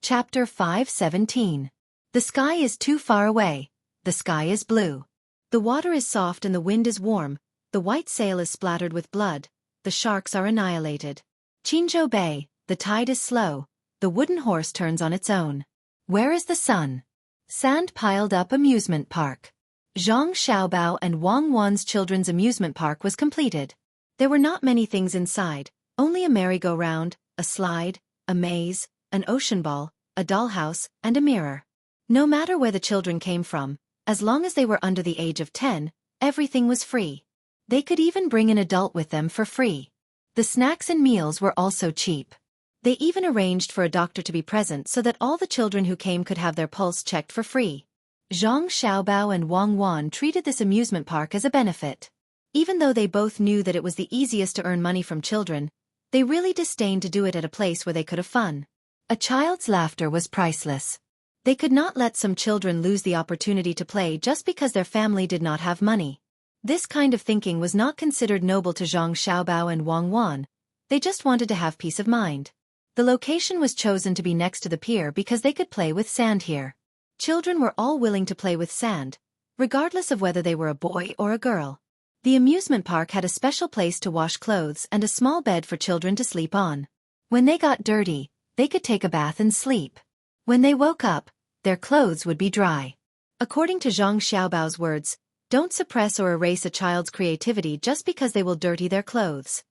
Chapter 5:17. The sky is too far away. The sky is blue. The water is soft and the wind is warm. The white sail is splattered with blood. The sharks are annihilated. Qinzhou Bay, the tide is slow. The wooden horse turns on its own. Where is the sun? Sand piled up amusement park. Zhang Xiaobao and Wang Wan's children's amusement park was completed. There were not many things inside, only a merry-go-round, a slide, a maze, an ocean ball, a dollhouse, and a mirror. No matter where the children came from, as long as they were under the age of 10, everything was free. They could even bring an adult with them for free. The snacks and meals were also cheap. They even arranged for a doctor to be present so that all the children who came could have their pulse checked for free. Zhang Xiaobao and Wang Wan treated this amusement park as a benefit. Even though they both knew that it was the easiest to earn money from children, they really disdained to do it at a place where they could have fun. A child's laughter was priceless. They could not let some children lose the opportunity to play just because their family did not have money. This kind of thinking was not considered noble to Zhang Xiaobao and Wang Wan. They just wanted to have peace of mind. The location was chosen to be next to the pier because they could play with sand here. Children were all willing to play with sand, regardless of whether they were a boy or a girl. The amusement park had a special place to wash clothes and a small bed for children to sleep on. When they got dirty, they could take a bath and sleep. When they woke up, their clothes would be dry. According to Zhang Xiaobao's words, don't suppress or erase a child's creativity just because they will dirty their clothes.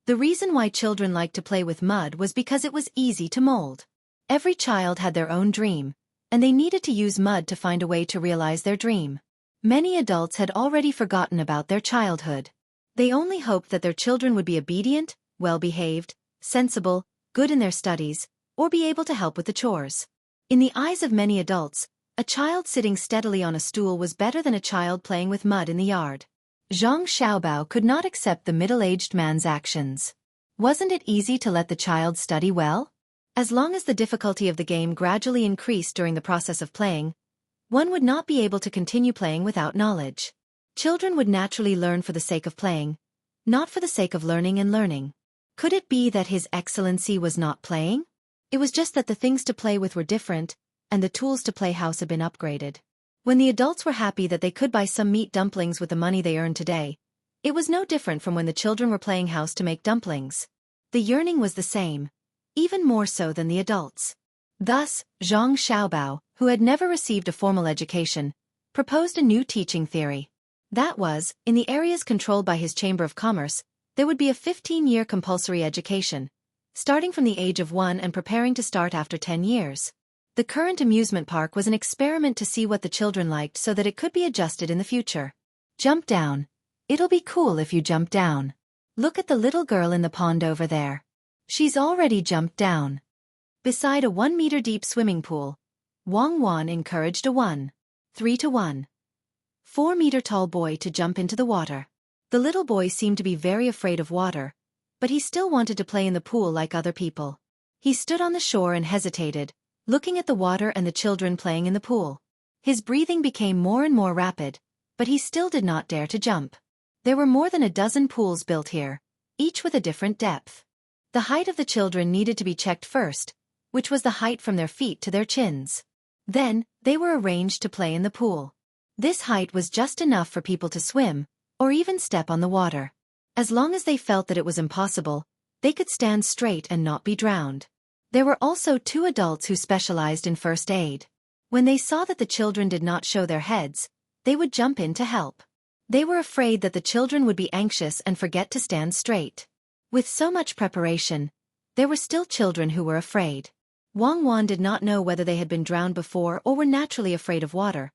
The reason why children liked to play with mud was because it was easy to mold. Every child had their own dream, and they needed to use mud to find a way to realize their dream. Many adults had already forgotten about their childhood. They only hoped that their children would be obedient, well-behaved, sensible, good in their studies, or be able to help with the chores. In the eyes of many adults, a child sitting steadily on a stool was better than a child playing with mud in the yard. Zhang Xiaobao could not accept the middle-aged man's actions. Wasn't it easy to let the child study well? As long as the difficulty of the game gradually increased during the process of playing, one would not be able to continue playing without knowledge. Children would naturally learn for the sake of playing, not for the sake of learning and learning. Could it be that His Excellency was not playing? It was just that the things to play with were different, and the tools to play house had been upgraded. When the adults were happy that they could buy some meat dumplings with the money they earned today, it was no different from when the children were playing house to make dumplings. The yearning was the same, even more so than the adults. Thus, Zhang Xiaobao, who had never received a formal education, proposed a new teaching theory. That was, in the areas controlled by his Chamber of Commerce, there would be a 15-year compulsory education, starting from the age of 1 and preparing to start after 10 years. The current amusement park was an experiment to see what the children liked so that it could be adjusted in the future. Jump down. It'll be cool if you jump down. Look at the little girl in the pond over there. She's already jumped down. Beside a 1-meter-deep swimming pool, Wang Wan encouraged a 3-to-1, 4-meter-tall boy to jump into the water. The little boy seemed to be very afraid of water, but he still wanted to play in the pool like other people. He stood on the shore and hesitated, looking at the water and the children playing in the pool. His breathing became more and more rapid, but he still did not dare to jump. There were more than a dozen pools built here, each with a different depth. The height of the children needed to be checked first, which was the height from their feet to their chins. Then, they were arranged to play in the pool. This height was just enough for people to swim, or even step on the water. As long as they felt that it was impossible, they could stand straight and not be drowned. There were also 2 adults who specialized in first aid. When they saw that the children did not show their heads, they would jump in to help. They were afraid that the children would be anxious and forget to stand straight. With so much preparation, there were still children who were afraid. Wang Wan did not know whether they had been drowned before or were naturally afraid of water,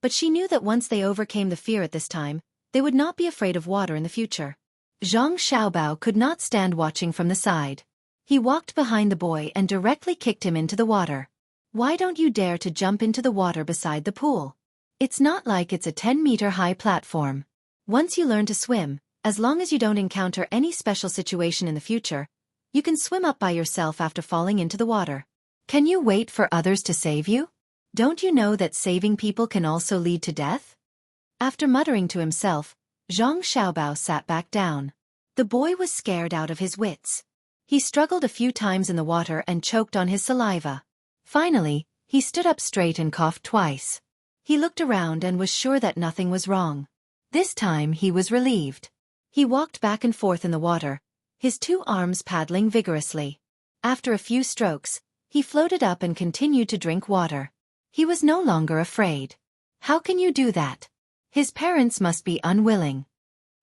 but she knew that once they overcame the fear at this time, they would not be afraid of water in the future. Zhang Xiaobao could not stand watching from the side. He walked behind the boy and directly kicked him into the water. Why don't you dare to jump into the water beside the pool? It's not like it's a 10-meter-high platform. Once you learn to swim, as long as you don't encounter any special situation in the future, you can swim up by yourself after falling into the water. Can you wait for others to save you? Don't you know that saving people can also lead to death? After muttering to himself, Zhang Xiaobao sat back down. The boy was scared out of his wits. He struggled a few times in the water and choked on his saliva. Finally, he stood up straight and coughed twice. He looked around and was sure that nothing was wrong. This time he was relieved. He walked back and forth in the water, his 2 arms paddling vigorously. After a few strokes, he floated up and continued to drink water. He was no longer afraid. How can you do that? His parents must be unwilling.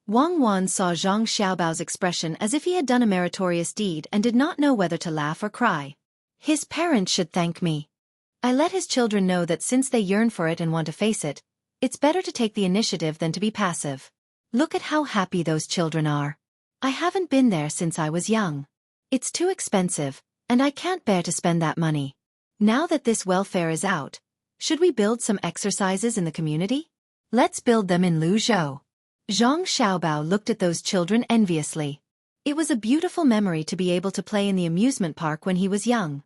Wang Wan saw Zhang Xiaobao's expression as if he had done a meritorious deed and did not know whether to laugh or cry. His parents should thank me. I let his children know that since they yearn for it and want to face it, it's better to take the initiative than to be passive. Look at how happy those children are. I haven't been there since I was young. It's too expensive, and I can't bear to spend that money. Now that this welfare is out, should we build some exercises in the community? Let's build them in Luzhou. Zhang Xiaobao looked at those children enviously. It was a beautiful memory to be able to play in the amusement park when he was young.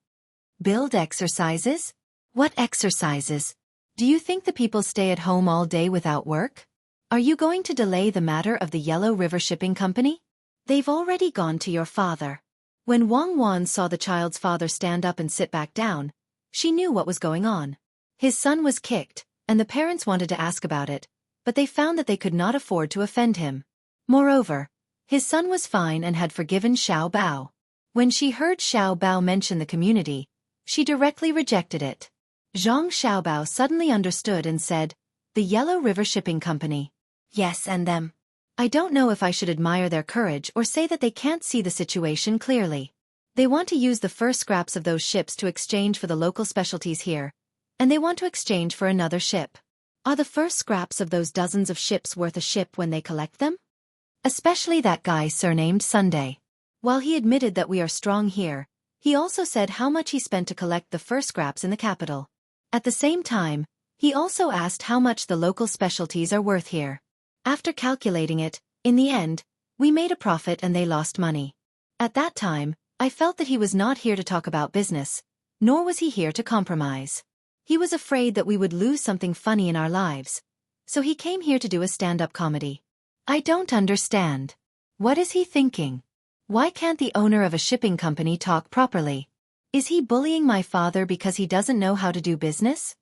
Build exercises? What exercises? Do you think the people stay at home all day without work? Are you going to delay the matter of the Yellow River Shipping Company? They've already gone to your father. When Wang Wan saw the child's father stand up and sit back down, she knew what was going on. His son was kicked, and the parents wanted to ask about it, but they found that they could not afford to offend him. Moreover, his son was fine and had forgiven Xiao Bao. When she heard Xiao Bao mention the community, she directly rejected it. Zhang Xiaobao suddenly understood and said, "The Yellow River Shipping Company. Yes, and them. I don't know if I should admire their courage or say that they can't see the situation clearly. They want to use the first scraps of those ships to exchange for the local specialties here, and they want to exchange for another ship. Are the first scraps of those dozens of ships worth a ship when they collect them? Especially that guy surnamed Sunday. While he admitted that we are strong here, he also said how much he spent to collect the first scraps in the capital. At the same time, he also asked how much the local specialties are worth here. After calculating it, in the end, we made a profit and they lost money. At that time, I felt that he was not here to talk about business, nor was he here to compromise. He was afraid that we would lose something funny in our lives, so he came here to do a stand-up comedy. I don't understand. What is he thinking? Why can't the owner of a shipping company talk properly? Is he bullying my father because he doesn't know how to do business?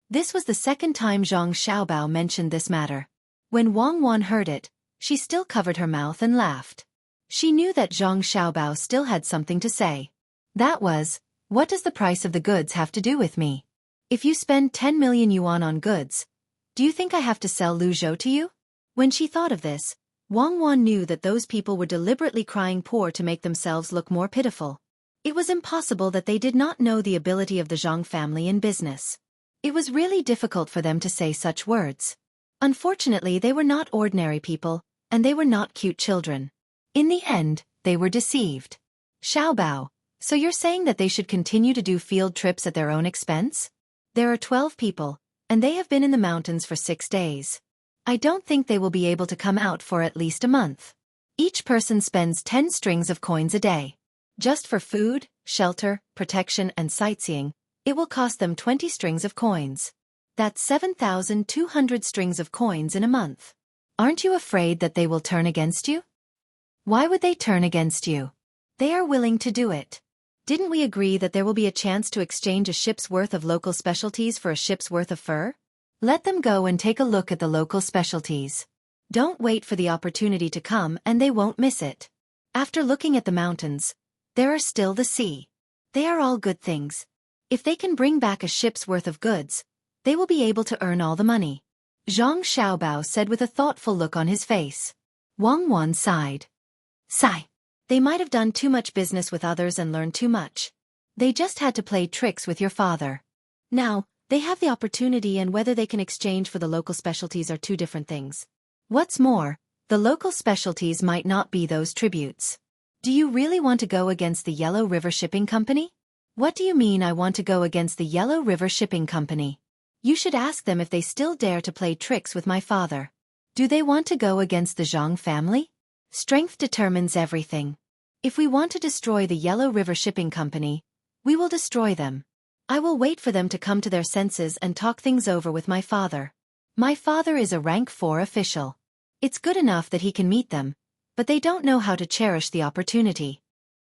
This was the second time Zhang Xiaobao mentioned this matter. When Wang Wan heard it, she still covered her mouth and laughed. She knew that Zhang Xiaobao still had something to say. That was, what does the price of the goods have to do with me? If you spend 10 million yuan on goods, do you think I have to sell Luzhou to you? When she thought of this, Wang Wan knew that those people were deliberately crying poor to make themselves look more pitiful. It was impossible that they did not know the ability of the Zhang family in business. It was really difficult for them to say such words. Unfortunately, they were not ordinary people, and they were not cute children. In the end, they were deceived. Xiaobao, so you're saying that they should continue to do field trips at their own expense? There are 12 people, and they have been in the mountains for 6 days. I don't think they will be able to come out for at least a month. Each person spends 10 strings of coins a day. Just for food, shelter, protection, and sightseeing, it will cost them 20 strings of coins. That's 7,200 strings of coins in a month. Aren't you afraid that they will turn against you? Why would they turn against you? They are willing to do it. Didn't we agree that there will be a chance to exchange a ship's worth of local specialties for a ship's worth of fur? Let them go and take a look at the local specialties. Don't wait for the opportunity to come and they won't miss it. After looking at the mountains, there are still the sea. They are all good things. If they can bring back a ship's worth of goods, they will be able to earn all the money. Zhang Xiaobao said with a thoughtful look on his face. Wang Wan sighed. Sigh. They might have done too much business with others and learned too much. They just had to play tricks with your father. Now, they have the opportunity, and whether they can exchange for the local specialties are two different things. What's more, the local specialties might not be those tributes. Do you really want to go against the Yellow River Shipping Company? What do you mean I want to go against the Yellow River Shipping Company? You should ask them if they still dare to play tricks with my father. Do they want to go against the Zhang family? Strength determines everything. If we want to destroy the Yellow River Shipping Company, we will destroy them. I will wait for them to come to their senses and talk things over with my father. My father is a rank 4 official. It's good enough that he can meet them, but they don't know how to cherish the opportunity.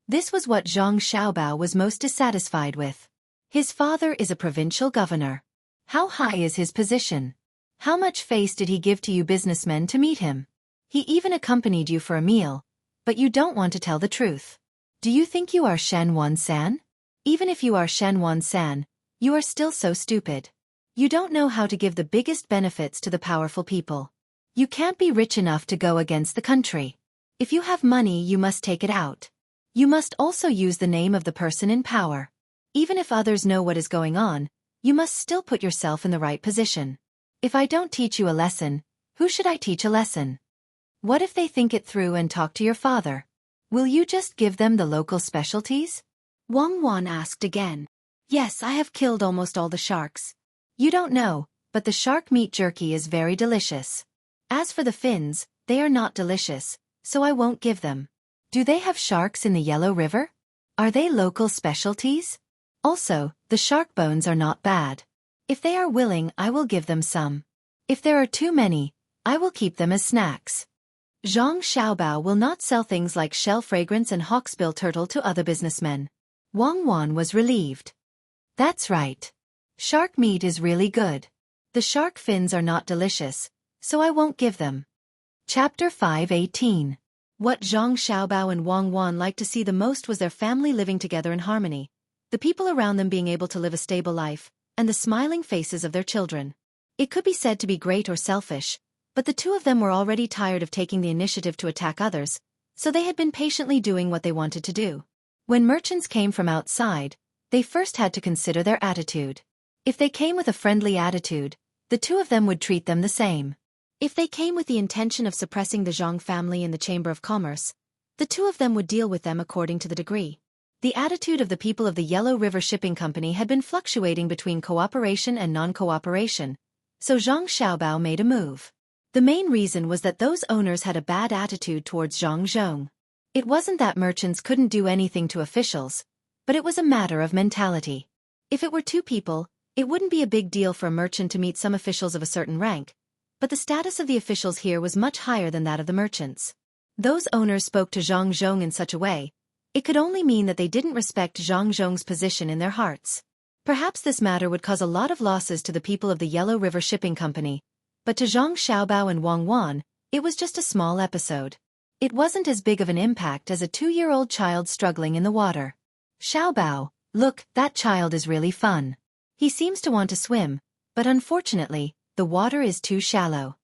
This was what Zhang Xiaobao was most dissatisfied with. His father is a provincial governor. How high is his position? How much face did he give to you businessmen to meet him? He even accompanied you for a meal, but you don't want to tell the truth. Do you think you are Shen Wan-san? Even if you are Shen Wan-san, you are still so stupid. You don't know how to give the biggest benefits to the powerful people. You can't be rich enough to go against the country. If you have money, you must take it out. You must also use the name of the person in power. Even if others know what is going on, you must still put yourself in the right position. If I don't teach you a lesson, who should I teach a lesson? What if they think it through and talk to your father? Will you just give them the local specialties? Wang Wan asked again. Yes, I have killed almost all the sharks. You don't know, but the shark meat jerky is very delicious. As for the fins, they are not delicious, so I won't give them. Do they have sharks in the Yellow River? Are they local specialties? Also, the shark bones are not bad. If they are willing, I will give them some. If there are too many, I will keep them as snacks. Zhang Xiaobao will not sell things like shell fragrance and hawksbill turtle to other businessmen. Wang Wan was relieved. That's right. Shark meat is really good. The shark fins are not delicious, so I won't give them. Chapter 5:18. What Zhang Xiaobao and Wang Wan liked to see the most was their family living together in harmony, the people around them being able to live a stable life, and the smiling faces of their children. It could be said to be great or selfish, but the two of them were already tired of taking the initiative to attack others, so they had been patiently doing what they wanted to do. When merchants came from outside, they first had to consider their attitude. If they came with a friendly attitude, the two of them would treat them the same. If they came with the intention of suppressing the Zhang family in the Chamber of Commerce, the two of them would deal with them according to the degree. The attitude of the people of the Yellow River Shipping Company had been fluctuating between cooperation and non-cooperation, so Zhang Xiaobao made a move. The main reason was that those owners had a bad attitude towards Zhang Zhong. It wasn't that merchants couldn't do anything to officials, but it was a matter of mentality. If it were two people, it wouldn't be a big deal for a merchant to meet some officials of a certain rank, but the status of the officials here was much higher than that of the merchants. Those owners spoke to Zhang Zhong in such a way, it could only mean that they didn't respect Zhang Zhong's position in their hearts. Perhaps this matter would cause a lot of losses to the people of the Yellow River Shipping Company, but to Zhang Xiaobao and Wang Wan, it was just a small episode. It wasn't as big of an impact as a 2-year-old child struggling in the water. Xiaobao, look, that child is really fun. He seems to want to swim, but unfortunately, the water is too shallow.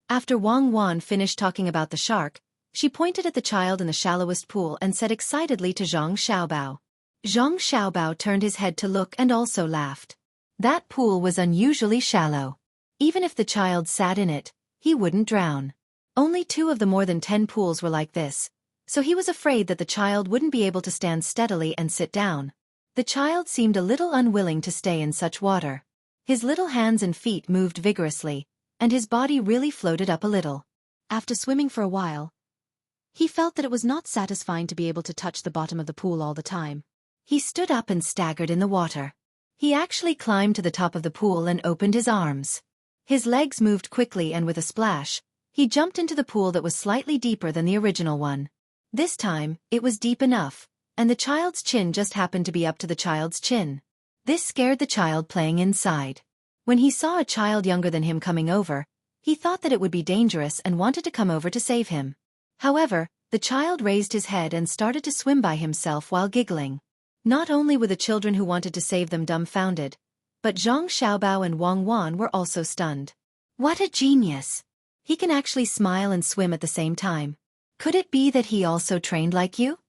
After Wang Wan finished talking about the shark, she pointed at the child in the shallowest pool and said excitedly to Zhang Xiaobao. Zhang Xiaobao turned his head to look and also laughed. That pool was unusually shallow. Even if the child sat in it, he wouldn't drown. Only 2 of the more than 10 pools were like this, so he was afraid that the child wouldn't be able to stand steadily and sit down. The child seemed a little unwilling to stay in such water. His little hands and feet moved vigorously, and his body really floated up a little. After swimming for a while, he felt that it was not satisfying to be able to touch the bottom of the pool all the time. He stood up and staggered in the water. He actually climbed to the top of the pool and opened his arms. His legs moved quickly and with a splash, he jumped into the pool that was slightly deeper than the original one. This time, it was deep enough, and the child's chin just happened to be up to the child's chin. This scared the child playing inside. When he saw a child younger than him coming over, he thought that it would be dangerous and wanted to come over to save him. However, the child raised his head and started to swim by himself while giggling. Not only were the children who wanted to save them dumbfounded, but Zhang Xiaobao and Wang Wan were also stunned. What a genius! He can actually smile and swim at the same time. Could it be that he also trained like you?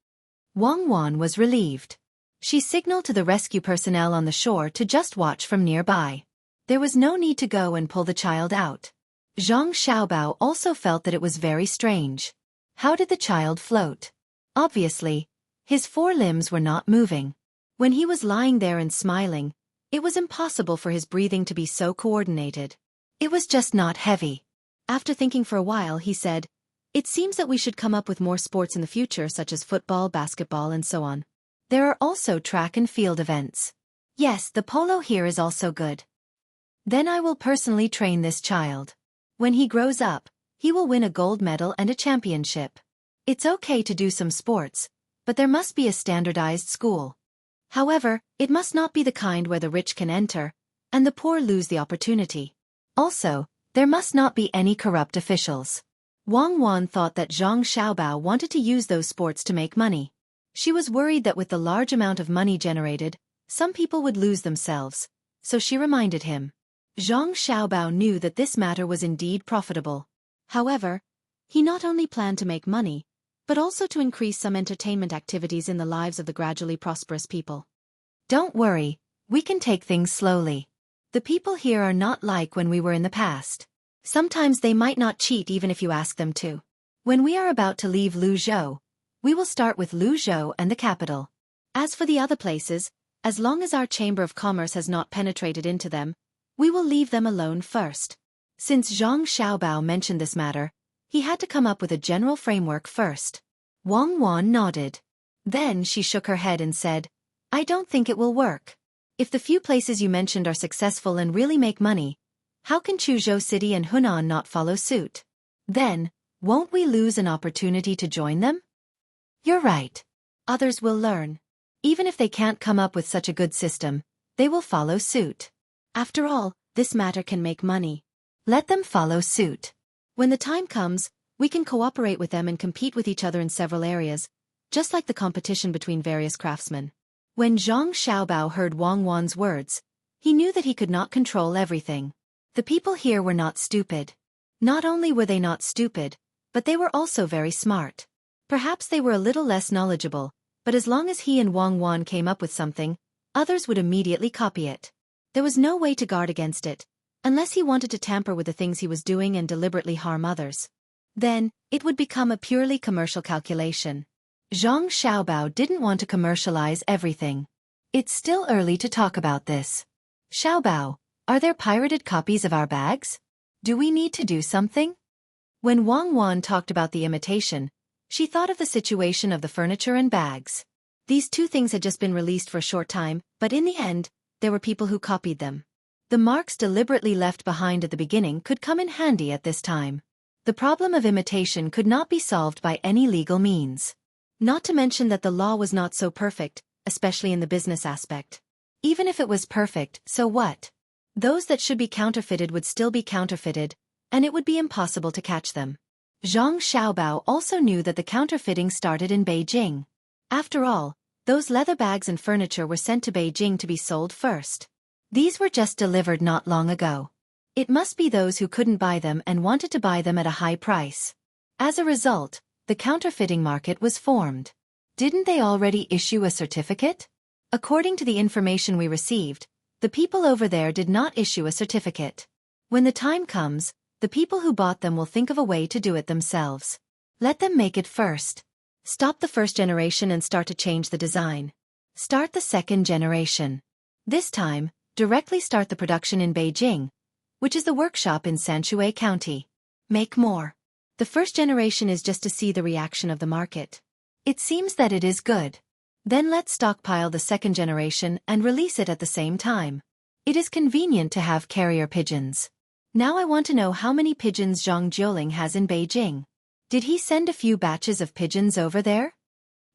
Wang Wan was relieved. She signaled to the rescue personnel on the shore to just watch from nearby. There was no need to go and pull the child out. Zhang Xiaobao also felt that it was very strange. How did the child float? Obviously, his 4 limbs were not moving. When he was lying there and smiling, it was impossible for his breathing to be so coordinated. It was just not heavy. After thinking for a while, he said, "It seems that we should come up with more sports in the future such as football, basketball and so on. There are also track and field events. Yes, the polo here is also good. Then I will personally train this child. When he grows up, he will win a gold medal and a championship. It's okay to do some sports, but there must be a standardized school." However, it must not be the kind where the rich can enter, and the poor lose the opportunity. Also, there must not be any corrupt officials. Wang Wan thought that Zhang Xiaobao wanted to use those sports to make money. She was worried that with the large amount of money generated, some people would lose themselves, so she reminded him. Zhang Xiaobao knew that this matter was indeed profitable. However, he not only planned to make money, but also to increase some entertainment activities in the lives of the gradually prosperous people. Don't worry, we can take things slowly. The people here are not like when we were in the past. Sometimes they might not cheat even if you ask them to. When we are about to leave Luzhou, we will start with Luzhou and the capital. As for the other places, as long as our Chamber of Commerce has not penetrated into them, we will leave them alone first. Since Zhang Xiaobao mentioned this matter, he had to come up with a general framework first. Wang Wan nodded. Then she shook her head and said, I don't think it will work. If the few places you mentioned are successful and really make money, how can Chuzhou City and Hunan not follow suit? Then, won't we lose an opportunity to join them? You're right. Others will learn. Even if they can't come up with such a good system, they will follow suit. After all, this matter can make money. Let them follow suit. When the time comes, we can cooperate with them and compete with each other in several areas, just like the competition between various craftsmen. When Zhang Xiaobao heard Wang Wan's words, he knew that he could not control everything. The people here were not stupid. Not only were they not stupid, but they were also very smart. Perhaps they were a little less knowledgeable, but as long as he and Wang Wan came up with something, others would immediately copy it. There was no way to guard against it, unless he wanted to tamper with the things he was doing and deliberately harm others. Then, it would become a purely commercial calculation. Zhang Xiaobao didn't want to commercialize everything. It's still early to talk about this. Xiaobao, are there pirated copies of our bags? Do we need to do something? When Wang Wan talked about the imitation, she thought of the situation of the furniture and bags. These two things had just been released for a short time, but in the end, there were people who copied them. The marks deliberately left behind at the beginning could come in handy at this time. The problem of imitation could not be solved by any legal means. Not to mention that the law was not so perfect, especially in the business aspect. Even if it was perfect, so what? Those that should be counterfeited would still be counterfeited, and it would be impossible to catch them. Zhang Xiaobao also knew that the counterfeiting started in Beijing. After all, those leather bags and furniture were sent to Beijing to be sold first. These were just delivered not long ago. It must be those who couldn't buy them and wanted to buy them at a high price. As a result, the counterfeiting market was formed. Didn't they already issue a certificate? According to the information we received, the people over there did not issue a certificate. When the time comes, the people who bought them will think of a way to do it themselves. Let them make it first. Stop the first generation and start to change the design. Start the second generation. This time, directly start the production in Beijing, which is the workshop in Sanshui County. Make more. The first generation is just to see the reaction of the market. It seems that it is good. Then let's stockpile the second generation and release it at the same time. It is convenient to have carrier pigeons. Now I want to know how many pigeons Zhang Jiuling has in Beijing. Did he send a few batches of pigeons over there?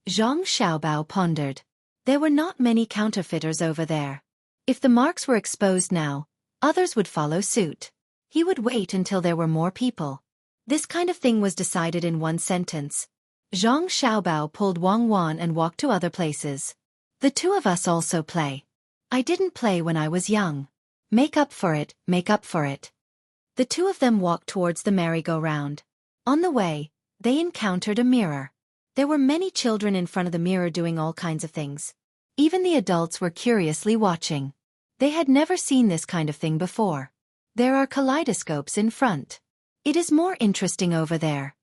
Zhang Xiaobao pondered. There were not many counterfeiters over there. If the marks were exposed now, others would follow suit. He would wait until there were more people. This kind of thing was decided in one sentence. Zhang Xiaobao pulled Wang Wan and walked to other places. The two of us also play. I didn't play when I was young. Make up for it, make up for it. The two of them walked towards the merry-go-round. On the way, they encountered a mirror. There were many children in front of the mirror doing all kinds of things. Even the adults were curiously watching. They had never seen this kind of thing before. There are kaleidoscopes in front. It is more interesting over there.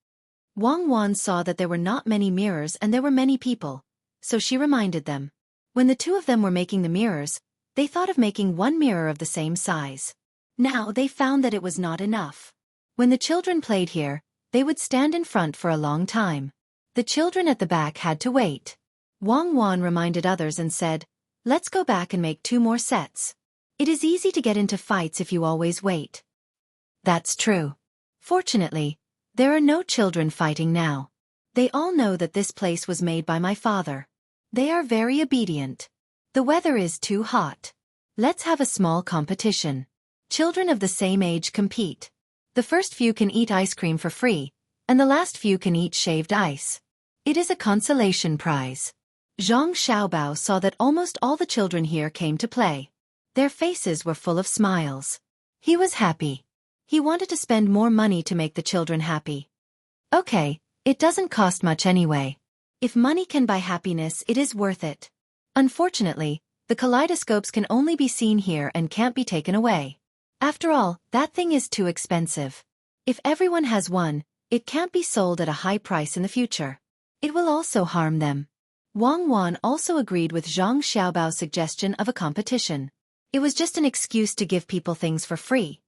Wang Wan saw that there were not many mirrors and there were many people, so she reminded them. When the two of them were making the mirrors, they thought of making one mirror of the same size. Now they found that it was not enough. When the children played here, they would stand in front for a long time. The children at the back had to wait. Wang Wan reminded others and said, "Let's go back and make 2 more sets. It is easy to get into fights if you always wait." That's true. Fortunately, there are no children fighting now. They all know that this place was made by my father. They are very obedient. The weather is too hot. Let's have a small competition. Children of the same age compete. The first few can eat ice cream for free, and the last few can eat shaved ice. It is a consolation prize. Zhang Xiaobao saw that almost all the children here came to play. Their faces were full of smiles. He was happy. He wanted to spend more money to make the children happy. Okay, it doesn't cost much anyway. If money can buy happiness, it is worth it. Unfortunately, the kaleidoscopes can only be seen here and can't be taken away. After all, that thing is too expensive. If everyone has one, it can't be sold at a high price in the future. It will also harm them. Wang Wan also agreed with Zhang Xiaobao's suggestion of a competition. It was just an excuse to give people things for free.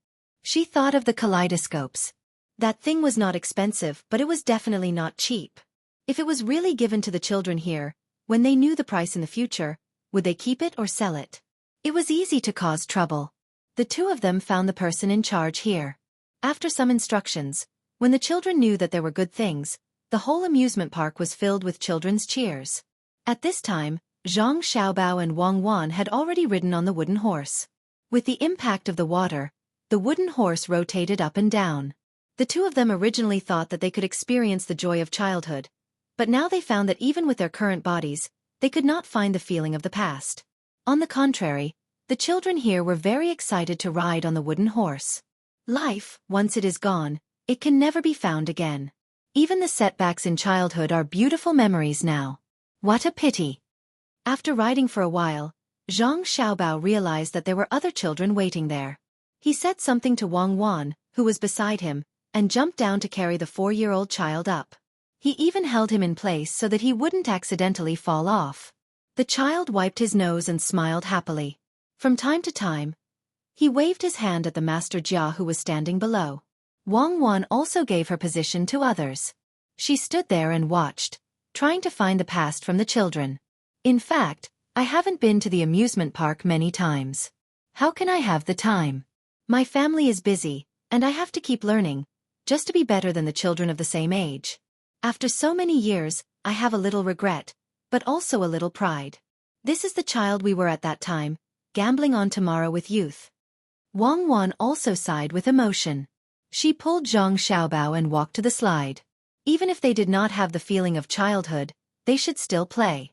She thought of the kaleidoscopes. That thing was not expensive, but it was definitely not cheap. If it was really given to the children here, when they knew the price in the future, would they keep it or sell it? It was easy to cause trouble. The two of them found the person in charge here. After some instructions, when the children knew that there were good things, the whole amusement park was filled with children's cheers. At this time, Zhang Xiaobao and Wang Wan had already ridden on the wooden horse. With the impact of the water, the wooden horse rotated up and down. The two of them originally thought that they could experience the joy of childhood, but now they found that even with their current bodies, they could not find the feeling of the past. On the contrary, the children here were very excited to ride on the wooden horse. Life, once it is gone, it can never be found again. Even the setbacks in childhood are beautiful memories now. What a pity. After riding for a while, Zhang Xiaobao realized that there were other children waiting there. He said something to Wang Wan, who was beside him, and jumped down to carry the 4-year-old child up. He even held him in place so that he wouldn't accidentally fall off. The child wiped his nose and smiled happily. From time to time, he waved his hand at the Master Jia who was standing below. Wang Wan also gave her position to others. She stood there and watched, trying to find the past from the children. In fact, I haven't been to the amusement park many times. How can I have the time? My family is busy, and I have to keep learning, just to be better than the children of the same age. After so many years, I have a little regret, but also a little pride. This is the child we were at that time, gambling on tomorrow with youth. Wang Wan also sighed with emotion. She pulled Zhang Xiaobao and walked to the slide. Even if they did not have the feeling of childhood, they should still play.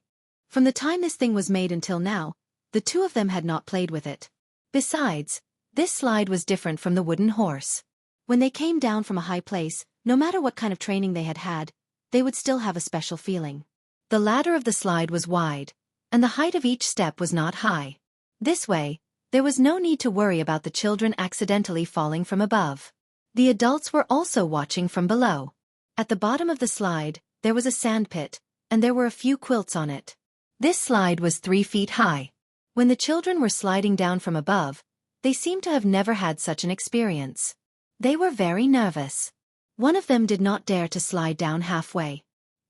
From the time this thing was made until now, the two of them had not played with it. Besides, this slide was different from the wooden horse. When they came down from a high place, no matter what kind of training they had had, they would still have a special feeling. The ladder of the slide was wide, and the height of each step was not high. This way, there was no need to worry about the children accidentally falling from above. The adults were also watching from below. At the bottom of the slide, there was a sand pit, and there were a few quilts on it. This slide was 3 feet high. When the children were sliding down from above, they seemed to have never had such an experience. They were very nervous. One of them did not dare to slide down halfway.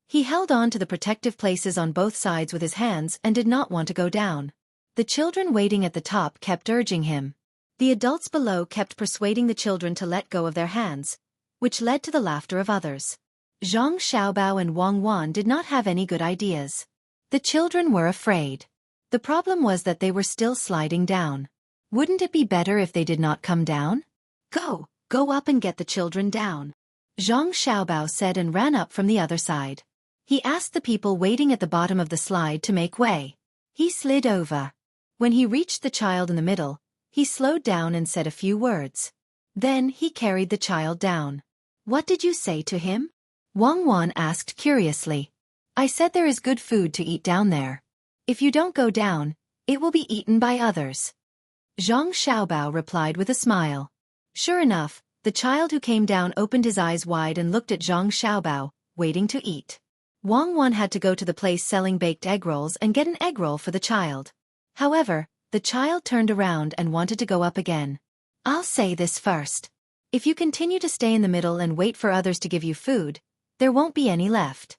He held on to the protective places on both sides with his hands and did not want to go down. The children waiting at the top kept urging him. The adults below kept persuading the children to let go of their hands, which led to the laughter of others. Zhang Xiaobao and Wang Wan did not have any good ideas. The children were afraid. The problem was that they were still sliding down. Wouldn't it be better if they did not come down? Go up and get the children down, Zhang Xiaobao said and ran up from the other side. He asked the people waiting at the bottom of the slide to make way. He slid over. When he reached the child in the middle, he slowed down and said a few words. Then he carried the child down. What did you say to him? Wang Wan asked curiously. I said there is good food to eat down there. If you don't go down, it will be eaten by others. Zhang Xiaobao replied with a smile. Sure enough, the child who came down opened his eyes wide and looked at Zhang Xiaobao, waiting to eat. Wang Wan had to go to the place selling baked egg rolls and get an egg roll for the child. However, the child turned around and wanted to go up again. I'll say this first. If you continue to stay in the middle and wait for others to give you food, there won't be any left.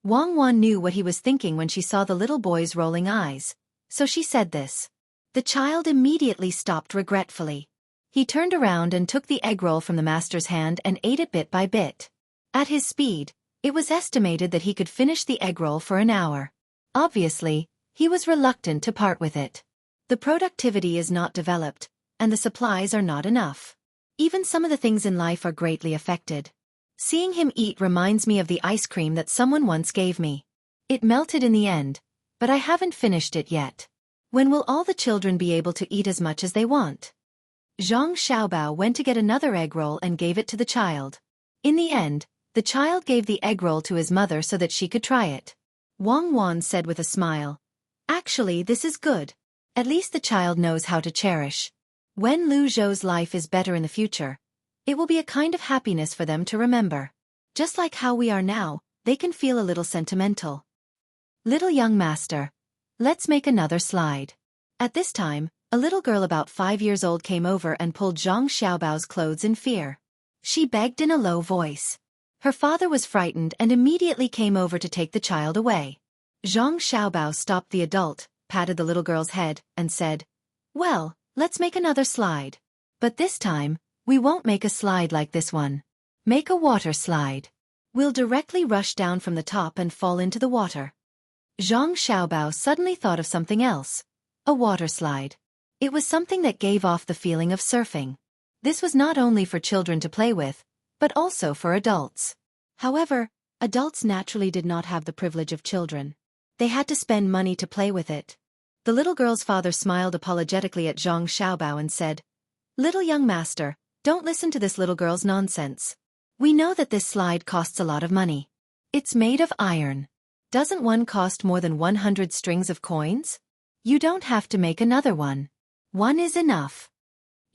Wang Wan knew what he was thinking when she saw the little boy's rolling eyes, so she said this. The child immediately stopped regretfully. He turned around and took the egg roll from the master's hand and ate it bit by bit. At his speed, it was estimated that he could finish the egg roll for an hour. Obviously, He was reluctant to part with it. The productivity is not developed, and the supplies are not enough. Even some of the things in life are greatly affected. Seeing him eat reminds me of the ice cream that someone once gave me. It melted in the end, but I haven't finished it yet. When will all the children be able to eat as much as they want? Zhang Xiaobao went to get another egg roll and gave it to the child. In the end, the child gave the egg roll to his mother so that she could try it. Wang Wan said with a smile, "Actually, this is good. At least the child knows how to cherish. When Lu Zhou's life is better in the future, it will be a kind of happiness for them to remember. Just like how we are now, they can feel a little sentimental." Little young master, let's make another slide. At this time, a little girl about 5 years old came over and pulled Zhang Xiaobao's clothes in fear. She begged in a low voice. Her father was frightened and immediately came over to take the child away. Zhang Xiaobao stopped the adult, patted the little girl's head, and said, "Well, let's make another slide. But this time, we won't make a slide like this one. Make a water slide. We'll directly rush down from the top and fall into the water." Zhang Xiaobao suddenly thought of something else. A water slide. It was something that gave off the feeling of surfing. This was not only for children to play with, but also for adults. However, adults naturally did not have the privilege of children. They had to spend money to play with it. The little girl's father smiled apologetically at Zhang Xiaobao and said, "Little young master, don't listen to this little girl's nonsense. We know that this slide costs a lot of money. It's made of iron. Doesn't one cost more than 100 strings of coins? You don't have to make another one. One is enough."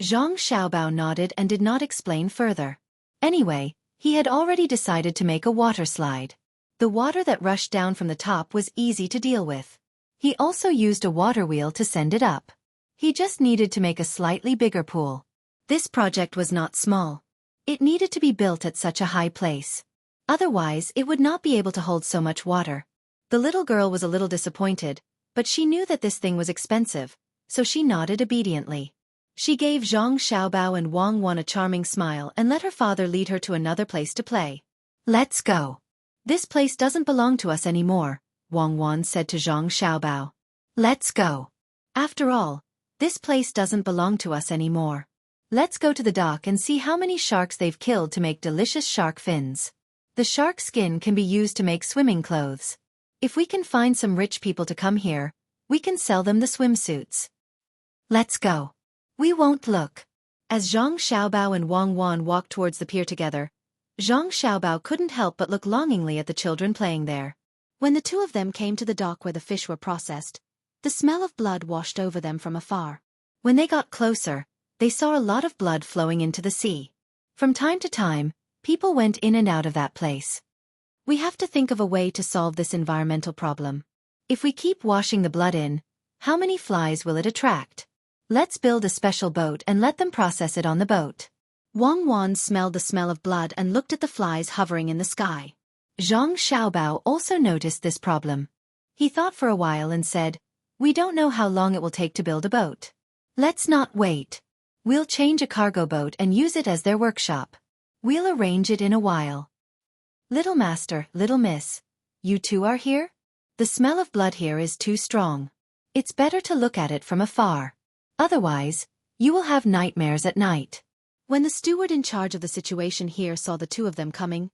Zhang Xiaobao nodded and did not explain further. Anyway, he had already decided to make a water slide. The water that rushed down from the top was easy to deal with. He also used a water wheel to send it up. He just needed to make a slightly bigger pool. This project was not small. It needed to be built at such a high place. Otherwise, it would not be able to hold so much water. The little girl was a little disappointed, but she knew that this thing was expensive, so she nodded obediently. She gave Zhang Xiaobao and Wang Wan a charming smile and let her father lead her to another place to play. "Let's go. This place doesn't belong to us anymore," Wang Wan said to Zhang Xiaobao. "Let's go. After all, this place doesn't belong to us anymore. Let's go to the dock and see how many sharks they've killed to make delicious shark fins. The shark skin can be used to make swimming clothes. If we can find some rich people to come here, we can sell them the swimsuits. Let's go. We won't look." As Zhang Xiaobao and Wang Wan walked towards the pier together, Zhang Xiaobao couldn't help but look longingly at the children playing there. When the two of them came to the dock where the fish were processed, the smell of blood washed over them from afar. When they got closer, they saw a lot of blood flowing into the sea. From time to time, people went in and out of that place. We have to think of a way to solve this environmental problem. If we keep washing the blood in, how many flies will it attract? Let's build a special boat and let them process it on the boat. Wang Wan smelled the smell of blood and looked at the flies hovering in the sky. Zhang Xiaobao also noticed this problem. He thought for a while and said, "We don't know how long it will take to build a boat. Let's not wait. We'll change a cargo boat and use it as their workshop. We'll arrange it in a while." "Little master, little miss, you two are here? The smell of blood here is too strong. It's better to look at it from afar. Otherwise, you will have nightmares at night." When the steward in charge of the situation here saw the two of them coming,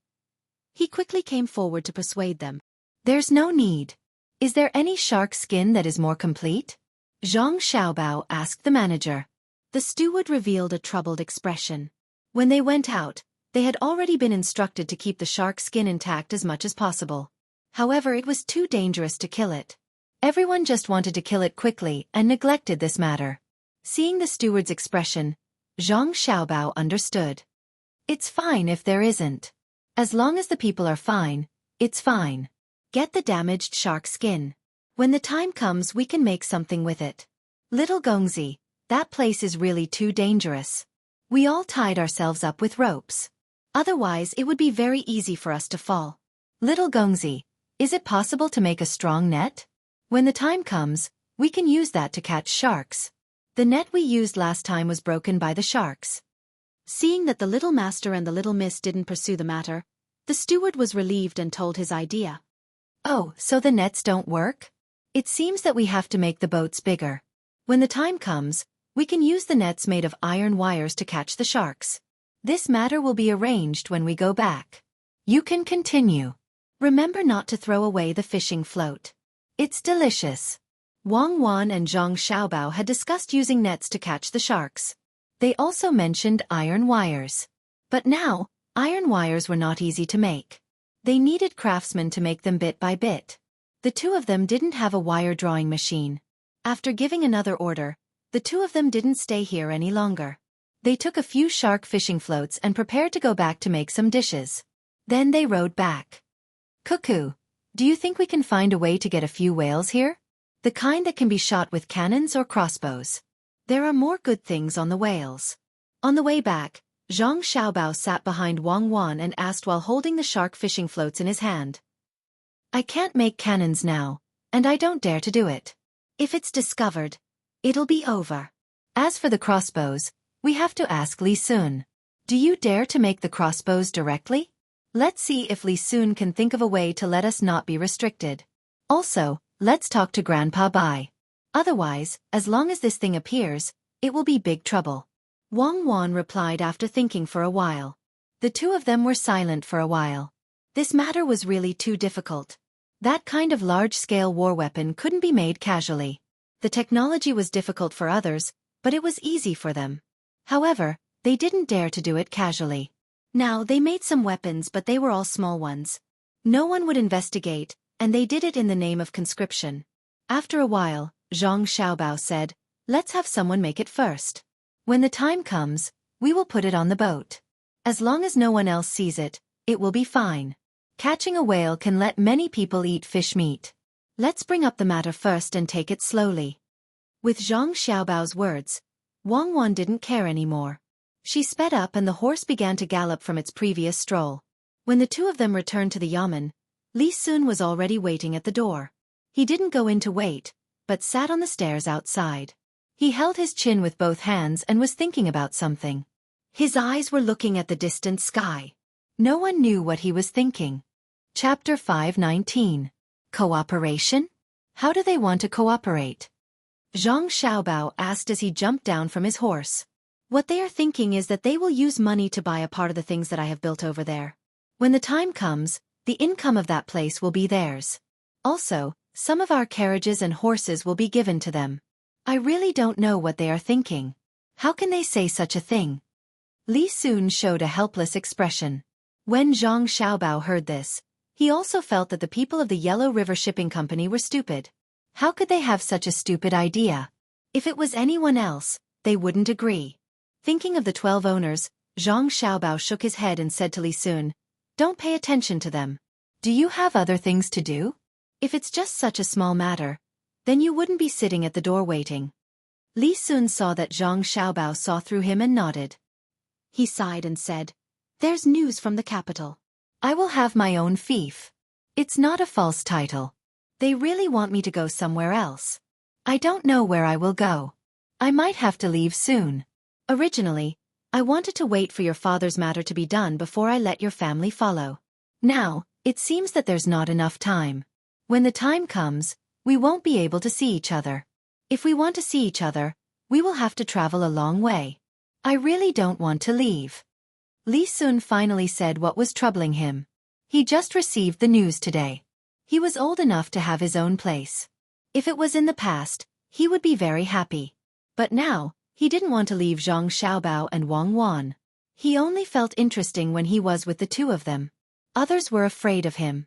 he quickly came forward to persuade them. "There's no need. Is there any shark skin that is more complete?" Zhang Xiaobao asked the manager. The steward revealed a troubled expression. When they went out, they had already been instructed to keep the shark skin intact as much as possible. However, it was too dangerous to kill it. Everyone just wanted to kill it quickly and neglected this matter. Seeing the steward's expression, Zhang Xiaobao understood. It's fine if there isn't. As long as the people are fine, it's fine. Get the damaged shark skin. When the time comes we can make something with it. Little Gongzi, that place is really too dangerous. We all tied ourselves up with ropes. Otherwise it would be very easy for us to fall. Little Gongzi, is it possible to make a strong net? When the time comes, we can use that to catch sharks. The net we used last time was broken by the sharks. Seeing that the little master and the little miss didn't pursue the matter, the steward was relieved and told his idea. "Oh, so the nets don't work? It seems that we have to make the boats bigger. When the time comes, we can use the nets made of iron wires to catch the sharks. This matter will be arranged when we go back. You can continue. Remember not to throw away the fishing float. It's delicious. Wang Wan and Zhang Xiaobao had discussed using nets to catch the sharks. They also mentioned iron wires. But now, iron wires were not easy to make. They needed craftsmen to make them bit by bit. The two of them didn't have a wire drawing machine. After giving another order, the two of them didn't stay here any longer. They took a few shark fishing floats and prepared to go back to make some dishes. Then they rowed back. Cuckoo, do you think we can find a way to get a few whales here? The kind that can be shot with cannons or crossbows. There are more good things on the whales. On the way back, Zhang Xiaobao sat behind Wang Wan and asked while holding the shark fishing floats in his hand. I can't make cannons now, and I don't dare to do it. If it's discovered, it'll be over. As for the crossbows, we have to ask Li Sun. Do you dare to make the crossbows directly? Let's see if Li Sun can think of a way to let us not be restricted. Also, let's talk to Grandpa Bai. Otherwise, as long as this thing appears, it will be big trouble. Wang Wan replied after thinking for a while. The two of them were silent for a while. This matter was really too difficult. That kind of large-scale war weapon couldn't be made casually. The technology was difficult for others, but it was easy for them. However, they didn't dare to do it casually. Now they made some weapons, but they were all small ones. No one would investigate, and they did it in the name of conscription. After a while, Zhang Xiaobao said, let's have someone make it first. When the time comes, we will put it on the boat. As long as no one else sees it, it will be fine. Catching a whale can let many people eat fish meat. Let's bring up the matter first and take it slowly. With Zhang Xiaobao's words, Wang Wan didn't care anymore. She sped up and the horse began to gallop from its previous stroll. When the two of them returned to the yamen, Li Sun was already waiting at the door. He didn't go in to wait, but sat on the stairs outside. He held his chin with both hands and was thinking about something. His eyes were looking at the distant sky. No one knew what he was thinking. Chapter 519. Cooperation? How do they want to cooperate? Zhang Xiaobao asked as he jumped down from his horse. What they are thinking is that they will use money to buy a part of the things that I have built over there. When the time comes, the income of that place will be theirs. Also, some of our carriages and horses will be given to them. I really don't know what they are thinking. How can they say such a thing? Li Sun showed a helpless expression. When Zhang Xiaobao heard this, he also felt that the people of the Yellow River Shipping Company were stupid. How could they have such a stupid idea? If it was anyone else, they wouldn't agree. Thinking of the 12 owners, Zhang Xiaobao shook his head and said to Li Sun, don't pay attention to them. Do you have other things to do? If it's just such a small matter, then you wouldn't be sitting at the door waiting. Li Sun saw that Zhang Xiaobao saw through him and nodded. He sighed and said, there's news from the capital. I will have my own fief. It's not a false title. They really want me to go somewhere else. I don't know where I will go. I might have to leave soon. Originally, I wanted to wait for your father's matter to be done before I let your family follow. Now, it seems that there's not enough time. When the time comes, we won't be able to see each other. If we want to see each other, we will have to travel a long way. I really don't want to leave. Li Sun finally said what was troubling him. He just received the news today. He was old enough to have his own place. If it was in the past, he would be very happy. But now, he didn't want to leave Zhang Xiaobao and Wang Wan. He only felt interesting when he was with the two of them. Others were afraid of him.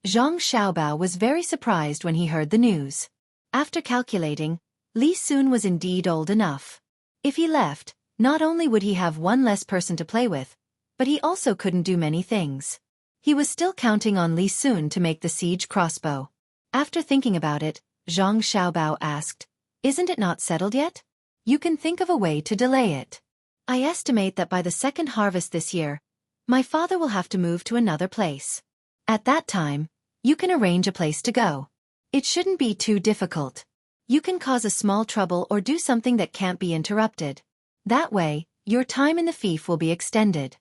Zhang Xiaobao was very surprised when he heard the news. After calculating, Li Sun was indeed old enough. If he left, not only would he have one less person to play with, but he also couldn't do many things. He was still counting on Li Sun to make the siege crossbow. After thinking about it, Zhang Xiaobao asked, isn't it not settled yet? You can think of a way to delay it. I estimate that by the second harvest this year, my father will have to move to another place. At that time, you can arrange a place to go. It shouldn't be too difficult. You can cause a small trouble or do something that can't be interrupted. That way, your time in the fief will be extended.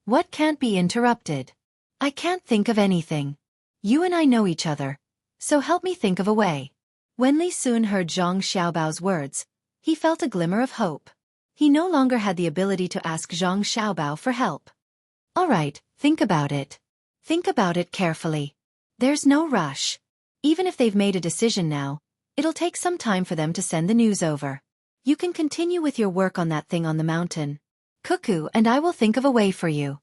What can't be interrupted? I can't think of anything. You and I know each other, so help me think of a way. When Li Sun heard Zhang Xiaobao's words, he felt a glimmer of hope. He no longer had the ability to ask Zhang Xiaobao for help. All right, think about it. Think about it carefully. There's no rush. Even if they've made a decision now, it'll take some time for them to send the news over. You can continue with your work on that thing on the mountain. Cuckoo and I will think of a way for you.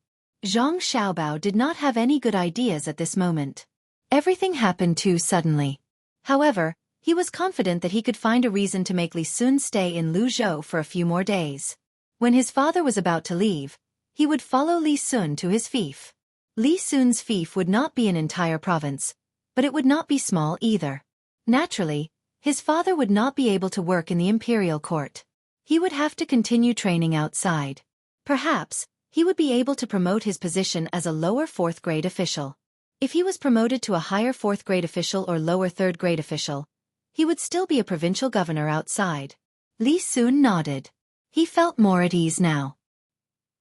Zhang Xiaobao did not have any good ideas at this moment. Everything happened too suddenly. However, he was confident that he could find a reason to make Li Sun stay in Luzhou for a few more days. When his father was about to leave, he would follow Li Sun to his fief. Li Sun's fief would not be an entire province, but it would not be small either. Naturally, his father would not be able to work in the imperial court. He would have to continue training outside. Perhaps, he would be able to promote his position as a lower 4th grade official. If he was promoted to a higher 4th grade official or lower 3rd grade official, he would still be a provincial governor outside. Li Sun nodded. He felt more at ease now.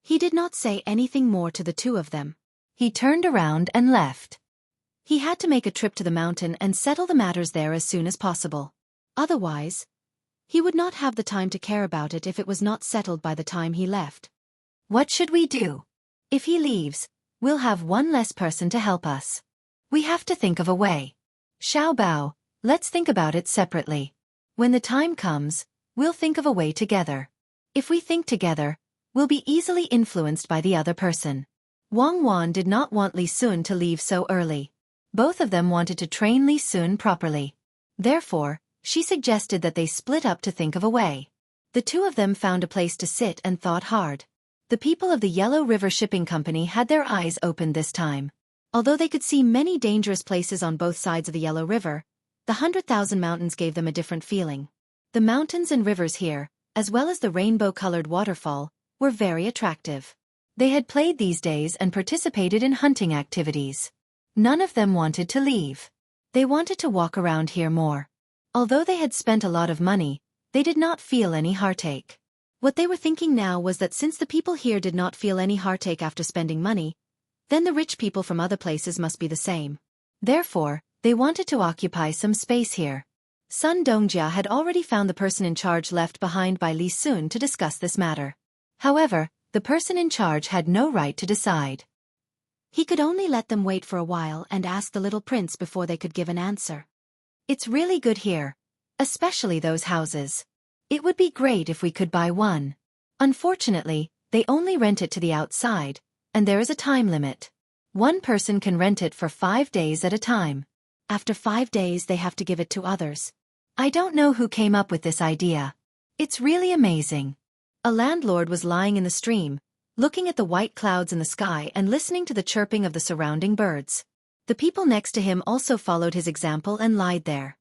He did not say anything more to the two of them. He turned around and left. He had to make a trip to the mountain and settle the matters there as soon as possible. Otherwise, he would not have the time to care about it if it was not settled by the time he left. What should we do? If he leaves, we'll have one less person to help us. We have to think of a way. Xiao Bao, let's think about it separately. When the time comes, we'll think of a way together. If we think together, we'll be easily influenced by the other person. Wang Wan did not want Li Sun to leave so early. Both of them wanted to train Li Sun properly. Therefore, she suggested that they split up to think of a way. The two of them found a place to sit and thought hard. The people of the Yellow River Shipping Company had their eyes opened this time. Although they could see many dangerous places on both sides of the Yellow River, the 100,000 mountains gave them a different feeling. The mountains and rivers here, as well as the rainbow-colored waterfall, were very attractive. They had played these days and participated in hunting activities. None of them wanted to leave. They wanted to walk around here more. Although they had spent a lot of money, they did not feel any heartache. What they were thinking now was that since the people here did not feel any heartache after spending money, then the rich people from other places must be the same. Therefore, they wanted to occupy some space here. Sun Dongjia had already found the person in charge left behind by Li Sun to discuss this matter. However, the person in charge had no right to decide. He could only let them wait for a while and ask the little prince before they could give an answer. It's really good here, especially those houses. It would be great if we could buy one. Unfortunately, they only rent it to the outside, and there is a time limit. One person can rent it for 5 days at a time. After 5 days they have to give it to others. I don't know who came up with this idea. It's really amazing. A landlord was lying in the stream, looking at the white clouds in the sky and listening to the chirping of the surrounding birds. The people next to him also followed his example and lied there.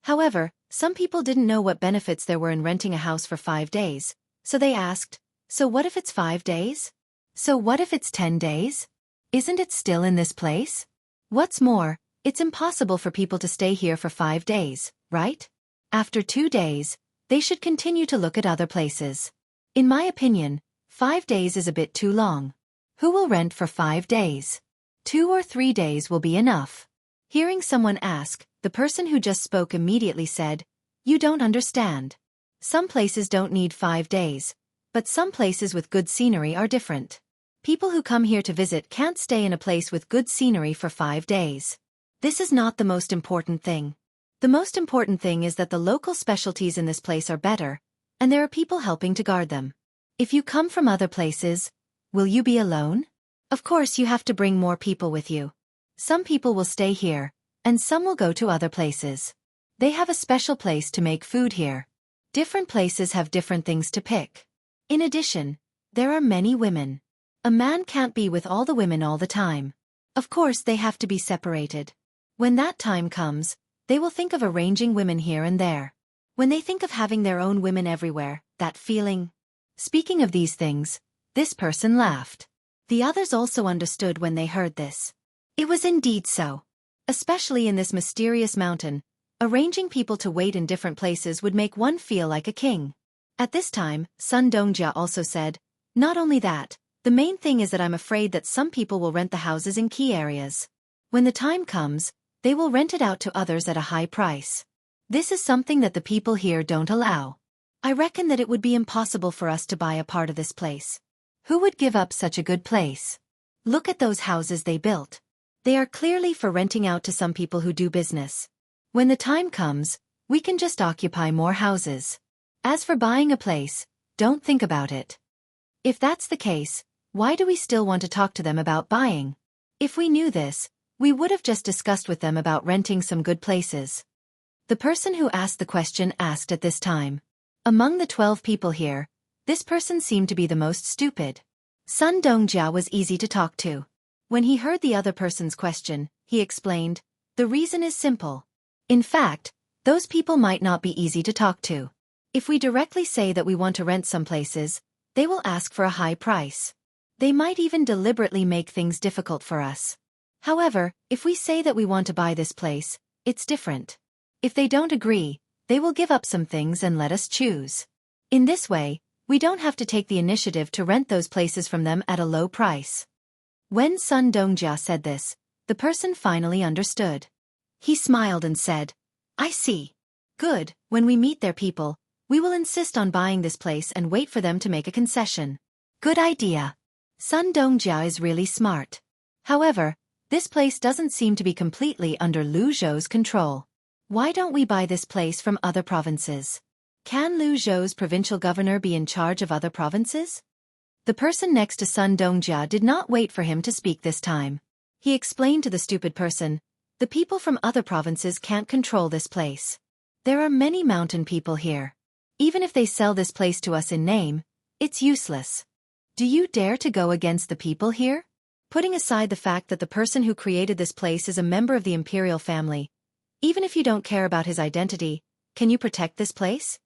However, some people didn't know what benefits there were in renting a house for 5 days, so they asked, so what if it's 5 days? So what if it's 10 days? Isn't it still in this place? What's more, it's impossible for people to stay here for 5 days, right? After 2 days, they should continue to look at other places. In my opinion, 5 days is a bit too long. Who will rent for 5 days? 2 or 3 days will be enough. Hearing someone ask, the person who just spoke immediately said, "You don't understand. Some places don't need 5 days, but some places with good scenery are different. People who come here to visit can't stay in a place with good scenery for 5 days. This is not the most important thing. The most important thing is that the local specialties in this place are better, and there are people helping to guard them. If you come from other places, will you be alone? Of course you have to bring more people with you. Some people will stay here, and some will go to other places. They have a special place to make food here. Different places have different things to pick. In addition, there are many women. A man can't be with all the women all the time. Of course they have to be separated. When that time comes, they will think of arranging women here and there. When they think of having their own women everywhere, that feeling. Speaking of these things, this person laughed. The others also understood when they heard this. It was indeed so. Especially in this mysterious mountain, arranging people to wait in different places would make one feel like a king. At this time, Sun Dongjia also said, "Not only that, the main thing is that I'm afraid that some people will rent the houses in key areas. When the time comes, they will rent it out to others at a high price. This is something that the people here don't allow. I reckon that it would be impossible for us to buy a part of this place. Who would give up such a good place? Look at those houses they built. They are clearly for renting out to some people who do business. When the time comes, we can just occupy more houses. As for buying a place, don't think about it. If that's the case, why do we still want to talk to them about buying? If we knew this, we would have just discussed with them about renting some good places. The person who asked the question asked at this time. Among the 12 people here, this person seemed to be the most stupid. Sun Dongjia was easy to talk to. When he heard the other person's question, he explained, the reason is simple. In fact, those people might not be easy to talk to. If we directly say that we want to rent some places, they will ask for a high price. They might even deliberately make things difficult for us. However, if we say that we want to buy this place, it's different. If they don't agree, they will give up some things and let us choose. In this way, we don't have to take the initiative to rent those places from them at a low price. When Sun Dongjia said this, the person finally understood. He smiled and said, I see. Good, when we meet their people, we will insist on buying this place and wait for them to make a concession. Good idea. Sun Dongjia is really smart. However, this place doesn't seem to be completely under Lu Zhou's control. Why don't we buy this place from other provinces? Can Lu Zhou's provincial governor be in charge of other provinces? The person next to Sun Dongjia did not wait for him to speak this time. He explained to the stupid person, the people from other provinces can't control this place. There are many mountain people here. Even if they sell this place to us in name, it's useless. Do you dare to go against the people here? Putting aside the fact that the person who created this place is a member of the imperial family, even if you don't care about his identity, can you protect this place?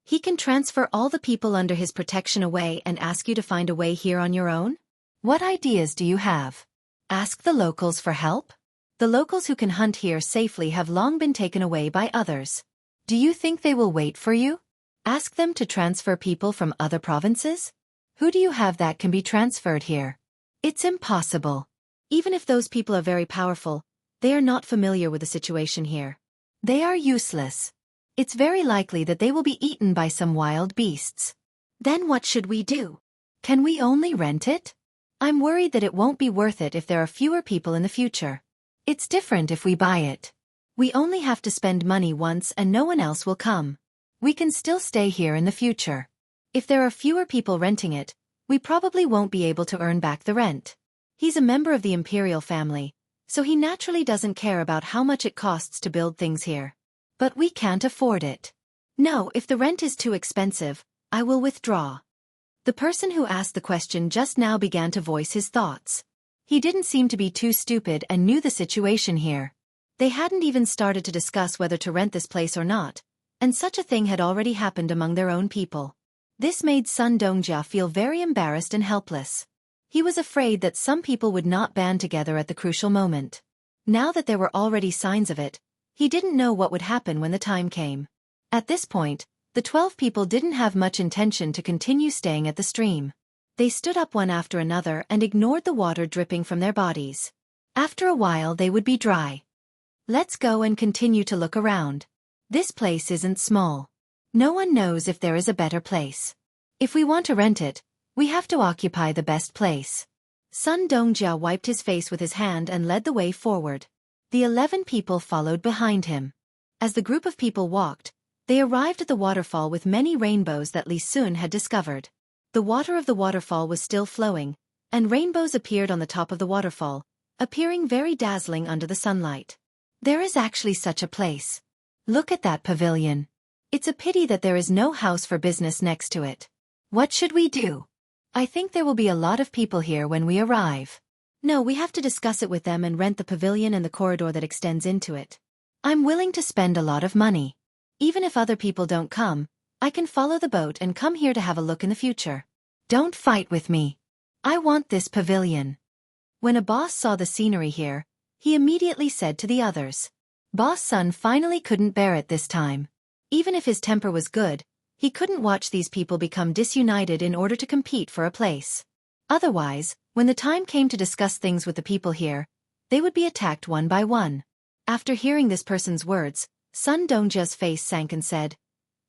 He can transfer all the people under his protection away and ask you to find a way here on your own? What ideas do you have? Ask the locals for help? The locals who can hunt here safely have long been taken away by others. Do you think they will wait for you? Ask them to transfer people from other provinces? Who do you have that can be transferred here? It's impossible. Even if those people are very powerful, they are not familiar with the situation here. They are useless. It's very likely that they will be eaten by some wild beasts. Then what should we do? Can we only rent it? I'm worried that it won't be worth it if there are fewer people in the future. It's different if we buy it. We only have to spend money once and no one else will come. We can still stay here in the future. If there are fewer people renting it, we probably won't be able to earn back the rent. He's a member of the imperial family, so he naturally doesn't care about how much it costs to build things here. But we can't afford it. No, if the rent is too expensive, I will withdraw. The person who asked the question just now began to voice his thoughts. He didn't seem to be too stupid and knew the situation here. They hadn't even started to discuss whether to rent this place or not, and such a thing had already happened among their own people. This made Sun Dongjia feel very embarrassed and helpless. He was afraid that some people would not band together at the crucial moment. Now that there were already signs of it, he didn't know what would happen when the time came. At this point, the 12 people didn't have much intention to continue staying at the stream. They stood up one after another and ignored the water dripping from their bodies. After a while they would be dry. Let's go and continue to look around. This place isn't small. No one knows if there is a better place. If we want to rent it, we have to occupy the best place. Sun Dongjia wiped his face with his hand and led the way forward. The 11 people followed behind him. As the group of people walked, they arrived at the waterfall with many rainbows that Li Sun had discovered. The water of the waterfall was still flowing, and rainbows appeared on the top of the waterfall, appearing very dazzling under the sunlight. There is actually such a place. Look at that pavilion. It's a pity that there is no house for business next to it. What should we do? I think there will be a lot of people here when we arrive. No, we have to discuss it with them and rent the pavilion and the corridor that extends into it. I'm willing to spend a lot of money. Even if other people don't come, I can follow the boat and come here to have a look in the future. Don't fight with me. I want this pavilion. When a boss saw the scenery here, he immediately said to the others. Boss Sun finally couldn't bear it this time. Even if his temper was good, he couldn't watch these people become disunited in order to compete for a place. Otherwise, when the time came to discuss things with the people here, they would be attacked one by one. After hearing this person's words, Sun Dongjia's face sank and said,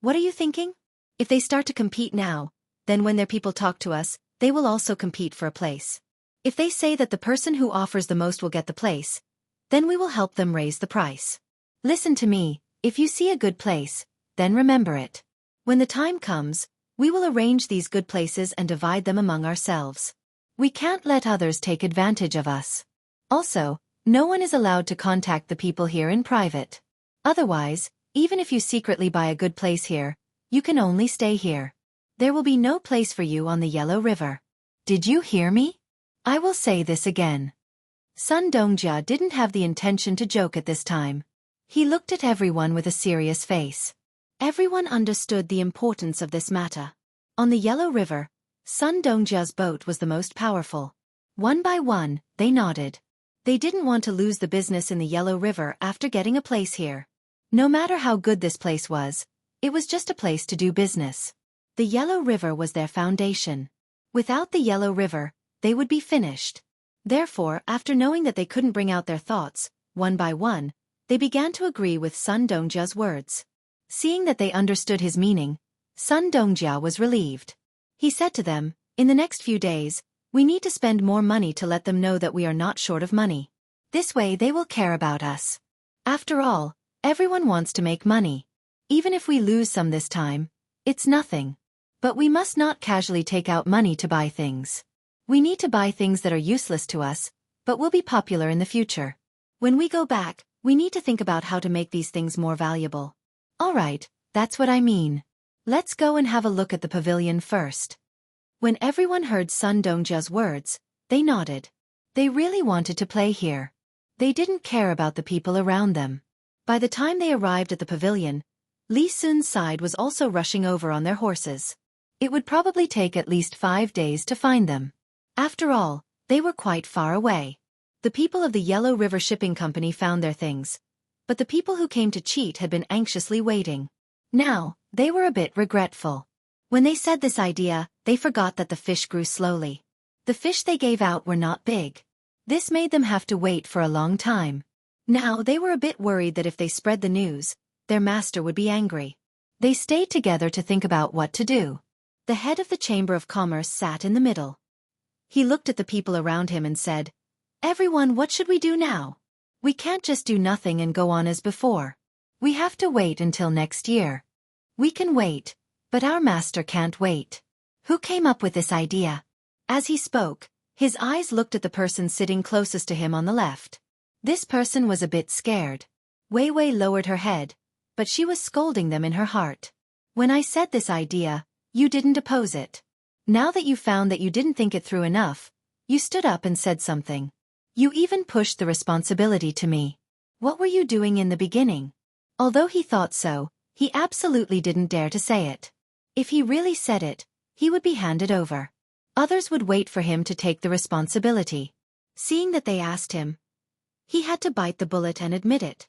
"What are you thinking? If they start to compete now, then when their people talk to us, they will also compete for a place. If they say that the person who offers the most will get the place, then we will help them raise the price. Listen to me, if you see a good place, then remember it. When the time comes, we will arrange these good places and divide them among ourselves. We can't let others take advantage of us. Also, no one is allowed to contact the people here in private. Otherwise, even if you secretly buy a good place here, you can only stay here. There will be no place for you on the Yellow River. Did you hear me? I will say this again." Sun Dongjia didn't have the intention to joke at this time. He looked at everyone with a serious face. Everyone understood the importance of this matter. On the Yellow River, Sun Dongjia's boat was the most powerful. One by one, they nodded. They didn't want to lose the business in the Yellow River after getting a place here. No matter how good this place was, it was just a place to do business. The Yellow River was their foundation. Without the Yellow River, they would be finished. Therefore, after knowing that they couldn't bring out their thoughts, one by one, they began to agree with Sun Dongjia's words. Seeing that they understood his meaning, Sun Dongjia was relieved. He said to them, "In the next few days, we need to spend more money to let them know that we are not short of money. This way they will care about us. After all, everyone wants to make money. Even if we lose some this time, it's nothing. But we must not casually take out money to buy things. We need to buy things that are useless to us, but will be popular in the future. When we go back, we need to think about how to make these things more valuable." "All right, that's what I mean. Let's go and have a look at the pavilion first." When everyone heard Sun Dongjia's words, they nodded. They really wanted to play here. They didn't care about the people around them. By the time they arrived at the pavilion, Li Sun's side was also rushing over on their horses. It would probably take at least 5 days to find them. After all, they were quite far away. The people of the Yellow River Shipping Company found their things, but the people who came to cheat had been anxiously waiting. Now, they were a bit regretful. When they said this idea, they forgot that the fish grew slowly. The fish they gave out were not big. This made them have to wait for a long time. Now they were a bit worried that if they spread the news, their master would be angry. They stayed together to think about what to do. The head of the Chamber of Commerce sat in the middle. He looked at the people around him and said, "Everyone, what should we do now? We can't just do nothing and go on as before. We have to wait until next year. We can wait, but our master can't wait. Who came up with this idea?" As he spoke, his eyes looked at the person sitting closest to him on the left. This person was a bit scared. Wei Wei lowered her head, but she was scolding them in her heart. "When I said this idea, you didn't oppose it. Now that you found that you didn't think it through enough, you stood up and said something. You even pushed the responsibility to me. What were you doing in the beginning?" Although he thought so, he absolutely didn't dare to say it. If he really said it, he would be handed over. Others would wait for him to take the responsibility. Seeing that they asked him, he had to bite the bullet and admit it.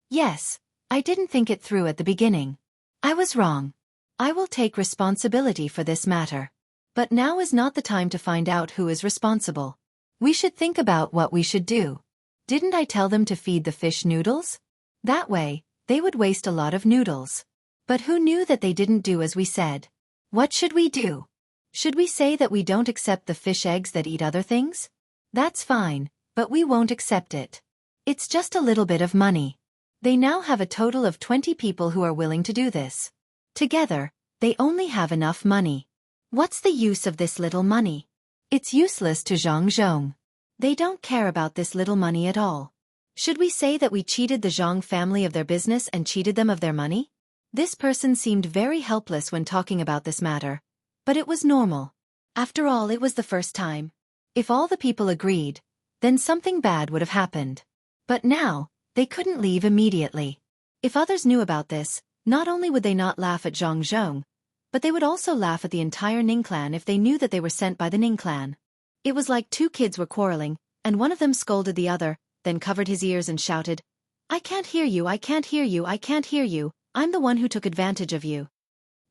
"Yes, I didn't think it through at the beginning. I was wrong. I will take responsibility for this matter. But now is not the time to find out who is responsible. We should think about what we should do. Didn't I tell them to feed the fish noodles? That way, they would waste a lot of noodles. But who knew that they didn't do as we said? What should we do? Should we say that we don't accept the fish eggs that eat other things? That's fine, but we won't accept it. It's just a little bit of money." They now have a total of 20 people who are willing to do this. Together, they only have enough money. What's the use of this little money? It's useless to Zhang. They don't care about this little money at all. Should we say that we cheated the Zhang family of their business and cheated them of their money? This person seemed very helpless when talking about this matter, but it was normal. After all, it was the first time. If all the people agreed, then something bad would have happened. But now, they couldn't leave immediately. If others knew about this, not only would they not laugh at Zhang, but they would also laugh at the entire Ning clan if they knew that they were sent by the Ning clan. It was like two kids were quarreling, and one of them scolded the other, then covered his ears and shouted, "I can't hear you, I can't hear you, I can't hear you, I'm the one who took advantage of you."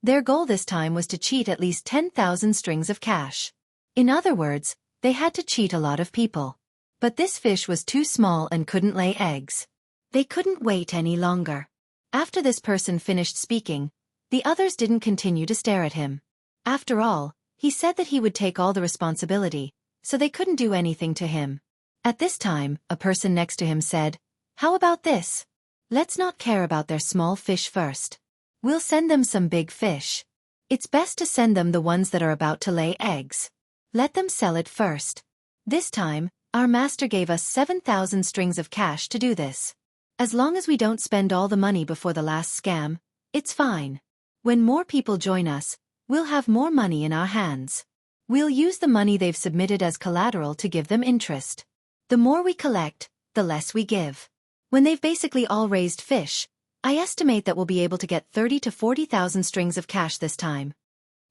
Their goal this time was to cheat at least 10,000 strings of cash. In other words, they had to cheat a lot of people. But this fish was too small and couldn't lay eggs. They couldn't wait any longer. After this person finished speaking, the others didn't continue to stare at him. After all, he said that he would take all the responsibility, so they couldn't do anything to him. At this time, a person next to him said, "How about this? Let's not care about their small fish first. We'll send them some big fish. It's best to send them the ones that are about to lay eggs. Let them sell it first. This time, our master gave us 7,000 strings of cash to do this. As long as we don't spend all the money before the last scam, it's fine. When more people join us, we'll have more money in our hands. We'll use the money they've submitted as collateral to give them interest. The more we collect, the less we give. When they've basically all raised fish, I estimate that we'll be able to get 30 to 40,000 strings of cash this time."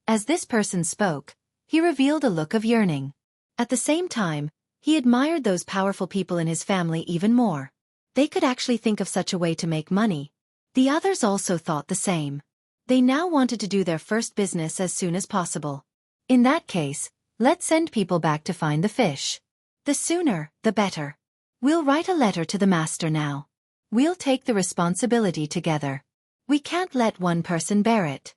As this person spoke, he revealed a look of yearning. At the same time, he admired those powerful people in his family even more. They could actually think of such a way to make money. The others also thought the same. They now wanted to do their first business as soon as possible. In that case, let's send people back to find the fish. The sooner, the better. We'll write a letter to the master now. We'll take the responsibility together. We can't let one person bear it.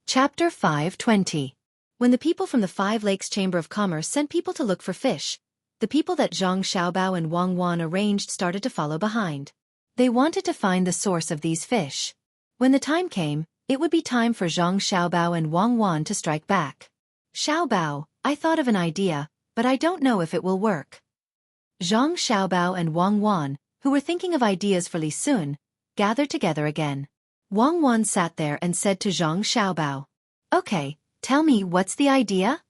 Chapter 5:20. When the people from the Five Lakes Chamber of Commerce sent people to look for fish, the people that Zhang Xiaobao and Wang Wan arranged started to follow behind. They wanted to find the source of these fish. When the time came, it would be time for Zhang Xiaobao and Wang Wan to strike back. "Xiaobao, I thought of an idea, but I don't know if it will work." Zhang Xiaobao and Wang Wan, who were thinking of ideas for Li Sun, gathered together again. Wang Wan sat there and said to Zhang Xiaobao, "Okay, tell me what's the idea?"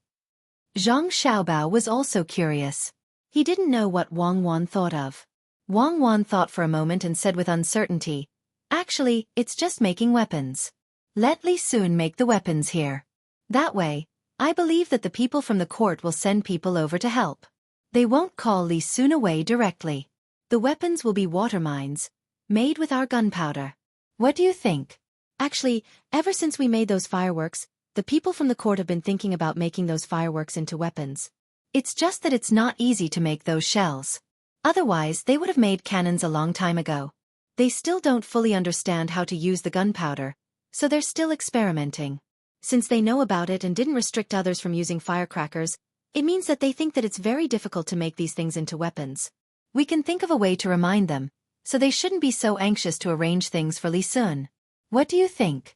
Zhang Xiaobao was also curious. He didn't know what Wang Wan thought of. Wang Wan thought for a moment and said with uncertainty, "Actually, it's just making weapons. Let Li Sun make the weapons here. That way, I believe that the people from the court will send people over to help. They won't call Li Sun away directly. The weapons will be water mines, made with our gunpowder. What do you think?" Actually, ever since we made those fireworks, the people from the court have been thinking about making those fireworks into weapons. It's just that it's not easy to make those shells. Otherwise, they would have made cannons a long time ago. They still don't fully understand how to use the gunpowder, so they're still experimenting. Since they know about it and didn't restrict others from using firecrackers, it means that they think that it's very difficult to make these things into weapons. We can think of a way to remind them, so they shouldn't be so anxious to arrange things for Li Sun. What do you think?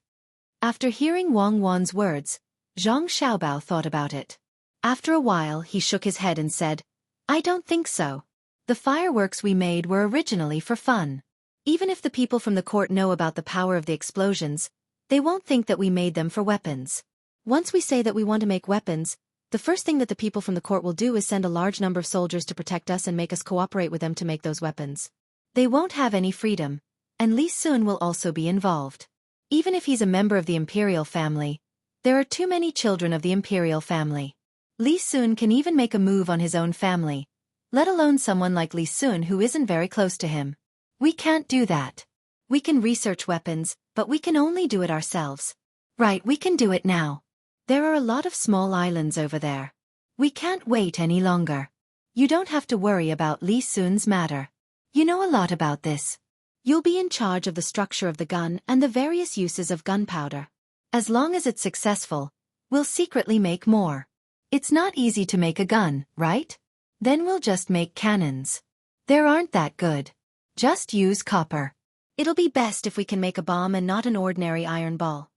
After hearing Wang Wan's words, Zhang Xiaobao thought about it. After a while he shook his head and said, "I don't think so. The fireworks we made were originally for fun. Even if the people from the court know about the power of the explosions, they won't think that we made them for weapons. Once we say that we want to make weapons, the first thing that the people from the court will do is send a large number of soldiers to protect us and make us cooperate with them to make those weapons. They won't have any freedom, and Li Sun will also be involved. Even if he's a member of the imperial family, there are too many children of the imperial family. Li Sun can even make a move on his own family, let alone someone like Li Sun who isn't very close to him. We can't do that. We can research weapons, but we can only do it ourselves. Right, we can do it now. There are a lot of small islands over there. We can't wait any longer. You don't have to worry about Li Sun's matter. You know a lot about this. You'll be in charge of the structure of the gun and the various uses of gunpowder. As long as it's successful, we'll secretly make more. It's not easy to make a gun, right? Then we'll just make cannons. There aren't that good. Just use copper. It'll be best if we can make a bomb and not an ordinary iron ball."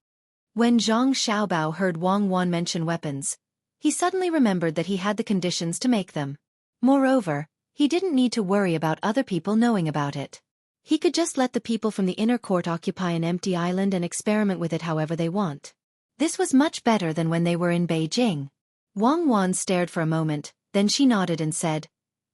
When Zhang Xiaobao heard Wang Wan mention weapons, he suddenly remembered that he had the conditions to make them. Moreover, he didn't need to worry about other people knowing about it. He could just let the people from the inner court occupy an empty island and experiment with it however they want. This was much better than when they were in Beijing. Wang Wan stared for a moment, then she nodded and said,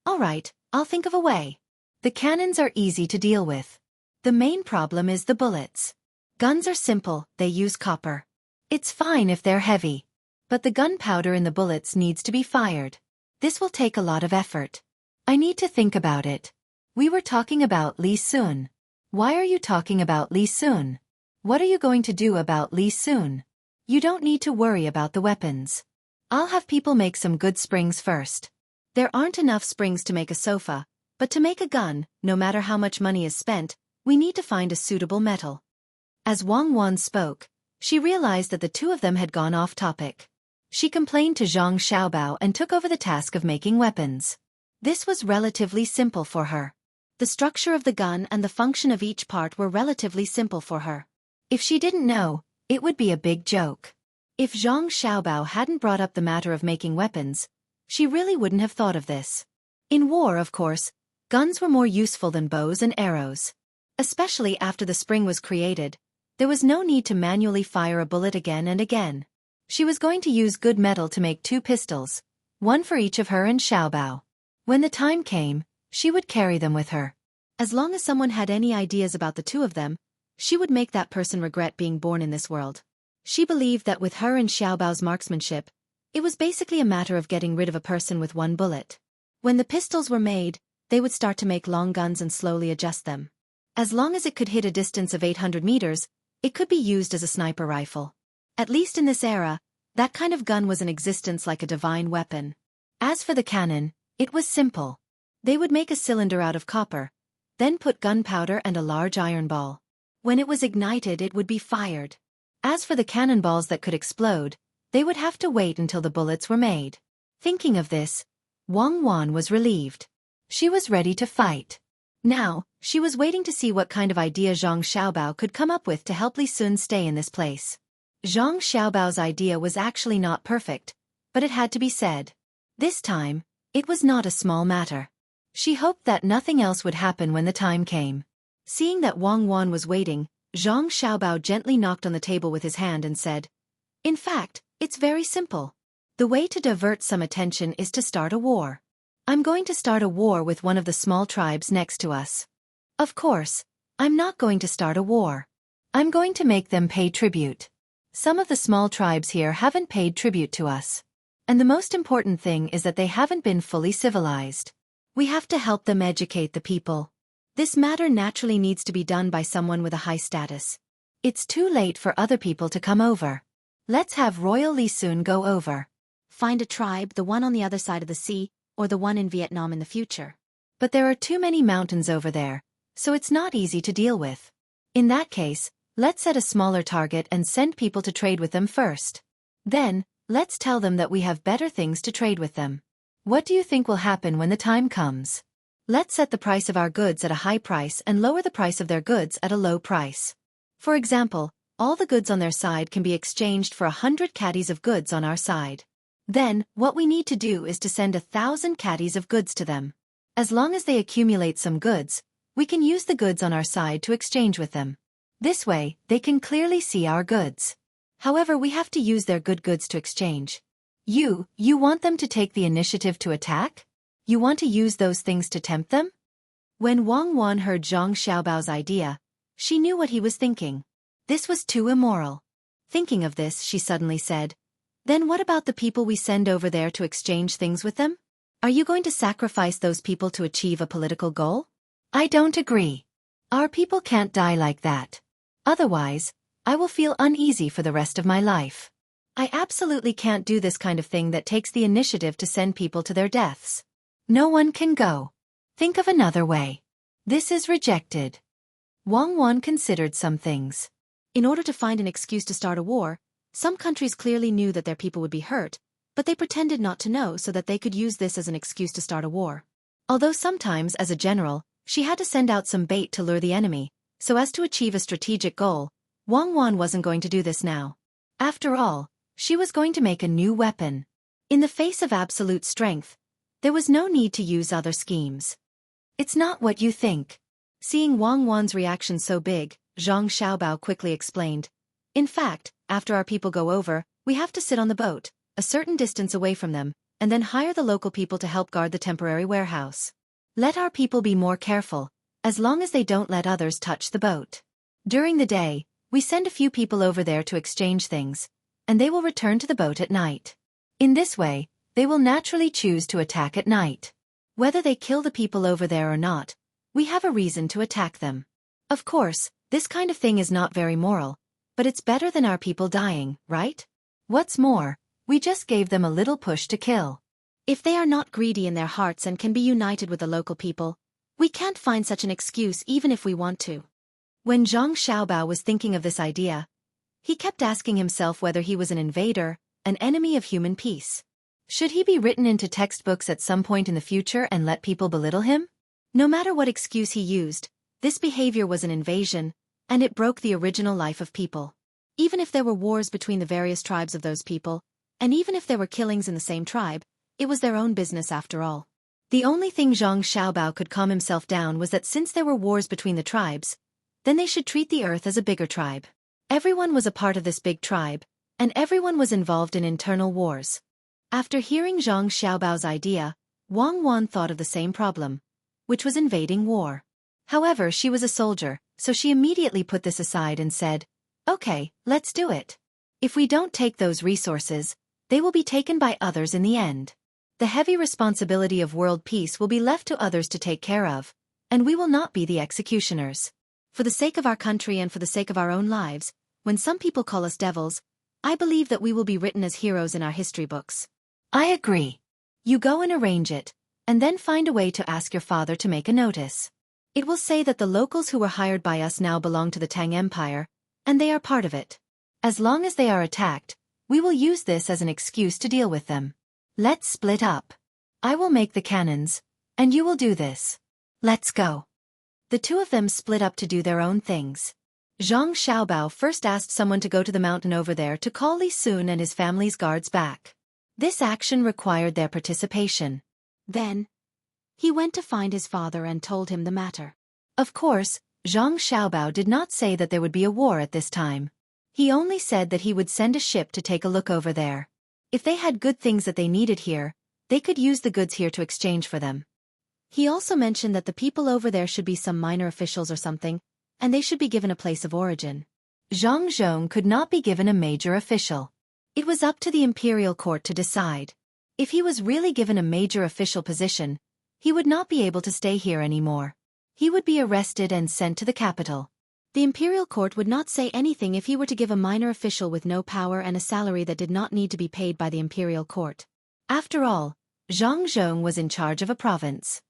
"All right, I'll think of a way. The cannons are easy to deal with. The main problem is the bullets. Guns are simple, they use copper. It's fine if they're heavy. But the gunpowder in the bullets needs to be fired. This will take a lot of effort. I need to think about it. We were talking about Li Sun. Why are you talking about Li Sun? What are you going to do about Li Sun? You don't need to worry about the weapons. I'll have people make some good springs first. There aren't enough springs to make a sofa, but to make a gun, no matter how much money is spent, We need to find a suitable metal. As Wang Wan spoke, she realized that the two of them had gone off topic. She complained to Zhang Xiaobao and took over the task of making weapons. This was relatively simple for her. The structure of the gun and the function of each part were relatively simple for her. If she didn't know, it would be a big joke. If Zhang Xiaobao hadn't brought up the matter of making weapons, she really wouldn't have thought of this. In war, of course, guns were more useful than bows and arrows. Especially after the spring was created, there was no need to manually fire a bullet again and again. She was going to use good metal to make 2 pistols, one for each of her and Xiaobao. When the time came, she would carry them with her. As long as someone had any ideas about the two of them, she would make that person regret being born in this world. She believed that with her and Xiaobao's marksmanship, it was basically a matter of getting rid of a person with 1 bullet. When the pistols were made, they would start to make long guns and slowly adjust them. As long as it could hit a distance of 800 meters, it could be used as a sniper rifle. At least in this era, that kind of gun was in existence like a divine weapon. As for the cannon, it was simple. They would make a cylinder out of copper, then put gunpowder and a large iron ball. When it was ignited, it would be fired. As for the cannonballs that could explode, they would have to wait until the bullets were made. Thinking of this, Wang Wan was relieved. She was ready to fight. Now, she was waiting to see what kind of idea Zhang Xiaobao could come up with to help Li Sun stay in this place. Zhang Xiaobao's idea was actually not perfect, but it had to be said. This time, it was not a small matter. She hoped that nothing else would happen when the time came. Seeing that Wang Wan was waiting, Zhang Xiaobao gently knocked on the table with his hand and said, "In fact, it's very simple. The way to divert some attention is to start a war. I'm going to start a war with one of the small tribes next to us. Of course, I'm not going to start a war. I'm going to make them pay tribute. Some of the small tribes here haven't paid tribute to us. And the most important thing is that they haven't been fully civilized. We have to help them educate the people. This matter naturally needs to be done by someone with a high status. It's too late for other people to come over. Let's have Royal Li Sun go over. Find a tribe, the one on the other side of the sea, or the one in Vietnam in the future. But there are too many mountains over there, so it's not easy to deal with. In that case, let's set a smaller target and send people to trade with them first. Then, let's tell them that we have better things to trade with them. What do you think will happen when the time comes? Let's set the price of our goods at a high price and lower the price of their goods at a low price. For example, all the goods on their side can be exchanged for 100 caddies of goods on our side. Then, what we need to do is to send 1,000 caddies of goods to them. As long as they accumulate some goods, we can use the goods on our side to exchange with them. This way, they can clearly see our goods. However, we have to use their good goods to exchange. You want them to take the initiative to attack? You want to use those things to tempt them? When Wang Wan heard Zhang Xiaobao's idea, she knew what he was thinking. This was too immoral. Thinking of this, she suddenly said, "Then what about the people we send over there to exchange things with them? Are you going to sacrifice those people to achieve a political goal? I don't agree. Our people can't die like that. Otherwise, I will feel uneasy for the rest of my life. I absolutely can't do this kind of thing that takes the initiative to send people to their deaths. No one can go. Think of another way. This is rejected." Wang Wan considered some things. In order to find an excuse to start a war, some countries clearly knew that their people would be hurt, but they pretended not to know so that they could use this as an excuse to start a war. Although sometimes, as a general, she had to send out some bait to lure the enemy, so as to achieve a strategic goal, Wang Wan wasn't going to do this now. After all, she was going to make a new weapon. In the face of absolute strength, there was no need to use other schemes. It's not what you think. Seeing Wang Wan's reaction so big, Zhang Xiaobao quickly explained, "In fact, after our people go over, we have to sit on the boat, a certain distance away from them, and then hire the local people to help guard the temporary warehouse. Let our people be more careful, as long as they don't let others touch the boat. During the day, we send a few people over there to exchange things, and they will return to the boat at night. In this way, they will naturally choose to attack at night. Whether they kill the people over there or not, we have a reason to attack them. Of course, this kind of thing is not very moral, but it's better than our people dying, right? What's more, we just gave them a little push to kill. If they are not greedy in their hearts and can be united with the local people, we can't find such an excuse even if we want to." When Zhang Xiaobao was thinking of this idea, he kept asking himself whether he was an invader, an enemy of human peace. Should he be written into textbooks at some point in the future and let people belittle him? No matter what excuse he used, this behavior was an invasion, and it broke the original life of people. Even if there were wars between the various tribes of those people, and even if there were killings in the same tribe, it was their own business after all. The only thing Zhang Xiaobao could calm himself down was that since there were wars between the tribes, then they should treat the earth as a bigger tribe. Everyone was a part of this big tribe, and everyone was involved in internal wars. After hearing Zhang Xiaobao's idea, Wang Wan thought of the same problem, which was invading war. However, she was a soldier, so she immediately put this aside and said, "Okay, let's do it. If we don't take those resources, they will be taken by others in the end. The heavy responsibility of world peace will be left to others to take care of, and we will not be the executioners. For the sake of our country and for the sake of our own lives, when some people call us devils, I believe that we will be written as heroes in our history books." "I agree. You go and arrange it, and then find a way to ask your father to make a notice. It will say that the locals who were hired by us now belong to the Tang Empire, and they are part of it. As long as they are attacked, we will use this as an excuse to deal with them. Let's split up. I will make the cannons, and you will do this. Let's go." The two of them split up to do their own things. Zhang Xiaobao first asked someone to go to the mountain over there to call Li Sun and his family's guards back. This action required their participation. Then, he went to find his father and told him the matter. Of course, Zhang Xiaobao did not say that there would be a war at this time. He only said that he would send a ship to take a look over there. If they had good things that they needed here, they could use the goods here to exchange for them. He also mentioned that the people over there should be some minor officials or something, and they should be given a place of origin. Zhang Zhong could not be given a major official. It was up to the imperial court to decide. If he was really given a major official position, he would not be able to stay here anymore. He would be arrested and sent to the capital. The imperial court would not say anything if he were to give a minor official with no power and a salary that did not need to be paid by the imperial court. After all, Zhang Zhong was in charge of a province.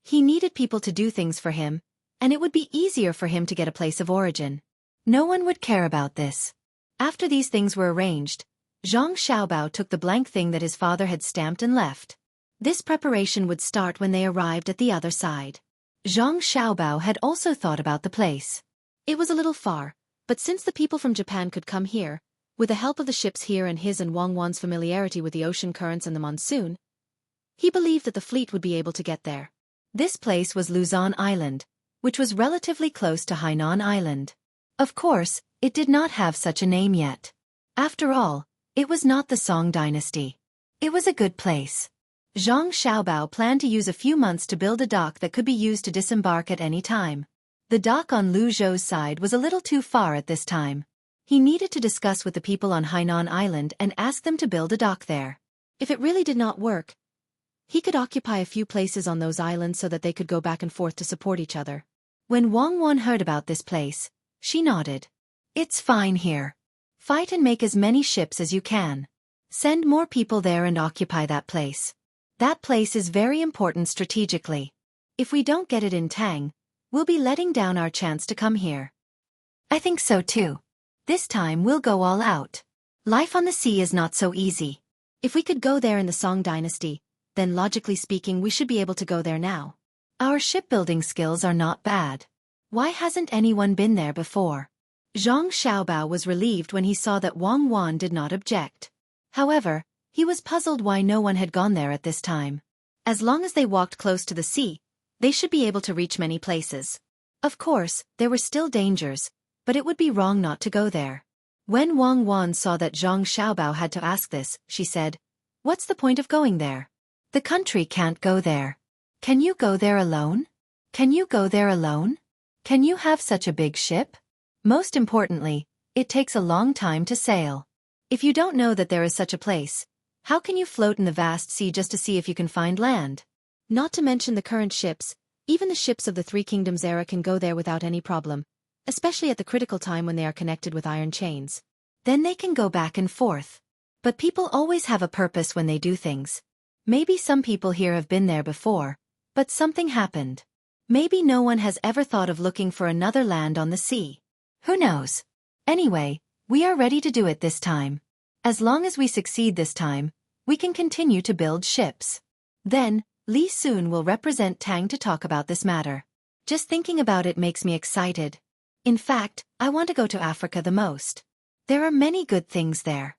He needed people to do things for him, and it would be easier for him to get a place of origin. No one would care about this. After these things were arranged, Zhang Xiaobao took the blank thing that his father had stamped and left. This preparation would start when they arrived at the other side. Zhang Xiaobao had also thought about the place. It was a little far, but since the people from Japan could come here, with the help of the ships here and his and Wang Wan's familiarity with the ocean currents and the monsoon, he believed that the fleet would be able to get there. This place was Luzon Island, which was relatively close to Hainan Island. Of course, it did not have such a name yet. After all, it was not the Song dynasty. It was a good place. Zhang Xiaobao planned to use a few months to build a dock that could be used to disembark at any time. The dock on Lu Zhou's side was a little too far at this time. He needed to discuss with the people on Hainan Island and ask them to build a dock there. If it really did not work, he could occupy a few places on those islands so that they could go back and forth to support each other. When Wang Wan heard about this place, she nodded. "It's fine here. Fight and make as many ships as you can. Send more people there and occupy that place. That place is very important strategically. If we don't get it in Tang, we'll be letting down our chance to come here." "I think so too. This time we'll go all out. Life on the sea is not so easy. If we could go there in the Song dynasty, then logically speaking we should be able to go there now. Our shipbuilding skills are not bad. Why hasn't anyone been there before?" Zhang Xiaobao was relieved when he saw that Wang Wan did not object. However, he was puzzled why no one had gone there at this time. As long as they walked close to the sea, they should be able to reach many places. Of course, there were still dangers, but it would be wrong not to go there. When Wang Wan saw that Zhang Xiaobao had to ask this, she said, "What's the point of going there? The country can't go there. Can you go there alone? Can you go there alone? Can you have such a big ship? Most importantly, it takes a long time to sail. If you don't know that there is such a place, how can you float in the vast sea just to see if you can find land? Not to mention the current ships, even the ships of the Three Kingdoms era can go there without any problem, especially at the critical time when they are connected with iron chains. Then they can go back and forth. But people always have a purpose when they do things. Maybe some people here have been there before, but something happened. Maybe no one has ever thought of looking for another land on the sea. Who knows? Anyway, we are ready to do it this time. As long as we succeed this time, we can continue to build ships. Then, Li Sun will represent Tang to talk about this matter. Just thinking about it makes me excited. In fact, I want to go to Africa the most. There are many good things there.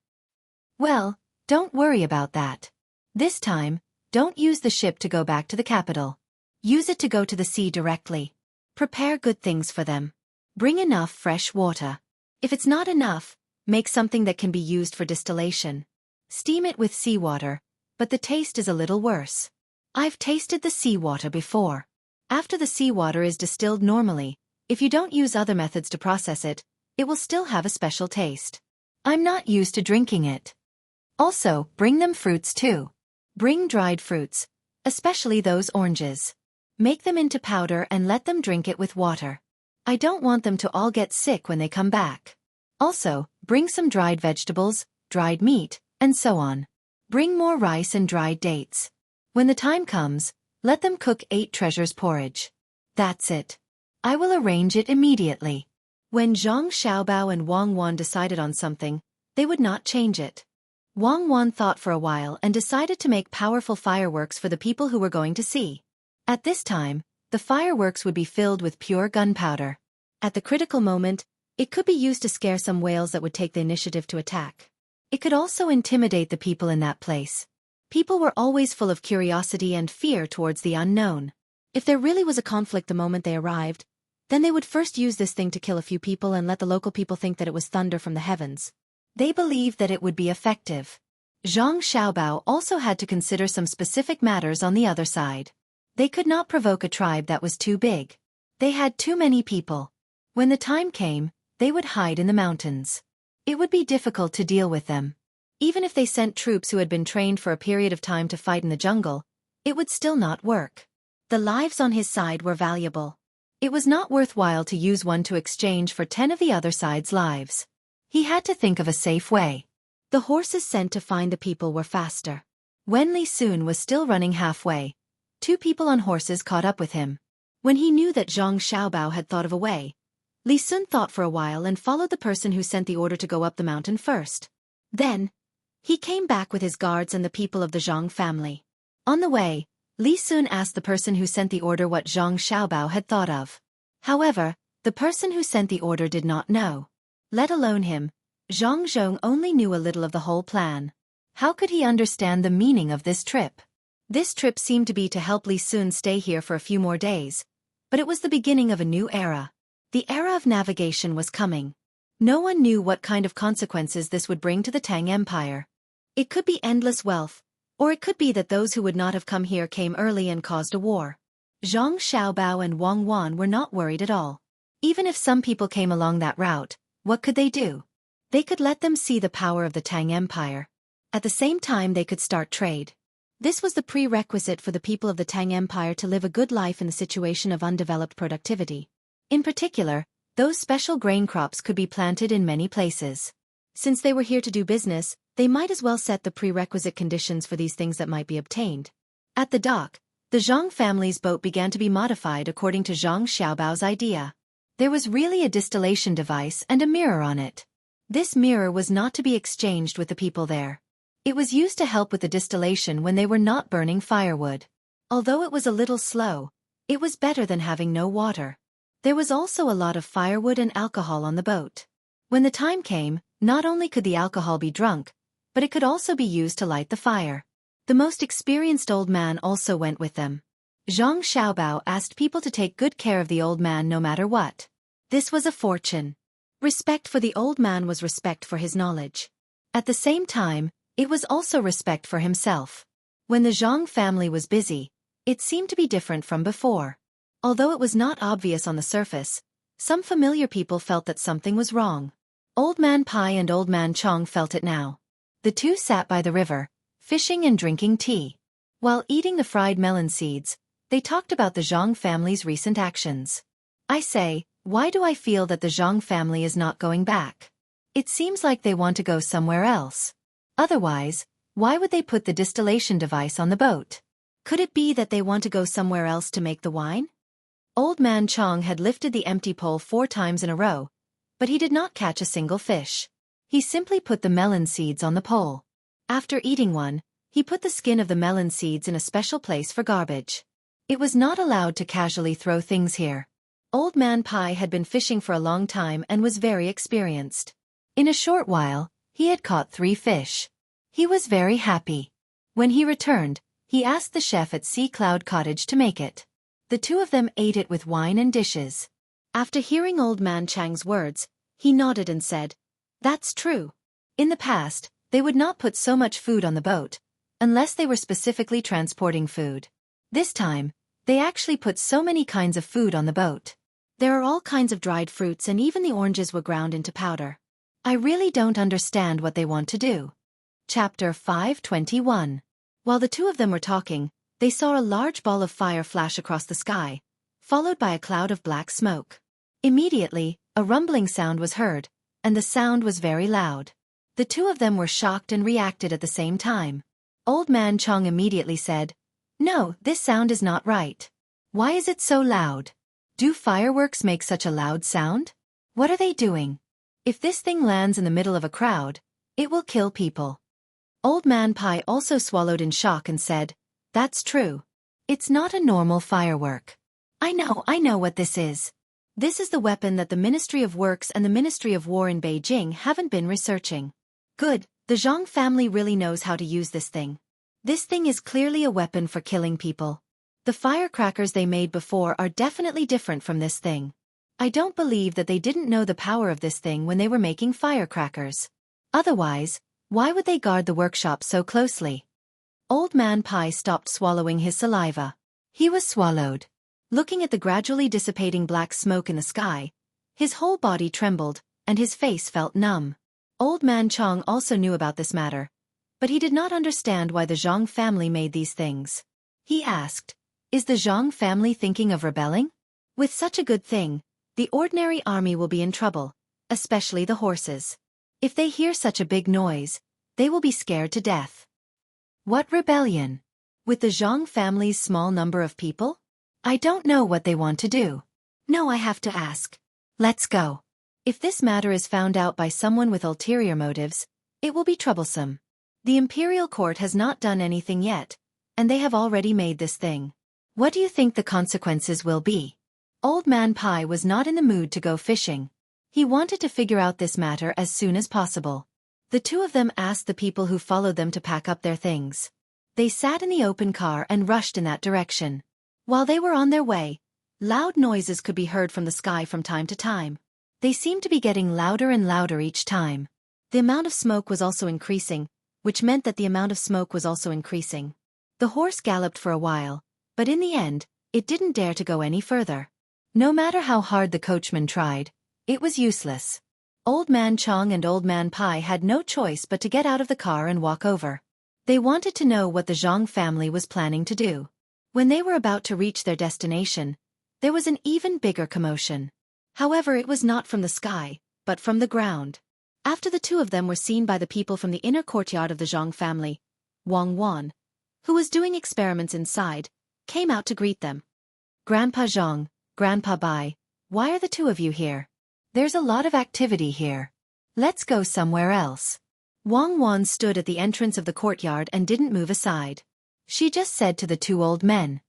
Well, don't worry about that. This time, don't use the ship to go back to the capital. Use it to go to the sea directly. Prepare good things for them. Bring enough fresh water. If it's not enough, make something that can be used for distillation. Steam it with seawater, but the taste is a little worse. I've tasted the seawater before. After the seawater is distilled normally, if you don't use other methods to process it, it will still have a special taste. I'm not used to drinking it. Also, bring them fruits too. Bring dried fruits, especially those oranges. Make them into powder and let them drink it with water. I don't want them to all get sick when they come back. Also, bring some dried vegetables, dried meat, and so on. Bring more rice and dried dates. When the time comes, let them cook 8 treasures porridge. That's it. I will arrange it immediately. When Zhang Xiaobao and Wang Wan decided on something, they would not change it. Wang Wan thought for a while and decided to make powerful fireworks for the people who were going to see. At this time, the fireworks would be filled with pure gunpowder. At the critical moment, it could be used to scare some whales that would take the initiative to attack. It could also intimidate the people in that place. People were always full of curiosity and fear towards the unknown. If there really was a conflict the moment they arrived, then they would first use this thing to kill a few people and let the local people think that it was thunder from the heavens. They believed that it would be effective. Zhang Xiaobao also had to consider some specific matters on the other side. They could not provoke a tribe that was too big. They had too many people. When the time came, they would hide in the mountains. It would be difficult to deal with them. Even if they sent troops who had been trained for a period of time to fight in the jungle, it would still not work. The lives on his side were valuable. It was not worthwhile to use one to exchange for 10 of the other side's lives. He had to think of a safe way. The horses sent to find the people were faster. When Li Sun was still running halfway, 2 people on horses caught up with him. When he knew that Zhang Xiaobao had thought of a way, Li Sun thought for a while and followed the person who sent the order to go up the mountain first. Then, he came back with his guards and the people of the Zhang family. On the way, Li Sun asked the person who sent the order what Zhang Xiaobao had thought of. However, the person who sent the order did not know. Let alone him, Zhang Zhong only knew a little of the whole plan. How could he understand the meaning of this trip? This trip seemed to be to help Li Sun stay here for a few more days, but it was the beginning of a new era. The era of navigation was coming. No one knew what kind of consequences this would bring to the Tang Empire. It could be endless wealth, or it could be that those who would not have come here came early and caused a war. Zhang Xiaobao and Wang Wan were not worried at all. Even if some people came along that route, what could they do? They could let them see the power of the Tang Empire. At the same time they could start trade. This was the prerequisite for the people of the Tang Empire to live a good life in the situation of undeveloped productivity. In particular, those special grain crops could be planted in many places. Since they were here to do business, they might as well set the prerequisite conditions for these things that might be obtained. At the dock, the Zhang family's boat began to be modified according to Zhang Xiaobao's idea. There was really a distillation device and a mirror on it. This mirror was not to be exchanged with the people there. It was used to help with the distillation when they were not burning firewood. Although it was a little slow, it was better than having no water. There was also a lot of firewood and alcohol on the boat. When the time came, not only could the alcohol be drunk, but it could also be used to light the fire. The most experienced old man also went with them. Zhang Xiaobao asked people to take good care of the old man no matter what. This was a fortune. Respect for the old man was respect for his knowledge. At the same time, it was also respect for himself. When the Zhang family was busy, it seemed to be different from before. Although it was not obvious on the surface, some familiar people felt that something was wrong. Old Man Pai and Old Man Chong felt it now. The two sat by the river, fishing and drinking tea. While eating the fried melon seeds, they talked about the Zhang family's recent actions. I say, why do I feel that the Zhang family is not going back? It seems like they want to go somewhere else. Otherwise, why would they put the distillation device on the boat? Could it be that they want to go somewhere else to make the wine? Old Man Chong had lifted the empty pole 4 times in a row, but he did not catch a single fish. He simply put the melon seeds on the pole. After eating one, he put the skin of the melon seeds in a special place for garbage. It was not allowed to casually throw things here. Old Man Pai had been fishing for a long time and was very experienced. In a short while, he had caught 3 fish. He was very happy. When he returned, he asked the chef at Sea Cloud Cottage to make it. The 2 of them ate it with wine and dishes. After hearing Old Man Chang's words, he nodded and said, "That's true. In the past, they would not put so much food on the boat, unless they were specifically transporting food. This time, they actually put so many kinds of food on the boat. There are all kinds of dried fruits and even the oranges were ground into powder. I really don't understand what they want to do." Chapter 521. While the 2 of them were talking, they saw a large ball of fire flash across the sky, followed by a cloud of black smoke. Immediately, a rumbling sound was heard, and the sound was very loud. The 2 of them were shocked and reacted at the same time. Old Man Chong immediately said, "No, this sound is not right. Why is it so loud? Do fireworks make such a loud sound? What are they doing? If this thing lands in the middle of a crowd, it will kill people." Old Man Pai also swallowed in shock and said, "That's true. It's not a normal firework. I know what this is. This is the weapon that the Ministry of Works and the Ministry of War in Beijing haven't been researching. Good, the Zhang family really knows how to use this thing. This thing is clearly a weapon for killing people. The firecrackers they made before are definitely different from this thing. I don't believe that they didn't know the power of this thing when they were making firecrackers. Otherwise, why would they guard the workshop so closely?" Old Man Pai stopped swallowing his saliva. He was swallowed. Looking at the gradually dissipating black smoke in the sky, his whole body trembled, and his face felt numb. Old Man Chong also knew about this matter, but he did not understand why the Zhang family made these things. He asked, "Is the Zhang family thinking of rebelling? With such a good thing, the ordinary army will be in trouble, especially the horses. If they hear such a big noise, they will be scared to death." "What rebellion? With the Zhang family's small number of people? I don't know what they want to do. No, I have to ask. Let's go. If this matter is found out by someone with ulterior motives, it will be troublesome. The imperial court has not done anything yet, and they have already made this thing. What do you think the consequences will be?" Old Man Pai was not in the mood to go fishing. He wanted to figure out this matter as soon as possible. The 2 of them asked the people who followed them to pack up their things. They sat in the open car and rushed in that direction. While they were on their way, loud noises could be heard from the sky from time to time. They seemed to be getting louder and louder each time. The amount of smoke was also increasing, which meant that the amount of smoke was also increasing. The horse galloped for a while, but in the end, it didn't dare to go any further. No matter how hard the coachman tried, it was useless. Old Man Chong and Old Man Pai had no choice but to get out of the car and walk over. They wanted to know what the Zhang family was planning to do. When they were about to reach their destination, there was an even bigger commotion. However, it was not from the sky, but from the ground. After the 2 of them were seen by the people from the inner courtyard of the Zhang family, Wang Wan, who was doing experiments inside, came out to greet them. "Grandpa Zhang, Grandpa Bai, why are the 2 of you here? There's a lot of activity here. Let's go somewhere else." Wang Wan stood at the entrance of the courtyard and didn't move aside. She just said to the 2 old men,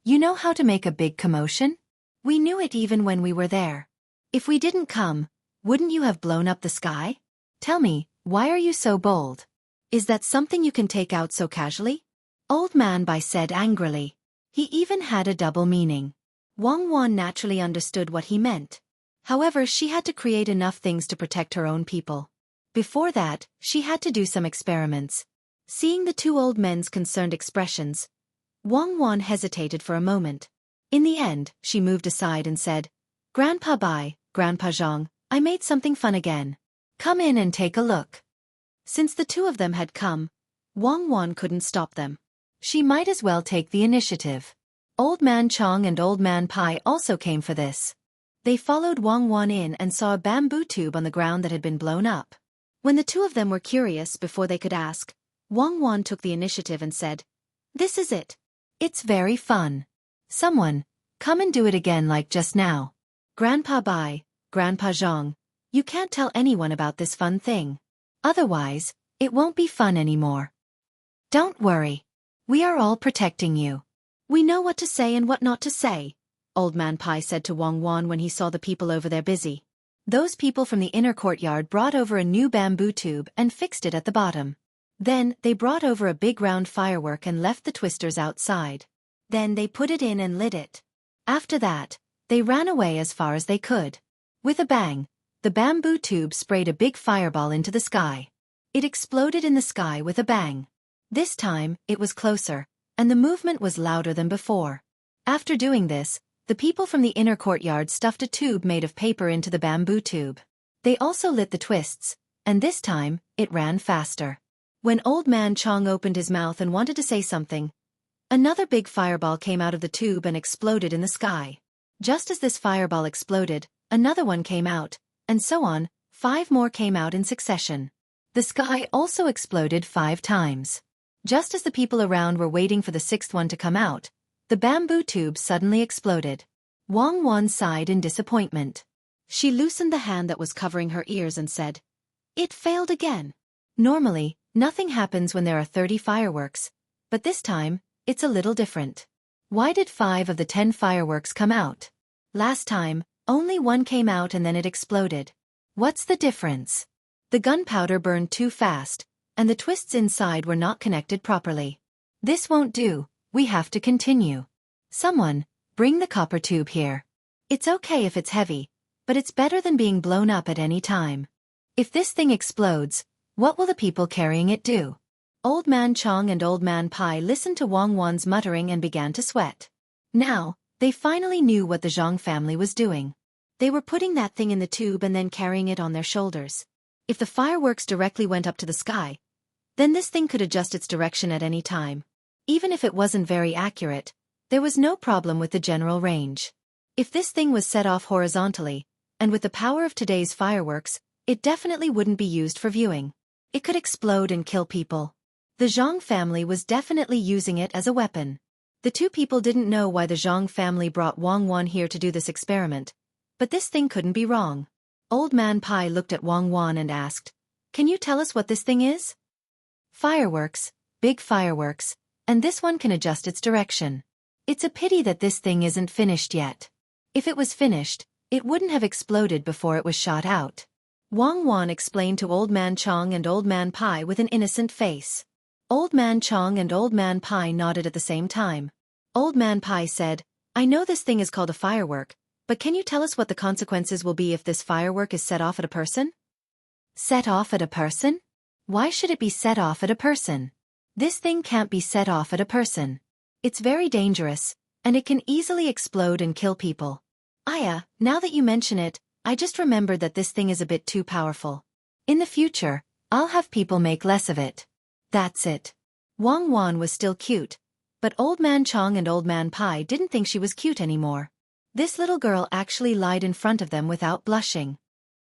"You know how to make a big commotion? We knew it even when we were there. If we didn't come, wouldn't you have blown up the sky? Tell me, why are you so bold? Is that something you can take out so casually?" Old Man Bai said angrily. He even had a double meaning. Wang Wan naturally understood what he meant. However, she had to create enough things to protect her own people. Before that, she had to do some experiments. Seeing the 2 old men's concerned expressions, Wang Wan hesitated for a moment. In the end, she moved aside and said, "Grandpa Bai, Grandpa Zhang, I made something fun again. Come in and take a look." Since the 2 of them had come, Wang Wan couldn't stop them. She might as well take the initiative. Old Man Chong and Old Man Pai also came for this. They followed Wang Wan in and saw a bamboo tube on the ground that had been blown up. When the 2 of them were curious before they could ask, Wang Wan took the initiative and said, "This is it. It's very fun. Someone, Come and do it again like just now. Grandpa Bai, Grandpa Zhang, you can't tell anyone about this fun thing. Otherwise, it won't be fun anymore. Don't worry. We are all protecting you. We know what to say and what not to say, Old Man Pai said to Wang Wan when he saw the people over there busy. Those people from the inner courtyard brought over a new bamboo tube and fixed it at the bottom. Then, they brought over a big round firework and left the twisters outside. Then they put it in and lit it. After that, they ran away as far as they could. With a bang, the bamboo tube sprayed a big fireball into the sky. It exploded in the sky with a bang. This time, it was closer, and the movement was louder than before. After doing this, the people from the inner courtyard stuffed a tube made of paper into the bamboo tube. They also lit the twists, and this time, it ran faster. When Old Man Chong opened his mouth and wanted to say something, another big fireball came out of the tube and exploded in the sky. Just as this fireball exploded, another one came out, and so on, 5 more came out in succession. The sky also exploded 5 times. Just as the people around were waiting for the 6th one to come out, the bamboo tube suddenly exploded. Wang Wan sighed in disappointment. She loosened the hand that was covering her ears and said, "It failed again." Normally, nothing happens when there are 30 fireworks, but this time, it's a little different. Why did 5 of the 10 fireworks come out? Last time, only 1 came out and then it exploded. What's the difference? The gunpowder burned too fast, and the twists inside were not connected properly. This won't do, we have to continue. Someone, bring the copper tube here. It's okay if it's heavy, but it's better than being blown up at any time. If this thing explodes, what will the people carrying it do? Old Man Chong and Old Man Pai listened to Wang Wan's muttering and began to sweat. Now, they finally knew what the Zhang family was doing. They were putting that thing in the tube and then carrying it on their shoulders. If the fireworks directly went up to the sky, then this thing could adjust its direction at any time. Even if it wasn't very accurate, there was no problem with the general range. If this thing was set off horizontally, and with the power of today's fireworks, it definitely wouldn't be used for viewing. It could explode and kill people. The Zhang family was definitely using it as a weapon. The 2 people didn't know why the Zhang family brought Wang Wan here to do this experiment, but this thing couldn't be wrong. Old Man Pai looked at Wang Wan and asked, "Can you tell us what this thing is?" "Fireworks, big fireworks, and this one can adjust its direction. It's a pity that this thing isn't finished yet. If it was finished, it wouldn't have exploded before it was shot out." Wang Wan explained to Old Man Chong and Old Man Pai with an innocent face. Old Man Chong and Old Man Pai nodded at the same time. Old Man Pai said, "I know this thing is called a firework, but can you tell us what the consequences will be if this firework is set off at a person?" "Set off at a person? Why should it be set off at a person? This thing can't be set off at a person. It's very dangerous, and it can easily explode and kill people." "Aya, now that you mention it, I just remembered that this thing is a bit too powerful. In the future, I'll have people make less of it." That's it. Wang Wan was still cute, but Old Man Chong and Old Man Pai didn't think she was cute anymore. This little girl actually lied in front of them without blushing.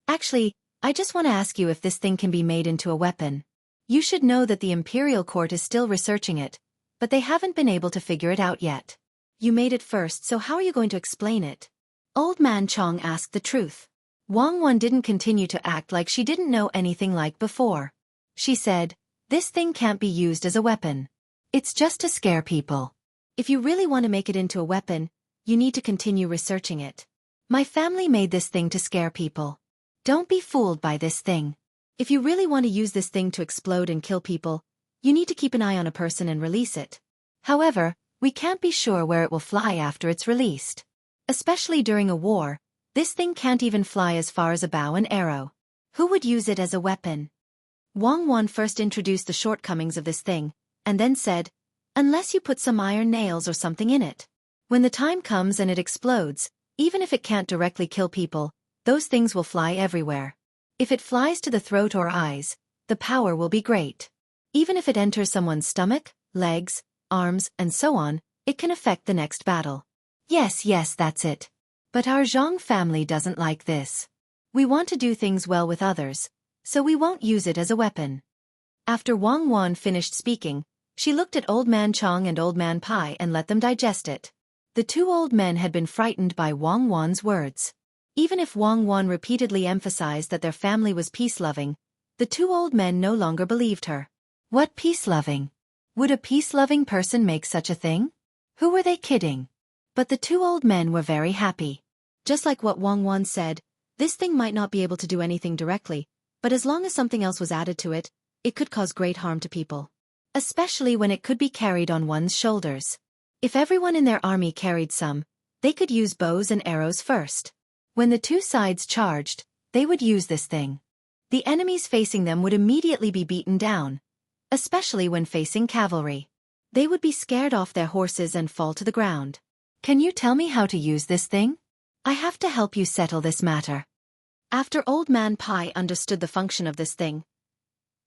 "Actually, I just want to ask you if this thing can be made into a weapon. You should know that the Imperial Court is still researching it, but they haven't been able to figure it out yet. You made it first, so how are you going to explain it?" Old Man Chong asked the truth. Wang Wan didn't continue to act like she didn't know anything like before. She said, "This thing can't be used as a weapon. It's just to scare people. If you really want to make it into a weapon, you need to continue researching it. My family made this thing to scare people. Don't be fooled by this thing. If you really want to use this thing to explode and kill people, you need to keep an eye on a person and release it. However, we can't be sure where it will fly after it's released. Especially during a war, this thing can't even fly as far as a bow and arrow. Who would use it as a weapon?" Wang Wan first introduced the shortcomings of this thing, and then said, "Unless you put some iron nails or something in it. When the time comes and it explodes, even if it can't directly kill people, those things will fly everywhere. If it flies to the throat or eyes, the power will be great. Even if it enters someone's stomach, legs, arms, and so on, it can affect the next battle." Yes, that's it. But our Zhang family doesn't like this. We want to do things well with others, so we won't use it as a weapon." After Wang Wan finished speaking, she looked at Old Man Chong and Old Man Pai and let them digest it. The two old men had been frightened by Wang Wan's words. Even if Wang Wan repeatedly emphasized that their family was peace-loving, the two old men no longer believed her. What peace-loving? Would a peace-loving person make such a thing? Who were they kidding? But the two old men were very happy. Just like what Wang Wan said, this thing might not be able to do anything directly, but as long as something else was added to it, it could cause great harm to people. Especially when it could be carried on one's shoulders. If everyone in their army carried some, they could use bows and arrows first. When the two sides charged, they would use this thing. The enemies facing them would immediately be beaten down, especially when facing cavalry. They would be scared off their horses and fall to the ground. Can you tell me how to use this thing? I have to help you settle this matter. After Old Man Pai understood the function of this thing,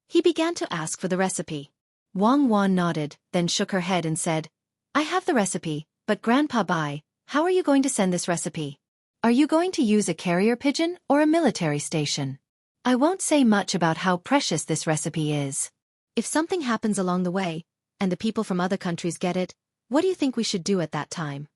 he began to ask for the recipe. Wang Wan nodded, then shook her head and said, I have the recipe, but Grandpa Bai, how are you going to send this recipe? Are you going to use a carrier pigeon or a military station? I won't say much about how precious this recipe is. If something happens along the way, and the people from other countries get it, what do you think we should do at that time?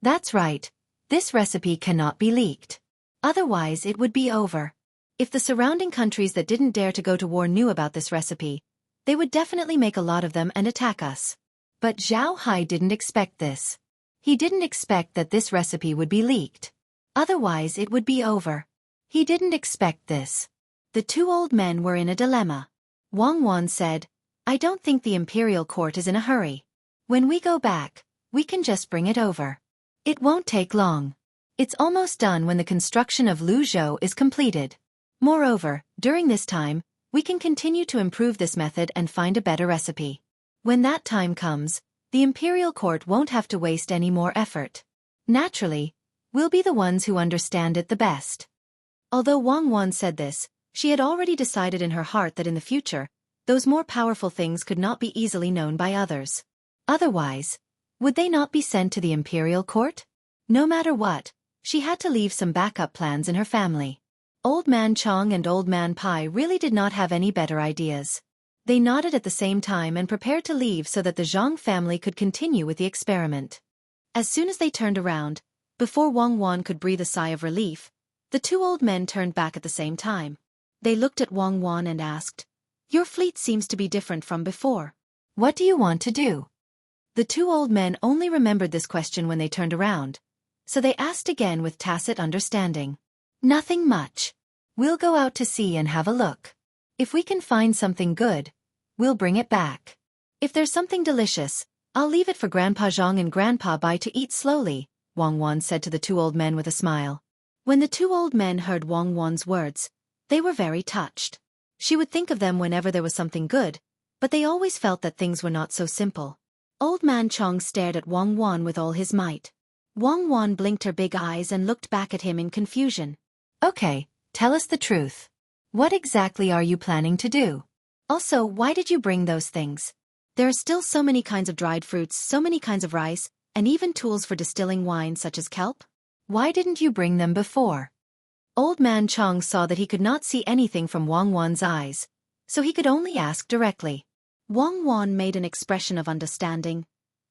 That's right. This recipe cannot be leaked. Otherwise it would be over. If the surrounding countries that didn't dare to go to war knew about this recipe, they would definitely make a lot of them and attack us. But Zhao Hai didn't expect this. He didn't expect that this recipe would be leaked. Otherwise it would be over. He didn't expect this. The two old men were in a dilemma. Wang Wan said, I don't think the imperial court is in a hurry. When we go back, we can just bring it over. It won't take long. It's almost done when the construction of Luzhou is completed. Moreover, during this time, we can continue to improve this method and find a better recipe. When that time comes, the imperial court won't have to waste any more effort. Naturally, we'll be the ones who understand it the best. Although Wang Wan said this, she had already decided in her heart that in the future, those more powerful things could not be easily known by others. Otherwise, would they not be sent to the imperial court? No matter what, she had to leave some backup plans in her family. Old Man Chong and Old Man Pai really did not have any better ideas. They nodded at the same time and prepared to leave so that the Zhang family could continue with the experiment. As soon as they turned around, before Wang Wan could breathe a sigh of relief, the two old men turned back at the same time. They looked at Wang Wan and asked, Your fleet seems to be different from before. What do you want to do? The two old men only remembered this question when they turned around, so they asked again with tacit understanding. Nothing much. We'll go out to sea and have a look. If we can find something good, we'll bring it back. If there's something delicious, I'll leave it for Grandpa Zhang and Grandpa Bai to eat slowly, Wang Wan said to the two old men with a smile. When the two old men heard Wang Wan's words, they were very touched. She would think of them whenever there was something good, but they always felt that things were not so simple. Old Man Chong stared at Wang Wan with all his might. Wang Wan blinked her big eyes and looked back at him in confusion. Okay, tell us the truth. What exactly are you planning to do? Also, why did you bring those things? There are still so many kinds of dried fruits, so many kinds of rice, and even tools for distilling wine such as kelp. Why didn't you bring them before? Old Man Chong saw that he could not see anything from Wang Wan's eyes, so he could only ask directly. Wang Wan made an expression of understanding.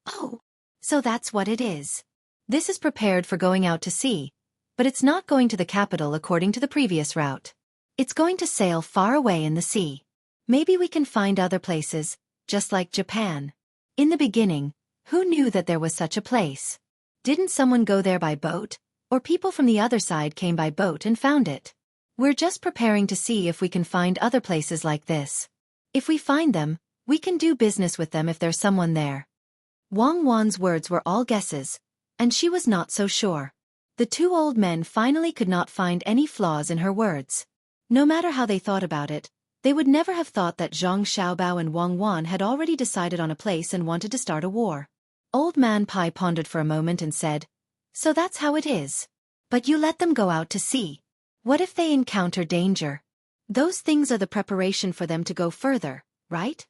Oh, so that's what it is. This is prepared for going out to sea, but it's not going to the capital according to the previous route. It's going to sail far away in the sea. Maybe we can find other places, just like Japan. In the beginning, who knew that there was such a place? Didn't someone go there by boat, or people from the other side came by boat and found it? We're just preparing to see if we can find other places like this. If we find them, we can do business with them if there's someone there. Wang Wan's words were all guesses, and she was not so sure. The two old men finally could not find any flaws in her words. No matter how they thought about it, they would never have thought that Zhang Xiaobao and Wang Wan had already decided on a place and wanted to start a war. Old Man Pai pondered for a moment and said, So that's how it is. But you let them go out to sea. What if they encounter danger? Those things are the preparation for them to go further, right?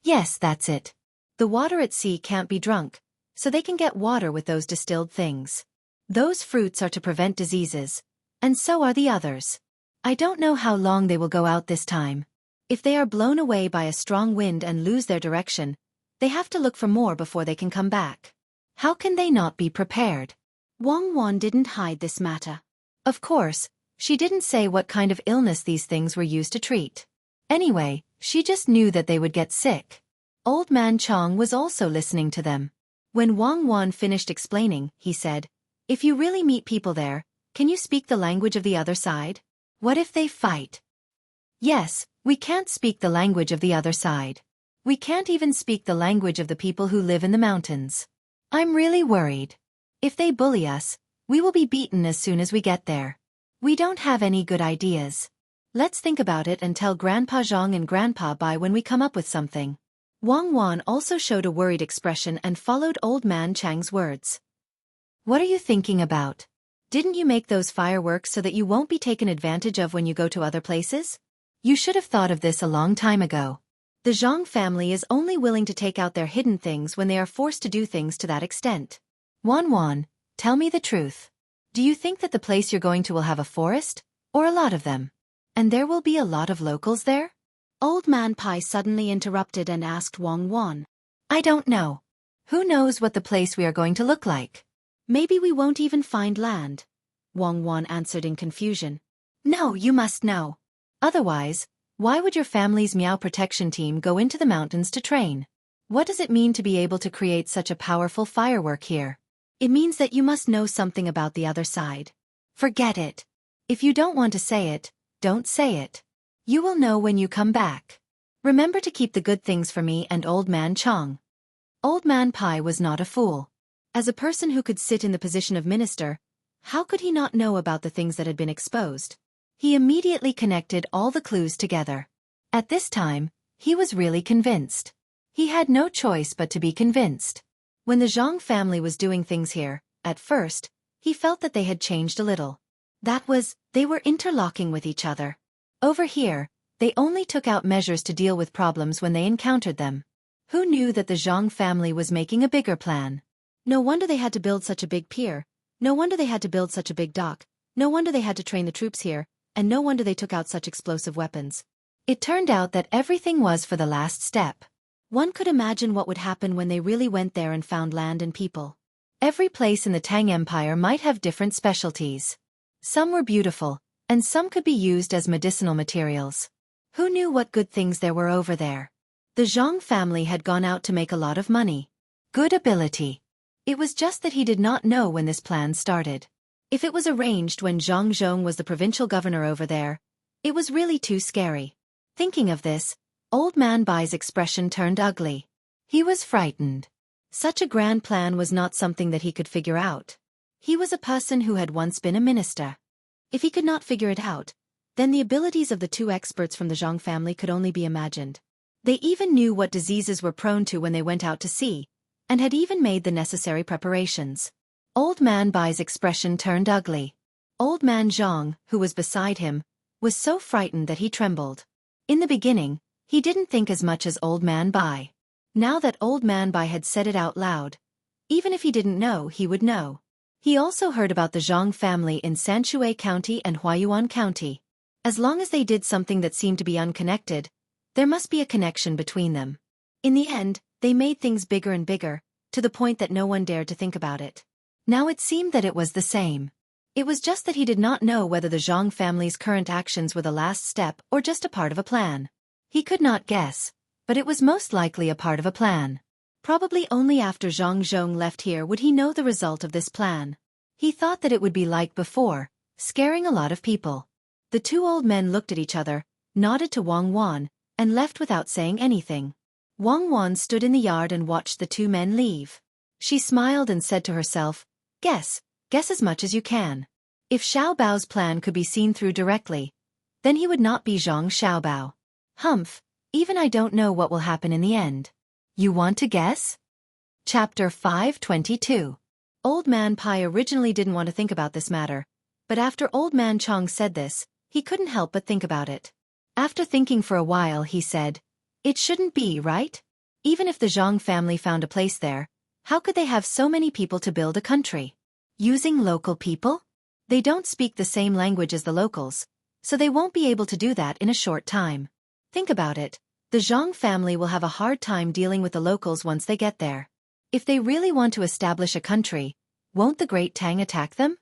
Yes, that's it. The water at sea can't be drunk, so they can get water with those distilled things. Those fruits are to prevent diseases, and so are the others. I don't know how long they will go out this time. If they are blown away by a strong wind and lose their direction, they have to look for more before they can come back. How can they not be prepared? Wang Wan didn't hide this matter. Of course, she didn't say what kind of illness these things were used to treat. Anyway, she just knew that they would get sick. Old Man Chong was also listening to them. When Wang Wan finished explaining, he said, "If you really meet people there, can you speak the language of the other side? What if they fight?" "Yes, we can't speak the language of the other side. We can't even speak the language of the people who live in the mountains. I'm really worried. If they bully us, we will be beaten as soon as we get there. We don't have any good ideas. Let's think about it and tell Grandpa Zhang and Grandpa Bai when we come up with something." Wang Wan also showed a worried expression and followed Old Man Chang's words. "What are you thinking about? Didn't you make those fireworks so that you won't be taken advantage of when you go to other places? You should have thought of this a long time ago. The Zhang family is only willing to take out their hidden things when they are forced to do things to that extent. Wan, tell me the truth. Do you think that the place you're going to will have a forest, or a lot of them? And there will be a lot of locals there?" Old Man Pai suddenly interrupted and asked Wang Wan. "I don't know. Who knows what the place we are going to look like? Maybe we won't even find land," Wang Wan answered in confusion. "No, you must know. Otherwise, why would your family's Meow protection team go into the mountains to train? What does it mean to be able to create such a powerful firework here? It means that you must know something about the other side. Forget it. If you don't want to say it, don't say it. You will know when you come back. Remember to keep the good things for me and Old Man Chong." Old Man Pai was not a fool. As a person who could sit in the position of minister, how could he not know about the things that had been exposed? He immediately connected all the clues together. At this time, he was really convinced. He had no choice but to be convinced. When the Zhang family was doing things here, at first, he felt that they had changed a little. That was, they were interlocking with each other. Over here, they only took out measures to deal with problems when they encountered them. Who knew that the Zhang family was making a bigger plan? No wonder they had to build such a big pier. No wonder they had to build such a big dock. No wonder they had to train the troops here, and no wonder they took out such explosive weapons. It turned out that everything was for the last step. One could imagine what would happen when they really went there and found land and people. Every place in the Tang Empire might have different specialties. Some were beautiful, and some could be used as medicinal materials. Who knew what good things there were over there? The Zhang family had gone out to make a lot of money. Good ability. It was just that he did not know when this plan started. If it was arranged when Zhang Zhong was the provincial governor over there, it was really too scary. Thinking of this, Old Man Bai's expression turned ugly. He was frightened. Such a grand plan was not something that he could figure out. He was a person who had once been a minister. If he could not figure it out, then the abilities of the two experts from the Zhang family could only be imagined. They even knew what diseases were prone to when they went out to sea, and had even made the necessary preparations. Old Man Bai's expression turned ugly. Old Man Zhang, who was beside him, was so frightened that he trembled. In the beginning, he didn't think as much as Old Man Bai. Now that Old Man Bai had said it out loud, even if he didn't know, he would know. He also heard about the Zhang family in Sanshui County and Huayuan County. As long as they did something that seemed to be unconnected, there must be a connection between them. In the end, they made things bigger and bigger, to the point that no one dared to think about it. Now it seemed that it was the same. It was just that he did not know whether the Zhang family's current actions were the last step or just a part of a plan. He could not guess, but it was most likely a part of a plan. Probably only after Zhang Zhong left here would he know the result of this plan. He thought that it would be like before, scaring a lot of people. The two old men looked at each other, nodded to Wang Wan, and left without saying anything. Wang Wan stood in the yard and watched the two men leave. She smiled and said to herself, Guess as much as you can. If Xiao Bao's plan could be seen through directly, then he would not be Zhang Xiaobao. Humph, even I don't know what will happen in the end. You want to guess? Chapter 522. Old Man Pai originally didn't want to think about this matter, but after Old Man Chong said this, he couldn't help but think about it. After thinking for a while, he said, It shouldn't be, right? Even if the Zhang family found a place there, how could they have so many people to build a country? Using local people? They don't speak the same language as the locals, so they won't be able to do that in a short time. Think about it. The Zhang family will have a hard time dealing with the locals once they get there. If they really want to establish a country, won't the Great Tang attack them?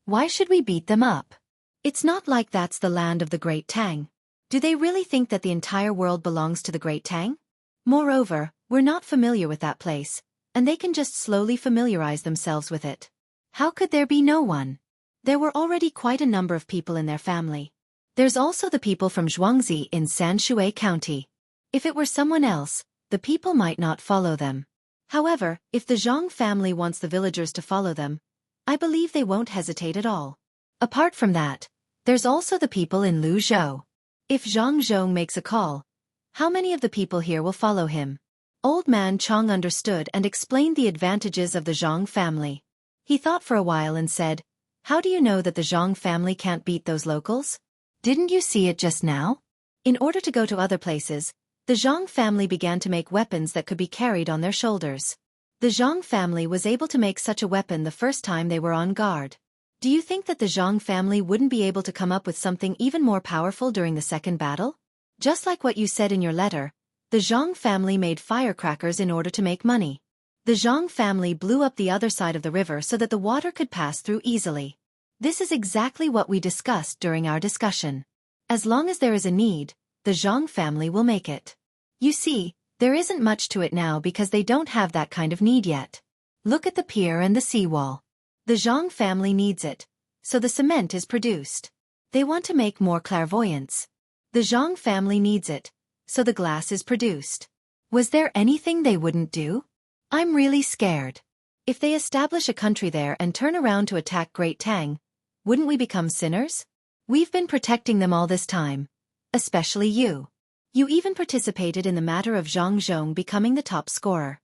Why should we beat them up? It's not like that's the land of the Great Tang. Do they really think that the entire world belongs to the Great Tang? Moreover, we're not familiar with that place, and they can just slowly familiarize themselves with it. How could there be no one? There were already quite a number of people in their family. There's also the people from Jianghu in Sanshui County. If it were someone else, the people might not follow them. However, if the Zhang family wants the villagers to follow them, I believe they won't hesitate at all. Apart from that, there's also the people in Luzhou. If Zhang Zhong makes a call, how many of the people here will follow him? Old man Chong understood and explained the advantages of the Zhang family. He thought for a while and said, "How do you know that the Zhang family can't beat those locals? Didn't you see it just now?" In order to go to other places, the Zhang family began to make weapons that could be carried on their shoulders. The Zhang family was able to make such a weapon the first time they were on guard. Do you think that the Zhang family wouldn't be able to come up with something even more powerful during the second battle? Just like what you said in your letter, the Zhang family made firecrackers in order to make money. The Zhang family blew up the other side of the river so that the water could pass through easily. This is exactly what we discussed during our discussion. As long as there is a need, the Zhang family will make it. You see, there isn't much to it now because they don't have that kind of need yet. Look at the pier and the seawall. The Zhang family needs it, so the cement is produced. They want to make more clairvoyance. The Zhang family needs it, so the glass is produced. Was there anything they wouldn't do? I'm really scared. If they establish a country there and turn around to attack Great Tang, wouldn't we become sinners? We've been protecting them all this time. Especially you. You even participated in the matter of Zhang Zhong becoming the top scorer.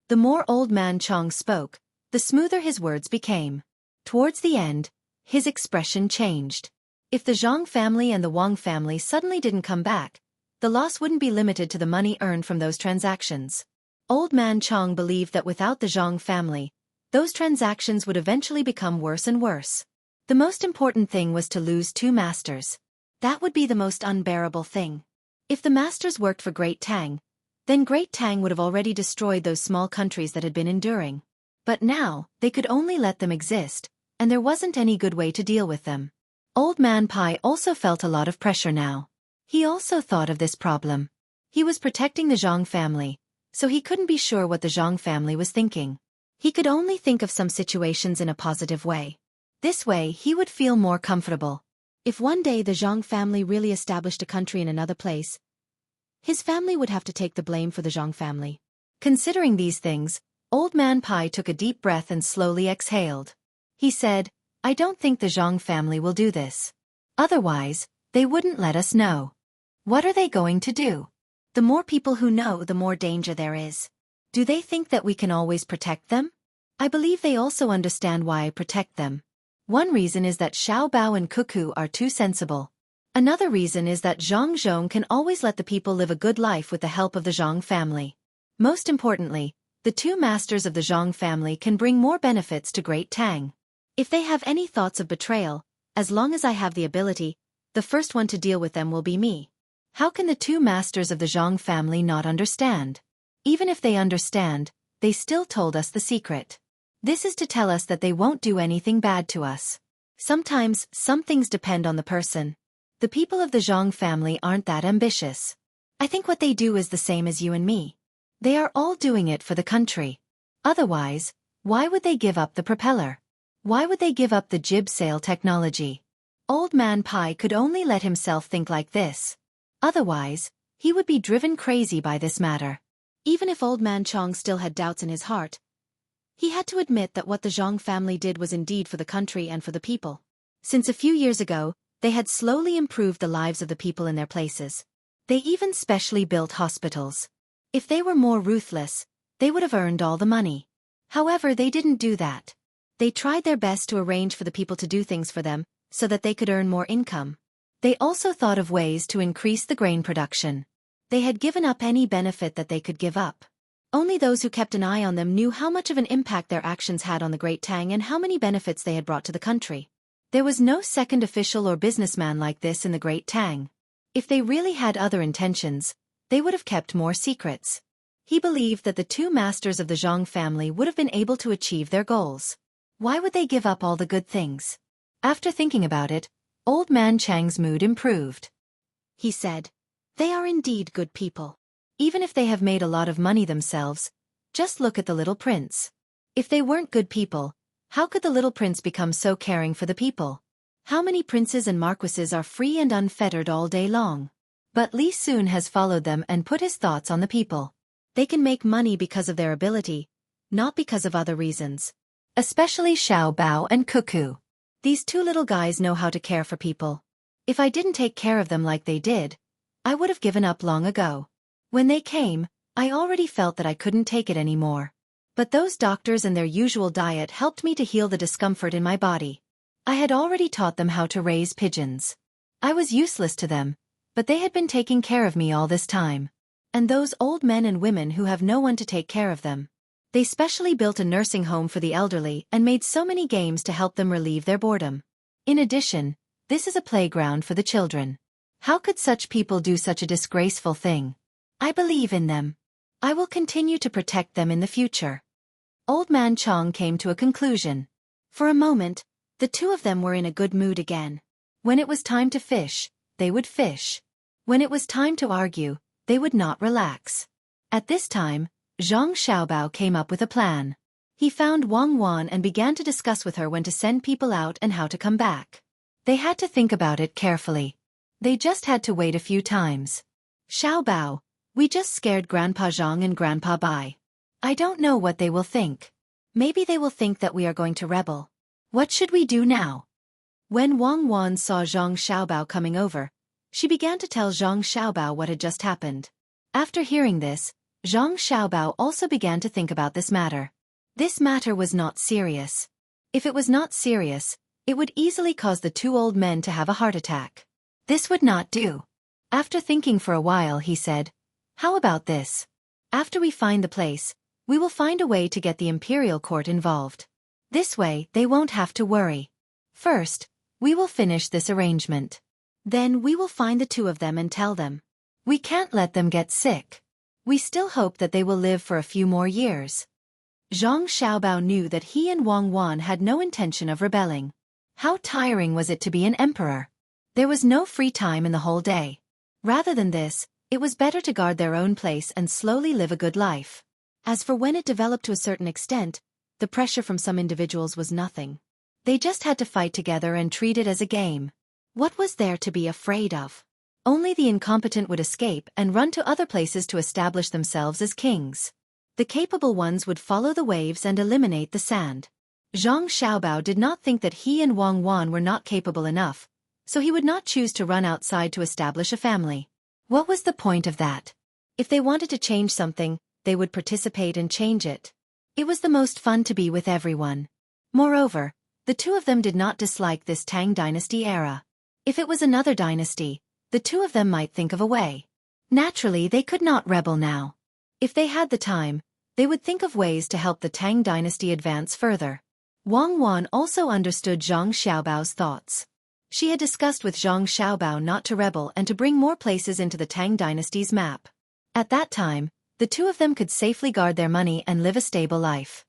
The more old man Chong spoke, the smoother his words became. Towards the end, his expression changed. If the Zhang family and the Wang family suddenly didn't come back, the loss wouldn't be limited to the money earned from those transactions. Old man Chong believed that without the Zhang family, those transactions would eventually become worse and worse. The most important thing was to lose 2 masters. That would be the most unbearable thing. If the masters worked for Great Tang, then Great Tang would have already destroyed those small countries that had been enduring. But now, they could only let them exist, and there wasn't any good way to deal with them. Old Man Pai also felt a lot of pressure now. He also thought of this problem. He was protecting the Zhang family, so he couldn't be sure what the Zhang family was thinking. He could only think of some situations in a positive way. This way, he would feel more comfortable. If one day the Zhang family really established a country in another place, his family would have to take the blame for the Zhang family. Considering these things, Old Man Pai took a deep breath and slowly exhaled. He said, "I don't think the Zhang family will do this. Otherwise, they wouldn't let us know. What are they going to do? The more people who know, the more danger there is. Do they think that we can always protect them? I believe they also understand why I protect them. One reason is that Xiao Bao and Cuckoo are too sensible. Another reason is that Zhang Zhong can always let the people live a good life with the help of the Zhang family. Most importantly, the 2 masters of the Zhang family can bring more benefits to Great Tang. If they have any thoughts of betrayal, as long as I have the ability, the first one to deal with them will be me. How can the 2 masters of the Zhang family not understand? Even if they understand, they still told us the secret. This is to tell us that they won't do anything bad to us. Sometimes, some things depend on the person. The people of the Zhang family aren't that ambitious. I think what they do is the same as you and me. They are all doing it for the country. Otherwise, why would they give up the propeller? Why would they give up the jib sail technology? Old Man Pai could only let himself think like this. Otherwise, he would be driven crazy by this matter. Even if Old Man Chong still had doubts in his heart, he had to admit that what the Zhang family did was indeed for the country and for the people. Since a few years ago, they had slowly improved the lives of the people in their places. They even specially built hospitals. If they were more ruthless, they would have earned all the money. However, they didn't do that. They tried their best to arrange for the people to do things for them, so that they could earn more income. They also thought of ways to increase the grain production. They had given up any benefit that they could give up. Only those who kept an eye on them knew how much of an impact their actions had on the Great Tang and how many benefits they had brought to the country. There was no second official or businessman like this in the Great Tang. If they really had other intentions, they would have kept more secrets. He believed that the two masters of the Zhang family would have been able to achieve their goals. Why would they give up all the good things? After thinking about it, Old Man Chang's mood improved. He said, "They are indeed good people. Even if they have made a lot of money themselves, just look at the little prince. If they weren't good people, how could the little prince become so caring for the people? How many princes and marquises are free and unfettered all day long?" But Li Sun has followed them and put his thoughts on the people. They can make money because of their ability, not because of other reasons. Especially Xiao Bao and Cuckoo. These two little guys know how to care for people. If I didn't take care of them like they did, I would have given up long ago. When they came, I already felt that I couldn't take it anymore. But those doctors and their usual diet helped me to heal the discomfort in my body. I had already taught them how to raise pigeons. I was useless to them, but they had been taking care of me all this time. And those old men and women who have no one to take care of them. They specially built a nursing home for the elderly and made so many games to help them relieve their boredom. In addition, this is a playground for the children. How could such people do such a disgraceful thing? I believe in them. I will continue to protect them in the future. Old Man Chong came to a conclusion. For a moment, the two of them were in a good mood again. When it was time to fish, they would fish. When it was time to argue, they would not relax. At this time, Zhang Xiaobao came up with a plan. He found Wang Wan and began to discuss with her when to send people out and how to come back. They had to think about it carefully. They just had to wait a few times. "Xiaobao, we just scared Grandpa Zhang and Grandpa Bai. I don't know what they will think. Maybe they will think that we are going to rebel. What should we do now?" When Wang Wan saw Zhang Xiaobao coming over, she began to tell Zhang Xiaobao what had just happened. After hearing this, Zhang Xiaobao also began to think about this matter. This matter was not serious. If it was not serious, it would easily cause the two old men to have a heart attack. This would not do. After thinking for a while, he said, "How about this? After we find the place, we will find a way to get the imperial court involved. This way, they won't have to worry. First, we will finish this arrangement. Then we will find the two of them and tell them. We can't let them get sick. We still hope that they will live for a few more years." Zhang Xiaobao knew that he and Wang Wan had no intention of rebelling. How tiring was it to be an emperor? There was no free time in the whole day. Rather than this, it was better to guard their own place and slowly live a good life. As for when it developed to a certain extent, the pressure from some individuals was nothing. They just had to fight together and treat it as a game. What was there to be afraid of? Only the incompetent would escape and run to other places to establish themselves as kings. The capable ones would follow the waves and eliminate the sand. Zhang Xiaobao did not think that he and Wang Wan were not capable enough, so he would not choose to run outside to establish a family. What was the point of that? If they wanted to change something, they would participate and change it. It was the most fun to be with everyone. Moreover, the two of them did not dislike this Tang dynasty era. If it was another dynasty, the two of them might think of a way. Naturally, they could not rebel now. If they had the time, they would think of ways to help the Tang dynasty advance further. Wang Wan also understood Zhang Xiaobao's thoughts. She had discussed with Zhang Xiaobao not to rebel and to bring more places into the Tang dynasty's map. At that time, the two of them could safely guard their money and live a stable life.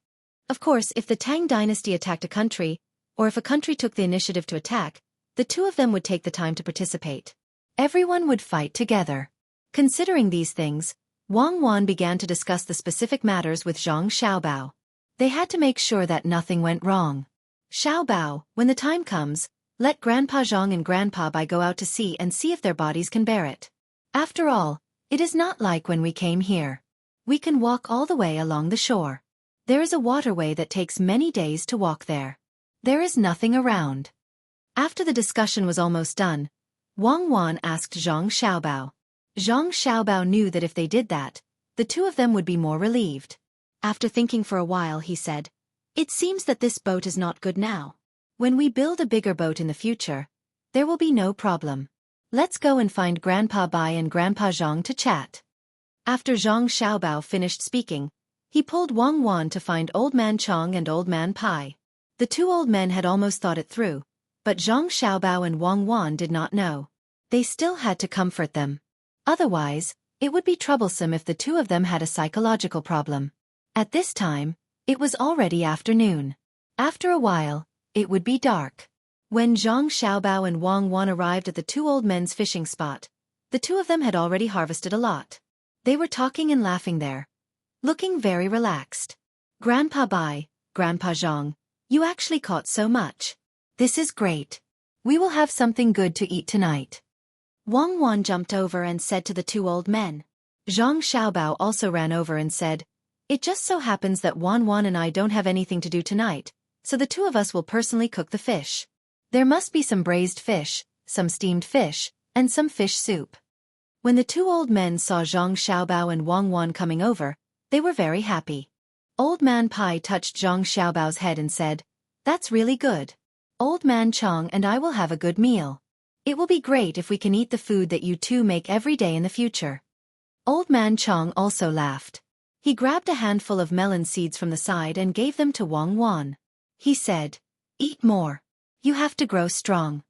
Of course, if the Tang dynasty attacked a country, or if a country took the initiative to attack, the two of them would take the time to participate. Everyone would fight together. Considering these things, Wang Wan began to discuss the specific matters with Zhang Xiaobao. They had to make sure that nothing went wrong. "Xiaobao, when the time comes, let Grandpa Zhang and Grandpa Bai go out to sea and see if their bodies can bear it. After all, it is not like when we came here. We can walk all the way along the shore. There is a waterway that takes many days to walk there. There is nothing around." After the discussion was almost done, Wang Wan asked Zhang Xiaobao. Zhang Xiaobao knew that if they did that, the two of them would be more relieved. After thinking for a while, he said, "It seems that this boat is not good now. When we build a bigger boat in the future, there will be no problem. Let's go and find Grandpa Bai and Grandpa Zhang to chat." After Zhang Xiaobao finished speaking, he pulled Wang Wan to find Old Man Chong and Old Man Pai. The two old men had almost thought it through, but Zhang Xiaobao and Wang Wan did not know. They still had to comfort them. Otherwise, It would be troublesome if the two of them had a psychological problem. At this time, it was already afternoon. After a while, it would be dark. When Zhang Xiaobao and Wang Wan arrived at the two old men's fishing spot, the two of them had already harvested a lot. They were talking and laughing there, looking very relaxed. Grandpa Bai, Grandpa Zhang, you actually caught so much. This is great. We will have something good to eat tonight. Wang Wan jumped over and said to the two old men. Zhang Xiaobao also ran over and said, it just so happens that Wan Wan and I don't have anything to do tonight, so the two of us will personally cook the fish. There must be some braised fish, some steamed fish, and some fish soup. When the two old men saw Zhang Xiaobao and Wang Wan coming over, they were very happy. Old Man Pai touched Zhang Xiaobao's head and said, that's really good. Old Man Chong and I will have a good meal. It will be great if we can eat the food that you two make every day in the future. Old Man Chong also laughed. He grabbed a handful of melon seeds from the side and gave them to Wang Wan. He said, eat more. You have to grow strong.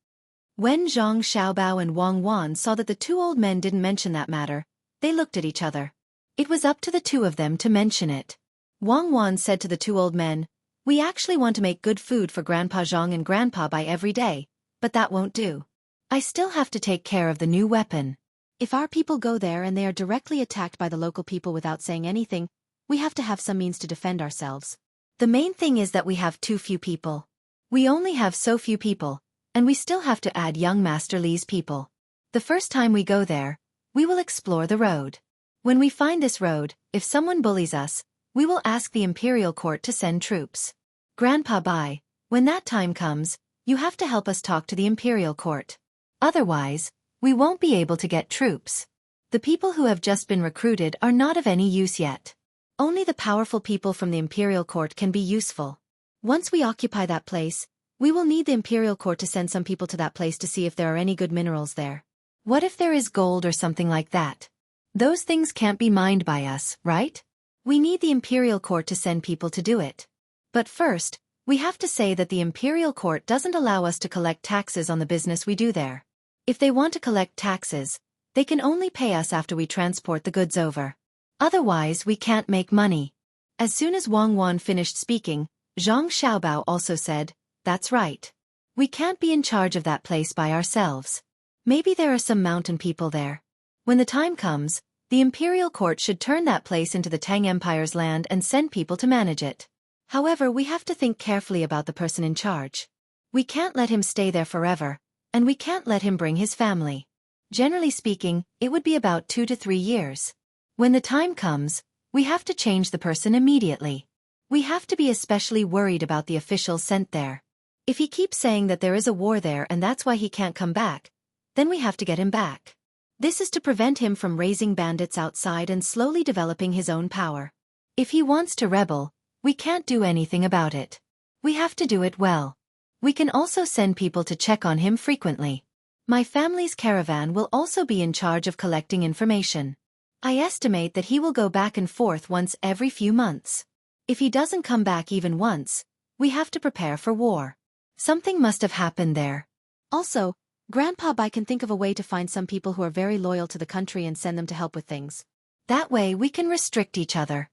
When Zhang Xiaobao and Wang Wan saw that the two old men didn't mention that matter, they looked at each other. It was up to the two of them to mention it. Wang Wan said to the two old men, we actually want to make good food for Grandpa Zhang and Grandpa Bai every day, but that won't do. I still have to take care of the new weapon. If our people go there and they are directly attacked by the local people without saying anything, we have to have some means to defend ourselves. The main thing is that we have too few people. We only have so few people, and we still have to add young Master Li's people. The first time we go there, we will explore the road. When we find this road, if someone bullies us, we will ask the imperial court to send troops. Grandpa Bai, when that time comes, you have to help us talk to the imperial court. Otherwise, we won't be able to get troops. The people who have just been recruited are not of any use yet. Only the powerful people from the imperial court can be useful. Once we occupy that place, we will need the imperial court to send some people to that place to see if there are any good minerals there. What if there is gold or something like that? Those things can't be mined by us, right? We need the imperial court to send people to do it. But first, we have to say that the imperial court doesn't allow us to collect taxes on the business we do there. If they want to collect taxes, they can only pay us after we transport the goods over. Otherwise, we can't make money. As soon as Wang Wan finished speaking, Zhang Xiaobao also said, that's right. We can't be in charge of that place by ourselves. Maybe there are some mountain people there. When the time comes, the imperial court should turn that place into the Tang Empire's land and send people to manage it. However, we have to think carefully about the person in charge. We can't let him stay there forever, and we can't let him bring his family. Generally speaking, it would be about 2 to 3 years. When the time comes, we have to change the person immediately. We have to be especially worried about the officials sent there. If he keeps saying that there is a war there and that's why he can't come back, then we have to get him back. This is to prevent him from raising bandits outside and slowly developing his own power. If he wants to rebel, we can't do anything about it. We have to do it well. We can also send people to check on him frequently. My family's caravan will also be in charge of collecting information. I estimate that he will go back and forth once every few months. If he doesn't come back even once, we have to prepare for war. Something must have happened there. Also, Grandpa Bai can think of a way to find some people who are very loyal to the country and send them to help with things. That way we can restrict each other.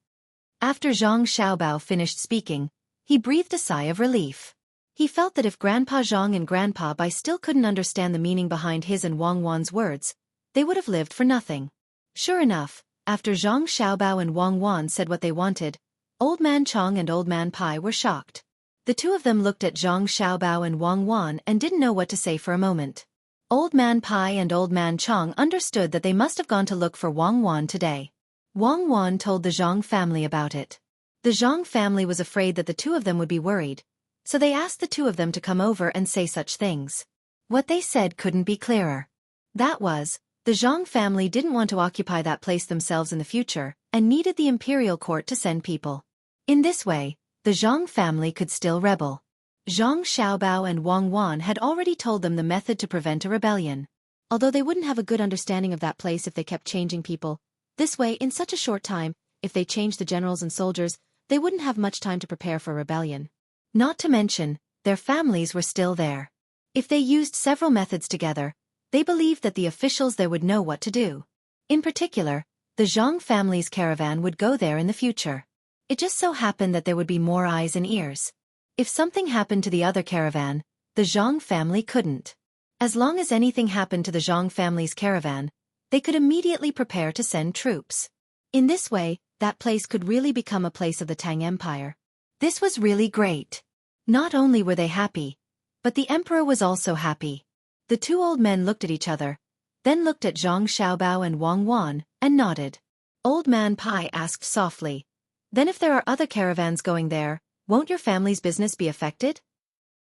After Zhang Xiaobao finished speaking, he breathed a sigh of relief. He felt that if Grandpa Zhang and Grandpa Bai still couldn't understand the meaning behind his and Wang Wan's words, they would have lived for nothing. Sure enough, after Zhang Xiaobao and Wang Wan said what they wanted, Old Man Chong and Old Man Pai were shocked. The two of them looked at Zhang Xiaobao and Wang Wan and didn't know what to say for a moment. Old Man Pai and Old Man Chong understood that they must have gone to look for Wang Wan today. Wang Wan told the Zhang family about it. The Zhang family was afraid that the two of them would be worried, so they asked the two of them to come over and say such things. What they said couldn't be clearer. That was, the Zhang family didn't want to occupy that place themselves in the future, and needed the imperial court to send people. In this way, the Zhang family could still rebel. Zhang Xiaobao and Wang Wan had already told them the method to prevent a rebellion. Although they wouldn't have a good understanding of that place if they kept changing people, this way, in such a short time, if they changed the generals and soldiers, they wouldn't have much time to prepare for a rebellion. Not to mention, their families were still there. If they used several methods together, they believed that the officials there would know what to do. In particular, The Zhang family's caravan would go there in the future. It just so happened that there would be more eyes and ears. If something happened to the other caravan, the Zhang family couldn't. As long as anything happened to the Zhang family's caravan, they could immediately prepare to send troops. In this way, that place could really become a place of the Tang Empire. This was really great. Not only were they happy, but the emperor was also happy. The two old men looked at each other, then looked at Zhang Xiaobao and Wang Wan, and nodded. Old Man Pai asked softly, "Then if there are other caravans going there, won't your family's business be affected?"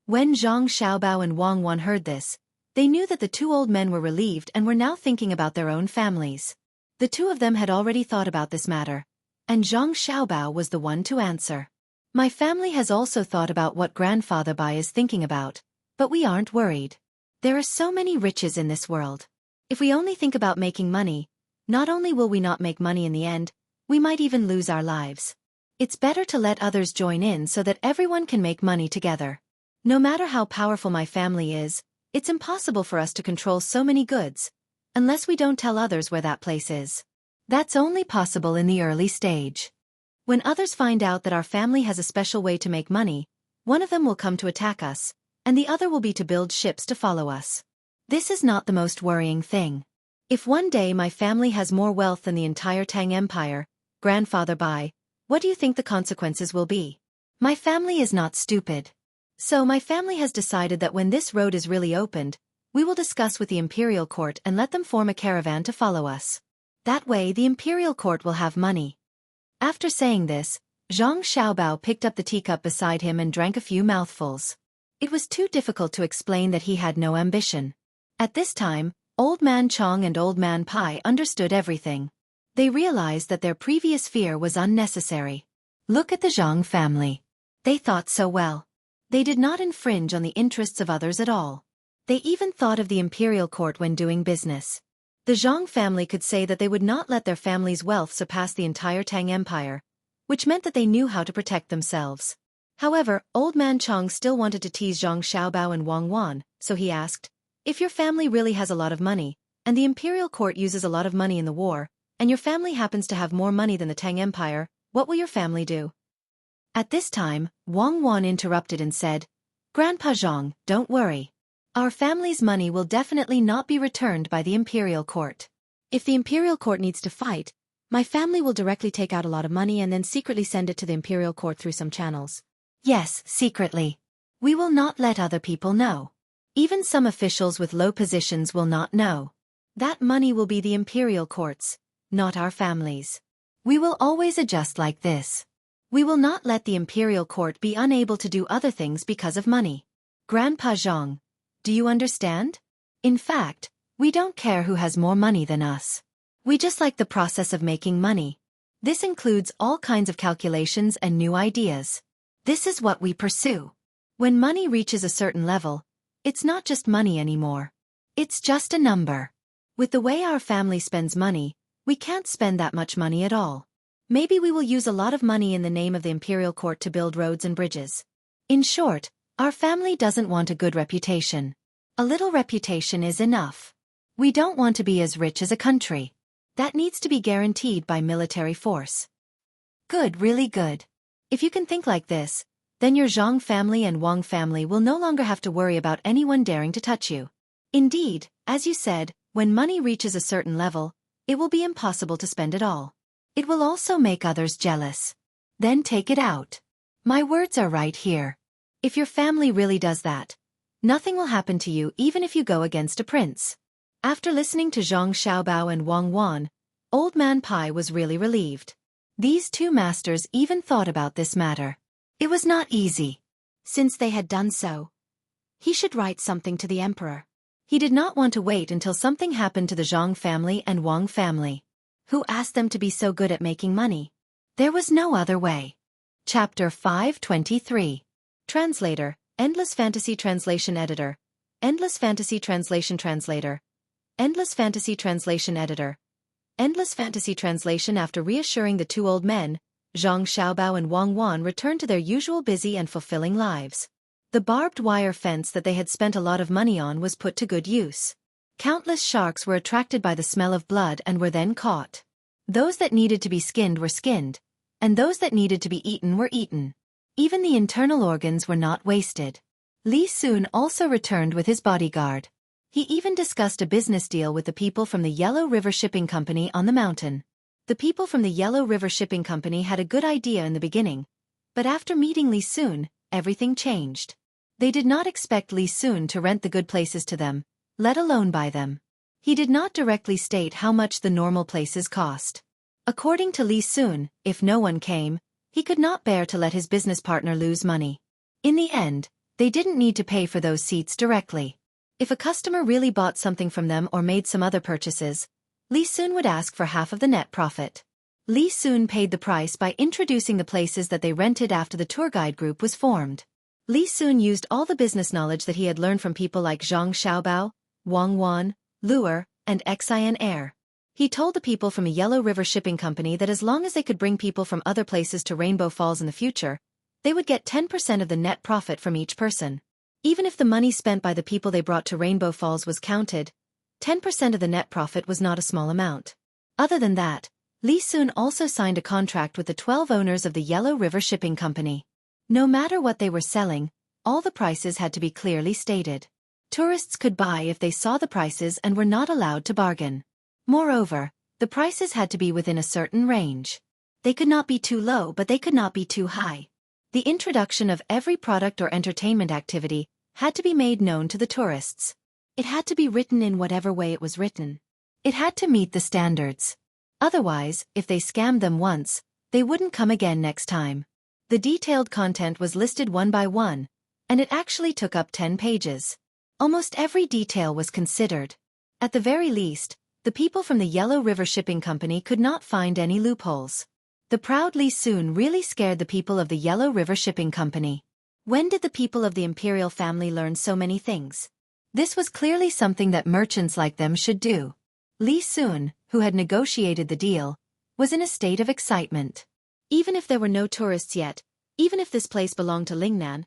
When Zhang Xiaobao and Wang Wan heard this, they knew that the two old men were relieved and were now thinking about their own families. The two of them had already thought about this matter, and Zhang Xiaobao was the one to answer. "My family has also thought about what Grandfather Bai is thinking about, but we aren't worried. There are so many riches in this world. If we only think about making money, not only will we not make money in the end, we might even lose our lives. It's better to let others join in so that everyone can make money together. No matter how powerful my family is, it's impossible for us to control so many goods, unless we don't tell others where that place is. That's only possible in the early stage. When others find out that our family has a special way to make money, one of them will come to attack us, and the other will be to build ships to follow us. This is not the most worrying thing. If one day my family has more wealth than the entire Tang Empire, Grandfather Bai, what do you think the consequences will be? My family is not stupid. So my family has decided that when this road is really opened, we will discuss with the imperial court and let them form a caravan to follow us. That way the imperial court will have money." After saying this, Zhang Xiaobao picked up the teacup beside him and drank a few mouthfuls. It was too difficult to explain that he had no ambition. At this time, Old Man Chong and Old Man Pai understood everything. They realized that their previous fear was unnecessary. Look at the Zhang family. They thought so well. They did not infringe on the interests of others at all. They even thought of the imperial court when doing business. The Zhang family could say that they would not let their family's wealth surpass the entire Tang Empire, which meant that they knew how to protect themselves. However, Old Man Chong still wanted to tease Zhang Xiaobao and Wang Wan, so he asked, "If your family really has a lot of money, and the imperial court uses a lot of money in the war, and your family happens to have more money than the Tang Empire, what will your family do?" At this time, Wang Wan interrupted and said, "Grandpa Zhang, don't worry. Our family's money will definitely not be returned by the imperial court. If the imperial court needs to fight, my family will directly take out a lot of money and then secretly send it to the imperial court through some channels. Yes, secretly. We will not let other people know. Even some officials with low positions will not know. That money will be the imperial court's, not our family's. We will always adjust like this. We will not let the imperial court be unable to do other things because of money. Grandpa Zhang, do you understand? In fact, we don't care who has more money than us. We just like the process of making money. This includes all kinds of calculations and new ideas. This is what we pursue. When money reaches a certain level, it's not just money anymore. It's just a number. With the way our family spends money, we can't spend that much money at all. Maybe we will use a lot of money in the name of the imperial court to build roads and bridges. In short, our family doesn't want a good reputation. A little reputation is enough. We don't want to be as rich as a country. That needs to be guaranteed by military force." Good, really good. If you can think like this, then your Zhang family and Wang family will no longer have to worry about anyone daring to touch you. Indeed, as you said, when money reaches a certain level, it will be impossible to spend it all. It will also make others jealous. Then take it out. My words are right here. If your family really does that, nothing will happen to you even if you go against a prince. After listening to Zhang Xiaobao and Wang Wan, Old Man Pai was really relieved. These two masters even thought about this matter. It was not easy. Since they had done so, he should write something to the emperor. He did not want to wait until something happened to the Zhang family and Wang family. Who asked them to be so good at making money? There was no other way. Chapter 523. Translator, Endless Fantasy Translation Editor. Endless Fantasy Translation Translator. Endless Fantasy Translation Editor. Endless Fantasy Translation. After reassuring the two old men, Zhang Xiaobao and Wang Wan returned to their usual busy and fulfilling lives. The barbed wire fence that they had spent a lot of money on was put to good use. Countless sharks were attracted by the smell of blood and were then caught. Those that needed to be skinned were skinned, and those that needed to be eaten were eaten. Even the internal organs were not wasted. Li Sun also returned with his bodyguard. He even discussed a business deal with the people from the Yellow River Shipping Company on the mountain. The people from the Yellow River Shipping Company had a good idea in the beginning, but after meeting Li Sun, everything changed. They did not expect Li Sun to rent the good places to them, let alone buy them. He did not directly state how much the normal places cost. According to Li Sun, if no one came, he could not bear to let his business partner lose money. In the end, they didn't need to pay for those seats directly. If a customer really bought something from them or made some other purchases, Li Sun would ask for half of the net profit. Li Sun paid the price by introducing the places that they rented after the tour guide group was formed. Li Sun used all the business knowledge that he had learned from people like Zhang Xiaobao, Wang Wan, Luer, and Xian Air. He told the people from a Yellow River Shipping Company that as long as they could bring people from other places to Rainbow Falls in the future, they would get 10% of the net profit from each person. Even if the money spent by the people they brought to Rainbow Falls was counted, 10% of the net profit was not a small amount. Other than that, Li Sun also signed a contract with the 12 owners of the Yellow River Shipping Company. No matter what they were selling, all the prices had to be clearly stated. Tourists could buy if they saw the prices and were not allowed to bargain. Moreover, the prices had to be within a certain range. They could not be too low, but they could not be too high. The introduction of every product or entertainment activity had to be made known to the tourists. It had to be written in whatever way it was written. It had to meet the standards. Otherwise, if they scammed them once, they wouldn't come again next time. The detailed content was listed one by one, and it actually took up 10 pages. Almost every detail was considered. At the very least, the people from the Yellow River Shipping Company could not find any loopholes. The proud Li Sun really scared the people of the Yellow River Shipping Company. When did the people of the imperial family learn so many things? This was clearly something that merchants like them should do. Li Sun, who had negotiated the deal, was in a state of excitement. Even if there were no tourists yet, even if this place belonged to Lingnan,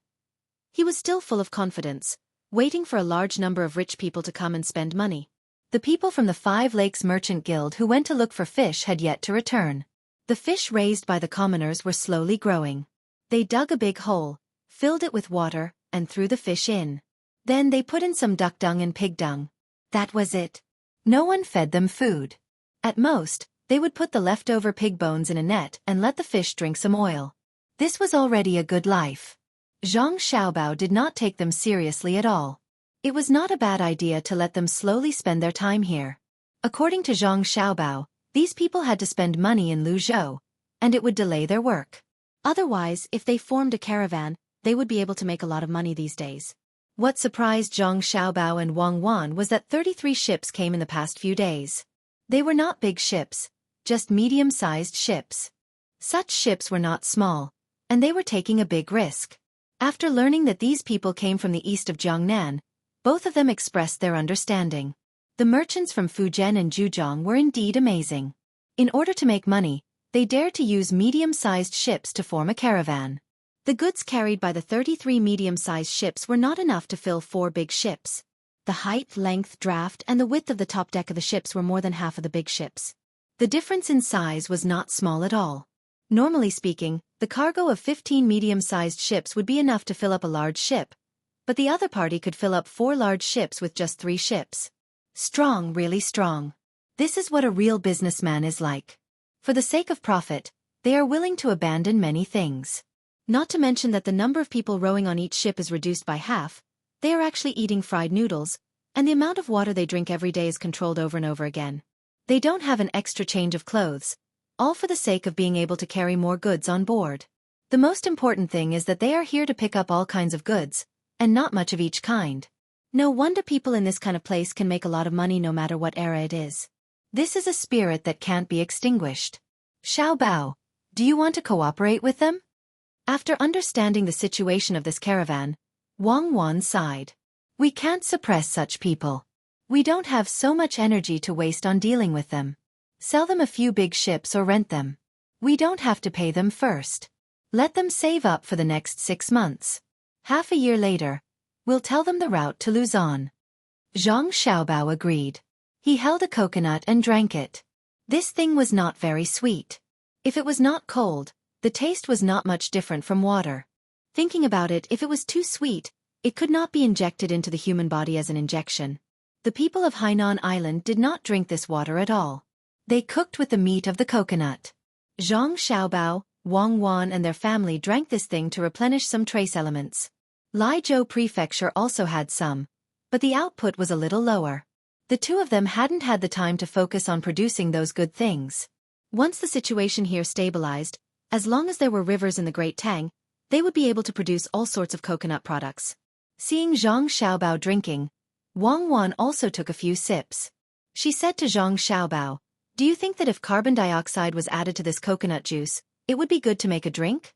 he was still full of confidence, waiting for a large number of rich people to come and spend money. The people from the 5 Lakes Merchant Guild who went to look for fish had yet to return. The fish raised by the commoners were slowly growing. They dug a big hole, filled it with water, and threw the fish in. Then they put in some duck dung and pig dung. That was it. No one fed them food. At most, they would put the leftover pig bones in a net and let the fish drink some oil. This was already a good life. Zhang Xiaobao did not take them seriously at all. It was not a bad idea to let them slowly spend their time here. According to Zhang Xiaobao, these people had to spend money in Luzhou, and it would delay their work. Otherwise, if they formed a caravan, they would be able to make a lot of money these days. What surprised Zhang Xiaobao and Wang Wan was that 33 ships came in the past few days. They were not big ships, just medium-sized ships. Such ships were not small, and they were taking a big risk. After learning that these people came from the east of Jiangnan, both of them expressed their understanding. The merchants from Fujian and Zhujiang were indeed amazing. In order to make money, they dared to use medium-sized ships to form a caravan. The goods carried by the 33 medium-sized ships were not enough to fill 4 big ships. The height, length, draft, and the width of the top deck of the ships were more than half of the big ships. The difference in size was not small at all. Normally speaking, the cargo of 15 medium-sized ships would be enough to fill up a large ship, but the other party could fill up 4 large ships with just 3 ships. Strong, really strong. This is what a real businessman is like. For the sake of profit, they are willing to abandon many things. Not to mention that the number of people rowing on each ship is reduced by half, they are actually eating fried noodles, and the amount of water they drink every day is controlled over and over again. They don't have an extra change of clothes, all for the sake of being able to carry more goods on board. The most important thing is that they are here to pick up all kinds of goods, and not much of each kind. No wonder people in this kind of place can make a lot of money no matter what era it is. This is a spirit that can't be extinguished. Xiao Bao, do you want to cooperate with them? After understanding the situation of this caravan, Wang Wan sighed. We can't suppress such people. We don't have so much energy to waste on dealing with them. Sell them a few big ships or rent them. We don't have to pay them first. Let them save up for the next 6 months. Half a year later, we'll tell them the route to Luzon. Zhang Xiaobao agreed. He held a coconut and drank it. This thing was not very sweet. If it was not cold, the taste was not much different from water. Thinking about it, if it was too sweet, it could not be injected into the human body as an injection. The people of Hainan Island did not drink this water at all. They cooked with the meat of the coconut. Zhang Xiaobao, Wang Wan and their family drank this thing to replenish some trace elements. Lizhou Prefecture also had some, but the output was a little lower. The two of them hadn't had the time to focus on producing those good things. Once the situation here stabilized, as long as there were rivers in the Great Tang, they would be able to produce all sorts of coconut products. Seeing Zhang Xiaobao drinking, Wang Wan also took a few sips. She said to Zhang Xiaobao, "Do you think that if carbon dioxide was added to this coconut juice, it would be good to make a drink?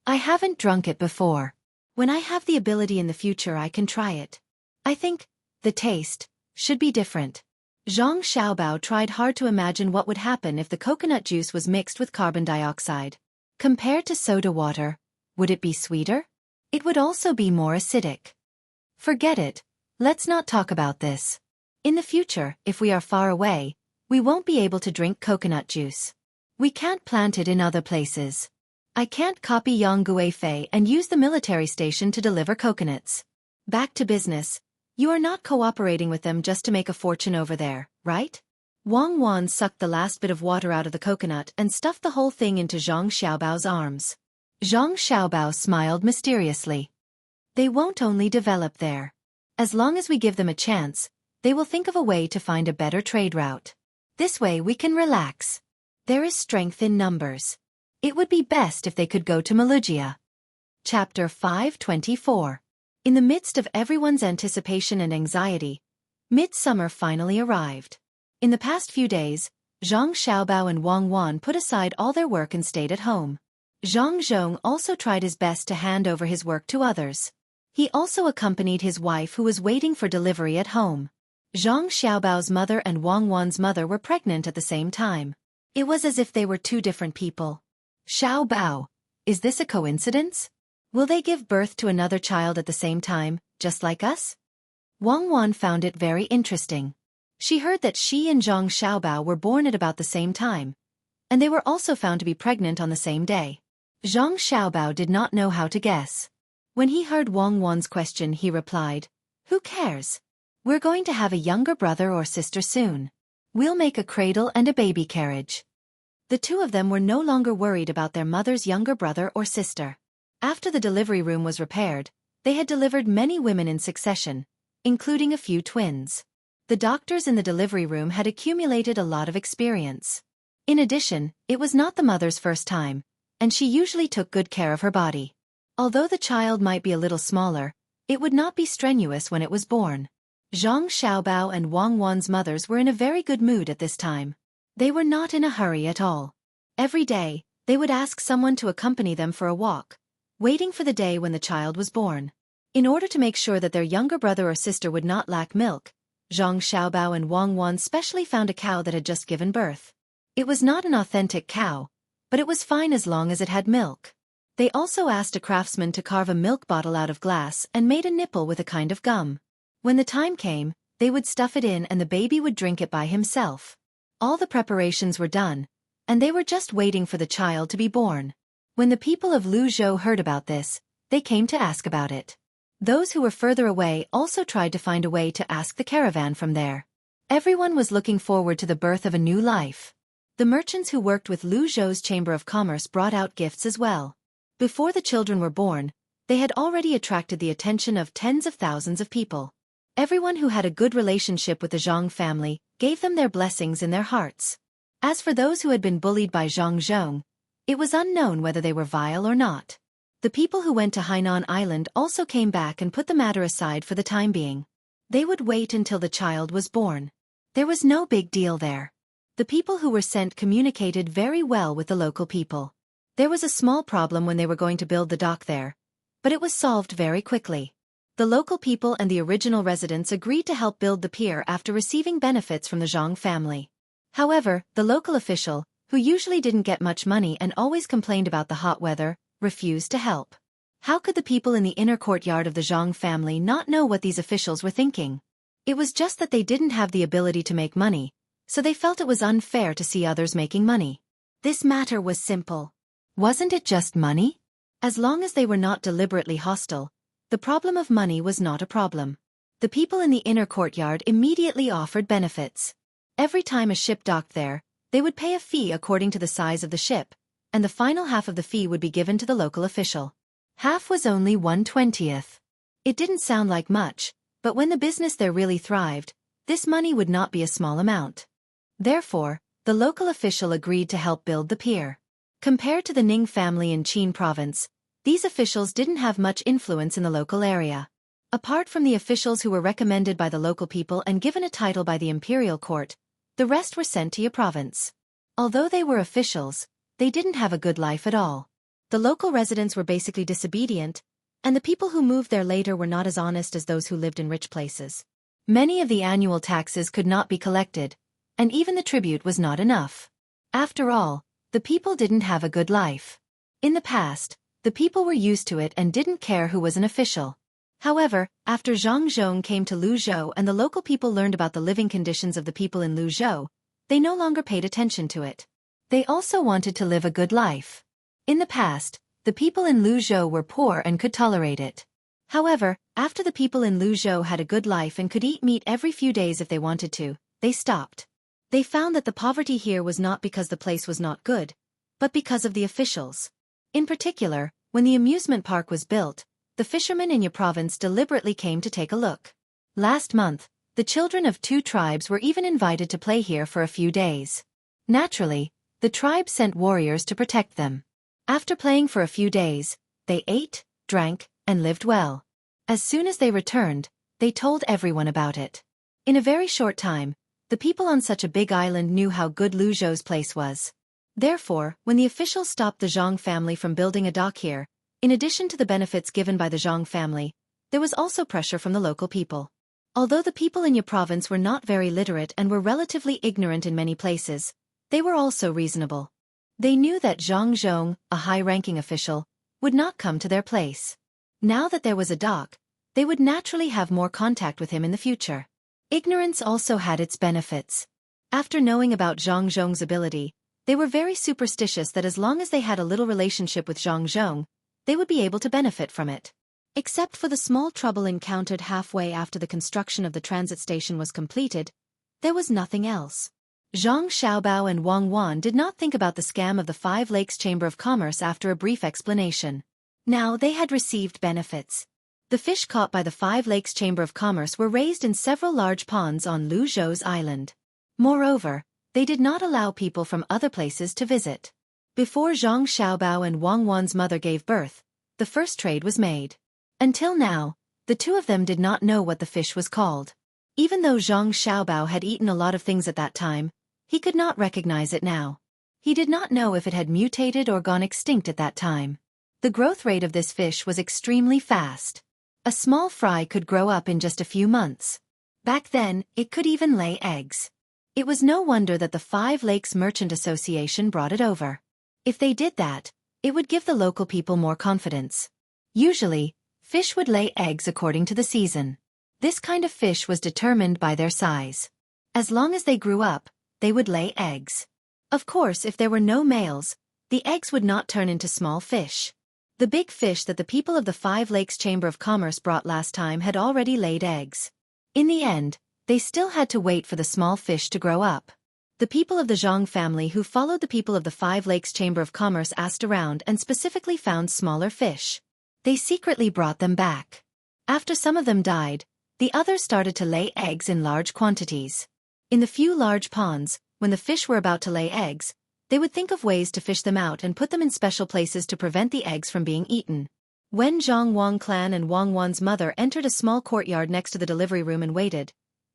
I haven't drunk it before. When I have the ability in the future I can try it. I think the taste should be different." Zhang Xiaobao tried hard to imagine what would happen if the coconut juice was mixed with carbon dioxide. Compared to soda water, would it be sweeter? It would also be more acidic. Forget it. Let's not talk about this. In the future, if we are far away, we won't be able to drink coconut juice. We can't plant it in other places. I can't copy Jianghu Fei and use the military station to deliver coconuts. Back to business. You are not cooperating with them just to make a fortune over there, right? Wang Wan sucked the last bit of water out of the coconut and stuffed the whole thing into Zhang Xiaobao's arms. Zhang Xiaobao smiled mysteriously. They won't only develop there. As long as we give them a chance, they will think of a way to find a better trade route. This way we can relax. There is strength in numbers. It would be best if they could go to Wuxia. Chapter 524. In the midst of everyone's anticipation and anxiety, midsummer finally arrived. In the past few days, Zhang Xiaobao and Wang Wan put aside all their work and stayed at home. Zhang Zhong also tried his best to hand over his work to others. He also accompanied his wife who was waiting for delivery at home. Zhang Xiaobao's mother and Wang Wan's mother were pregnant at the same time. It was as if they were two different people. Xiaobao, is this a coincidence? Will they give birth to another child at the same time, just like us? Wang Wan found it very interesting. She heard that she and Zhang Xiaobao were born at about the same time, and they were also found to be pregnant on the same day. Zhang Xiaobao did not know how to guess. When he heard Wang Wan's question, he replied, "Who cares? We're going to have a younger brother or sister soon. We'll make a cradle and a baby carriage." The two of them were no longer worried about their mother's younger brother or sister. After the delivery room was repaired, they had delivered many women in succession, including a few twins. The doctors in the delivery room had accumulated a lot of experience. In addition, it was not the mother's first time, and she usually took good care of her body. Although the child might be a little smaller, it would not be strenuous when it was born. Zhang Xiaobao and Wang Wan's mothers were in a very good mood at this time. They were not in a hurry at all. Every day, they would ask someone to accompany them for a walk, waiting for the day when the child was born. In order to make sure that their younger brother or sister would not lack milk, Zhang Xiaobao and Wang Wan specially found a cow that had just given birth. It was not an authentic cow, but it was fine as long as it had milk. They also asked a craftsman to carve a milk bottle out of glass and made a nipple with a kind of gum. When the time came, they would stuff it in and the baby would drink it by himself. All the preparations were done, and they were just waiting for the child to be born. When the people of Luzhou heard about this, they came to ask about it. Those who were further away also tried to find a way to ask the caravan from there. Everyone was looking forward to the birth of a new life. The merchants who worked with Luzhou's Chamber of Commerce brought out gifts as well. Before the children were born, they had already attracted the attention of tens of thousands of people. Everyone who had a good relationship with the Zhang family gave them their blessings in their hearts. As for those who had been bullied by Zhang Zhong, it was unknown whether they were vile or not. The people who went to Hainan Island also came back and put the matter aside for the time being. They would wait until the child was born. There was no big deal there. The people who were sent communicated very well with the local people. There was a small problem when they were going to build the dock there, but it was solved very quickly. The local people and the original residents agreed to help build the pier after receiving benefits from the Zhang family. However, the local official, who usually didn't get much money and always complained about the hot weather, refused to help. How could the people in the inner courtyard of the Zhang family not know what these officials were thinking? It was just that they didn't have the ability to make money, so they felt it was unfair to see others making money. This matter was simple. Wasn't it just money? As long as they were not deliberately hostile, the problem of money was not a problem. The people in the inner courtyard immediately offered benefits. Every time a ship docked there, they would pay a fee according to the size of the ship, and the final half of the fee would be given to the local official. Half was only 1/20th. It didn't sound like much, but when the business there really thrived, this money would not be a small amount. Therefore, the local official agreed to help build the pier. Compared to the Ning family in Qin province, these officials didn't have much influence in the local area. Apart from the officials who were recommended by the local people and given a title by the imperial court, the rest were sent to Yi province. Although they were officials, they didn't have a good life at all. The local residents were basically disobedient, and the people who moved there later were not as honest as those who lived in rich places. Many of the annual taxes could not be collected, and even the tribute was not enough. After all, the people didn't have a good life. In the past, the people were used to it and didn't care who was an official. However, after Jianghu came to Luzhou and the local people learned about the living conditions of the people in Luzhou, they no longer paid attention to it. They also wanted to live a good life. In the past, the people in Luzhou were poor and could tolerate it. However, after the people in Luzhou had a good life and could eat meat every few days if they wanted to, they stopped. They found that the poverty here was not because the place was not good, but because of the officials. In particular, when the amusement park was built, the fishermen in Yi province deliberately came to take a look. Last month, the children of 2 tribes were even invited to play here for a few days. Naturally, the tribes sent warriors to protect them. After playing for a few days, they ate, drank, and lived well. As soon as they returned, they told everyone about it. In a very short time, the people on such a big island knew how good Luzhou's place was. Therefore, when the officials stopped the Zhang family from building a dock here, in addition to the benefits given by the Zhang family, there was also pressure from the local people. Although the people in Yi province were not very literate and were relatively ignorant in many places, they were also reasonable. They knew that Jianghu, a high-ranking official, would not come to their place. Now that there was a dock, they would naturally have more contact with him in the future. Ignorance also had its benefits. After knowing about Jianghu's ability, they were very superstitious that as long as they had a little relationship with Jianghu, they would be able to benefit from it. Except for the small trouble encountered halfway after the construction of the transit station was completed, there was nothing else. Zhang Xiaobao and Wang Wan did not think about the scam of the 5 Lakes Chamber of Commerce after a brief explanation. Now they had received benefits. The fish caught by the 5 Lakes Chamber of Commerce were raised in several large ponds on Luzhou's island. Moreover, they did not allow people from other places to visit. Before Zhang Xiaobao and Wang Wan's mother gave birth, the first trade was made. Until now, the two of them did not know what the fish was called. Even though Zhang Xiaobao had eaten a lot of things at that time, he could not recognize it now. He did not know if it had mutated or gone extinct at that time. The growth rate of this fish was extremely fast. A small fry could grow up in just a few months. Back then, it could even lay eggs. It was no wonder that the 5 Lakes Merchant Association brought it over. If they did that, it would give the local people more confidence. Usually, fish would lay eggs according to the season. This kind of fish was determined by their size. As long as they grew up, they would lay eggs. Of course, if there were no males, the eggs would not turn into small fish. The big fish that the people of the 5 Lakes Chamber of Commerce brought last time had already laid eggs. In the end, they still had to wait for the small fish to grow up. The people of the Zhang family who followed the people of the 5 Lakes Chamber of Commerce asked around and specifically found smaller fish. They secretly brought them back. After some of them died, the others started to lay eggs in large quantities. In the few large ponds, when the fish were about to lay eggs, they would think of ways to fish them out and put them in special places to prevent the eggs from being eaten. When Zhang Wang clan and Wang Wan's mother entered a small courtyard next to the delivery room and waited,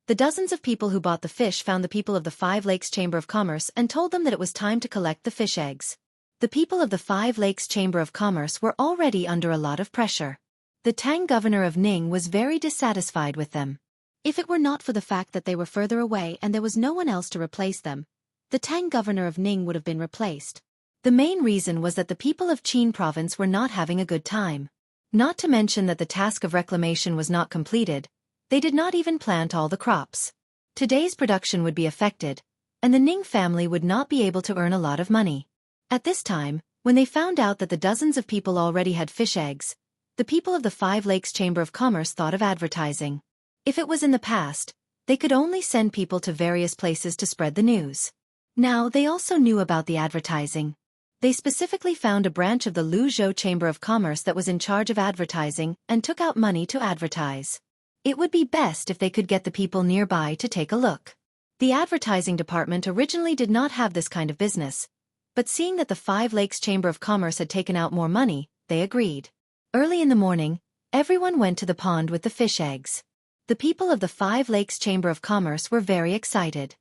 the dozens of people who bought the fish found the people of the 5 Lakes Chamber of Commerce and told them that it was time to collect the fish eggs. The people of the 5 Lakes Chamber of Commerce were already under a lot of pressure. The Tang governor of Ning was very dissatisfied with them. If it were not for the fact that they were further away and there was no one else to replace them, the Tang governor of Ning would have been replaced. The main reason was that the people of Qin province were not having a good time. Not to mention that the task of reclamation was not completed, they did not even plant all the crops. Today's production would be affected, and the Ning family would not be able to earn a lot of money. At this time, when they found out that the dozens of people already had fish eggs, the people of the Five Lakes Chamber of Commerce thought of advertising. If it was in the past, they could only send people to various places to spread the news. Now they also knew about the advertising. They specifically found a branch of the Luzhou Chamber of Commerce that was in charge of advertising and took out money to advertise. It would be best if they could get the people nearby to take a look. The advertising department originally did not have this kind of business, but seeing that the Five Lakes Chamber of Commerce had taken out more money, they agreed. Early in the morning, everyone went to the pond with the fish eggs. The people of the Five Lakes Chamber of Commerce were very excited.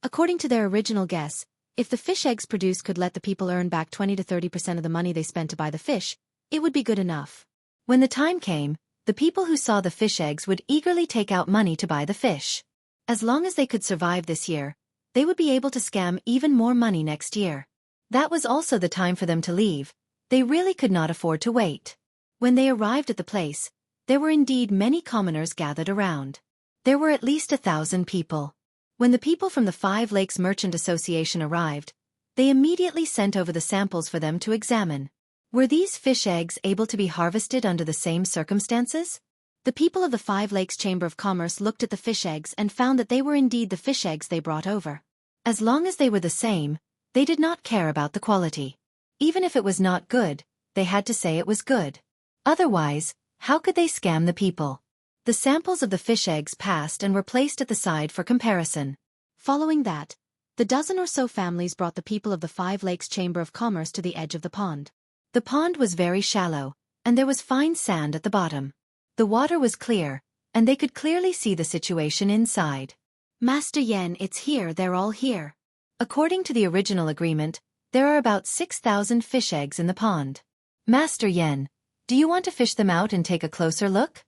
According to their original guess, if the fish eggs produced could let the people earn back 20 to 30% of the money they spent to buy the fish, it would be good enough. When the time came, the people who saw the fish eggs would eagerly take out money to buy the fish. As long as they could survive this year, they would be able to scam even more money next year. That was also the time for them to leave. They really could not afford to wait. When they arrived at the place, there were indeed many commoners gathered around. There were at least 1,000 people. When the people from the Five Lakes Merchant Association arrived, they immediately sent over the samples for them to examine. Were these fish eggs able to be harvested under the same circumstances? The people of the Five Lakes Chamber of Commerce looked at the fish eggs and found that they were indeed the fish eggs they brought over. As long as they were the same, they did not care about the quality. Even if it was not good, they had to say it was good. Otherwise, how could they scam the people? The samples of the fish eggs passed and were placed at the side for comparison. Following that, the dozen or so families brought the people of the Five Lakes Chamber of Commerce to the edge of the pond. The pond was very shallow, and there was fine sand at the bottom. The water was clear, and they could clearly see the situation inside. Master Yen, it's here, they're all here. According to the original agreement, there are about 6,000 fish eggs in the pond. Master Yen, do you want to fish them out and take a closer look?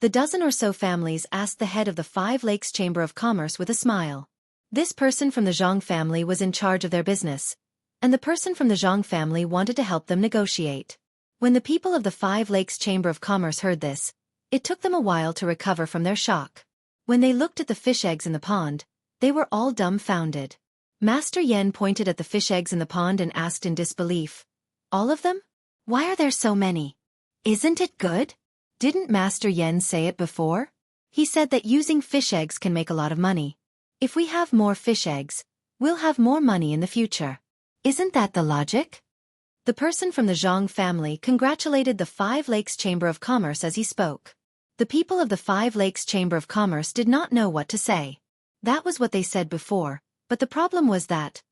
The dozen or so families asked the head of the Five Lakes Chamber of Commerce with a smile. This person from the Zhang family was in charge of their business, and the person from the Zhang family wanted to help them negotiate. When the people of the Five Lakes Chamber of Commerce heard this, it took them a while to recover from their shock. When they looked at the fish eggs in the pond, they were all dumbfounded. Master Yen pointed at the fish eggs in the pond and asked in disbelief, "All of them? Why are there so many? Isn't it good? Didn't Master Yen say it before? He said that using fish eggs can make a lot of money. If we have more fish eggs, we'll have more money in the future. Isn't that the logic?" The person from the Zhang family congratulated the Five Lakes Chamber of Commerce as he spoke. The people of the Five Lakes Chamber of Commerce did not know what to say. That was what they said before, but the problem was that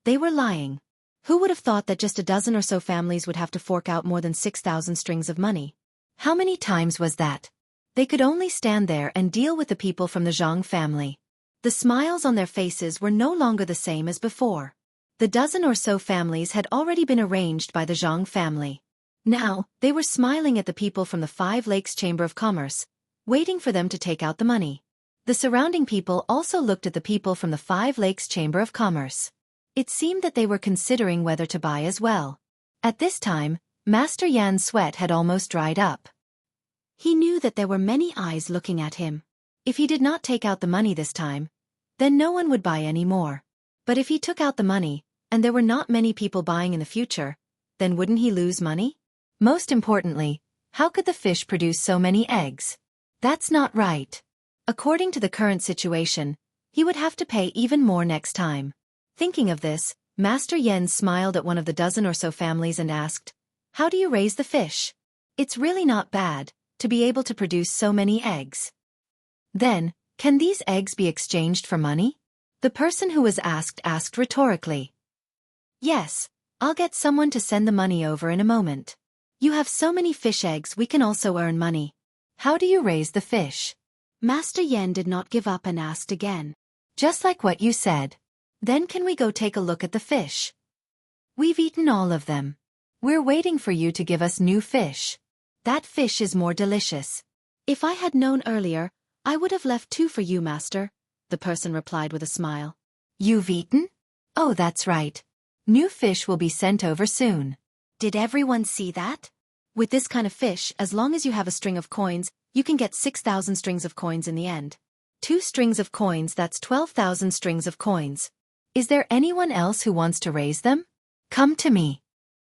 they were lying. Who would have thought that just a dozen or so families would have to fork out more than 6,000 strings of money? How many times was that? They could only stand there and deal with the people from the Zhang family. The smiles on their faces were no longer the same as before. The dozen or so families had already been arranged by the Zhang family. Now, they were smiling at the people from the Five Lakes Chamber of Commerce, waiting for them to take out the money. The surrounding people also looked at the people from the Five Lakes Chamber of Commerce. It seemed that they were considering whether to buy as well. At this time, Master Yan's sweat had almost dried up. He knew that there were many eyes looking at him. If he did not take out the money this time, then no one would buy any more. But if he took out the money, and there were not many people buying in the future, then wouldn't he lose money? Most importantly, how could the fish produce so many eggs? That's not right. According to the current situation, he would have to pay even more next time. Thinking of this, Master Yen smiled at one of the dozen or so families and asked, "How do you raise the fish? It's really not bad to be able to produce so many eggs. Then, can these eggs be exchanged for money?" The person who was asked rhetorically. "Yes, I'll get someone to send the money over in a moment. You have so many fish eggs, we can also earn money. How do you raise the fish?" Master Yen did not give up and asked again. "Just like what you said. Then can we go take a look at the fish? We've eaten all of them. We're waiting for you to give us new fish. That fish is more delicious. If I had known earlier, I would have left 2 for you, Master," the person replied with a smile. "You've eaten? Oh, that's right. New fish will be sent over soon." Did everyone see that? With this kind of fish, as long as you have a string of coins, you can get 6,000 strings of coins in the end. 2 strings of coins, that's 12,000 strings of coins. Is there anyone else who wants to raise them? Come to me.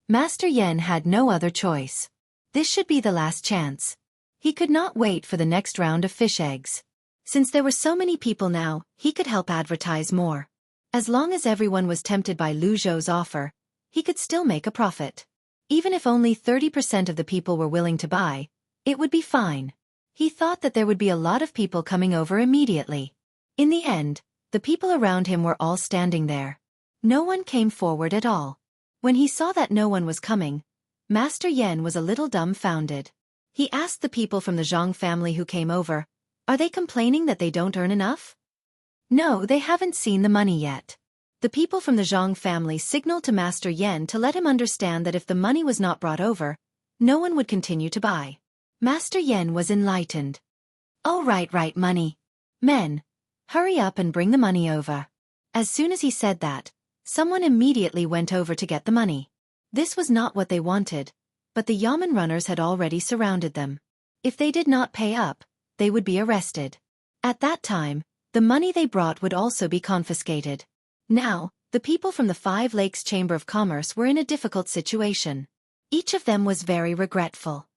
Master Yen had no other choice. This should be the last chance. He could not wait for the next round of fish eggs. Since there were so many people now, he could help advertise more. As long as everyone was tempted by Lu Zhou's offer, he could still make a profit. Even if only 30% of the people were willing to buy, it would be fine. He thought that there would be a lot of people coming over immediately. In the end, the people around him were all standing there. No one came forward at all. When he saw that no one was coming, Master Yen was a little dumbfounded. He asked the people from the Zhang family who came over, "Are they complaining that they don't earn enough?" "No, they haven't seen the money yet." The people from the Zhang family signaled to Master Yen to let him understand that if the money was not brought over, no one would continue to buy. Master Yen was enlightened. "Oh, right, money. Men, hurry up and bring the money over." As soon as he said that, someone immediately went over to get the money. This was not what they wanted, but the yamen runners had already surrounded them. If they did not pay up, they would be arrested. At that time, the money they brought would also be confiscated. Now, the people from the Five Lakes Chamber of Commerce were in a difficult situation. Each of them was very regretful.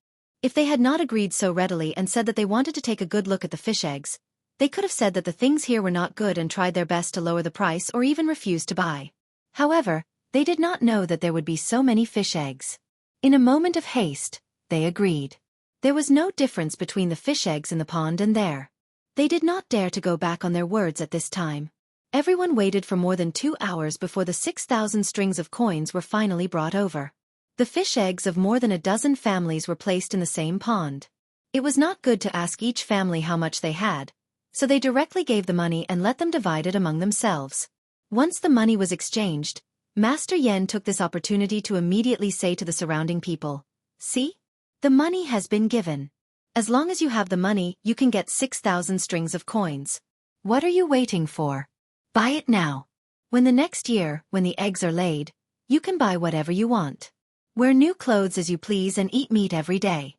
If they had not agreed so readily and said that they wanted to take a good look at the fish eggs, they could have said that the things here were not good and tried their best to lower the price or even refused to buy. However, they did not know that there would be so many fish eggs. In a moment of haste, they agreed. There was no difference between the fish eggs in the pond and there. They did not dare to go back on their words at this time. Everyone waited for more than 2 hours before the 6,000 strings of coins were finally brought over. The fish eggs of more than a dozen families were placed in the same pond. It was not good to ask each family how much they had, so they directly gave the money and let them divide it among themselves. Once the money was exchanged, Master Yen took this opportunity to immediately say to the surrounding people, "See? The money has been given. As long as you have the money, you can get 6,000 strings of coins. What are you waiting for? Buy it now. When the next year, when the eggs are laid, you can buy whatever you want. Wear new clothes as you please and eat meat every day."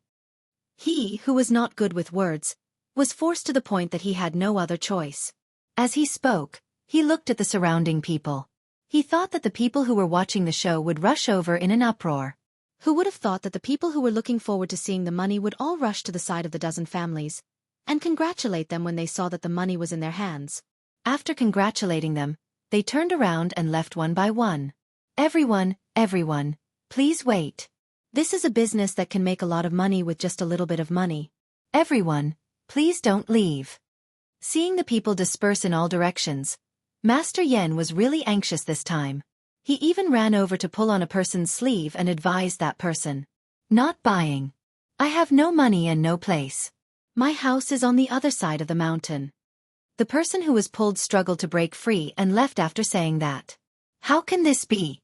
He, who was not good with words, was forced to the point that he had no other choice. As he spoke, he looked at the surrounding people. He thought that the people who were watching the show would rush over in an uproar. Who would have thought that the people who were looking forward to seeing the money would all rush to the side of the dozen families and congratulate them when they saw that the money was in their hands. After congratulating them, they turned around and left one by one. Everyone, please wait. This is a business that can make a lot of money with just a little bit of money. Everyone, please don't leave." Seeing the people disperse in all directions, Master Yen was really anxious this time. He even ran over to pull on a person's sleeve and advised that person, "Not buying. I have no money and no place. My house is on the other side of the mountain." The person who was pulled struggled to break free and left after saying that. "How can this be?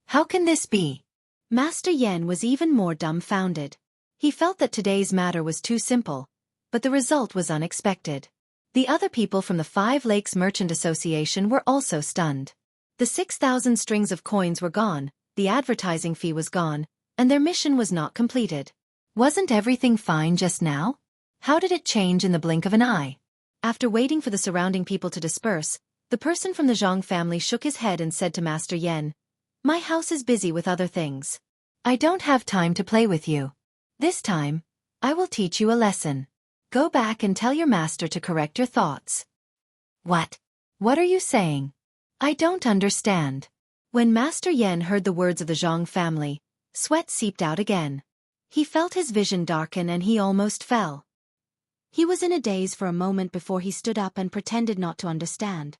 How can this be?" Master Yen was even more dumbfounded. He felt that today's matter was too simple, but the result was unexpected. The other people from the Five Lakes Merchant Association were also stunned. The 6,000 strings of coins were gone, the advertising fee was gone, and their mission was not completed. Wasn't everything fine just now? How did it change in the blink of an eye? After waiting for the surrounding people to disperse, the person from the Zhang family shook his head and said to Master Yen, "My house is busy with other things. I don't have time to play with you. This time, I will teach you a lesson. Go back and tell your master to correct your thoughts." "What? What are you saying? I don't understand." When Master Yen heard the words of the Zhang family, sweat seeped out again. He felt his vision darken and he almost fell. He was in a daze for a moment before he stood up and pretended not to understand.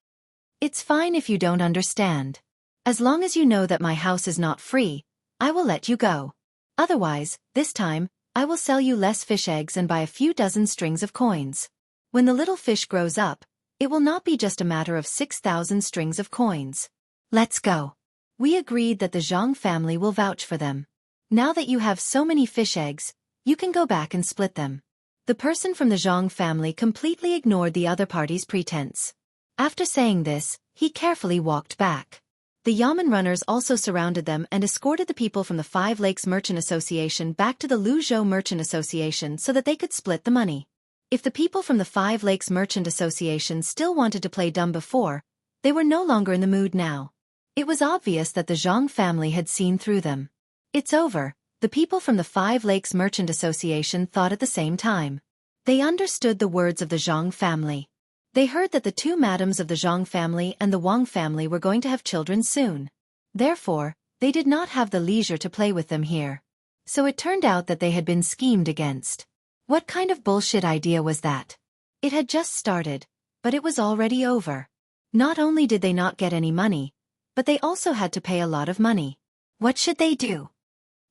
"It's fine if you don't understand. As long as you know that my house is not free, I will let you go. Otherwise, this time, I will sell you less fish eggs and buy a few dozen strings of coins. When the little fish grows up, it will not be just a matter of 6,000 strings of coins. Let's go." We agreed that the Zhang family will vouch for them. Now that you have so many fish eggs, you can go back and split them. The person from the Zhang family completely ignored the other party's pretense. After saying this, he carefully walked back. The yamen runners also surrounded them and escorted the people from the Five Lakes Merchant Association back to the Luzhou Merchant Association so that they could split the money. If the people from the Five Lakes Merchant Association still wanted to play dumb before, They were no longer in the mood now. It was obvious that the Zhang family had seen through them. It's over, the people from the Five Lakes Merchant Association thought at the same time. They understood the words of the Zhang family. They heard that the two madams of the Zhang family and the Wang family were going to have children soon. Therefore, they did not have the leisure to play with them here. So it turned out that they had been schemed against. What kind of bullshit idea was that? It had just started, but it was already over. Not only did they not get any money, but they also had to pay a lot of money. What should they do?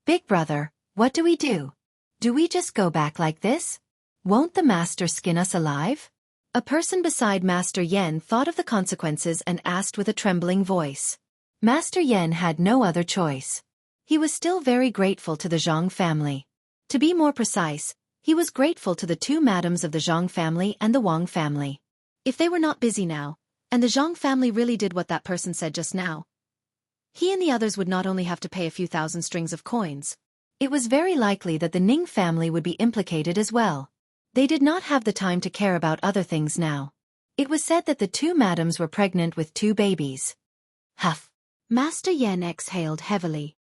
Big brother, what do we do? Do we just go back like this? Won't the master skin us alive? A person beside Master Yen thought of the consequences and asked with a trembling voice. Master Yen had no other choice. He was still very grateful to the Zhang family. To be more precise, he was grateful to the two madams of the Zhang family and the Wang family. If they were not busy now, and the Zhang family really did what that person said just now, he and the others would not only have to pay a few thousand strings of coins. It was very likely that the Ning family would be implicated as well. They did not have the time to care about other things now. It was said that the two madams were pregnant with 2 babies. Huff. Master Yen exhaled heavily.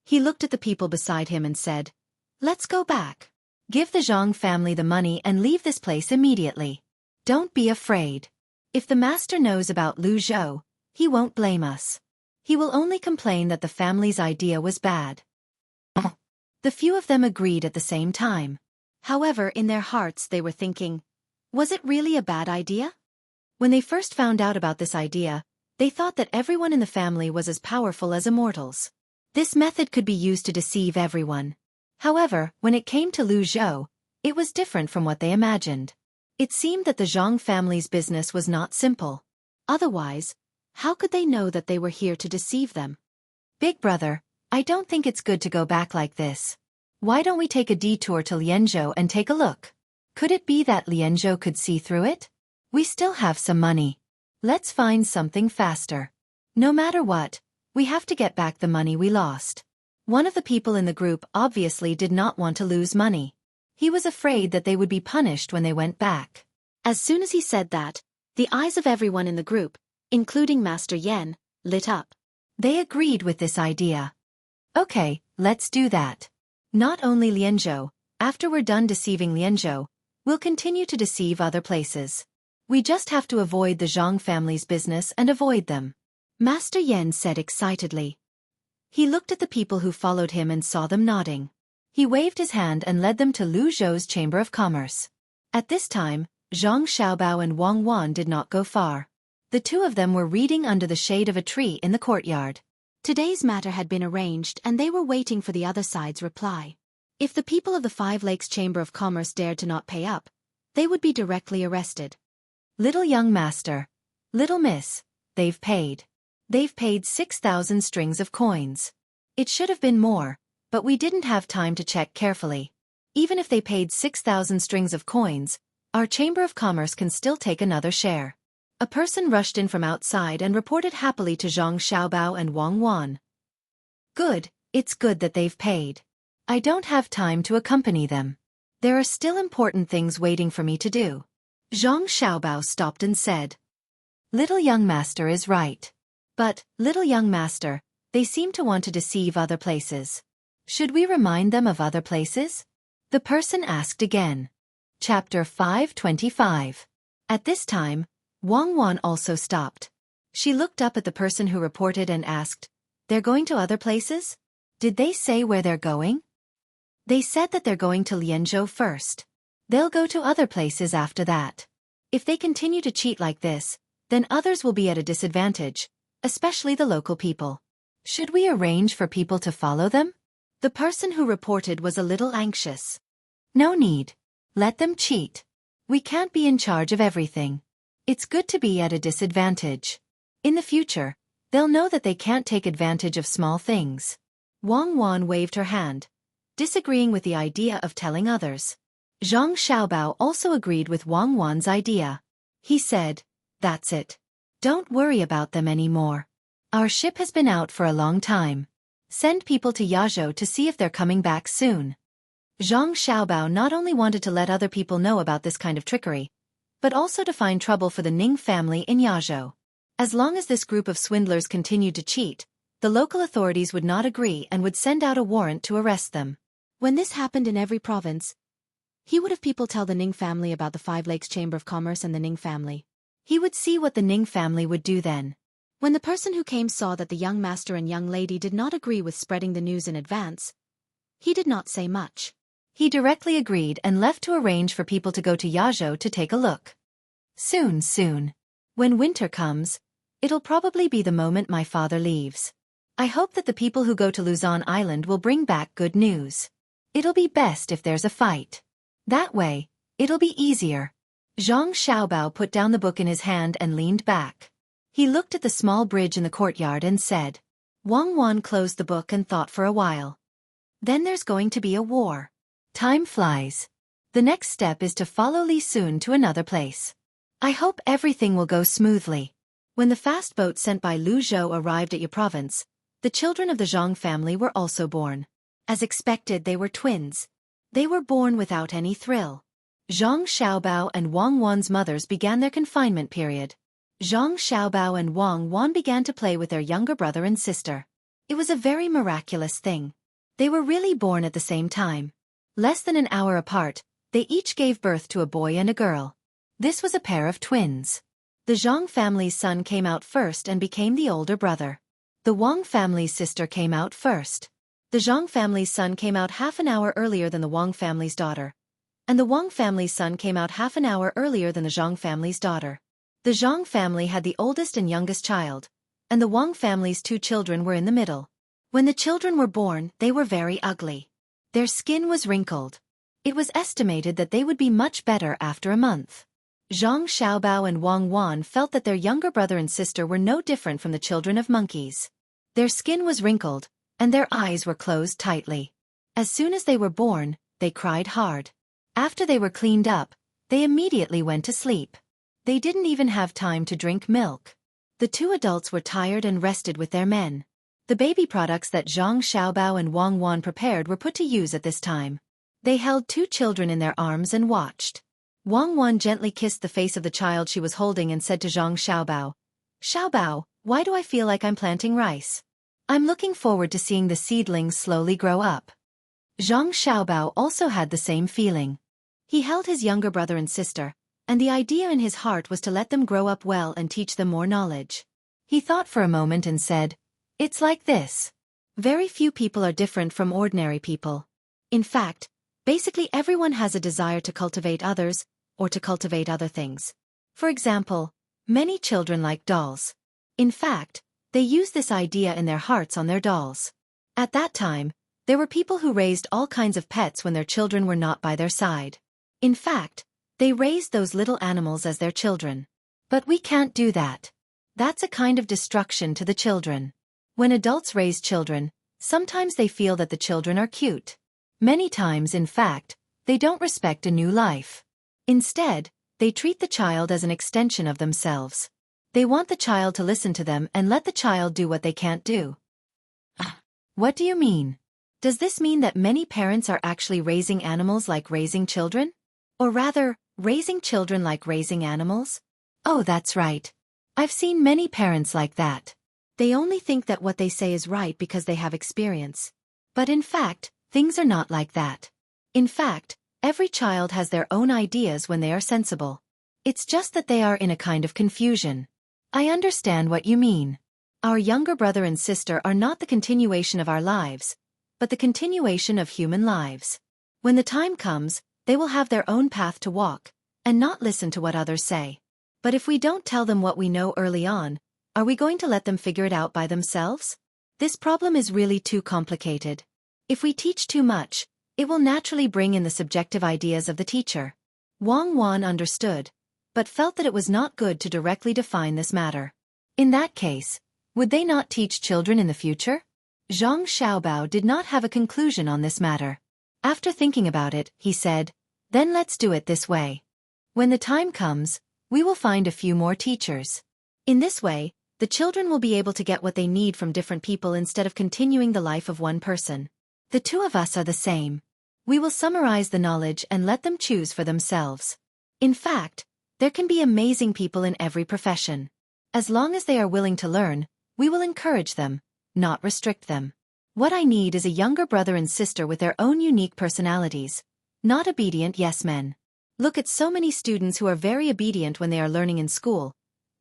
He looked at the people beside him and said, "Let's go back. Give the Zhang family the money and leave this place immediately. Don't be afraid. If the master knows about Lu Zhou, he won't blame us. He will only complain that the family's idea was bad." The few of them agreed at the same time. However, in their hearts they were thinking, was it really a bad idea? When they first found out about this idea, they thought that everyone in the family was as powerful as immortals. This method could be used to deceive everyone. However, when it came to Lu Zhou, it was different from what they imagined. It seemed that the Zhang family's business was not simple. Otherwise, how could they know that they were here to deceive them? Big brother, I don't think it's good to go back like this. Why don't we take a detour to Lianzhou and take a look? Could it be that Lianzhou could see through it? We still have some money. Let's find something faster. No matter what, we have to get back the money we lost. One of the people in the group obviously did not want to lose money. He was afraid that they would be punished when they went back. As soon as he said that, the eyes of everyone in the group, including Master Yen, lit up. They agreed with this idea. Okay, let's do that. Not only Lianzhou, after we're done deceiving Lianzhou, we'll continue to deceive other places. We just have to avoid the Zhang family's business and avoid them. Master Yen said excitedly. He looked at the people who followed him and saw them nodding. He waved his hand and led them to Lu Zhou's Chamber of Commerce. At this time, Zhang Xiaobao and Wang Wan did not go far. The two of them were reading under the shade of a tree in the courtyard. Today's matter had been arranged and they were waiting for the other side's reply. If the people of the Five Lakes Chamber of Commerce dared to not pay up, they would be directly arrested. Little young master, little miss, they've paid. They've paid 6,000 strings of coins. It should have been more, but we didn't have time to check carefully. Even if they paid 6,000 strings of coins, our Chamber of Commerce can still take another share. A person rushed in from outside and reported happily to Zhang Xiaobao and Wang Wan. Good, it's good that they've paid. I don't have time to accompany them. There are still important things waiting for me to do. Zhang Xiaobao stopped and said. Little young master is right. But, little young master, they seem to want to deceive other places. Should we remind them of other places? The person asked again. Chapter 525. At this time, Wang Wan also stopped. She looked up at the person who reported and asked, "They're going to other places? Did they say where they're going?" They said that they're going to Lianzhou first. They'll go to other places after that. If they continue to cheat like this, then others will be at a disadvantage, especially the local people. Should we arrange for people to follow them? The person who reported was a little anxious. No need. Let them cheat. We can't be in charge of everything. It's good to be at a disadvantage. In the future, they'll know that they can't take advantage of small things. Wang Wan waved her hand, disagreeing with the idea of telling others. Zhang Xiaobao also agreed with Wang Wan's idea. He said, "That's it. Don't worry about them anymore. Our ship has been out for a long time. Send people to Yazhou to see if they're coming back soon." Zhang Xiaobao not only wanted to let other people know about this kind of trickery, but also to find trouble for the Ning family in Yazhou. As long as this group of swindlers continued to cheat, the local authorities would not agree and would send out a warrant to arrest them. When this happened in every province, he would have people tell the Ning family about the Five Lakes Chamber of Commerce and the Ning family. He would see what the Ning family would do then. When the person who came saw that the young master and young lady did not agree with spreading the news in advance, he did not say much. He directly agreed and left to arrange for people to go to Jianghu to take a look. Soon. When winter comes, it'll probably be the moment my father leaves. I hope that the people who go to Luzon Island will bring back good news. It'll be best if there's a fight. That way, it'll be easier. Zhang Xiaobao put down the book in his hand and leaned back. He looked at the small bridge in the courtyard and said. Wang Wan closed the book and thought for a while. Then there's going to be a war. Time flies. The next step is to follow Li Sun to another place. I hope everything will go smoothly. When the fast boat sent by Lu Zhou arrived at Yi province, the children of the Zhang family were also born. As expected, they were twins. They were born without any thrill. Zhang Xiaobao and Wang Wan's mothers began their confinement period. Zhang Xiaobao and Wang Wan began to play with their younger brother and sister. It was a very miraculous thing. They were really born at the same time. Less than an hour apart, they each gave birth to a boy and a girl. This was a pair of twins. The Zhang family's son came out first and became the older brother. The Wang family's sister came out first. The Zhang family's son came out half an hour earlier than the Wang family's daughter. And the Wang family's son came out half an hour earlier than the Zhang family's daughter. The Zhang family had the oldest and youngest child, and the Wang family's two children were in the middle. When the children were born, they were very ugly. Their skin was wrinkled. It was estimated that they would be much better after a month. Zhang Xiaobao and Wang Wan felt that their younger brother and sister were no different from the children of monkeys. Their skin was wrinkled, and their eyes were closed tightly. As soon as they were born, they cried hard. After they were cleaned up, they immediately went to sleep. They didn't even have time to drink milk. The two adults were tired and rested with their men. The baby products that Zhang Xiaobao and Wang Wan prepared were put to use at this time. They held two children in their arms and watched. Wang Wan gently kissed the face of the child she was holding and said to Zhang Xiaobao, "Xiaobao, why do I feel like I'm planting rice? I'm looking forward to seeing the seedlings slowly grow up." Zhang Xiaobao also had the same feeling. He held his younger brother and sister, and the idea in his heart was to let them grow up well and teach them more knowledge. He thought for a moment and said, "It's like this. Very few people are different from ordinary people. In fact, basically everyone has a desire to cultivate others, or to cultivate other things. For example, many children like dolls. In fact, they use this idea in their hearts on their dolls. At that time, there were people who raised all kinds of pets when their children were not by their side. In fact, they raised those little animals as their children. But we can't do that. That's a kind of destruction to the children. When adults raise children, sometimes they feel that the children are cute. Many times, in fact, they don't respect a new life. Instead, they treat the child as an extension of themselves. They want the child to listen to them and let the child do what they can't do." What do you mean? Does this mean that many parents are actually raising animals like raising children? Or rather, raising children like raising animals? Oh, that's right. I've seen many parents like that. They only think that what they say is right because they have experience. But in fact, things are not like that. In fact, every child has their own ideas when they are sensible. It's just that they are in a kind of confusion. I understand what you mean. Our younger brother and sister are not the continuation of our lives, but the continuation of human lives. When the time comes, they will have their own path to walk, and not listen to what others say. But if we don't tell them what we know early on, are we going to let them figure it out by themselves? This problem is really too complicated. If we teach too much, it will naturally bring in the subjective ideas of the teacher. Wang Wan understood, but felt that it was not good to directly define this matter. In that case, would they not teach children in the future? Zhang Xiaobao did not have a conclusion on this matter. After thinking about it, he said, "Then let's do it this way. When the time comes, we will find a few more teachers. In this way, the children will be able to get what they need from different people instead of continuing the life of one person. The two of us are the same. We will summarize the knowledge and let them choose for themselves. In fact, there can be amazing people in every profession. As long as they are willing to learn, we will encourage them, not restrict them. What I need is a younger brother and sister with their own unique personalities, not obedient yes-men. Look at so many students who are very obedient when they are learning in school,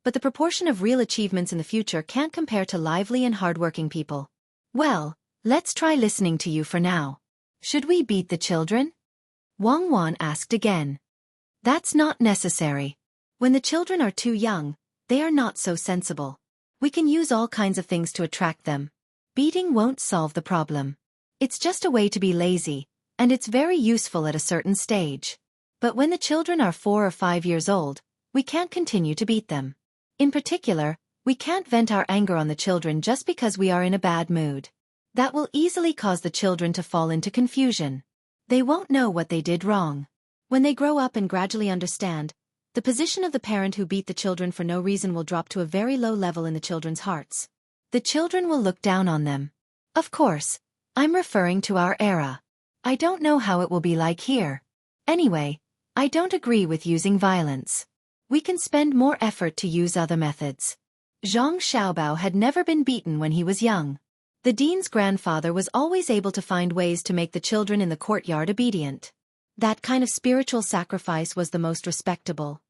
but the proportion of real achievements in the future can't compare to lively and hardworking people. Well, let's try listening to you for now. Should we beat the children? Wang Wan asked again. That's not necessary. When the children are too young, they are not so sensible. We can use all kinds of things to attract them. Beating won't solve the problem. It's just a way to be lazy, and it's very useful at a certain stage. But when the children are 4 or 5 years old, we can't continue to beat them. In particular, we can't vent our anger on the children just because we are in a bad mood. That will easily cause the children to fall into confusion. They won't know what they did wrong. When they grow up and gradually understand, the position of the parent who beat the children for no reason will drop to a very low level in the children's hearts. The children will look down on them. Of course, I'm referring to our era. I don't know how it will be like here. Anyway, I don't agree with using violence. We can spend more effort to use other methods. Zhang Xiaobao had never been beaten when he was young. The dean's grandfather was always able to find ways to make the children in the courtyard obedient. That kind of spiritual sacrifice was the most respectable.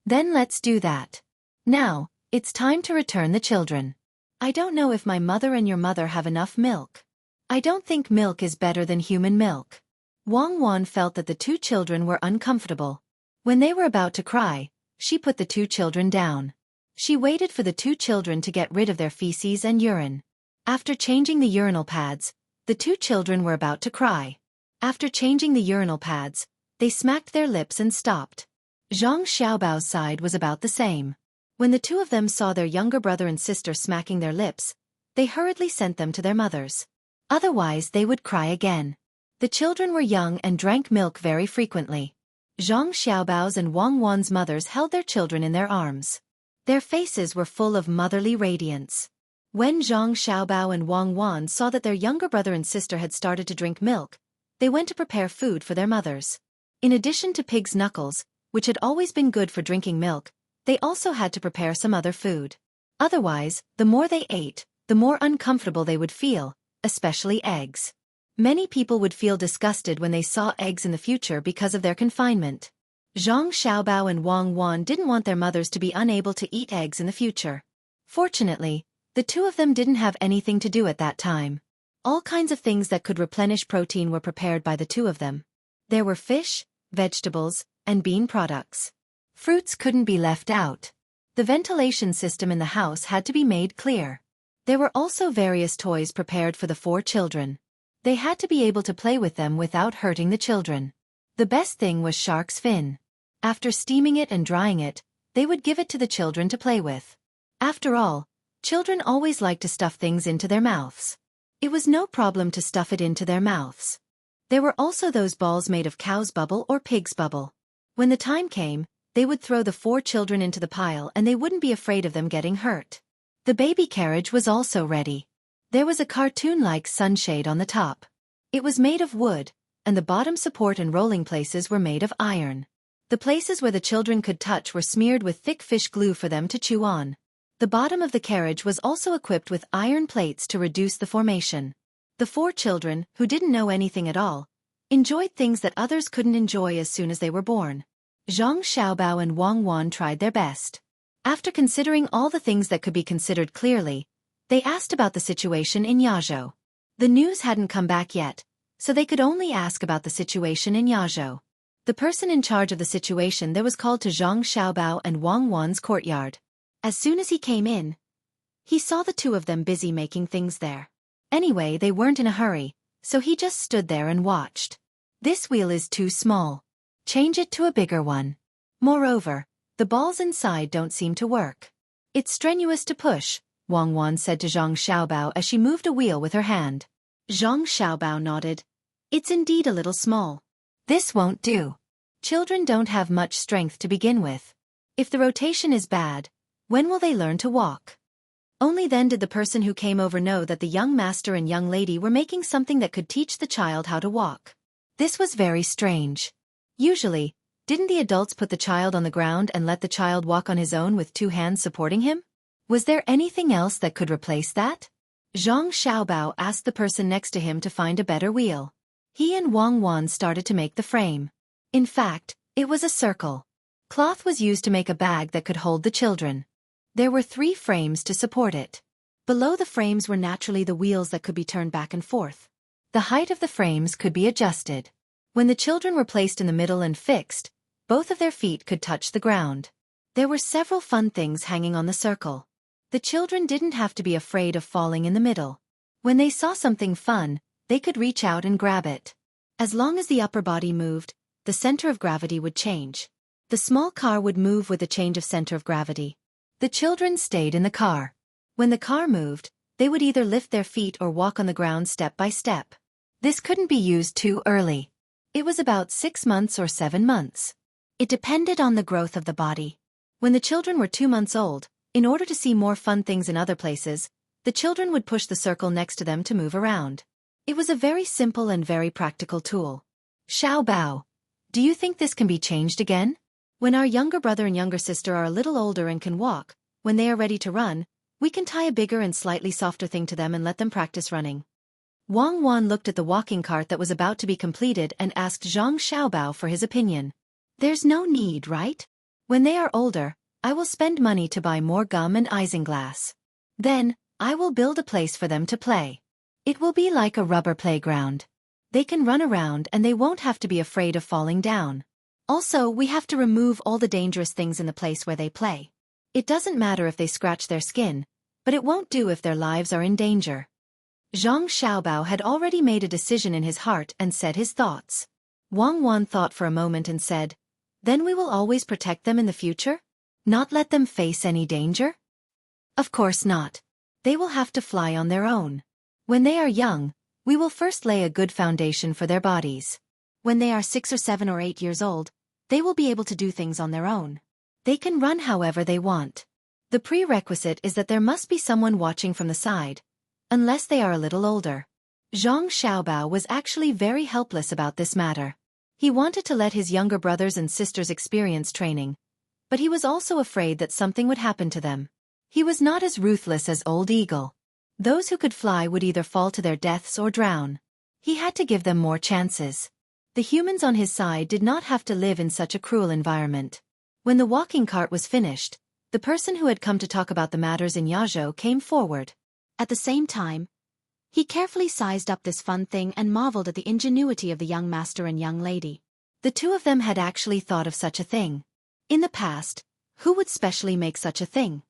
Then let's do that. Now, it's time to return the children. I don't know if my mother and your mother have enough milk. I don't think milk is better than human milk. Wang Wan felt that the two children were uncomfortable. When they were about to cry, she put the two children down. She waited for the two children to get rid of their feces and urine. After changing the urinal pads, the two children were about to cry. After changing the urinal pads, they smacked their lips and stopped. Zhang Xiaobao's side was about the same. When the two of them saw their younger brother and sister smacking their lips, they hurriedly sent them to their mothers. Otherwise they would cry again. The children were young and drank milk very frequently. Zhang Xiaobao's and Wang Wan's mothers held their children in their arms. Their faces were full of motherly radiance. When Zhang Xiaobao and Wang Wan saw that their younger brother and sister had started to drink milk, they went to prepare food for their mothers. In addition to pig's knuckles, which had always been good for drinking milk, they also had to prepare some other food. Otherwise, the more they ate, the more uncomfortable they would feel, especially eggs. Many people would feel disgusted when they saw eggs in the future because of their confinement. Zhang Xiaobao and Wang Wan didn't want their mothers to be unable to eat eggs in the future. Fortunately, the two of them didn't have anything to do at that time. All kinds of things that could replenish protein were prepared by the two of them. There were fish, vegetables, and bean products. Fruits couldn't be left out. The ventilation system in the house had to be made clear. There were also various toys prepared for the 4 children. They had to be able to play with them without hurting the children. The best thing was shark's fin. After steaming it and drying it, they would give it to the children to play with. After all, children always like to stuff things into their mouths. It was no problem to stuff it into their mouths. There were also those balls made of cow's bubble or pig's bubble. When the time came, they would throw the 4 children into the pile and they wouldn't be afraid of them getting hurt. The baby carriage was also ready. There was a cartoon-like sunshade on the top. It was made of wood, and the bottom support and rolling places were made of iron. The places where the children could touch were smeared with thick fish glue for them to chew on. The bottom of the carriage was also equipped with iron plates to reduce the formation. The 4 children, who didn't know anything at all, enjoyed things that others couldn't enjoy as soon as they were born. Zhang Xiaobao and Wang Wan tried their best. After considering all the things that could be considered clearly, they asked about the situation in Yazhou. The news hadn't come back yet, so they could only ask about the situation in Yazhou. The person in charge of the situation there was called to Zhang Xiaobao and Wang Wan's courtyard. As soon as he came in, he saw the two of them busy making things there. Anyway, they weren't in a hurry, so he just stood there and watched. This wheel is too small. Change it to a bigger one. Moreover, the balls inside don't seem to work. It's strenuous to push, Wang Wan said to Zhang Xiaobao as she moved a wheel with her hand. Zhang Xiaobao nodded. It's indeed a little small. This won't do. Children don't have much strength to begin with. If the rotation is bad, when will they learn to walk? Only then did the person who came over know that the young master and young lady were making something that could teach the child how to walk. This was very strange. Usually, didn't the adults put the child on the ground and let the child walk on his own with 2 hands supporting him? Was there anything else that could replace that? Zhang Xiaobao asked the person next to him to find a better wheel. He and Wang Wan started to make the frame. In fact, it was a circle. Cloth was used to make a bag that could hold the children. There were 3 frames to support it. Below the frames were naturally the wheels that could be turned back and forth. The height of the frames could be adjusted. When the children were placed in the middle and fixed, both of their feet could touch the ground. There were several fun things hanging on the circle. The children didn't have to be afraid of falling in the middle. When they saw something fun, they could reach out and grab it. As long as the upper body moved, the center of gravity would change. The small car would move with the change of center of gravity. The children stayed in the car. When the car moved, they would either lift their feet or walk on the ground step by step. This couldn't be used too early. It was about 6 months or 7 months. It depended on the growth of the body. When the children were 2 months old, in order to see more fun things in other places, the children would push the circle next to them to move around. It was a very simple and very practical tool. Xiao Bao, do you think this can be changed again? When our younger brother and younger sister are a little older and can walk, when they are ready to run, we can tie a bigger and slightly softer thing to them and let them practice running. Wang Wan looked at the walking cart that was about to be completed and asked Zhang Xiaobao for his opinion. There's no need, right? When they are older, I will spend money to buy more gum and isinglass. Then, I will build a place for them to play. It will be like a rubber playground. They can run around and they won't have to be afraid of falling down. Also, we have to remove all the dangerous things in the place where they play. It doesn't matter if they scratch their skin, but it won't do if their lives are in danger. Zhang Xiaobao had already made a decision in his heart and said his thoughts. Wang Wan thought for a moment and said, then we will always protect them in the future? Not let them face any danger? Of course not. They will have to fly on their own. When they are young, we will first lay a good foundation for their bodies. When they are 6 or 7 or 8 years old, they will be able to do things on their own. They can run however they want. The prerequisite is that there must be someone watching from the side, unless they are a little older. Zhang Xiaobao was actually very helpless about this matter. He wanted to let his younger brothers and sisters experience training, but he was also afraid that something would happen to them. He was not as ruthless as Old Eagle. Those who could fly would either fall to their deaths or drown. He had to give them more chances. The humans on his side did not have to live in such a cruel environment. When the walking cart was finished, the person who had come to talk about the matters in Jianghu came forward. At the same time, he carefully sized up this fun thing and marveled at the ingenuity of the young master and young lady. The two of them had actually thought of such a thing. In the past, who would specially make such a thing?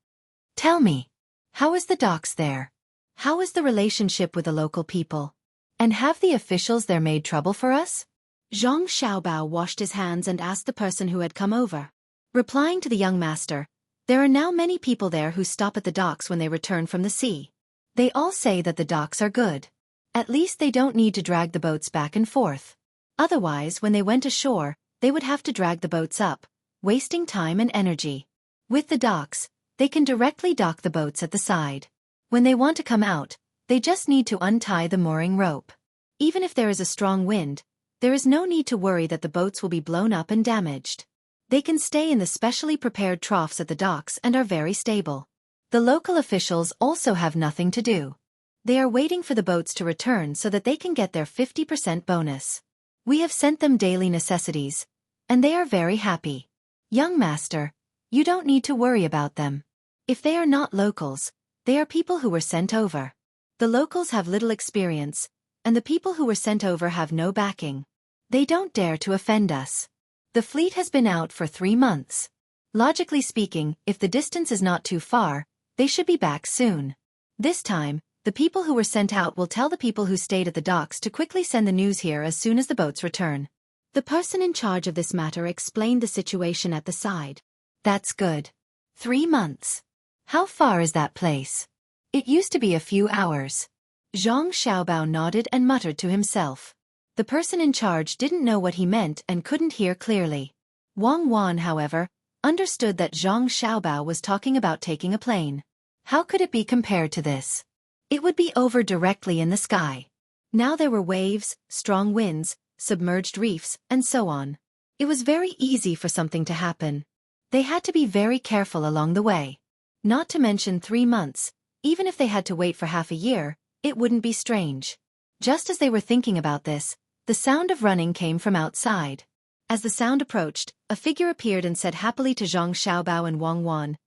Tell me, how is the docks there? How is the relationship with the local people? And have the officials there made trouble for us? Zhang Xiaobao washed his hands and asked the person who had come over. Replying to the young master, there are now many people there who stop at the docks when they return from the sea. They all say that the docks are good. At least they don't need to drag the boats back and forth. Otherwise, when they went ashore, they would have to drag the boats up, wasting time and energy. With the docks, they can directly dock the boats at the side. When they want to come out, they just need to untie the mooring rope. Even if there is a strong wind, there is no need to worry that the boats will be blown up and damaged. They can stay in the specially prepared troughs at the docks and are very stable. The local officials also have nothing to do. They are waiting for the boats to return so that they can get their 50% bonus. We have sent them daily necessities, and they are very happy. Young master, you don't need to worry about them. If they are not locals, they are people who were sent over. The locals have little experience, and the people who were sent over have no backing. They don't dare to offend us. The fleet has been out for 3 months. Logically speaking, if the distance is not too far, they should be back soon. This time, the people who were sent out will tell the people who stayed at the docks to quickly send the news here as soon as the boats return. The person in charge of this matter explained the situation at the side. That's good. 3 months. How far is that place? It used to be a few hours. Zhang Xiaobao nodded and muttered to himself. The person in charge didn't know what he meant and couldn't hear clearly. Wang Wan, however, understood that Zhang Xiaobao was talking about taking a plane. How could it be compared to this? It would be over directly in the sky. Now there were waves, strong winds, submerged reefs, and so on. It was very easy for something to happen. They had to be very careful along the way. Not to mention 3 months. Even if they had to wait for half a year, it wouldn't be strange. Just as they were thinking about this, the sound of running came from outside. As the sound approached, a figure appeared and said happily to Zhang Xiaobao and Wang Wan,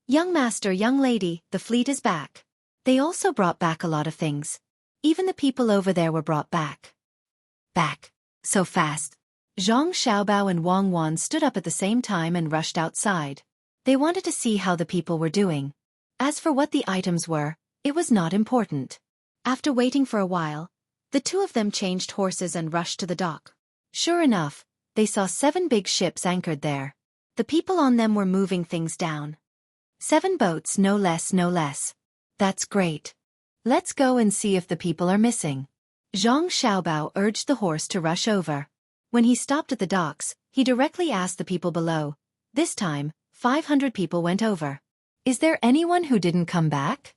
"Young master, young lady, the fleet is back." They also brought back a lot of things. Even the people over there were brought back. Back. So fast. Zhang Xiaobao and Wang Wan stood up at the same time and rushed outside. They wanted to see how the people were doing. As for what the items were, it was not important. After waiting for a while, the two of them changed horses and rushed to the dock. Sure enough, they saw 7 big ships anchored there. The people on them were moving things down. 7 boats, no less, no less. That's great. Let's go and see if the people are missing. Zhang Xiaobao urged the horse to rush over. When he stopped at the docks, he directly asked the people below. This time, 500 people went over. "Is there anyone who didn't come back?"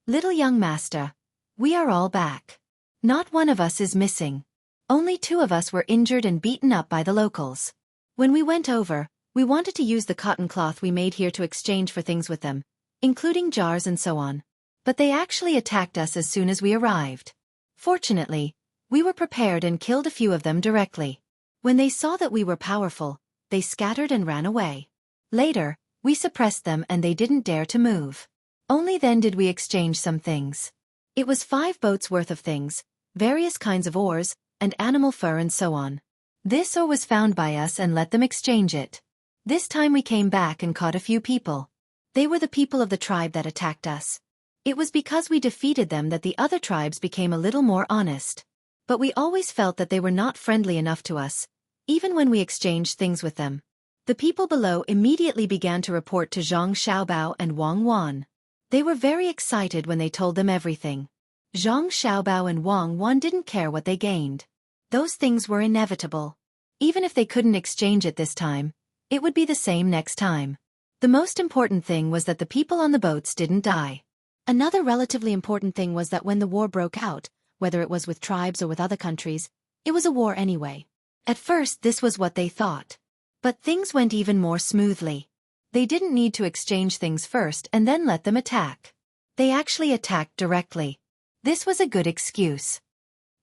"Little young master, we are all back. Not one of us is missing. Only 2 of us were injured and beaten up by the locals. When we went over, we wanted to use the cotton cloth we made here to exchange for things with them, including jars and so on. But they actually attacked us as soon as we arrived. Fortunately, we were prepared and killed a few of them directly. When they saw that we were powerful, they scattered and ran away. Later, we suppressed them and they didn't dare to move. Only then did we exchange some things. It was 5 boats worth of things, various kinds of oars, and animal fur and so on. This ore was found by us and let them exchange it. This time we came back and caught a few people. They were the people of the tribe that attacked us. It was because we defeated them that the other tribes became a little more honest. But we always felt that they were not friendly enough to us, even when we exchanged things with them." The people below immediately began to report to Zhang Xiaobao and Wang Wan. They were very excited when they told them everything. Zhang Xiaobao and Wang Wan didn't care what they gained. Those things were inevitable. Even if they couldn't exchange it this time, it would be the same next time. The most important thing was that the people on the boats didn't die. Another relatively important thing was that when the war broke out, whether it was with tribes or with other countries, it was a war anyway. At first this was what they thought. But things went even more smoothly. They didn't need to exchange things first and then let them attack. They actually attacked directly. This was a good excuse.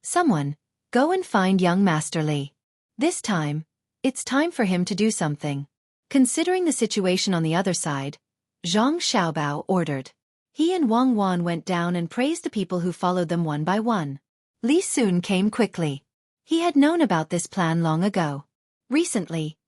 "Someone, go and find young Master Li. This time, it's time for him to do something." Considering the situation on the other side, Zhang Xiaobao ordered. He and Wang Wan went down and praised the people who followed them one by one. Li soon came quickly. He had known about this plan long ago. Recently,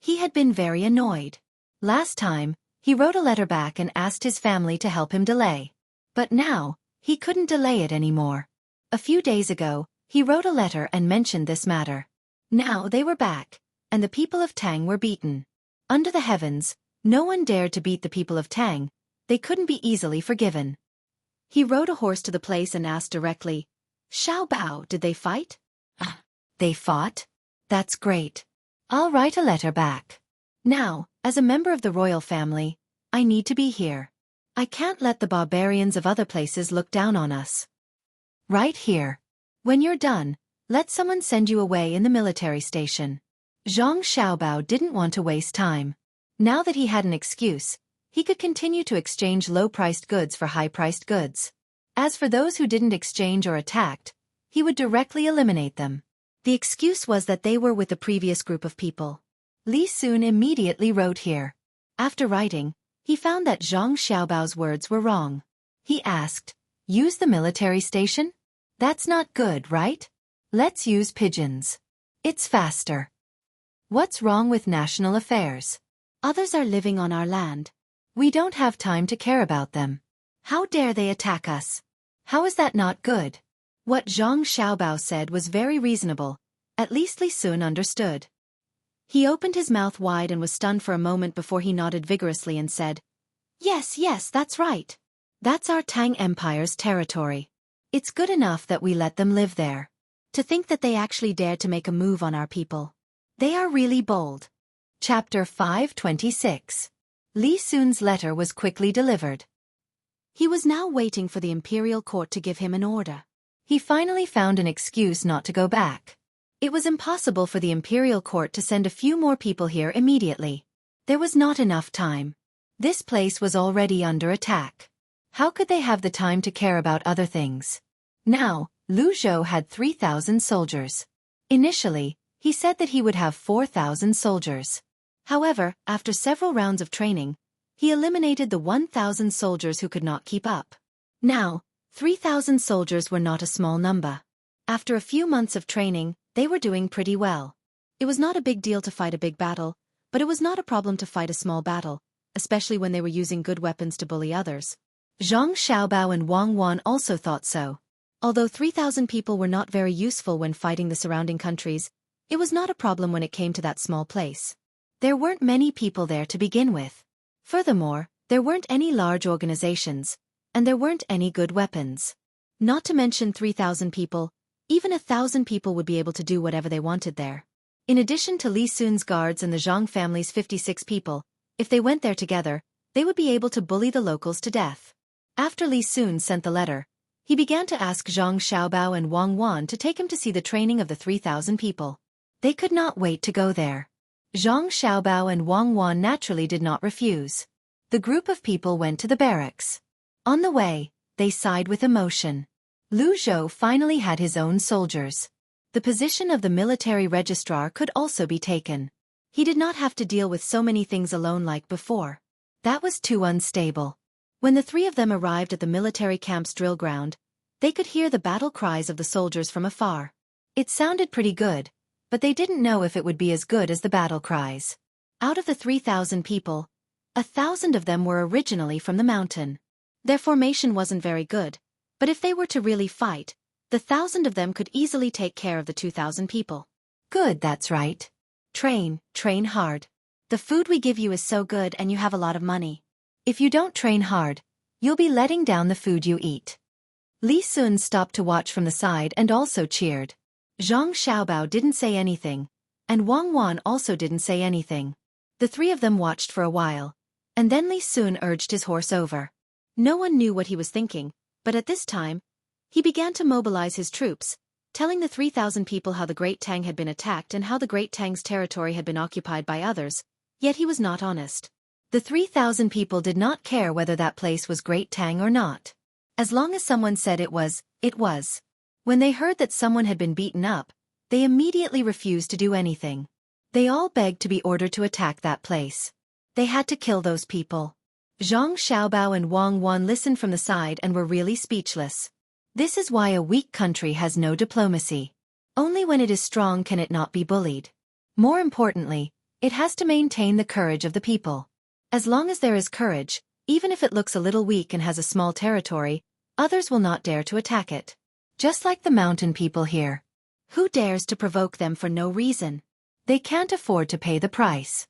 he had been very annoyed. Last time, he wrote a letter back and asked his family to help him delay. But now, he couldn't delay it anymore. A few days ago, he wrote a letter and mentioned this matter. Now they were back, and the people of Tang were beaten. Under the heavens, no one dared to beat the people of Tang. They couldn't be easily forgiven. He rode a horse to the place and asked directly, "Xiao Bao, did they fight?" "They fought? That's great. I'll write a letter back. Now, as a member of the royal family, I need to be here. I can't let the barbarians of other places look down on us. Right here. When you're done, let someone send you away in the military station." Zhang Xiaobao didn't want to waste time. Now that he had an excuse, he could continue to exchange low-priced goods for high-priced goods. As for those who didn't exchange or attacked, he would directly eliminate them. The excuse was that they were with the previous group of people. Li soon immediately wrote here. After writing, he found that Zhang Xiaobao's words were wrong. He asked, "Use the military station? That's not good, right? Let's use pigeons. It's faster. What's wrong with national affairs? Others are living on our land. We don't have time to care about them. How dare they attack us? How is that not good?" What Zhang Xiaobao said was very reasonable. At least Li Sun understood. He opened his mouth wide and was stunned for a moment before he nodded vigorously and said, Yes, that's right. That's our Tang Empire's territory. It's good enough that we let them live there. To think that they actually dared to make a move on our people. They are really bold." Chapter 526. Li Sun's letter was quickly delivered. He was now waiting for the imperial court to give him an order. He finally found an excuse not to go back. It was impossible for the imperial court to send a few more people here immediately. There was not enough time. This place was already under attack. How could they have the time to care about other things? Now, Lu Zhou had 3,000 soldiers. Initially, he said that he would have 4,000 soldiers. However, after several rounds of training, he eliminated the 1,000 soldiers who could not keep up. Now, 3,000 soldiers were not a small number. After a few months of training, they were doing pretty well. It was not a big deal to fight a big battle, but it was not a problem to fight a small battle, especially when they were using good weapons to bully others. Zhang Xiaobao and Wang Wan also thought so. Although 3,000 people were not very useful when fighting the surrounding countries, it was not a problem when it came to that small place. There weren't many people there to begin with. Furthermore, there weren't any large organizations, and there weren't any good weapons. Not to mention 3,000 people, even 1,000 people would be able to do whatever they wanted there. In addition to Li Sun's guards and the Zhang family's 56 people, if they went there together, they would be able to bully the locals to death. After Li Sun sent the letter, he began to ask Zhang Xiaobao and Wang Wan to take him to see the training of the 3,000 people. They could not wait to go there. Zhang Xiaobao and Wang Wan naturally did not refuse. The group of people went to the barracks. On the way, they sighed with emotion. Lu Zhou finally had his own soldiers. The position of the military registrar could also be taken. He did not have to deal with so many things alone like before. That was too unstable. When the three of them arrived at the military camp's drill ground, they could hear the battle cries of the soldiers from afar. It sounded pretty good, but they didn't know if it would be as good as the battle cries. Out of the 3,000 people, 1,000 of them were originally from the mountain. Their formation wasn't very good, but if they were to really fight, the 1,000 of them could easily take care of the 2,000 people. Good, that's right. Train hard. The food we give you is so good and you have a lot of money. If you don't train hard, you'll be letting down the food you eat. Li Sun stopped to watch from the side and also cheered. Zhang Xiaobao didn't say anything, and Wang Wan also didn't say anything. The three of them watched for a while, and then Li Sun urged his horse over. No one knew what he was thinking, but at this time, he began to mobilize his troops, telling the 3,000 people how the Great Tang had been attacked and how the Great Tang's territory had been occupied by others, yet he was not honest. The 3,000 people did not care whether that place was Great Tang or not. As long as someone said it was, it was. When they heard that someone had been beaten up, they immediately refused to do anything. They all begged to be ordered to attack that place. They had to kill those people. Zhang Xiaobao and Wang Wan listened from the side and were really speechless. This is why a weak country has no diplomacy. Only when it is strong can it not be bullied. More importantly, it has to maintain the courage of the people. As long as there is courage, even if it looks a little weak and has a small territory, others will not dare to attack it. Just like the mountain people here. Who dares to provoke them for no reason? They can't afford to pay the price.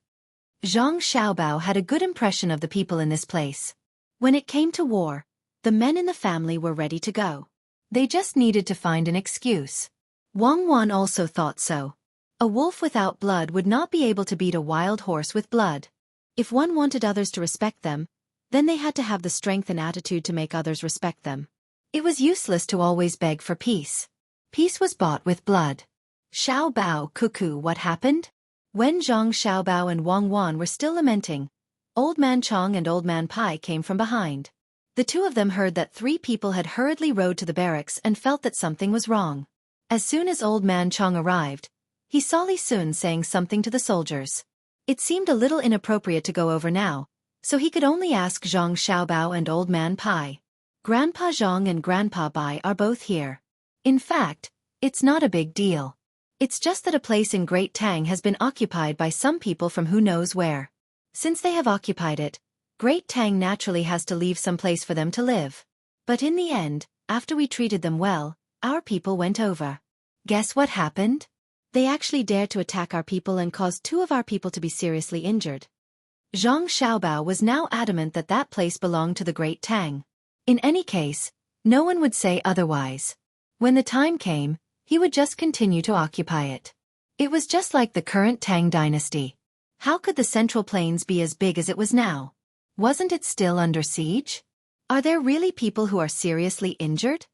Zhang Xiaobao had a good impression of the people in this place. When it came to war, the men in the family were ready to go. They just needed to find an excuse. Wang Wan also thought so. A wolf without blood would not be able to beat a wild horse with blood. If one wanted others to respect them, then they had to have the strength and attitude to make others respect them. It was useless to always beg for peace. Peace was bought with blood. Xiaobao cuckoo, what happened? When Zhang Xiaobao and Wang Wan were still lamenting, Old Man Chong and Old Man Pai came from behind. The two of them heard that 3 people had hurriedly rode to the barracks and felt that something was wrong. As soon as Old Man Chong arrived, he saw Li Sun saying something to the soldiers. It seemed a little inappropriate to go over now, so he could only ask Zhang Xiaobao and Old Man Pai. Grandpa Zhang and Grandpa Bai are both here. In fact, it's not a big deal. It's just that a place in Great Tang has been occupied by some people from who knows where. Since they have occupied it, Great Tang naturally has to leave some place for them to live. But in the end, after we treated them well, our people went over. Guess what happened? They actually dared to attack our people and caused 2 of our people to be seriously injured. Zhang Xiaobao was now adamant that that place belonged to the Great Tang. In any case, no one would say otherwise. When the time came, he would just continue to occupy it. It was just like the current Tang dynasty. How could the Central Plains be as big as it was now? Wasn't it still under siege? Are there really people who are seriously injured?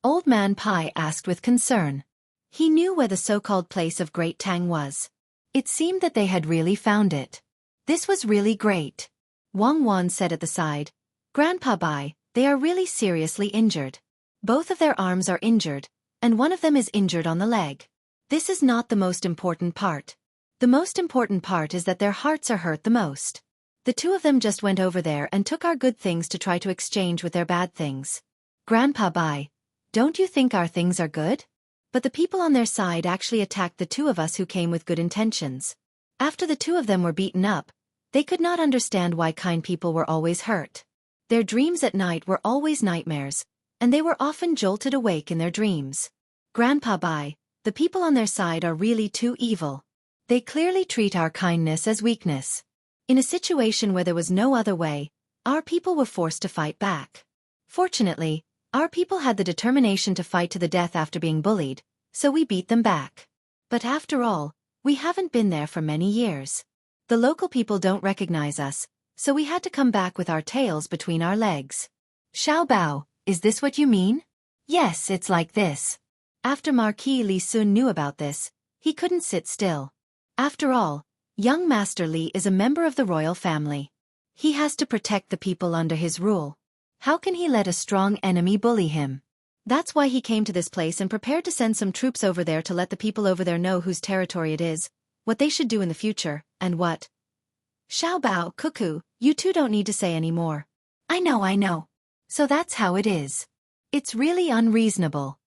Old Man Pai asked with concern. He knew where the so-called place of Great Tang was. It seemed that they had really found it. This was really great. Wang Wan said at the side. Grandpa Bai, they are really seriously injured. Both of their arms are injured, and one of them is injured on the leg. This is not the most important part. The most important part is that their hearts are hurt the most. The two of them just went over there and took our good things to try to exchange with their bad things. Grandpa Bai, don't you think our things are good? But the people on their side actually attacked the two of us who came with good intentions. After the two of them were beaten up, they could not understand why kind people were always hurt. Their dreams at night were always nightmares, and they were often jolted awake in their dreams. Grandpa Bai, the people on their side are really too evil. They clearly treat our kindness as weakness. In a situation where there was no other way, our people were forced to fight back. Fortunately, our people had the determination to fight to the death after being bullied, so we beat them back. But after all, we haven't been there for many years. The local people don't recognize us, so we had to come back with our tails between our legs. Xiao Bao, is this what you mean? Yes, it's like this. After Marquis Li Sun knew about this, he couldn't sit still. After all, young Master Li is a member of the royal family. He has to protect the people under his rule. How can he let a strong enemy bully him? That's why he came to this place and prepared to send some troops over there to let the people over there know whose territory it is, what they should do in the future, and what. Xiao Bao, Cuckoo, you two don't need to say any more. I know. So that's how it is. It's really unreasonable.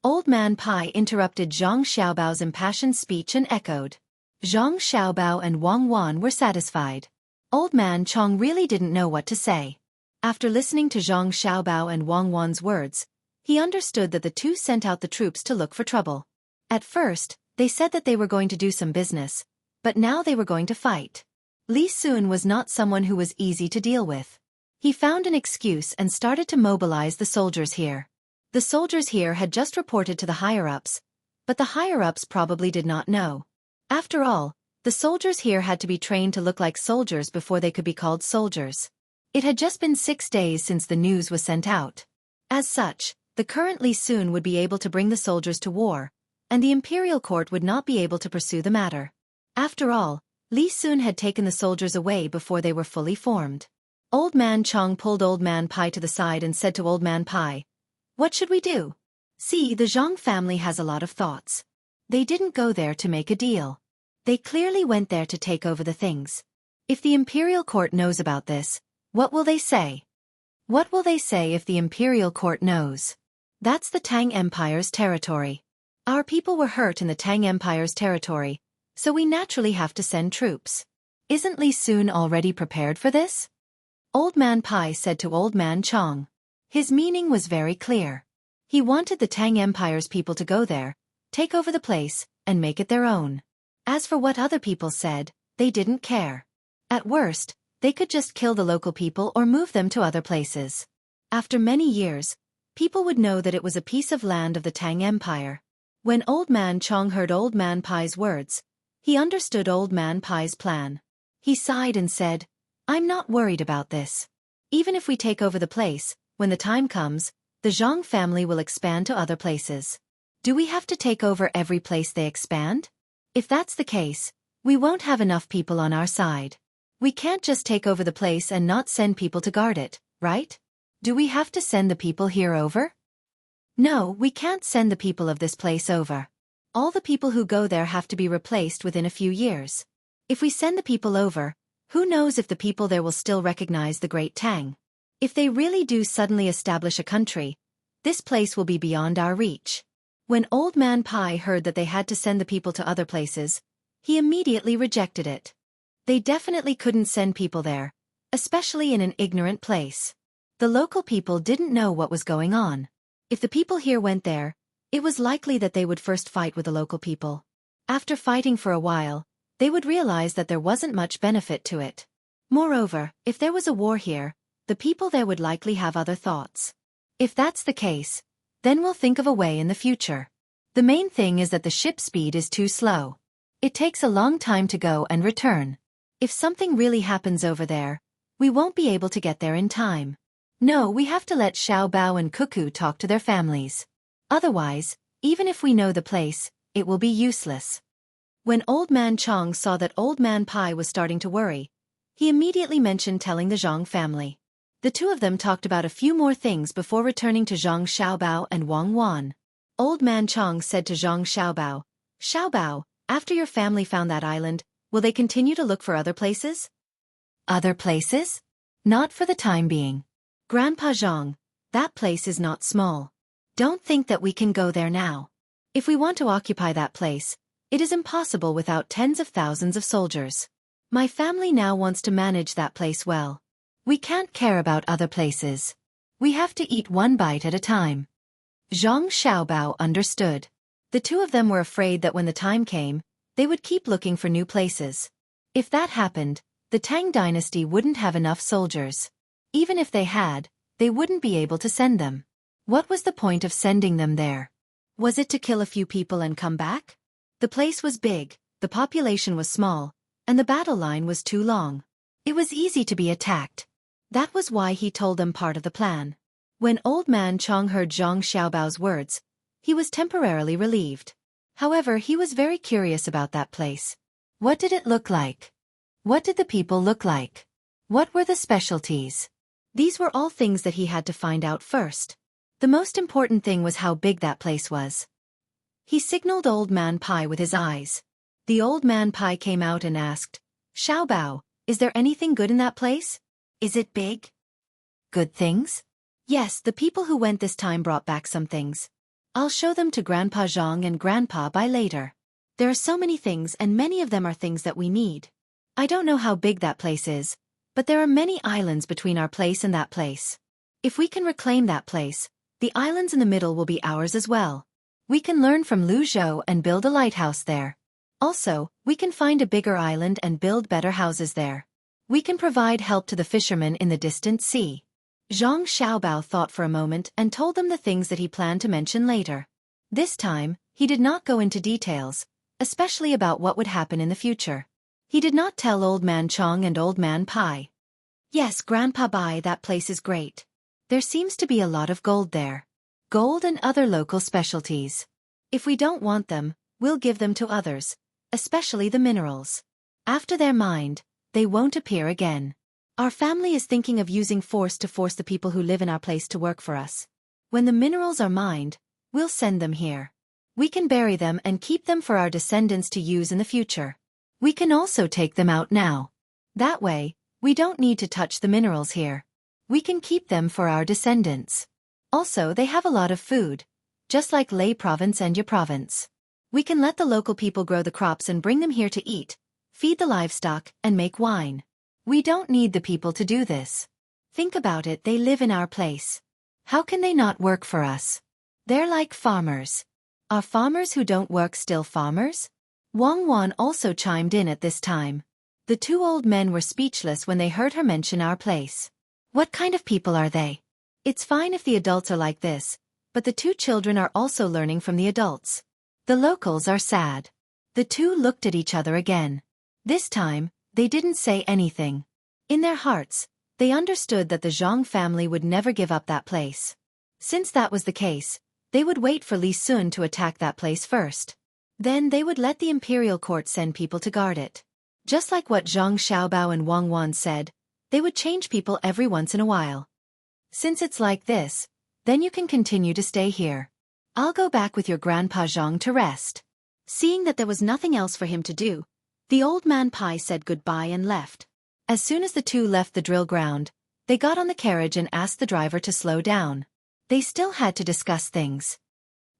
Old Man Pai interrupted Zhang Xiaobao's impassioned speech and echoed. Zhang Xiaobao and Wang Wan were satisfied. Old Man Chong really didn't know what to say. After listening to Zhang Xiaobao and Wang Wan's words, he understood that the two sent out the troops to look for trouble. At first, they said that they were going to do some business, but now they were going to fight. Li Sun was not someone who was easy to deal with. He found an excuse and started to mobilize the soldiers here. The soldiers here had just reported to the higher-ups, but the higher-ups probably did not know. After all, the soldiers here had to be trained to look like soldiers before they could be called soldiers. It had just been 6 days since the news was sent out. As such, the current Li Sun would be able to bring the soldiers to war, and the imperial court would not be able to pursue the matter. After all, Li Sun had taken the soldiers away before they were fully formed. Old Man Chong pulled Old Man Pai to the side and said to Old Man Pai, "What should we do? See, the Zhang family has a lot of thoughts. They didn't go there to make a deal. They clearly went there to take over the things. If the imperial court knows about this, what will they say? What will they say if the imperial court knows? That's the Tang Empire's territory. Our people were hurt in the Tang Empire's territory, so we naturally have to send troops. Isn't Li Sun already prepared for this?" Old Man Pai said to Old Man Chong. His meaning was very clear. He wanted the Tang Empire's people to go there, take over the place, and make it their own. As for what other people said, they didn't care. At worst, they could just kill the local people or move them to other places. After many years, people would know that it was a piece of land of the Tang Empire. When Old Man Chong heard Old Man Pai's words, he understood Old Man Pai's plan. He sighed and said, "I'm not worried about this. Even if we take over the place, when the time comes, the Zhang family will expand to other places. Do we have to take over every place they expand? If that's the case, we won't have enough people on our side. We can't just take over the place and not send people to guard it, right? Do we have to send the people here over? No, we can't send the people of this place over. All the people who go there have to be replaced within a few years. If we send the people over, who knows if the people there will still recognize the Great Tang? If they really do suddenly establish a country, this place will be beyond our reach." When Old Man Pai heard that they had to send the people to other places, he immediately rejected it. They definitely couldn't send people there, especially in an ignorant place. The local people didn't know what was going on. If the people here went there, it was likely that they would first fight with the local people. After fighting for a while, they would realize that there wasn't much benefit to it. Moreover, if there was a war here, the people there would likely have other thoughts. If that's the case, then we'll think of a way in the future. The main thing is that the ship speed is too slow. It takes a long time to go and return. If something really happens over there, we won't be able to get there in time. No, we have to let Xiao Bao and Cuckoo talk to their families. Otherwise, even if we know the place, it will be useless. When Old Man Chong saw that Old Man Pai was starting to worry, He immediately mentioned telling the Zhang family. The two of them talked about a few more things before returning to Zhang Xiaobao and Wang Wan. Old man Chang said to Zhang Xiaobao, "Xiaobao, after your family found that island, will they continue to look for other places?" "Other places? Not for the time being. Grandpa Zhang, that place is not small. Don't think that we can go there now. If we want to occupy that place, it is impossible without tens of thousands of soldiers. My family now wants to manage that place well. We can't care about other places. We have to eat one bite at a time." Zhang Xiaobao understood. The two of them were afraid that when the time came, they would keep looking for new places. If that happened, the Tang dynasty wouldn't have enough soldiers. Even if they had, they wouldn't be able to send them. What was the point of sending them there? Was it to kill a few people and come back? The place was big, the population was small, and the battle line was too long. It was easy to be attacked. That was why he told them part of the plan. When Old Man Chong heard Zhang Xiaobao's words, he was temporarily relieved. However, he was very curious about that place. What did it look like? What did the people look like? What were the specialties? These were all things that he had to find out first. The most important thing was how big that place was. He signaled Old Man Pai with his eyes. The Old Man Pai came out and asked, "Xiaobao, is there anything good in that place? Is it big?" "Good things?" "Yes, the people who went this time brought back some things. I'll show them to Grandpa Zhang and Grandpa Bai later. There are so many things and many of them are things that we need. I don't know how big that place is, but there are many islands between our place and that place. If we can reclaim that place, the islands in the middle will be ours as well. We can learn from Lu Zhou and build a lighthouse there. Also, we can find a bigger island and build better houses there. We can provide help to the fishermen in the distant sea." Zhang Xiaobao thought for a moment and told them the things that he planned to mention later. This time, he did not go into details, especially about what would happen in the future. He did not tell Old Man Chong and Old Man Pai. "Yes, Grandpa Bai, that place is great. There seems to be a lot of gold there. Gold and other local specialties. If we don't want them, we'll give them to others, especially the minerals. After they're mined, they won't appear again. Our family is thinking of using force to force the people who live in our place to work for us. When the minerals are mined, we'll send them here. We can bury them and keep them for our descendants to use in the future. We can also take them out now. That way, we don't need to touch the minerals here. We can keep them for our descendants. Also, they have a lot of food, just like Lei Province and Ya Province. We can let the local people grow the crops and bring them here to eat, feed the livestock, and make wine. We don't need the people to do this. Think about it, they live in our place. How can they not work for us? They're like farmers. Are farmers who don't work still farmers?" Wang Wan also chimed in at this time. The two old men were speechless when they heard her mention our place. What kind of people are they? It's fine if the adults are like this, but the two children are also learning from the adults. The locals are sad. The two looked at each other again. This time, they didn't say anything. In their hearts, they understood that the Zhang family would never give up that place. Since that was the case, they would wait for Li Sun to attack that place first. Then they would let the imperial court send people to guard it. Just like what Zhang Xiaobao and Wang Wan said, they would change people every once in a while. Since it's like this, then you can continue to stay here. I'll go back with your Grandpa Zhang to rest." Seeing that there was nothing else for him to do, the Old Man Pai said goodbye and left. As soon as the two left the drill ground, they got on the carriage and asked the driver to slow down. They still had to discuss things.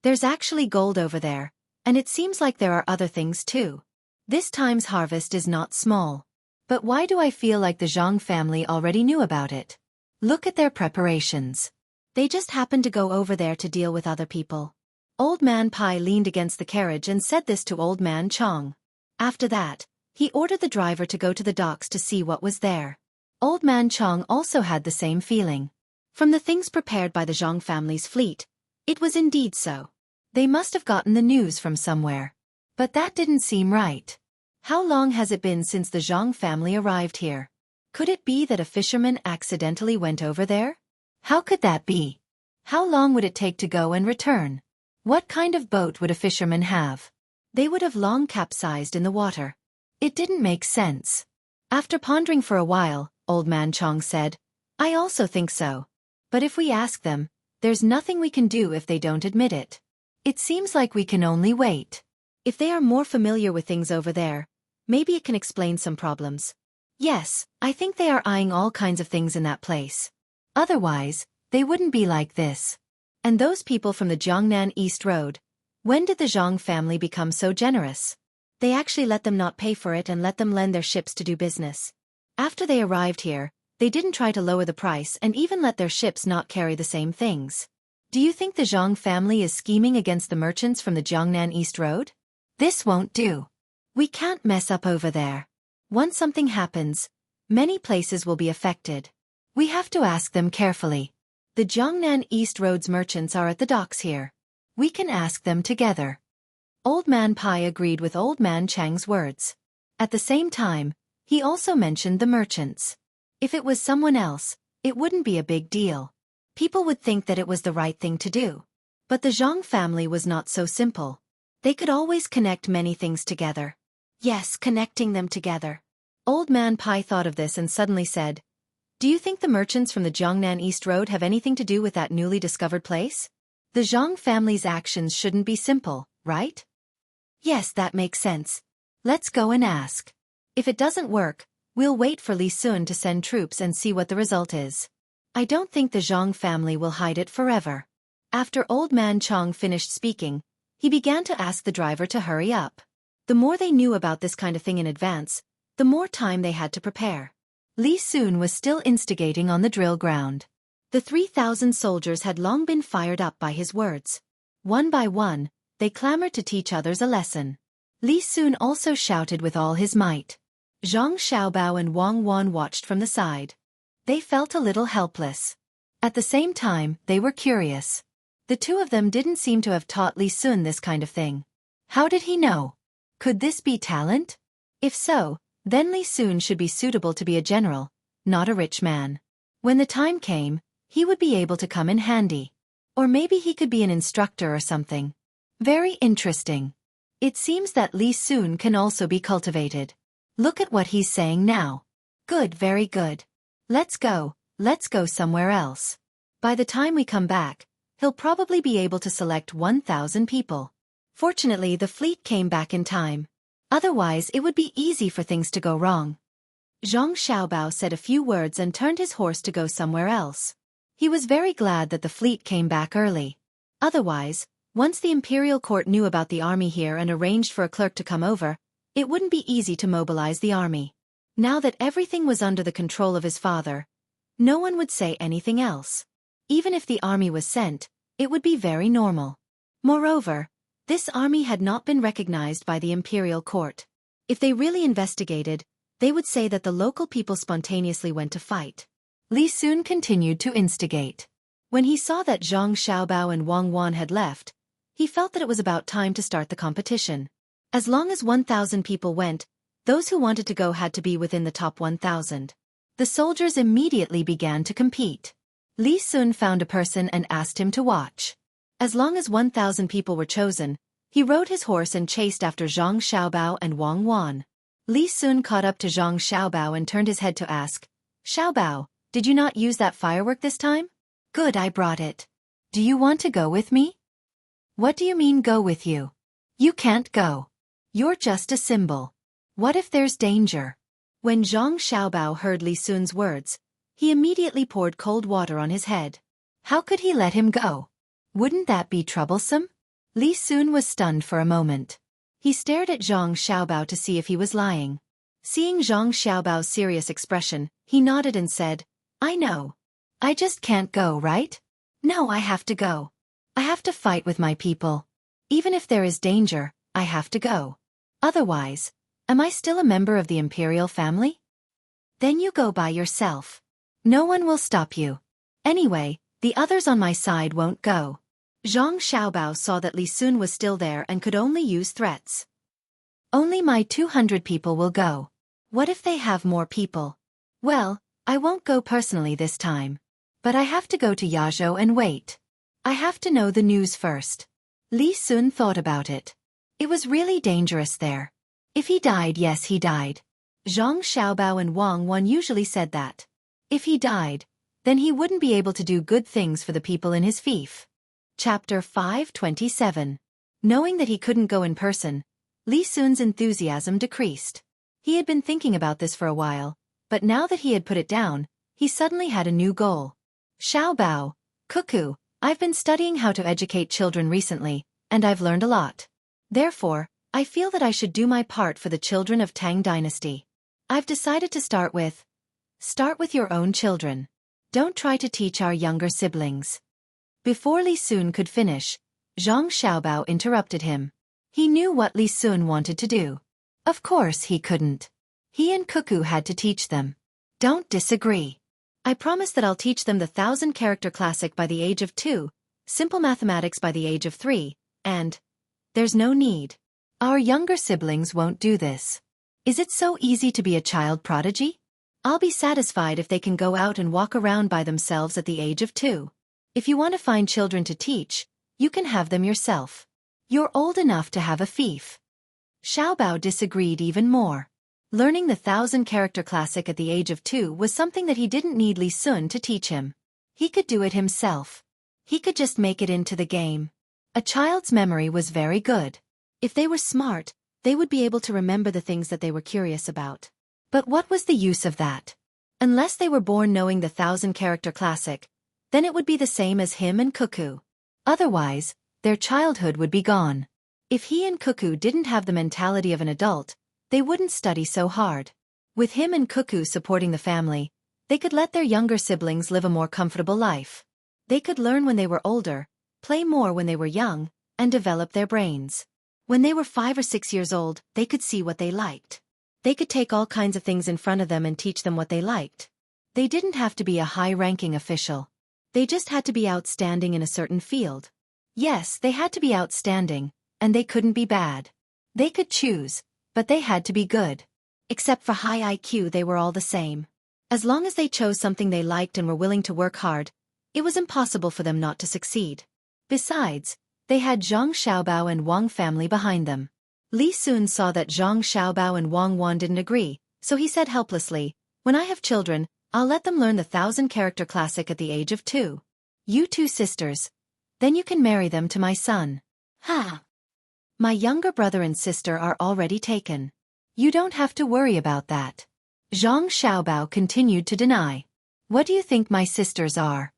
"There's actually gold over there, and it seems like there are other things too. This time's harvest is not small. But why do I feel like the Zhang family already knew about it? Look at their preparations. They just happened to go over there to deal with other people." Old Man Pai leaned against the carriage and said this to Old Man Chong. After that, he ordered the driver to go to the docks to see what was there. Old Man Chong also had the same feeling. From the things prepared by the Zhang family's fleet, it was indeed so. They must have gotten the news from somewhere. But that didn't seem right. How long has it been since the Zhang family arrived here? Could it be that a fisherman accidentally went over there? How could that be? How long would it take to go and return? What kind of boat would a fisherman have? They would have long capsized in the water. It didn't make sense. After pondering for a while, Old Man Chong said, I also think so. But if we ask them, there's nothing we can do if they don't admit it. It seems like we can only wait. If they are more familiar with things over there, maybe it can explain some problems. Yes, I think they are eyeing all kinds of things in that place. Otherwise, they wouldn't be like this. And those people from the Jiangnan East Road, when did the Zhang family become so generous? They actually let them not pay for it and let them lend their ships to do business. After they arrived here, they didn't try to lower the price and even let their ships not carry the same things. Do you think the Zhang family is scheming against the merchants from the Jiangnan East Road? This won't do. We can't mess up over there. Once something happens, many places will be affected. We have to ask them carefully. The Jiangnan East Road's merchants are at the docks here. We can ask them together. Old Man Pai agreed with Old Man Chang's words. At the same time, he also mentioned the merchants. If it was someone else, it wouldn't be a big deal. People would think that it was the right thing to do. But the Zhang family was not so simple. They could always connect many things together. Yes, connecting them together. Old Man Pai thought of this and suddenly said, Do you think the merchants from the Jiangnan East Road have anything to do with that newly discovered place? The Zhang family's actions shouldn't be simple, right? Yes, that makes sense. Let's go and ask. If it doesn't work, we'll wait for Li Sun to send troops and see what the result is. I don't think the Zhang family will hide it forever. After Old Man Chong finished speaking, he began to ask the driver to hurry up. The more they knew about this kind of thing in advance, the more time they had to prepare. Li Sun was still instigating on the drill ground. The 3,000 soldiers had long been fired up by his words. One by one, they clamored to teach others a lesson. Li Sun also shouted with all his might. Zhang Xiaobao and Wang Wan watched from the side. They felt a little helpless. At the same time, they were curious. The two of them didn't seem to have taught Li Sun this kind of thing. How did he know? Could this be talent? If so, then Li Sun should be suitable to be a general, not a rich man. When the time came, he would be able to come in handy. Or maybe he could be an instructor or something. Very interesting. It seems that Li Sun can also be cultivated. Look at what he's saying now. Good, very good. Let's go somewhere else. By the time we come back, he'll probably be able to select 1,000 people. Fortunately, the fleet came back in time. Otherwise, it would be easy for things to go wrong. Zhang Xiaobao said a few words and turned his horse to go somewhere else. He was very glad that the fleet came back early. Otherwise, once the imperial court knew about the army here and arranged for a clerk to come over, it wouldn't be easy to mobilize the army. Now that everything was under the control of his father, no one would say anything else. Even if the army was sent, it would be very normal. Moreover, this army had not been recognized by the imperial court. If they really investigated, they would say that the local people spontaneously went to fight. Li Sun continued to instigate. When he saw that Zhang Xiaobao and Wang Wan had left, he felt that it was about time to start the competition. As long as 1,000 people went, those who wanted to go had to be within the top 1,000. The soldiers immediately began to compete. Li Sun found a person and asked him to watch. As long as 1,000 people were chosen, he rode his horse and chased after Zhang Xiaobao and Wang Wan. Li Sun caught up to Zhang Xiaobao and turned his head to ask, Xiaobao, did you not use that firework this time? Good, I brought it. Do you want to go with me? What do you mean go with you? You can't go. You're just a symbol. What if there's danger? When Zhang Xiaobao heard Li Sun's words, he immediately poured cold water on his head. How could he let him go? Wouldn't that be troublesome? Li Sun was stunned for a moment. He stared at Zhang Xiaobao to see if he was lying. Seeing Zhang Xiaobao's serious expression, he nodded and said, I know. I just can't go, right? No, I have to go. I have to fight with my people. Even if there is danger, I have to go. Otherwise, am I still a member of the imperial family? Then you go by yourself. No one will stop you. Anyway, the others on my side won't go. Zhang Xiaobao saw that Li Sun was still there and could only use threats. Only my 200 people will go. What if they have more people? Well, I won't go personally this time. But I have to go to Yazhou and wait. I have to know the news first. Li Sun thought about it. It was really dangerous there. If he died, yes, he died. Zhang Xiaobao and Wang Wan usually said that if he died, then he wouldn't be able to do good things for the people in his fief. Chapter 527. Knowing that he couldn't go in person, Li Sun's enthusiasm decreased. He had been thinking about this for a while, but now that he had put it down, he suddenly had a new goal. Xiaobao, Cuckoo, I've been studying how to educate children recently, and I've learned a lot. Therefore, I feel that I should do my part for the children of Tang dynasty. I've decided to start with your own children. Don't try to teach our younger siblings. Before Li Sun could finish, Zhang Xiaobao interrupted him. He knew what Li Sun wanted to do. Of course he couldn't. He and Cuckoo had to teach them. Don't disagree. I promise that I'll teach them the 1,000-character classic by the age of 2, simple mathematics by the age of 3, and there's no need. Our younger siblings won't do this. Is it so easy to be a child prodigy? I'll be satisfied if they can go out and walk around by themselves at the age of 2. If you want to find children to teach, you can have them yourself. You're old enough to have a fief. Xiaobao disagreed even more. Learning the 1,000-character classic at the age of 2 was something that he didn't need Li Sun to teach him. He could do it himself. He could just make it into the game. A child's memory was very good. If they were smart, they would be able to remember the things that they were curious about. But what was the use of that? Unless they were born knowing the 1,000-character classic, then it would be the same as him and Cuckoo. Otherwise, their childhood would be gone. If he and Cuckoo didn't have the mentality of an adult, they wouldn't study so hard. With him and Cuckoo supporting the family, they could let their younger siblings live a more comfortable life. They could learn when they were older, play more when they were young, and develop their brains. When they were 5 or 6 years old, they could see what they liked. They could take all kinds of things in front of them and teach them what they liked. They didn't have to be a high-ranking official. They just had to be outstanding in a certain field. Yes, they had to be outstanding, and they couldn't be bad. They could choose, but they had to be good. Except for high IQ, they were all the same. As long as they chose something they liked and were willing to work hard, it was impossible for them not to succeed. Besides, they had Zhang Xiaobao and Wang family behind them. Li Sun saw that Zhang Xiaobao and Wang Wan didn't agree, so he said helplessly, "When I have children, I'll let them learn the 1,000-character classic at the age of 2. You 2 sisters. Then you can marry them to my son." "Ha! My younger brother and sister are already taken. You don't have to worry about that." Zhang Xiaobao continued to deny. "What do you think my sisters are?"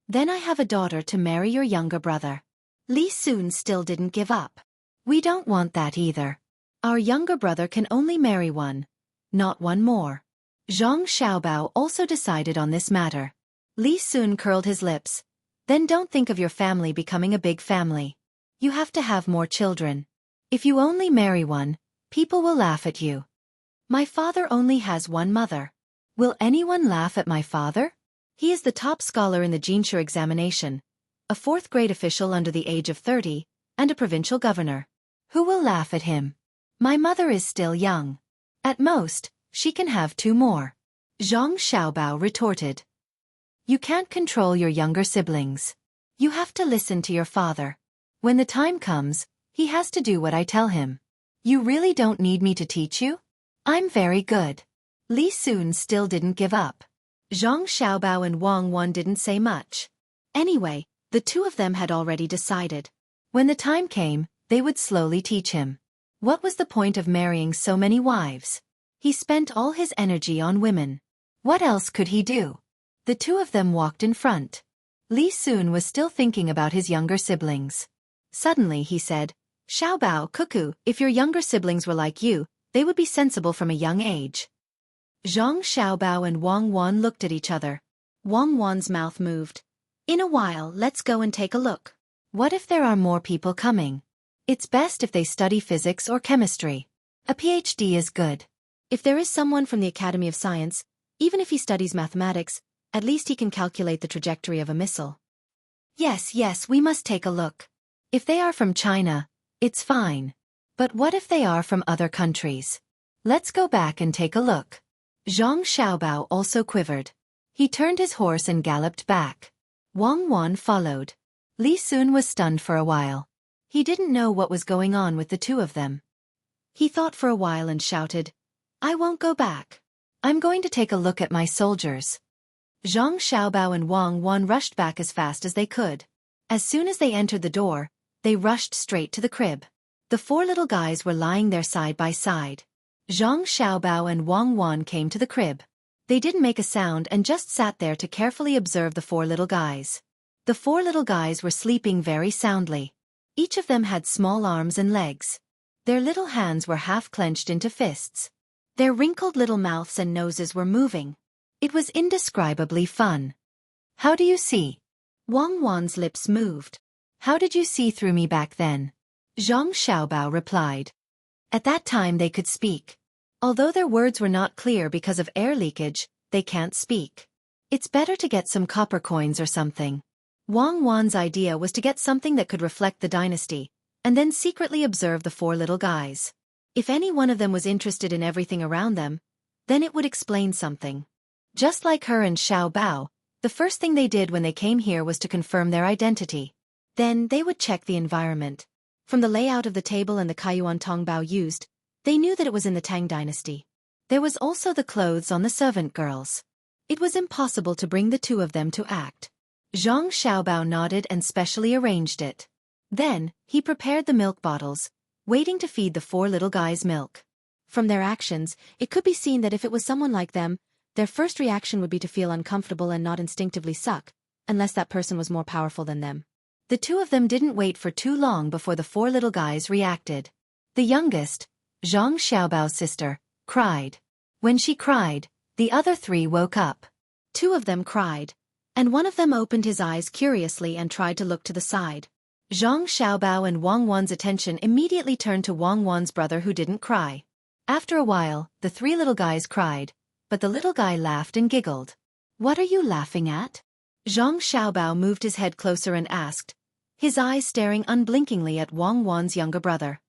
"Then I have a daughter to marry your younger brother." Li Sun still didn't give up. "We don't want that either. Our younger brother can only marry one, not one more." Zhang Xiaobao also decided on this matter. Li Sun curled his lips. "Then don't think of your family becoming a big family. You have to have more children. If you only marry one, people will laugh at you. My father only has one mother. Will anyone laugh at my father? He is the top scholar in the Jianghu examination, a 4th-grade official under the age of 30, and a provincial governor. Who will laugh at him? My mother is still young. At most, she can have 2 more." Zhang Xiaobao retorted. "You can't control your younger siblings. You have to listen to your father. When the time comes, he has to do what I tell him. You really don't need me to teach you? I'm very good." Li Sun still didn't give up. Zhang Xiaobao and Wang Wan didn't say much. Anyway, the 2 of them had already decided. When the time came, they would slowly teach him. What was the point of marrying so many wives? He spent all his energy on women. What else could he do? The 2 of them walked in front. Li Sun was still thinking about his younger siblings. Suddenly he said, "Xiaobao, Cuckoo, if your younger siblings were like you, they would be sensible from a young age." Zhang Xiaobao and Wang Wan looked at each other. Wang Wan's mouth moved. "In a while, let's go and take a look. What if there are more people coming? It's best if they study physics or chemistry. A PhD is good. If there is someone from the Academy of Science, even if he studies mathematics, at least he can calculate the trajectory of a missile." Yes, we must take a look. If they are from China, it's fine. But what if they are from other countries? Let's go back and take a look." Zhang Xiaobao also quivered. He turned his horse and galloped back. Wang Wan followed. Li Sun was stunned for a while. He didn't know what was going on with the 2 of them. He thought for a while and shouted, I won't go back. I'm going to take a look at my soldiers. Zhang Xiaobao and Wang Wan rushed back as fast as they could. As soon as they entered the door, they rushed straight to the crib. The four little guys were lying there side by side. Zhang Xiaobao and Wang Wan came to the crib. They didn't make a sound and just sat there to carefully observe the four little guys. The four little guys were sleeping very soundly. Each of them had small arms and legs. Their little hands were half clenched into fists. Their wrinkled little mouths and noses were moving. It was indescribably fun. How do you see? Wang Wan's lips moved. How did you see through me back then? Zhang Xiaobao replied. At that time they could speak. Although their words were not clear because of air leakage, they can't speak. It's better to get some copper coins or something. Wang Wan's idea was to get something that could reflect the dynasty, and then secretly observe the four little guys. If any one of them was interested in everything around them, then it would explain something. Just like her and Xiao Bao, the first thing they did when they came here was to confirm their identity. Then they would check the environment. From the layout of the table and the Kaiyuan Tong Bao used, they knew that it was in the Tang dynasty. There was also the clothes on the servant girls. It was impossible to bring the two of them to act. Zhang Xiaobao nodded and specially arranged it. Then, he prepared the milk bottles, waiting to feed the four little guys milk. From their actions, it could be seen that if it was someone like them, their first reaction would be to feel uncomfortable and not instinctively suck, unless that person was more powerful than them. The two of them didn't wait for too long before the four little guys reacted. The youngest, Zhang Xiaobao's sister, cried. When she cried, the other three woke up. Two of them cried, and one of them opened his eyes curiously and tried to look to the side. Zhang Xiaobao and Wang Wan's attention immediately turned to Wang Wan's brother who didn't cry. After a while, the three little guys cried, but the little guy laughed and giggled. What are you laughing at? Zhang Xiaobao moved his head closer and asked, his eyes staring unblinkingly at Wang Wan's younger brother.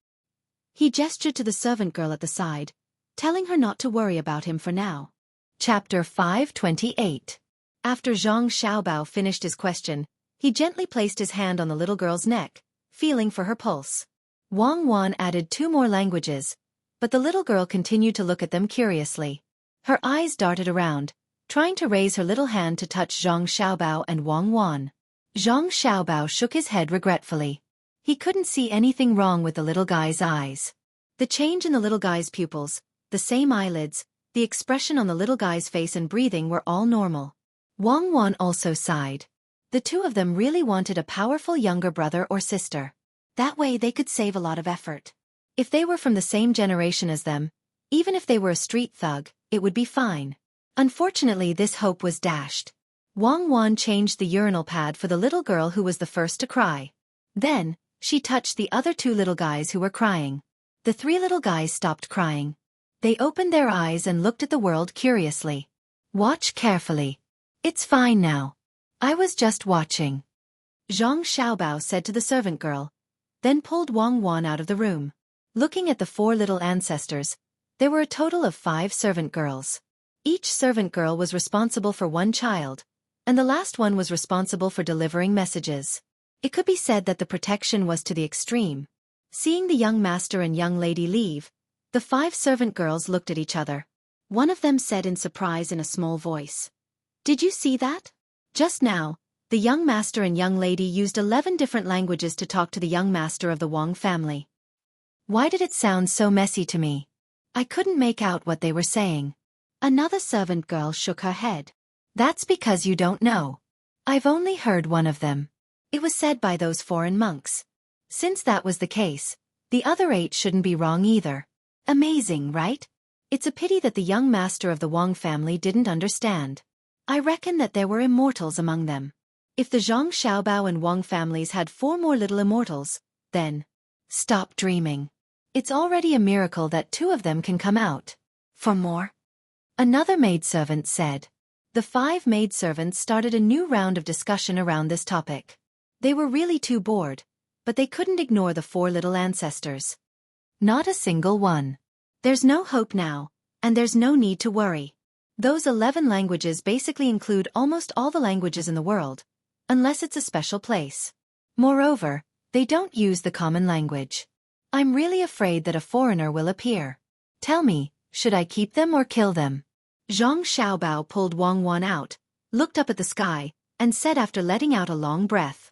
He gestured to the servant girl at the side, telling her not to worry about him for now. Chapter 528. After Zhang Xiaobao finished his question, he gently placed his hand on the little girl's neck, feeling for her pulse. Wang Wan added 2 more languages, but the little girl continued to look at them curiously. Her eyes darted around, trying to raise her little hand to touch Zhang Xiaobao and Wang Wan. Zhang Xiaobao shook his head regretfully. He couldn't see anything wrong with the little guy's eyes. The change in the little guy's pupils, the same eyelids, the expression on the little guy's face and breathing were all normal. Wang Wan also sighed. The two of them really wanted a powerful younger brother or sister. That way they could save a lot of effort. If they were from the same generation as them, even if they were a street thug, it would be fine. Unfortunately, this hope was dashed. Wang Wan changed the urinal pad for the little girl who was the first to cry. Then, she touched the other 2 little guys who were crying. The 3 little guys stopped crying. They opened their eyes and looked at the world curiously. Watch carefully. It's fine now. I was just watching. Zhang Xiaobao said to the servant girl, then pulled Wang Wan out of the room. Looking at the 4 little ancestors, there were a total of 5 servant girls. Each servant girl was responsible for 1 child, and the last one was responsible for delivering messages. It could be said that the protection was to the extreme. Seeing the young master and young lady leave, the 5 servant girls looked at each other. One of them said in surprise in a small voice, "Did you see that?" Just now, the young master and young lady used 11 different languages to talk to the young master of the Wang family. Why did it sound so messy to me? I couldn't make out what they were saying. Another servant girl shook her head. That's because you don't know. I've only heard one of them. It was said by those foreign monks. Since that was the case, the other 8 shouldn't be wrong either. Amazing, right? It's a pity that the young master of the Wang family didn't understand. I reckon that there were immortals among them. If the Zhang Xiaobao and Wang families had 4 more little immortals, then... Stop dreaming. It's already a miracle that 2 of them can come out. For more? Another maidservant said. The 5 maidservants started a new round of discussion around this topic. They were really too bored, but they couldn't ignore the 4 little ancestors. Not a single one. There's no hope now, and there's no need to worry. Those 11 languages basically include almost all the languages in the world, unless it's a special place. Moreover, they don't use the common language. I'm really afraid that a foreigner will appear. Tell me, Should I keep them or kill them? Zhang Xiaobao pulled Wang Wan out, looked up at the sky, and said after letting out a long breath.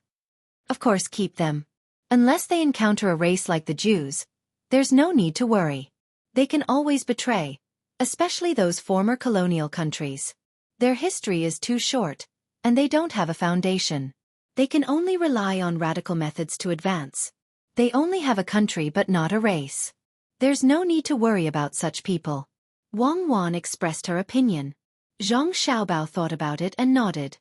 Of course keep them. Unless they encounter a race like the Jews, there's no need to worry. They can always betray, especially those former colonial countries. Their history is too short, and they don't have a foundation. They can only rely on radical methods to advance. They only have a country but not a race. There's no need to worry about such people. Wang Wan expressed her opinion. Zhang Xiaobao thought about it and nodded.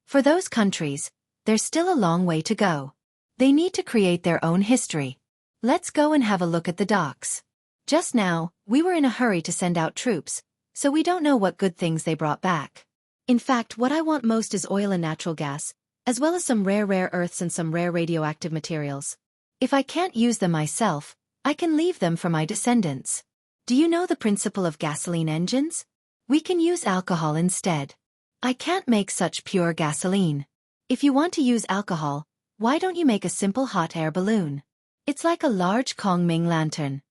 For those countries, there's still a long way to go. They need to create their own history. Let's go and have a look at the docks. Just now, we were in a hurry to send out troops, so we don't know what good things they brought back. In fact, what I want most is oil and natural gas, as well as some rare earths and some rare radioactive materials. If I can't use them myself, I can leave them for my descendants. Do you know the principle of gasoline engines? We can use alcohol instead. I can't make such pure gasoline. If you want to use alcohol, why don't you make a simple hot air balloon? It's like a large Kongming lantern.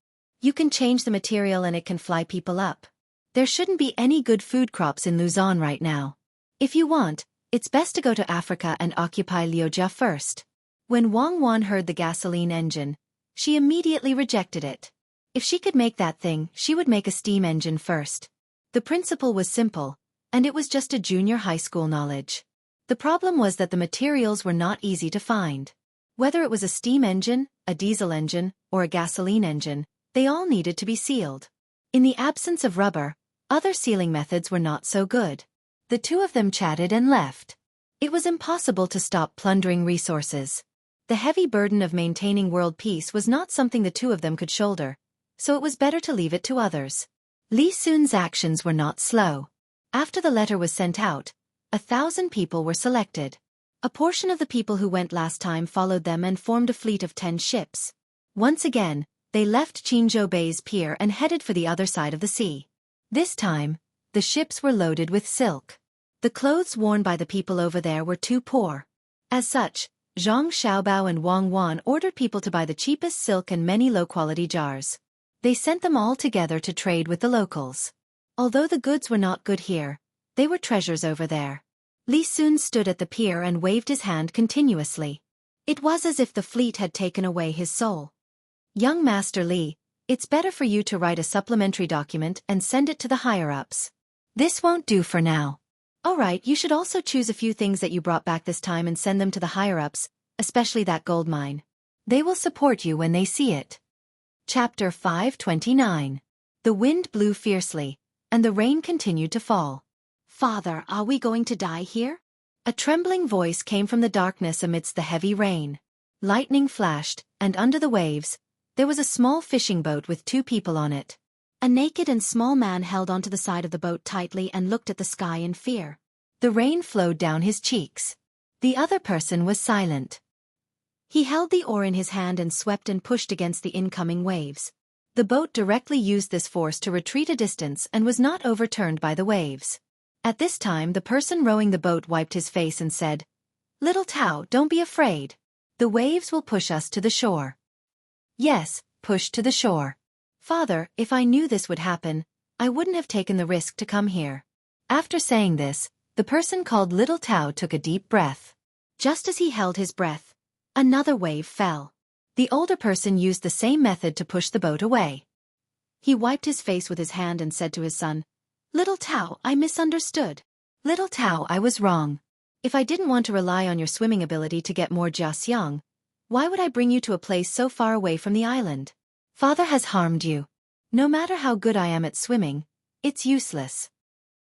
You can change the material and it can fly people up. There shouldn't be any good food crops in Luzon right now. If you want, it's best to go to Africa and occupy Liujia first. When Wang Wan heard the gasoline engine, she immediately rejected it. If she could make that thing, she would make a steam engine first. The principle was simple, and it was just a junior high school knowledge. The problem was that the materials were not easy to find. Whether it was a steam engine, a diesel engine, or a gasoline engine, they all needed to be sealed. In the absence of rubber, other sealing methods were not so good. The two of them chatted and left. It was impossible to stop plundering resources. The heavy burden of maintaining world peace was not something the two of them could shoulder, so it was better to leave it to others. Li Sun's actions were not slow. After the letter was sent out, 1,000 people were selected. A portion of the people who went last time followed them and formed a fleet of 10 ships. Once again, they left Qingzhou Bay's pier and headed for the other side of the sea. This time, the ships were loaded with silk. The clothes worn by the people over there were too poor. As such, Zhang Xiaobao and Wang Wan ordered people to buy the cheapest silk and many low-quality jars. They sent them all together to trade with the locals. Although the goods were not good here, they were treasures over there. Li Sun stood at the pier and waved his hand continuously. It was as if the fleet had taken away his soul. Young Master Li, it's better for you to write a supplementary document and send it to the higher-ups. This won't do for now. Alright, you should also choose a few things that you brought back this time and send them to the higher-ups, especially that gold mine. They will support you when they see it. Chapter 529. The wind blew fiercely, and the rain continued to fall. Father, are we going to die here? A trembling voice came from the darkness amidst the heavy rain. Lightning flashed, and under the waves, there was a small fishing boat with 2 people on it. A naked and small man held onto the side of the boat tightly and looked at the sky in fear. The rain flowed down his cheeks. The other person was silent. He held the oar in his hand and swept and pushed against the incoming waves. The boat directly used this force to retreat a distance and was not overturned by the waves. At this time the person rowing the boat wiped his face and said, "Little Tao, don't be afraid. The waves will push us to the shore." Yes, push to the shore. Father, if I knew this would happen, I wouldn't have taken the risk to come here. After saying this, the person called Little Tao took a deep breath. Just as he held his breath, another wave fell. The older person used the same method to push the boat away. He wiped his face with his hand and said to his son, "Little Tao, I misunderstood. Little Tao, I was wrong. If I didn't want to rely on your swimming ability to get more jiaxiang, why would I bring you to a place so far away from the island? Father has harmed you. No matter how good I am at swimming, it's useless."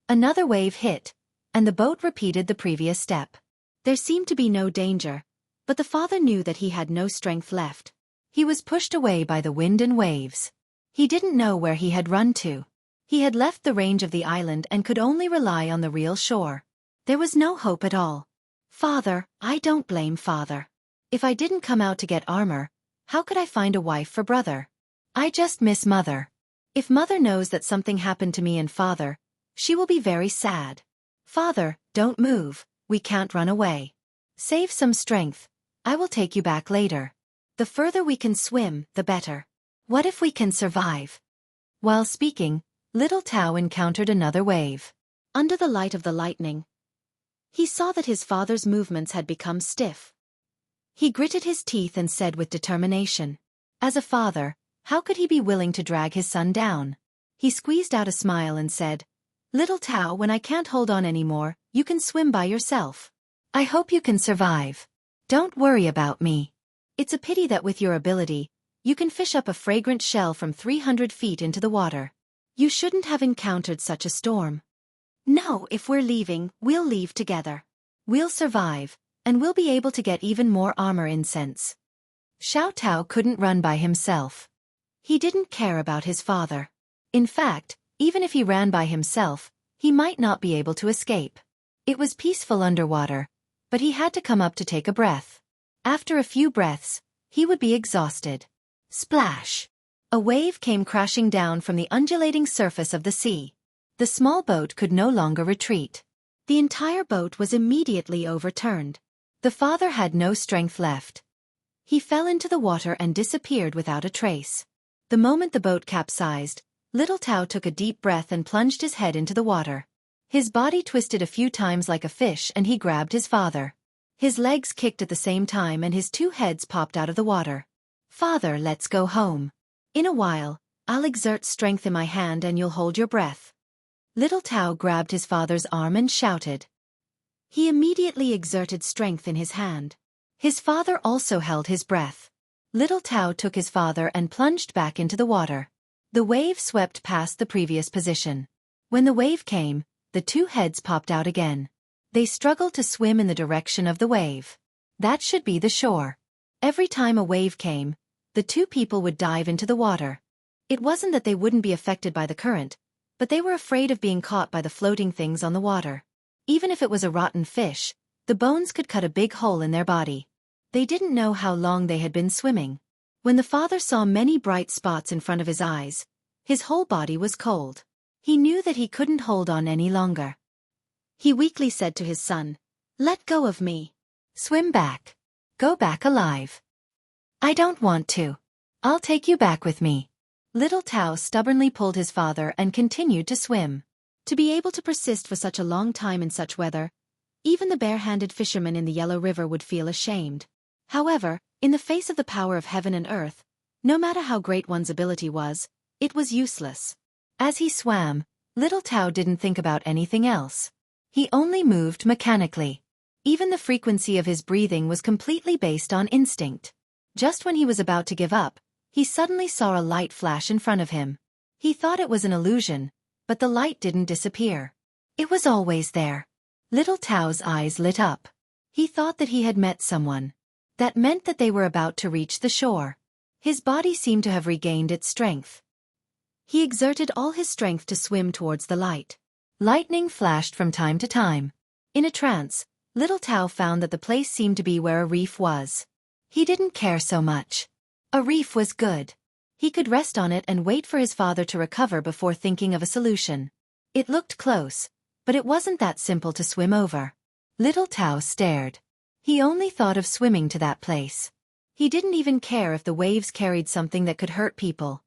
Another wave hit, and the boat repeated the previous step. There seemed to be no danger, but the father knew that he had no strength left. He was pushed away by the wind and waves. He didn't know where he had run to. He had left the range of the island and could only rely on the real shore. There was no hope at all. Father, I don't blame Father. If I didn't come out to get armor, how could I find a wife for brother? I just miss Mother. If Mother knows that something happened to me and Father, she will be very sad. Father, don't move, we can't run away. Save some strength. I will take you back later. The further we can swim, the better. What if we can survive? While speaking, Little Tao encountered another wave. Under the light of the lightning, he saw that his father's movements had become stiff. He gritted his teeth and said with determination, as a father, how could he be willing to drag his son down? He squeezed out a smile and said, Little Tao, when I can't hold on anymore, you can swim by yourself. I hope you can survive. Don't worry about me. It's a pity that with your ability, you can fish up a fragrant shell from 300 feet into the water. You shouldn't have encountered such a storm. No, if we're leaving, we'll leave together. We'll survive, and we'll be able to get even more armor incense. Xiao Tao couldn't run by himself. He didn't care about his father. In fact, even if he ran by himself, he might not be able to escape. It was peaceful underwater, but he had to come up to take a breath. After a few breaths, he would be exhausted. Splash! A wave came crashing down from the undulating surface of the sea. The small boat could no longer retreat. The entire boat was immediately overturned. The father had no strength left. He fell into the water and disappeared without a trace. The moment the boat capsized, Little Tao took a deep breath and plunged his head into the water. His body twisted a few times like a fish and he grabbed his father. His legs kicked at the same time and his two heads popped out of the water. Father, let's go home. In a while, I'll exert strength in my hand and you'll hold your breath. Little Tao grabbed his father's arm and shouted. He immediately exerted strength in his hand. His father also held his breath. Little Tao took his father and plunged back into the water. The wave swept past the previous position. When the wave came, the two heads popped out again. They struggled to swim in the direction of the wave. That should be the shore. Every time a wave came, the two people would dive into the water. It wasn't that they wouldn't be affected by the current, but they were afraid of being caught by the floating things on the water. Even if it was a rotten fish, the bones could cut a big hole in their body. They didn't know how long they had been swimming. When the father saw many bright spots in front of his eyes, his whole body was cold. He knew that he couldn't hold on any longer. He weakly said to his son, Let go of me. Swim back. Go back alive. I don't want to. I'll take you back with me. Little Tao stubbornly pulled his father and continued to swim. To be able to persist for such a long time in such weather, even the bare-handed fisherman in the Yellow River would feel ashamed. However, in the face of the power of heaven and earth, no matter how great one's ability was, it was useless. As he swam, Little Tao didn't think about anything else. He only moved mechanically. Even the frequency of his breathing was completely based on instinct. Just when he was about to give up, he suddenly saw a light flash in front of him. He thought it was an illusion, but the light didn't disappear. It was always there. Little Tao's eyes lit up. He thought that he had met someone. That meant that they were about to reach the shore. His body seemed to have regained its strength. He exerted all his strength to swim towards the light. Lightning flashed from time to time. In a trance, Little Tao found that the place seemed to be where a reef was. He didn't care so much. A reef was good. He could rest on it and wait for his father to recover before thinking of a solution. It looked close, but it wasn't that simple to swim over. Little Tao stared. He only thought of swimming to that place. He didn't even care if the waves carried something that could hurt people.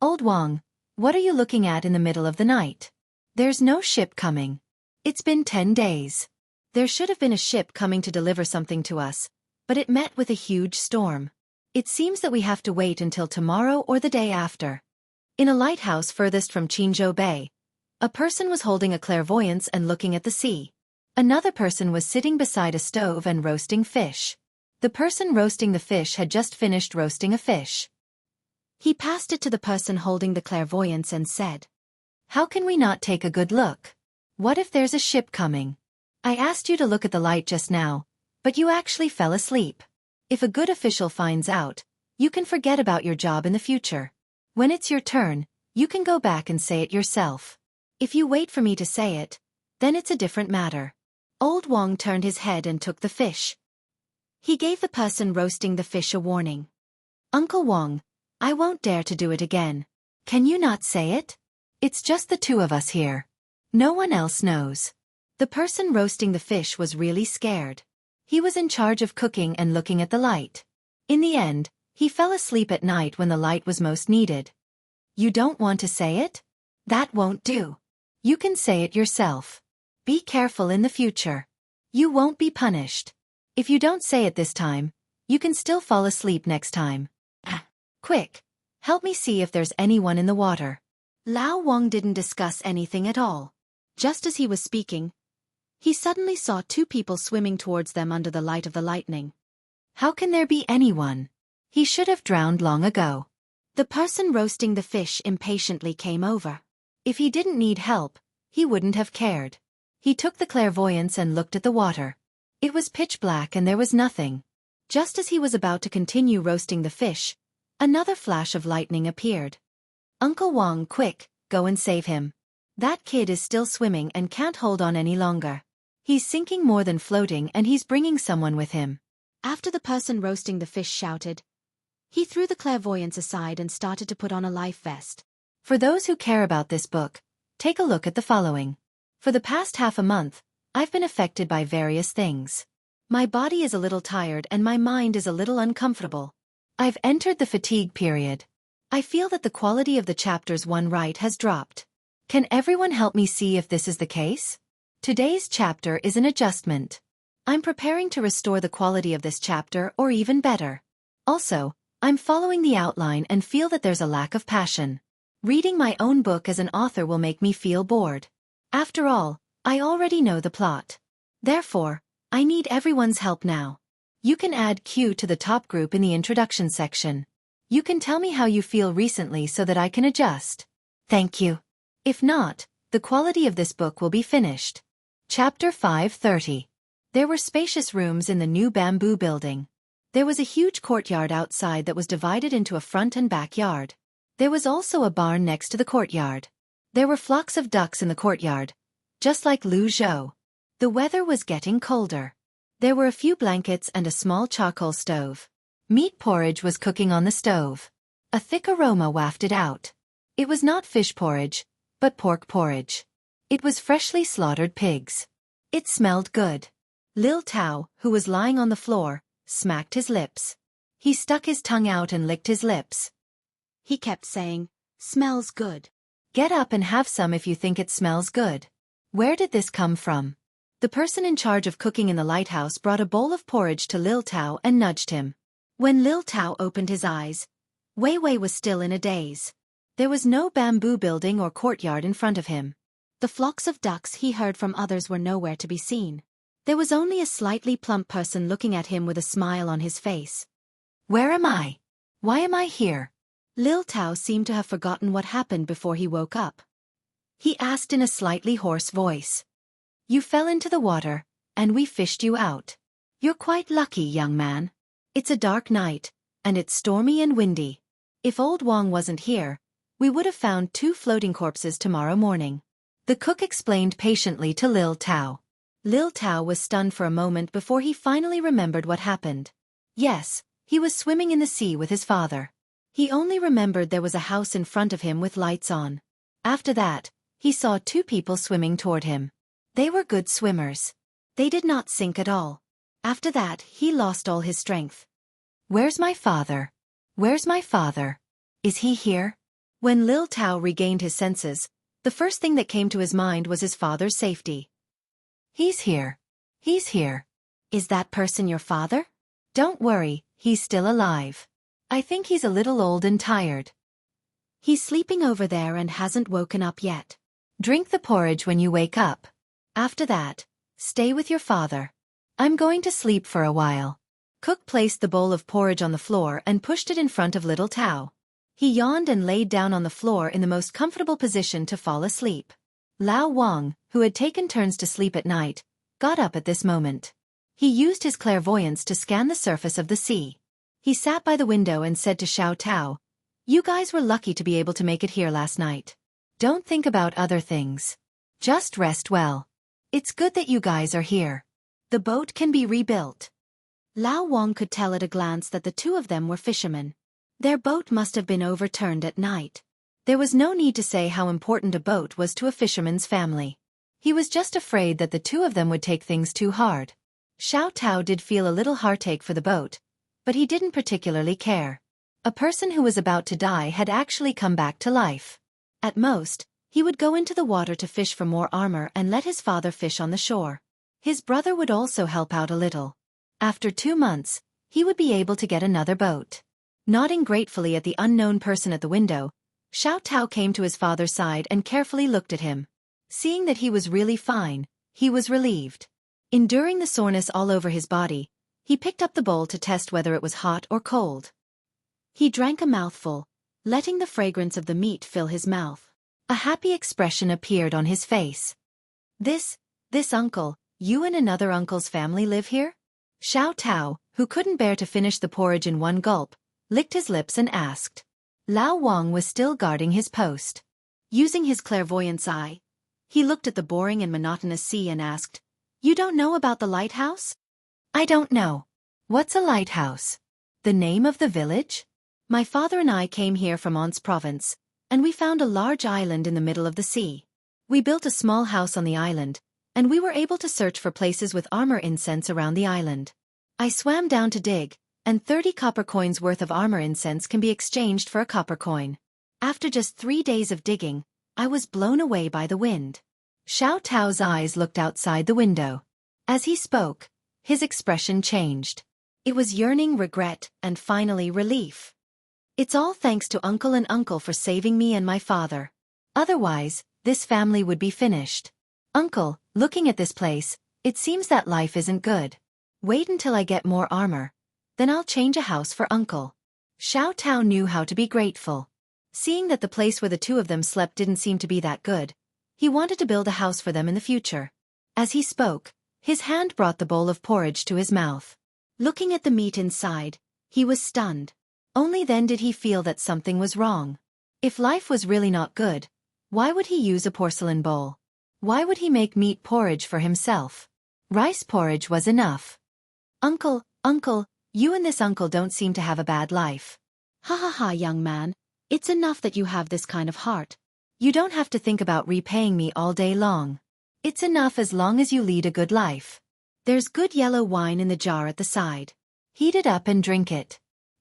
Old Wang, what are you looking at in the middle of the night? There's no ship coming. It's been 10 days. There should have been a ship coming to deliver something to us, but it met with a huge storm. It seems that we have to wait until tomorrow or the day after. In a lighthouse furthest from Jianghu Bay, a person was holding a clairvoyance and looking at the sea. Another person was sitting beside a stove and roasting fish. The person roasting the fish had just finished roasting a fish. He passed it to the person holding the clairvoyance and said, How can we not take a good look? What if there's a ship coming? I asked you to look at the light just now, but you actually fell asleep. If a good official finds out, you can forget about your job in the future. When it's your turn, you can go back and say it yourself. If you wait for me to say it, then it's a different matter. Old Wang turned his head and took the fish. He gave the person roasting the fish a warning. Uncle Wang, I won't dare to do it again. Can you not say it? It's just the two of us here. No one else knows. The person roasting the fish was really scared. He was in charge of cooking and looking at the light. In the end, he fell asleep at night when the light was most needed. You don't want to say it? That won't do. You can say it yourself. Be careful in the future. You won't be punished. If you don't say it this time, you can still fall asleep next time. Quick, help me see if there's anyone in the water. Lao Wang didn't discuss anything at all. Just as he was speaking, he suddenly saw two people swimming towards them under the light of the lightning. How can there be anyone? He should have drowned long ago. The person roasting the fish impatiently came over. If he didn't need help, he wouldn't have cared. He took the clairvoyance and looked at the water. It was pitch black and there was nothing. Just as he was about to continue roasting the fish, another flash of lightning appeared. Uncle Wang, quick, go and save him. That kid is still swimming and can't hold on any longer. He's sinking more than floating and he's bringing someone with him. After the person roasting the fish shouted, he threw the clairvoyance aside and started to put on a life vest. For those who care about this book, take a look at the following. For the past half a month, I've been affected by various things. My body is a little tired and my mind is a little uncomfortable. I've entered the fatigue period. I feel that the quality of the chapters one write has dropped. Can everyone help me see if this is the case? Today's chapter is an adjustment. I'm preparing to restore the quality of this chapter or even better. Also, I'm following the outline and feel that there's a lack of passion. Reading my own book as an author will make me feel bored. After all, I already know the plot. Therefore, I need everyone's help now. You can add Q to the top group in the introduction section. You can tell me how you feel recently so that I can adjust. Thank you. If not, the quality of this book will be finished. Chapter 530. There were spacious rooms in the new bamboo building. There was a huge courtyard outside that was divided into a front and back yard. There was also a barn next to the courtyard. There were flocks of ducks in the courtyard, just like Lu Zhou. The weather was getting colder. There were a few blankets and a small charcoal stove. Meat porridge was cooking on the stove. A thick aroma wafted out. It was not fish porridge, but pork porridge. It was freshly slaughtered pigs. It smelled good. Lil Tao, who was lying on the floor, smacked his lips. He stuck his tongue out and licked his lips. He kept saying, "Smells good. Get up and have some if you think it smells good." Where did this come from? The person in charge of cooking in the lighthouse brought a bowl of porridge to Lil Tao and nudged him. When Lil Tao opened his eyes, Wei Wei was still in a daze. There was no bamboo building or courtyard in front of him. The flocks of ducks he heard from others were nowhere to be seen. There was only a slightly plump person looking at him with a smile on his face. Where am I? Why am I here? Lil Tao seemed to have forgotten what happened before he woke up. He asked in a slightly hoarse voice. You fell into the water, and we fished you out. You're quite lucky, young man. It's a dark night, and it's stormy and windy. If old Wang wasn't here, we would have found 2 floating corpses tomorrow morning. The cook explained patiently to Lil Tao. Lil Tao was stunned for a moment before he finally remembered what happened. Yes, he was swimming in the sea with his father. He only remembered there was a house in front of him with lights on. After that, he saw 2 people swimming toward him. They were good swimmers. They did not sink at all. After that, he lost all his strength. Where's my father? Where's my father? Is he here? When Lil Tao regained his senses, the first thing that came to his mind was his father's safety. He's here. He's here. Is that person your father? Don't worry, he's still alive. I think he's a little old and tired. He's sleeping over there and hasn't woken up yet. Drink the porridge when you wake up. After that, stay with your father. I'm going to sleep for a while. Cook placed the bowl of porridge on the floor and pushed it in front of little Tao. He yawned and laid down on the floor in the most comfortable position to fall asleep. Lao Wang, who had taken turns to sleep at night, got up at this moment. He used his clairvoyance to scan the surface of the sea. He sat by the window and said to Xiao Tao, "You guys were lucky to be able to make it here last night. Don't think about other things. Just rest well. It's good that you guys are here. The boat can be rebuilt." Lao Wang could tell at a glance that the 2 of them were fishermen. Their boat must have been overturned at night. There was no need to say how important a boat was to a fisherman's family. He was just afraid that the 2 of them would take things too hard. Xiao Tao did feel a little heartache for the boat, but he didn't particularly care. A person who was about to die had actually come back to life. At most, He would go into the water to fish for more armor and let his father fish on the shore. His brother would also help out a little. After 2 months, he would be able to get another boat. Nodding gratefully at the unknown person at the window, Xiao Tao came to his father's side and carefully looked at him. Seeing that he was really fine, he was relieved. Enduring the soreness all over his body, he picked up the bowl to test whether it was hot or cold. He drank a mouthful, letting the fragrance of the meat fill his mouth. A happy expression appeared on his face. This uncle, you and another uncle's family live here? Xiao Tao, who couldn't bear to finish the porridge in one gulp, licked his lips and asked. Lao Wang was still guarding his post. Using his clairvoyance eye, he looked at the boring and monotonous sea and asked, You don't know about the lighthouse? I don't know. What's a lighthouse? The name of the village? My father and I came here from On's province, and we found a large island in the middle of the sea. We built a small house on the island, and we were able to search for places with armor incense around the island. I swam down to dig, and 30 copper coins worth of armor incense can be exchanged for a copper coin. After just 3 days of digging, I was blown away by the wind. Xiao Tao's eyes looked outside the window. As he spoke, his expression changed. It was yearning, regret, and finally relief. It's all thanks to Uncle and Uncle for saving me and my father. Otherwise, this family would be finished. Uncle, looking at this place, it seems that life isn't good. Wait until I get more armor. Then I'll change a house for Uncle. Xiao Tao knew how to be grateful. Seeing that the place where the two of them slept didn't seem to be that good, he wanted to build a house for them in the future. As he spoke, his hand brought the bowl of porridge to his mouth. Looking at the meat inside, he was stunned. Only then did he feel that something was wrong. If life was really not good, why would he use a porcelain bowl? Why would he make meat porridge for himself? Rice porridge was enough. Uncle, you and this uncle don't seem to have a bad life. Ha ha ha, young man, it's enough that you have this kind of heart. You don't have to think about repaying me all day long. It's enough as long as you lead a good life. There's good yellow wine in the jar at the side. Heat it up and drink it.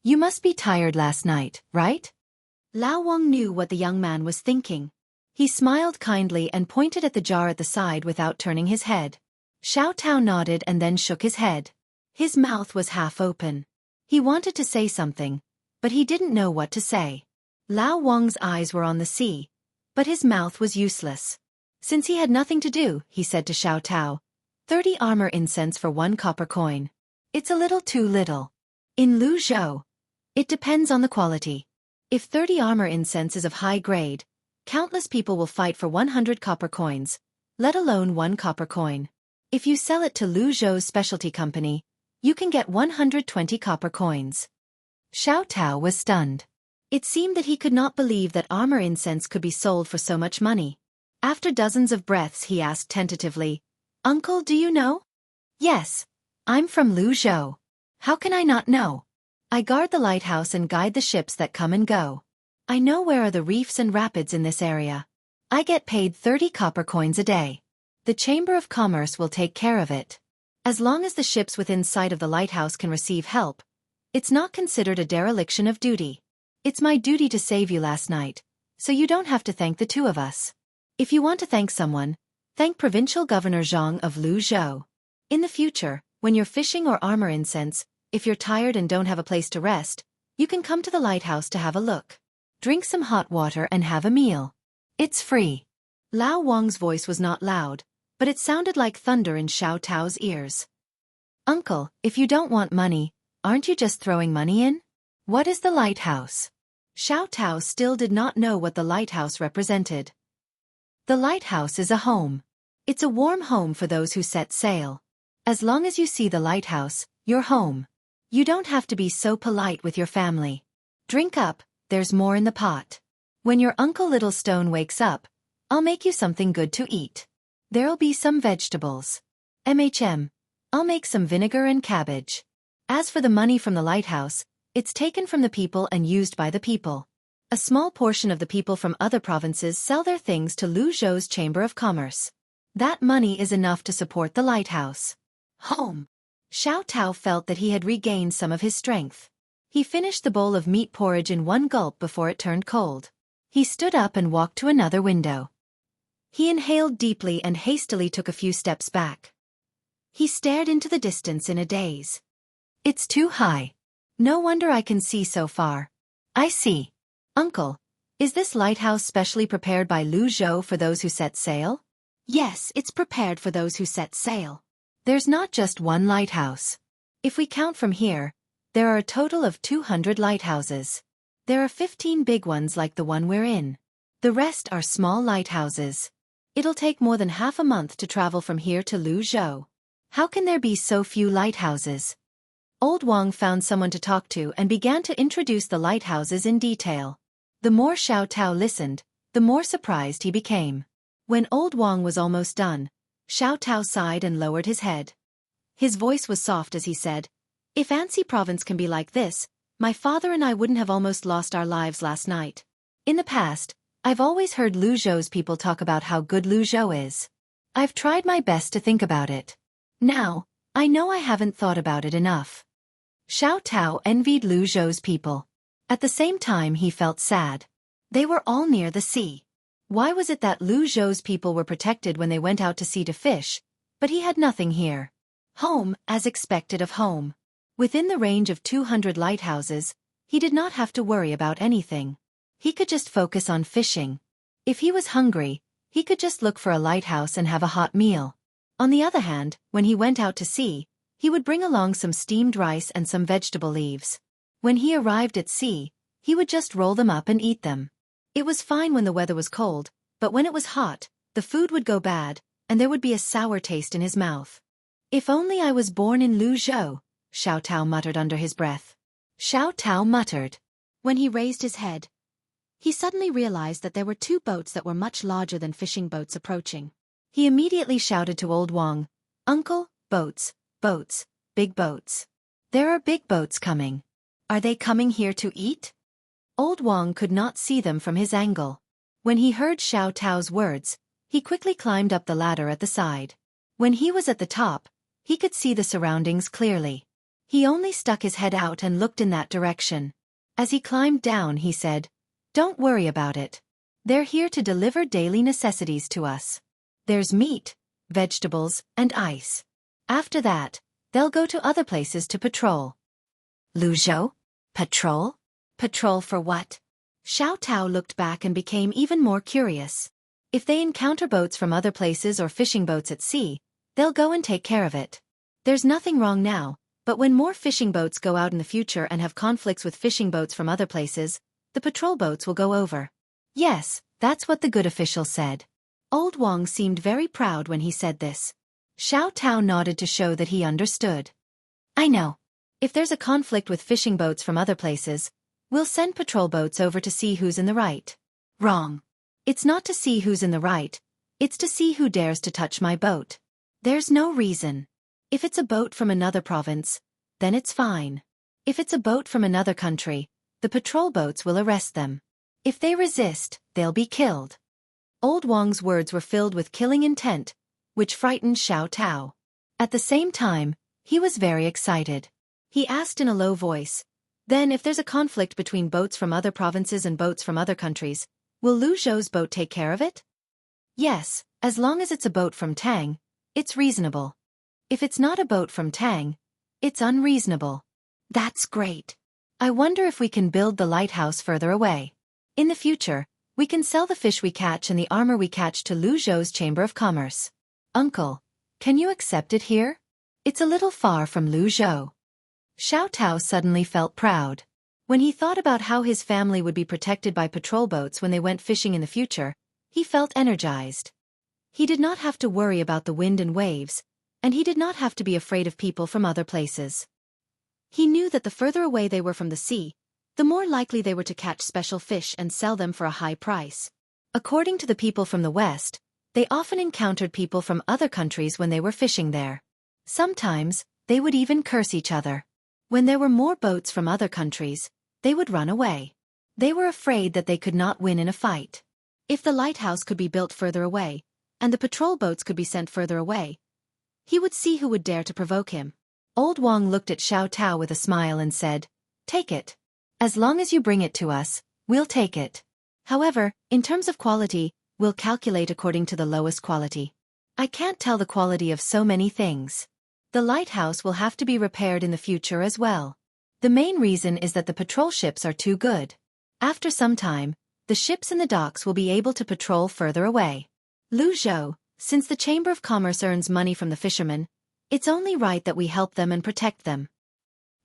You must be tired last night, right? Lao Wang knew what the young man was thinking. He smiled kindly and pointed at the jar at the side without turning his head. Xiao Tao nodded and then shook his head. His mouth was half open. He wanted to say something, but he didn't know what to say. Lao Wang's eyes were on the sea, but his mouth was useless. Since he had nothing to do, he said to Xiao Tao, 30 armor incense for 1 copper coin. It's a little too little. In Luzhou, it depends on the quality. If 30 armor incense is of high grade, countless people will fight for 100 copper coins, let alone 1 copper coin. If you sell it to Luzhou's specialty company, you can get 120 copper coins. Xiao Tao was stunned. It seemed that he could not believe that armor incense could be sold for so much money. After dozens of breaths he asked tentatively, Uncle, do you know? Yes. I'm from Luzhou. How can I not know? I guard the lighthouse and guide the ships that come and go. I know where are the reefs and rapids in this area. I get paid 30 copper coins a day. The Chamber of Commerce will take care of it. As long as the ships within sight of the lighthouse can receive help, it's not considered a dereliction of duty. It's my duty to save you last night, so you don't have to thank the two of us. If you want to thank someone, thank Provincial Governor Zhang of Luzhou. In the future, when you're fishing or armor incense, if you're tired and don't have a place to rest, you can come to the lighthouse to have a look. Drink some hot water and have a meal. It's free. Lao Wang's voice was not loud, but it sounded like thunder in Xiao Tao's ears. Uncle, if you don't want money, aren't you just throwing money in? What is the lighthouse? Xiao Tao still did not know what the lighthouse represented. The lighthouse is a home. It's a warm home for those who set sail. As long as you see the lighthouse, you're home. You don't have to be so polite with your family. Drink up, there's more in the pot. When your Uncle Little Stone wakes up, I'll make you something good to eat. There'll be some vegetables. I'll make some vinegar and cabbage. As for the money from the lighthouse, it's taken from the people and used by the people. A small portion of the people from other provinces sell their things to Luzhou's Chamber of Commerce. That money is enough to support the lighthouse. Home. Xiao Tao felt that he had regained some of his strength. He finished the bowl of meat porridge in one gulp before it turned cold. He stood up and walked to another window. He inhaled deeply and hastily took a few steps back. He stared into the distance in a daze. It's too high. No wonder I can see so far. I see. Uncle, is this lighthouse specially prepared by Lu Zhou for those who set sail? Yes, it's prepared for those who set sail. There's not just one lighthouse. If we count from here, there are a total of 200 lighthouses. There are 15 big ones like the one we're in. The rest are small lighthouses. It'll take more than half a month to travel from here to Lu Zhou. How can there be so few lighthouses? Old Wang found someone to talk to and began to introduce the lighthouses in detail. The more Xiao Tao listened, the more surprised he became. When Old Wang was almost done, Xiao Tao sighed and lowered his head. His voice was soft as he said, "If Anxi province can be like this, my father and I wouldn't have almost lost our lives last night. In the past, I've always heard Lu Zhou's people talk about how good Lu Zhou is. I've tried my best to think about it. Now, I know I haven't thought about it enough." Xiao Tao envied Lu Zhou's people. At the same time he felt sad. They were all near the sea. Why was it that Lu Zhou's people were protected when they went out to sea to fish, but he had nothing here? Home, as expected of home. Within the range of 200 lighthouses, he did not have to worry about anything. He could just focus on fishing. If he was hungry, he could just look for a lighthouse and have a hot meal. On the other hand, when he went out to sea, he would bring along some steamed rice and some vegetable leaves. When he arrived at sea, he would just roll them up and eat them. It was fine when the weather was cold, but when it was hot, the food would go bad, and there would be a sour taste in his mouth. If only I was born in Lu Zhou, Xiao Tao muttered under his breath. Xiao Tao muttered. When he raised his head, he suddenly realized that there were two boats that were much larger than fishing boats approaching. He immediately shouted to Old Wang, "Uncle, boats, boats, big boats. There are big boats coming. Are they coming here to eat?" Old Wang could not see them from his angle. When he heard Xiao Tao's words, he quickly climbed up the ladder at the side. When he was at the top, he could see the surroundings clearly. He only stuck his head out and looked in that direction. As he climbed down, he said, "Don't worry about it. They're here to deliver daily necessities to us. There's meat, vegetables, and ice. After that, they'll go to other places to patrol." Lu Zhou? Patrol? Patrol for what? Xiao Tao looked back and became even more curious. If they encounter boats from other places or fishing boats at sea, they'll go and take care of it. There's nothing wrong now, but when more fishing boats go out in the future and have conflicts with fishing boats from other places, the patrol boats will go over. Yes, that's what the good official said. Old Wang seemed very proud when he said this. Xiao Tao nodded to show that he understood. "I know. If there's a conflict with fishing boats from other places, we'll send patrol boats over to see who's in the right." Wrong. It's not to see who's in the right, it's to see who dares to touch my boat. There's no reason. If it's a boat from another province, then it's fine. If it's a boat from another country, the patrol boats will arrest them. If they resist, they'll be killed. Old Wang's words were filled with killing intent, which frightened Xiao Tao. At the same time, he was very excited. He asked in a low voice, "Then if there's a conflict between boats from other provinces and boats from other countries, will Lu Zhou's boat take care of it?" "Yes, as long as it's a boat from Tang, it's reasonable. If it's not a boat from Tang, it's unreasonable." "That's great. I wonder if we can build the lighthouse further away. In the future, we can sell the fish we catch and the armor we catch to Lu Zhou's Chamber of Commerce. Uncle, can you accept it here? It's a little far from Lu Zhou." Xiao Tao suddenly felt proud. When he thought about how his family would be protected by patrol boats when they went fishing in the future, he felt energized. He did not have to worry about the wind and waves, and he did not have to be afraid of people from other places. He knew that the further away they were from the sea, the more likely they were to catch special fish and sell them for a high price. According to the people from the West, they often encountered people from other countries when they were fishing there. Sometimes, they would even curse each other. When there were more boats from other countries, they would run away. They were afraid that they could not win in a fight. If the lighthouse could be built further away, and the patrol boats could be sent further away, he would see who would dare to provoke him. Old Wang looked at Xiao Tao with a smile and said, "Take it. As long as you bring it to us, we'll take it. However, in terms of quality, We'll calculate according to the lowest quality. I can't tell the quality of so many things. The lighthouse will have to be repaired in the future as well. The main reason is that the patrol ships are too good. After some time, the ships in the docks will be able to patrol further away. Lu Zhou, since the Chamber of Commerce earns money from the fishermen, it's only right that we help them and protect them.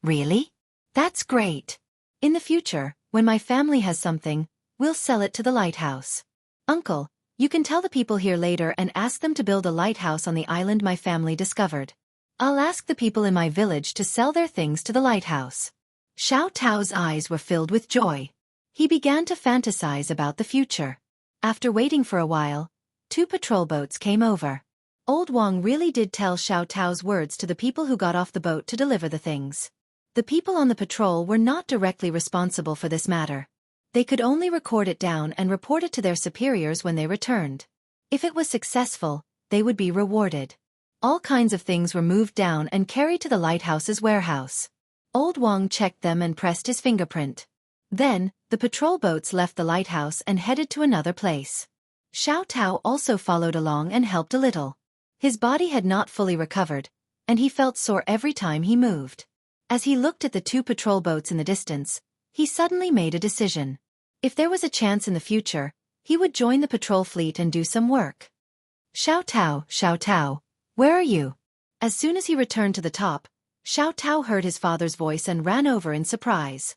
Really? That's great. In the future, when my family has something, we'll sell it to the lighthouse. Uncle, you can tell the people here later and ask them to build a lighthouse on the island my family discovered. I'll ask the people in my village to sell their things to the lighthouse. Xiao Tao's eyes were filled with joy. He began to fantasize about the future. After waiting for a while, 2 patrol boats came over. Old Wang really did tell Xiao Tao's words to the people who got off the boat to deliver the things. The people on the patrol were not directly responsible for this matter. They could only record it down and report it to their superiors when they returned. If it was successful, they would be rewarded. All kinds of things were moved down and carried to the lighthouse's warehouse. Old Wang checked them and pressed his fingerprint. Then, the patrol boats left the lighthouse and headed to another place. Xiao Tao also followed along and helped a little. His body had not fully recovered, and he felt sore every time he moved. As he looked at the 2 patrol boats in the distance, he suddenly made a decision. If there was a chance in the future, he would join the patrol fleet and do some work. Xiao Tao, where are you? As soon as he returned to the top, Xiao Tao heard his father's voice and ran over in surprise.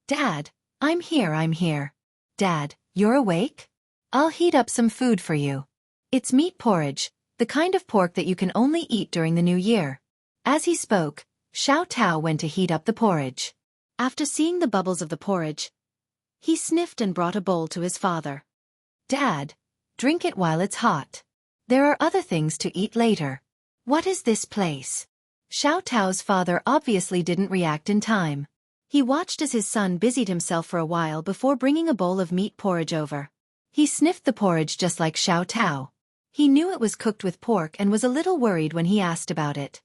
Dad, I'm here. Dad, you're awake? I'll heat up some food for you. It's meat porridge, the kind of pork that you can only eat during the new year. As he spoke, Xiao Tao went to heat up the porridge. After seeing the bubbles of the porridge, he sniffed and brought a bowl to his father. Dad, drink it while it's hot. There are other things to eat later. What is this place? Xiao Tao's father obviously didn't react in time. He watched as his son busied himself for a while before bringing a bowl of meat porridge over. He sniffed the porridge just like Xiao Tao. He knew it was cooked with pork and was a little worried when he asked about it.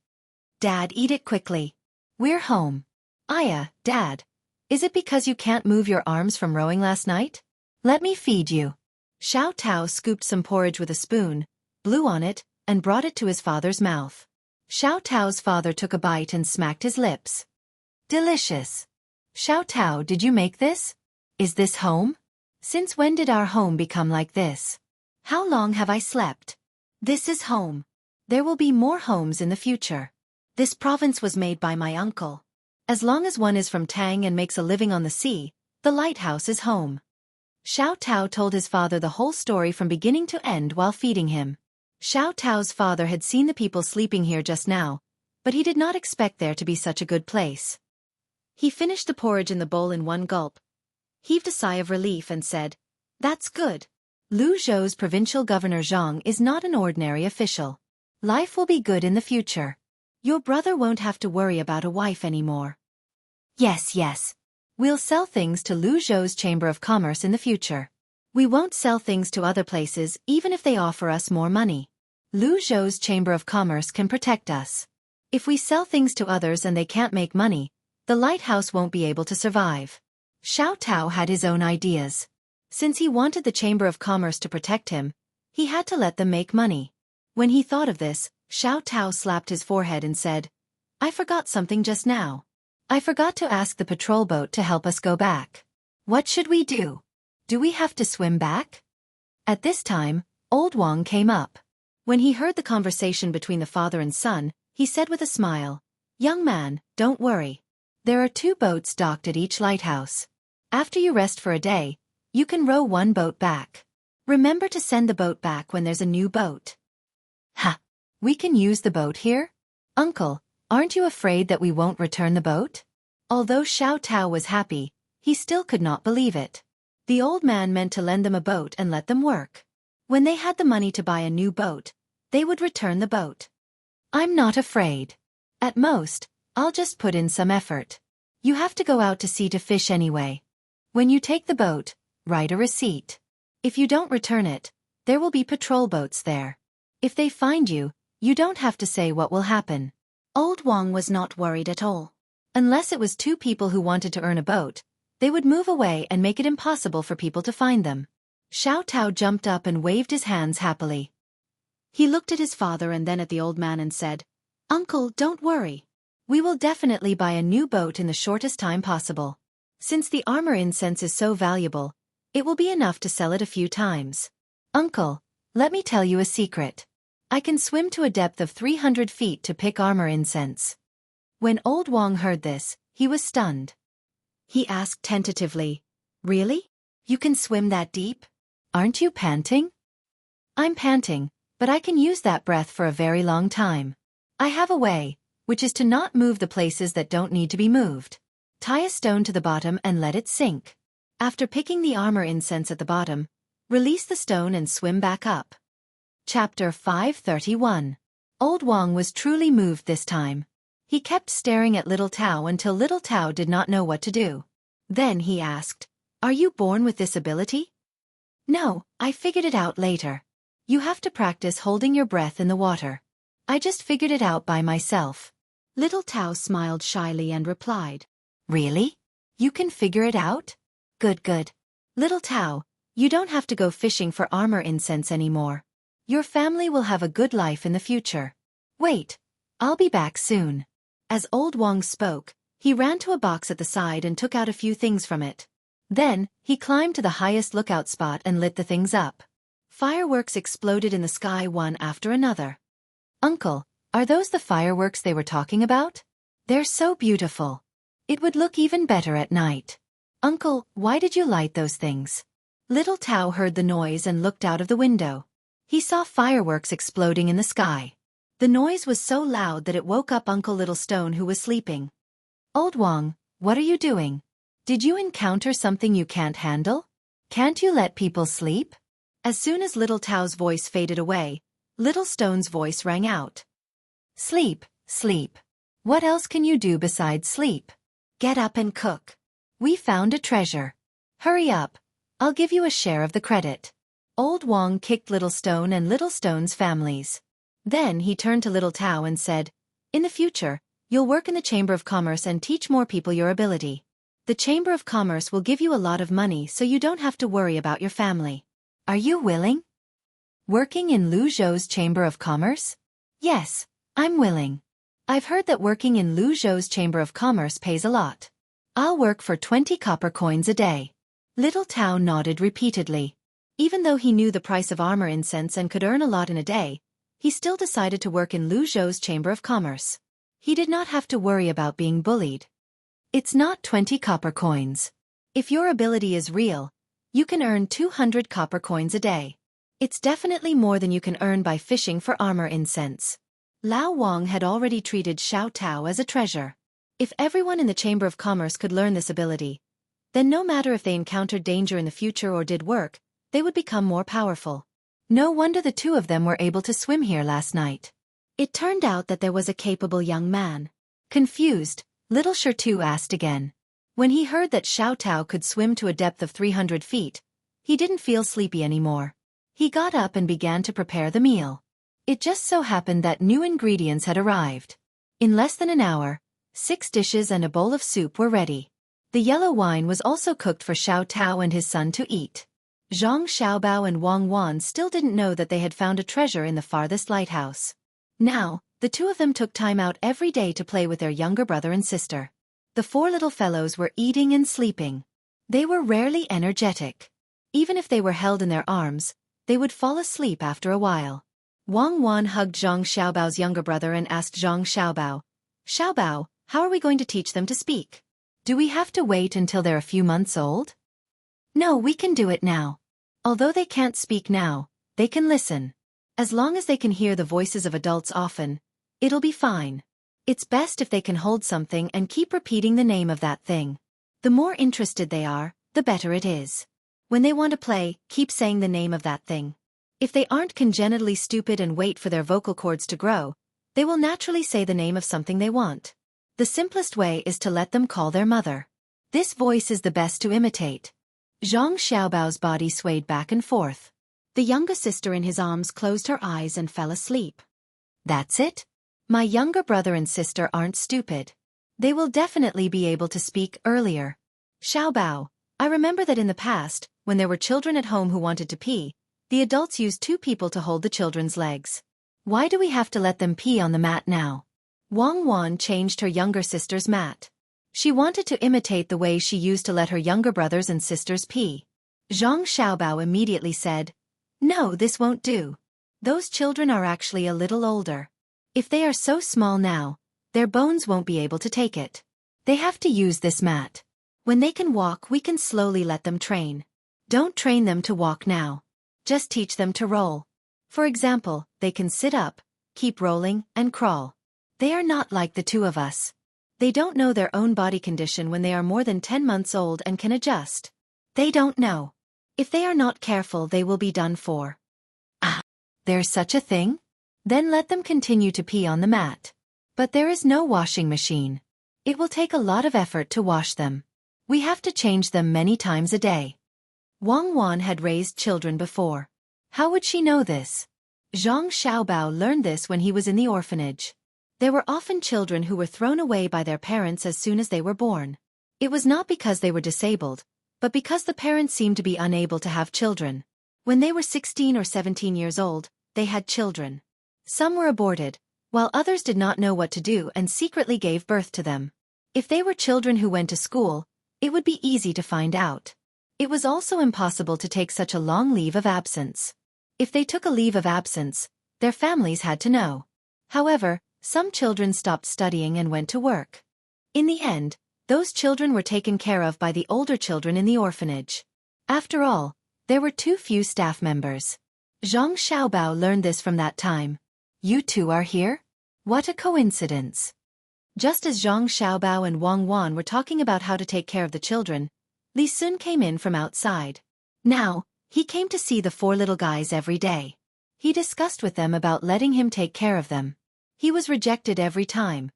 Dad, eat it quickly. We're home. Aya, Dad. Is it because you can't move your arms from rowing last night? Let me feed you. Xiao Tao scooped some porridge with a spoon, blew on it, and brought it to his father's mouth. Xiao Tao's father took a bite and smacked his lips. Delicious. Xiao Tao, did you make this? Is this home? Since when did our home become like this? How long have I slept? This is home. There will be more homes in the future. This province was made by my uncle. As long as one is from Tang and makes a living on the sea, the lighthouse is home. Xiao Tao told his father the whole story from beginning to end while feeding him. Xiao Tao's father had seen the people sleeping here just now, but he did not expect there to be such a good place. He finished the porridge in the bowl in one gulp, heaved a sigh of relief and said, That's good. Lu Zhou's provincial governor Zhang is not an ordinary official. Life will be good in the future. Your brother won't have to worry about a wife anymore. Yes. We'll sell things to Lu Zhou's Chamber of Commerce in the future. We won't sell things to other places even if they offer us more money. Lu Zhou's Chamber of Commerce can protect us. If we sell things to others and they can't make money, the lighthouse won't be able to survive. Xiao Tao had his own ideas. Since he wanted the Chamber of Commerce to protect him, he had to let them make money. When he thought of this, Xiao Tao slapped his forehead and said, I forgot something just now. I forgot to ask the patrol boat to help us go back. What should we do? Do we have to swim back? At this time, Old Wang came up. When he heard the conversation between the father and son, he said with a smile, Young man, don't worry. There are 2 boats docked at each lighthouse. After you rest for a day, you can row one boat back. Remember to send the boat back when there's a new boat. Ha! We can use the boat here? Uncle, aren't you afraid that we won't return the boat? Although Xiao Tao was happy, he still could not believe it. The old man meant to lend them a boat and let them work. When they had the money to buy a new boat, they would return the boat. I'm not afraid. At most, I'll just put in some effort. You have to go out to sea to fish anyway. When you take the boat, write a receipt. If you don't return it, there will be patrol boats there. If they find you, you don't have to say what will happen. Old Wang was not worried at all. Unless it was 2 people who wanted to earn a boat, they would move away and make it impossible for people to find them. Xiao Tao jumped up and waved his hands happily. He looked at his father and then at the old man and said, "Uncle, don't worry. We will definitely buy a new boat in the shortest time possible. Since the armor incense is so valuable, it will be enough to sell it a few times. Uncle, let me tell you a secret. I can swim to a depth of 300 feet to pick armor incense." When Old Wang heard this, he was stunned. He asked tentatively, "Really? You can swim that deep? Aren't you panting?" "I'm panting, but I can use that breath for a very long time. I have a way, which is to not move the places that don't need to be moved. Tie a stone to the bottom and let it sink. After picking the armor incense at the bottom, release the stone and swim back up." Chapter 531. Old Wang was truly moved this time. He kept staring at Little Tao until Little Tao did not know what to do. Then he asked, "Are you born with this ability?" "No, I figured it out later. You have to practice holding your breath in the water. I just figured it out by myself." Little Tao smiled shyly and replied, "Really? You can figure it out? Good, good. Little Tao, you don't have to go fishing for armor incense anymore. Your family will have a good life in the future. Wait, I'll be back soon." As Old Wang spoke, he ran to a box at the side and took out a few things from it. Then, he climbed to the highest lookout spot and lit the things up. Fireworks exploded in the sky one after another. "Uncle, are those the fireworks they were talking about? They're so beautiful. It would look even better at night. Uncle, why did you light those things?" Little Tao heard the noise and looked out of the window. He saw fireworks exploding in the sky. The noise was so loud that it woke up Uncle Little Stone, who was sleeping. "Old Wang, what are you doing? Did you encounter something you can't handle? Can't you let people sleep?" As soon as Little Tao's voice faded away, Little Stone's voice rang out. "Sleep, sleep. What else can you do besides sleep? Get up and cook. We found a treasure. Hurry up, I'll give you a share of the credit." Old Wang kicked Little Stone and Little Stone's families. Then he turned to Little Tao and said, "In the future, you'll work in the Chamber of Commerce and teach more people your ability. The Chamber of Commerce will give you a lot of money so you don't have to worry about your family. Are you willing?" "Working in Lu Zhou's Chamber of Commerce? Yes, I'm willing. I've heard that working in Lu Zhou's Chamber of Commerce pays a lot. I'll work for 20 copper coins a day." Little Tao nodded repeatedly. Even though he knew the price of armor incense and could earn a lot in a day, he still decided to work in Lu Zhou's Chamber of Commerce. He did not have to worry about being bullied. "It's not 20 copper coins. If your ability is real, you can earn 200 copper coins a day. It's definitely more than you can earn by fishing for armor incense." Lao Wang had already treated Xiao Tao as a treasure. If everyone in the Chamber of Commerce could learn this ability, then no matter if they encountered danger in the future or did work, they would become more powerful. No wonder the two of them were able to swim here last night. It turned out that there was a capable young man. Confused, Little Shirtu asked again. When he heard that Xiao Tao could swim to a depth of 300 feet, he didn't feel sleepy anymore. He got up and began to prepare the meal. It just so happened that new ingredients had arrived. In less than an hour, 6 dishes and a bowl of soup were ready. The yellow wine was also cooked for Xiao Tao and his son to eat. Zhang Xiaobao and Wang Wan still didn't know that they had found a treasure in the farthest lighthouse. Now, the two of them took time out every day to play with their younger brother and sister. The 4 little fellows were eating and sleeping. They were rarely energetic. Even if they were held in their arms, they would fall asleep after a while. Wang Wan hugged Zhang Xiaobao's younger brother and asked Zhang Xiaobao, "Xiaobao, how are we going to teach them to speak? Do we have to wait until they're a few months old?" "No, we can do it now. Although they can't speak now, they can listen. As long as they can hear the voices of adults often, it'll be fine. It's best if they can hold something and keep repeating the name of that thing. The more interested they are, the better it is. When they want to play, keep saying the name of that thing. If they aren't congenitally stupid and wait for their vocal cords to grow, they will naturally say the name of something they want. The simplest way is to let them call their mother. This voice is the best to imitate." Zhang Xiaobao's body swayed back and forth. The younger sister in his arms closed her eyes and fell asleep. "That's it? My younger brother and sister aren't stupid. They will definitely be able to speak earlier. Xiaobao, I remember that in the past, when there were children at home who wanted to pee, the adults used two people to hold the children's legs. Why do we have to let them pee on the mat now? Wang Wan changed her younger sister's mat. She wanted to imitate the way she used to let her younger brothers and sisters pee. Zhang Xiaobao immediately said, "No, this won't do. Those children are actually a little older. If they are so small now, their bones won't be able to take it. They have to use this mat. When they can walk, we can slowly let them train. Don't train them to walk now. Just teach them to roll. For example, they can sit up, keep rolling, and crawl. They are not like the two of us. They don't know their own body condition when they are more than 10 months old and can adjust. They don't know. If they are not careful, they will be done for." Ah, there's such a thing? Then let them continue to pee on the mat. But there is no washing machine. It will take a lot of effort to wash them. We have to change them many times a day. Wang Wan had raised children before. How would she know this? Zhang Xiaobao learned this when he was in the orphanage. There were often children who were thrown away by their parents as soon as they were born. It was not because they were disabled, but because the parents seemed to be unable to have children. When they were 16 or 17 years old, they had children. Some were aborted, while others did not know what to do and secretly gave birth to them. If they were children who went to school, it would be easy to find out. It was also impossible to take such a long leave of absence. If they took a leave of absence, their families had to know. However, some children stopped studying and went to work. In the end, those children were taken care of by the older children in the orphanage. After all, there were too few staff members. Zhang Xiaobao learned this from that time. You two are here? What a coincidence. Just as Zhang Xiaobao and Wang Wan were talking about how to take care of the children, Li Sun came in from outside. Now, he came to see the four little guys every day. He discussed with them about letting him take care of them. He was rejected every time,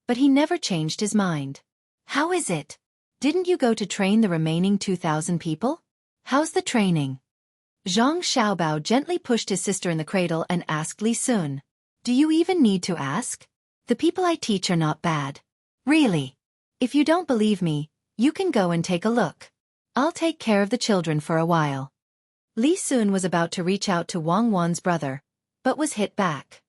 but he never changed his mind. How is it? Didn't you go to train the remaining 2,000 people? How's the training? Zhang Xiaobao gently pushed his sister in the cradle and asked Li Sun. Do you even need to ask? The people I teach are not bad. Really? If you don't believe me, you can go and take a look. I'll take care of the children for a while. Li Sun was about to reach out to Wang Wan's brother, but was hit back.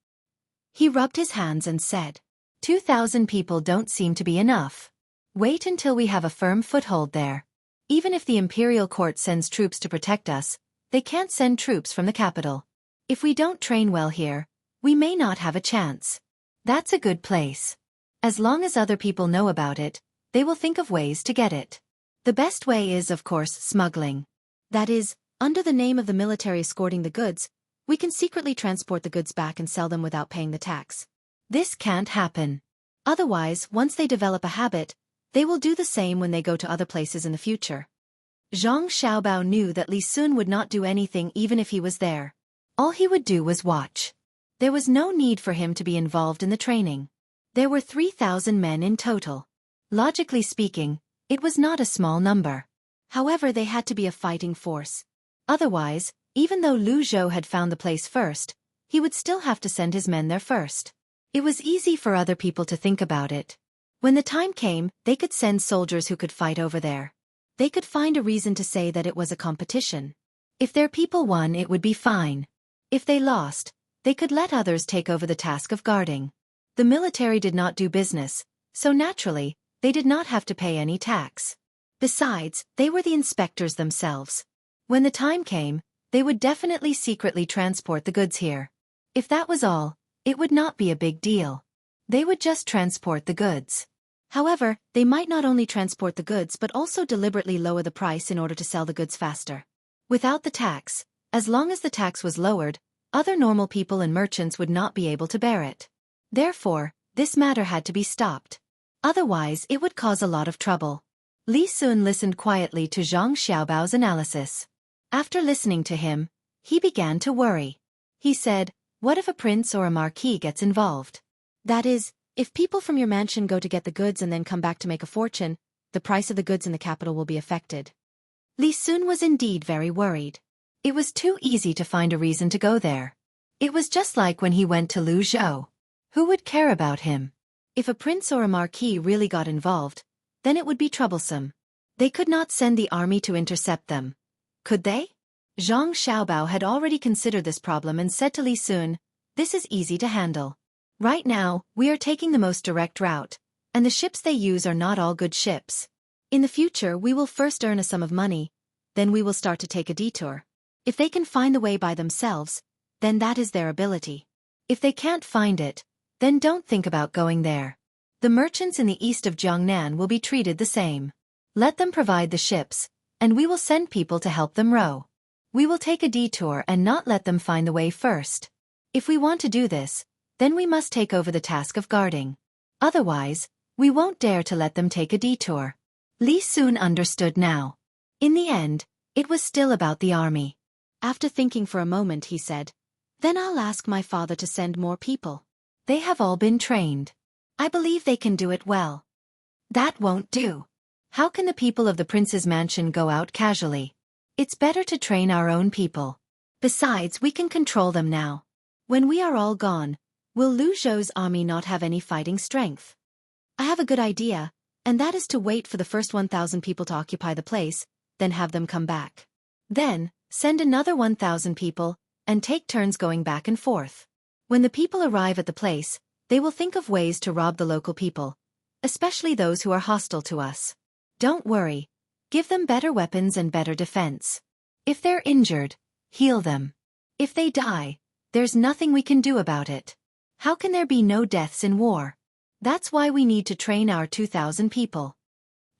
He rubbed his hands and said, 2,000 people don't seem to be enough. Wait until we have a firm foothold there. Even if the imperial court sends troops to protect us, they can't send troops from the capital. If we don't train well here, we may not have a chance. That's a good place. As long as other people know about it, they will think of ways to get it. The best way is, of course, smuggling. That is, under the name of the military escorting the goods, we can secretly transport the goods back and sell them without paying the tax. This can't happen. Otherwise, once they develop a habit, they will do the same when they go to other places in the future. Zhang Xiaobao knew that Li Sun would not do anything even if he was there. All he would do was watch. There was no need for him to be involved in the training. There were 3,000 men in total. Logically speaking, it was not a small number. However, they had to be a fighting force. Otherwise, even though Lu Zhou had found the place first, he would still have to send his men there first. It was easy for other people to think about it. When the time came, they could send soldiers who could fight over there. They could find a reason to say that it was a competition. If their people won, it would be fine. If they lost, they could let others take over the task of guarding. The military did not do business, so naturally, they did not have to pay any tax. Besides, they were the inspectors themselves. When the time came, they would definitely secretly transport the goods here. If that was all, it would not be a big deal. They would just transport the goods. However, they might not only transport the goods but also deliberately lower the price in order to sell the goods faster. Without the tax, as long as the tax was lowered, other normal people and merchants would not be able to bear it. Therefore, this matter had to be stopped. Otherwise, it would cause a lot of trouble. Li Sun listened quietly to Zhang Xiaobao's analysis. After listening to him, he began to worry. He said, what if a prince or a marquis gets involved? That is, if people from your mansion go to get the goods and then come back to make a fortune, the price of the goods in the capital will be affected. Li Sun was indeed very worried. It was too easy to find a reason to go there. It was just like when he went to Lu Zhou. Who would care about him? If a prince or a marquis really got involved, then it would be troublesome. They could not send the army to intercept them. Could they? Zhang Xiaobao had already considered this problem and said to Li Sun, "This is easy to handle. Right now, we are taking the most direct route, and the ships they use are not all good ships. In the future we will first earn a sum of money, then we will start to take a detour. If they can find the way by themselves, then that is their ability. If they can't find it, then don't think about going there. The merchants in the east of Jiangnan will be treated the same. Let them provide the ships, and we will send people to help them row. We will take a detour and not let them find the way first. If we want to do this, then we must take over the task of guarding. Otherwise, we won't dare to let them take a detour." Li Sun understood now. In the end, it was still about the army. After thinking for a moment, he said, "Then I'll ask my father to send more people. They have all been trained. I believe they can do it well." "That won't do. How can the people of the prince's mansion go out casually? It's better to train our own people. Besides, we can control them now. When we are all gone, will Lu Zhou's army not have any fighting strength? I have a good idea, and that is to wait for the first 1,000 people to occupy the place, then have them come back. Then, send another 1,000 people, and take turns going back and forth. When the people arrive at the place, they will think of ways to rob the local people, especially those who are hostile to us. Don't worry. Give them better weapons and better defense. If they're injured, heal them. If they die, there's nothing we can do about it. How can there be no deaths in war? That's why we need to train our 2,000 people."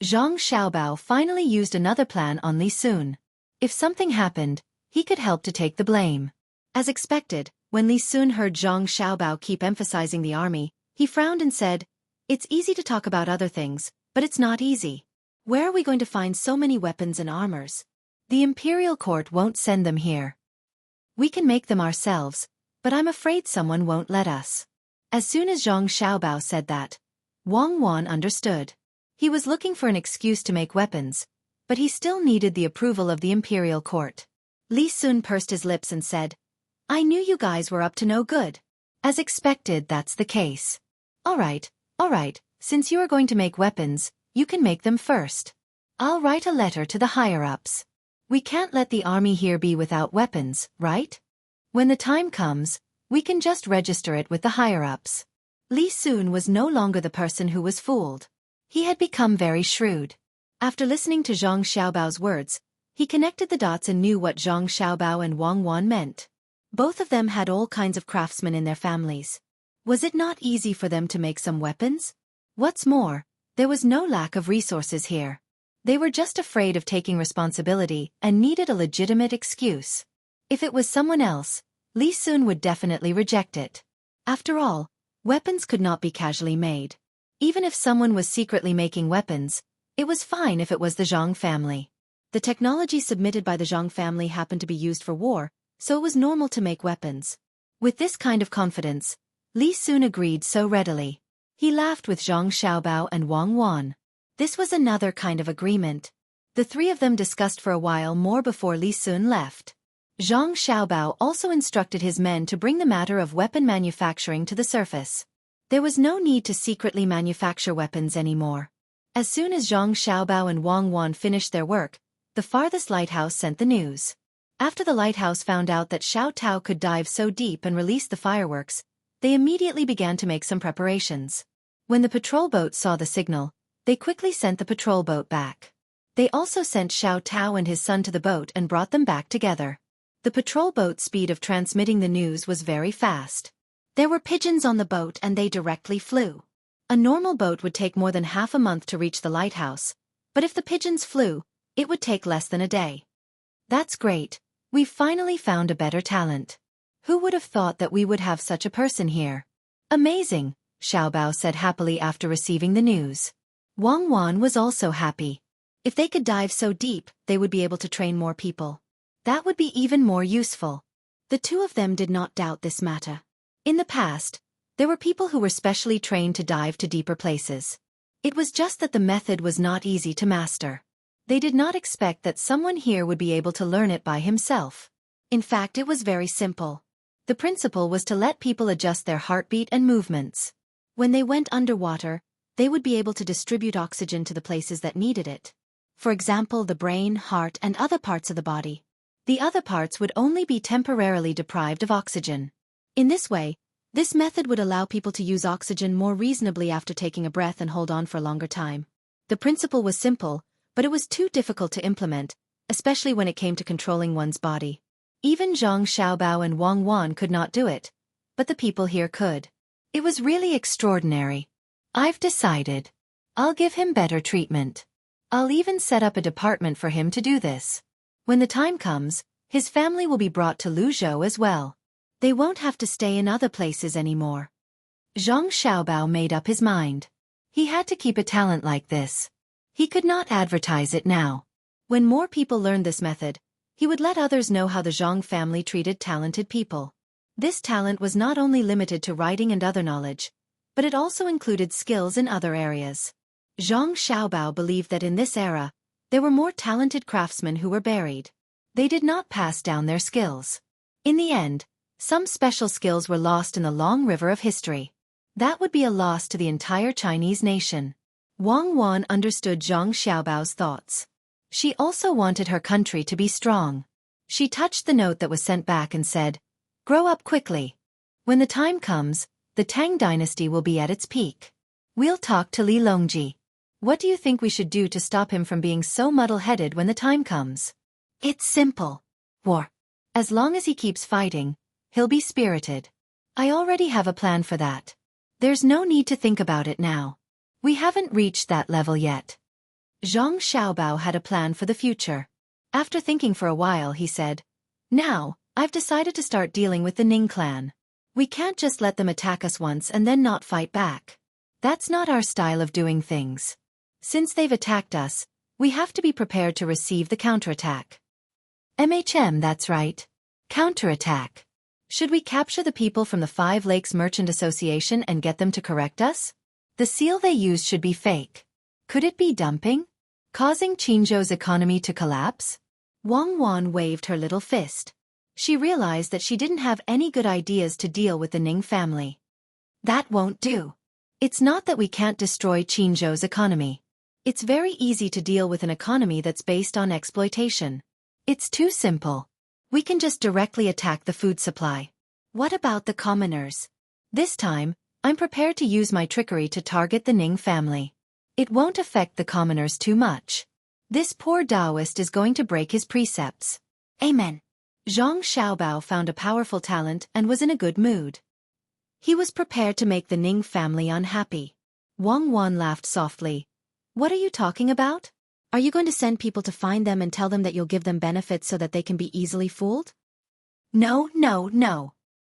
Zhang Xiaobao finally used another plan on Li Sun. If something happened, he could help to take the blame. As expected, when Li Sun heard Zhang Xiaobao keep emphasizing the army, he frowned and said, "It's easy to talk about other things, but it's not easy. Where are we going to find so many weapons and armors? The imperial court won't send them here. We can make them ourselves, but I'm afraid someone won't let us." As soon as Zhang Xiaobao said that, Wang Wan understood. He was looking for an excuse to make weapons, but he still needed the approval of the imperial court. Li Sun pursed his lips and said, "I knew you guys were up to no good. As expected, that's the case. All right, since you are going to make weapons, you can make them first. I'll write a letter to the higher-ups. We can't let the army here be without weapons, right? When the time comes, we can just register it with the higher-ups." Li Sun was no longer the person who was fooled. He had become very shrewd. After listening to Zhang Xiaobao's words, he connected the dots and knew what Zhang Xiaobao and Wang Wan meant. Both of them had all kinds of craftsmen in their families. Was it not easy for them to make some weapons? What's more, there was no lack of resources here. They were just afraid of taking responsibility and needed a legitimate excuse. If it was someone else, Li Sun would definitely reject it. After all, weapons could not be casually made. Even if someone was secretly making weapons, it was fine if it was the Zhang family. The technology submitted by the Zhang family happened to be used for war, so it was normal to make weapons. With this kind of confidence, Li Sun agreed so readily. He laughed with Zhang Xiaobao and Wang Wan. This was another kind of agreement. The three of them discussed for a while more before Li Sun left. Zhang Xiaobao also instructed his men to bring the matter of weapon manufacturing to the surface. There was no need to secretly manufacture weapons anymore. As soon as Zhang Xiaobao and Wang Wan finished their work, the farthest lighthouse sent the news. After the lighthouse found out that Xiao Tao could dive so deep and release the fireworks, they immediately began to make some preparations. When the patrol boat saw the signal, they quickly sent the patrol boat back. They also sent Xiao Tao and his son to the boat and brought them back together. The patrol boat's speed of transmitting the news was very fast. There were pigeons on the boat and they directly flew. A normal boat would take more than half a month to reach the lighthouse, but if the pigeons flew, it would take less than a day. That's great. We've finally found a better talent. Who would have thought that we would have such a person here? Amazing, Xiaobao said happily after receiving the news. Wang Wan was also happy. If they could dive so deep, they would be able to train more people. That would be even more useful. The two of them did not doubt this matter. In the past, there were people who were specially trained to dive to deeper places. It was just that the method was not easy to master. They did not expect that someone here would be able to learn it by himself. In fact, it was very simple. The principle was to let people adjust their heartbeat and movements. When they went underwater, they would be able to distribute oxygen to the places that needed it. for example the brain, heart and other parts of the body. The other parts would only be temporarily deprived of oxygen. In this way, this method would allow people to use oxygen more reasonably after taking a breath and hold on for a longer time. The principle was simple, but it was too difficult to implement, especially when it came to controlling one's body. Even Zhang Xiaobao and Wang Wan could not do it, but the people here could. It was really extraordinary. I've decided. I'll give him better treatment. I'll even set up a department for him to do this. When the time comes, his family will be brought to Luzhou as well. They won't have to stay in other places anymore. Zhang Xiaobao made up his mind. He had to keep a talent like this. He could not advertise it now. When more people learned this method, he would let others know how the Zhang family treated talented people. This talent was not only limited to writing and other knowledge, but it also included skills in other areas. Zhang Xiaobao believed that in this era, there were more talented craftsmen who were buried. They did not pass down their skills. In the end, some special skills were lost in the long river of history. That would be a loss to the entire Chinese nation. Wang Wan understood Zhang Xiaobao's thoughts. She also wanted her country to be strong. She touched the note that was sent back and said, "Grow up quickly. When the time comes, the Tang dynasty will be at its peak. We'll talk to Li Longji. What do you think we should do to stop him from being so muddle-headed when the time comes? It's simple. War. As long as he keeps fighting, he'll be spirited. I already have a plan for that. There's no need to think about it now. We haven't reached that level yet." Zhang Xiaobao had a plan for the future. After thinking for a while, he said, "Now, I've decided to start dealing with the Ning clan. We can't just let them attack us once and then not fight back. That's not our style of doing things. Since they've attacked us, we have to be prepared to receive the counterattack." That's right. Counterattack. Should we capture the people from the Five Lakes Merchant Association and get them to correct us? The seal they used should be fake. Could it be dumping? Causing Qinzhou's economy to collapse? Wang Wan waved her little fist. She realized that she didn't have any good ideas to deal with the Ning family. That won't do. It's not that we can't destroy Qinzhou's economy. It's very easy to deal with an economy that's based on exploitation. It's too simple. We can just directly attack the food supply. What about the commoners? This time, I'm prepared to use my trickery to target the Ning family. It won't affect the commoners too much. This poor Taoist is going to break his precepts. Amen. Zhang Xiaobao found a powerful talent and was in a good mood. He was prepared to make the Ning family unhappy. Wang Wan laughed softly. "What are you talking about? Are you going to send people to find them and tell them that you'll give them benefits so that they can be easily fooled?" No.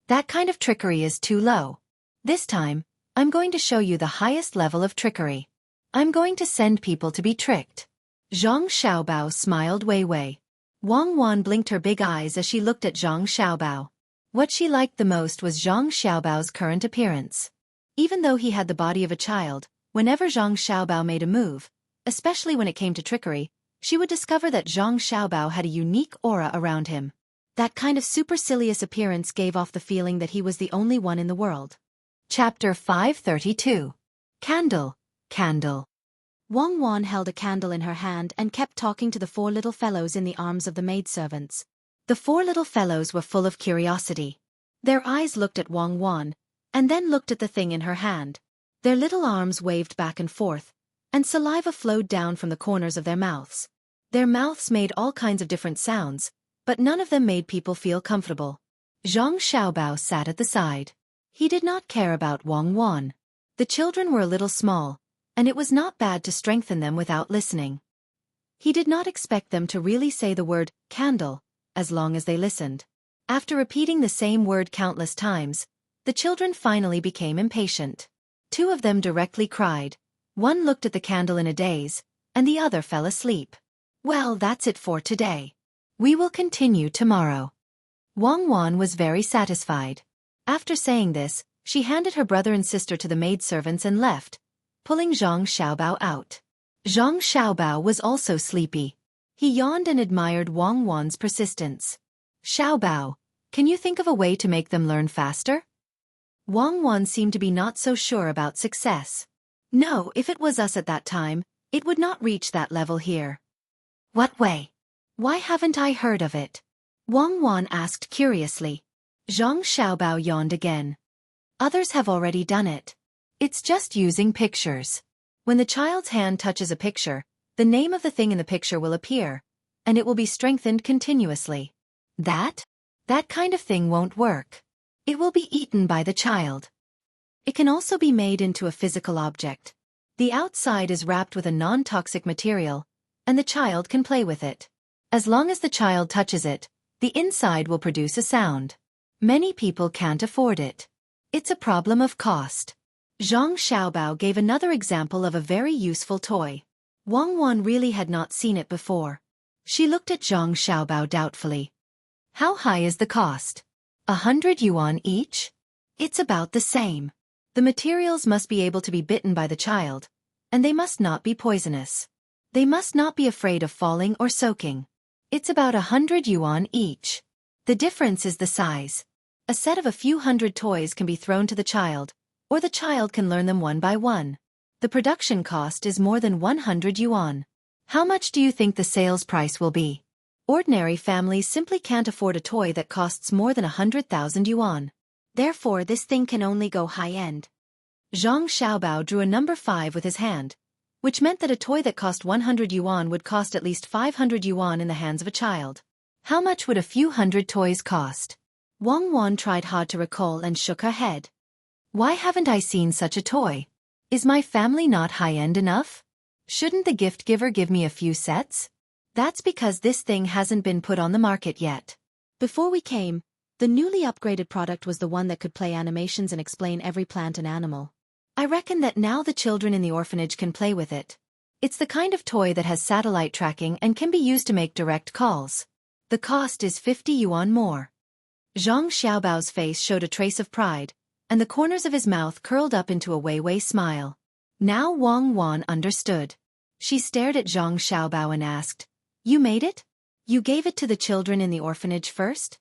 That kind of trickery is too low. This time, I'm going to show you the highest level of trickery. I'm going to send people to be tricked." Zhang Xiaobao smiled Wei. Wang Wan blinked her big eyes as she looked at Zhang Xiaobao. What she liked the most was Zhang Xiaobao's current appearance. Even though he had the body of a child, whenever Zhang Xiaobao made a move, especially when it came to trickery, she would discover that Zhang Xiaobao had a unique aura around him. That kind of supercilious appearance gave off the feeling that he was the only one in the world. Chapter 532. Candle. Wang Wan held a candle in her hand and kept talking to the four little fellows in the arms of the maidservants. The four little fellows were full of curiosity. Their eyes looked at Wang Wan, and then looked at the thing in her hand. Their little arms waved back and forth, and saliva flowed down from the corners of their mouths. Their mouths made all kinds of different sounds, but none of them made people feel comfortable. Zhang Xiaobao sat at the side. He did not care about Wang Wan. The children were a little small, and it was not bad to strengthen them without listening. He did not expect them to really say the word candle, as long as they listened. After repeating the same word countless times, the children finally became impatient. Two of them directly cried. One looked at the candle in a daze, and the other fell asleep. Well, that's it for today. We will continue tomorrow. Wang Wan was very satisfied. After saying this, she handed her brother and sister to the maidservants and left, pulling Zhang Xiaobao out. Zhang Xiaobao was also sleepy. He yawned and admired Wang Wan's persistence. "Xiaobao, can you think of a way to make them learn faster?" Wang Wan seemed to be not so sure about success. "No, if it was us at that time, it would not reach that level here. What way? Why haven't I heard of it? Wang Wan asked curiously. Zhang Xiaobao yawned again. Others have already done it. It's just using pictures. When the child's hand touches a picture, the name of the thing in the picture will appear, and it will be strengthened continuously. That kind of thing won't work. It will be eaten by the child. It can also be made into a physical object. The outside is wrapped with a non-toxic material, and the child can play with it. As long as the child touches it, the inside will produce a sound. Many people can't afford it. It's a problem of cost. Zhang Xiaobao gave another example of a very useful toy. Wang Wan really had not seen it before. She looked at Zhang Xiaobao doubtfully. How high is the cost? 100 yuan each? It's about the same. The materials must be able to be bitten by the child, and they must not be poisonous. They must not be afraid of falling or soaking. It's about 100 yuan each. The difference is the size. A set of a few hundred toys can be thrown to the child, or the child can learn them one by one. The production cost is more than 100 yuan. How much do you think the sales price will be? Ordinary families simply can't afford a toy that costs more than 100,000 yuan. Therefore this thing can only go high-end. Zhang Xiaobao drew a number 5 with his hand, which meant that a toy that cost 100 yuan would cost at least 500 yuan in the hands of a child. How much would a few hundred toys cost? Wang Wan tried hard to recall and shook her head. Why haven't I seen such a toy? Is my family not high-end enough? Shouldn't the gift giver give me a few sets? That's because this thing hasn't been put on the market yet. Before we came, the newly upgraded product was the one that could play animations and explain every plant and animal. I reckon that now the children in the orphanage can play with it. It's the kind of toy that has satellite tracking and can be used to make direct calls. The cost is 50 yuan more. Zhang Xiaobao's face showed a trace of pride, and the corners of his mouth curled up into a wei-wei smile. Now Wang Wan understood. She stared at Zhang Xiaobao and asked, "You made it? You gave it to the children in the orphanage first?"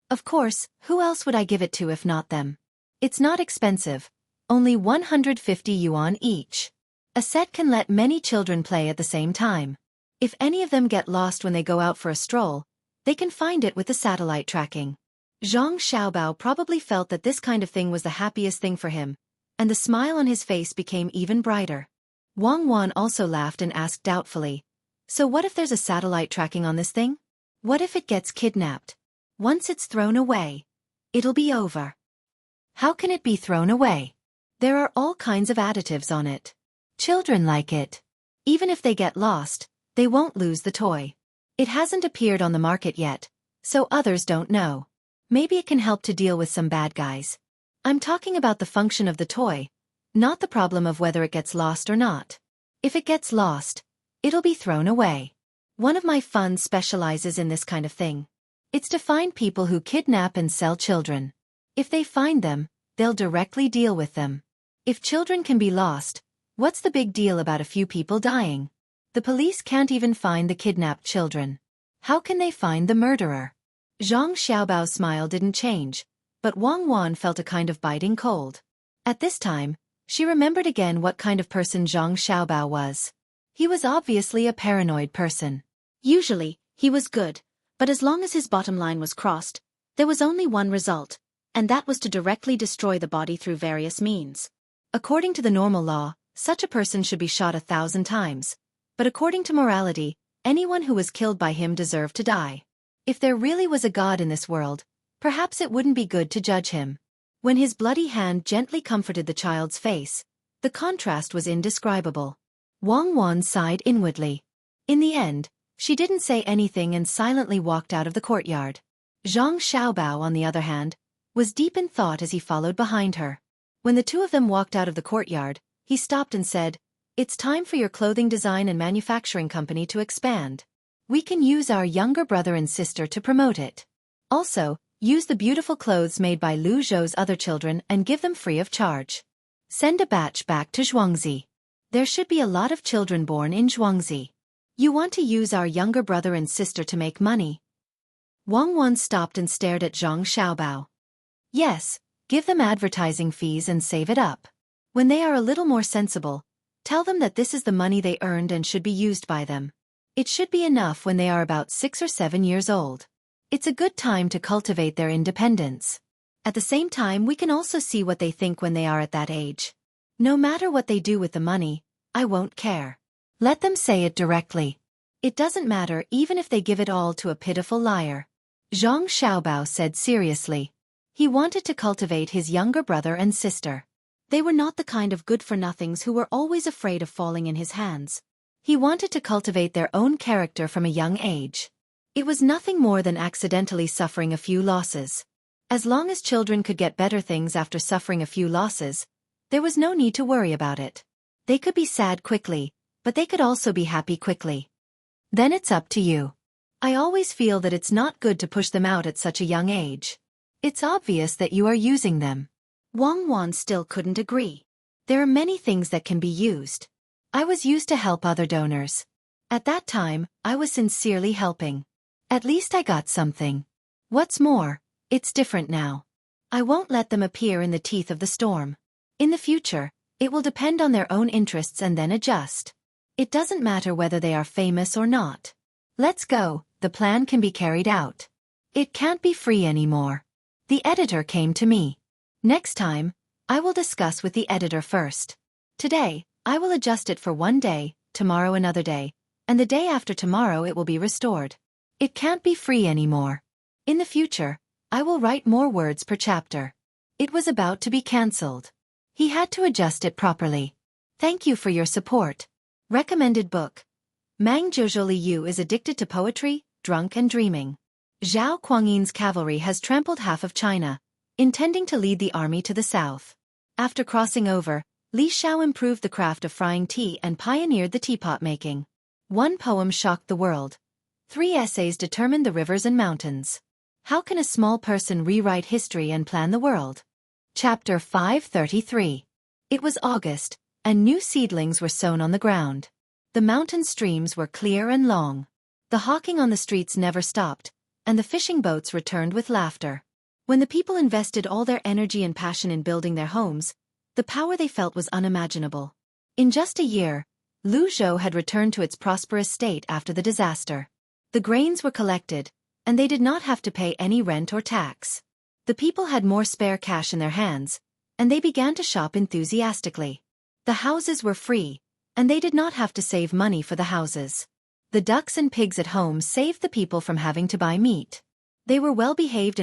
"Of course, who else would I give it to if not them? It's not expensive, only 150 yuan each. A set can let many children play at the same time. If any of them get lost when they go out for a stroll, they can find it with the satellite tracking." Zhang Xiaobao probably felt that this kind of thing was the happiest thing for him, and the smile on his face became even brighter. Wang Wan also laughed and asked doubtfully, "So what if there's a satellite tracking on this thing? What if it gets kidnapped? Once it's thrown away, it'll be over." "How can it be thrown away? There are all kinds of additives on it. Children like it. Even if they get lost, they won't lose the toy. It hasn't appeared on the market yet, so others don't know. Maybe it can help to deal with some bad guys. I'm talking about the function of the toy, not the problem of whether it gets lost or not. If it gets lost, it'll be thrown away. One of my funds specializes in this kind of thing. It's to find people who kidnap and sell children. If they find them, they'll directly deal with them. If children can be lost, what's the big deal about a few people dying? The police can't even find the kidnapped children. How can they find the murderer?" Zhang Xiaobao's smile didn't change, but Wang Wan felt a kind of biting cold. At this time, she remembered again what kind of person Zhang Xiaobao was. He was obviously a paranoid person. Usually, he was good, but as long as his bottom line was crossed, there was only one result, and that was to directly destroy the body through various means. According to the normal law, such a person should be shot 1,000 times, but according to morality, anyone who was killed by him deserved to die. If there really was a god in this world, perhaps it wouldn't be good to judge him. When his bloody hand gently comforted the child's face, the contrast was indescribable. Wang Wan sighed inwardly. In the end, she didn't say anything and silently walked out of the courtyard. Zhang Xiaobao, on the other hand, was deep in thought as he followed behind her. When the two of them walked out of the courtyard, he stopped and said, "It's time for your clothing design and manufacturing company to expand. We can use our younger brother and sister to promote it. Also, use the beautiful clothes made by Lu Zhou's other children and give them free of charge. Send a batch back to Jianghu. There should be a lot of children born in Jianghu. You want to use our younger brother and sister to make money." Wang Wan stopped and stared at Zhang Xiaobao. "Yes, give them advertising fees and save it up. When they are a little more sensible, tell them that this is the money they earned and should be used by them. It should be enough when they are about 6 or 7 years old. It's a good time to cultivate their independence. At the same time, we can also see what they think when they are at that age. No matter what they do with the money, I won't care. Let them say it directly. It doesn't matter even if they give it all to a pitiful liar. Zhang Xiaobao said seriously. He wanted to cultivate his younger brother and sister. They were not the kind of good-for-nothings who were always afraid of falling in his hands. He wanted to cultivate their own character from a young age. It was nothing more than accidentally suffering a few losses. As long as children could get better things after suffering a few losses, there was no need to worry about it. They could be sad quickly, but they could also be happy quickly. Then it's up to you. I always feel that it's not good to push them out at such a young age. It's obvious that you are using them. Wang Wan still couldn't agree. There are many things that can be used. I was used to help other donors. At that time, I was sincerely helping. At least I got something. What's more, it's different now. I won't let them appear in the teeth of the storm. In the future, it will depend on their own interests and then adjust. It doesn't matter whether they are famous or not. Let's go, the plan can be carried out. It can't be free anymore. The editor came to me. Next time, I will discuss with the editor first. Today, I will adjust it for 1 day, tomorrow another day, and the day after tomorrow it will be restored. It can't be free anymore. In the future, I will write more words per chapter. It was about to be cancelled. He had to adjust it properly. Thank you for your support. Recommended book. Mang Zhozhou Yu is addicted to poetry, drunk and dreaming. Zhao Kuangyin's cavalry has trampled half of China, intending to lead the army to the south. After crossing over, Li Shao improved the craft of frying tea and pioneered the teapot making. 1 poem shocked the world. 3 essays determined the rivers and mountains. How can a small person rewrite history and plan the world? Chapter 533. It was August, and new seedlings were sown on the ground. The mountain streams were clear and long. The hawking on the streets never stopped, and the fishing boats returned with laughter. When the people invested all their energy and passion in building their homes, the power they felt was unimaginable. In just a year, Luzhou had returned to its prosperous state after the disaster. The grains were collected, and they did not have to pay any rent or tax. The people had more spare cash in their hands, and they began to shop enthusiastically. The houses were free, and they did not have to save money for the houses. The ducks and pigs at home saved the people from having to buy meat. They were well-behaved,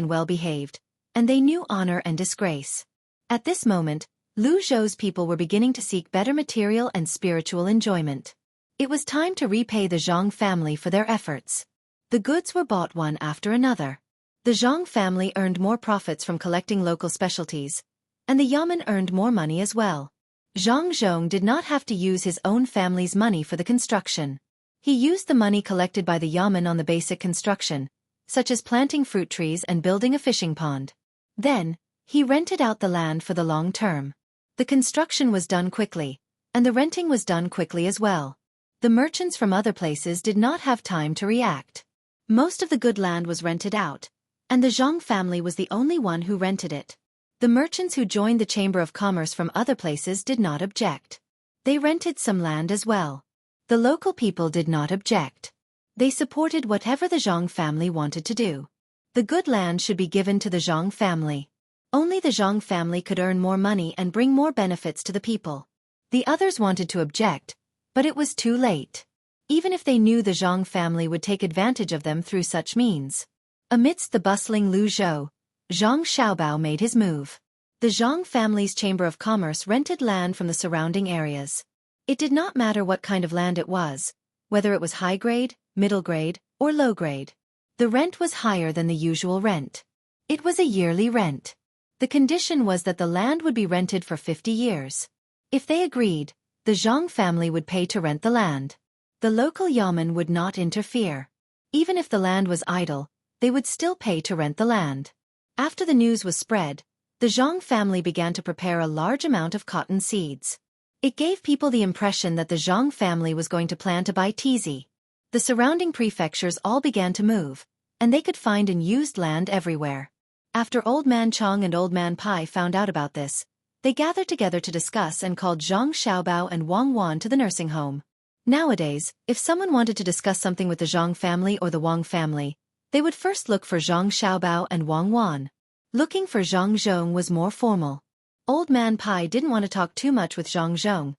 and they knew honor and disgrace. At this moment, Luzhou's people were beginning to seek better material and spiritual enjoyment. It was time to repay the Zhang family for their efforts. The goods were bought one after another. The Zhang family earned more profits from collecting local specialties, and the yamen earned more money as well. Zhang Zhong did not have to use his own family's money for the construction. He used the money collected by the yamen on the basic construction, such as planting fruit trees and building a fishing pond. Then, he rented out the land for the long term. The construction was done quickly, and the renting was done quickly as well. The merchants from other places did not have time to react. Most of the good land was rented out, and the Zhang family was the only one who rented it. The merchants who joined the Chamber of Commerce from other places did not object. They rented some land as well. The local people did not object. They supported whatever the Zhang family wanted to do. The good land should be given to the Zhang family. Only the Zhang family could earn more money and bring more benefits to the people. The others wanted to object, but it was too late. Even if they knew the Zhang family would take advantage of them through such means. Amidst the bustling Luzhou, Zhang Xiaobao made his move. The Zhang family's Chamber of Commerce rented land from the surrounding areas. It did not matter what kind of land it was, whether it was high grade, middle grade, or low grade. The rent was higher than the usual rent. It was a yearly rent. The condition was that the land would be rented for 50 years. If they agreed, the Zhang family would pay to rent the land. The local yamen would not interfere. Even if the land was idle, they would still pay to rent the land. After the news was spread, the Zhang family began to prepare a large amount of cotton seeds. It gave people the impression that the Zhang family was going to plan to buy Tizi. The surrounding prefectures all began to move, and they could find unused land everywhere. After Old Man Chong and Old Man Pai found out about this, they gathered together to discuss and called Zhang Xiaobao and Wang Wan to the nursing home. Nowadays, if someone wanted to discuss something with the Zhang family or the Wang family, they would first look for Zhang Xiaobao and Wang Wan. Looking for Zhang Zhong was more formal. Old Man Pai didn't want to talk too much with Zhang Zhong,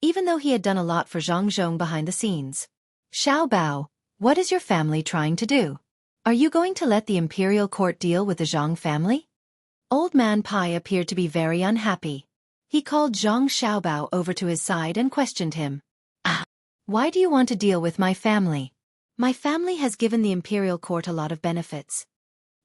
even though he had done a lot for Zhang Zhong behind the scenes. Xiaobao, what is your family trying to do? Are you going to let the imperial court deal with the Zhang family? Old Man Pai appeared to be very unhappy. He called Zhang Xiaobao over to his side and questioned him. Why do you want to deal with my family? My family has given the imperial court a lot of benefits.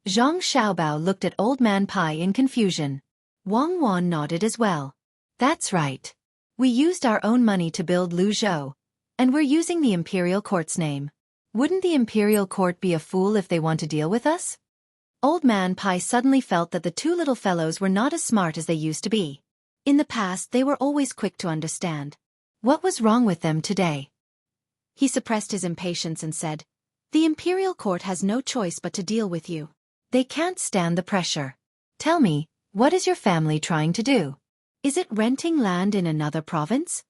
Zhang Xiaobao looked at Old Man Pai in confusion. Wang Wan nodded as well. That's right. We used our own money to build Luzhou, and we're using the imperial court's name. Wouldn't the imperial court be a fool if they want to deal with us? Old Man Pai suddenly felt that the two little fellows were not as smart as they used to be. In the past, they were always quick to understand. What was wrong with them today? He suppressed his impatience and said, "The imperial court has no choice but to deal with you. They can't stand the pressure. Tell me, what is your family trying to do? Is it renting land in another province?"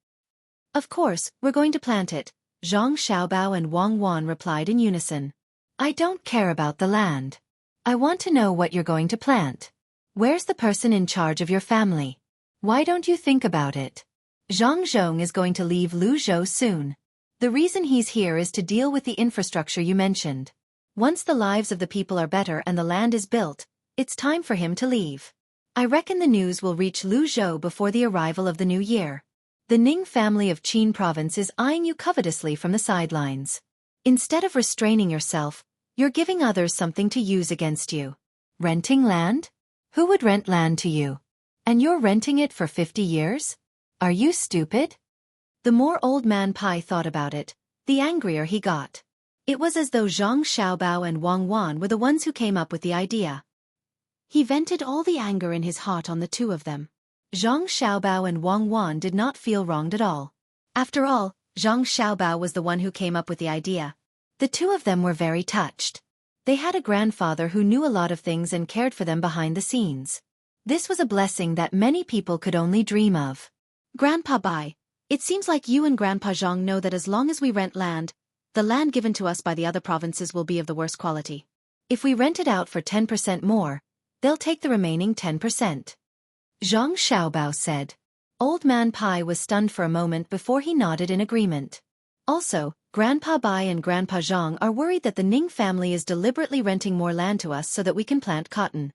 "Of course, we're going to plant it," Zhang Xiaobao and Wang Wan replied in unison. "I don't care about the land. I want to know what you're going to plant. Where's the person in charge of your family? Why don't you think about it? Zhang Zhong is going to leave Luzhou soon. The reason he's here is to deal with the infrastructure you mentioned. Once the lives of the people are better and the land is built, it's time for him to leave. I reckon the news will reach Luzhou before the arrival of the new year. The Ning family of Qin province is eyeing you covetously from the sidelines. Instead of restraining yourself, you're giving others something to use against you. Renting land? Who would rent land to you? And you're renting it for 50 years? Are you stupid?" The more Old Man Pai thought about it, the angrier he got. It was as though Zhang Xiaobao and Wang Wan were the ones who came up with the idea. He vented all the anger in his heart on the two of them. Zhang Xiaobao and Wang Wan did not feel wronged at all. After all, Zhang Xiaobao was the one who came up with the idea. The two of them were very touched. They had a grandfather who knew a lot of things and cared for them behind the scenes. This was a blessing that many people could only dream of. "Grandpa Bai, it seems like you and Grandpa Zhang know that as long as we rent land, the land given to us by the other provinces will be of the worst quality. If we rent it out for 10% more, they'll take the remaining 10%. Zhang Xiaobao said. Old Man Pai was stunned for a moment before he nodded in agreement. Also, Grandpa Bai and Grandpa Zhang are worried that the Ning family is deliberately renting more land to us so that we can plant cotton.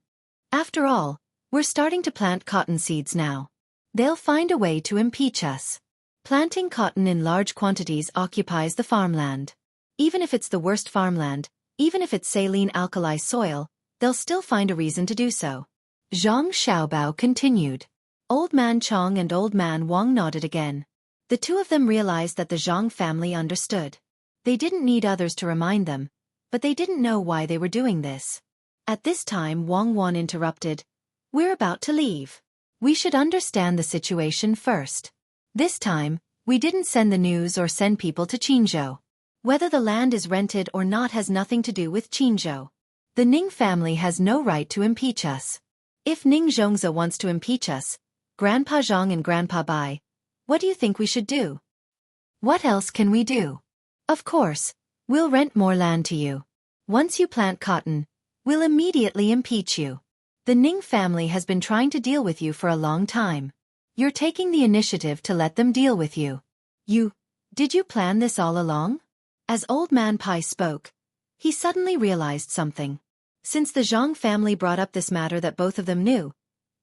After all, we're starting to plant cotton seeds now. They'll find a way to impeach us. Planting cotton in large quantities occupies the farmland. Even if it's the worst farmland, even if it's saline alkali soil, they'll still find a reason to do so." Zhang Xiaobao continued. Old Man Chong and Old Man Wang nodded again. The two of them realized that the Zhang family understood. They didn't need others to remind them, but they didn't know why they were doing this. At this time Wang Wan interrupted. "We're about to leave. We should understand the situation first. This time, we didn't send the news or send people to Qinzhou. Whether the land is rented or not has nothing to do with Qinzhou. The Ning family has no right to impeach us. If Ning Zhongze wants to impeach us, Grandpa Zhang and Grandpa Bai, what do you think we should do? What else can we do? Of course, we'll rent more land to you. Once you plant cotton, we'll immediately impeach you. The Ning family has been trying to deal with you for a long time. You're taking the initiative to let them deal with you. Did you plan this all along?" As Old Man Pai spoke, he suddenly realized something. Since the Zhang family brought up this matter that both of them knew,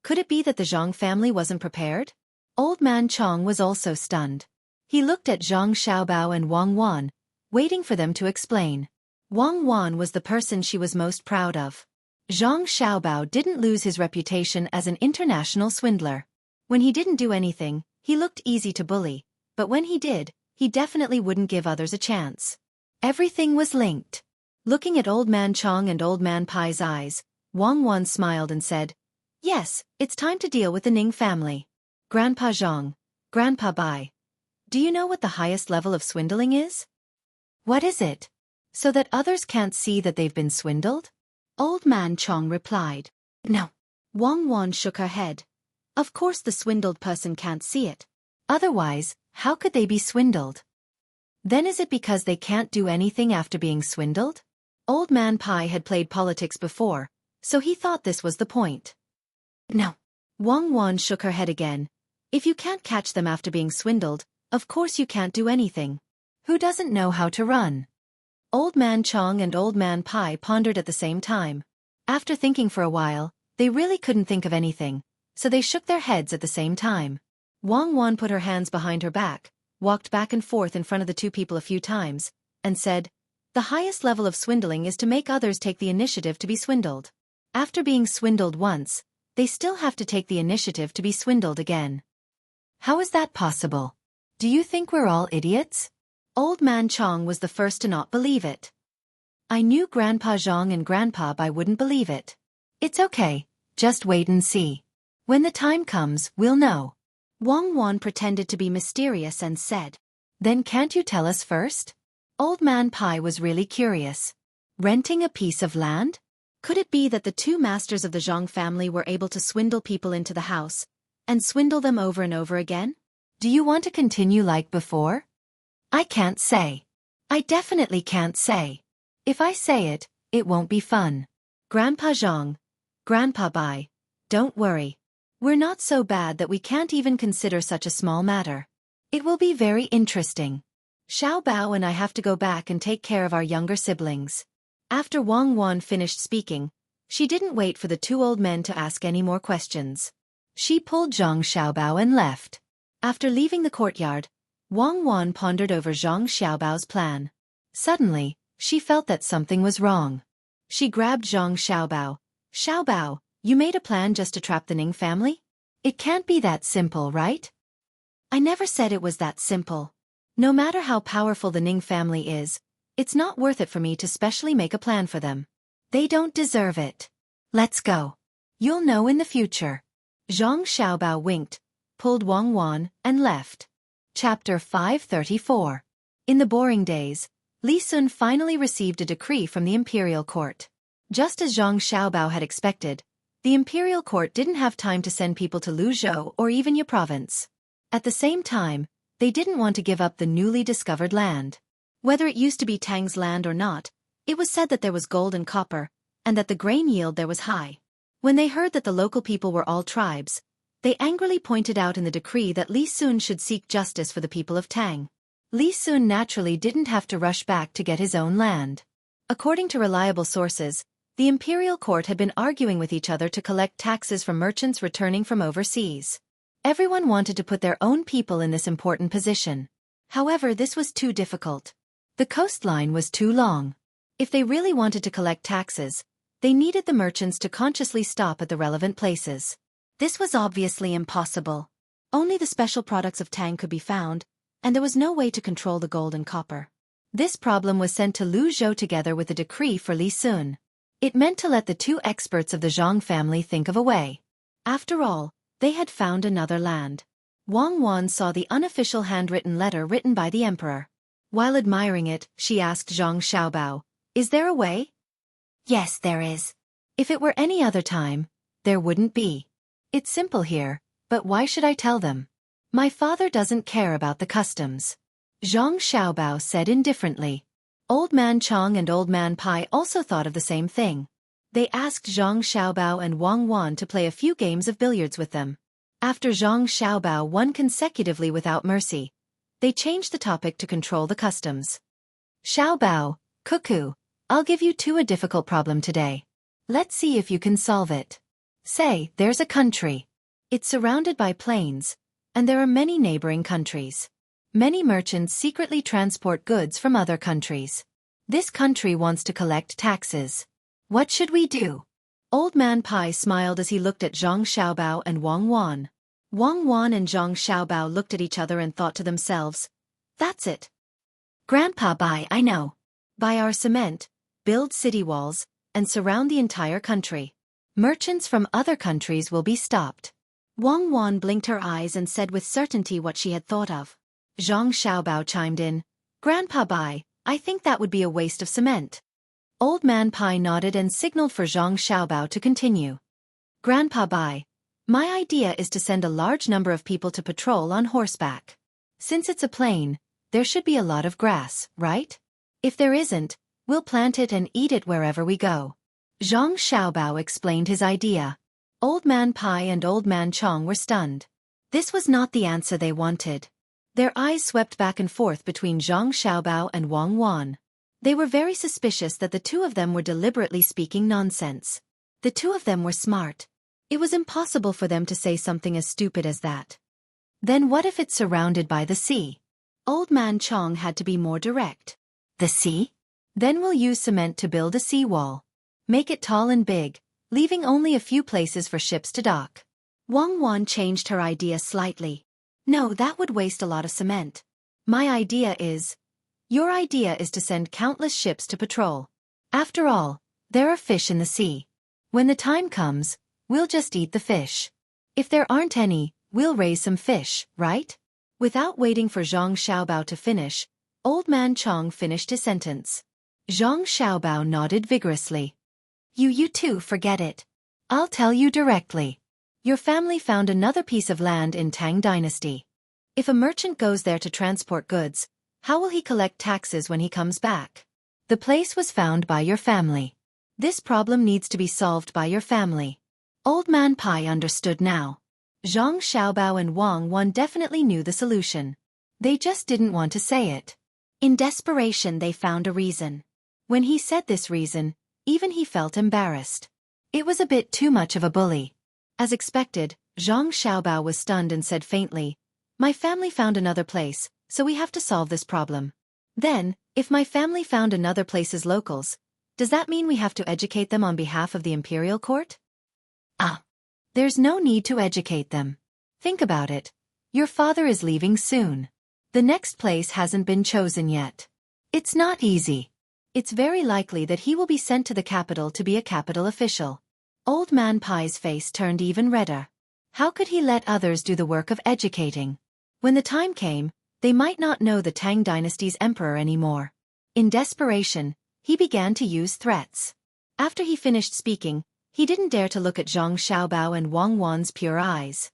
could it be that the Zhang family wasn't prepared? Old Man Chong was also stunned. He looked at Zhang Xiaobao and Wang Wan, waiting for them to explain. Wang Wan was the person she was most proud of. Zhang Xiaobao didn't lose his reputation as an international swindler. When he didn't do anything, he looked easy to bully, but when he did, he definitely wouldn't give others a chance. Everything was linked. Looking at Old Man Chong and Old Man Pai's eyes, Wang Wan smiled and said, "Yes, it's time to deal with the Ning family. Grandpa Zhang, Grandpa Bai, do you know what the highest level of swindling is?" "What is it?" "So that others can't see that they've been swindled?" Old Man Chong replied. "No." Wang Wan shook her head. "Of course the swindled person can't see it. Otherwise, how could they be swindled?" Then is it because they can't do anything after being swindled? Old Man Pai had played politics before, so he thought this was the point. No. Wang Wan shook her head again. If you can't catch them after being swindled, of course you can't do anything. Who doesn't know how to run? Old Man Chong and Old Man Pai pondered at the same time. After thinking for a while, they really couldn't think of anything, so they shook their heads at the same time. Wang Wan put her hands behind her back, walked back and forth in front of the two people a few times, and said, "The highest level of swindling is to make others take the initiative to be swindled. After being swindled once, they still have to take the initiative to be swindled again." How is that possible? Do you think we're all idiots? Old Man Chong was the first to not believe it. I knew Grandpa Zhang and Grandpa Bai wouldn't believe it. It's okay, just wait and see. When the time comes, we'll know. Wang Wan pretended to be mysterious and said, "Then can't you tell us first?" Old Man Pai was really curious. Renting a piece of land? Could it be that the two masters of the Zhang family were able to swindle people into the house, and swindle them over and over again? Do you want to continue like before? I can't say. I definitely can't say. If I say it, it won't be fun. Grandpa Zhang, Grandpa Bai, don't worry. We're not so bad that we can't even consider such a small matter. It will be very interesting. Xiao Bao and I have to go back and take care of our younger siblings. After Wang Wan finished speaking, she didn't wait for the two old men to ask any more questions. She pulled Zhang Xiaobao and left. After leaving the courtyard, Wang Wan pondered over Zhang Xiaobao's plan. Suddenly, she felt that something was wrong. She grabbed Zhang Xiaobao. "Xiaobao, you made a plan just to trap the Ning family? It can't be that simple, right?" "I never said it was that simple. No matter how powerful the Ning family is, it's not worth it for me to specially make a plan for them. They don't deserve it. Let's go. You'll know in the future." Zhang Xiaobao winked, pulled Wang Wan, and left. Chapter 534. In the boring days, Li Sun finally received a decree from the imperial court. Just as Zhang Xiaobao had expected, the imperial court didn't have time to send people to Luzhou or even Yi province. At the same time, they didn't want to give up the newly discovered land. Whether it used to be Tang's land or not, it was said that there was gold and copper, and that the grain yield there was high. When they heard that the local people were all tribes, they angrily pointed out in the decree that Li Sun should seek justice for the people of Tang. Li Sun naturally didn't have to rush back to get his own land. According to reliable sources, the imperial court had been arguing with each other to collect taxes from merchants returning from overseas. Everyone wanted to put their own people in this important position. However, this was too difficult. The coastline was too long. If they really wanted to collect taxes, they needed the merchants to consciously stop at the relevant places. This was obviously impossible. Only the special products of Tang could be found, and there was no way to control the gold and copper. This problem was sent to Luzhou together with a decree for Li Sun. It meant to let the two experts of the Zhang family think of a way. After all, they had found another land. Wang Wan saw the unofficial handwritten letter written by the emperor. While admiring it, she asked Zhang Xiaobao, "Is there a way?" "Yes, there is. If it were any other time, there wouldn't be. It's simple here, but why should I tell them? My father doesn't care about the customs." Zhang Xiaobao said indifferently. Old Man Chong and Old Man Pai also thought of the same thing. They asked Zhang Xiaobao and Wang Wan to play a few games of billiards with them. After Zhang Xiaobao won consecutively without mercy, they changed the topic to control the customs. "Xiaobao, Cuckoo, I'll give you two a difficult problem today. Let's see if you can solve it. Say, there's a country. It's surrounded by plains, and there are many neighboring countries. Many merchants secretly transport goods from other countries. This country wants to collect taxes. What should we do?" Old Man Pai smiled as he looked at Zhang Xiaobao and Wang Wan. Wang Wan and Zhang Xiaobao looked at each other and thought to themselves, "That's it. Grandpa Bai, I know. Buy our cement, build city walls, and surround the entire country. Merchants from other countries will be stopped." Wang Wan blinked her eyes and said with certainty what she had thought of. Zhang Xiaobao chimed in, "Grandpa Bai, I think that would be a waste of cement." Old Man Pai nodded and signaled for Zhang Xiaobao to continue. "Grandpa Bai, my idea is to send a large number of people to patrol on horseback. Since it's a plain, there should be a lot of grass, right? If there isn't, we'll plant it and eat it wherever we go. Zhang Xiaobao explained his idea. Old Man Pai and Old Man Chong were stunned. This was not the answer they wanted. Their eyes swept back and forth between Zhang Xiaobao and Wang Wan. They were very suspicious that the two of them were deliberately speaking nonsense. The two of them were smart. It was impossible for them to say something as stupid as that. Then what if it's surrounded by the sea? Old Man Chong had to be more direct. The sea? Then we'll use cement to build a seawall. Make it tall and big, leaving only a few places for ships to dock. Wang Wan changed her idea slightly. No, that would waste a lot of cement. My idea is... Your idea is to send countless ships to patrol. After all, there are fish in the sea. When the time comes, we'll just eat the fish. If there aren't any, we'll raise some fish, right? Without waiting for Zhang Xiaobao to finish, Old Man Chong finished his sentence. Zhang Xiaobao nodded vigorously. You two forget it. I'll tell you directly. Your family found another piece of land in Tang Dynasty. If a merchant goes there to transport goods, how will he collect taxes when he comes back? The place was found by your family. This problem needs to be solved by your family. Old Man Pai understood now. Zhang Xiaobao and Wang Wan definitely knew the solution. They just didn't want to say it. In desperation they found a reason. When he said this reason, even he felt embarrassed. It was a bit too much of a bully. As expected, Zhang Xiaobao was stunned and said faintly, "My family found another place, so we have to solve this problem." Then, if my family found another place's locals, does that mean we have to educate them on behalf of the imperial court? There's no need to educate them. Think about it. Your father is leaving soon. The next place hasn't been chosen yet. It's not easy. It's very likely that he will be sent to the capital to be a capital official. Old Man Pai's face turned even redder. How could he let others do the work of educating? When the time came, they might not know the Tang dynasty's emperor anymore. In desperation, he began to use threats. After he finished speaking, he didn't dare to look at Zhang Xiaobao and Wang Wan's pure eyes.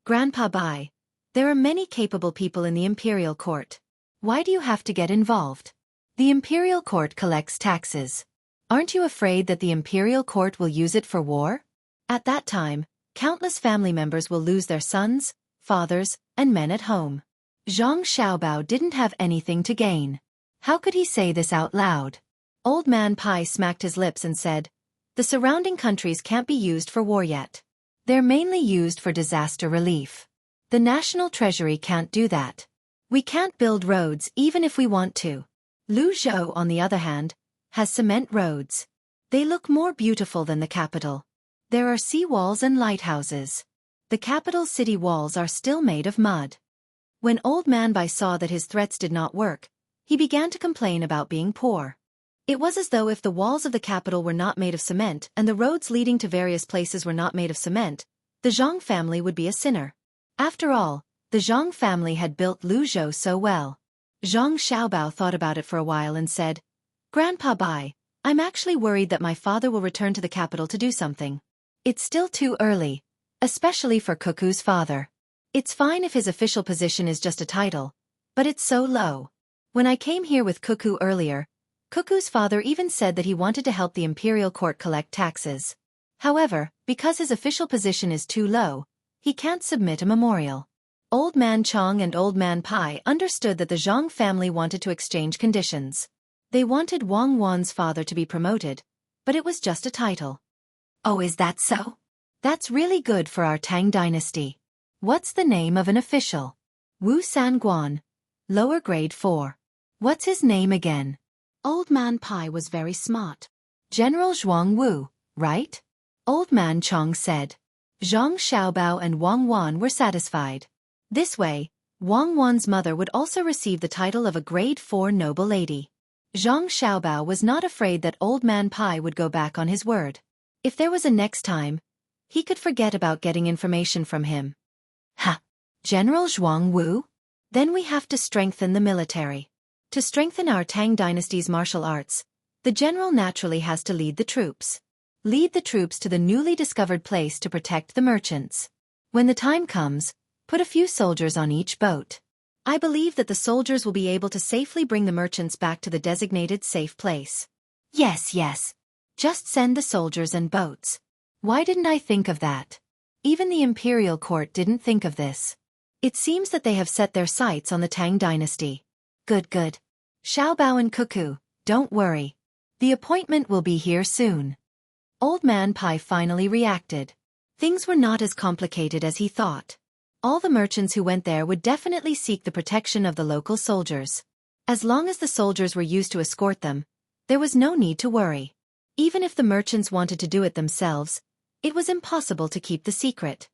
Grandpa Bai, there are many capable people in the imperial court. Why do you have to get involved? The imperial court collects taxes. Aren't you afraid that the imperial court will use it for war? At that time, countless family members will lose their sons, fathers, and men at home. Zhang Xiaobao didn't have anything to gain. How could he say this out loud? Old Man Pai smacked his lips and said, "The surrounding countries can't be used for war yet. They're mainly used for disaster relief. The national treasury can't do that. We can't build roads even if we want to. Luzhou, on the other hand, has cement roads. They look more beautiful than the capital. There are seawalls and lighthouses. The capital's city walls are still made of mud." When Old Man Bai saw that his threats did not work, he began to complain about being poor. It was as though if the walls of the capital were not made of cement and the roads leading to various places were not made of cement, the Zhang family would be a sinner. After all, the Zhang family had built Luzhou so well. Zhang Xiaobao thought about it for a while and said, "Grandpa Bai, I'm actually worried that my father will return to the capital to do something. It's still too early, especially for Cuckoo's father. It's fine if his official position is just a title, but it's so low. When I came here with Cuckoo earlier, Cuckoo's father even said that he wanted to help the imperial court collect taxes. However, because his official position is too low, he can't submit a memorial." Old Man Chong and Old Man Pai understood that the Zhang family wanted to exchange conditions. They wanted Wang Wan's father to be promoted, but it was just a title. "Oh, is that so? That's really good for our Tang dynasty. What's the name of an official?" "Wu Sanguan. Lower grade 4. What's his name again?" Old Man Pai was very smart. "General Zhuang Wu, right?" Old Man Chong said. Zhang Xiaobao and Wang Wan were satisfied. This way, Wang Wan's mother would also receive the title of a grade 4 noble lady. Zhang Xiaobao was not afraid that Old Man Pai would go back on his word. If there was a next time, he could forget about getting information from him. General Zhuang Wu? Then we have to strengthen the military. To strengthen our Tang dynasty's martial arts, the general naturally has to lead the troops. Lead the troops to the newly discovered place to protect the merchants. When the time comes, put a few soldiers on each boat. I believe that the soldiers will be able to safely bring the merchants back to the designated safe place. Yes, yes. Just send the soldiers and boats. Why didn't I think of that? Even the imperial court didn't think of this. It seems that they have set their sights on the Tang dynasty. Good, good. Xiaobao and Cuckoo, don't worry. The appointment will be here soon. Old Man Pai finally reacted. Things were not as complicated as he thought. All the merchants who went there would definitely seek the protection of the local soldiers. As long as the soldiers were used to escort them, there was no need to worry. Even if the merchants wanted to do it themselves, it was impossible to keep the secret.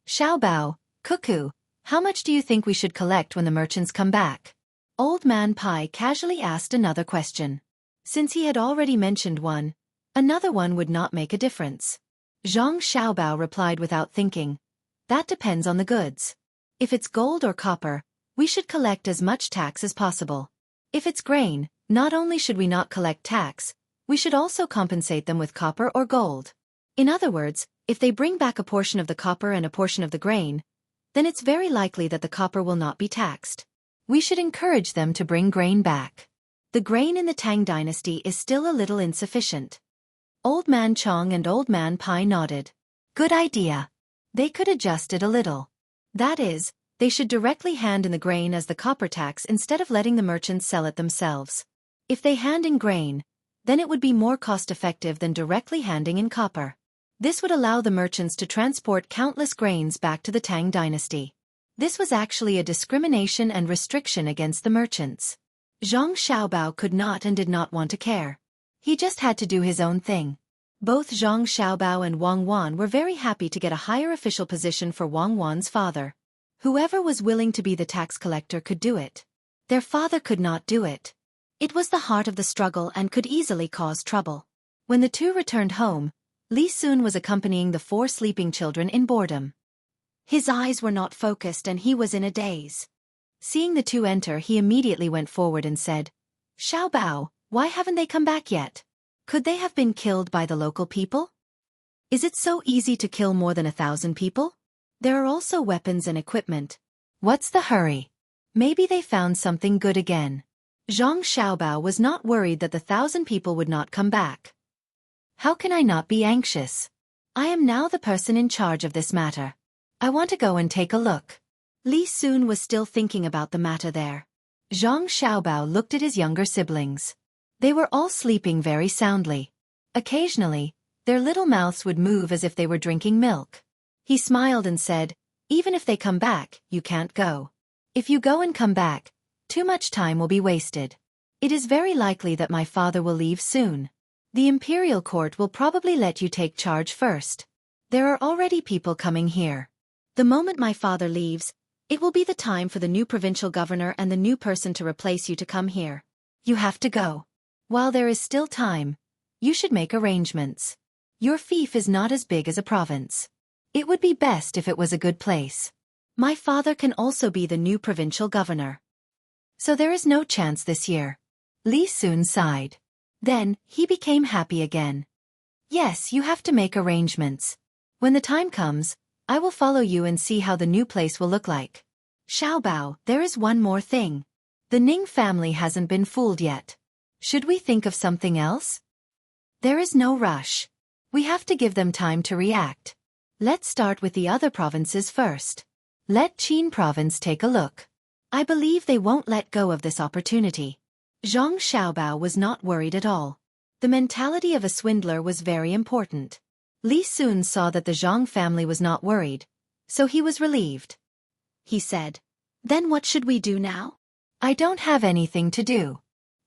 Xiaobao, Cuckoo, how much do you think we should collect when the merchants come back? Old Man Pai casually asked another question. Since he had already mentioned one, another one would not make a difference. Zhang Xiaobao replied without thinking. That depends on the goods. If it's gold or copper, we should collect as much tax as possible. If it's grain, not only should we not collect tax, we should also compensate them with copper or gold. In other words, if they bring back a portion of the copper and a portion of the grain, then it's very likely that the copper will not be taxed. We should encourage them to bring grain back. The grain in the Tang dynasty is still a little insufficient. Old Man Chong and Old Man Pai nodded. Good idea. They could adjust it a little. That is, they should directly hand in the grain as the copper tax instead of letting the merchants sell it themselves. If they hand in grain, then it would be more cost-effective than directly handing in copper. This would allow the merchants to transport countless grains back to the Tang dynasty. This was actually a discrimination and restriction against the merchants. Zhang Xiaobao could not and did not want to care. He just had to do his own thing. Both Zhang Xiaobao and Wang Wan were very happy to get a higher official position for Wang Wan's father. Whoever was willing to be the tax collector could do it. Their father could not do it. It was the heart of the struggle and could easily cause trouble. When the two returned home, Li Sun was accompanying the 4 sleeping children in boredom. His eyes were not focused and he was in a daze. Seeing the two enter, he immediately went forward and said, Xiaobao, why haven't they come back yet? Could they have been killed by the local people? Is it so easy to kill more than 1,000 people? There are also weapons and equipment. What's the hurry? Maybe they found something good again. Zhang Xiaobao was not worried that the 1,000 people would not come back. How can I not be anxious? I am now the person in charge of this matter. I want to go and take a look. Li Sun was still thinking about the matter there. Zhang Xiaobao looked at his younger siblings. They were all sleeping very soundly. Occasionally, their little mouths would move as if they were drinking milk. He smiled and said, even if they come back, you can't go. If you go and come back, too much time will be wasted. It is very likely that my father will leave soon. The imperial court will probably let you take charge first. There are already people coming here. The moment my father leaves, it will be the time for the new provincial governor and the new person to replace you to come here. You have to go. While there is still time, you should make arrangements. Your fief is not as big as a province. It would be best if it was a good place. My father can also be the new provincial governor. So there is no chance this year. Li Sun sighed. Then, he became happy again. Yes, you have to make arrangements. When the time comes, I will follow you and see how the new place will look like. Xiaobao, there is one more thing. The Ning family hasn't been fooled yet. Should we think of something else? There is no rush. We have to give them time to react. Let's start with the other provinces first. Let Qin province take a look. I believe they won't let go of this opportunity. Zhang Xiaobao was not worried at all. The mentality of a swindler was very important. Li Sun saw that the Zhang family was not worried, so he was relieved. He said, then what should we do now? I don't have anything to do.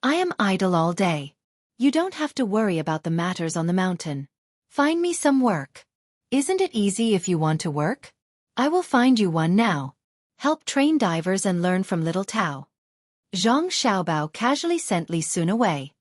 I am idle all day. You don't have to worry about the matters on the mountain. Find me some work. Isn't it easy if you want to work? I will find you one now. Help train divers and learn from little Tao. Zhang Xiaobao casually sent Li Sun away.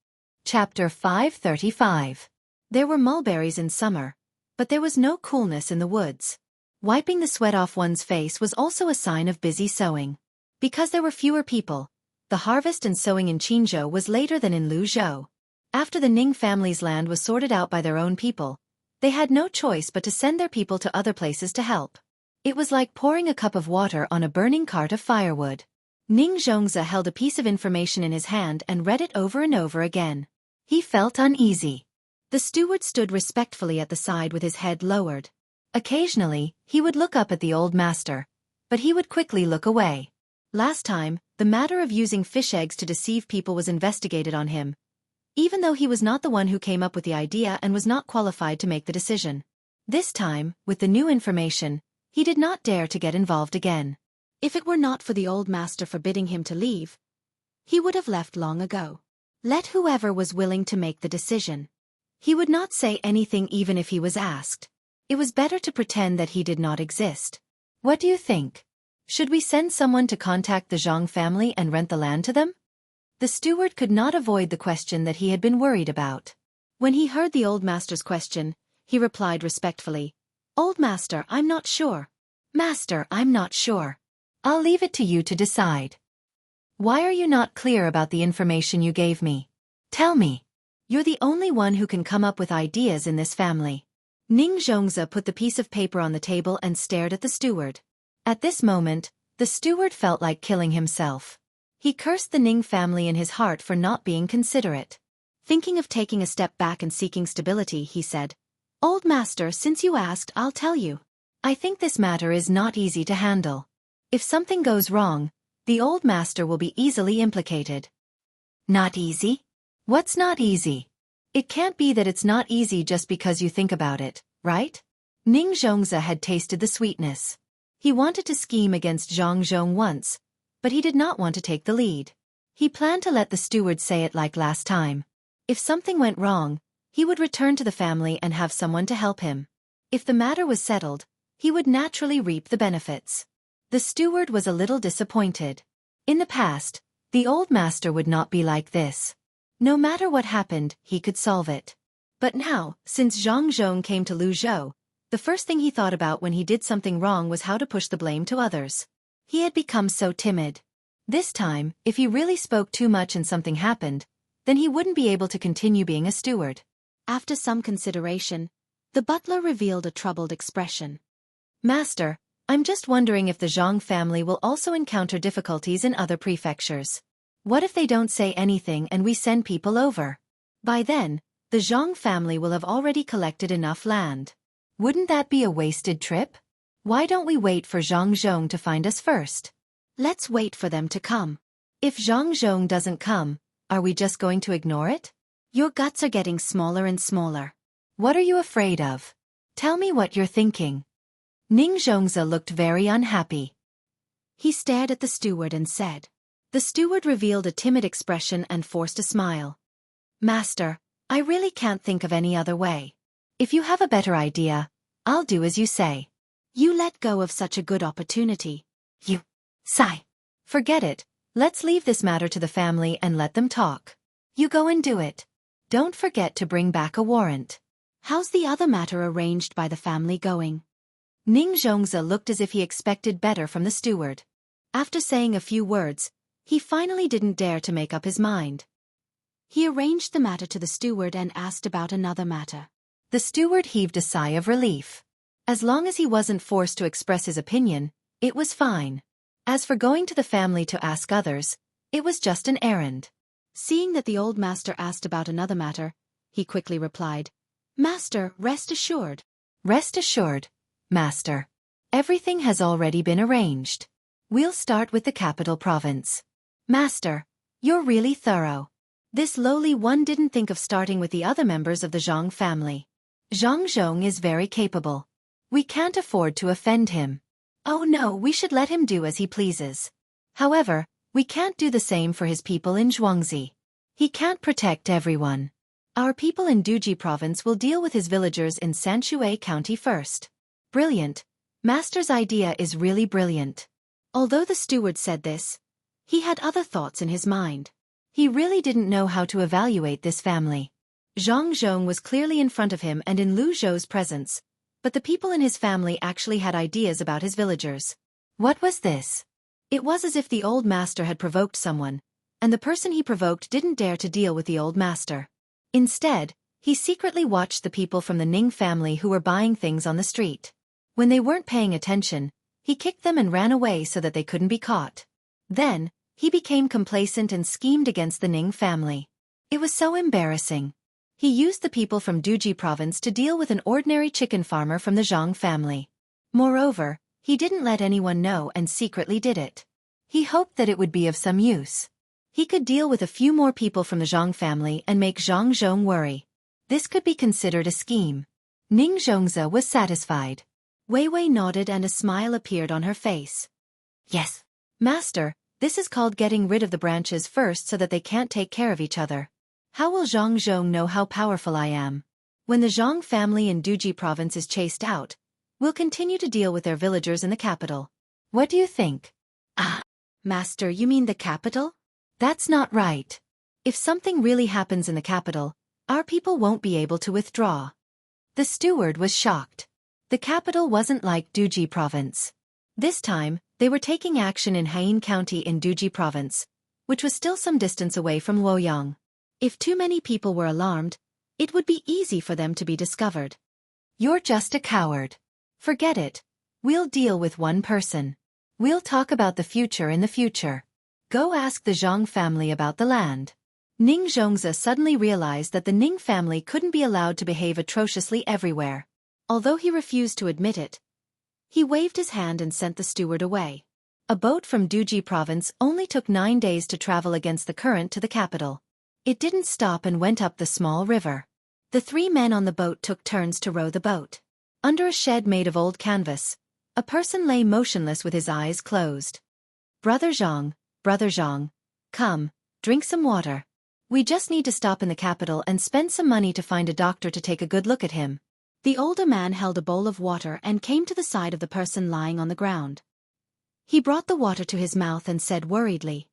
Chapter 535. There were mulberries in summer, but there was no coolness in the woods. Wiping the sweat off one's face was also a sign of busy sowing. Because there were fewer people, the harvest and sowing in Jianghu was later than in Luzhou. After the Ning family's land was sorted out by their own people, they had no choice but to send their people to other places to help. It was like pouring a cup of water on a burning cart of firewood. Ning Zhongzi held a piece of information in his hand and read it over and over again. He felt uneasy. The steward stood respectfully at the side with his head lowered. Occasionally, he would look up at the old master, but he would quickly look away. Last time, the matter of using fish eggs to deceive people was investigated on him, even though he was not the one who came up with the idea and was not qualified to make the decision. This time, with the new information, he did not dare to get involved again. If it were not for the old master forbidding him to leave, he would have left long ago. Let whoever was willing to make the decision. He would not say anything even if he was asked. It was better to pretend that he did not exist. What do you think? Should we send someone to contact the Zhang family and rent the land to them? The steward could not avoid the question that he had been worried about. When he heard the old master's question, he replied respectfully, "Old master, I'm not sure. Master, I'm not sure. I'll leave it to you to decide. Why are you not clear about the information you gave me? Tell me. You're the only one who can come up with ideas in this family." Ning Zhongzi put the piece of paper on the table and stared at the steward. At this moment, the steward felt like killing himself. He cursed the Ning family in his heart for not being considerate. Thinking of taking a step back and seeking stability, he said, "Old master, since you asked, I'll tell you. I think this matter is not easy to handle. If something goes wrong, the old master will be easily implicated." Not easy? What's not easy? It can't be that it's not easy just because you think about it, right? Ning Zhongzi had tasted the sweetness. He wanted to scheme against Zhang Zhong once, but he did not want to take the lead. He planned to let the steward say it like last time. If something went wrong, he would return to the family and have someone to help him. If the matter was settled, he would naturally reap the benefits. The steward was a little disappointed. In the past, the old master would not be like this. No matter what happened, he could solve it. But now, since Zhang Zhong came to Luzhou, the first thing he thought about when he did something wrong was how to push the blame to others. He had become so timid. This time, if he really spoke too much and something happened, then he wouldn't be able to continue being a steward. After some consideration, the butler revealed a troubled expression. "Master, I'm just wondering if the Zhang family will also encounter difficulties in other prefectures. What if they don't say anything and we send people over? By then, the Zhang family will have already collected enough land. Wouldn't that be a wasted trip? Why don't we wait for Zhang Zhong to find us first? Let's wait for them to come. If Zhang Zhong doesn't come, are we just going to ignore it? Your guts are getting smaller and smaller. What are you afraid of? Tell me what you're thinking." Ning Zhongzi looked very unhappy. He stared at the steward and said. The steward revealed a timid expression and forced a smile. "Master, I really can't think of any other way. If you have a better idea, I'll do as you say. You let go of such a good opportunity. You. Sigh. Forget it, let's leave this matter to the family and let them talk. You go and do it. Don't forget to bring back a warrant. How's the other matter arranged by the family going?" Ning Zhongzi looked as if he expected better from the steward. After saying a few words, he finally didn't dare to make up his mind. He arranged the matter to the steward and asked about another matter. The steward heaved a sigh of relief. As long as he wasn't forced to express his opinion, it was fine. As for going to the family to ask others, it was just an errand. Seeing that the old master asked about another matter, he quickly replied, "Master, rest assured." "Rest assured, Master. Everything has already been arranged. We'll start with the capital province." "Master, you're really thorough. This lowly one didn't think of starting with the other members of the Zhang family. Zhang Zhong is very capable. We can't afford to offend him. Oh no, we should let him do as he pleases. However, we can't do the same for his people in Zhuangzi. He can't protect everyone. Our people in Duji province will deal with his villagers in Sanshui County first." Brilliant. Master's idea is really brilliant. Although the steward said this, he had other thoughts in his mind. He really didn't know how to evaluate this family. Zhang Zhong was clearly in front of him and in Lu Zhou's presence, but the people in his family actually had ideas about his villagers. What was this? It was as if the old master had provoked someone, and the person he provoked didn't dare to deal with the old master. Instead, he secretly watched the people from the Ning family who were buying things on the street. When they weren't paying attention, he kicked them and ran away so that they couldn't be caught. Then, He became complacent and schemed against the Ning family. It was so embarrassing. He used the people from Duji province to deal with an ordinary chicken farmer from the Zhang family. Moreover, he didn't let anyone know and secretly did it. He hoped that it would be of some use. He could deal with a few more people from the Zhang family and make Zhang Zhong worry. This could be considered a scheme. Ning Zhongzi was satisfied. Wei Wei nodded and a smile appeared on her face. Yes, Master, this is called getting rid of the branches first so that they can't take care of each other. How will Zhang Zhong know how powerful I am? When the Zhang family in Duji province is chased out, we'll continue to deal with their villagers in the capital. What do you think? Ah, Master, you mean the capital? That's not right. If something really happens in the capital, our people won't be able to withdraw. The steward was shocked. The capital wasn't like Duji province. This time, they were taking action in Hain County in Duji province, which was still some distance away from Luoyang. If too many people were alarmed, it would be easy for them to be discovered. You're just a coward. Forget it. We'll deal with one person. We'll talk about the future in the future. Go ask the Zhang family about the land. Ning Zhongzi suddenly realized that the Ning family couldn't be allowed to behave atrociously everywhere. Although he refused to admit it, he waved his hand and sent the steward away. A boat from Duji province only took 9 days to travel against the current to the capital. It didn't stop and went up the small river. The 3 men on the boat took turns to row the boat. Under a shed made of old canvas, a person lay motionless with his eyes closed. Brother Zhang, come, drink some water. We just need to stop in the capital and spend some money to find a doctor to take a good look at him. The older man held a bowl of water and came to the side of the person lying on the ground. He brought the water to his mouth and said worriedly,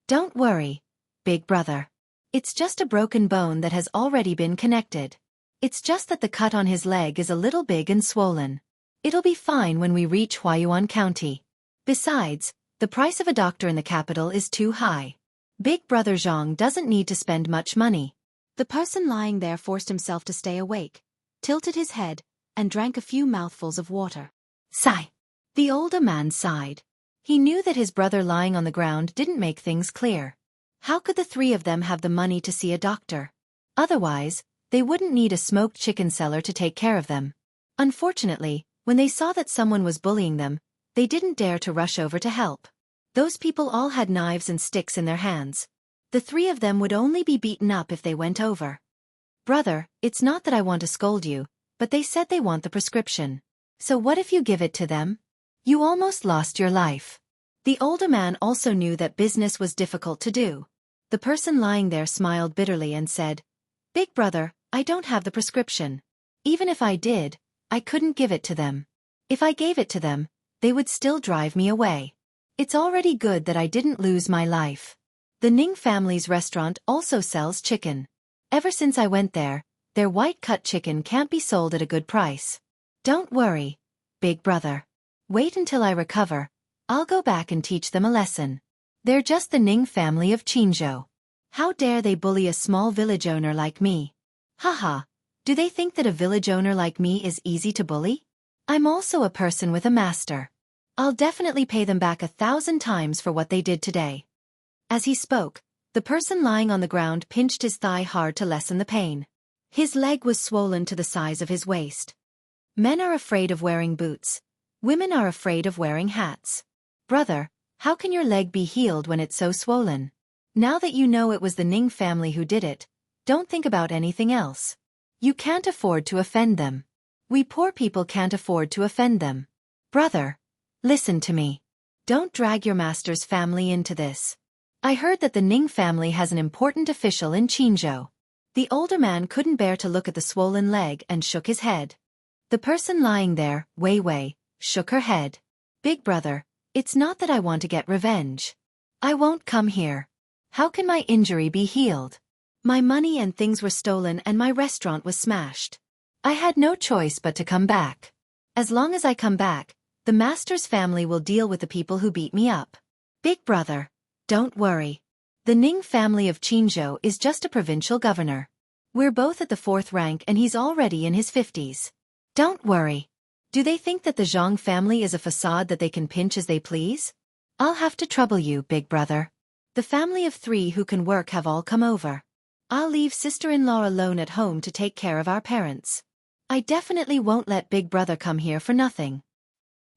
"Don't worry, big brother. It's just a broken bone that has already been connected. It's just that the cut on his leg is a little big and swollen. It'll be fine when we reach Huayuan County. Besides, the price of a doctor in the capital is too high. Big brother Zhang doesn't need to spend much money." The person lying there forced himself to stay awake, tilted his head, and drank a few mouthfuls of water. Sigh. The older man sighed. He knew that his brother lying on the ground didn't make things clear. How could the 3 of them have the money to see a doctor? Otherwise, they wouldn't need a smoked chicken seller to take care of them. Unfortunately, when they saw that someone was bullying them, they didn't dare to rush over to help. Those people all had knives and sticks in their hands. The 3 of them would only be beaten up if they went over. Brother, it's not that I want to scold you, but they said they want the prescription. So what if you give it to them? You almost lost your life. The older man also knew that business was difficult to do. The person lying there smiled bitterly and said, "Big brother, I don't have the prescription. Even if I did, I couldn't give it to them. If I gave it to them, they would still drive me away. It's already good that I didn't lose my life." The Ning family's restaurant also sells chicken. Ever since I went there, their white-cut chicken can't be sold at a good price. Don't worry, big brother. Wait until I recover. I'll go back and teach them a lesson. They're just the Ning family of Jianghu. How dare they bully a small village owner like me? Haha, do they think that a village owner like me is easy to bully? I'm also a person with a master. I'll definitely pay them back 1,000 times for what they did today. As he spoke, the person lying on the ground pinched his thigh hard to lessen the pain. His leg was swollen to the size of his waist. Men are afraid of wearing boots. Women are afraid of wearing hats. Brother, how can your leg be healed when it's so swollen? Now that you know it was the Ning family who did it, don't think about anything else. You can't afford to offend them. We poor people can't afford to offend them. Brother, listen to me. Don't drag your master's family into this. I heard that the Ning family has an important official in Jianghu. The older man couldn't bear to look at the swollen leg and shook his head. The person lying there, Wei Wei, shook her head. Big brother, it's not that I want to get revenge. I won't come here. How can my injury be healed? My money and things were stolen and my restaurant was smashed. I had no choice but to come back. As long as I come back, the master's family will deal with the people who beat me up. Big brother, don't worry. The Ning family of Jianghu is just a provincial governor. We're both at the 4th rank and he's already in his 50s. Don't worry. Do they think that the Zhang family is a facade that they can pinch as they please? I'll have to trouble you, big brother. The family of 3 who can work have all come over. I'll leave sister-in-law alone at home to take care of our parents. I definitely won't let Big Brother come here for nothing.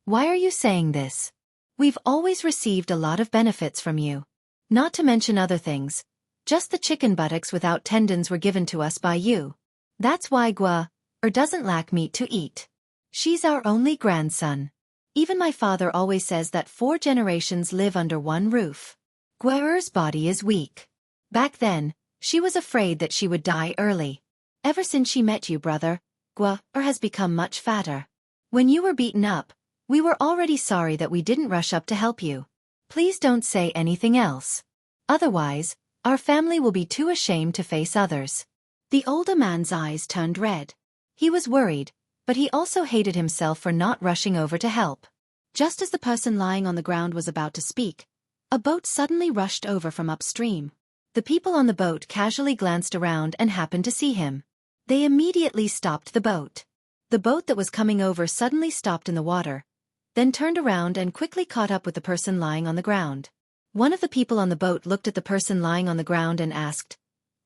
Why are you saying this? We've always received a lot of benefits from you. Not to mention other things. Just the chicken buttocks without tendons were given to us by you. That's why doesn't lack meat to eat. She's our only grandson. Even my father always says that 4 generations live under one roof. Guer's body is weak. Back then, she was afraid that she would die early. Ever since she met you, brother, Guer has become much fatter. When you were beaten up, we were already sorry that we didn't rush up to help you. Please don't say anything else. Otherwise, our family will be too ashamed to face others. The older man's eyes turned red. He was worried, but he also hated himself for not rushing over to help. Just as the person lying on the ground was about to speak, a boat suddenly rushed over from upstream. The people on the boat casually glanced around and happened to see him. They immediately stopped the boat. The boat that was coming over suddenly stopped in the water, then turned around and quickly caught up with the person lying on the ground. One of the people on the boat looked at the person lying on the ground and asked,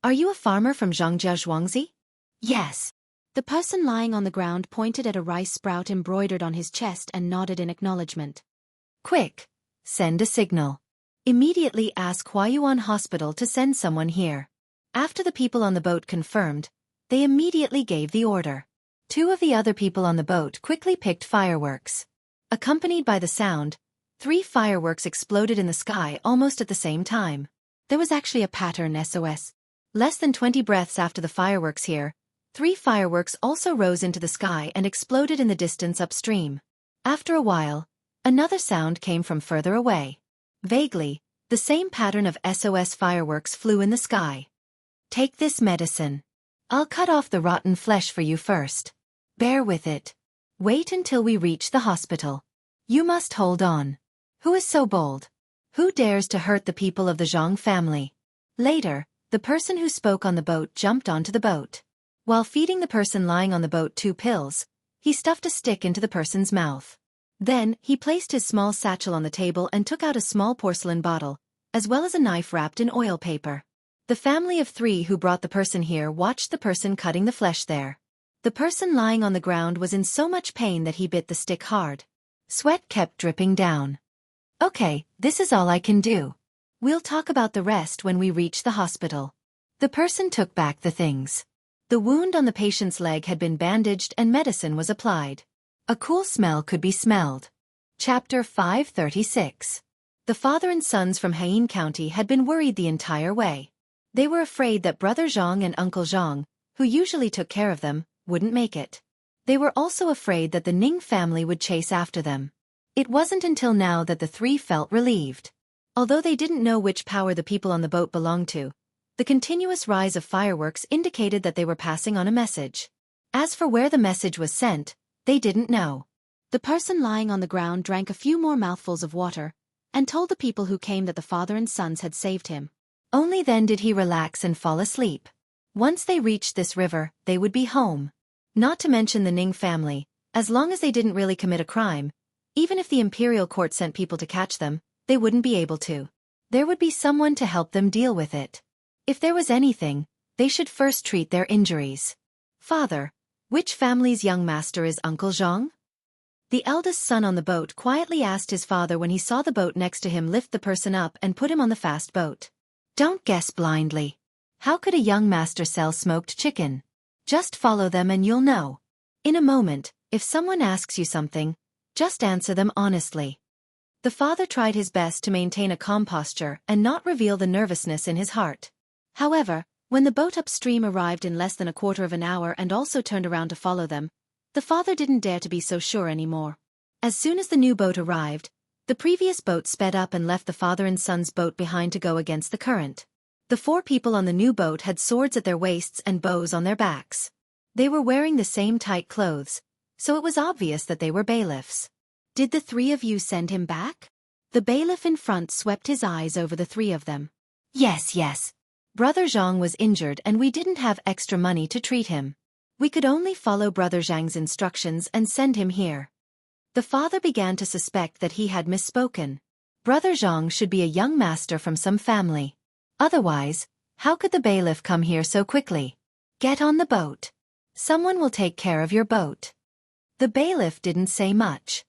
"Are you a farmer from Xianxia? Yes. The person lying on the ground pointed at a rice sprout embroidered on his chest and nodded in acknowledgement. Quick! Send a signal. Immediately ask Huayuan Hospital to send someone here. After the people on the boat confirmed, they immediately gave the order. 2 of the other people on the boat quickly picked fireworks. Accompanied by the sound, 3 fireworks exploded in the sky almost at the same time. There was actually a pattern SOS. Less than 20 breaths after the fireworks here, 3 fireworks also rose into the sky and exploded in the distance upstream. After a while, another sound came from further away. Vaguely, the same pattern of SOS fireworks flew in the sky. Take this medicine. I'll cut off the rotten flesh for you first. Bear with it. Wait until we reach the hospital. You must hold on. Who is so bold? Who dares to hurt the people of the Zhang family? Later, the person who spoke on the boat jumped onto the boat. While feeding the person lying on the boat 2 pills, he stuffed a stick into the person's mouth. Then, he placed his small satchel on the table and took out a small porcelain bottle, as well as a knife wrapped in oil paper. The family of 3 who brought the person here watched the person cutting the flesh there. The person lying on the ground was in so much pain that he bit the stick hard. Sweat kept dripping down. Okay, this is all I can do. We'll talk about the rest when we reach the hospital. The person took back the things. The wound on the patient's leg had been bandaged and medicine was applied. A cool smell could be smelled. Chapter 536. The father and sons from Haiyin County had been worried the entire way. They were afraid that Brother Zhang and Uncle Zhang, who usually took care of them, wouldn't make it. They were also afraid that the Ning family would chase after them. It wasn't until now that the 3 felt relieved. Although they didn't know which power the people on the boat belonged to, the continuous rise of fireworks indicated that they were passing on a message. As for where the message was sent, they didn't know. The person lying on the ground drank a few more mouthfuls of water, and told the people who came that the father and sons had saved him. Only then did he relax and fall asleep. Once they reached this river, they would be home. Not to mention the Ning family, as long as they didn't really commit a crime, even if the imperial court sent people to catch them, they wouldn't be able to. There would be someone to help them deal with it. If there was anything, they should first treat their injuries. Father, which family's young master is Uncle Zhang? The eldest son on the boat quietly asked his father when he saw the boat next to him lift the person up and put him on the fast boat. Don't guess blindly. How could a young master sell smoked chicken? Just follow them and you'll know. In a moment, if someone asks you something, just answer them honestly. The father tried his best to maintain a calm posture and not reveal the nervousness in his heart. However, when the boat upstream arrived in less than a quarter of an hour and also turned around to follow them, the father didn't dare to be so sure anymore. As soon as the new boat arrived, the previous boat sped up and left the father and son's boat behind to go against the current. The 4 people on the new boat had swords at their waists and bows on their backs. They were wearing the same tight clothes, so it was obvious that they were bailiffs. Did the 3 of you send him back? The bailiff in front swept his eyes over the 3 of them. Yes. Brother Zhang was injured and we didn't have extra money to treat him. We could only follow Brother Zhang's instructions and send him here. The father began to suspect that he had misspoken. Brother Jiang should be a young master from some family. Otherwise, how could the bailiff come here so quickly? Get on the boat. Someone will take care of your boat. The bailiff didn't say much.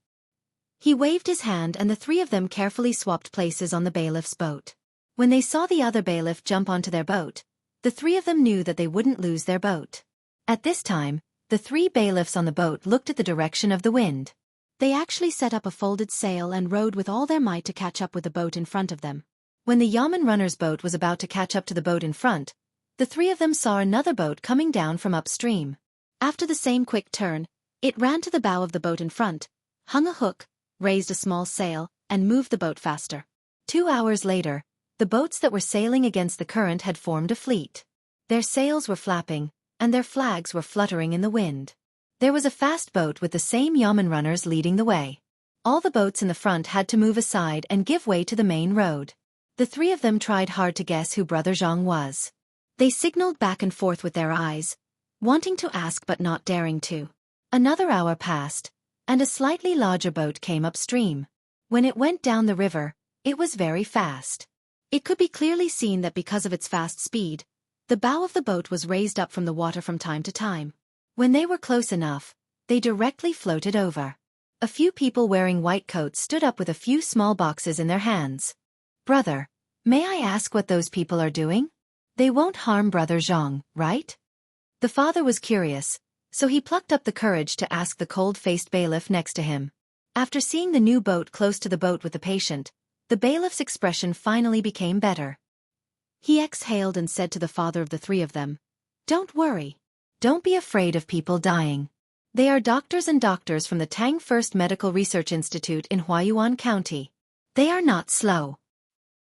He waved his hand and the three of them carefully swapped places on the bailiff's boat. When they saw the other bailiff jump onto their boat, the three of them knew that they wouldn't lose their boat. At this time, the three bailiffs on the boat looked at the direction of the wind. They actually set up a folded sail and rowed with all their might to catch up with the boat in front of them. When the yamen runner's boat was about to catch up to the boat in front, the three of them saw another boat coming down from upstream. After the same quick turn, it ran to the bow of the boat in front, hung a hook, raised a small sail, and moved the boat faster. 2 hours later, the boats that were sailing against the current had formed a fleet. Their sails were flapping, and their flags were fluttering in the wind. There was a fast boat with the same yamen runners leading the way. All the boats in the front had to move aside and give way to the main road. The three of them tried hard to guess who Brother Jiang was. They signaled back and forth with their eyes, wanting to ask but not daring to. Another hour passed, and a slightly larger boat came upstream. When it went down the river, it was very fast. It could be clearly seen that because of its fast speed, the bow of the boat was raised up from the water from time to time. When they were close enough, they directly floated over. A few people wearing white coats stood up with a few small boxes in their hands. Brother, may I ask what those people are doing? They won't harm Brother Jiang, right? The father was curious, so he plucked up the courage to ask the cold-faced bailiff next to him. After seeing the new boat close to the boat with the patient, the bailiff's expression finally became better. He exhaled and said to the father of the three of them, "Don't worry. Don't be afraid of people dying. They are doctors from the Tang First Medical Research Institute in Huayuan County. They are not slow."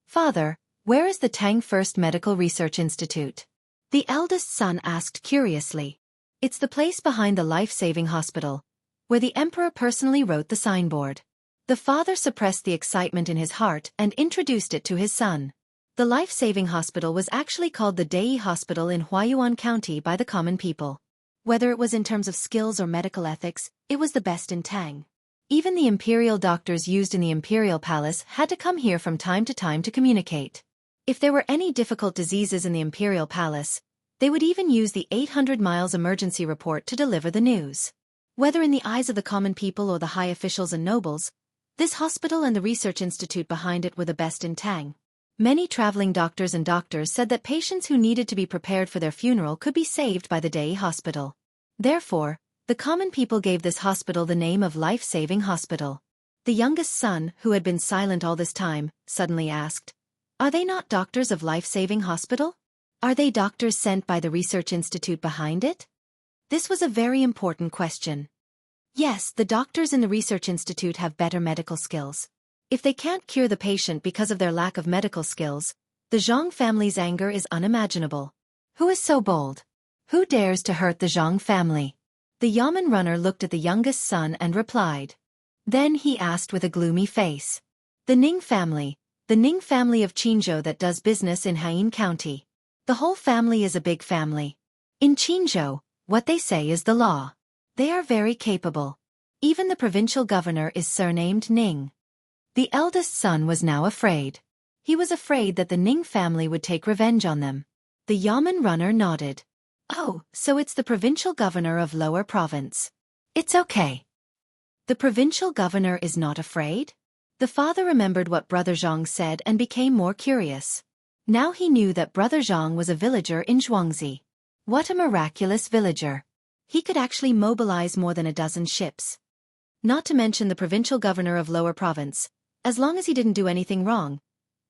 "Father, where is the Tang First Medical Research Institute?" the eldest son asked curiously. "It's the place behind the life-saving hospital, where the emperor personally wrote the signboard." The father suppressed the excitement in his heart and introduced it to his son. The life-saving hospital was actually called the Dei Hospital in Huayuan County by the common people. Whether it was in terms of skills or medical ethics, it was the best in Tang. Even the imperial doctors used in the imperial palace had to come here from time to communicate. If there were any difficult diseases in the imperial palace, they would even use the 800 miles emergency report to deliver the news. Whether in the eyes of the common people or the high officials and nobles, this hospital and the research institute behind it were the best in Tang. Many traveling doctors said that patients who needed to be prepared for their funeral could be saved by the Dei Hospital. Therefore, the common people gave this hospital the name of Life-Saving Hospital. The youngest son, who had been silent all this time, suddenly asked, "Are they not doctors of Life-Saving Hospital? Are they doctors sent by the research institute behind it?" This was a very important question. Yes, the doctors in the research institute have better medical skills. If they can't cure the patient because of their lack of medical skills, the Jiang family's anger is unimaginable. Who is so bold? Who dares to hurt the Jiang family? The yamen runner looked at the youngest son and replied. Then he asked with a gloomy face. The Ning family of Jianghu that does business in Haiyin County. The whole family is a big family. In Jianghu, what they say is the law. They are very capable. Even the provincial governor is surnamed Ning. The eldest son was now afraid. He was afraid that the Ning family would take revenge on them. The yamen runner nodded. "Oh, so it's the provincial governor of Lower Province. It's okay." The provincial governor is not afraid? The father remembered what Brother Jiang said and became more curious. Now he knew that Brother Jiang was a villager in Jianghu. What a miraculous villager. He could actually mobilize more than a dozen ships. Not to mention the provincial governor of Lower Province. As long as he didn't do anything wrong,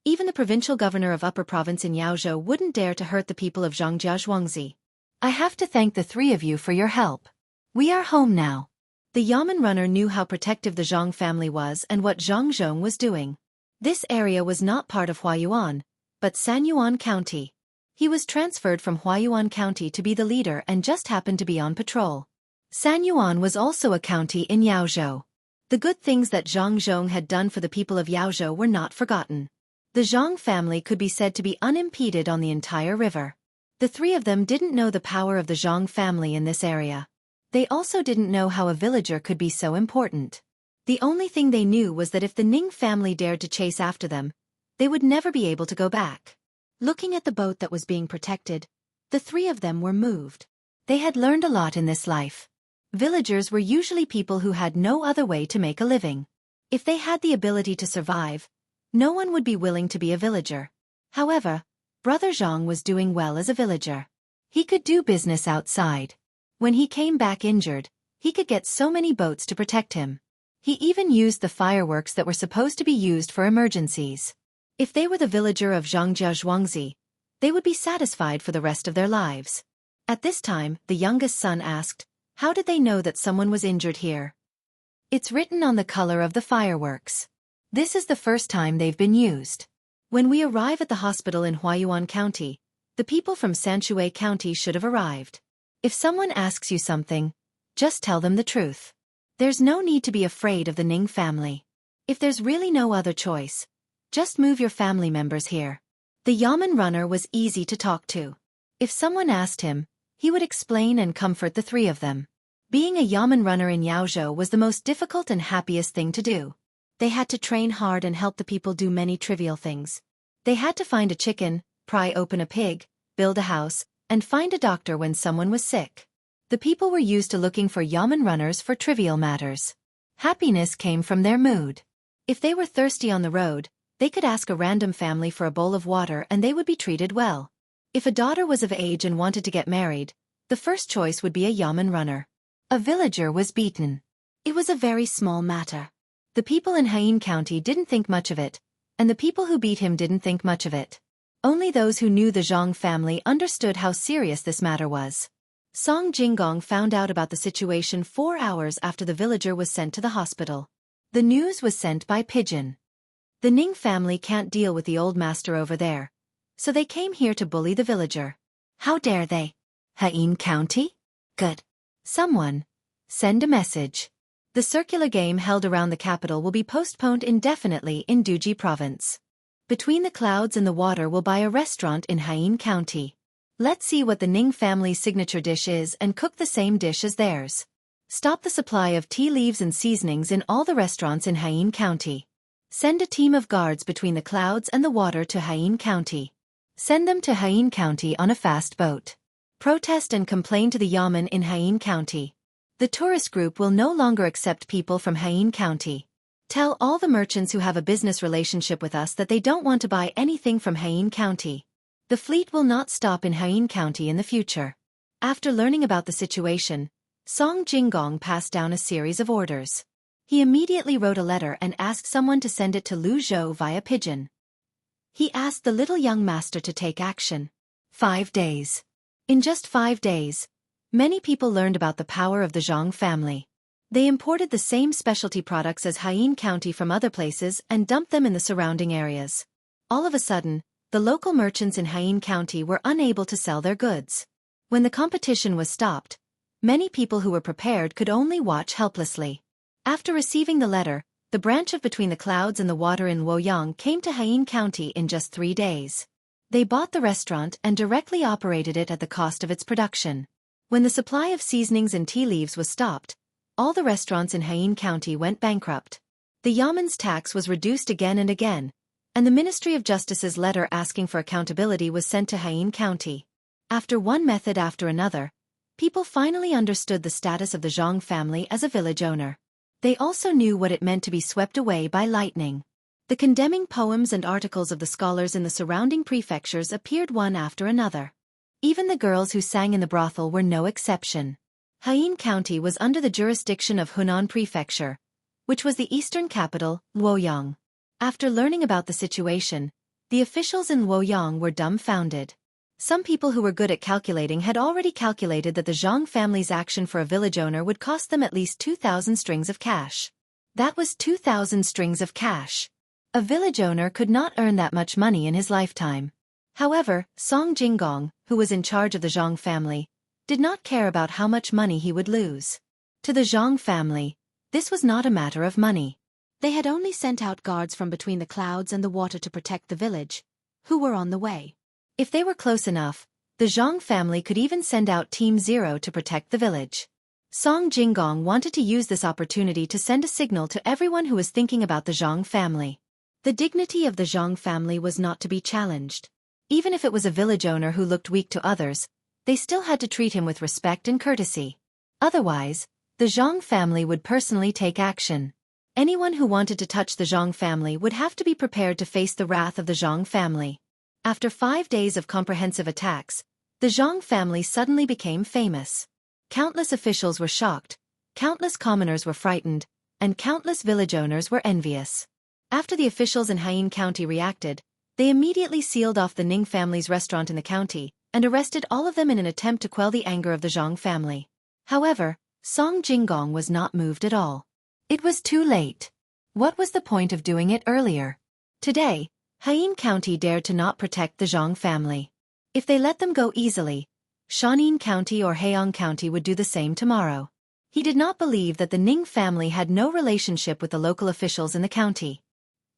even the provincial governor of Upper Province in Yaozhou wouldn't dare to hurt the people of Xianxia Zhuangzi. I have to thank the three of you for your help. We are home now. The yamen runner knew how protective the Jiang family was and what Zhang Zhong was doing. This area was not part of Huayuan, but Sanyuan County. He was transferred from Huayuan County to be the leader and just happened to be on patrol. Sanyuan was also a county in Yaozhou. The good things that Zhang Zhong had done for the people of Yaozhou were not forgotten. The Zhang family could be said to be unimpeded on the entire river. The three of them didn't know the power of the Zhang family in this area. They also didn't know how a villager could be so important. The only thing they knew was that if the Ning family dared to chase after them, they would never be able to go back. Looking at the boat that was being protected, the three of them were moved. They had learned a lot in this life. Villagers were usually people who had no other way to make a living. If they had the ability to survive, no one would be willing to be a villager. However, Brother Zhang was doing well as a villager. He could do business outside. When he came back injured, he could get so many boats to protect him. He even used the fireworks that were supposed to be used for emergencies. If they were the villager of Xianxia, they would be satisfied for the rest of their lives. At this time, the youngest son asked, "How did they know that someone was injured here?" "It's written on the color of the fireworks. This is the first time they've been used. When we arrive at the hospital in Huayuan County, the people from Sanshui County should have arrived. If someone asks you something, just tell them the truth. There's no need to be afraid of the Ning family. If there's really no other choice, just move your family members here." The Yamen runner was easy to talk to. If someone asked him, he would explain and comfort the three of them. Being a Yamen runner in Yaozhou was the most difficult and happiest thing to do. They had to train hard and help the people do many trivial things. They had to find a chicken, pry open a pig, build a house, and find a doctor when someone was sick. The people were used to looking for Yamen runners for trivial matters. Happiness came from their mood. If they were thirsty on the road, they could ask a random family for a bowl of water and they would be treated well. If a daughter was of age and wanted to get married, the first choice would be a Yamen runner. A villager was beaten. It was a very small matter. The people in Haiyin County didn't think much of it, and the people who beat him didn't think much of it. Only those who knew the Zhang family understood how serious this matter was. Song Jinggong found out about the situation 4 hours after the villager was sent to the hospital. The news was sent by pigeon. The Ning family can't deal with the old master over there, so they came here to bully the villager. How dare they? Haiyin County? Good. Someone, send a message. The circular game held around the capital will be postponed indefinitely in Duji Province. Between the Clouds and the Water will buy a restaurant in Haiyin County. Let's see what the Ning family's signature dish is and cook the same dish as theirs. Stop the supply of tea leaves and seasonings in all the restaurants in Haiyin County. Send a team of guards between the Clouds and the Water to Haiyin County. Send them to Haiyin County on a fast boat. Protest and complain to the Yamen in Haiyin County. The tourist group will no longer accept people from Haiyin County. Tell all the merchants who have a business relationship with us that they don't want to buy anything from Haiyin County. The fleet will not stop in Haiyin County in the future. After learning about the situation, Song Jinggong passed down a series of orders. He immediately wrote a letter and asked someone to send it to Lu Zhou via pigeon. He asked the little young master to take action. 5 days. In just 5 days, many people learned about the power of the Zhang family. They imported the same specialty products as Haiyin County from other places and dumped them in the surrounding areas. All of a sudden, the local merchants in Haiyin County were unable to sell their goods. When the competition was stopped, many people who were prepared could only watch helplessly. After receiving the letter, the branch of Between the Clouds and the Water in Luoyang came to Haiyin County in just 3 days. They bought the restaurant and directly operated it at the cost of its production. When the supply of seasonings and tea leaves was stopped, all the restaurants in Haiyin County went bankrupt. The Yamen's tax was reduced again and again, and the Ministry of Justice's letter asking for accountability was sent to Haiyin County. After one method after another, people finally understood the status of the Zhang family as a village owner. They also knew what it meant to be swept away by lightning. The condemning poems and articles of the scholars in the surrounding prefectures appeared one after another. Even the girls who sang in the brothel were no exception. Haiyin County was under the jurisdiction of Hunan Prefecture, which was the eastern capital, Luoyang. After learning about the situation, the officials in Luoyang were dumbfounded. Some people who were good at calculating had already calculated that the Zhang family's action for a village owner would cost them at least 2,000 strings of cash. That was 2,000 strings of cash. A village owner could not earn that much money in his lifetime. However, Song Jinggong, who was in charge of the Zhang family, did not care about how much money he would lose. To the Zhang family, this was not a matter of money. They had only sent out guards from Between the Clouds and the Water to protect the village, who were on the way. If they were close enough, the Zhang family could even send out Team Zero to protect the village. Song Jinggong wanted to use this opportunity to send a signal to everyone who was thinking about the Zhang family. The dignity of the Zhang family was not to be challenged. Even if it was a village owner who looked weak to others, they still had to treat him with respect and courtesy. Otherwise, the Zhang family would personally take action. Anyone who wanted to touch the Zhang family would have to be prepared to face the wrath of the Zhang family. After 5 days of comprehensive attacks, the Zhang family suddenly became famous. Countless officials were shocked, countless commoners were frightened, and countless village owners were envious. After the officials in Haiyin County reacted, they immediately sealed off the Ning family's restaurant in the county and arrested all of them in an attempt to quell the anger of the Zhang family. However, Song Jinggong was not moved at all. It was too late. What was the point of doing it earlier? Today, Haiyin County dared to not protect the Zhang family. If they let them go easily, Shaanxi County or Haiyang County would do the same tomorrow. He did not believe that the Ning family had no relationship with the local officials in the county.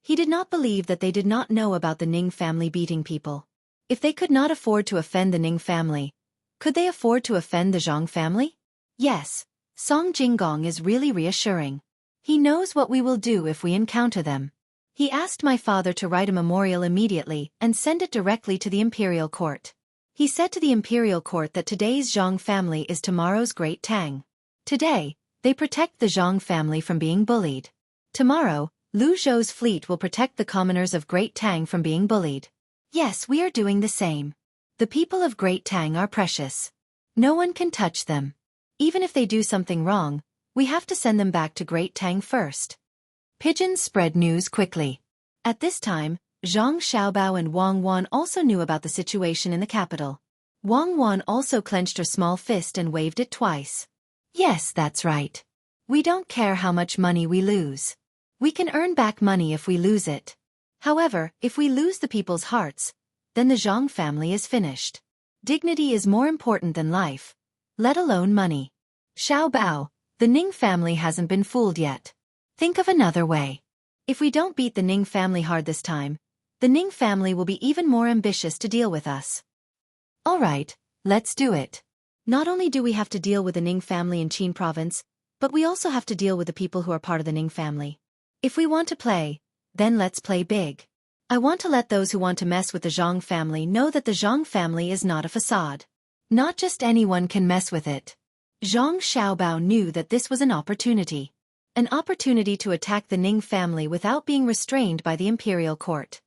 He did not believe that they did not know about the Ning family beating people. If they could not afford to offend the Ning family, could they afford to offend the Zhang family? Yes, Song Jinggong is really reassuring. He knows what we will do if we encounter them. He asked my father to write a memorial immediately and send it directly to the imperial court. He said to the imperial court that today's Zhang family is tomorrow's great Tang. Today, they protect the Zhang family from being bullied. Tomorrow, Lu Zhou's fleet will protect the commoners of Great Tang from being bullied. Yes, we are doing the same. The people of Great Tang are precious. No one can touch them. Even if they do something wrong, we have to send them back to Great Tang first. Pigeons spread news quickly. At this time, Zhang Xiaobao and Wang Wan also knew about the situation in the capital. Wang Wan also clenched her small fist and waved it twice. Yes, that's right. We don't care how much money we lose. We can earn back money if we lose it. However, if we lose the people's hearts, then the Zhang family is finished. Dignity is more important than life, let alone money. Xiaobao, the Ning family hasn't been fooled yet. Think of another way. If we don't beat the Ning family hard this time, the Ning family will be even more ambitious to deal with us. Alright, let's do it. Not only do we have to deal with the Ning family in Qin province, but we also have to deal with the people who are part of the Ning family. If we want to play, then let's play big. I want to let those who want to mess with the Zhang family know that the Zhang family is not a facade. Not just anyone can mess with it. Zhang Xiaobao knew that this was an opportunity. An opportunity to attack the Ning family without being restrained by the imperial court.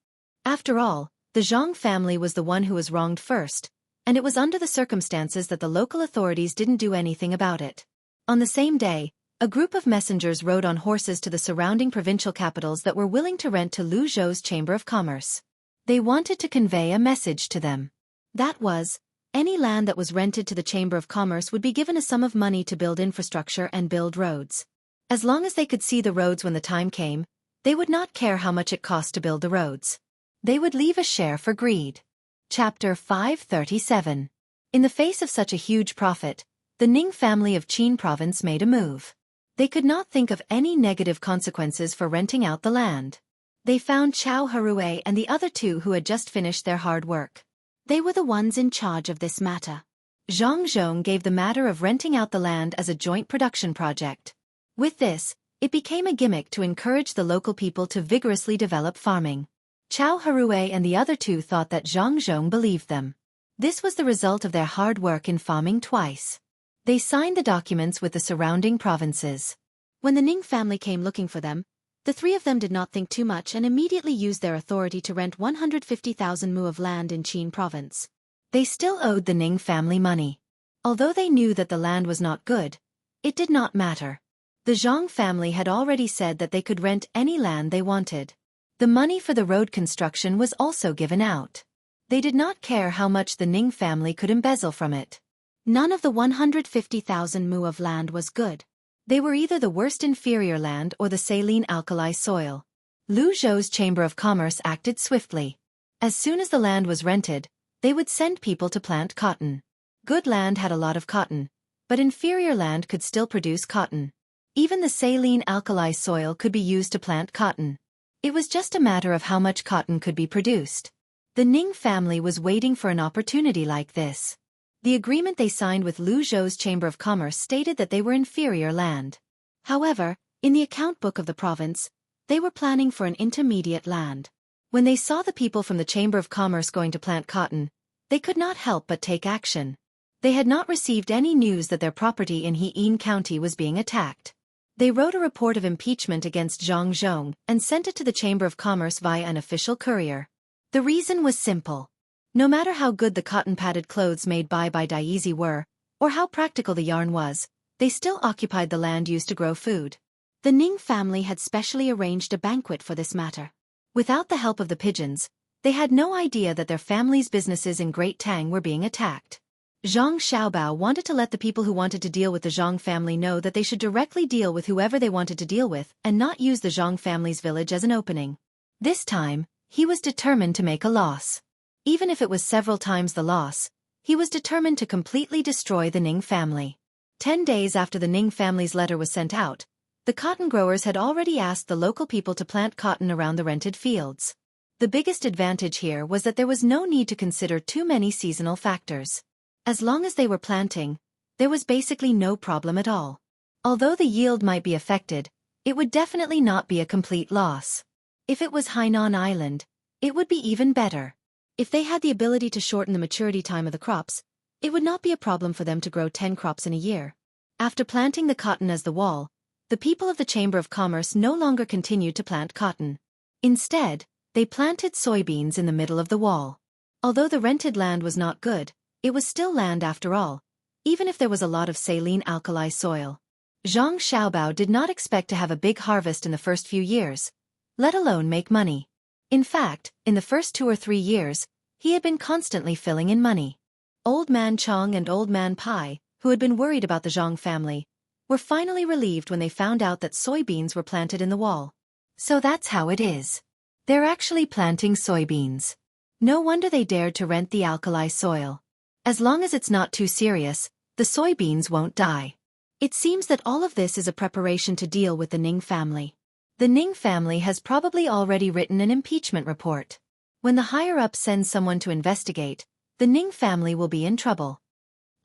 After all, the Zhang family was the one who was wronged first, and it was under the circumstances that the local authorities didn't do anything about it. On the same day, a group of messengers rode on horses to the surrounding provincial capitals that were willing to rent to Lu Zhou's Chamber of Commerce. They wanted to convey a message to them. That was, any land that was rented to the Chamber of Commerce would be given a sum of money to build infrastructure and build roads. As long as they could see the roads when the time came, they would not care how much it cost to build the roads. They would leave a share for greed. Chapter 537. In the face of such a huge profit, the Ning family of Qin province made a move. They could not think of any negative consequences for renting out the land. They found Chao Harue and the other two who had just finished their hard work. They were the ones in charge of this matter. Zhang Zhong gave the matter of renting out the land as a joint production project. With this, it became a gimmick to encourage the local people to vigorously develop farming. Chao Harue and the other two thought that Zhang Zhong believed them. This was the result of their hard work in farming twice. They signed the documents with the surrounding provinces. When the Ning family came looking for them, the three of them did not think too much and immediately used their authority to rent 150,000 mu of land in Qin province. They still owed the Ning family money. Although they knew that the land was not good, it did not matter. The Zhang family had already said that they could rent any land they wanted. The money for the road construction was also given out. They did not care how much the Ning family could embezzle from it. None of the 150,000 mu of land was good. They were either the worst inferior land or the saline alkali soil. Lu Zhou's Chamber of Commerce acted swiftly. As soon as the land was rented, they would send people to plant cotton. Good land had a lot of cotton, but inferior land could still produce cotton. Even the saline alkali soil could be used to plant cotton. It was just a matter of how much cotton could be produced. The Ning family was waiting for an opportunity like this. The agreement they signed with Lu Zhou's Chamber of Commerce stated that they were inferior land. However, in the account book of the province, they were planning for an intermediate land. When they saw the people from the Chamber of Commerce going to plant cotton, they could not help but take action. They had not received any news that their property in He'an County was being attacked. They wrote a report of impeachment against Zhang Zhong and sent it to the Chamber of Commerce via an official courier. The reason was simple. No matter how good the cotton-padded clothes made by Daizi were, or how practical the yarn was, they still occupied the land used to grow food. The Ning family had specially arranged a banquet for this matter. Without the help of the pigeons, they had no idea that their family's businesses in Great Tang were being attacked. Zhang Xiaobao wanted to let the people who wanted to deal with the Zhang family know that they should directly deal with whoever they wanted to deal with and not use the Zhang family's village as an opening. This time, he was determined to make a loss. Even if it was several times the loss, he was determined to completely destroy the Ning family. 10 days after the Ning family's letter was sent out, the cotton growers had already asked the local people to plant cotton around the rented fields. The biggest advantage here was that there was no need to consider too many seasonal factors. As long as they were planting, there was basically no problem at all. Although the yield might be affected, it would definitely not be a complete loss. If it was Hainan Island, it would be even better. If they had the ability to shorten the maturity time of the crops, it would not be a problem for them to grow 10 crops in a year. After planting the cotton as the wall, the people of the Chamber of Commerce no longer continued to plant cotton. Instead, they planted soybeans in the middle of the wall. Although the rented land was not good, it was still land after all, even if there was a lot of saline alkali soil. Zhang Xiaobao did not expect to have a big harvest in the first few years, let alone make money. In fact, in the first 2 or 3 years, he had been constantly filling in money. Old Man Chong and Old Man Pai, who had been worried about the Zhang family, were finally relieved when they found out that soybeans were planted in the wall. So that's how it is. They're actually planting soybeans. No wonder they dared to rent the alkali soil. As long as it's not too serious, the soybeans won't die. It seems that all of this is a preparation to deal with the Ning family. The Ning family has probably already written an impeachment report. When the higher-up sends someone to investigate, the Ning family will be in trouble.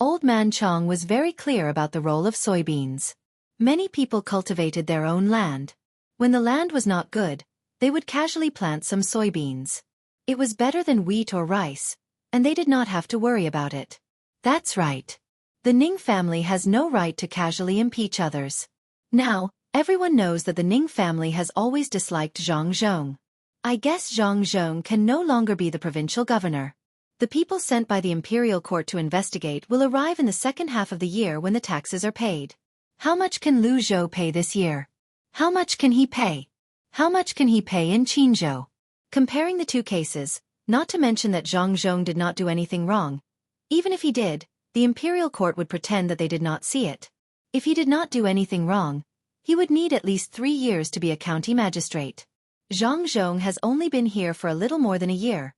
Old Man Chong was very clear about the role of soybeans. Many people cultivated their own land. When the land was not good, they would casually plant some soybeans. It was better than wheat or rice, and they did not have to worry about it. That's right. The Ning family has no right to casually impeach others. Now, everyone knows that the Ning family has always disliked Zhang Zhong. I guess Zhang Zhong can no longer be the provincial governor. The people sent by the imperial court to investigate will arrive in the second half of the year when the taxes are paid. How much can Lu Zhou pay this year? How much can he pay? How much can he pay in Qinzhou? Comparing the two cases, not to mention that Zhang Zhong did not do anything wrong. Even if he did, the imperial court would pretend that they did not see it. If he did not do anything wrong, he would need at least 3 years to be a county magistrate. Zhang Zhong has only been here for a little more than a year.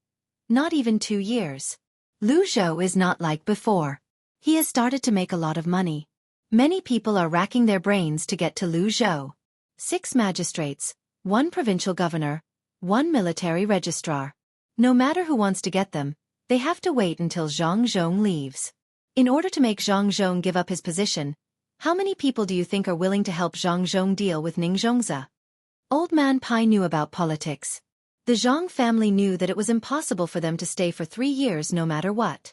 Not even 2 years. Lu Zhou is not like before. He has started to make a lot of money. Many people are racking their brains to get to Lu Zhou. 6 magistrates, 1 provincial governor, 1 military registrar. No matter who wants to get them, they have to wait until Zhang Zhong leaves. In order to make Zhang Zhong give up his position, how many people do you think are willing to help Zhang Zhong deal with Ning Zhongzi? Old Man Pai knew about politics. The Zhang family knew that it was impossible for them to stay for 3 years no matter what.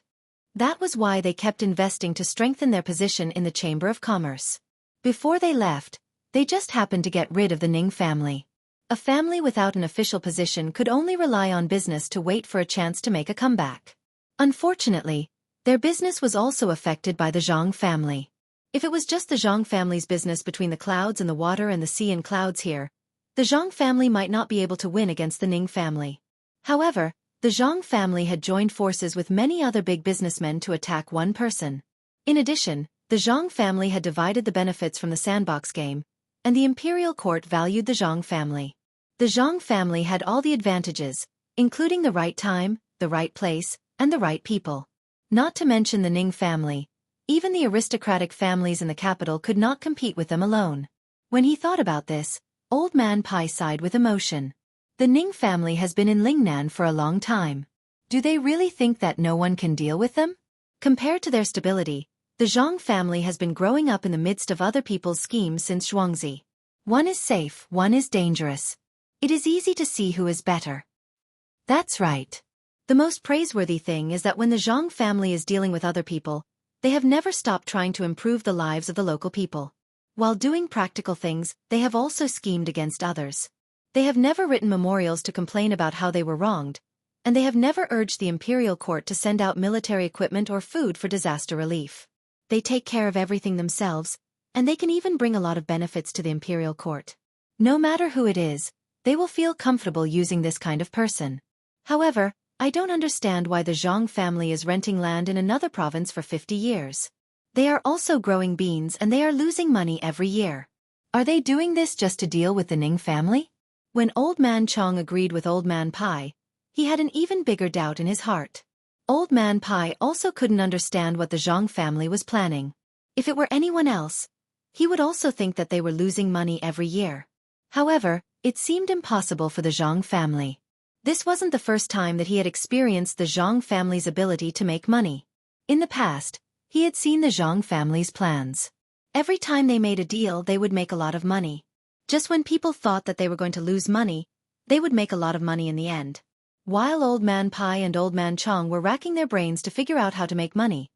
That was why they kept investing to strengthen their position in the Chamber of Commerce. Before they left, they just happened to get rid of the Ning family. A family without an official position could only rely on business to wait for a chance to make a comeback. Unfortunately, their business was also affected by the Zhang family. If it was just the Zhang family's business between the clouds and the water and the sea and clouds here, the Zhang family might not be able to win against the Ning family. However, the Zhang family had joined forces with many other big businessmen to attack one person. In addition, the Zhang family had divided the benefits from the sandbox game, and the imperial court valued the Zhang family. The Zhang family had all the advantages, including the right time, the right place, and the right people. Not to mention the Ning family. Even the aristocratic families in the capital could not compete with them alone. When he thought about this, Old Man Pai sighed with emotion. The Ning family has been in Lingnan for a long time. Do they really think that no one can deal with them? Compared to their stability, the Zhang family has been growing up in the midst of other people's schemes since Xianxia. One is safe, one is dangerous. It is easy to see who is better. That's right. The most praiseworthy thing is that when the Zhang family is dealing with other people, they have never stopped trying to improve the lives of the local people. While doing practical things, they have also schemed against others. They have never written memorials to complain about how they were wronged, and they have never urged the imperial court to send out military equipment or food for disaster relief. They take care of everything themselves, and they can even bring a lot of benefits to the imperial court. No matter who it is, they will feel comfortable using this kind of person. However, I don't understand why the Zhang family is renting land in another province for 50 years. They are also growing beans and they are losing money every year. Are they doing this just to deal with the Ning family? When Old Man Chong agreed with Old Man Pai, he had an even bigger doubt in his heart. Old Man Pai also couldn't understand what the Zhang family was planning. If it were anyone else, he would also think that they were losing money every year. However, it seemed impossible for the Zhang family. This wasn't the first time that he had experienced the Zhang family's ability to make money. In the past, he had seen the Zhang family's plans. Every time they made a deal, they would make a lot of money. Just when people thought that they were going to lose money, they would make a lot of money in the end. While Old Man Pai and Old Man Chong were racking their brains to figure out how to make money,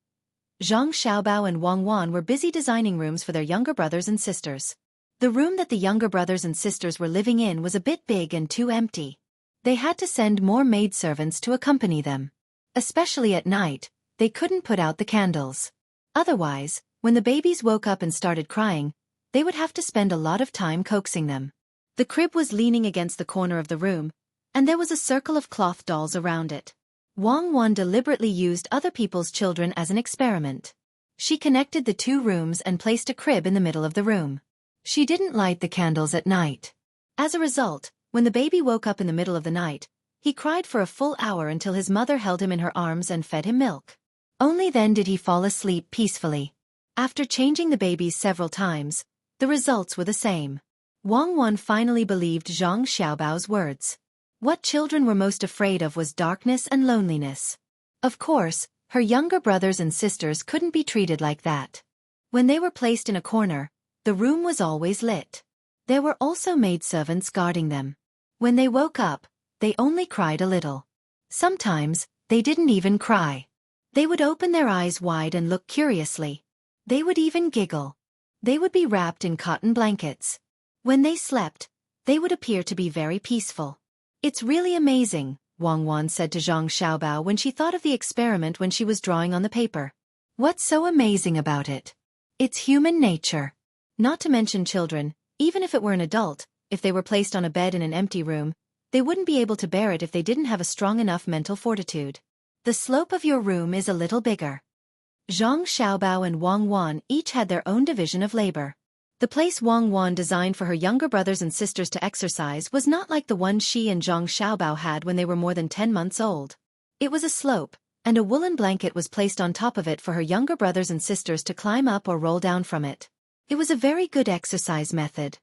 Zhang Xiaobao and Wang Wan were busy designing rooms for their younger brothers and sisters. The room that the younger brothers and sisters were living in was a bit big and too empty. They had to send more maidservants to accompany them. Especially at night, they couldn't put out the candles. Otherwise, when the babies woke up and started crying, they would have to spend a lot of time coaxing them. The crib was leaning against the corner of the room, and there was a circle of cloth dolls around it. Wang Wan deliberately used other people's children as an experiment. She connected the two rooms and placed a crib in the middle of the room. She didn't light the candles at night. As a result, when the baby woke up in the middle of the night, he cried for a full hour until his mother held him in her arms and fed him milk. Only then did he fall asleep peacefully. After changing the babies several times, the results were the same. Wang Wan finally believed Zhang Xiaobao's words. What children were most afraid of was darkness and loneliness. Of course, her younger brothers and sisters couldn't be treated like that. When they were placed in a corner, the room was always lit. There were also maidservants guarding them. When they woke up, they only cried a little. Sometimes, they didn't even cry. They would open their eyes wide and look curiously. They would even giggle. They would be wrapped in cotton blankets. When they slept, they would appear to be very peaceful. It's really amazing, Wang Wan said to Zhang Xiaobao when she thought of the experiment when she was drawing on the paper. What's so amazing about it? It's human nature. Not to mention children, even if it were an adult, if they were placed on a bed in an empty room, they wouldn't be able to bear it if they didn't have a strong enough mental fortitude. The slope of your room is a little bigger. Zhang Xiaobao and Wang Wan each had their own division of labor. The place Wang Wan designed for her younger brothers and sisters to exercise was not like the one she and Zhang Xiaobao had when they were more than 10 months old. It was a slope, and a woolen blanket was placed on top of it for her younger brothers and sisters to climb up or roll down from it. It was a very good exercise method.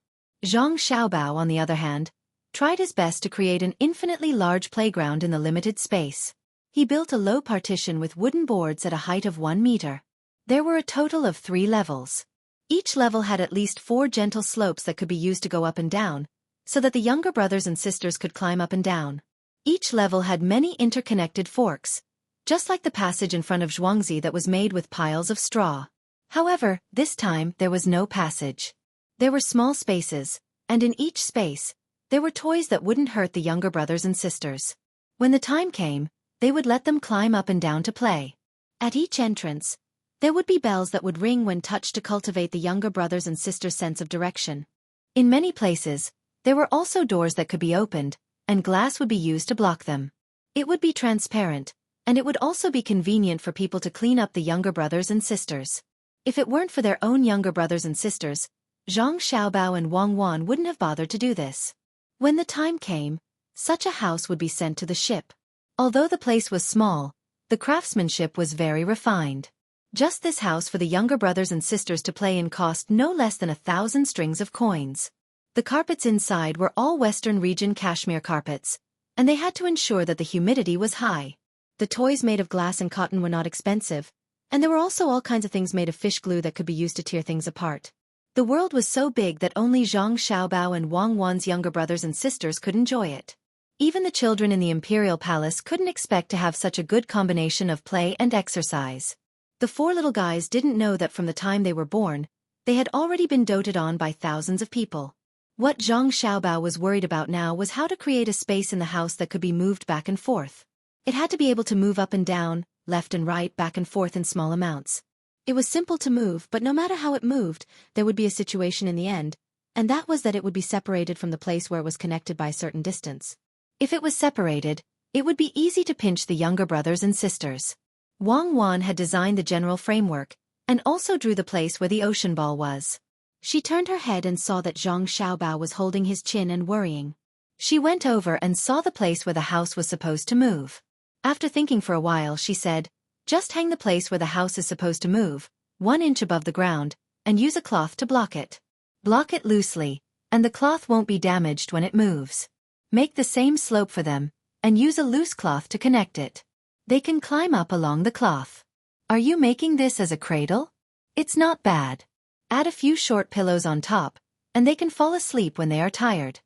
Zhang Xiaobao, on the other hand, tried his best to create an infinitely large playground in the limited space. He built a low partition with wooden boards at a height of 1 meter. There were a total of 3 levels. Each level had at least 4 gentle slopes that could be used to go up and down, so that the younger brothers and sisters could climb up and down. Each level had many interconnected forks, just like the passage in front of Xianxia that was made with piles of straw. However, this time there was no passage. There were small spaces, and in each space, there were toys that wouldn't hurt the younger brothers and sisters. When the time came, they would let them climb up and down to play. At each entrance, there would be bells that would ring when touched to cultivate the younger brothers and sisters' sense of direction. In many places, there were also doors that could be opened, and glass would be used to block them. It would be transparent, and it would also be convenient for people to clean up the younger brothers and sisters. If it weren't for their own younger brothers and sisters, Zhang Xiaobao and Wang Wan wouldn't have bothered to do this. When the time came, such a house would be sent to the ship. Although the place was small, the craftsmanship was very refined. Just this house for the younger brothers and sisters to play in cost no less than 1,000 strings of coins. The carpets inside were all Western region cashmere carpets, and they had to ensure that the humidity was high. The toys made of glass and cotton were not expensive, And there were also all kinds of things made of fish glue that could be used to tear things apart. The world was so big that only Zhang Xiaobao and Wang Wan's younger brothers and sisters could enjoy it. Even the children in the imperial palace couldn't expect to have such a good combination of play and exercise. The four little guys didn't know that from the time they were born, they had already been doted on by thousands of people. What Zhang Xiaobao was worried about now was how to create a space in the house that could be moved back and forth. It had to be able to move up and down, left and right, back and forth in small amounts. It was simple to move, but no matter how it moved, there would be a situation in the end, and that was that it would be separated from the place where it was connected by a certain distance. If it was separated, it would be easy to pinch the younger brothers and sisters. Wang Wan had designed the general framework, and also drew the place where the ocean ball was. She turned her head and saw that Zhang Xiaobao was holding his chin and worrying. She went over and saw the place where the house was supposed to move. After thinking for a while, she said, "Just hang the place where the house is supposed to move, 1 inch above the ground, and use a cloth to block it. Block it loosely, and the cloth won't be damaged when it moves. Make the same slope for them, and use a loose cloth to connect it. They can climb up along the cloth. Are you making this as a cradle? It's not bad. Add a few short pillows on top, and they can fall asleep when they are tired."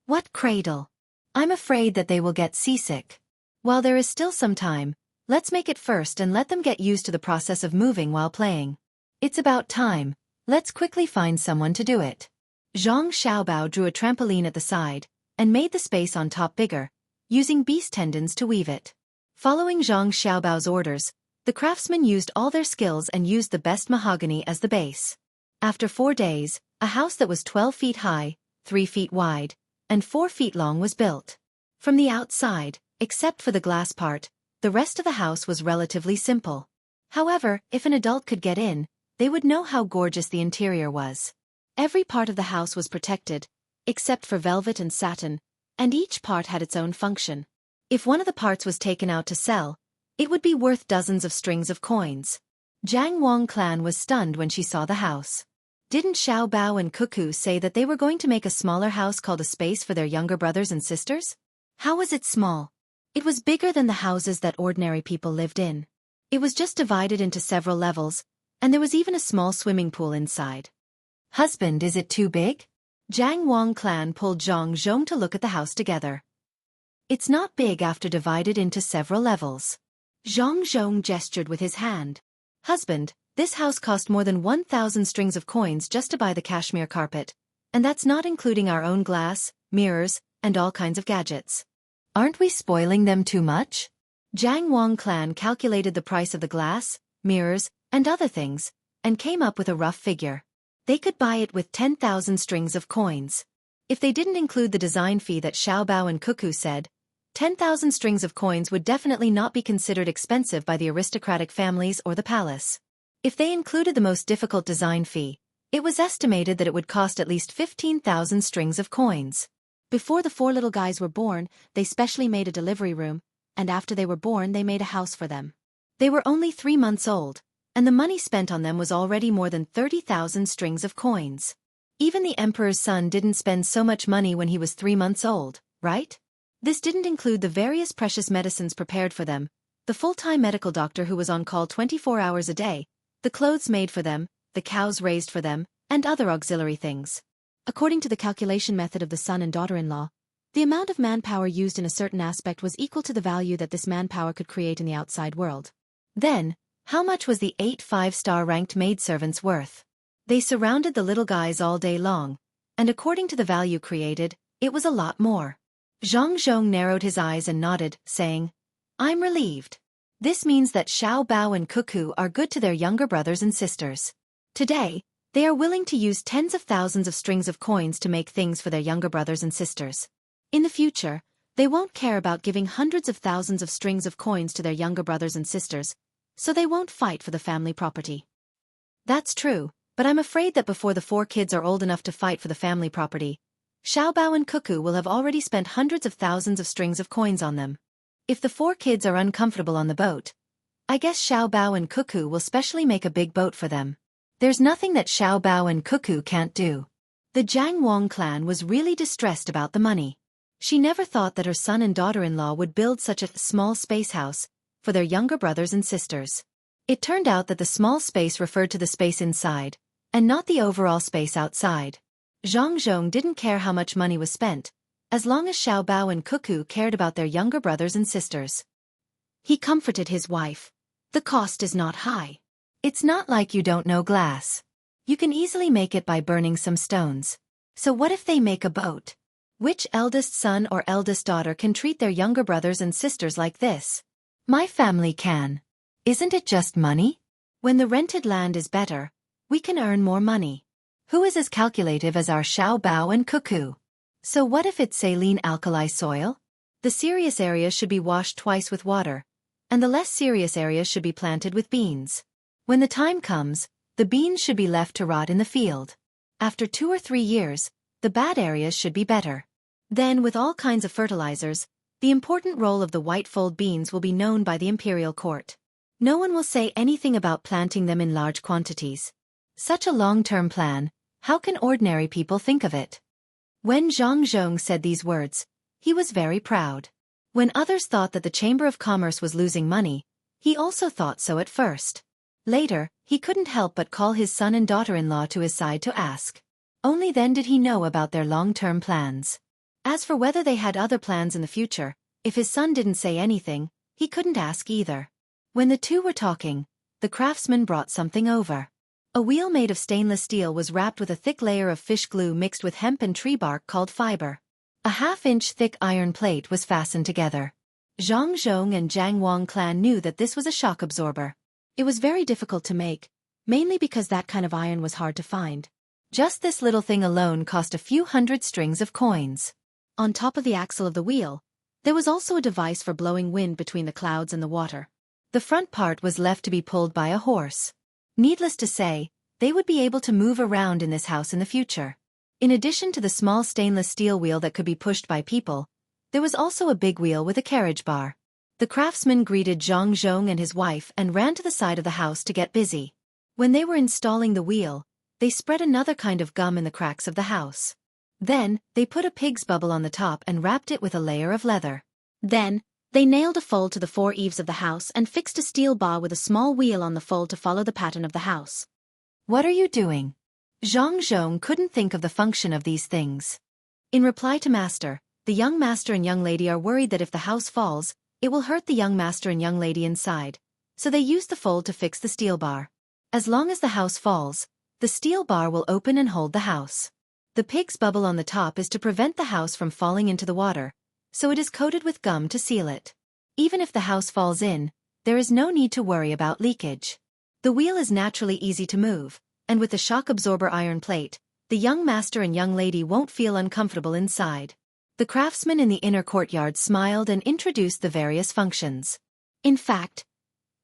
What cradle? I'm afraid that they will get seasick. While there is still some time, let's make it first and let them get used to the process of moving while playing. It's about time. Let's quickly find someone to do it. Zhang Xiaobao drew a trampoline at the side, and made the space on top bigger, using beast tendons to weave it. Following Zhang Xiaobao's orders, the craftsmen used all their skills and used the best mahogany as the base. After 4 days, a house that was 12 feet high, 3 feet wide, and 4 feet long was built. From the outside, except for the glass part, the rest of the house was relatively simple. However, if an adult could get in, they would know how gorgeous the interior was. Every part of the house was protected, except for velvet and satin, and each part had its own function. If one of the parts was taken out to sell, it would be worth dozens of strings of coins. Jiang Wang clan was stunned when she saw the house. Didn't Xiao Bao and Cuckoo say that they were going to make a smaller house called a space for their younger brothers and sisters? How was it small? It was bigger than the houses that ordinary people lived in. It was just divided into several levels, and there was even a small swimming pool inside. Husband, is it too big? Jiang Wang clan pulled Zhang Zhong to look at the house together. It's not big after divided into several levels. Zhang Zhong gestured with his hand. Husband, this house cost more than 1,000 strings of coins just to buy the cashmere carpet, and that's not including our own glass, mirrors, and all kinds of gadgets. Aren't we spoiling them too much? Jiang Wang clan calculated the price of the glass, mirrors, and other things, and came up with a rough figure. They could buy it with 10,000 strings of coins. If they didn't include the design fee that Xiao Bao and Cuckoo said, 10,000 strings of coins would definitely not be considered expensive by the aristocratic families or the palace. If they included the most difficult design fee, it was estimated that it would cost at least 15,000 strings of coins. Before the 4 little guys were born, they specially made a delivery room, and after they were born they made a house for them. They were only 3 months old, and the money spent on them was already more than 30,000 strings of coins. Even the emperor's son didn't spend so much money when he was 3 months old, right? This didn't include the various precious medicines prepared for them, the full-time medical doctor who was on call 24 hours a day, the clothes made for them, the cows raised for them, and other auxiliary things. According to the calculation method of the son and daughter-in-law, the amount of manpower used in a certain aspect was equal to the value that this manpower could create in the outside world. Then, how much was the 8 5-star ranked maidservants worth? They surrounded the little guys all day long, and according to the value created, it was a lot more. Zhang Zhong narrowed his eyes and nodded, saying, "I'm relieved. This means that Xiao Bao and Cuckoo are good to their younger brothers and sisters. Today, they are willing to use tens of thousands of strings of coins to make things for their younger brothers and sisters. In the future, they won't care about giving hundreds of thousands of strings of coins to their younger brothers and sisters, so they won't fight for the family property." That's true, but I'm afraid that before the 4 kids are old enough to fight for the family property, Xiao Bao and Cuckoo will have already spent hundreds of thousands of strings of coins on them. If the 4 kids are uncomfortable on the boat, I guess Xiao Bao and Cuckoo will specially make a big boat for them. There's nothing that Xiao Bao and Cuckoo can't do. The Jiang Wang clan was really distressed about the money. She never thought that her son and daughter-in-law would build such a small space house for their younger brothers and sisters. It turned out that the small space referred to the space inside, and not the overall space outside. Jianghu didn't care how much money was spent, as long as Xiao Bao and Cuckoo cared about their younger brothers and sisters. He comforted his wife. The cost is not high. It's not like you don't know glass. You can easily make it by burning some stones. So what if they make a boat? Which eldest son or eldest daughter can treat their younger brothers and sisters like this? My family can. Isn't it just money? When the rented land is better, we can earn more money. Who is as calculative as our Xiao Bao and Cuckoo? So what if it's saline alkali soil? The serious areas should be washed twice with water, and the less serious areas should be planted with beans. When the time comes, the beans should be left to rot in the field. After 2 or 3 years, the bad areas should be better. Then, with all kinds of fertilizers, the important role of the white-fold beans will be known by the imperial court. No one will say anything about planting them in large quantities. Such a long-term plan, how can ordinary people think of it? When Zhang Zhong said these words, he was very proud. When others thought that the Chamber of Commerce was losing money, he also thought so at first. Later, he couldn't help but call his son and daughter-in-law to his side to ask. Only then did he know about their long-term plans. As for whether they had other plans in the future, if his son didn't say anything, he couldn't ask either. When the two were talking, the craftsman brought something over. A wheel made of stainless steel was wrapped with a thick layer of fish glue mixed with hemp and tree bark called fiber. A half-inch thick iron plate was fastened together. Zhang Zhong and Jiang Wang clan knew that this was a shock absorber. It was very difficult to make, mainly because that kind of iron was hard to find. Just this little thing alone cost a few hundred strings of coins. On top of the axle of the wheel, there was also a device for blowing wind between the clouds and the water. The front part was left to be pulled by a horse. Needless to say, they would be able to move around in this house in the future. In addition to the small stainless steel wheel that could be pushed by people, there was also a big wheel with a carriage bar. The craftsman greeted Zhang Zhong and his wife and ran to the side of the house to get busy. When they were installing the wheel, they spread another kind of gum in the cracks of the house. Then, they put a pig's bubble on the top and wrapped it with a layer of leather. Then, they nailed a fold to the 4 eaves of the house and fixed a steel bar with a small wheel on the fold to follow the pattern of the house. What are you doing? Zhang Zhong couldn't think of the function of these things. In reply to Master, the young master and young lady are worried that if the house falls, it will hurt the young master and young lady inside, so they use the fold to fix the steel bar. As long as the house falls, the steel bar will open and hold the house. The pig's bubble on the top is to prevent the house from falling into the water, so it is coated with gum to seal it. Even if the house falls in, there is no need to worry about leakage. The wheel is naturally easy to move, and with the shock absorber iron plate, the young master and young lady won't feel uncomfortable inside. The craftsman in the inner courtyard smiled and introduced the various functions. In fact,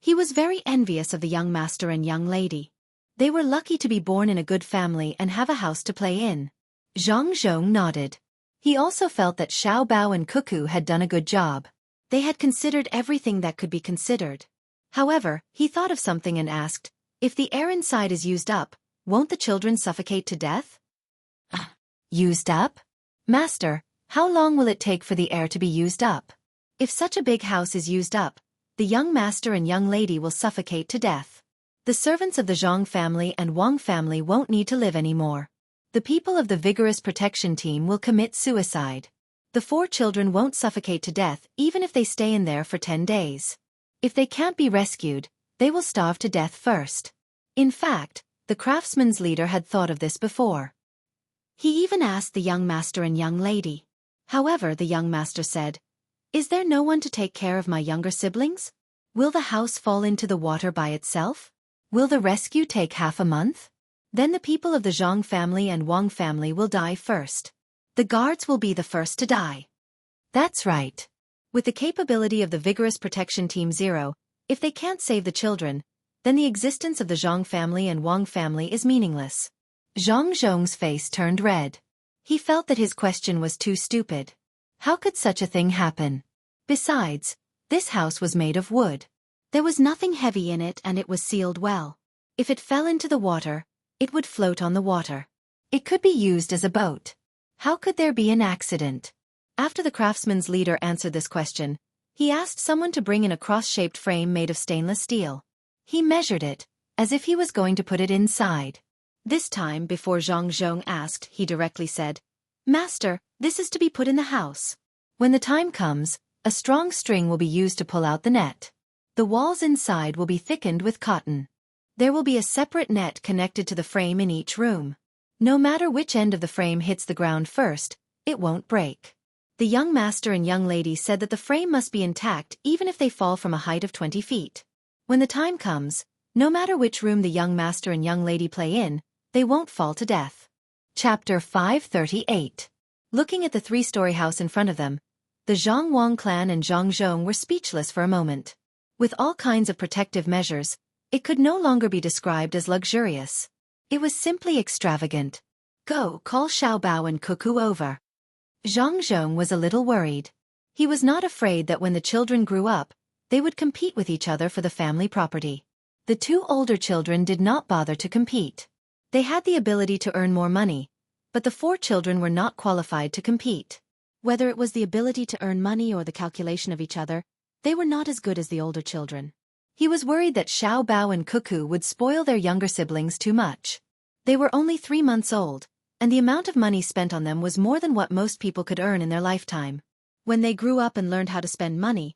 he was very envious of the young master and young lady. They were lucky to be born in a good family and have a house to play in. Zhang Zhong nodded. He also felt that Xiao Bao and Cuckoo had done a good job. They had considered everything that could be considered. However, he thought of something and asked, if the air inside is used up, won't the children suffocate to death? Used up? Master, how long will it take for the air to be used up? If such a big house is used up, the young master and young lady will suffocate to death. The servants of the Zhang family and Wang family won't need to live anymore. The people of the vigorous protection team will commit suicide. The 4 children won't suffocate to death even if they stay in there for 10 days. If they can't be rescued, they will starve to death first. In fact, the craftsman's leader had thought of this before. He even asked the young master and young lady. However, the young master said, "Is there no one to take care of my younger siblings? Will the house fall into the water by itself? Will the rescue take half a month? Then the people of the Zhang family and Wang family will die first. The guards will be the first to die." That's right. With the capability of the Vigorous Protection Team 0, if they can't save the children, then the existence of the Zhang family and Wang family is meaningless. Zhang Zhong's face turned red. He felt that his question was too stupid. How could such a thing happen? Besides, this house was made of wood. There was nothing heavy in it and it was sealed well. If it fell into the water, it would float on the water. It could be used as a boat. How could there be an accident? After the craftsman's leader answered this question, he asked someone to bring in a cross-shaped frame made of stainless steel. He measured it, as if he was going to put it inside. This time, before Zhang asked, he directly said, "Master, this is to be put in the house. When the time comes, a strong string will be used to pull out the net. The walls inside will be thickened with cotton. There will be a separate net connected to the frame in each room. No matter which end of the frame hits the ground first, it won't break." The young master and young lady said that the frame must be intact even if they fall from a height of 20 feet. When the time comes, no matter which room the young master and young lady play in, they won't fall to death. Chapter 538. Looking at the three-story house in front of them, the Zhang clan and Zhang were speechless for a moment. With all kinds of protective measures, it could no longer be described as luxurious. It was simply extravagant. "Go, call Xiaobao and Cuckoo over." Zhang was a little worried. He was not afraid that when the children grew up, they would compete with each other for the family property. The two older children did not bother to compete. They had the ability to earn more money, but the four children were not qualified to compete. Whether it was the ability to earn money or the calculation of each other, they were not as good as the older children. He was worried that Xiaobao and Cuckoo would spoil their younger siblings too much. They were only 3 months old, and the amount of money spent on them was more than what most people could earn in their lifetime. When they grew up and learned how to spend money,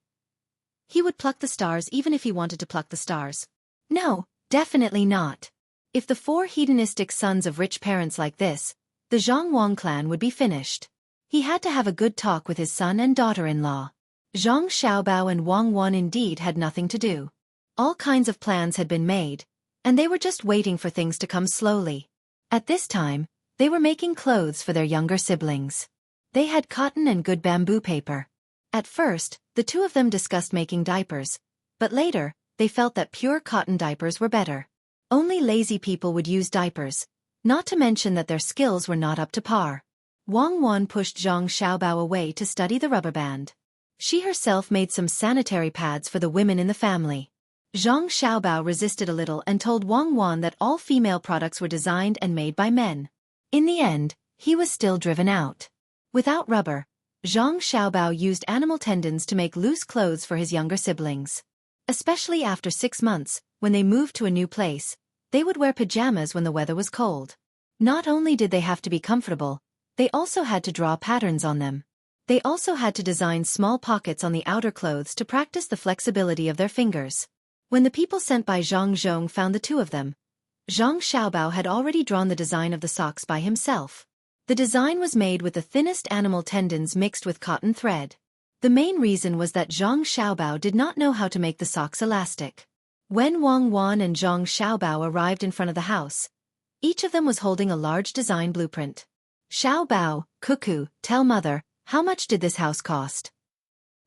he would pluck the stars even if he wanted to pluck the stars. No, definitely not. If the 4 hedonistic sons of rich parents like this, the Zhang clan would be finished. He had to have a good talk with his son and daughter-in-law. Zhang Xiaobao and Wang indeed had nothing to do. All kinds of plans had been made, and they were just waiting for things to come slowly. At this time, they were making clothes for their younger siblings. They had cotton and good bamboo paper. At first, the two of them discussed making diapers, but later, they felt that pure cotton diapers were better. Only lazy people would use diapers, not to mention that their skills were not up to par. Wang pushed Zhang Xiaobao away to study the rubber band. She herself made some sanitary pads for the women in the family. Zhang Xiaobao resisted a little and told Wang that all female products were designed and made by men. In the end, he was still driven out. Without rubber, Zhang Xiaobao used animal tendons to make loose clothes for his younger siblings. Especially after 6 months, when they moved to a new place, they would wear pajamas when the weather was cold. Not only did they have to be comfortable, they also had to draw patterns on them. They also had to design small pockets on the outer clothes to practice the flexibility of their fingers. When the people sent by Zhang found the two of them, Zhang Xiaobao had already drawn the design of the socks by himself. The design was made with the thinnest animal tendons mixed with cotton thread. The main reason was that Zhang Xiaobao did not know how to make the socks elastic. When Wang and Zhang Xiaobao arrived in front of the house, each of them was holding a large design blueprint. "Xiaobao, Cuckoo, tell mother, how much did this house cost?"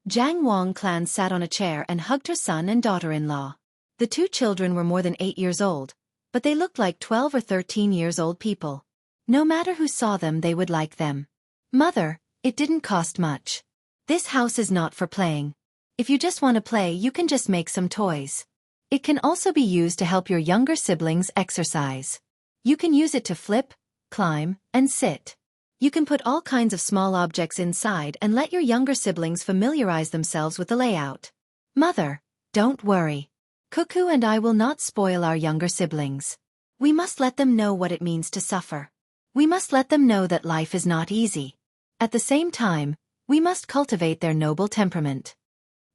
Jianghu clan sat on a chair and hugged her son and daughter-in-law. The two children were more than 8 years old, but they looked like 12 or 13 years old people. No matter who saw them, they would like them. "Mother, it didn't cost much. This house is not for playing. If you just want to play, you can just make some toys. It can also be used to help your younger siblings exercise. You can use it to flip, climb, and sit. You can put all kinds of small objects inside and let your younger siblings familiarize themselves with the layout. Mother, don't worry. Cuckoo and I will not spoil our younger siblings. We must let them know what it means to suffer. We must let them know that life is not easy. At the same time, we must cultivate their noble temperament."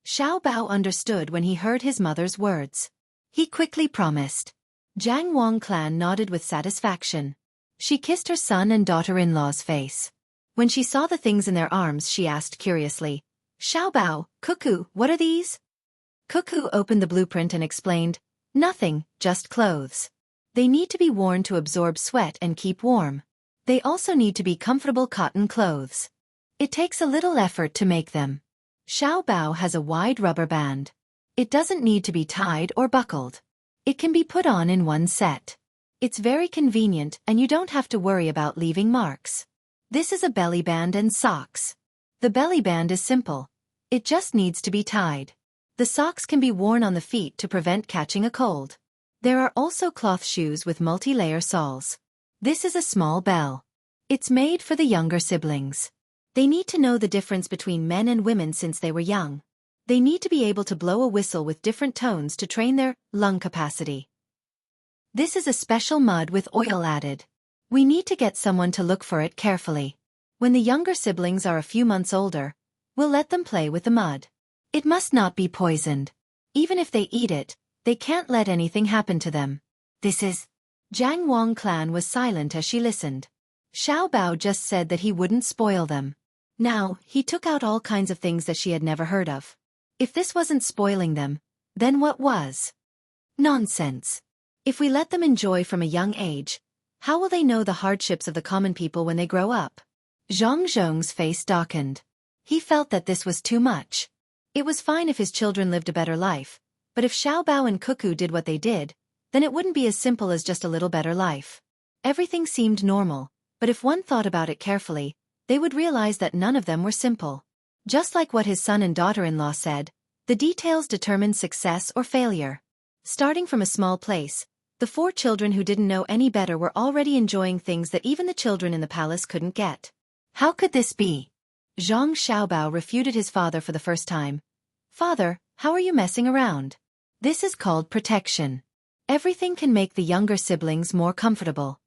Xiaobao understood when he heard his mother's words. He quickly promised. Jianghu clan nodded with satisfaction. She kissed her son and daughter-in-law's face. When she saw the things in their arms, she asked curiously, "Xiaobao, Cuckoo, what are these?" Cuckoo opened the blueprint and explained, "Nothing, just clothes. They need to be worn to absorb sweat and keep warm. They also need to be comfortable cotton clothes. It takes a little effort to make them." Xiaobao has a wide rubber band. It doesn't need to be tied or buckled. It can be put on in one set. It's very convenient and you don't have to worry about leaving marks. This is a belly band and socks. The belly band is simple. It just needs to be tied. The socks can be worn on the feet to prevent catching a cold. There are also cloth shoes with multi-layer soles. This is a small bell. It's made for the younger siblings. They need to know the difference between men and women since they were young. They need to be able to blow a whistle with different tones to train their lung capacity. This is a special mud with oil added. We need to get someone to look for it carefully. When the younger siblings are a few months older, we'll let them play with the mud. It must not be poisoned. Even if they eat it, they can't let anything happen to them. This is... Jiang Wang clan was silent as she listened. Xiao Bao just said that he wouldn't spoil them. Now, he took out all kinds of things that she had never heard of. If this wasn't spoiling them, then what was? Nonsense. If we let them enjoy from a young age, how will they know the hardships of the common people when they grow up? Zhang Zhong's face darkened. He felt that this was too much. It was fine if his children lived a better life, but if Xiao Bao and Cuckoo did what they did, then it wouldn't be as simple as just a little better life. Everything seemed normal, but if one thought about it carefully, they would realize that none of them were simple. Just like what his son and daughter-in-law said, the details determined success or failure. Starting from a small place, the 4 children who didn't know any better were already enjoying things that even the children in the palace couldn't get. How could this be? Zhang Xiaobao refuted his father for the first time. Father, how are you messing around? This is called protection. Everything can make the younger siblings more comfortable.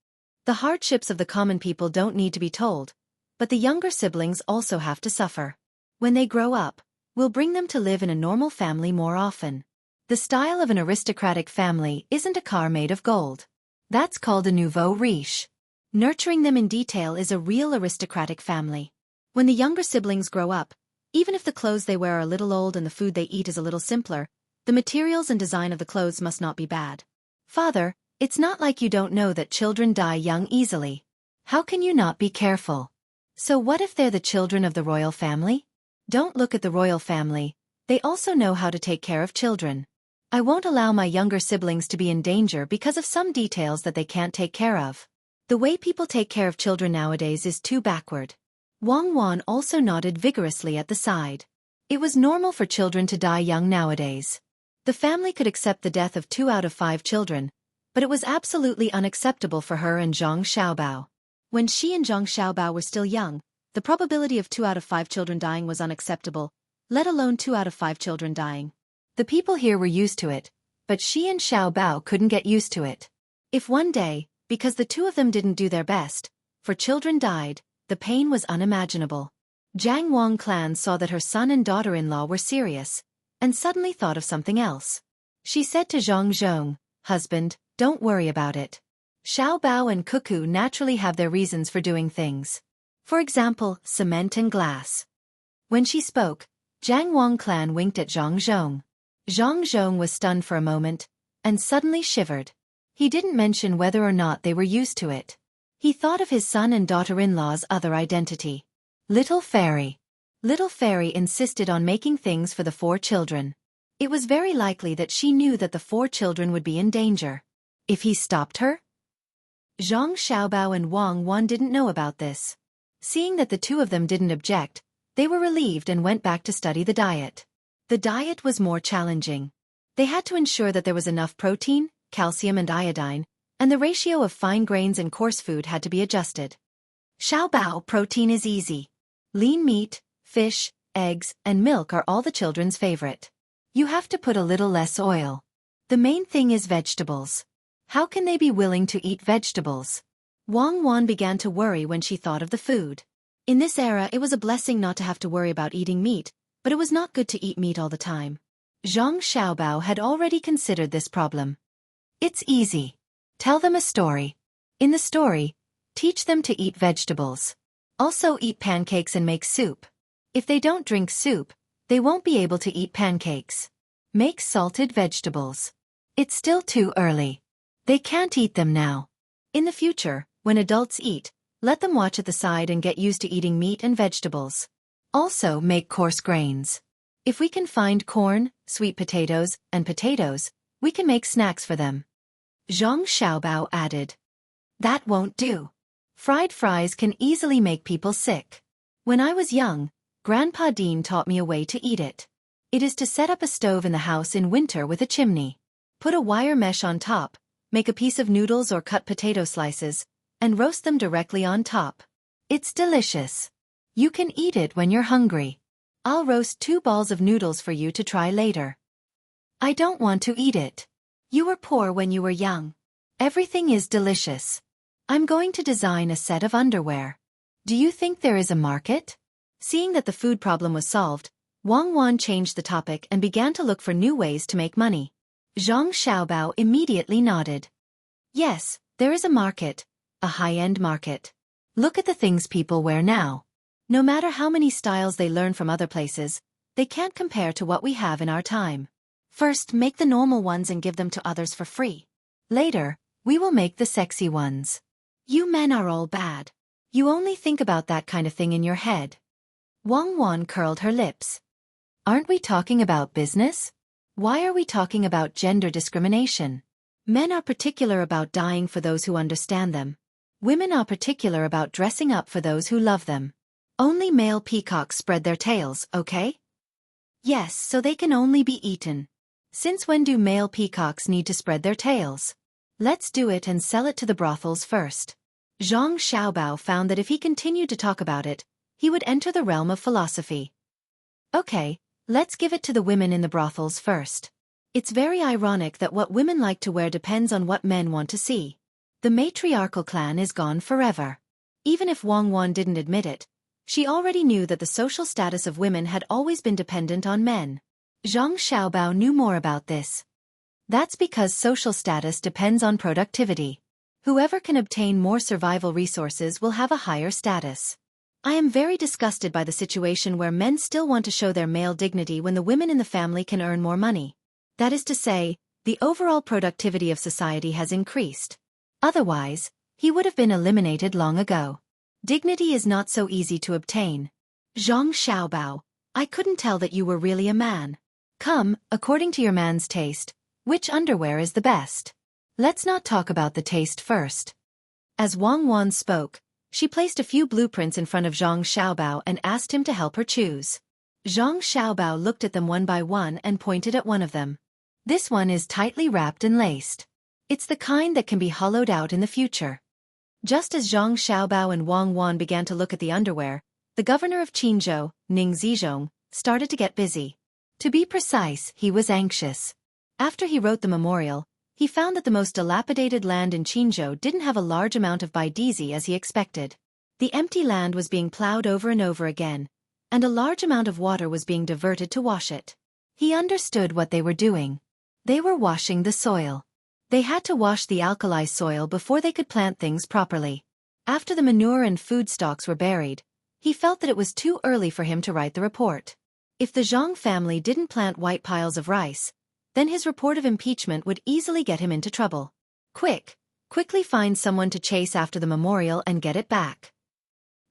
The hardships of the common people don't need to be told, but the younger siblings also have to suffer. When they grow up, we'll bring them to live in a normal family more often. The style of an aristocratic family isn't a car made of gold. That's called a nouveau riche. Nurturing them in detail is a real aristocratic family. When the younger siblings grow up, even if the clothes they wear are a little old and the food they eat is a little simpler, the materials and design of the clothes must not be bad. Father, it's not like you don't know that children die young easily. How can you not be careful? So what if they're the children of the royal family? Don't look at the royal family. They also know how to take care of children. I won't allow my younger siblings to be in danger because of some details that they can't take care of. The way people take care of children nowadays is too backward. Wang Wan also nodded vigorously at the side. It was normal for children to die young nowadays. The family could accept the death of 2 out of 5 children, but it was absolutely unacceptable for her and Zhang Xiaobao. When she and Zhang Xiaobao were still young, the probability of 2 out of 5 children dying was unacceptable, let alone 2 out of 5 children dying. The people here were used to it, but she and Xiaobao couldn't get used to it. If one day, because the 2 of them didn't do their best, for children died, the pain was unimaginable. Jiang Wang clan saw that her son and daughter-in-law were serious, and suddenly thought of something else. She said to Zhang Zhong, "Husband, don't worry about it. Xiao Bao and Cuckoo naturally have their reasons for doing things. For example, cement and glass." When she spoke, Jiang Wang clan winked at Zhang Zhong. Zhang Zhong was stunned for a moment, and suddenly shivered. He didn't mention whether or not they were used to it. He thought of his son and daughter-in-law's other identity. Little Fairy. Little Fairy insisted on making things for the 4 children. It was very likely that she knew that the 4 children would be in danger. If he stopped her? Zhang Xiaobao and Wang Wan didn't know about this. Seeing that the 2 of them didn't object, they were relieved and went back to study the diet. The diet was more challenging. They had to ensure that there was enough protein, calcium and iodine, and the ratio of fine grains and coarse food had to be adjusted. Xiaobao, protein is easy. Lean meat, fish, eggs, and milk are all the children's favorite. You have to put a little less oil. The main thing is vegetables. How can they be willing to eat vegetables? Wang Wan began to worry when she thought of the food. In this era, it was a blessing not to have to worry about eating meat, but it was not good to eat meat all the time. Zhang Xiaobao had already considered this problem. It's easy. Tell them a story. In the story, teach them to eat vegetables. Also eat pancakes and make soup. If they don't drink soup, they won't be able to eat pancakes. Make salted vegetables. It's still too early. They can't eat them now. In the future, when adults eat, let them watch at the side and get used to eating meat and vegetables. Also make coarse grains. If we can find corn, sweet potatoes, and potatoes, we can make snacks for them. Zhang Xiaobao added. That won't do. Fried fries can easily make people sick. When I was young, Grandpa Dean taught me a way to eat it. It is to set up a stove in the house in winter with a chimney. Put a wire mesh on top, make a piece of noodles or cut potato slices, and roast them directly on top. It's delicious. You can eat it when you're hungry. I'll roast 2 balls of noodles for you to try later. I don't want to eat it. You were poor when you were young. Everything is delicious. I'm going to design a set of underwear. Do you think there is a market? Seeing that the food problem was solved, Wang Wan changed the topic and began to look for new ways to make money. Zhang Xiaobao immediately nodded. Yes, there is a market, a high-end market. Look at the things people wear now. No matter how many styles they learn from other places, they can't compare to what we have in our time. First, make the normal ones and give them to others for free. Later, we will make the sexy ones. You men are all bad. You only think about that kind of thing in your head. Wang Wan curled her lips. Aren't we talking about business? Why are we talking about gender discrimination? Men are particular about dying for those who understand them. Women are particular about dressing up for those who love them. Only male peacocks spread their tails, okay? Yes, so they can only be eaten. Since when do male peacocks need to spread their tails? Let's do it and sell it to the brothels first. Zhang Xiaobao found that if he continued to talk about it, he would enter the realm of philosophy. Okay, let's give it to the women in the brothels first. It's very ironic that what women like to wear depends on what men want to see. The matriarchal clan is gone forever. Even if Wang Wan didn't admit it, she already knew that the social status of women had always been dependent on men. Zhang Xiaobao knew more about this. That's because social status depends on productivity. Whoever can obtain more survival resources will have a higher status. I am very disgusted by the situation where men still want to show their male dignity when the women in the family can earn more money. That is to say, the overall productivity of society has increased. Otherwise, he would have been eliminated long ago. Dignity is not so easy to obtain. Zhang Xiaobao, I couldn't tell that you were really a man. Come, according to your man's taste, which underwear is the best? Let's not talk about the taste first. As Wang Wan spoke, she placed a few blueprints in front of Zhang Xiaobao and asked him to help her choose. Zhang Xiaobao looked at them one by one and pointed at one of them. This one is tightly wrapped and laced. It's the kind that can be hollowed out in the future. Just as Zhang Xiaobao and Wang Wan began to look at the underwear, the governor of Qinzhou, Ning Zizhong, started to get busy. To be precise, he was anxious. After he wrote the memorial, he found that the most dilapidated land in Qinzhou didn't have a large amount of baidizi as he expected. The empty land was being plowed over and over again, and a large amount of water was being diverted to wash it. He understood what they were doing. They were washing the soil. They had to wash the alkali soil before they could plant things properly. After the manure and food stocks were buried, he felt that it was too early for him to write the report. If the Zhang family didn't plant white piles of rice, then his report of impeachment would easily get him into trouble. Quickly find someone to chase after the memorial and get it back.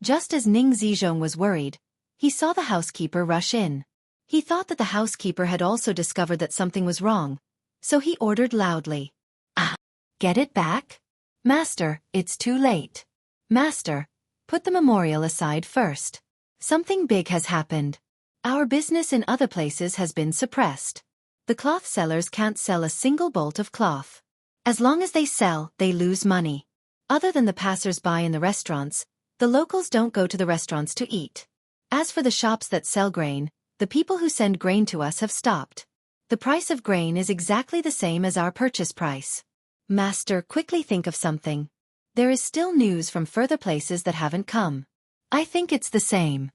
Just as Ning Zizhong was worried, he saw the housekeeper rush in. He thought that the housekeeper had also discovered that something was wrong, so he ordered loudly. Get it back? Master, it's too late. Master, put the memorial aside first. Something big has happened. Our business in other places has been suppressed. The cloth sellers can't sell a single bolt of cloth. As long as they sell, they lose money. Other than the passers-by in the restaurants, the locals don't go to the restaurants to eat. As for the shops that sell grain, the people who send grain to us have stopped. The price of grain is exactly the same as our purchase price. Master, quickly think of something. There is still news from further places that haven't come. I think it's the same.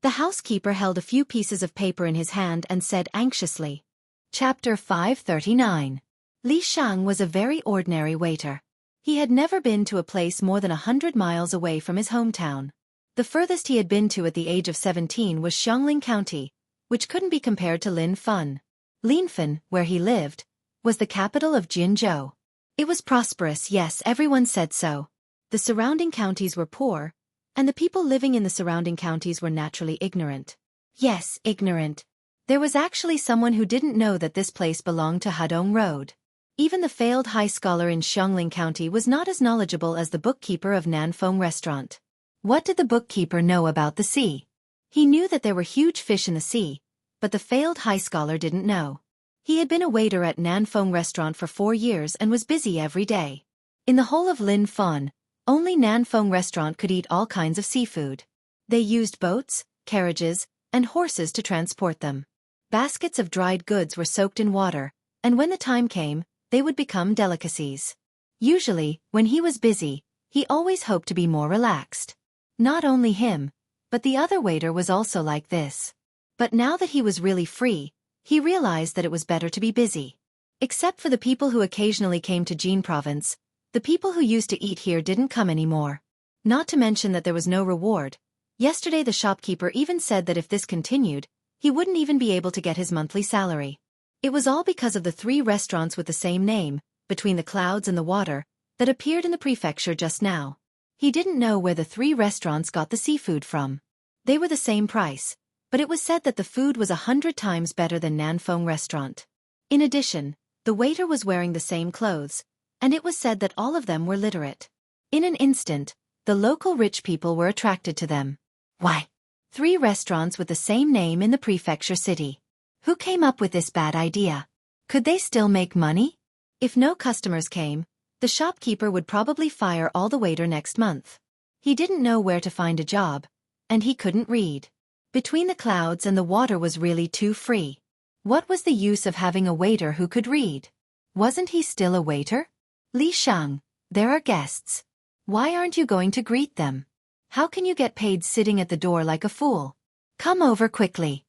The housekeeper held a few pieces of paper in his hand and said anxiously. Chapter 539. Li Shang was a very ordinary waiter. He had never been to a place more than 100 miles away from his hometown. The furthest he had been to at the age of 17 was Xiangling County, which couldn't be compared to Linfen. Linfen, where he lived, was the capital of Jianghu. It was prosperous, yes, everyone said so. The surrounding counties were poor, and the people living in the surrounding counties were naturally ignorant. Yes, ignorant. There was actually someone who didn't know that this place belonged to Hadong Road. Even the failed high scholar in Xiangling County was not as knowledgeable as the bookkeeper of Nanfeng Restaurant. What did the bookkeeper know about the sea? He knew that there were huge fish in the sea, but the failed high scholar didn't know. He had been a waiter at Nanfeng Restaurant for 4 years and was busy every day. In the whole of Linfen, only Nanfeng Restaurant could eat all kinds of seafood. They used boats, carriages, and horses to transport them. Baskets of dried goods were soaked in water, and when the time came, they would become delicacies. Usually, when he was busy, he always hoped to be more relaxed. Not only him, but the other waiter was also like this. But now that he was really free, he realized that it was better to be busy. Except for the people who occasionally came to Jin province, the people who used to eat here didn't come anymore. Not to mention that there was no reward. Yesterday the shopkeeper even said that if this continued, he wouldn't even be able to get his monthly salary. It was all because of the 3 restaurants with the same name, between the clouds and the water, that appeared in the prefecture just now. He didn't know where the 3 restaurants got the seafood from. They were the same price, but it was said that the food was 100 times better than Nanfeng restaurant. In addition, the waiter was wearing the same clothes, and it was said that all of them were literate. In an instant, the local rich people were attracted to them. Why? 3 restaurants with the same name in the prefecture city. Who came up with this bad idea? Could they still make money? If no customers came, the shopkeeper would probably fire all the waiter next month. He didn't know where to find a job, and he couldn't read. Between the clouds and the water was really too free. What was the use of having a waiter who could read? Wasn't he still a waiter? Li Shang, there are guests. Why aren't you going to greet them? How can you get paid sitting at the door like a fool? Come over quickly.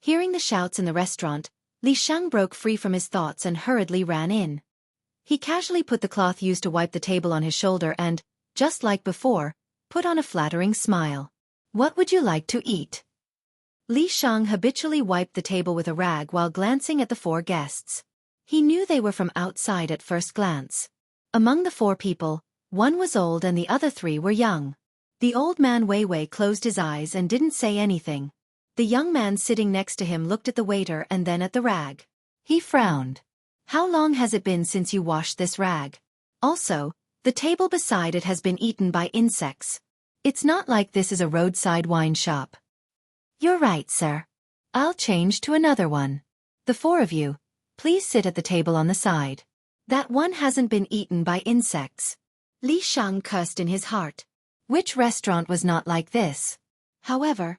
Hearing the shouts in the restaurant, Li Shang broke free from his thoughts and hurriedly ran in. He casually put the cloth used to wipe the table on his shoulder and, just like before, put on a flattering smile. What would you like to eat? Li Shang habitually wiped the table with a rag while glancing at the 4 guests. He knew they were from outside at first glance. Among the 4 people, 1 was old and the other 3 were young. The old man Wei Wei closed his eyes and didn't say anything. The young man sitting next to him looked at the waiter and then at the rag. He frowned. How long has it been since you washed this rag? Also, the table beside it has been eaten by insects. It's not like this is a roadside wine shop. You're right, sir. I'll change to another one. The 4 of you, please sit at the table on the side. That one hasn't been eaten by insects. Li Shang cursed in his heart. Which restaurant was not like this? However,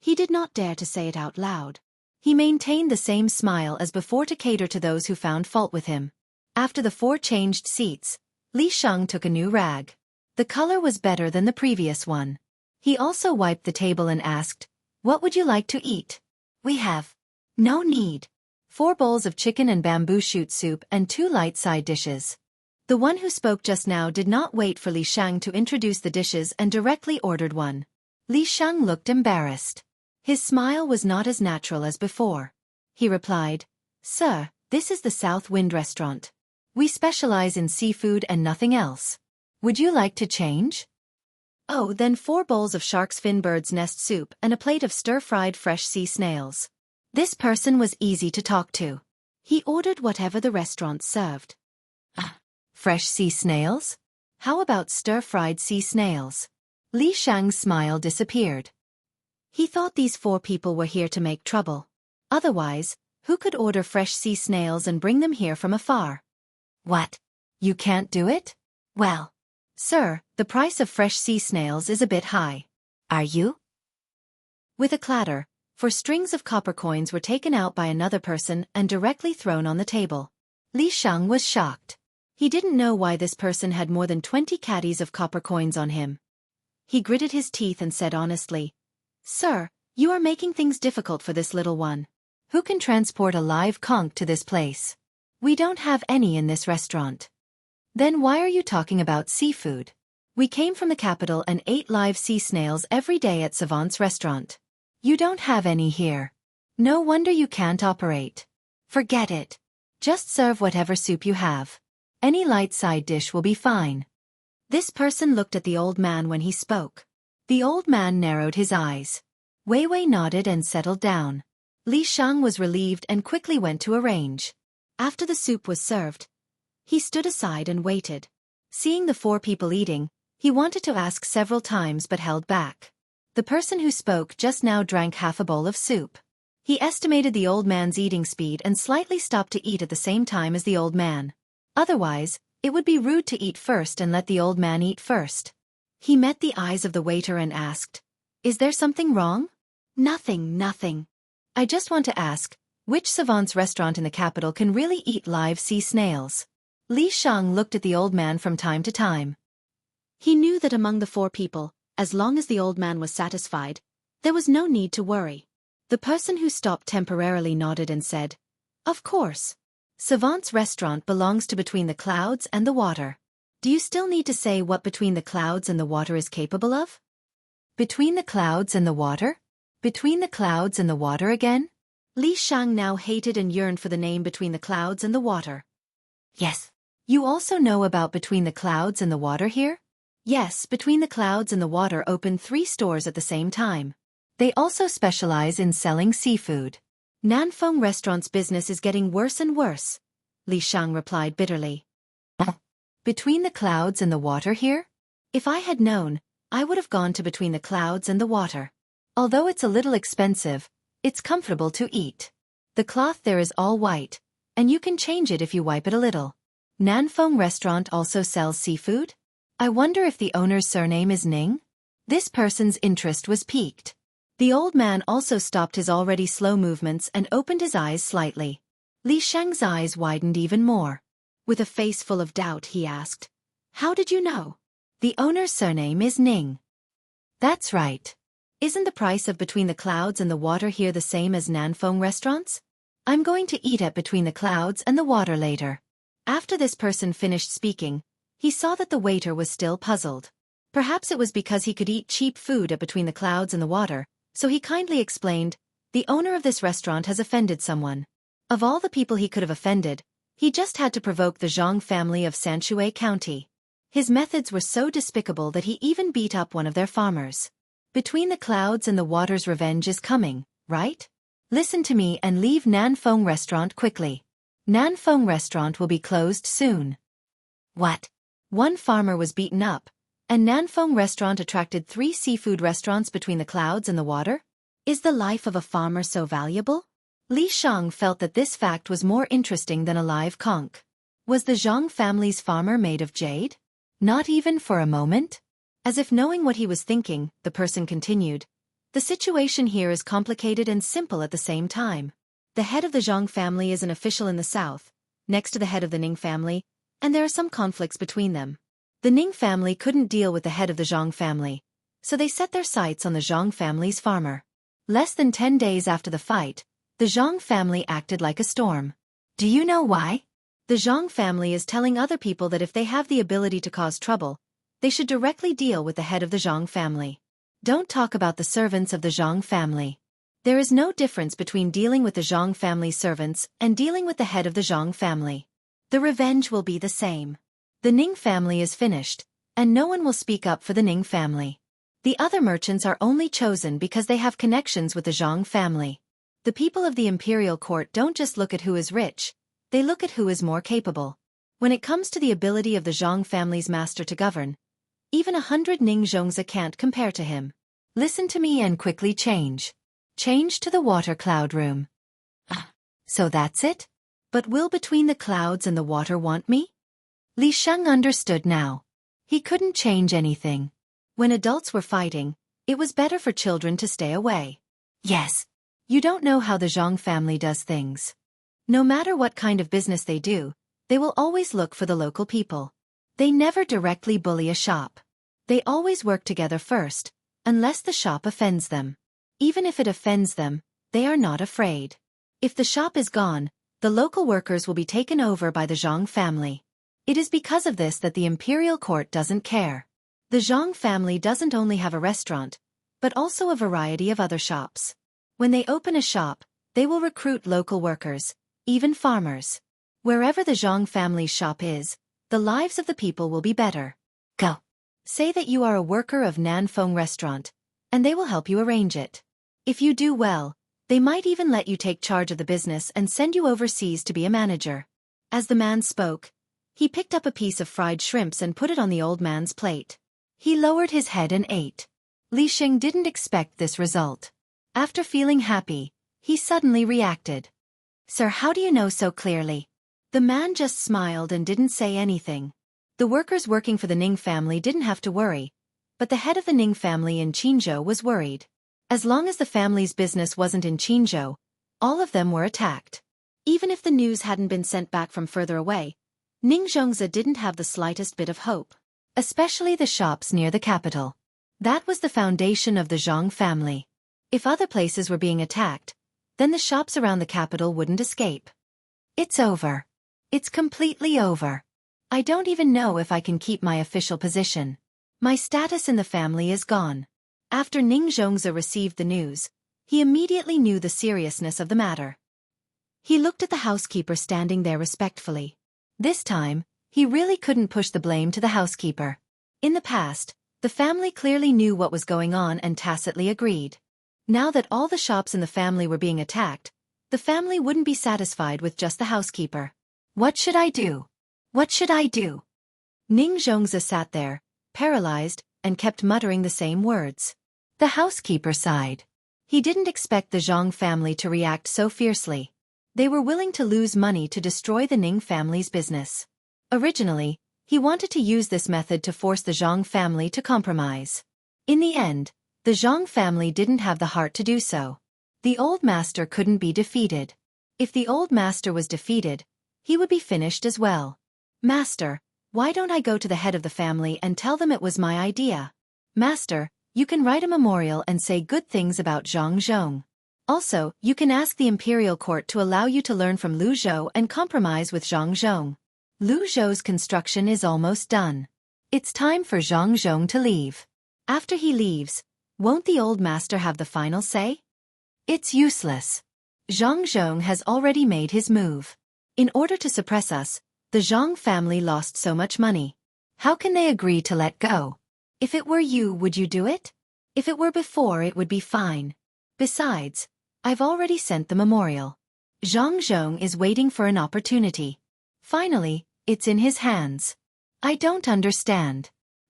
he did not dare to say it out loud. He maintained the same smile as before to cater to those who found fault with him. After the 4 changed seats, Li Shang took a new rag. The color was better than the previous one. He also wiped the table and asked, "What would you like to eat?" "We have." "No need." 4 bowls of chicken and bamboo shoot soup and 2 light side dishes. The one who spoke just now did not wait for Li Shang to introduce the dishes and directly ordered one. Li Shang looked embarrassed. His smile was not as natural as before. He replied, "Sir, this is the South Wind restaurant. We specialize in seafood and nothing else. Would you like to change?" Oh, then 4 bowls of shark's fin bird's nest soup and a plate of stir-fried fresh sea snails. This person was easy to talk to. He ordered whatever the restaurant served. Fresh sea snails? How about stir-fried sea snails? Li Shang's smile disappeared. He thought these 4 people were here to make trouble. Otherwise, who could order fresh sea snails and bring them here from afar? What? You can't do it? Well, sir, the price of fresh sea snails is a bit high. Are you? With a clatter, 4 strings of copper coins were taken out by another person and directly thrown on the table. Li Shang was shocked. He didn't know why this person had more than 20 caddies of copper coins on him. He gritted his teeth and said honestly, "Sir, you are making things difficult for this little one. Who can transport a live conch to this place? We don't have any in this restaurant." "Then why are you talking about seafood? We came from the capital and ate live sea snails every day at Savant's restaurant. You don't have any here. No wonder you can't operate. Forget it. Just serve whatever soup you have. Any light side dish will be fine." This person looked at the old man when he spoke. The old man narrowed his eyes. Wei Wei nodded and settled down. Li Shang was relieved and quickly went to arrange. After the soup was served, he stood aside and waited. Seeing the 4 people eating, he wanted to ask several times but held back. The person who spoke just now drank half a bowl of soup. He estimated the old man's eating speed and slightly stopped to eat at the same time as the old man. Otherwise, it would be rude to eat first and let the old man eat first. He met the eyes of the waiter and asked, "Is there something wrong?" Nothing. I just want to ask, which savant's restaurant in the capital can really eat live sea snails? Li Shang looked at the old man from time to time. He knew that among the 4 people, as long as the old man was satisfied, there was no need to worry. The person who stopped temporarily nodded and said, "Of course. Savant's restaurant belongs to Between the Clouds and the Water. Do you still need to say what Between the Clouds and the Water is capable of?" Between the Clouds and the Water? Between the Clouds and the Water again? Li Shang now hated and yearned for the name Between the Clouds and the Water. Yes. You also know about Between the Clouds and the Water here? Yes, Between the Clouds and the Water opened 3 stores at the same time. They also specialize in selling seafood. Nanfeng Restaurant's business is getting worse and worse, Li Shang replied bitterly. Between the Clouds and the Water here? If I had known, I would have gone to Between the Clouds and the Water. Although it's a little expensive, it's comfortable to eat. The cloth there is all white, and you can change it if you wipe it a little. Nanfeng Restaurant also sells seafood? I wonder if the owner's surname is Ning? This person's interest was piqued. The old man also stopped his already slow movements and opened his eyes slightly. Li Shang's eyes widened even more. With a face full of doubt, he asked, "How did you know?" "The owner's surname is Ning." "That's right. Isn't the price of Between the Clouds and the Water here the same as Nanfeng Restaurants? I'm going to eat at Between the Clouds and the Water later." After this person finished speaking, he saw that the waiter was still puzzled. Perhaps it was because he could eat cheap food at Between the Clouds and the Water, so he kindly explained, "The owner of this restaurant has offended someone. Of all the people he could have offended, he just had to provoke the Zhang family of Sanshui County. His methods were so despicable that he even beat up one of their farmers. Between the Clouds and the Water's revenge is coming, right? Listen to me and leave Nanfeng Restaurant quickly. Nanfeng Restaurant will be closed soon." What? One farmer was beaten up, and Nanfeng Restaurant attracted 3 seafood restaurants Between the Clouds and the Water? Is the life of a farmer so valuable? Li Shang felt that this fact was more interesting than a live conch. Was the Zhang family's farmer made of jade? Not even for a moment? As if knowing what he was thinking, the person continued, "The situation here is complicated and simple at the same time. The head of the Zhang family is an official in the south, next to the head of the Ning family, and there are some conflicts between them. The Ning family couldn't deal with the head of the Zhang family, so they set their sights on the Zhang family's farmer. Less than 10 days after the fight, the Zhang family acted like a storm. Do you know why? The Zhang family is telling other people that if they have the ability to cause trouble, they should directly deal with the head of the Zhang family. Don't talk about the servants of the Zhang family. There is no difference between dealing with the Zhang family's servants and dealing with the head of the Zhang family. The revenge will be the same. The Ning family is finished, and no one will speak up for the Ning family. The other merchants are only chosen because they have connections with the Zhang family. The people of the imperial court don't just look at who is rich, they look at who is more capable. When it comes to the ability of the Zhang family's master to govern, even 100 Ning Zhongzi can't compare to him. Listen to me and quickly change. Change to the water cloud room." So that's it? But will Between the Clouds and the Water want me? Li Shang understood now. He couldn't change anything. When adults were fighting, it was better for children to stay away. Yes. You don't know how the Zhang family does things. No matter what kind of business they do, they will always look for the local people. They never directly bully a shop. They always work together first, unless the shop offends them. Even if it offends them, they are not afraid. If the shop is gone, the local workers will be taken over by the Zhang family. It is because of this that the imperial court doesn't care. The Zhang family doesn't only have a restaurant, but also a variety of other shops. When they open a shop, they will recruit local workers, even farmers. Wherever the Zhang family's shop is, the lives of the people will be better. Go. Say that you are a worker of Nanfeng Restaurant, and they will help you arrange it. If you do well, they might even let you take charge of the business and send you overseas to be a manager. As the man spoke, he picked up a piece of fried shrimps and put it on the old man's plate. He lowered his head and ate. Li Sheng didn't expect this result. After feeling happy, he suddenly reacted. "Sir, how do you know so clearly?" The man just smiled and didn't say anything. The workers working for the Ning family didn't have to worry, but the head of the Ning family in Qinzhou was worried. As long as the family's business wasn't in Qinzhou, all of them were attacked. Even if the news hadn't been sent back from further away, Xianxia didn't have the slightest bit of hope. Especially the shops near the capital. That was the foundation of the Zhang family. If other places were being attacked, then the shops around the capital wouldn't escape. It's over. It's completely over. I don't even know if I can keep my official position. My status in the family is gone. After Xianxia received the news, he immediately knew the seriousness of the matter. He looked at the housekeeper standing there respectfully. This time, he really couldn't push the blame to the housekeeper. In the past, the family clearly knew what was going on and tacitly agreed. Now that all the shops in the family were being attacked, the family wouldn't be satisfied with just the housekeeper. What should I do? What should I do? Xianxia sat there, paralyzed, and kept muttering the same words. The housekeeper sighed. He didn't expect the Zhang family to react so fiercely. They were willing to lose money to destroy the Ning family's business. Originally, he wanted to use this method to force the Zhang family to compromise. In the end, the Zhang family didn't have the heart to do so. The old master couldn't be defeated. If the old master was defeated, he would be finished as well. Master, why don't I go to the head of the family and tell them it was my idea? Master, you can write a memorial and say good things about Zhang Zhong. Also, you can ask the imperial court to allow you to learn from Lu Zhou and compromise with Zhang Zhong. Lu Zhou's construction is almost done. It's time for Zhang Zhong to leave. After he leaves, won't the old master have the final say? It's useless. Zhang Zhong has already made his move. In order to suppress us, the Zhang family lost so much money. How can they agree to let go? If it were you, would you do it? If it were before, it would be fine. Besides, I've already sent the memorial. Zhang Zhong is waiting for an opportunity. Finally, it's in his hands. I don't understand.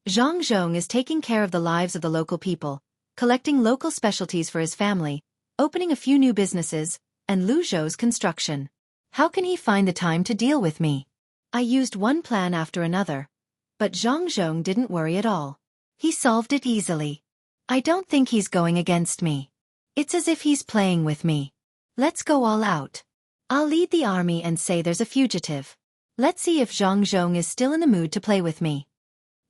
Zhang Zhong is taking care of the lives of the local people, collecting local specialties for his family, opening a few new businesses, and Lu Zhou's construction. How can he find the time to deal with me? I used one plan after another, but Zhang Zhong didn't worry at all. He solved it easily. I don't think he's going against me. It's as if he's playing with me. Let's go all out. I'll lead the army and say there's a fugitive. Let's see if Zhang Zhong is still in the mood to play with me.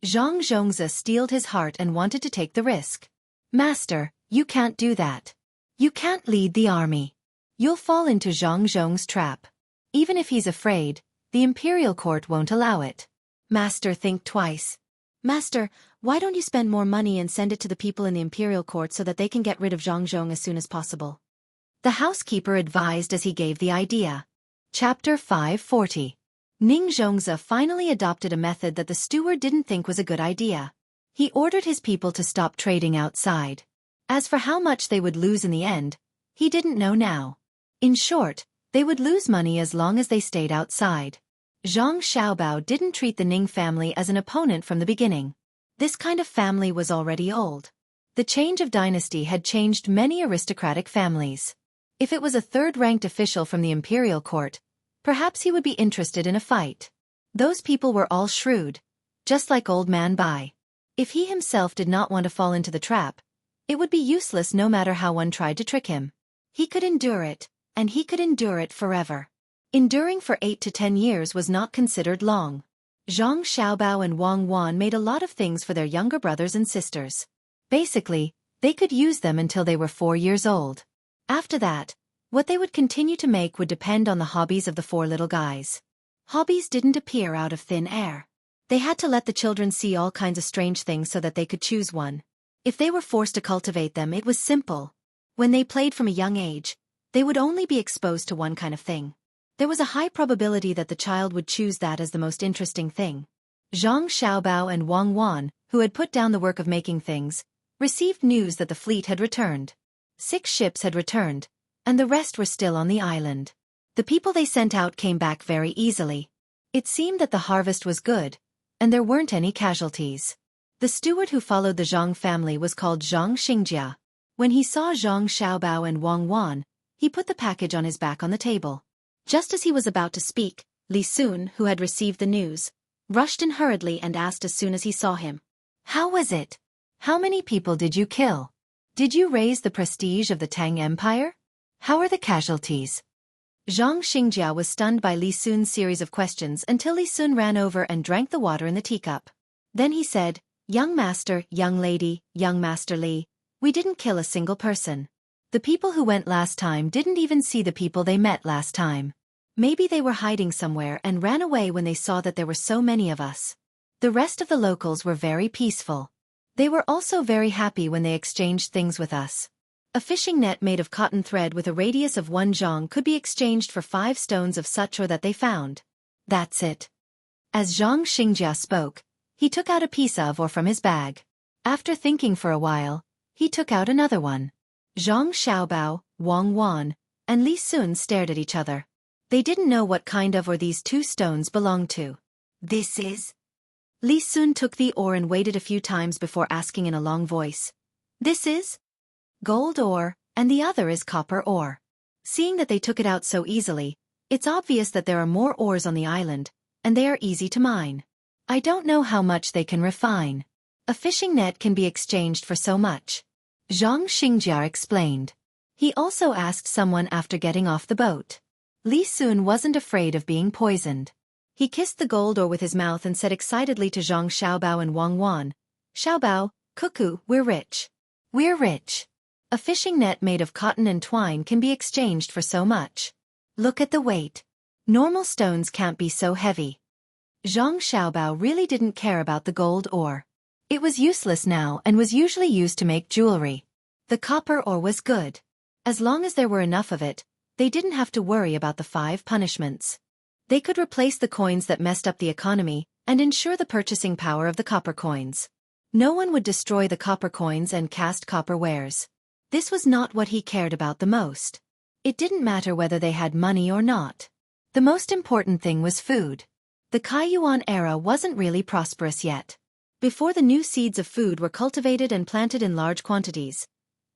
Zhang Zhongzi steeled his heart and wanted to take the risk. Master, you can't do that. You can't lead the army. You'll fall into Zhang Zhong's trap. Even if he's afraid, the imperial court won't allow it. Master, think twice. Master, why don't you spend more money and send it to the people in the imperial court so that they can get rid of Zhang Zhong as soon as possible? The housekeeper advised as he gave the idea. Chapter 540. Xianxia finally adopted a method that the steward didn't think was a good idea. He ordered his people to stop trading outside. As for how much they would lose in the end, he didn't know now. In short, they would lose money as long as they stayed outside. Zhang Xiaobao didn't treat the Ning family as an opponent from the beginning. This kind of family was already old. The change of dynasty had changed many aristocratic families. If it was a third-ranked official from the imperial court, perhaps he would be interested in a fight. Those people were all shrewd, just like old man Bai. If he himself did not want to fall into the trap, it would be useless no matter how one tried to trick him. He could endure it, and he could endure it forever. Enduring for 8 to 10 years was not considered long. Zhang Xiaobao and Wang Wan made a lot of things for their younger brothers and sisters. Basically, they could use them until they were 4 years old. After that, what they would continue to make would depend on the hobbies of the 4 little guys. Hobbies didn't appear out of thin air. They had to let the children see all kinds of strange things so that they could choose one. If they were forced to cultivate them, it was simple. When they played from a young age, they would only be exposed to one kind of thing. There was a high probability that the child would choose that as the most interesting thing. Zhang Xiaobao and Wang Wan, who had put down the work of making things, received news that the fleet had returned. 6 ships had returned, and the rest were still on the island. The people they sent out came back very easily. It seemed that the harvest was good, and there weren't any casualties. The steward who followed the Zhang family was called Xianxia. When he saw Zhang Xiaobao and Wang Wan, he put the package on his back on the table. Just as he was about to speak, Li Sun, who had received the news, rushed in hurriedly and asked as soon as he saw him. How was it? How many people did you kill? Did you raise the prestige of the Tang Empire? How are the casualties? Xianxia was stunned by Li Sun's series of questions until Li Sun ran over and drank the water in the teacup. Then he said, "Young master, young lady, young master Li, we didn't kill a single person. The people who went last time didn't even see the people they met last time. Maybe they were hiding somewhere and ran away when they saw that there were so many of us. The rest of the locals were very peaceful. They were also very happy when they exchanged things with us. A fishing net made of cotton thread with a radius of 1 zhang could be exchanged for 5 stones of such ore that they found. That's it." As Xianxia spoke, he took out a piece of ore from his bag. After thinking for a while, he took out another one. Zhang Xiaobao, Wang Wan, and Li Sun stared at each other. They didn't know what kind of ore these 2 stones belonged to. "This is?" Li Sun took the ore and waited a few times before asking in a long voice. "This is gold ore, and the other is copper ore." Seeing that they took it out so easily, it's obvious that there are more ores on the island, and they are easy to mine. I don't know how much they can refine. A fishing net can be exchanged for so much. Xianxia explained. He also asked someone after getting off the boat. Li Sun wasn't afraid of being poisoned. He kissed the gold ore with his mouth and said excitedly to Zhang Xiaobao and Wang Wan, "Xiaobao, cuckoo, we're rich. We're rich. A fishing net made of cotton and twine can be exchanged for so much. Look at the weight. Normal stones can't be so heavy." Zhang Xiaobao really didn't care about the gold ore. It was useless now and was usually used to make jewelry. The copper ore was good. As long as there were enough of it, they didn't have to worry about the 5 punishments. They could replace the coins that messed up the economy and ensure the purchasing power of the copper coins. No one would destroy the copper coins and cast copper wares. This was not what he cared about the most. It didn't matter whether they had money or not. The most important thing was food. The Kaiyuan era wasn't really prosperous yet. Before the new seeds of food were cultivated and planted in large quantities,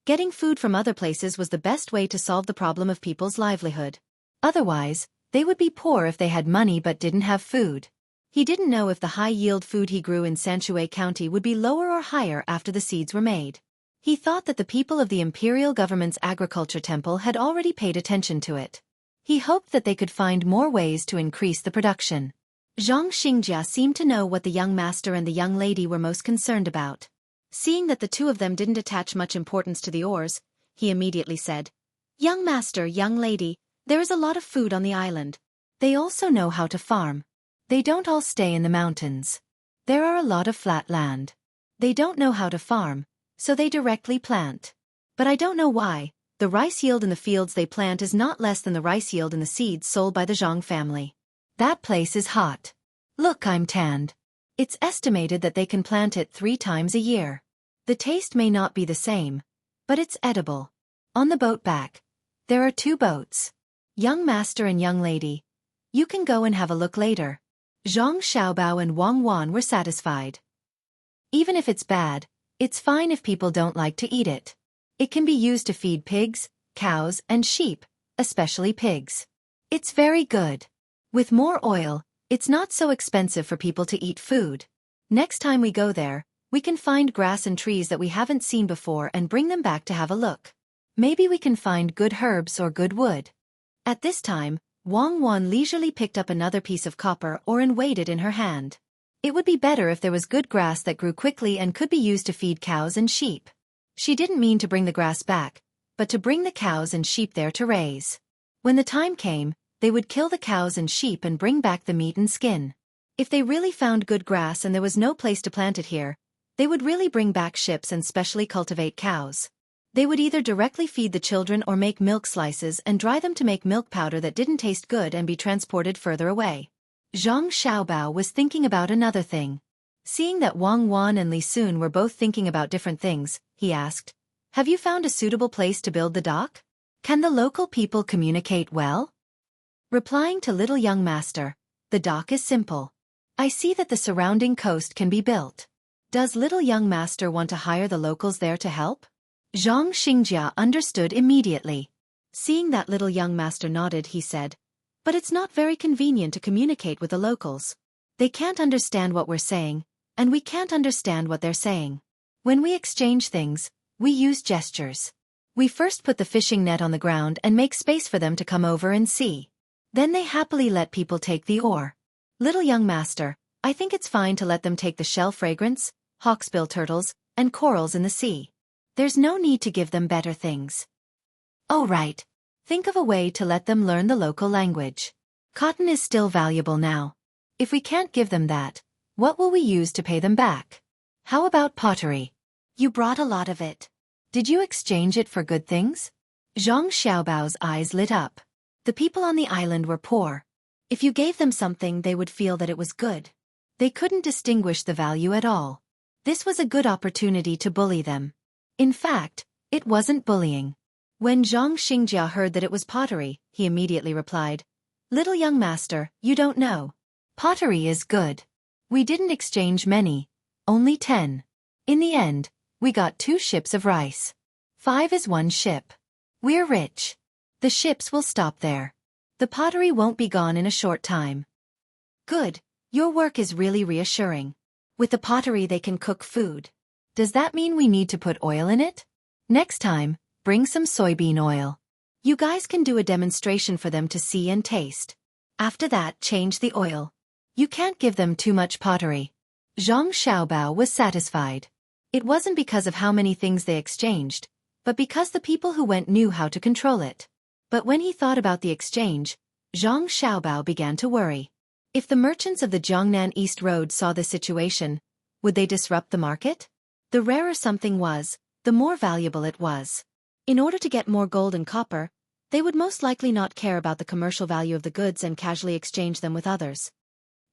getting food from other places was the best way to solve the problem of people's livelihood. Otherwise, they would be poor if they had money but didn't have food. He didn't know if the high-yield food he grew in Sanshui County would be lower or higher after the seeds were made. He thought that the people of the imperial government's agriculture temple had already paid attention to it. He hoped that they could find more ways to increase the production. Xianxia seemed to know what the young master and the young lady were most concerned about. Seeing that the 2 of them didn't attach much importance to the ores, he immediately said, "Young master, young lady, there is a lot of food on the island. They also know how to farm. They don't all stay in the mountains. There are a lot of flat land. They don't know how to farm, so they directly plant. But I don't know why, the rice yield in the fields they plant is not less than the rice yield in the seeds sold by the Zhang family. That place is hot. Look, I'm tanned. It's estimated that they can plant it 3 times a year. The taste may not be the same, but it's edible." On the boat back, there are 2 boats. "Young master and young lady, you can go and have a look later." Zhang Xiaobao and Wang Wan were satisfied. Even if it's bad, it's fine if people don't like to eat it. It can be used to feed pigs, cows, and sheep, especially pigs. It's very good. With more oil, it's not so expensive for people to eat food. Next time we go there, we can find grass and trees that we haven't seen before and bring them back to have a look. Maybe we can find good herbs or good wood. At this time, Wang Wan leisurely picked up another piece of copper ore and weighed it in her hand. It would be better if there was good grass that grew quickly and could be used to feed cows and sheep. She didn't mean to bring the grass back, but to bring the cows and sheep there to raise. When the time came, they would kill the cows and sheep and bring back the meat and skin. If they really found good grass and there was no place to plant it here, they would really bring back ships and specially cultivate cows. They would either directly feed the children or make milk slices and dry them to make milk powder that didn't taste good and be transported further away. Zhang Xiaobao was thinking about another thing. Seeing that Wang Wan and Li Sun were both thinking about different things, he asked, "Have you found a suitable place to build the dock? Can the local people communicate well?" Replying to little young master, "The dock is simple. I see that the surrounding coast can be built. Does little young master want to hire the locals there to help?" Xianxia understood immediately. Seeing that little young master nodded, he said, "But it's not very convenient to communicate with the locals. They can't understand what we're saying, and we can't understand what they're saying. When we exchange things, We use gestures. We first put the fishing net on the ground and make space for them to come over and see. Then they happily let people take the oar. Little young master, I think it's fine to let them take the shell fragrance, hawksbill turtles, and corals in the sea. There's no need to give them better things. Oh right. Think of a way to let them learn the local language. Cotton is still valuable now. If we can't give them that, what will we use to pay them back? How about pottery? You brought a lot of it. Did you exchange it for good things? Zhang Xiaobao's eyes lit up. The people on the island were poor. If you gave them something, they would feel that it was good. They couldn't distinguish the value at all. This was a good opportunity to bully them. In fact, it wasn't bullying. When Zhang Xingjia heard that it was pottery, he immediately replied, "Little young master, you don't know. Pottery is good. We didn't exchange many, only 10. In the end, we got 2 ships of rice. 5 is 1 ship. We're rich. The ships will stop there. The pottery won't be gone in a short time." Good, your work is really reassuring. With the pottery they can cook food. Does that mean we need to put oil in it? Next time, bring some soybean oil. You guys can do a demonstration for them to see and taste. After that, change the oil. You can't give them too much pottery. Zhang Xiaobao was satisfied. It wasn't because of how many things they exchanged, but because the people who went knew how to control it. But when he thought about the exchange, Zhang Xiaobao began to worry. If the merchants of the Jiangnan East Road saw the situation, would they disrupt the market? The rarer something was, the more valuable it was. In order to get more gold and copper, they would most likely not care about the commercial value of the goods and casually exchange them with others.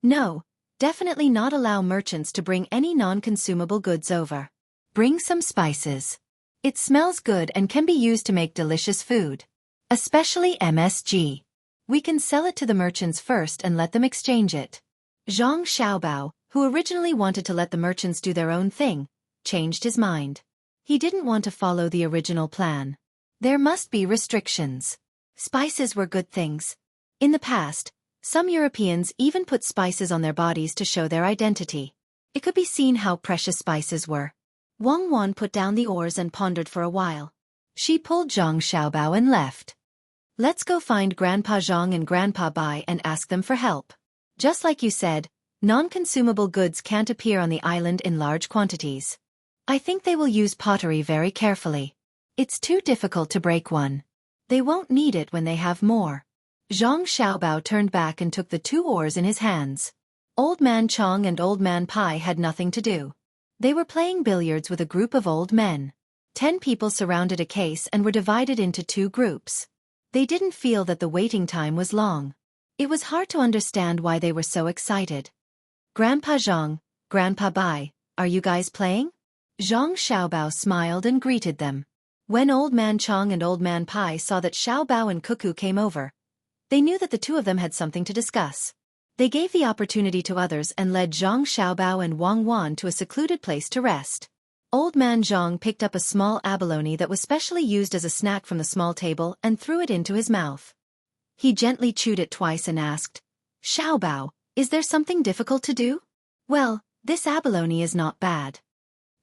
No, definitely not allow merchants to bring any non-consumable goods over. Bring some spices. It smells good and can be used to make delicious food. Especially MSG. We can sell it to the merchants first and let them exchange it. Zhang Xiaobao, who originally wanted to let the merchants do their own thing, changed his mind. He didn't want to follow the original plan. There must be restrictions. Spices were good things. In the past, some Europeans even put spices on their bodies to show their identity. It could be seen how precious spices were. Wang Wan put down the oars and pondered for a while. She pulled Zhang Xiaobao and left. Let's go find Grandpa Zhang and Grandpa Bai and ask them for help. Just like you said, non-consumable goods can't appear on the island in large quantities. I think they will use pottery very carefully. It's too difficult to break one. They won't need it when they have more. Zhang Xiaobao turned back and took the 2 oars in his hands. Old Man Chong and Old Man Pai had nothing to do. They were playing billiards with a group of old men. 10 people surrounded a case and were divided into 2 groups. They didn't feel that the waiting time was long. It was hard to understand why they were so excited. Grandpa Zhang, Grandpa Bai, are you guys playing? Zhang Xiaobao smiled and greeted them. When Old Man Chong and Old Man Pai saw that Xiaobao and Cuckoo came over, they knew that the 2 of them had something to discuss. They gave the opportunity to others and led Zhang Xiaobao and Wang Wan to a secluded place to rest. Old Man Zhang picked up a small abalone that was specially used as a snack from the small table and threw it into his mouth. He gently chewed it twice and asked, "Xiaobao, is there something difficult to do?" "Well, this abalone is not bad."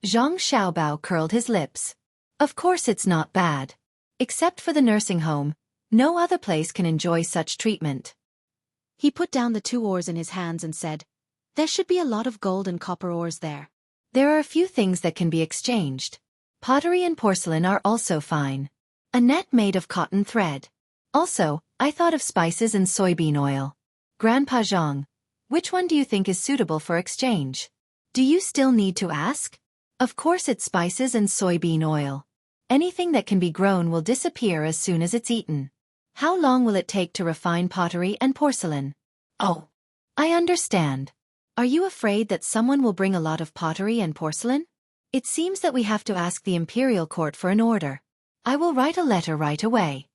Zhang Xiaobao curled his lips. Of course it's not bad. Except for the nursing home, no other place can enjoy such treatment. He put down the 2 oars in his hands and said, "There should be a lot of gold and copper ores there. There are a few things that can be exchanged. Pottery and porcelain are also fine. A net made of cotton thread. Also, I thought of spices and soybean oil. Grandpa Zhang, which one do you think is suitable for exchange? Do you still need to ask? Of course it's spices and soybean oil. Anything that can be grown will disappear as soon as it's eaten. How long will it take to refine pottery and porcelain?" "Oh, I understand. Are you afraid that someone will bring a lot of pottery and porcelain? It seems that we have to ask the imperial court for an order. I will write a letter right away."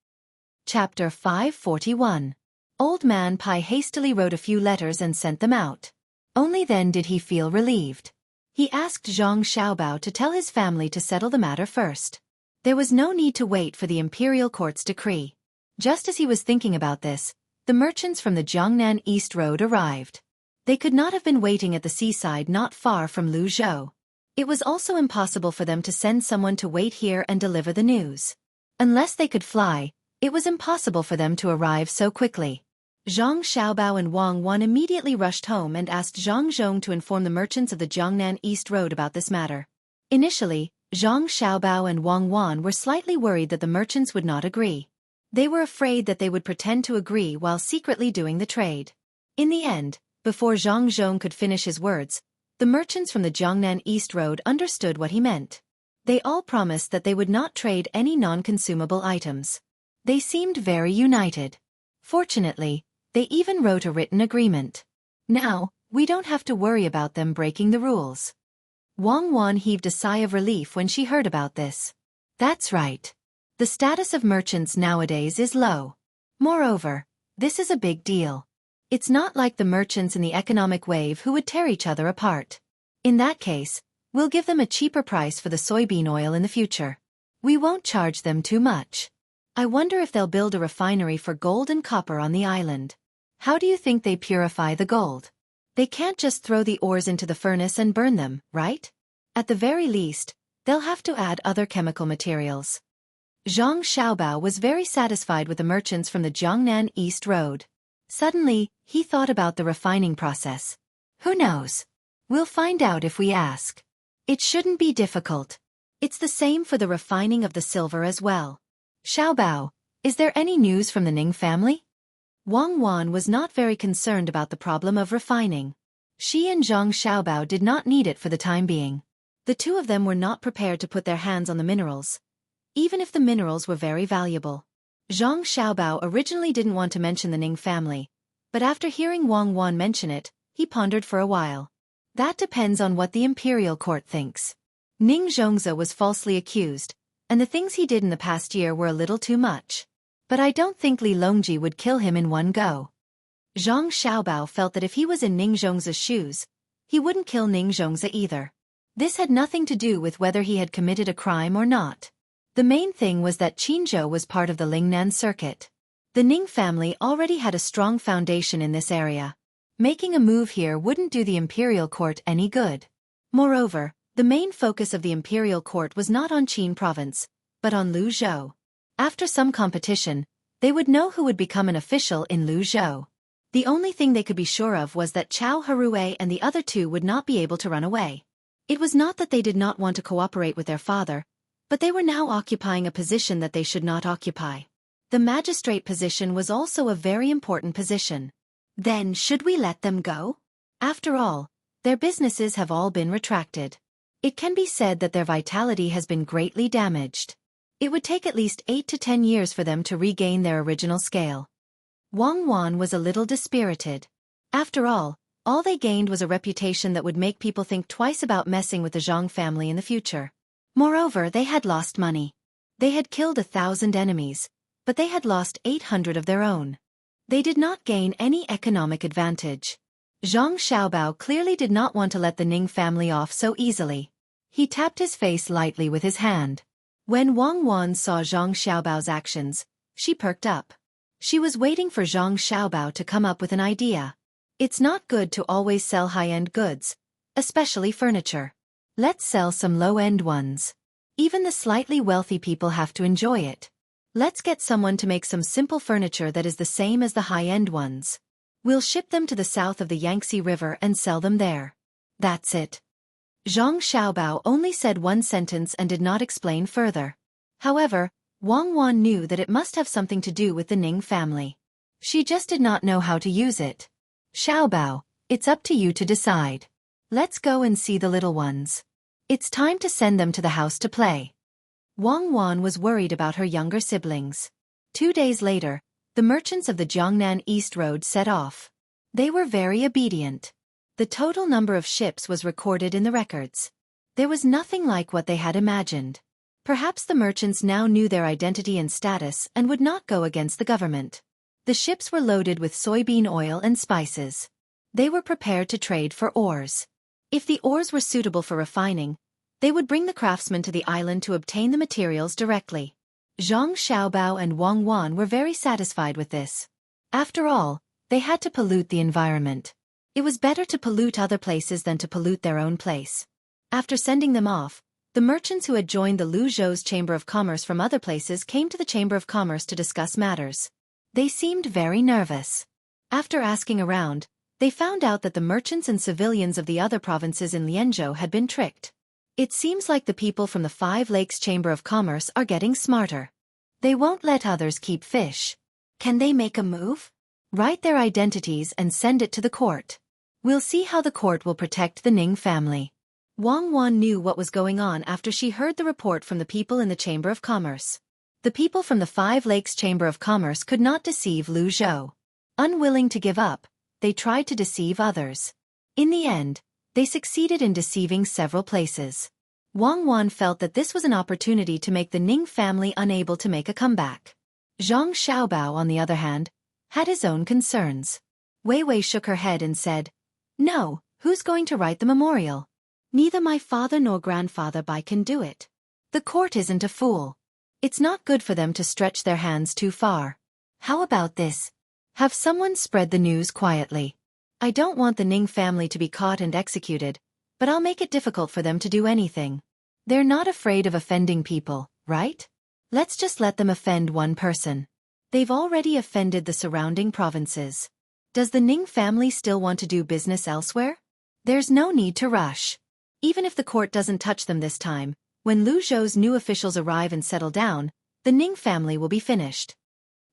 Chapter 541. Old Man Pai hastily wrote a few letters and sent them out. Only then did he feel relieved. He asked Zhang Xiaobao to tell his family to settle the matter first. There was no need to wait for the imperial court's decree. Just as he was thinking about this, the merchants from the Jiangnan East Road arrived. They could not have been waiting at the seaside not far from Luzhou. It was also impossible for them to send someone to wait here and deliver the news. Unless they could fly, it was impossible for them to arrive so quickly. Zhang Xiaobao and Wang Wan immediately rushed home and asked Zhang Zhong to inform the merchants of the Jiangnan East Road about this matter. Initially, Zhang Xiaobao and Wang Wan were slightly worried that the merchants would not agree. They were afraid that they would pretend to agree while secretly doing the trade. In the end, before Zhang Zhong could finish his words, the merchants from the Jiangnan East Road understood what he meant. They all promised that they would not trade any non-consumable items. They seemed very united. Fortunately, they even wrote a written agreement. Now, we don't have to worry about them breaking the rules. Wang Wan heaved a sigh of relief when she heard about this. That's right. The status of merchants nowadays is low. Moreover, this is a big deal. It's not like the merchants in the economic wave who would tear each other apart. In that case, we'll give them a cheaper price for the soybean oil in the future. We won't charge them too much. I wonder if they'll build a refinery for gold and copper on the island. How do you think they purify the gold? They can't just throw the ores into the furnace and burn them, right? At the very least, they'll have to add other chemical materials. Zhang Xiaobao was very satisfied with the merchants from the Jiangnan East Road. Suddenly, he thought about the refining process. Who knows? We'll find out if we ask. It shouldn't be difficult. It's the same for the refining of the silver as well. Xiaobao, is there any news from the Ning family? Wang Wan was not very concerned about the problem of refining. She and Zhang Xiaobao did not need it for the time being. The two of them were not prepared to put their hands on the minerals, even if the minerals were very valuable. Zhang Xiaobao originally didn't want to mention the Ning family, but after hearing Wang Wan mention it, he pondered for a while. That depends on what the imperial court thinks. Ning Zhongze was falsely accused, and the things he did in the past year were a little too much. But I don't think Li Longji would kill him in one go. Zhang Xiaobao felt that if he was in Ning Zhongze's shoes, he wouldn't kill Ning Zhongze either. This had nothing to do with whether he had committed a crime or not. The main thing was that Qinzhou was part of the Lingnan circuit. The Ning family already had a strong foundation in this area. Making a move here wouldn't do the imperial court any good. Moreover, the main focus of the imperial court was not on Qin province, but on Luzhou. After some competition, they would know who would become an official in Luzhou. The only thing they could be sure of was that Chao Harue and the other two would not be able to run away. It was not that they did not want to cooperate with their father, but they were now occupying a position that they should not occupy. The magistrate position was also a very important position. Then should we let them go? After all, their businesses have all been retracted. It can be said that their vitality has been greatly damaged. It would take at least 8 to 10 years for them to regain their original scale. Wang Wan was a little dispirited. After all they gained was a reputation that would make people think twice about messing with the Zhang family in the future. Moreover, they had lost money. They had killed 1,000 enemies, but they had lost 800 of their own. They did not gain any economic advantage. Zhang Xiaobao clearly did not want to let the Ning family off so easily. He tapped his face lightly with his hand. When Wang Wan saw Zhang Xiaobao's actions, she perked up. She was waiting for Zhang Xiaobao to come up with an idea. It's not good to always sell high-end goods, especially furniture. Let's sell some low-end ones. Even the slightly wealthy people have to enjoy it. Let's get someone to make some simple furniture that is the same as the high-end ones. We'll ship them to the south of the Yangtze River and sell them there. That's it. Zhang Xiaobao only said one sentence and did not explain further. However, Wang Wan knew that it must have something to do with the Ning family. She just did not know how to use it. Xiaobao, it's up to you to decide. Let's go and see the little ones. It's time to send them to the house to play. Wang Wan was worried about her younger siblings. 2 days later, the merchants of the Jiangnan East Road set off. They were very obedient. The total number of ships was recorded in the records. There was nothing like what they had imagined. Perhaps the merchants now knew their identity and status and would not go against the government. The ships were loaded with soybean oil and spices. They were prepared to trade for ores. If the ores were suitable for refining, they would bring the craftsmen to the island to obtain the materials directly. Zhang Xiaobao and Wang Wan were very satisfied with this. After all, they had to pollute the environment. It was better to pollute other places than to pollute their own place. After sending them off, the merchants who had joined the Luzhou's Chamber of Commerce from other places came to the Chamber of Commerce to discuss matters. They seemed very nervous. After asking around, they found out that the merchants and civilians of the other provinces in Lianzhou had been tricked. It seems like the people from the Five Lakes Chamber of Commerce are getting smarter. They won't let others keep fish. Can they make a move? Write their identities and send it to the court. We'll see how the court will protect the Ning family. Wang Wan knew what was going on after she heard the report from the people in the Chamber of Commerce. The people from the Five Lakes Chamber of Commerce could not deceive Lu Zhou. Unwilling to give up, they tried to deceive others. In the end, they succeeded in deceiving several places. Wang Wan felt that this was an opportunity to make the Ning family unable to make a comeback. Zhang Xiaobao, on the other hand, had his own concerns. Wei Wei shook her head and said, "No, who's going to write the memorial? Neither my father nor grandfather Bai can do it. The court isn't a fool. It's not good for them to stretch their hands too far. How about this? Have someone spread the news quietly. I don't want the Ning family to be caught and executed, but I'll make it difficult for them to do anything. They're not afraid of offending people, right? Let's just let them offend one person. They've already offended the surrounding provinces. Does the Ning family still want to do business elsewhere? There's no need to rush. Even if the court doesn't touch them this time, when Lu Zhou's new officials arrive and settle down, the Ning family will be finished."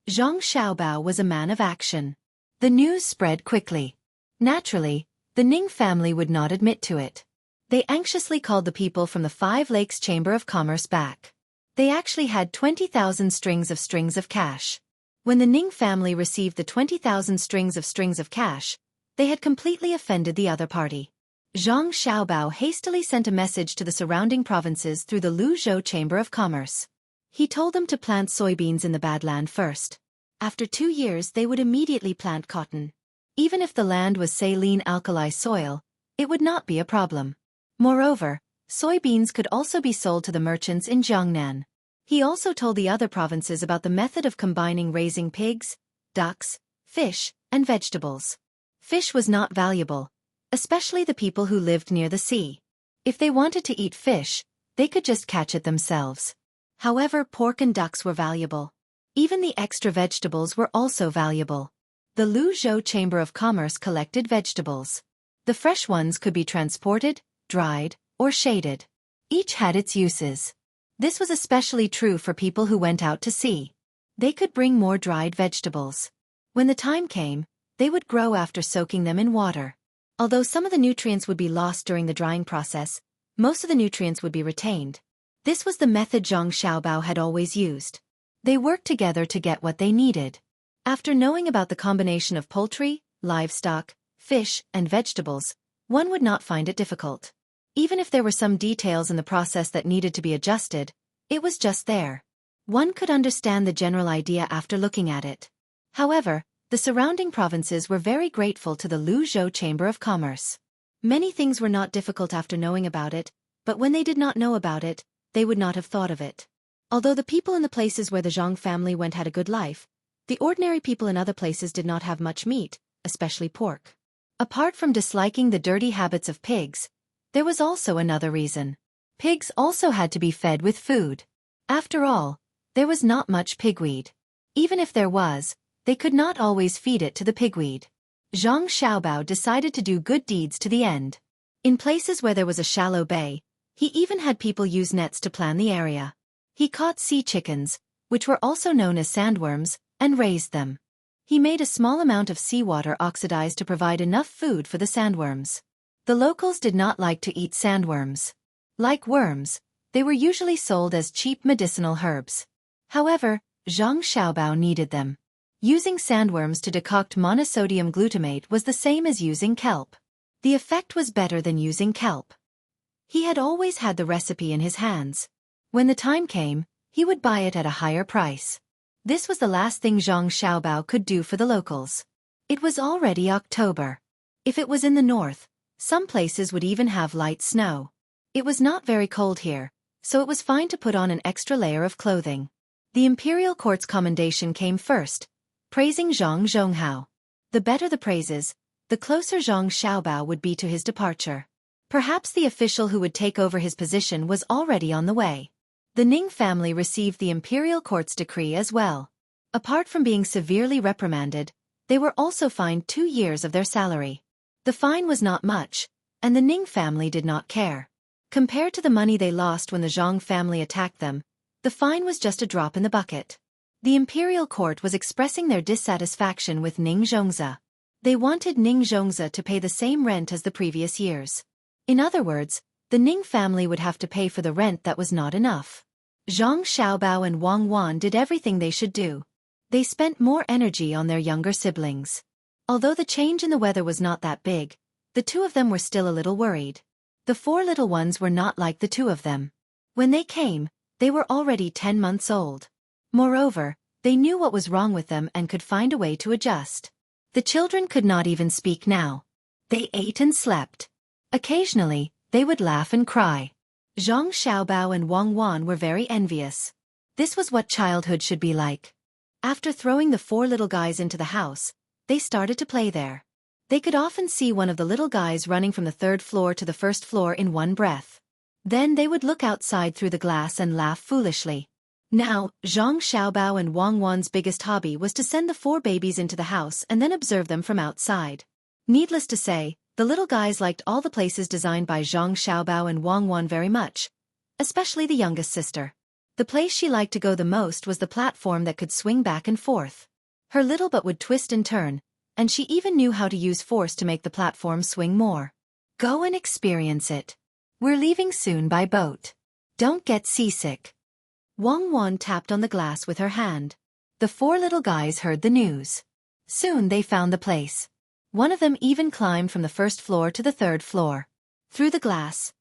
Zhang Xiaobao was a man of action. The news spread quickly. Naturally, the Ning family would not admit to it. They anxiously called the people from the Five Lakes Chamber of Commerce back. They actually had 20,000 strings of cash. When the Ning family received the 20,000 strings of cash, they had completely offended the other party. Zhang Xiaobao hastily sent a message to the surrounding provinces through the Luzhou Chamber of Commerce. He told them to plant soybeans in the bad land first. After 2 years they would immediately plant cotton. Even if the land was saline alkali soil, it would not be a problem. Moreover, soybeans could also be sold to the merchants in Jiangnan. He also told the other provinces about the method of combining raising pigs, ducks, fish, and vegetables. Fish was not valuable, especially the people who lived near the sea. If they wanted to eat fish, they could just catch it themselves. However, pork and ducks were valuable. Even the extra vegetables were also valuable. The Luzhou Chamber of Commerce collected vegetables. The fresh ones could be transported, dried, or shaded. Each had its uses. This was especially true for people who went out to sea. They could bring more dried vegetables. When the time came, they would grow after soaking them in water. Although some of the nutrients would be lost during the drying process, most of the nutrients would be retained. This was the method Zhang Xiaobao had always used. They worked together to get what they needed. After knowing about the combination of poultry, livestock, fish, and vegetables, one would not find it difficult. Even if there were some details in the process that needed to be adjusted, it was just there. One could understand the general idea after looking at it. However, the surrounding provinces were very grateful to the Luzhou Chamber of Commerce. Many things were not difficult after knowing about it, but when they did not know about it, they would not have thought of it. Although the people in the places where the Zhang family went had a good life, the ordinary people in other places did not have much meat, especially pork. Apart from disliking the dirty habits of pigs, there was also another reason. Pigs also had to be fed with food. After all, there was not much pigweed. Even if there was, they could not always feed it to the pigweed. Zhang Xiaobao decided to do good deeds to the end. In places where there was a shallow bay, he even had people use nets to plan the area. He caught sea chickens, which were also known as sandworms, and raised them. He made a small amount of seawater oxidized to provide enough food for the sandworms. The locals did not like to eat sandworms. Like worms, they were usually sold as cheap medicinal herbs. However, Zhang Xiaobao needed them. Using sandworms to decoct monosodium glutamate was the same as using kelp. The effect was better than using kelp. He had always had the recipe in his hands. When the time came, he would buy it at a higher price. This was the last thing Zhang Xiaobao could do for the locals. It was already October. If it was in the north, some places would even have light snow. It was not very cold here, so it was fine to put on an extra layer of clothing. The imperial court's commendation came first, praising Zhang Zhonghao. The better the praises, the closer Zhang Xiaobao would be to his departure. Perhaps the official who would take over his position was already on the way. The Ning family received the imperial court's decree as well. Apart from being severely reprimanded, they were also fined 2 years of their salary. The fine was not much, and the Ning family did not care. Compared to the money they lost when the Zhang family attacked them, the fine was just a drop in the bucket. The imperial court was expressing their dissatisfaction with Ning Xianxia. They wanted Ning Xianxia to pay the same rent as the previous years. In other words, the Ning family would have to pay for the rent that was not enough. Zhang Xiaobao and Wang Wan did everything they should do. They spent more energy on their younger siblings. Although the change in the weather was not that big, the two of them were still a little worried. The 4 little ones were not like the 2 of them. When they came, they were already 10 months old. Moreover, they knew what was wrong with them and could find a way to adjust. The children could not even speak now. They ate and slept. Occasionally, they would laugh and cry. Zhang Xiaobao and Wang Wan were very envious. This was what childhood should be like. After throwing the 4 little guys into the house, they started to play there. They could often see one of the little guys running from the 3rd floor to the 1st floor in one breath. Then they would look outside through the glass and laugh foolishly. Now, Zhang Xiaobao and Wang Wan's biggest hobby was to send the 4 babies into the house and then observe them from outside. Needless to say, the little guys liked all the places designed by Zhang Xiaobao and Wang Wan very much, especially the youngest sister. The place she liked to go the most was the platform that could swing back and forth. Her little butt would twist and turn, and she even knew how to use force to make the platform swing more. Go and experience it. We're leaving soon by boat. Don't get seasick. Wang Wan tapped on the glass with her hand. The 4 little guys heard the news. Soon they found the place. One of them even climbed from the 1st floor to the 3rd floor. Through the glass,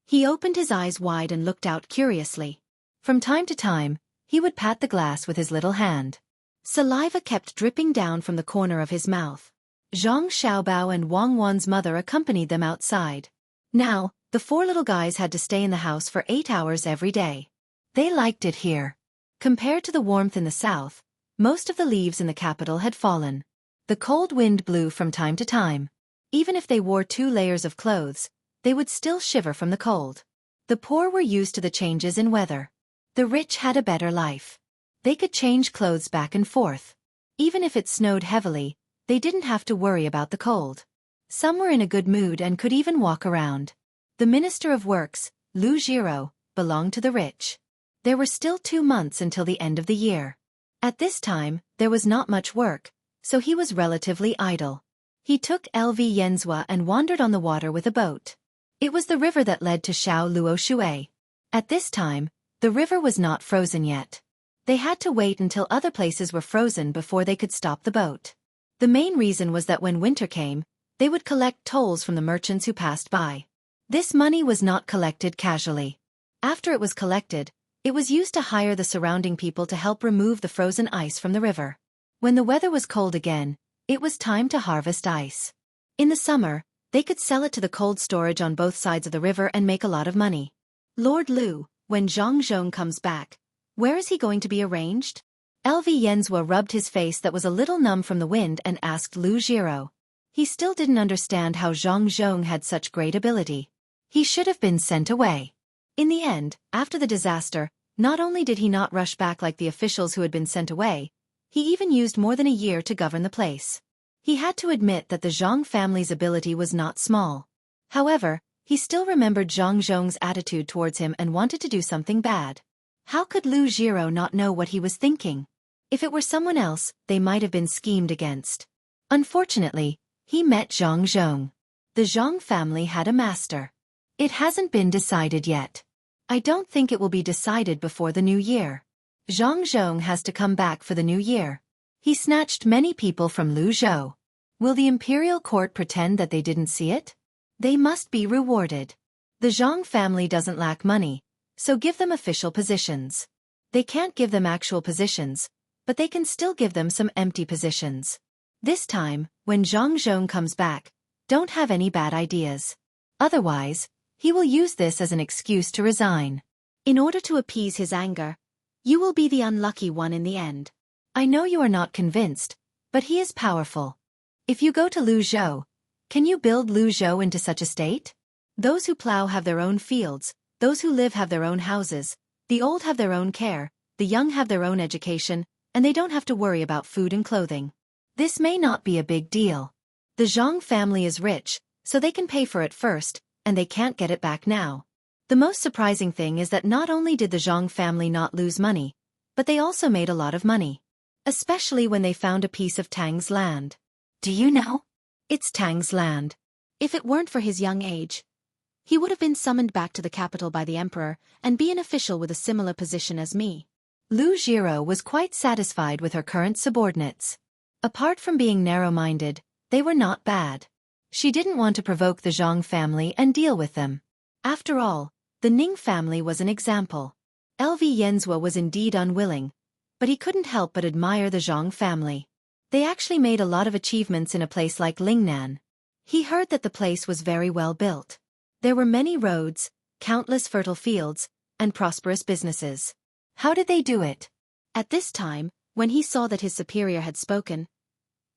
he opened his eyes wide and looked out curiously. From time to time, he would pat the glass with his little hand. Saliva kept dripping down from the corner of his mouth. Zhang Xiaobao and Wang Wan's mother accompanied them outside. Now, the 4 little guys had to stay in the house for 8 hours every day. They liked it here. Compared to the warmth in the south, most of the leaves in the capital had fallen. The cold wind blew from time to time. Even if they wore 2 layers of clothes, they would still shiver from the cold. The poor were used to the changes in weather. The rich had a better life. They could change clothes back and forth. Even if it snowed heavily, they didn't have to worry about the cold. Some were in a good mood and could even walk around. The Minister of Works, Lu Jiro, belonged to the rich. There were still 2 months until the end of the year. At this time, there was not much work, so he was relatively idle. He took LV Yenzhua and wandered on the water with a boat. It was the river that led to Shao Luo Shui. At this time, the river was not frozen yet. They had to wait until other places were frozen before they could stop the boat. The main reason was that when winter came, they would collect tolls from the merchants who passed by. This money was not collected casually. After it was collected, it was used to hire the surrounding people to help remove the frozen ice from the river. When the weather was cold again, it was time to harvest ice. In the summer, they could sell it to the cold storage on both sides of the river and make a lot of money. Lord Lu, when Zhang Zhong comes back, where is he going to be arranged? LV Yenzhua rubbed his face that was a little numb from the wind and asked Lu Jiro. He still didn't understand how Zhang Zhong had such great ability. He should have been sent away. In the end, after the disaster, not only did he not rush back like the officials who had been sent away, he even used more than a year to govern the place. He had to admit that the Zhang family's ability was not small. However, he still remembered Zhang Zhong's attitude towards him and wanted to do something bad. How could Lu Jiro not know what he was thinking? If it were someone else, they might have been schemed against. Unfortunately, he met Zhang Zhong. The Zhang family had a master. It hasn't been decided yet. I don't think it will be decided before the new year. Zhang Zhong has to come back for the new year. He snatched many people from Lu Zhou. Will the imperial court pretend that they didn't see it? They must be rewarded. The Zhang family doesn't lack money, so give them official positions. They can't give them actual positions, but they can still give them some empty positions. This time, when Zhang Zhong comes back, don't have any bad ideas. Otherwise, he will use this as an excuse to resign. In order to appease his anger, you will be the unlucky one in the end. I know you are not convinced, but he is powerful. If you go to Lu Zhou, can you build Lu Zhou into such a state? Those who plow have their own fields, those who live have their own houses, the old have their own care, the young have their own education, and they don't have to worry about food and clothing. This may not be a big deal. The Zhang family is rich, so they can pay for it first, and they can't get it back now. The most surprising thing is that not only did the Zhang family not lose money, but they also made a lot of money. Especially when they found a piece of Tang's land. Do you know? It's Tang's land. If it weren't for his young age, he would have been summoned back to the capital by the emperor and be an official with a similar position as me. Lu Jiro was quite satisfied with her current subordinates. Apart from being narrow-minded, they were not bad. She didn't want to provoke the Zhang family and deal with them. After all, the Ning family was an example. LV Yenzhua was indeed unwilling, but he couldn't help but admire the Zhang family. They actually made a lot of achievements in a place like Lingnan. He heard that the place was very well built. There were many roads, countless fertile fields, and prosperous businesses. How did they do it? At this time, when he saw that his superior had spoken,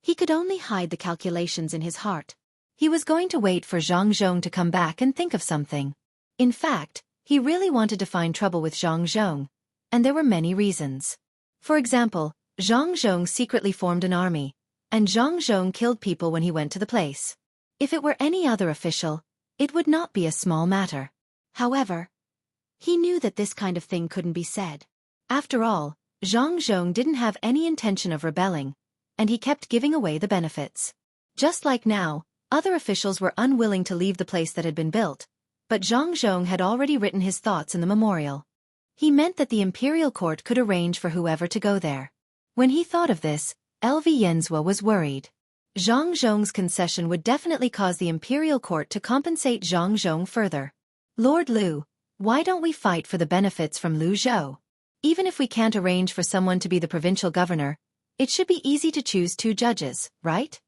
he could only hide the calculations in his heart. He was going to wait for Zhang Zhong to come back and think of something. In fact, he really wanted to find trouble with Zhang Zhong, and there were many reasons. For example, Zhang Zhong secretly formed an army, and Zhang Zhong killed people when he went to the place. If it were any other official, it would not be a small matter. However, he knew that this kind of thing couldn't be said. After all, Zhang Zhong didn't have any intention of rebelling, and he kept giving away the benefits. Just like now, other officials were unwilling to leave the place that had been built, but Zhang Zhong had already written his thoughts in the memorial. He meant that the imperial court could arrange for whoever to go there. When he thought of this, LV Yenzhua was worried. Zhang Zhong's concession would definitely cause the imperial court to compensate Zhang Zhong further. Lord Lu, why don't we fight for the benefits from Lu Zhou? Even if we can't arrange for someone to be the provincial governor, it should be easy to choose 2 judges, right?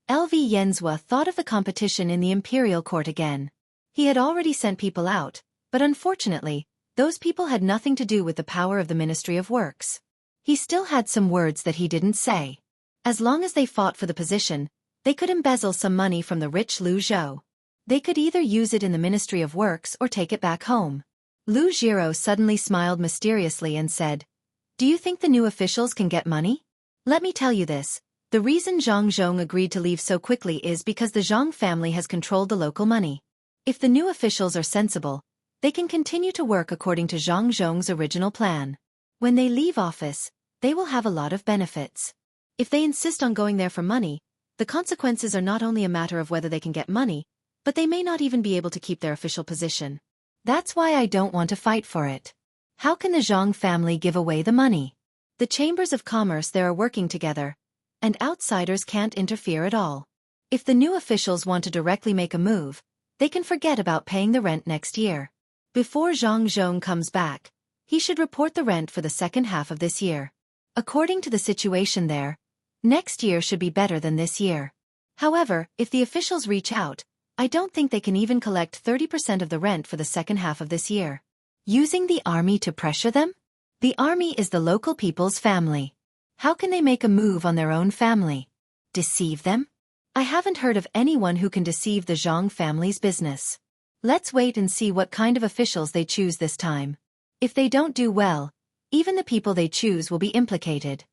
LV Yenzhua thought of the competition in the imperial court again. He had already sent people out, but unfortunately, those people had nothing to do with the power of the Ministry of Works. He still had some words that he didn't say. As long as they fought for the position, they could embezzle some money from the rich Lu Zhou. They could either use it in the Ministry of Works or take it back home. Lu Jiro suddenly smiled mysteriously and said, "Do you think the new officials can get money? Let me tell you this. The reason Zhang Zhong agreed to leave so quickly is because the Zhang family has controlled the local money. If the new officials are sensible, they can continue to work according to Zhang Zhong's original plan. When they leave office, they will have a lot of benefits. If they insist on going there for money, the consequences are not only a matter of whether they can get money, but they may not even be able to keep their official position. That's why I don't want to fight for it. How can the Zhang family give away the money? The chambers of commerce there are working together, and outsiders can't interfere at all. If the new officials want to directly make a move, they can forget about paying the rent next year. Before Zhang Zhong comes back, he should report the rent for the second half of this year. According to the situation there, next year should be better than this year. However, if the officials reach out, I don't think they can even collect 30% of the rent for the second half of this year. Using the army to pressure them? The army is the local people's family. How can they make a move on their own family? Deceive them? I haven't heard of anyone who can deceive the Zhang family's business. Let's wait and see what kind of officials they choose this time. If they don't do well, even the people they choose will be implicated.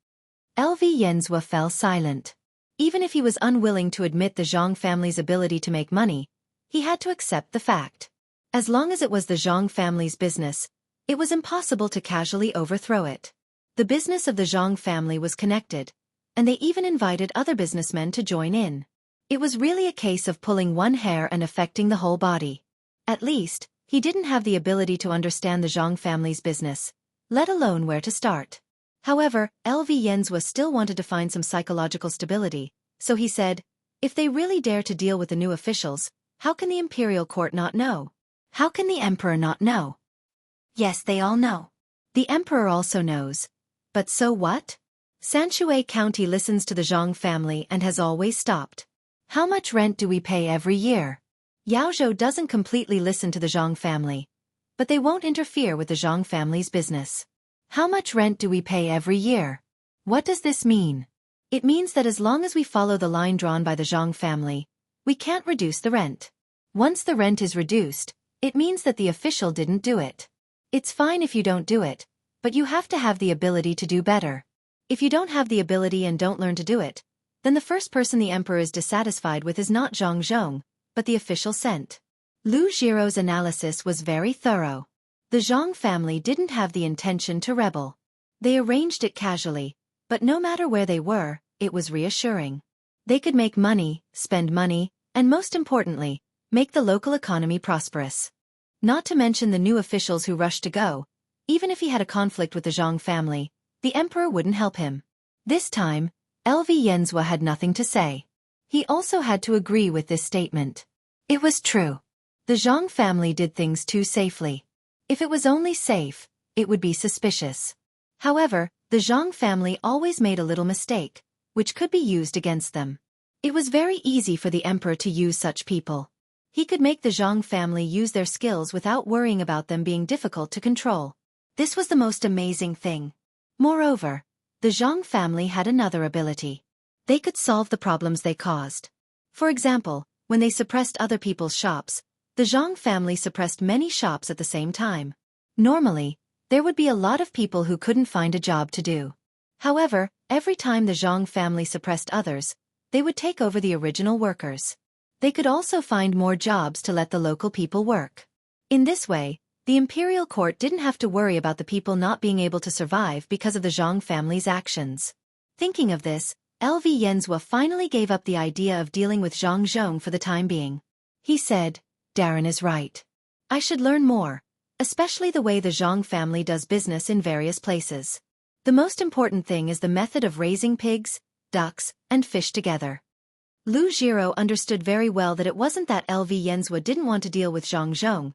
LV Yenzhua fell silent. Even if he was unwilling to admit the Zhang family's ability to make money, he had to accept the fact. As long as it was the Zhang family's business, it was impossible to casually overthrow it. The business of the Zhang family was connected, and they even invited other businessmen to join in. It was really a case of pulling one hair and affecting the whole body. At least, he didn't have the ability to understand the Zhang family's business, let alone where to start. However, LV Yenzhua still wanted to find some psychological stability, so he said, if they really dare to deal with the new officials, how can the imperial court not know? How can the emperor not know? Yes, they all know. The emperor also knows. But so what? Sanshui County listens to the Zhang family and has always stopped. How much rent do we pay every year? Yaozhou doesn't completely listen to the Zhang family, but they won't interfere with the Zhang family's business. How much rent do we pay every year? What does this mean? It means that as long as we follow the line drawn by the Zhang family, we can't reduce the rent. Once the rent is reduced, it means that the official didn't do it. It's fine if you don't do it, but you have to have the ability to do better. If you don't have the ability and don't learn to do it, then the first person the emperor is dissatisfied with is not Zhang Zhong, but the official sent. Lu Jiro's analysis was very thorough. The Zhang family didn't have the intention to rebel. They arranged it casually, but no matter where they were, it was reassuring. They could make money, spend money, and most importantly, make the local economy prosperous. Not to mention the new officials who rushed to go. Even if he had a conflict with the Zhang family, the emperor wouldn't help him. This time, Xianxia had nothing to say. He also had to agree with this statement. It was true. The Zhang family did things too safely. If it was only safe, it would be suspicious. However, the Zhang family always made a little mistake, which could be used against them. It was very easy for the emperor to use such people. He could make the Zhang family use their skills without worrying about them being difficult to control. This was the most amazing thing. Moreover, the Zhang family had another ability. They could solve the problems they caused. For example, when they suppressed other people's shops, the Zhang family suppressed many shops at the same time. Normally, there would be a lot of people who couldn't find a job to do. However, every time the Zhang family suppressed others, they would take over the original workers. They could also find more jobs to let the local people work. In this way, the imperial court didn't have to worry about the people not being able to survive because of the Zhang family's actions. Thinking of this, Xianxia finally gave up the idea of dealing with Zhang Zhong for the time being. He said, "Darren is right. I should learn more, especially the way the Zhang family does business in various places. The most important thing is the method of raising pigs, ducks, and fish together." Lu Jiro understood very well that it wasn't that Xianxia didn't want to deal with Zhang Zhong,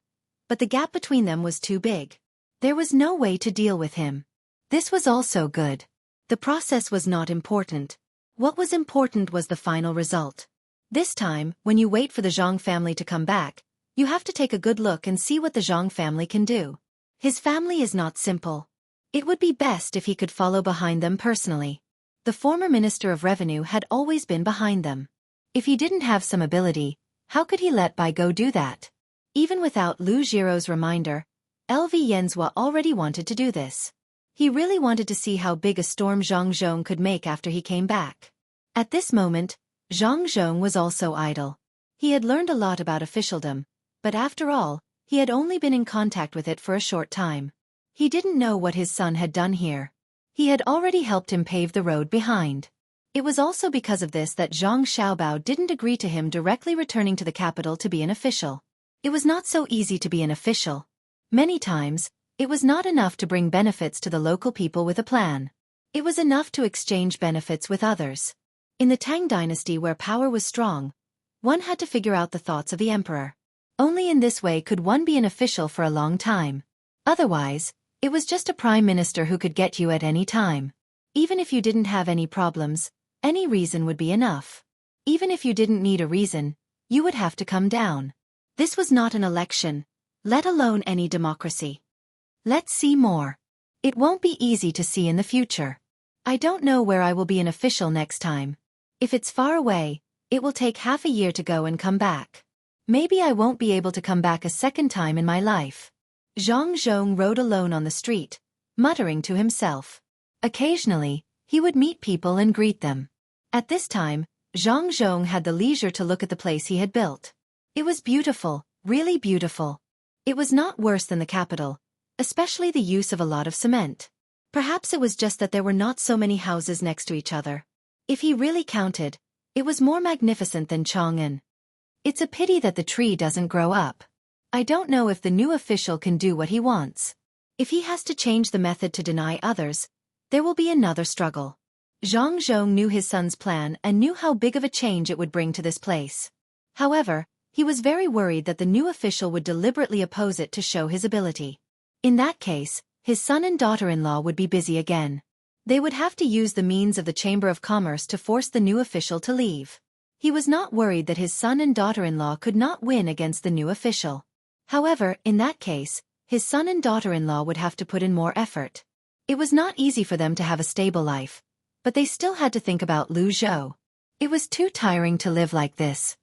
but the gap between them was too big. There was no way to deal with him. This was also good. The process was not important. What was important was the final result. This time, when you wait for the Zhang family to come back, you have to take a good look and see what the Zhang family can do. His family is not simple. It would be best if he could follow behind them personally. The former Minister of Revenue had always been behind them. If he didn't have some ability, how could he let Bai Go do that? Even without Lu Jiro's reminder, Xianxia already wanted to do this. He really wanted to see how big a storm Zhang Zhong could make after he came back. At this moment, Zhang Zhong was also idle. He had learned a lot about officialdom, but after all, he had only been in contact with it for a short time. He didn't know what his son had done here. He had already helped him pave the road behind. It was also because of this that Zhang Xiaobao didn't agree to him directly returning to the capital to be an official. It was not so easy to be an official. Many times, it was not enough to bring benefits to the local people with a plan. It was enough to exchange benefits with others. In the Tang dynasty where power was strong, one had to figure out the thoughts of the emperor. Only in this way could one be an official for a long time. Otherwise, it was just a prime minister who could get you at any time. Even if you didn't have any problems, any reason would be enough. Even if you didn't need a reason, you would have to come down. This was not an election, let alone any democracy. Let's see more. It won't be easy to see in the future. I don't know where I will be an official next time. If it's far away, it will take half a year to go and come back. Maybe I won't be able to come back a second time in my life. Zhang Zhong rode alone on the street, muttering to himself. Occasionally, he would meet people and greet them. At this time, Zhang Zhong had the leisure to look at the place he had built. It was beautiful, really beautiful. It was not worse than the capital, especially the use of a lot of cement. Perhaps it was just that there were not so many houses next to each other. If he really counted, it was more magnificent than Chang'an. It's a pity that the tree doesn't grow up. I don't know if the new official can do what he wants. If he has to change the method to deny others, there will be another struggle. Zhang Zhong knew his son's plan and knew how big of a change it would bring to this place. However, he was very worried that the new official would deliberately oppose it to show his ability. In that case, his son and daughter-in-law would be busy again. They would have to use the means of the Chamber of Commerce to force the new official to leave. He was not worried that his son and daughter-in-law could not win against the new official. However, in that case, his son and daughter-in-law would have to put in more effort. It was not easy for them to have a stable life, but they still had to think about Lu Zhou. It was too tiring to live like this.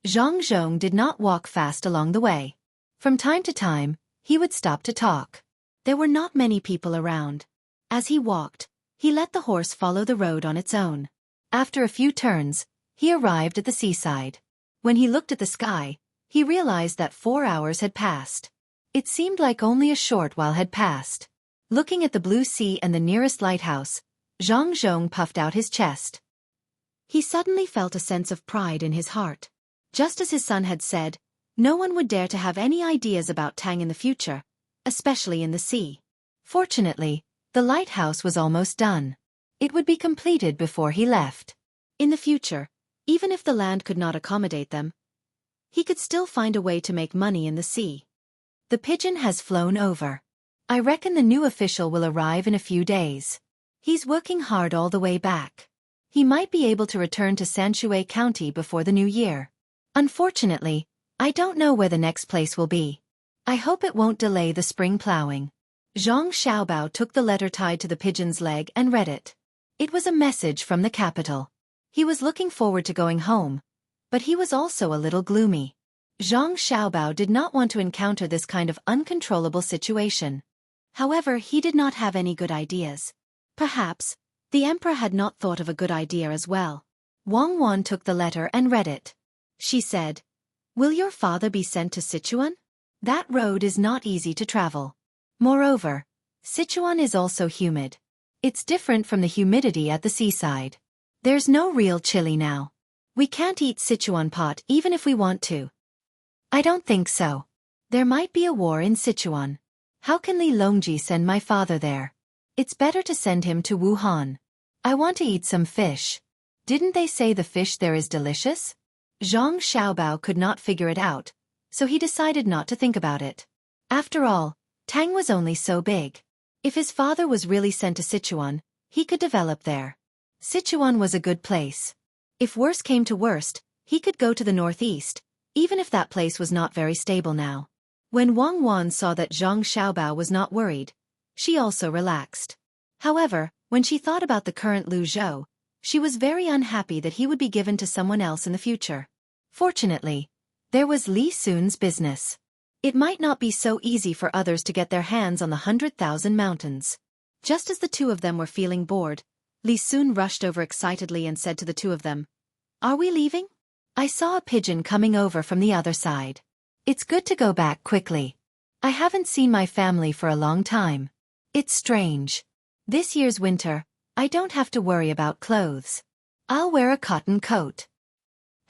Zhang Zhong did not walk fast along the way. From time to time, he would stop to talk. There were not many people around. As he walked, he let the horse follow the road on its own. After a few turns, he arrived at the seaside. When he looked at the sky, he realized that 4 hours had passed. It seemed like only a short while had passed. Looking at the blue sea and the nearest lighthouse, Zhang Zhong puffed out his chest. He suddenly felt a sense of pride in his heart. Just as his son had said, no one would dare to have any ideas about Tang in the future, especially in the sea. Fortunately, the lighthouse was almost done. It would be completed before he left. In the future, even if the land could not accommodate them, he could still find a way to make money in the sea. The pigeon has flown over. I reckon the new official will arrive in a few days. He's working hard all the way back. He might be able to return to Sanshui County before the new year. Unfortunately, I don't know where the next place will be. I hope it won't delay the spring plowing. Zhang Xiaobao took the letter tied to the pigeon's leg and read it. It was a message from the capital. He was looking forward to going home, but he was also a little gloomy. Zhang Xiaobao did not want to encounter this kind of uncontrollable situation. However, he did not have any good ideas. Perhaps, the emperor had not thought of a good idea as well. Wang Wan took the letter and read it. She said, "Will your father be sent to Sichuan? That road is not easy to travel. Moreover, Sichuan is also humid. It's different from the humidity at the seaside. There's no real chili now. We can't eat Sichuan pot even if we want to." "I don't think so. There might be a war in Sichuan. How can Li Longji send my father there? It's better to send him to Wuhan. I want to eat some fish. Didn't they say the fish there is delicious?" Zhang Xiaobao could not figure it out, so he decided not to think about it. After all, Tang was only so big. If his father was really sent to Sichuan, he could develop there. Sichuan was a good place. If worse came to worst, he could go to the northeast, even if that place was not very stable now. When Wang Wan saw that Zhang Xiaobao was not worried, she also relaxed. However, when she thought about the current Lu Zhou, she was very unhappy that he would be given to someone else in the future. Fortunately, there was Li Sun's business. It might not be so easy for others to get their hands on the 100,000 mountains. Just as the two of them were feeling bored, Li Sun rushed over excitedly and said to the two of them, "Are we leaving? I saw a pigeon coming over from the other side. It's good to go back quickly. I haven't seen my family for a long time. It's strange. This year's winter, I don't have to worry about clothes. I'll wear a cotton coat."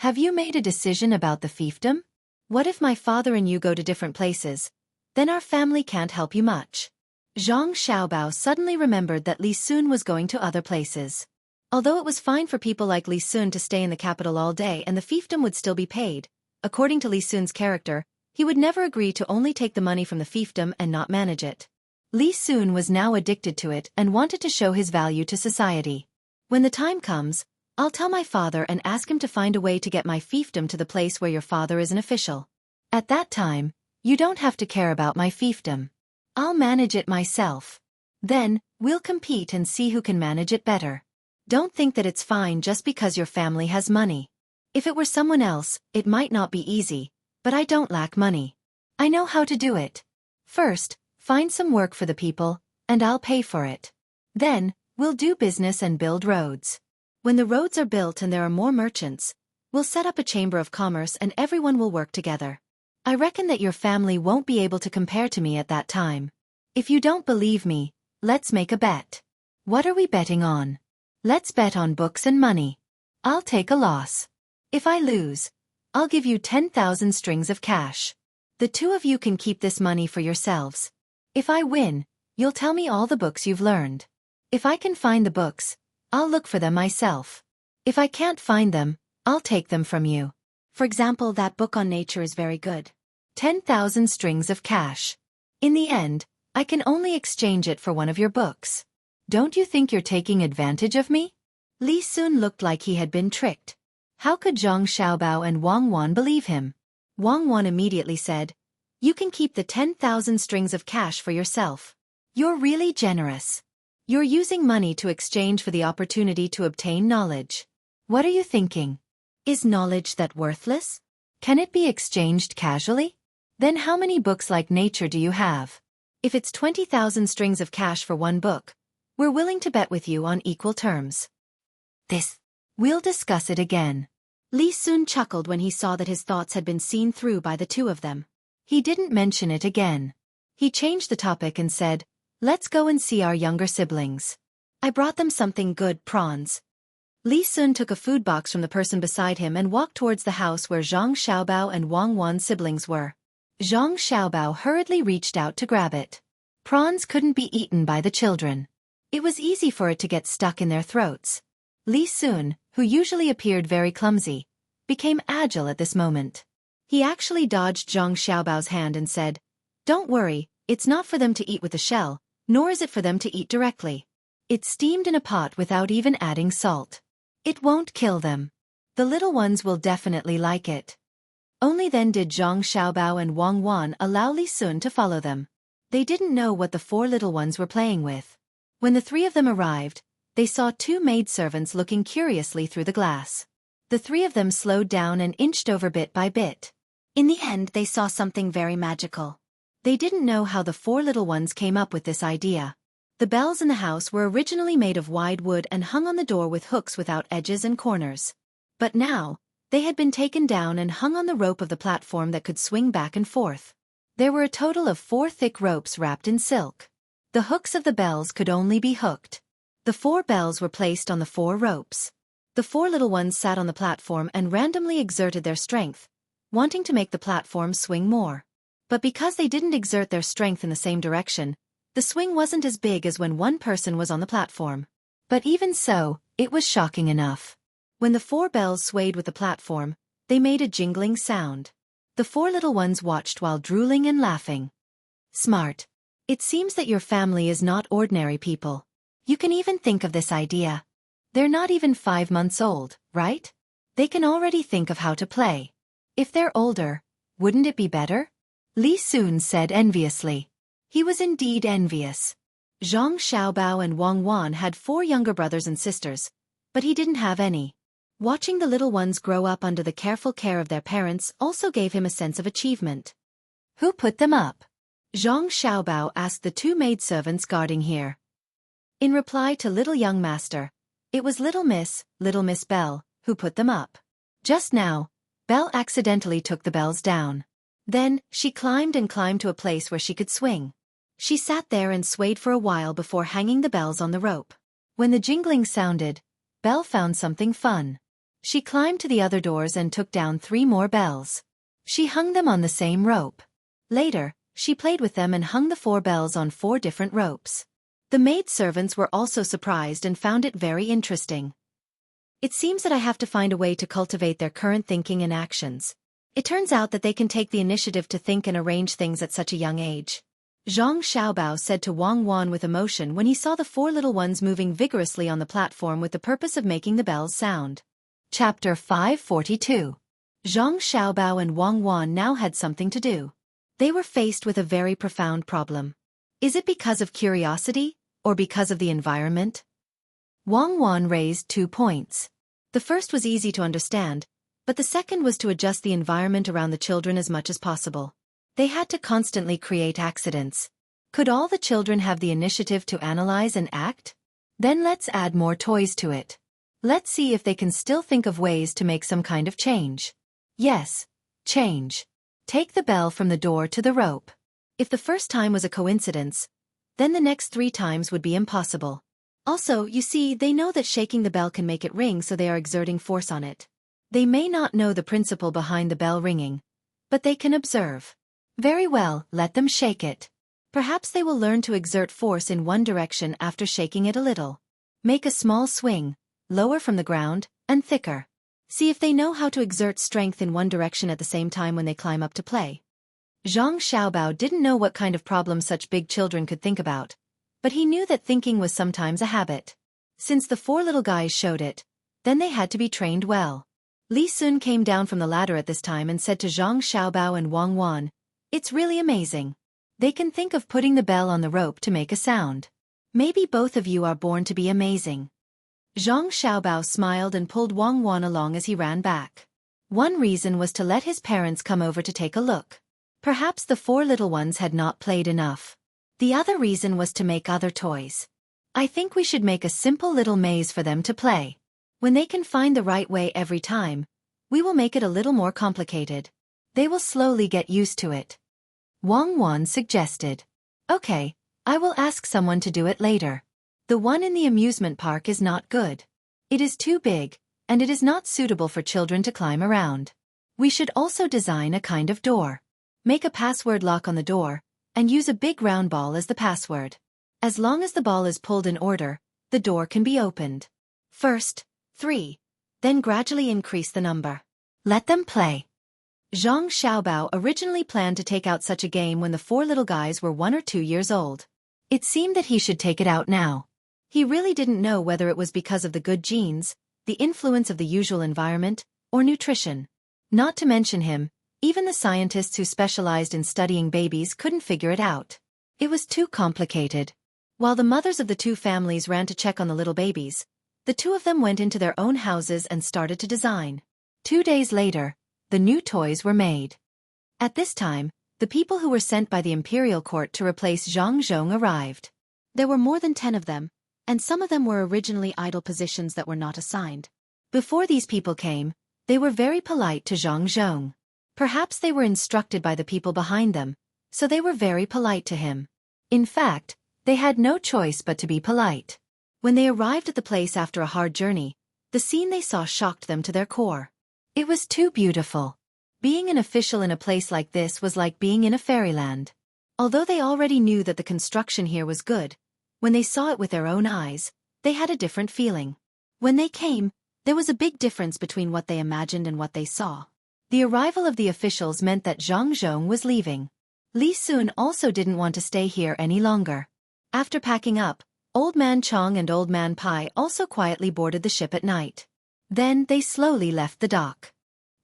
"Have you made a decision about the fiefdom? What if my father and you go to different places? Then our family can't help you much." Zhang Xiaobao suddenly remembered that Li Sun was going to other places. Although it was fine for people like Li Sun to stay in the capital all day and the fiefdom would still be paid, according to Li Sun's character, he would never agree to only take the money from the fiefdom and not manage it. Li Sun was now addicted to it and wanted to show his value to society. "When the time comes, I'll tell my father and ask him to find a way to get my fiefdom to the place where your father is an official. At that time, you don't have to care about my fiefdom. I'll manage it myself. Then, we'll compete and see who can manage it better. Don't think that it's fine just because your family has money. If it were someone else, it might not be easy, but I don't lack money. I know how to do it. First, find some work for the people, and I'll pay for it. Then, we'll do business and build roads. When the roads are built and there are more merchants, we'll set up a chamber of commerce and everyone will work together. I reckon that your family won't be able to compare to me at that time. If you don't believe me, let's make a bet. What are we betting on? Let's bet on books and money. I'll take a loss. If I lose, I'll give you 10,000 strings of cash. The two of you can keep this money for yourselves. If I win, you'll tell me all the books you've learned. If I can find the books, I'll look for them myself. If I can't find them, I'll take them from you. For example, that book on nature is very good. 10,000 strings of cash. In the end, I can only exchange it for one of your books. Don't you think you're taking advantage of me?" Li Sun looked like he had been tricked. How could Zhang Xiaobao and Wang Wan believe him? Wang Wan immediately said, "You can keep the 10,000 strings of cash for yourself. You're really generous. You're using money to exchange for the opportunity to obtain knowledge. What are you thinking? Is knowledge that worthless? Can it be exchanged casually? Then how many books like nature do you have? If it's 20,000 strings of cash for one book, we're willing to bet with you on equal terms. We'll discuss it again. Li Sun chuckled when he saw that his thoughts had been seen through by the two of them. He didn't mention it again. He changed the topic and said, "Let's go and see our younger siblings. I brought them something good, prawns." Li Sun took a food box from the person beside him and walked towards the house where Zhang Xiaobao and Wang Wan's siblings were. Zhang Xiaobao hurriedly reached out to grab it. Prawns couldn't be eaten by the children. It was easy for it to get stuck in their throats. Li Sun, who usually appeared very clumsy, became agile at this moment. He actually dodged Zhang Xiaobao's hand and said, "Don't worry, it's not for them to eat with the shell, nor is it for them to eat directly. It's steamed in a pot without even adding salt. It won't kill them. The little ones will definitely like it." Only then did Zhang Xiaobao and Wang Wan allow Li Sun to follow them. They didn't know what the four little ones were playing with. When the three of them arrived, they saw two maidservants looking curiously through the glass. The three of them slowed down and inched over bit by bit. In the end, they saw something very magical. They didn't know how the four little ones came up with this idea. The bells in the house were originally made of wide wood and hung on the door with hooks without edges and corners. But now, they had been taken down and hung on the rope of the platform that could swing back and forth. There were a total of 4 thick ropes wrapped in silk. The hooks of the bells could only be hooked. The 4 bells were placed on the 4 ropes. The 4 little ones sat on the platform and randomly exerted their strength, wanting to make the platform swing more. But because they didn't exert their strength in the same direction, the swing wasn't as big as when one person was on the platform. But even so, it was shocking enough. When the 4 bells swayed with the platform, they made a jingling sound. The 4 little ones watched while drooling and laughing. "Smart. It seems that your family is not ordinary people. You can even think of this idea. They're not even 5 months old, right? They can already think of how to play. If they're older, wouldn't it be better?" Li Sun said enviously. He was indeed envious. Zhang Xiaobao and Wang Wan had 4 younger brothers and sisters, but he didn't have any. Watching the little ones grow up under the careful care of their parents also gave him a sense of achievement. "Who put them up?" Zhang Xiaobao asked the 2 maidservants guarding here. In reply to little young master, it was Little Miss Belle, who put them up. Just now, Belle accidentally took the bells down. Then, she climbed to a place where she could swing. She sat there and swayed for a while before hanging the bells on the rope. When the jingling sounded, Belle found something fun. She climbed to the other doors and took down 3 more bells. She hung them on the same rope. Later, she played with them and hung the 4 bells on 4 different ropes. The maidservants were also surprised and found it very interesting. "It seems that I have to find a way to cultivate their current thinking and actions. It turns out that they can take the initiative to think and arrange things at such a young age," Zhang Xiaobao said to Wang Wan with emotion when he saw the 4 little ones moving vigorously on the platform with the purpose of making the bells sound. Chapter 542. Zhang Xiaobao and Wang Wan now had something to do. They were faced with a very profound problem. Is it because of curiosity, or because of the environment? Wang Wan raised 2 points. The first was easy to understand, but the second was to adjust the environment around the children as much as possible. They had to constantly create accidents. Could all the children have the initiative to analyze and act? Then let's add more toys to it. Let's see if they can still think of ways to make some kind of change. Yes, change. Take the bell from the door to the rope. If the first time was a coincidence, then the next 3 times would be impossible. Also, you see, they know that shaking the bell can make it ring, so they are exerting force on it. They may not know the principle behind the bell ringing, but they can observe. Very well, let them shake it. Perhaps they will learn to exert force in one direction after shaking it a little. Make a small swing, lower from the ground, and thicker. See if they know how to exert strength in one direction at the same time when they climb up to play. Zhang Xiaobao didn't know what kind of problems such big children could think about, but he knew that thinking was sometimes a habit. Since the 4 little guys showed it, then they had to be trained well. Li Sun came down from the ladder at this time and said to Zhang Xiaobao and Wang Wan, "It's really amazing. They can think of putting the bell on the rope to make a sound. Maybe both of you are born to be amazing." Zhang Xiaobao smiled and pulled Wang Wan along as he ran back. One reason was to let his parents come over to take a look. Perhaps the 4 little ones had not played enough. The other reason was to make other toys. I think we should make a simple little maze for them to play. When they can find the right way every time, we will make it a little more complicated. They will slowly get used to it. Wang Wan suggested. Okay, I will ask someone to do it later. The one in the amusement park is not good. It is too big, and it is not suitable for children to climb around. We should also design a kind of door. Make a password lock on the door, and use a big round ball as the password. As long as the ball is pulled in order, the door can be opened. First, 3. Then gradually increase the number. Let them play. Zhang Xiaobao originally planned to take out such a game when the 4 little guys were 1 or 2 years old. It seemed that he should take it out now. He really didn't know whether it was because of the good genes, the influence of the usual environment, or nutrition. Not to mention him, even the scientists who specialized in studying babies couldn't figure it out. It was too complicated. While the mothers of the 2 families ran to check on the little babies, the 2 of them went into their own houses and started to design. 2 days later, the new toys were made. At this time, the people who were sent by the imperial court to replace Zhang Zhong arrived. There were more than 10 of them, and some of them were originally idle positions that were not assigned. Before these people came, they were very polite to Zhang Zhong. Perhaps they were instructed by the people behind them, so they were very polite to him. In fact, they had no choice but to be polite. When they arrived at the place after a hard journey, the scene they saw shocked them to their core. It was too beautiful. Being an official in a place like this was like being in a fairyland. Although they already knew that the construction here was good, when they saw it with their own eyes, they had a different feeling. When they came, there was a big difference between what they imagined and what they saw. The arrival of the officials meant that Zhang Zhong was leaving. Li Sun also didn't want to stay here any longer. After packing up, Old Man Chong and Old Man Pai also quietly boarded the ship at night. Then they slowly left the dock.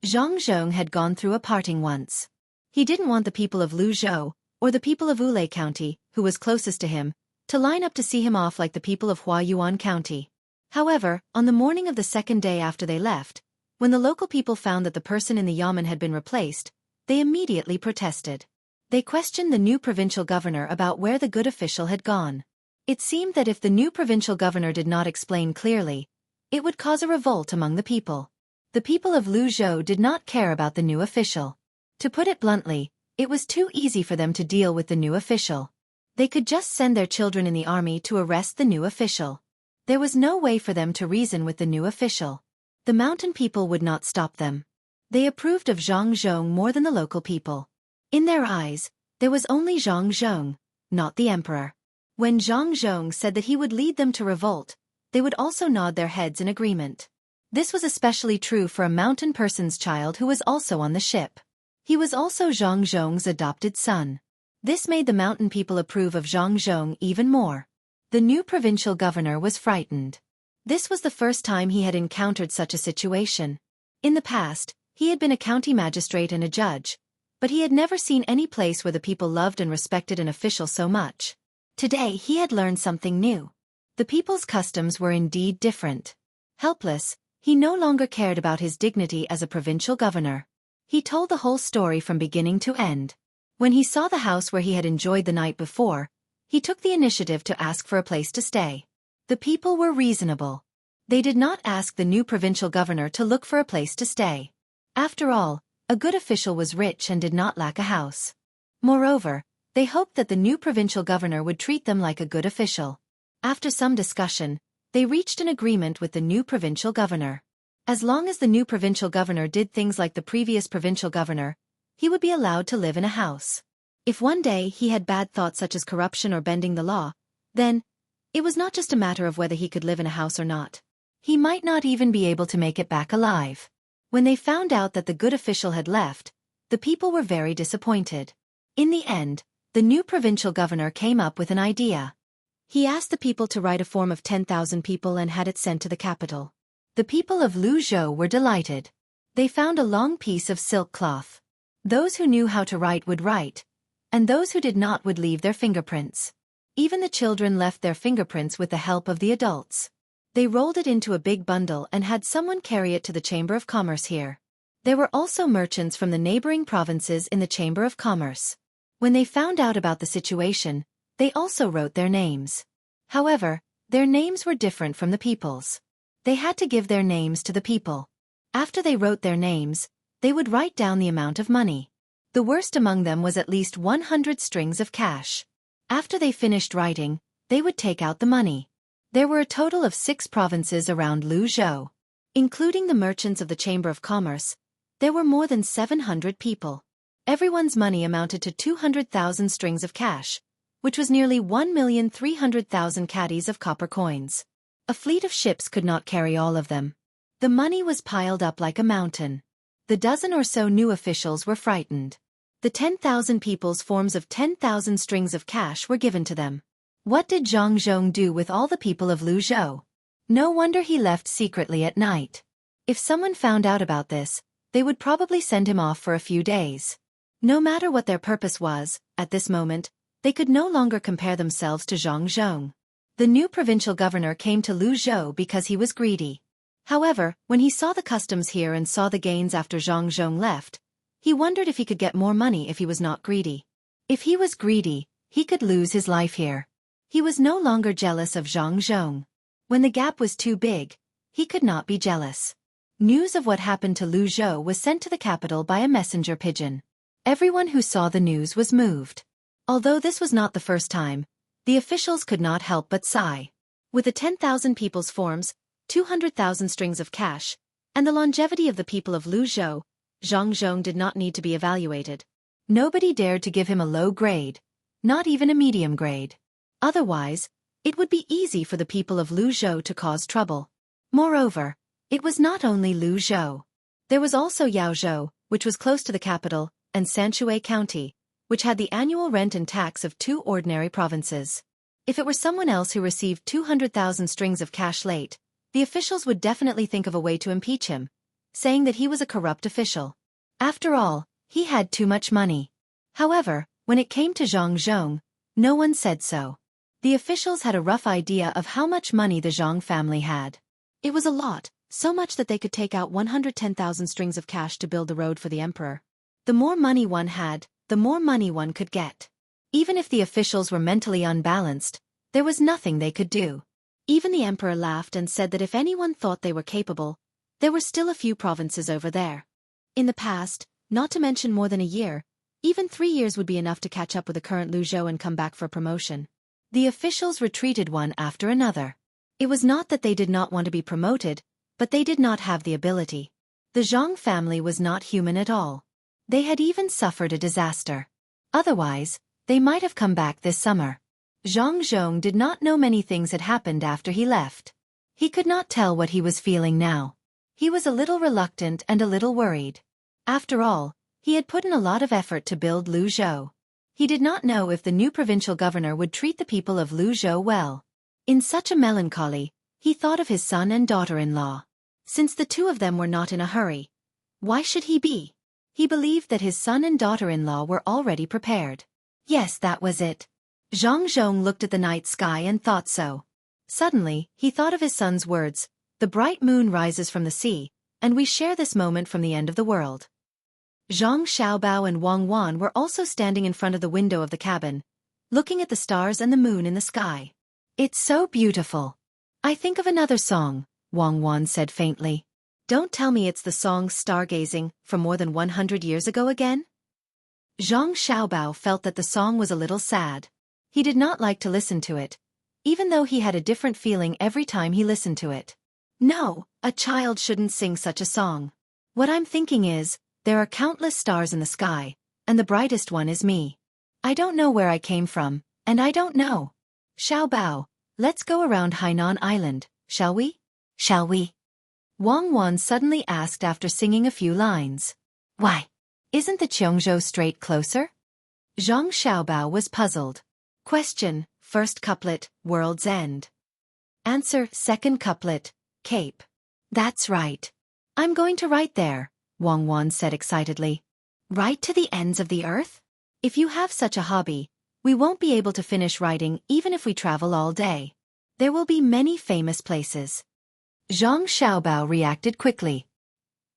Zhang Zhong had gone through a parting once. He didn't want the people of Luzhou, or the people of Wulei County, who was closest to him, to line up to see him off like the people of Huayuan County. However, on the morning of the 2nd day after they left, when the local people found that the person in the yamen had been replaced, they immediately protested. They questioned the new provincial governor about where the good official had gone. It seemed that if the new provincial governor did not explain clearly, it would cause a revolt among the people. The people of Luzhou did not care about the new official. To put it bluntly, it was too easy for them to deal with the new official. They could just send their children in the army to arrest the new official. There was no way for them to reason with the new official. The mountain people would not stop them. They approved of Zhang Zhong more than the local people. In their eyes, there was only Zhang Zhong, not the emperor. When Zhang Zhong said that he would lead them to revolt, they would also nod their heads in agreement. This was especially true for a mountain person's child who was also on the ship. He was also Zhang Zhong's adopted son. This made the mountain people approve of Zhang Zhong even more. The new provincial governor was frightened. This was the first time he had encountered such a situation. In the past, he had been a county magistrate and a judge, but he had never seen any place where the people loved and respected an official so much. Today he had learned something new. The people's customs were indeed different. Helpless, he no longer cared about his dignity as a provincial governor. He told the whole story from beginning to end. When he saw the house where he had enjoyed the night before, he took the initiative to ask for a place to stay. The people were reasonable. They did not ask the new provincial governor to look for a place to stay. After all, a good official was rich and did not lack a house. Moreover, they hoped that the new provincial governor would treat them like a good official. After some discussion, they reached an agreement with the new provincial governor. As long as the new provincial governor did things like the previous provincial governor, he would be allowed to live in a house. If one day he had bad thoughts such as corruption or bending the law, then it was not just a matter of whether he could live in a house or not. He might not even be able to make it back alive. When they found out that the good official had left, the people were very disappointed. In the end, the new provincial governor came up with an idea. He asked the people to write a form of 10,000 people and had it sent to the capital. The people of Luzhou were delighted. They found a long piece of silk cloth. Those who knew how to write would write, and those who did not would leave their fingerprints. Even the children left their fingerprints with the help of the adults. They rolled it into a big bundle and had someone carry it to the Chamber of Commerce here. There were also merchants from the neighboring provinces in the Chamber of Commerce. When they found out about the situation, they also wrote their names. However, their names were different from the people's. They had to give their names to the people. After they wrote their names, they would write down the amount of money. The worst among them was at least 100 strings of cash. After they finished writing, they would take out the money. There were a total of 6 provinces around Luzhou. Including the merchants of the Chamber of Commerce, there were more than 700 people. Everyone's money amounted to 200,000 strings of cash, which was nearly 1,300,000 caddies of copper coins. A fleet of ships could not carry all of them. The money was piled up like a mountain. The dozen or so new officials were frightened. The 10,000 people's forms of 10,000 strings of cash were given to them. What did Jianghu do with all the people of Luzhou? No wonder he left secretly at night. If someone found out about this, they would probably send him off for a few days. No matter what their purpose was, at this moment, they could no longer compare themselves to Jianghu. The new provincial governor came to Luzhou because he was greedy. However, when he saw the customs here and saw the gains after Jianghu left, he wondered if he could get more money if he was not greedy. If he was greedy, he could lose his life here. He was no longer jealous of Jianghu. When the gap was too big, he could not be jealous. News of what happened to Luzhou was sent to the capital by a messenger pigeon. Everyone who saw the news was moved. Although this was not the first time, the officials could not help but sigh. With the 10,000 people's forms, 200,000 strings of cash, and the longevity of the people of Luzhou, Jianghu did not need to be evaluated. Nobody dared to give him a low grade, not even a medium grade. Otherwise, it would be easy for the people of Luzhou to cause trouble. Moreover, it was not only Luzhou. There was also Yaozhou, which was close to the capital, and Sanshui County, which had the annual rent and tax of 2 ordinary provinces. If it were someone else who received 200,000 strings of cash late, the officials would definitely think of a way to impeach him, saying that he was a corrupt official. After all, he had too much money. However, when it came to Jianghu, no one said so. The officials had a rough idea of how much money the Zhang family had. It was a lot, so much that they could take out 110,000 strings of cash to build the road for the emperor. The more money one had, the more money one could get. Even if the officials were mentally unbalanced, there was nothing they could do. Even the emperor laughed and said that if anyone thought they were capable, there were still a few provinces over there. In the past, not to mention more than a year, even 3 years would be enough to catch up with the current Luzhou and come back for a promotion. The officials retreated one after another. It was not that they did not want to be promoted, but they did not have the ability. The Zhang family was not human at all. They had even suffered a disaster. Otherwise, they might have come back this summer. Jianghu did not know many things had happened after he left. He could not tell what he was feeling now. He was a little reluctant and a little worried. After all, he had put in a lot of effort to build Luzhou. He did not know if the new provincial governor would treat the people of Luzhou well. In such a melancholy, he thought of his son and daughter-in-law. Since the 2 of them were not in a hurry, why should he be? He believed that his son and daughter-in-law were already prepared. Yes, that was it. Jianghu looked at the night sky and thought so. Suddenly, he thought of his son's words, "The bright moon rises from the sea, and we share this moment from the end of the world." Zhang Xiaobao and Wang Wan were also standing in front of the window of the cabin, looking at the stars and the moon in the sky. "It's so beautiful. I think of another song," Wang Wan said faintly. "Don't tell me it's the song Stargazing from more than 100 years ago again?" Zhang Xiaobao felt that the song was a little sad. He did not like to listen to it, even though he had a different feeling every time he listened to it. "No, a child shouldn't sing such a song. What I'm thinking is, there are countless stars in the sky, and the brightest one is me. I don't know where I came from, and I don't know. Xiaobao, let's go around Hainan Island, shall we?" "Shall we?" Wang Wan suddenly asked after singing a few lines. "Why? Isn't the Qiongzhou Strait closer?" Zhang Xiaobao was puzzled. Question, first couplet, World's End. Answer, second couplet, Cape. "That's right. I'm going to write there," Wang Wan said excitedly. "Write to the ends of the earth? If you have such a hobby, we won't be able to finish writing even if we travel all day. There will be many famous places." Zhang Xiaobao reacted quickly.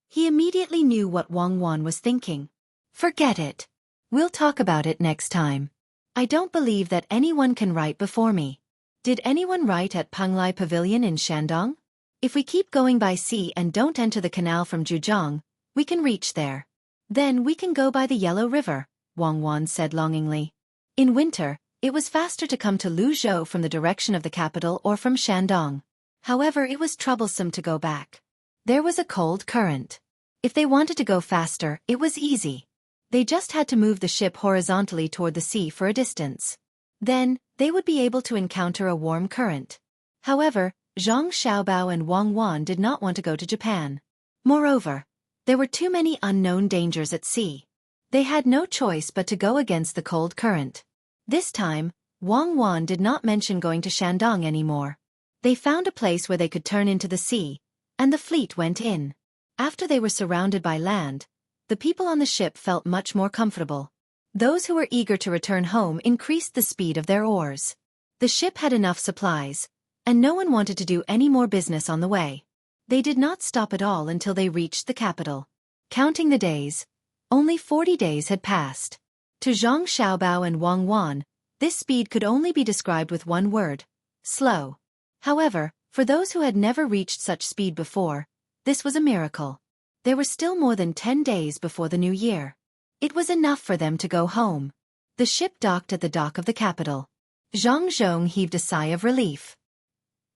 He immediately knew what Wang Wan was thinking. Forget it. We'll talk about it next time. I don't believe that anyone can write before me. Did anyone write at Penglai Pavilion in Shandong? If we keep going by sea and don't enter the canal from Zhujiang, we can reach there. Then we can go by the Yellow River, Wang Wan said longingly. In winter, it was faster to come to Luzhou from the direction of the capital or from Shandong. However, it was troublesome to go back. There was a cold current. If they wanted to go faster, it was easy. They just had to move the ship horizontally toward the sea for a distance. Then, they would be able to encounter a warm current. However, Zhang Xiaobao and Wang Wan did not want to go to Japan. Moreover, there were too many unknown dangers at sea. They had no choice but to go against the cold current. This time, Wang Wan did not mention going to Shandong anymore. They found a place where they could turn into the sea, and the fleet went in. After they were surrounded by land, the people on the ship felt much more comfortable. Those who were eager to return home increased the speed of their oars. The ship had enough supplies, and no one wanted to do any more business on the way. They did not stop at all until they reached the capital. Counting the days, only 40 days had passed. To Zhang Xiaobao and Wang Wan, this speed could only be described with one word: slow. However, for those who had never reached such speed before, this was a miracle. There were still more than 10 days before the new year. It was enough for them to go home. The ship docked at the dock of the capital. Zhang Zhong heaved a sigh of relief.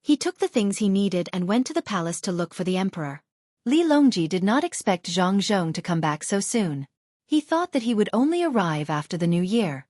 He took the things he needed and went to the palace to look for the emperor. Li Longji did not expect Zhang Zhong to come back so soon. He thought that he would only arrive after the new year.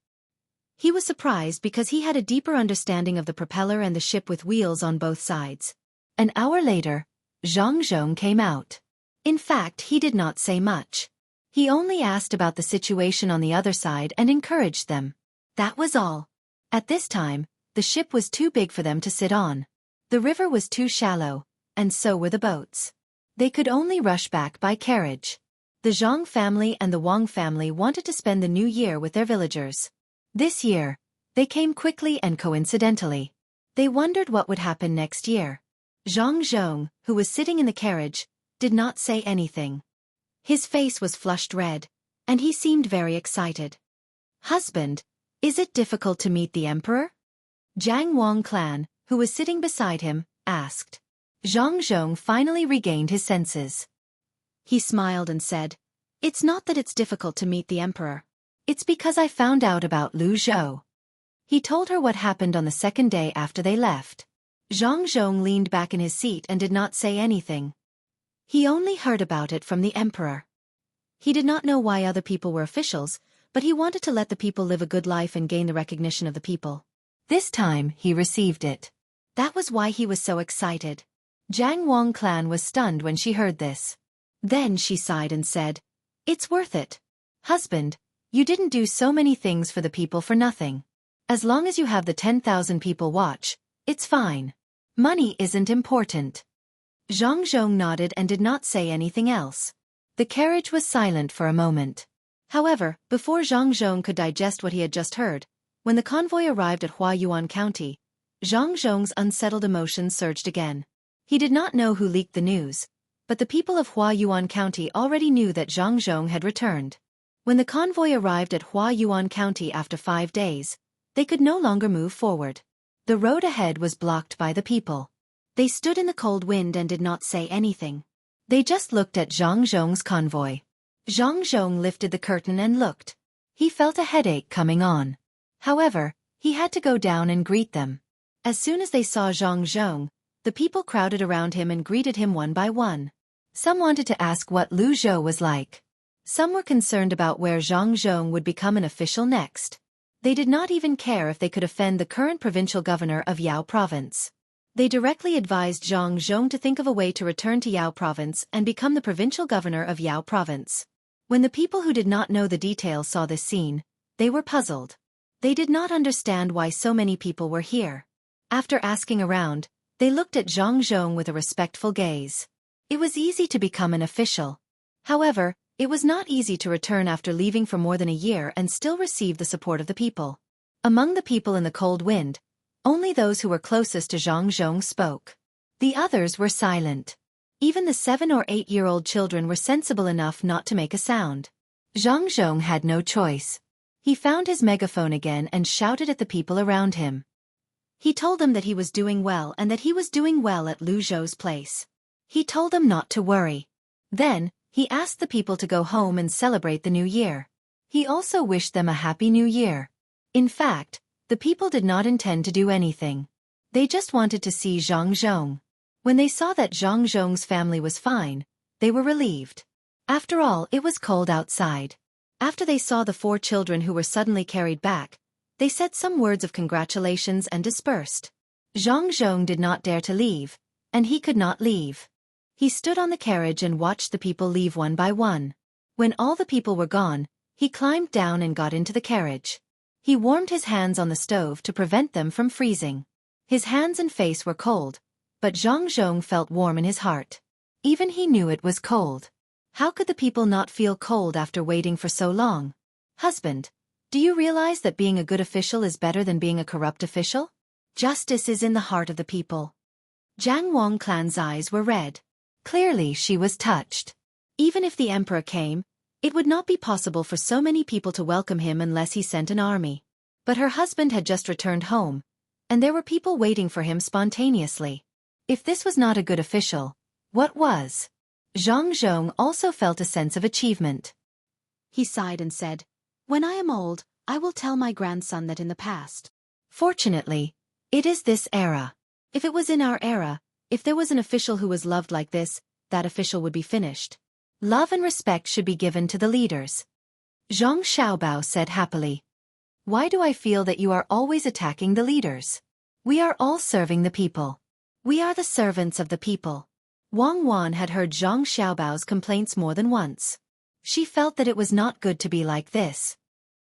He was surprised because he had a deeper understanding of the propeller and the ship with wheels on both sides. An hour later, Zhang Zhong came out. In fact, he did not say much. He only asked about the situation on the other side and encouraged them. That was all. At this time, the ship was too big for them to sit on. The river was too shallow, and so were the boats. They could only rush back by carriage. The Zhang family and the Wang family wanted to spend the new year with their villagers. This year, they came quickly and coincidentally. They wondered what would happen next year. Zhang Zhong, who was sitting in the carriage, did not say anything. His face was flushed red, and he seemed very excited. "Husband, is it difficult to meet the emperor?" Jiang Wang Clan, who was sitting beside him, asked. Zhang Zhong finally regained his senses. He smiled and said, "It's not that it's difficult to meet the emperor. It's because I found out about Lu Zhou." He told her what happened on the second day after they left. Zhang Zhong leaned back in his seat and did not say anything. He only heard about it from the emperor. He did not know why other people were officials, but he wanted to let the people live a good life and gain the recognition of the people. This time, he received it. That was why he was so excited. Jiang Wang Clan was stunned when she heard this. Then she sighed and said, "It's worth it. Husband, you didn't do so many things for the people for nothing. As long as you have the 10,000 people watch, it's fine. Money isn't important." Zhang Zhong nodded and did not say anything else. The carriage was silent for a moment. However, before Zhang Zhong could digest what he had just heard, when the convoy arrived at Huayuan County, Zhang Zhong's unsettled emotions surged again. He did not know who leaked the news, but the people of Huayuan County already knew that Zhang Zhong had returned. When the convoy arrived at Huayuan County after 5 days, they could no longer move forward. The road ahead was blocked by the people. They stood in the cold wind and did not say anything. They just looked at Zhang Zhong's convoy. Zhang Zhong lifted the curtain and looked. He felt a headache coming on. However, he had to go down and greet them. As soon as they saw Zhang Zhong, the people crowded around him and greeted him one by one. Some wanted to ask what Lu Zhou was like. Some were concerned about where Zhang Zhong would become an official next. They did not even care if they could offend the current provincial governor of Yao Province. They directly advised Zhang Zhong to think of a way to return to Yao Province and become the provincial governor of Yao Province. When the people who did not know the details saw this scene, they were puzzled. They did not understand why so many people were here. After asking around, they looked at Zhang Zhong with a respectful gaze. It was easy to become an official. However, it was not easy to return after leaving for more than a year and still receive the support of the people. Among the people in the cold wind, only those who were closest to Zhang Zhong spoke. The others were silent. Even the 7 or 8-year-old children were sensible enough not to make a sound. Zhang had no choice. He found his megaphone again and shouted at the people around him. He told them that he was doing well and that he was doing well at Lu Zhou's place. He told them not to worry. Then, he asked the people to go home and celebrate the new year. He also wished them a happy new year. In fact, the people did not intend to do anything. They just wanted to see Zhang. When they saw that Zhang's family was fine, they were relieved. After all, it was cold outside. After they saw the 4 children who were suddenly carried back, they said some words of congratulations and dispersed. Zhang did not dare to leave, and he could not leave. He stood on the carriage and watched the people leave one by one. When all the people were gone, he climbed down and got into the carriage. He warmed his hands on the stove to prevent them from freezing. His hands and face were cold, but Zhang felt warm in his heart. Even he knew it was cold. How could the people not feel cold after waiting for so long? Husband, do you realize that being a good official is better than being a corrupt official? Justice is in the heart of the people. Jianghu clan's eyes were red. Clearly she was touched. Even if the emperor came, it would not be possible for so many people to welcome him unless he sent an army. But her husband had just returned home, and there were people waiting for him spontaneously. If this was not a good official, what was? Zhang also felt a sense of achievement. He sighed and said, "When I am old, I will tell my grandson that in the past. Fortunately, it is this era. If it was in our era, if there was an official who was loved like this, that official would be finished. Love and respect should be given to the leaders." Zhang Xiaobao said happily. "Why do I feel that you are always attacking the leaders? We are all serving the people. We are the servants of the people." Wang Wan had heard Zhang Xiaobao's complaints more than once. She felt that it was not good to be like this.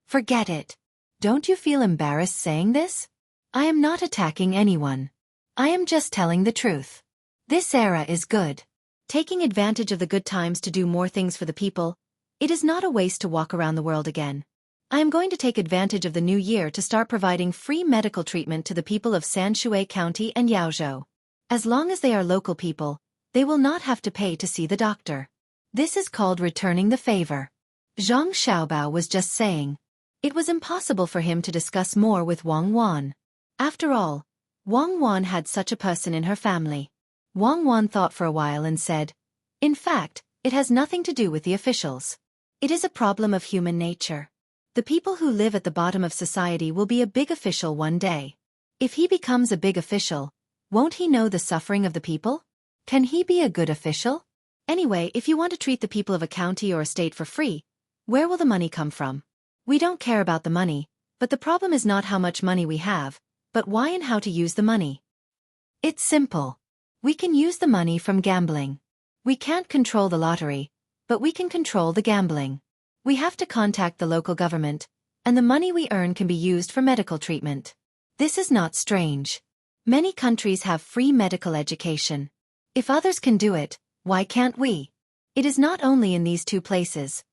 "Forget it. Don't you feel embarrassed saying this? I am not attacking anyone. I am just telling the truth. This era is good. Taking advantage of the good times to do more things for the people, it is not a waste to walk around the world again. I am going to take advantage of the new year to start providing free medical treatment to the people of Sanshui County and Yaozhou. As long as they are local people, they will not have to pay to see the doctor. This is called returning the favor." Zhang Xiaobao was just saying. It was impossible for him to discuss more with Wang Wan. After all, Wang Wan had such a person in her family. Wang Wan thought for a while and said, "In fact, it has nothing to do with the officials. It is a problem of human nature. The people who live at the bottom of society will be a big official one day. If he becomes a big official, won't he know the suffering of the people? Can he be a good official? Anyway, if you want to treat the people of a county or a state for free, where will the money come from? We don't care about the money, but the problem is not how much money we have, but why and how to use the money. It's simple. We can use the money from gambling. We can't control the lottery, but we can control the gambling. We have to contact the local government, and the money we earn can be used for medical treatment. This is not strange. Many countries have free medical education. If others can do it, why can't we? It is not only in these 2 places.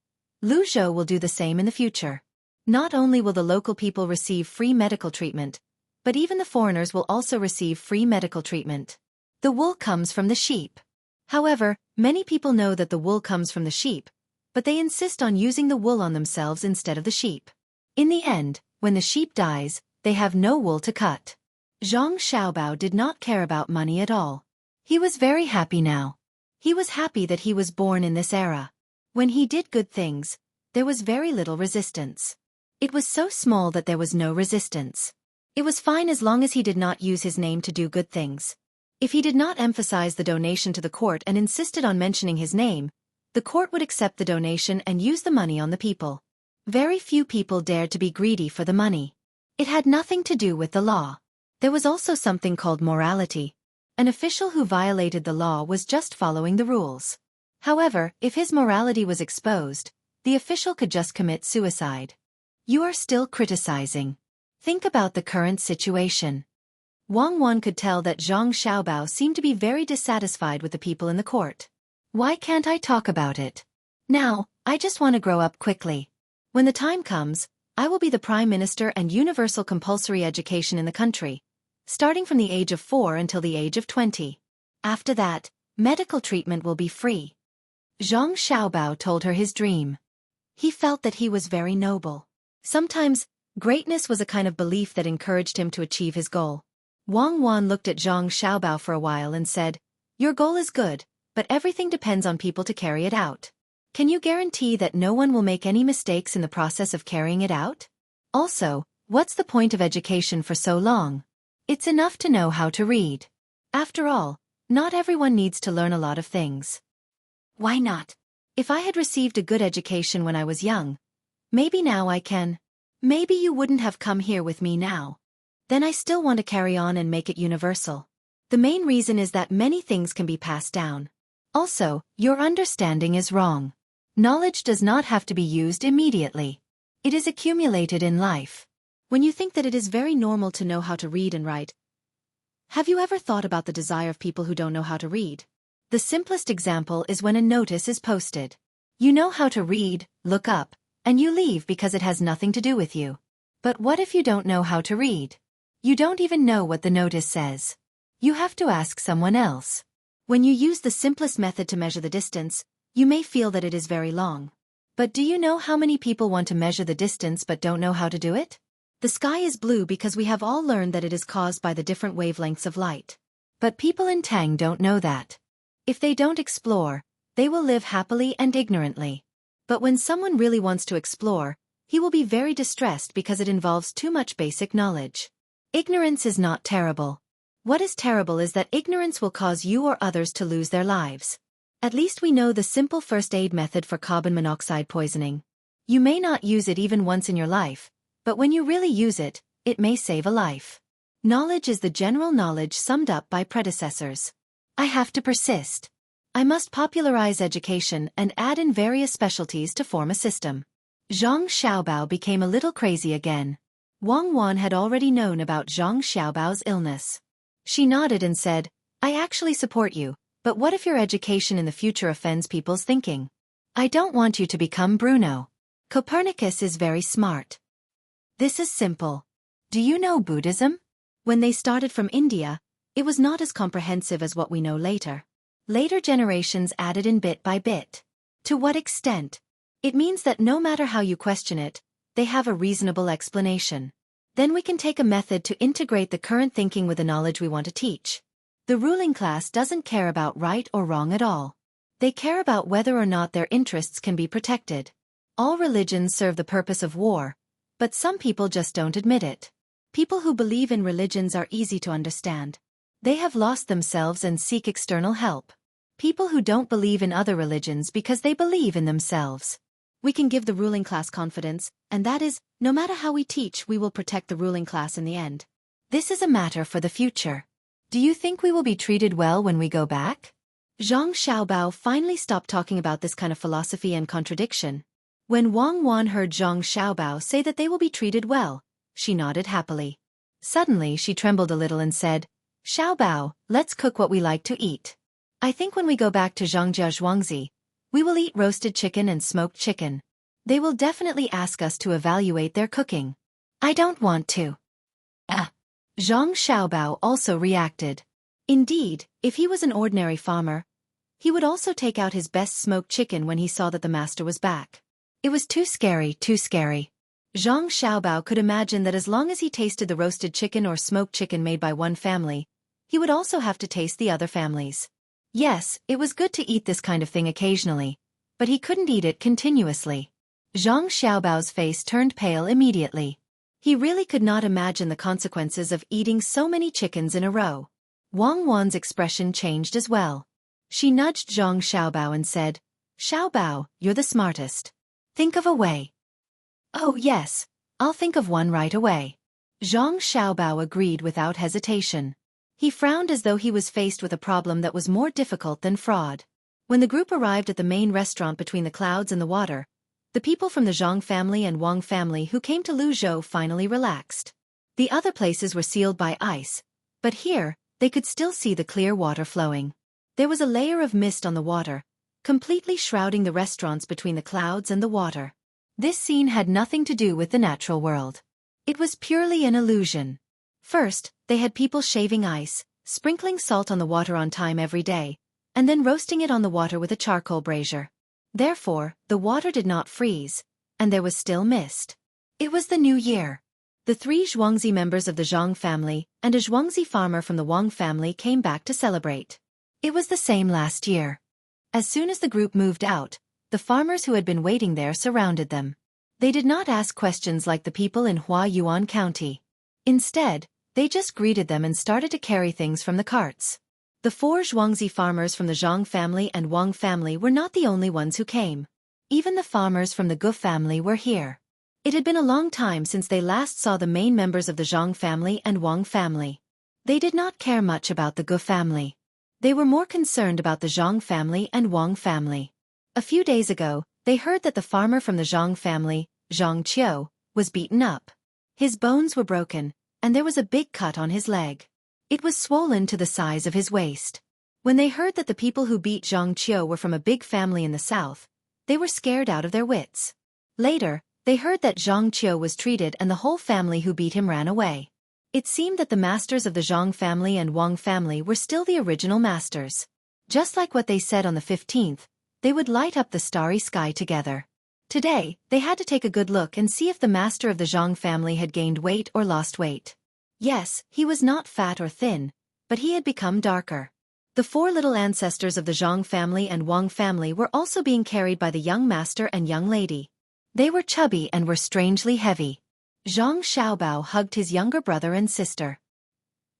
Lu Zhou will do the same in the future. Not only will the local people receive free medical treatment, but even the foreigners will also receive free medical treatment. The wool comes from the sheep. However, many people know that the wool comes from the sheep, but they insist on using the wool on themselves instead of the sheep. In the end, when the sheep dies, they have no wool to cut. Zhang Xiaobao did not care about money at all. He was very happy now. He was happy that he was born in this era. When he did good things, there was very little resistance. It was so small that there was no resistance. It was fine as long as he did not use his name to do good things. If he did not emphasize the donation to the court and insisted on mentioning his name, the court would accept the donation and use the money on the people. Very few people dared to be greedy for the money. It had nothing to do with the law. There was also something called morality. An official who violated the law was just following the rules. However, if his morality was exposed, the official could just commit suicide. You are still criticizing. Think about the current situation. Wang Wan could tell that Zhang Xiaobao seemed to be very dissatisfied with the people in the court. Why can't I talk about it? Now, I just want to grow up quickly. When the time comes, I will be the Prime Minister and universal compulsory education in the country, starting from the age of 4 until the age of 20. After that, Medical treatment will be free. Zhang Xiaobao told her his dream. He felt that he was very noble. Sometimes, greatness was a kind of belief that encouraged him to achieve his goal. Wang Wan looked at Zhang Xiaobao for a while and said, "Your goal is good, but everything depends on people to carry it out. Can you guarantee that no one will make any mistakes in the process of carrying it out? Also, what's the point of education for so long? It's enough to know how to read. After all, not everyone needs to learn a lot of things." Why not? If I had received a good education when I was young, maybe now I can. Maybe you wouldn't have come here with me now. Then I still want to carry on and make it universal. The main reason is that many things can be passed down. Also, your understanding is wrong. Knowledge does not have to be used immediately. It is accumulated in life. When you think that it is very normal to know how to read and write, have you ever thought about the desire of people who don't know how to read? The simplest example is when a notice is posted. You know how to read, look up, and you leave because it has nothing to do with you. But what if you don't know how to read? You don't even know what the notice says. You have to ask someone else. When you use the simplest method to measure the distance, you may feel that it is very long. But do you know how many people want to measure the distance but don't know how to do it? The sky is blue because we have all learned that it is caused by the different wavelengths of light. But people in Tang don't know that. If they don't explore, they will live happily and ignorantly. But when someone really wants to explore, he will be very distressed because it involves too much basic knowledge. Ignorance is not terrible. What is terrible is that ignorance will cause you or others to lose their lives. At least we know the simple first aid method for carbon monoxide poisoning. You may not use it even once in your life, but when you really use it, it may save a life. Knowledge is the general knowledge summed up by predecessors. I have to persist. I must popularize education and add in various specialties to form a system. Zhang Xiaobao became a little crazy again. Wang Wan had already known about Zhang Xiaobao's illness. She nodded and said, "I actually support you, but what if your education in the future offends people's thinking? I don't want you to become Bruno. Copernicus is very smart." This is simple. Do you know Buddhism? When they started from India, it was not as comprehensive as what we know later. Later generations added in bit by bit. To what extent? It means that no matter how you question it, they have a reasonable explanation. Then we can take a method to integrate the current thinking with the knowledge we want to teach. The ruling class doesn't care about right or wrong at all. They care about whether or not their interests can be protected. All religions serve the purpose of war, but some people just don't admit it. People who believe in religions are easy to understand. They have lost themselves and seek external help. People who don't believe in other religions because they believe in themselves. We can give the ruling class confidence, and that is, no matter how we teach, we will protect the ruling class in the end. This is a matter for the future. Do you think we will be treated well when we go back? Zhang Xiaobao finally stopped talking about this kind of philosophy and contradiction. When Wang Wan heard Zhang Xiaobao say that they will be treated well, she nodded happily. Suddenly she trembled a little and said, "Xiaobao, let's cook what we like to eat. I think when we go back to Zhuangzi, we will eat roasted chicken and smoked chicken. They will definitely ask us to evaluate their cooking. I don't want to." Zhang Xiaobao also reacted. Indeed, if he was an ordinary farmer, he would also take out his best smoked chicken when he saw that the master was back. It was too scary, too scary. Zhang Xiaobao could imagine that as long as he tasted the roasted chicken or smoked chicken made by one family, he would also have to taste the other families. Yes, it was good to eat this kind of thing occasionally, but he couldn't eat it continuously. Zhang Xiaobao's face turned pale immediately. He really could not imagine the consequences of eating so many chickens in a row. Wang Wan's expression changed as well. She nudged Zhang Xiaobao and said, "Xiaobao, you're the smartest. Think of a way." "Oh yes, I'll think of one right away." Zhang Xiaobao agreed without hesitation. He frowned as though he was faced with a problem that was more difficult than fraud. When the group arrived at the main restaurant between the clouds and the water, the people from the Zhang family and Wang family who came to Luzhou finally relaxed. The other places were sealed by ice, but here, they could still see the clear water flowing. There was a layer of mist on the water, completely shrouding the restaurants between the clouds and the water. This scene had nothing to do with the natural world. It was purely an illusion. First, they had people shaving ice, sprinkling salt on the water on time every day, and then roasting it on the water with a charcoal brazier. Therefore, the water did not freeze, and there was still mist. It was the new year. The 3 Zhuangzi members of the Zhang family and a Zhuangzi farmer from the Wang family came back to celebrate. It was the same last year. As soon as the group moved out, the farmers who had been waiting there surrounded them. They did not ask questions like the people in Huayuan County. Instead, they just greeted them and started to carry things from the carts. The 4 Zhuangzi farmers from the Zhang family and Wang family were not the only ones who came. Even the farmers from the Gu family were here. It had been a long time since they last saw the main members of the Zhang family and Wang family. They did not care much about the Gu family. They were more concerned about the Zhang family and Wang family. A few days ago, they heard that the farmer from the Zhang family, Xianxia, was beaten up. His bones were broken, and there was a big cut on his leg. It was swollen to the size of his waist. When they heard that the people who beat Xianxia were from a big family in the south, they were scared out of their wits. Later, they heard that Xianxia was treated and the whole family who beat him ran away. It seemed that the masters of the Zhang family and Wang family were still the original masters. Just like what they said on the 15th, they would light up the starry sky together. Today, they had to take a good look and see if the master of the Zhang family had gained weight or lost weight. Yes, he was not fat or thin, but he had become darker. The 4 little ancestors of the Zhang family and Wang family were also being carried by the young master and young lady. They were chubby and were strangely heavy. Zhang Xiaobao hugged his younger brother and sister.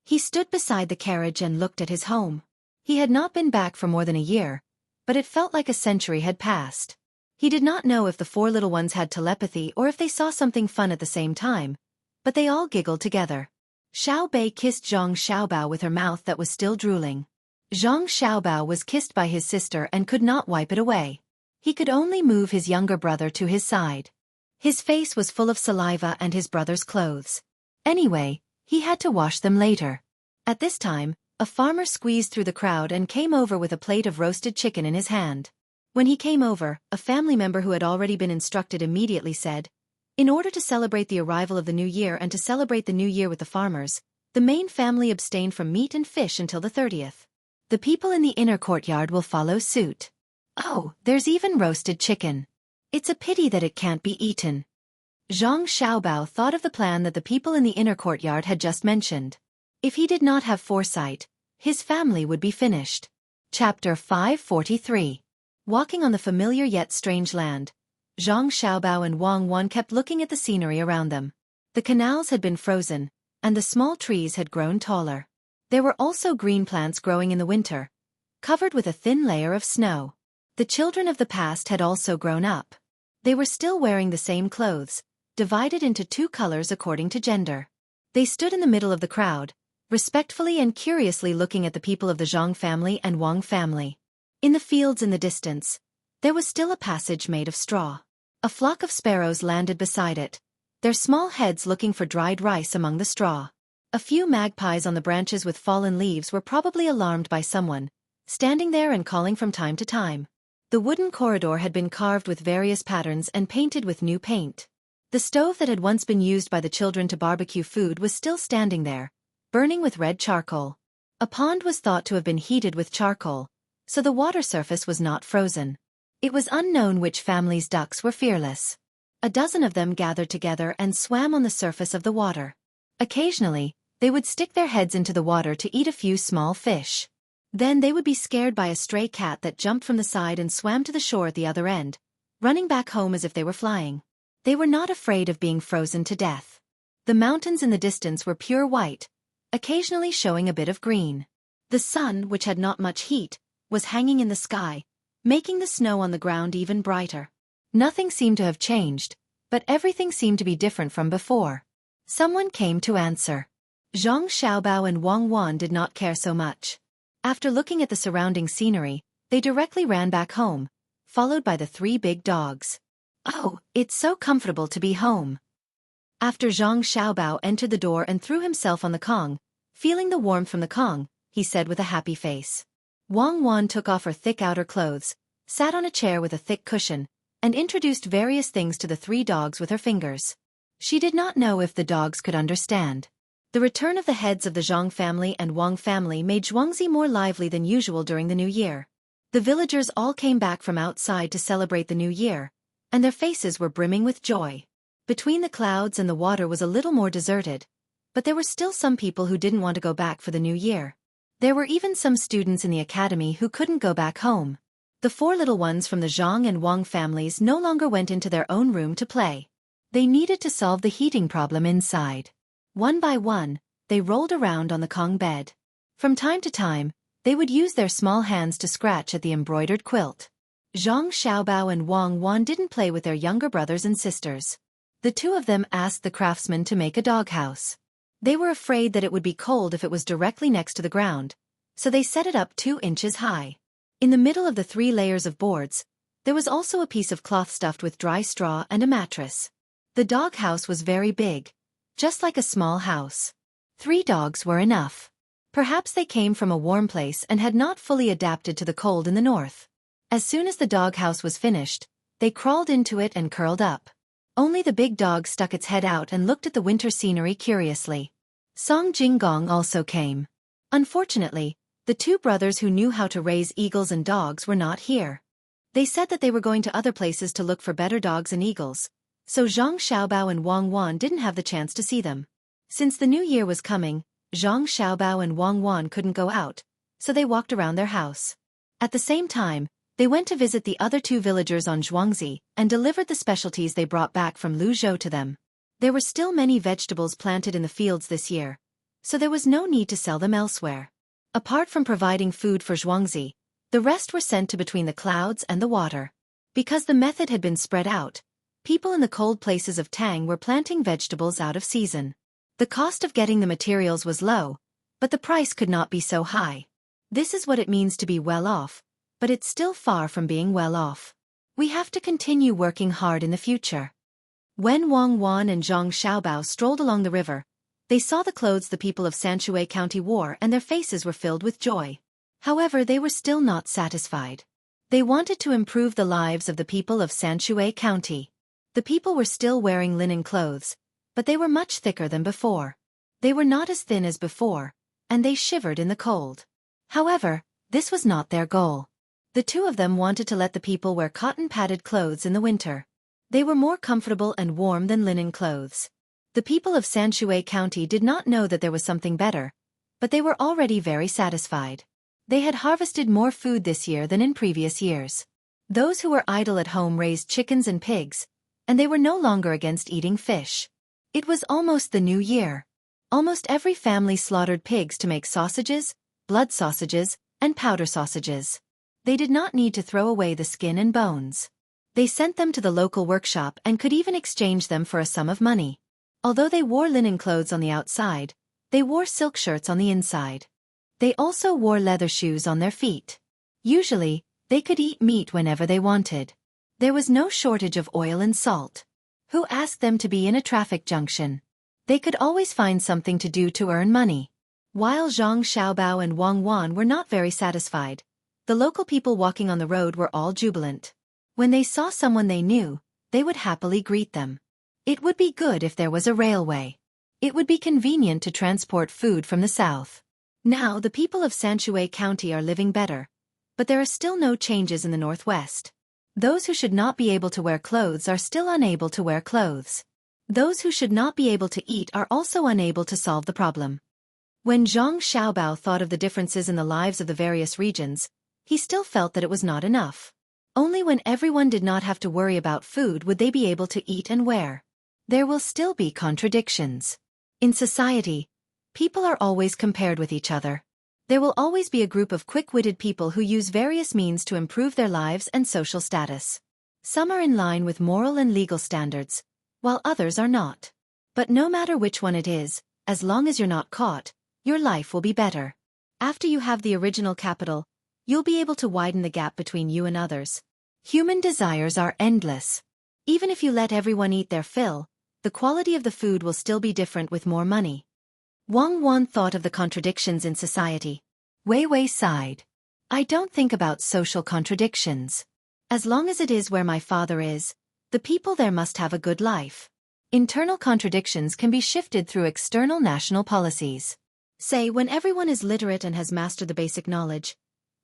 He stood beside the carriage and looked at his home. He had not been back for more than a year, but it felt like a century had passed. He did not know if the 4 little ones had telepathy or if they saw something fun at the same time, but they all giggled together. Xiao Bei kissed Zhang Xiaobao with her mouth that was still drooling. Zhang Xiaobao was kissed by his sister and could not wipe it away. He could only move his younger brother to his side. His face was full of saliva and his brother's clothes. Anyway, he had to wash them later. At this time, a farmer squeezed through the crowd and came over with a plate of roasted chicken in his hand. When he came over, a family member who had already been instructed immediately said, "In order to celebrate the arrival of the new year and to celebrate the new year with the farmers, the main family abstained from meat and fish until the 30th. The people in the inner courtyard will follow suit. Oh, there's even roasted chicken. It's a pity that it can't be eaten." Zhang Xiaobao thought of the plan that the people in the inner courtyard had just mentioned. If he did not have foresight, his family would be finished. Chapter 543. Walking on the familiar yet strange land, Zhang Xiaobao and Wang Wan kept looking at the scenery around them. The canals had been frozen, and the small trees had grown taller. There were also green plants growing in the winter, covered with a thin layer of snow. The children of the past had also grown up. They were still wearing the same clothes, divided into 2 colors according to gender. They stood in the middle of the crowd, respectfully and curiously looking at the people of the Zhang family and Wang family. In the fields in the distance, there was still a passage made of straw. A flock of sparrows landed beside it, their small heads looking for dried rice among the straw. A few magpies on the branches with fallen leaves were probably alarmed by someone, standing there and calling from time to time. The wooden corridor had been carved with various patterns and painted with new paint. The stove that had once been used by the children to barbecue food was still standing there, burning with red charcoal. A pond was thought to have been heated with charcoal, so the water surface was not frozen. It was unknown which family's ducks were fearless. A dozen of them gathered together and swam on the surface of the water. Occasionally, they would stick their heads into the water to eat a few small fish. Then they would be scared by a stray cat that jumped from the side and swam to the shore at the other end, running back home as if they were flying. They were not afraid of being frozen to death. The mountains in the distance were pure white, occasionally showing a bit of green. The sun, which had not much heat, was hanging in the sky, making the snow on the ground even brighter. Nothing seemed to have changed, but everything seemed to be different from before. Someone came to answer. Zhang Xiaobao and Wang Wan did not care so much. After looking at the surrounding scenery, they directly ran back home, followed by the 3 big dogs. "Oh, it's so comfortable to be home." After Zhang Xiaobao entered the door and threw himself on the Kong, feeling the warmth from the Kong, he said with a happy face. Wang Wan took off her thick outer clothes, sat on a chair with a thick cushion, and introduced various things to the 3 dogs with her fingers. She did not know if the dogs could understand. The return of the heads of the Zhang family and Wang family made Xianxia more lively than usual during the New Year. The villagers all came back from outside to celebrate the New Year, and their faces were brimming with joy. Between the clouds and the water was a little more deserted, but there were still some people who didn't want to go back for the New Year. There were even some students in the academy who couldn't go back home. The four little ones from the Zhang and Wang families no longer went into their own room to play. They needed to solve the heating problem inside. One by one, they rolled around on the Kong bed. From time to time, they would use their small hands to scratch at the embroidered quilt. Zhang Xiaobao and Wang Wan didn't play with their younger brothers and sisters. The two of them asked the craftsman to make a doghouse. They were afraid that it would be cold if it was directly next to the ground, so they set it up 2 inches high. In the middle of the 3 layers of boards, there was also a piece of cloth stuffed with dry straw and a mattress. The doghouse was very big, just like a small house. 3 dogs were enough. Perhaps they came from a warm place and had not fully adapted to the cold in the north. As soon as the doghouse was finished, they crawled into it and curled up. Only the big dog stuck its head out and looked at the winter scenery curiously. Song Jinggong also came. Unfortunately, the 2 brothers who knew how to raise eagles and dogs were not here. They said that they were going to other places to look for better dogs and eagles, so Zhang Xiaobao and Wang Wan didn't have the chance to see them. Since the new year was coming, Zhang Xiaobao and Wang Wan couldn't go out, so they walked around their house. At the same time, they went to visit the other 2 villagers on Xianxia and delivered the specialties they brought back from Luzhou to them. There were still many vegetables planted in the fields this year, so there was no need to sell them elsewhere. Apart from providing food for Xianxia, the rest were sent to between the clouds and the water. Because the method had been spread out, people in the cold places of Tang were planting vegetables out of season. The cost of getting the materials was low, but the price could not be so high. This is what it means to be well off, but it's still far from being well off. We have to continue working hard in the future. When Wang Wan and Zhang Xiaobao strolled along the river, they saw the clothes the people of Sanshui County wore and their faces were filled with joy. However, they were still not satisfied. They wanted to improve the lives of the people of Sanshui County. The people were still wearing linen clothes, but they were much thicker than before. They were not as thin as before, and they shivered in the cold. However, this was not their goal. The 2 of them wanted to let the people wear cotton-padded clothes in the winter. They were more comfortable and warm than linen clothes. The people of Sanshui County did not know that there was something better, but they were already very satisfied. They had harvested more food this year than in previous years. Those who were idle at home raised chickens and pigs, and they were no longer against eating fish. It was almost the new year. Almost every family slaughtered pigs to make sausages, blood sausages, and powder sausages. They did not need to throw away the skin and bones. They sent them to the local workshop and could even exchange them for a sum of money. Although they wore linen clothes on the outside, they wore silk shirts on the inside. They also wore leather shoes on their feet. Usually, they could eat meat whenever they wanted. There was no shortage of oil and salt. Who asked them to be in a traffic junction? They could always find something to do to earn money. While Zhang Xiaobao and Wang Wan were not very satisfied, the local people walking on the road were all jubilant. When they saw someone they knew, they would happily greet them. It would be good if there was a railway. It would be convenient to transport food from the south. Now the people of Sanshui County are living better, but there are still no changes in the northwest. Those who should not be able to wear clothes are still unable to wear clothes. Those who should not be able to eat are also unable to solve the problem. When Zhang Xiaobao thought of the differences in the lives of the various regions, he still felt that it was not enough. Only when everyone did not have to worry about food would they be able to eat and wear. There will still be contradictions. In society, people are always compared with each other. There will always be a group of quick-witted people who use various means to improve their lives and social status. Some are in line with moral and legal standards, while others are not. But no matter which one it is, as long as you're not caught, your life will be better. After you have the original capital, you'll be able to widen the gap between you and others. Human desires are endless. Even if you let everyone eat their fill, the quality of the food will still be different with more money. Wang Wan thought of the contradictions in society. Wei Wei sighed. I don't think about social contradictions. As long as it is where my father is, the people there must have a good life. Internal contradictions can be shifted through external national policies. Say, when everyone is literate and has mastered the basic knowledge,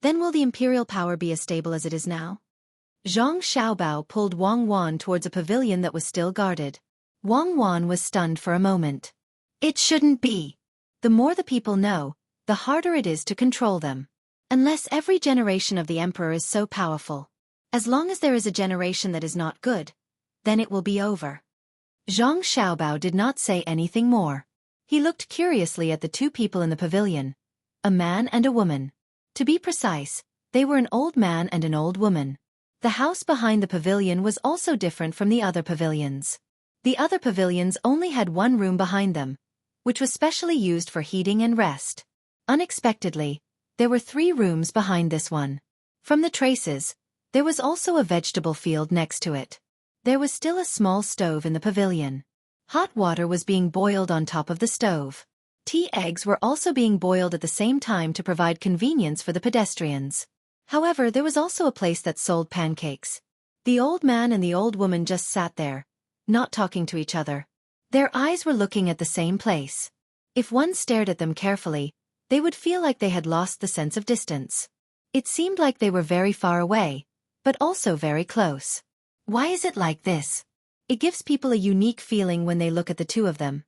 then will the imperial power be as stable as it is now? Zhang Xiaobao pulled Wang Wan towards a pavilion that was still guarded. Wang Wan was stunned for a moment. It shouldn't be. The more the people know, the harder it is to control them. Unless every generation of the emperor is so powerful. As long as there is a generation that is not good, then it will be over. Zhang Xiaobao did not say anything more. He looked curiously at the two people in the pavilion, a man and a woman. To be precise, they were an old man and an old woman. The house behind the pavilion was also different from the other pavilions. The other pavilions only had one room behind them, which was specially used for heating and rest. Unexpectedly, there were 3 rooms behind this one. From the traces, there was also a vegetable field next to it. There was still a small stove in the pavilion. Hot water was being boiled on top of the stove. Tea eggs were also being boiled at the same time to provide convenience for the pedestrians. However, there was also a place that sold pancakes. The old man and the old woman just sat there, not talking to each other. Their eyes were looking at the same place. If one stared at them carefully, they would feel like they had lost the sense of distance. It seemed like they were very far away, but also very close. Why is it like this? It gives people a unique feeling when they look at the two of them.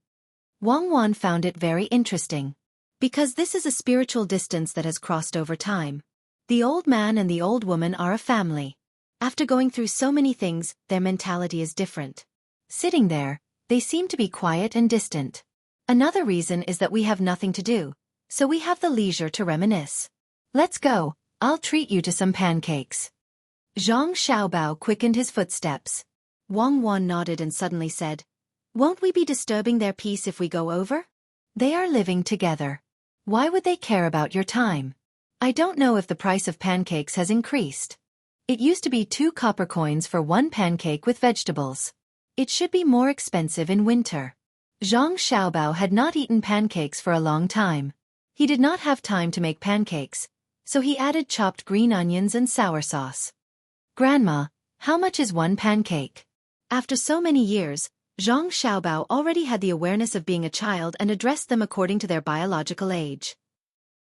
Wang Wan found it very interesting. Because this is a spiritual distance that has crossed over time. The old man and the old woman are a family. After going through so many things, their mentality is different. Sitting there, they seem to be quiet and distant. Another reason is that we have nothing to do, so we have the leisure to reminisce. Let's go, I'll treat you to some pancakes. Zhang Xiaobao quickened his footsteps. Wang Wan nodded and suddenly said, "Won't we be disturbing their peace if we go over? They are living together. Why would they care about your time? I don't know if the price of pancakes has increased. It used to be 2 copper coins for 1 pancake with vegetables. It should be more expensive in winter." Zhang Xiaobao had not eaten pancakes for a long time. He did not have time to make pancakes, so he added chopped green onions and sour sauce. "Grandma, how much is 1 pancake?" After so many years, Zhang Xiaobao already had the awareness of being a child and addressed them according to their biological age.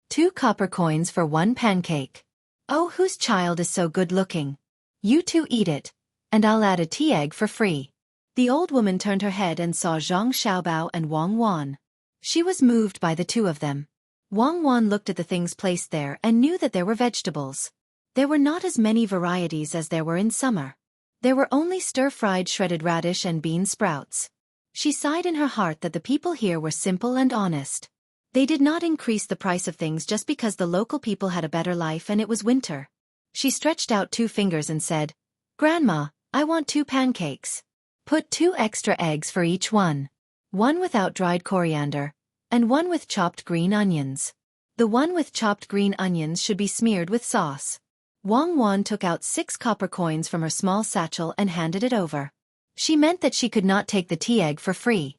2 copper coins for 1 pancake. Oh, whose child is so good-looking? You two eat it, and I'll add a tea egg for free. The old woman turned her head and saw Zhang Xiaobao and Wang Wan. She was moved by the two of them. Wang Wan looked at the things placed there and knew that there were vegetables. There were not as many varieties as there were in summer. There were only stir-fried shredded radish and bean sprouts. She sighed in her heart that the people here were simple and honest. They did not increase the price of things just because the local people had a better life and it was winter. She stretched out 2 fingers and said, "Grandma, I want 2 pancakes. Put 2 extra eggs for each one. 1 without dried coriander, and 1 with chopped green onions. The one with chopped green onions should be smeared with sauce." Wang Wan took out 6 copper coins from her small satchel and handed it over. She meant that she could not take the tea egg for free.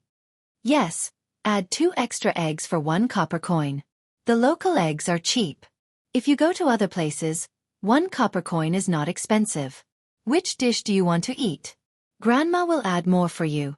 "Yes, add 2 extra eggs for 1 copper coin. The local eggs are cheap. If you go to other places, 1 copper coin is not expensive. Which dish do you want to eat? Grandma will add more for you."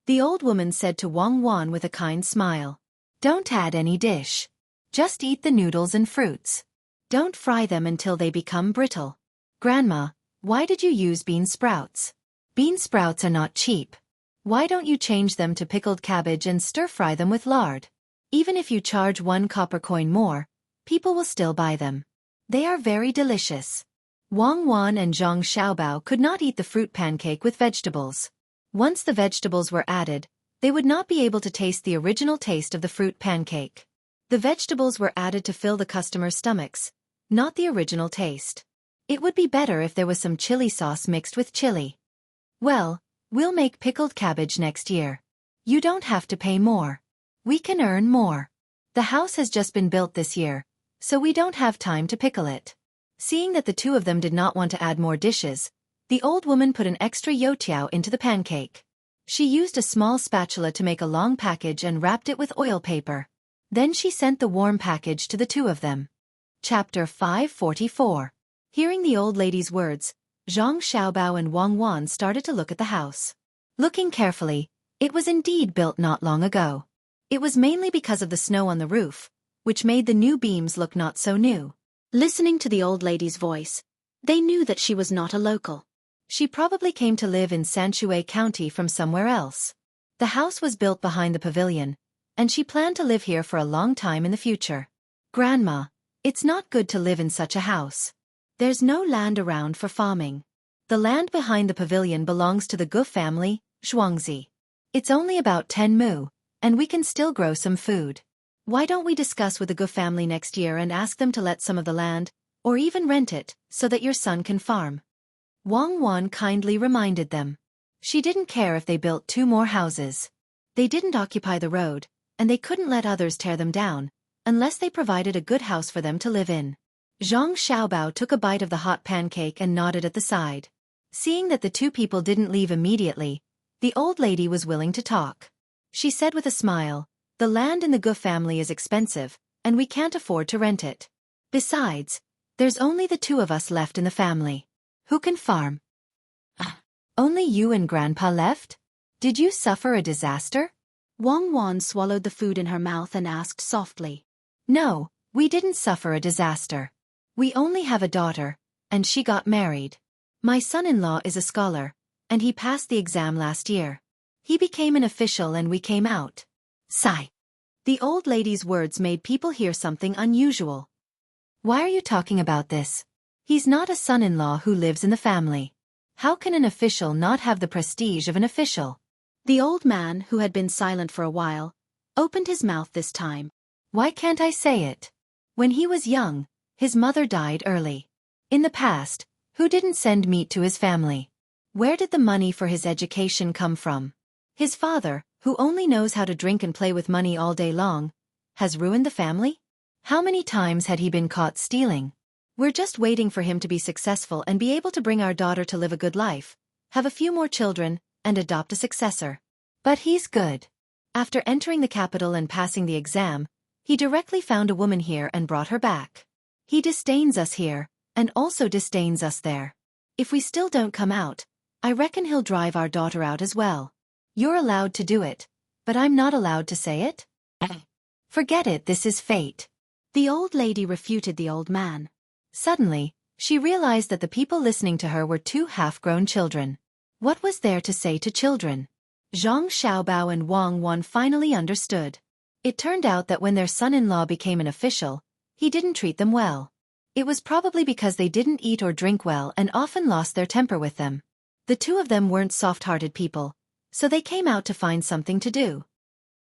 The old woman said to Wang Wan with a kind smile, "Don't add any dish. Just eat the noodles and fruits. Don't fry them until they become brittle." "Grandma, why did you use bean sprouts? Bean sprouts are not cheap. Why don't you change them to pickled cabbage and stir-fry them with lard? Even if you charge 1 copper coin more, people will still buy them. They are very delicious." Wang Wan and Zhang Xiaobao could not eat the fruit pancake with vegetables. Once the vegetables were added, they would not be able to taste the original taste of the fruit pancake. The vegetables were added to fill the customers' stomachs, not the original taste. It would be better if there was some chili sauce mixed with chili. "Well, we'll make pickled cabbage next year. You don't have to pay more. We can earn more. The house has just been built this year, so we don't have time to pickle it." Seeing that the two of them did not want to add more dishes, the old woman put an extra youtiao into the pancake. She used a small spatula to make a long package and wrapped it with oil paper. Then she sent the warm package to the two of them. Chapter 544. Hearing the old lady's words, Zhang Xiaobao and Wang Wan started to look at the house. Looking carefully, It was indeed built not long ago. It was mainly because of the snow on the roof, which made the new beams look not so new. Listening to the old lady's voice, they knew that she was not a local. She probably came to live in Xianxia County from somewhere else. The house was built behind the pavilion, and she planned to live here for a long time in the future. Grandma, it's not good to live in such a house. There's no land around for farming. The land behind the pavilion belongs to the Gu family, Zhuangzi. It's only about 10 mu, and we can still grow some food. Why don't we discuss with the Gu family next year and ask them to let some of the land, or even rent it, so that your son can farm? Wang Wan kindly reminded them. She didn't care if they built 2 more houses. They didn't occupy the road, and they couldn't let others tear them down, unless they provided a good house for them to live in. Zhang Xiaobao took a bite of the hot pancake and nodded at the side. Seeing that the 2 people didn't leave immediately, the old lady was willing to talk. She said with a smile, "The land in the Gu family is expensive, and we can't afford to rent it. Besides, there's only the 2 of us left in the family. Who can farm?" "Only you and Grandpa left? Did you suffer a disaster?" Wang Wan swallowed the food in her mouth and asked softly. "No, we didn't suffer a disaster. We only have a daughter, and she got married. My son-in-law is a scholar, and he passed the exam last year. He became an official and we came out." Sigh. The old lady's words made people hear something unusual. "Why are you talking about this? He's not a son-in-law who lives in the family. How can an official not have the prestige of an official?" The old man, who had been silent for a while, opened his mouth this time. "Why can't I say it? When he was young, his mother died early. In the past, who didn't send meat to his family? Where did the money for his education come from? His father, who only knows how to drink and play with money all day long, has ruined the family? How many times had he been caught stealing? We're just waiting for him to be successful and be able to bring our daughter to live a good life, have a few more children, and adopt a successor. But he's good. After entering the capital and passing the exam, he directly found a woman here and brought her back. He disdains us here, and also disdains us there. If we still don't come out, I reckon he'll drive our daughter out as well. You're allowed to do it, but I'm not allowed to say it? Forget it, this is fate." The old lady refuted the old man. Suddenly, she realized that the people listening to her were 2 half-grown children. What was there to say to children? Zhang Xiaobao and Wang Wan finally understood. It turned out that when their son-in-law became an official, he didn't treat them well. It was probably because they didn't eat or drink well and often lost their temper with them. The 2 of them weren't soft-hearted people, so they came out to find something to do.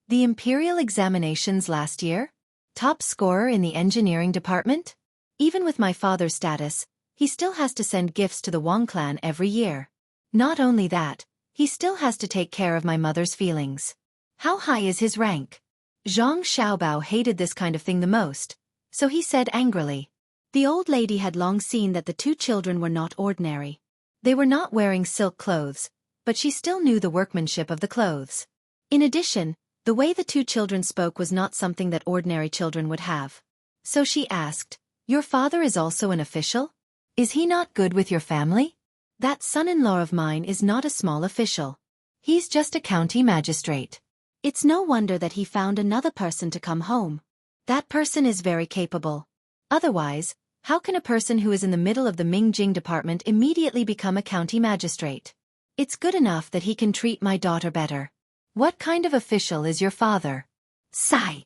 The imperial examinations last year? Top scorer in the engineering department? Even with my father's status, he still has to send gifts to the Wang clan every year. Not only that, he still has to take care of my mother's feelings. How high is his rank? Zhang Xiaobao hated this kind of thing the most, so he said angrily. The old lady had long seen that the 2 children were not ordinary. They were not wearing silk clothes, but she still knew the workmanship of the clothes. In addition, the way the 2 children spoke was not something that ordinary children would have. So she asked, "Your father is also an official? Is he not good with your family?" "That son-in-law of mine is not a small official. He's just a county magistrate. It's no wonder that he found another person to come home. That person is very capable. Otherwise, how can a person who is in the middle of the Mingjing department immediately become a county magistrate? It's good enough that he can treat my daughter better. What kind of official is your father?" Sigh.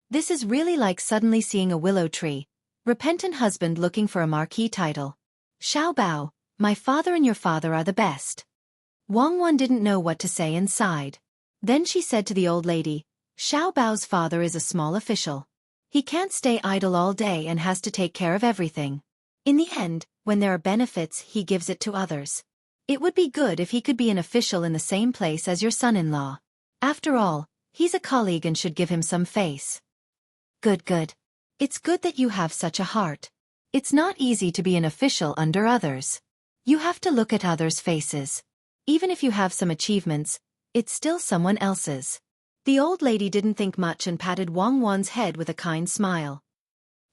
This is really like suddenly seeing a willow tree, repentant husband looking for a marquee title. "Xiaobao, my father and your father are the best." Wang Wan didn't know what to say and sighed. Then she said to the old lady, "Xiaobao's father is a small official. He can't stay idle all day and has to take care of everything. In the end, when there are benefits, he gives it to others. It would be good if he could be an official in the same place as your son-in-law. After all, he's a colleague and should give him some face." Good. It's good that you have such a heart. It's not easy to be an official under others. You have to look at others' faces. Even if you have some achievements, it's still someone else's. The old lady didn't think much and patted Wang Wan's head with a kind smile.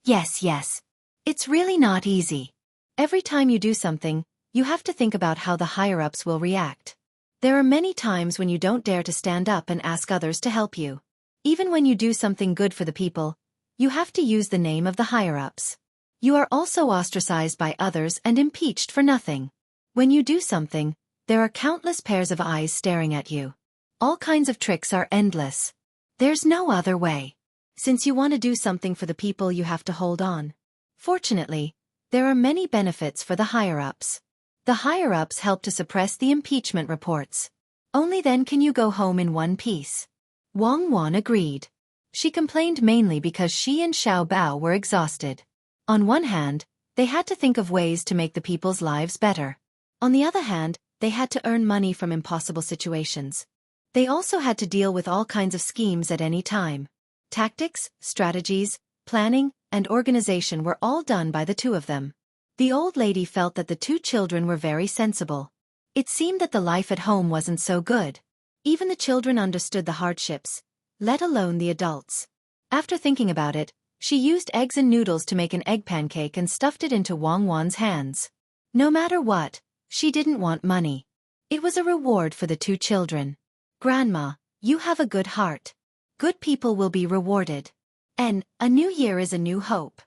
Yes. It's really not easy. Every time you do something, you have to think about how the higher-ups will react. There are many times when you don't dare to stand up and ask others to help you. Even when you do something good for the people, you have to use the name of the higher-ups. You are also ostracized by others and impeached for nothing. When you do something, there are countless pairs of eyes staring at you. All kinds of tricks are endless. There's no other way. Since you want to do something for the people, you have to hold on. Fortunately, there are many benefits for the higher-ups. The higher-ups help to suppress the impeachment reports. Only then can you go home in one piece. Wang Wan agreed. She complained mainly because she and Xiao Bao were exhausted. On one hand, they had to think of ways to make the people's lives better. On the other hand, they had to earn money from impossible situations. They also had to deal with all kinds of schemes at any time. Tactics, strategies, planning, and organization were all done by the two of them. The old lady felt that the two children were very sensible. It seemed that the life at home wasn't so good. Even the children understood the hardships, let alone the adults. After thinking about it, she used eggs and noodles to make an egg pancake and stuffed it into Wang Wan's hands. No matter what, she didn't want money. It was a reward for the two children. Grandma, you have a good heart. Good people will be rewarded. And a new year is a new hope.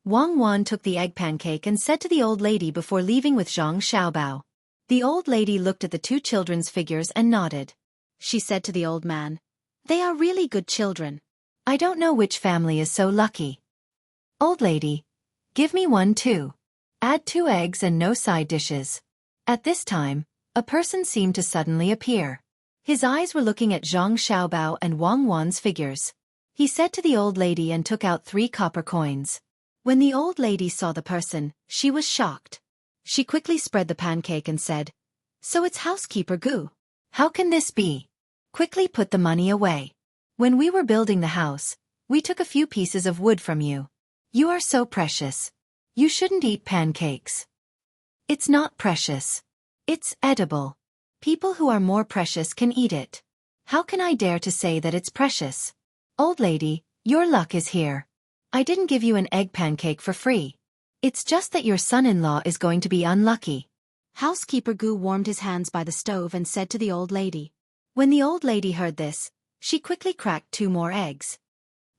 Wang Wan took the egg pancake and said to the old lady before leaving with Zhang Xiaobao. The old lady looked at the two children's figures and nodded. She said to the old man, "They are really good children. I don't know which family is so lucky." Old lady, give me one too. Add 2 eggs and no side dishes. At this time, a person seemed to suddenly appear. His eyes were looking at Zhang Xiaobao and Wang Wan's figures. He said to the old lady and took out 3 copper coins. When the old lady saw the person, she was shocked. She quickly spread the pancake and said, "So it's housekeeper Gu. How can this be? Quickly put the money away. When we were building the house, we took a few pieces of wood from you. You are so precious. You shouldn't eat pancakes." It's not precious. It's edible. People who are more precious can eat it. How can I dare to say that it's precious? Old lady, your luck is here. I didn't give you an egg pancake for free. It's just that your son-in-law is going to be unlucky. Housekeeper Gu warmed his hands by the stove and said to the old lady. When the old lady heard this, she quickly cracked 2 more eggs.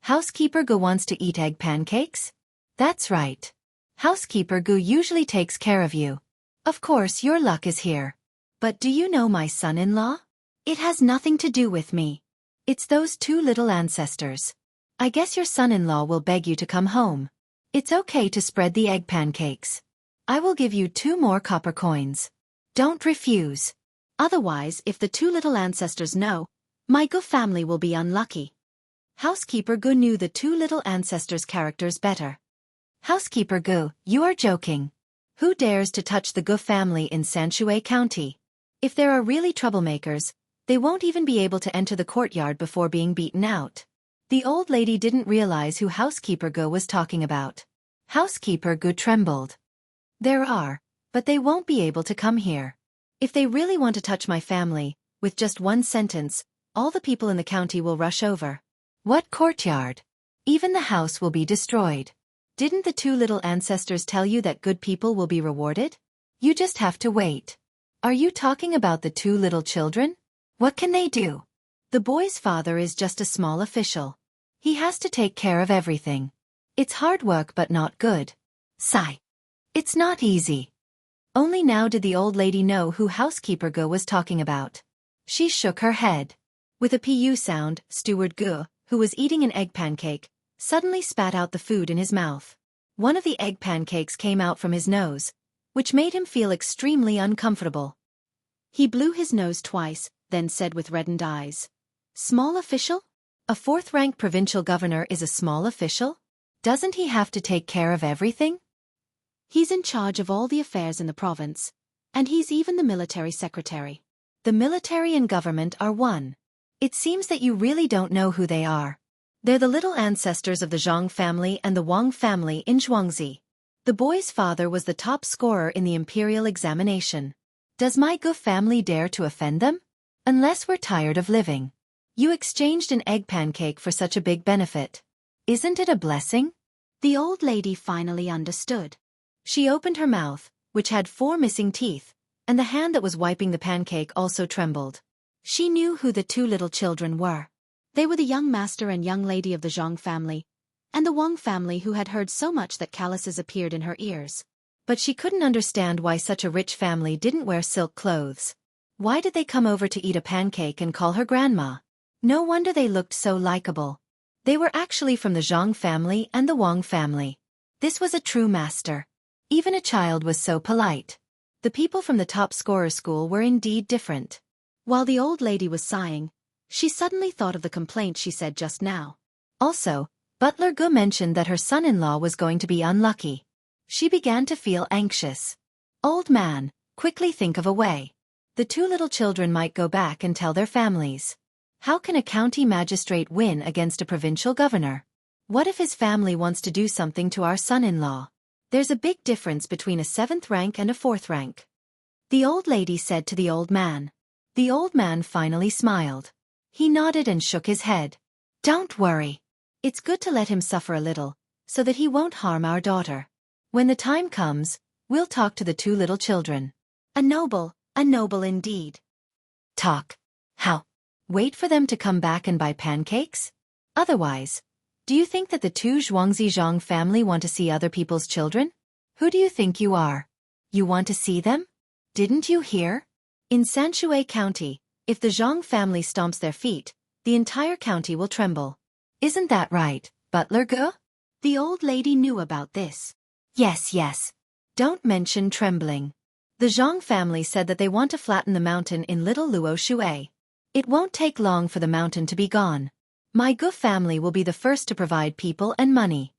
Housekeeper Gu wants to eat egg pancakes? That's right. Housekeeper Gu usually takes care of you. Of course your luck is here. But do you know my son-in-law? It has nothing to do with me. It's those 2 little ancestors. I guess your son-in-law will beg you to come home. It's okay to spread the egg pancakes. I will give you 2 more copper coins. Don't refuse. Otherwise, if the 2 little ancestors know, my Gu family will be unlucky. Housekeeper Gu knew the 2 little ancestors' characters better. Housekeeper Gu, you are joking. Who dares to touch the Gu family in Sanshui County? If there are really troublemakers, they won't even be able to enter the courtyard before being beaten out. The old lady didn't realize who Housekeeper Gu was talking about. Housekeeper Gu trembled. There are, but they won't be able to come here. If they really want to touch my family, with just one sentence, all the people in the county will rush over. What courtyard? Even the house will be destroyed. Didn't the 2 little ancestors tell you that good people will be rewarded? You just have to wait. Are you talking about the 2 little children? What can they do? The boy's father is just a small official. He has to take care of everything. It's hard work but not good. Sigh. It's not easy. Only now did the old lady know who Housekeeper Gu was talking about. She shook her head. With a pu sound, Steward Gu, who was eating an egg pancake, suddenly spat out the food in his mouth. One of the egg pancakes came out from his nose, which made him feel extremely uncomfortable. He blew his nose twice, then said with reddened eyes, "Small official? A 4th-rank provincial governor is a small official? Doesn't he have to take care of everything? He's in charge of all the affairs in the province, and he's even the military secretary. The military and government are one. It seems that you really don't know who they are. They're the little ancestors of the Zhang family and the Wang family in Jianghu. The boy's father was the top scorer in the imperial examination. Does my Gu family dare to offend them? Unless we're tired of living. You exchanged an egg pancake for such a big benefit. Isn't it a blessing?" The old lady finally understood. She opened her mouth, which had 4 missing teeth, and the hand that was wiping the pancake also trembled. She knew who the two little children were. They were the young master and young lady of the Zhang family, and the Wang family who had heard so much that calluses appeared in her ears. But she couldn't understand why such a rich family didn't wear silk clothes. Why did they come over to eat a pancake and call her grandma? No wonder they looked so likable. They were actually from the Zhang family and the Wang family. This was a true master. Even a child was so polite. The people from the top scorer school were indeed different. While the old lady was sighing, she suddenly thought of the complaint she said just now. Also, Butler Gu mentioned that her son-in-law was going to be unlucky. She began to feel anxious. Old man, quickly think of a way. The two little children might go back and tell their families. How can a county magistrate win against a provincial governor? What if his family wants to do something to our son-in-law? There's a big difference between a 7th rank and a 4th rank. The old lady said to the old man. The old man finally smiled. He nodded and shook his head. Don't worry. It's good to let him suffer a little, so that he won't harm our daughter. When the time comes, we'll talk to the two little children. A noble indeed. Talk. How? Wait for them to come back and buy pancakes? Otherwise, do you think that the two Zhuangzi Zhang family want to see other people's children? Who do you think you are? You want to see them? Didn't you hear? In Sanshui County, if the Zhang family stomps their feet, the entire county will tremble. Isn't that right, Butler Gu? The old lady knew about this. Yes. Don't mention trembling. The Zhang family said that they want to flatten the mountain in Little Luo Shui. It won't take long for the mountain to be gone. My Gu family will be the first to provide people and money.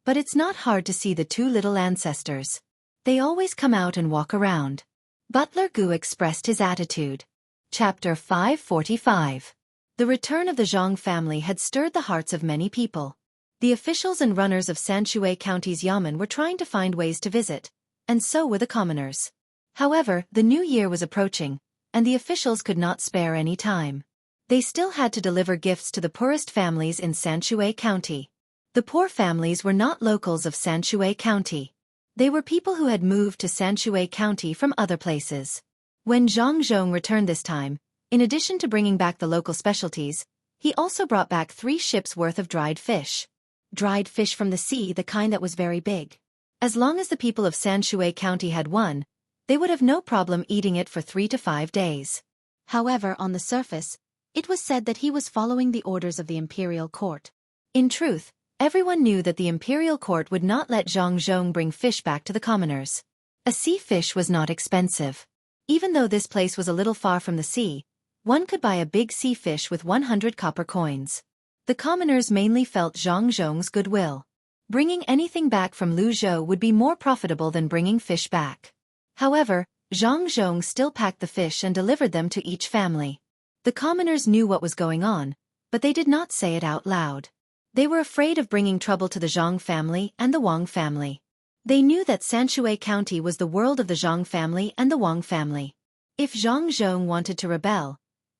But it's not hard to see the two little ancestors. They always come out and walk around. Butler Gu expressed his attitude. Chapter 545. The return of the Zhang family had stirred the hearts of many people. The officials and runners of Sanshui County's yamen were trying to find ways to visit, and so were the commoners. However, the new year was approaching, and the officials could not spare any time. They still had to deliver gifts to the poorest families in Sanshui County. The poor families were not locals of Sanshui County. They were people who had moved to Sanshui County from other places. When Zhang Zhong returned this time, in addition to bringing back the local specialties, he also brought back 3 ships worth of dried fish. Dried fish from the sea, the kind that was very big. As long as the people of Sanshui County had one, they would have no problem eating it for 3 to 5 days. However, on the surface, it was said that he was following the orders of the imperial court. In truth, everyone knew that the imperial court would not let Zhang Zhong bring fish back to the commoners. A sea fish was not expensive. Even though this place was a little far from the sea, one could buy a big sea fish with 100 copper coins. The commoners mainly felt Zhang Zhong's goodwill. Bringing anything back from Luzhou would be more profitable than bringing fish back. However, Zhang Zhong still packed the fish and delivered them to each family. The commoners knew what was going on, but they did not say it out loud. They were afraid of bringing trouble to the Zhang family and the Wang family. They knew that Sanshui County was the world of the Zhang family and the Wang family. If Zhang Zhong wanted to rebel,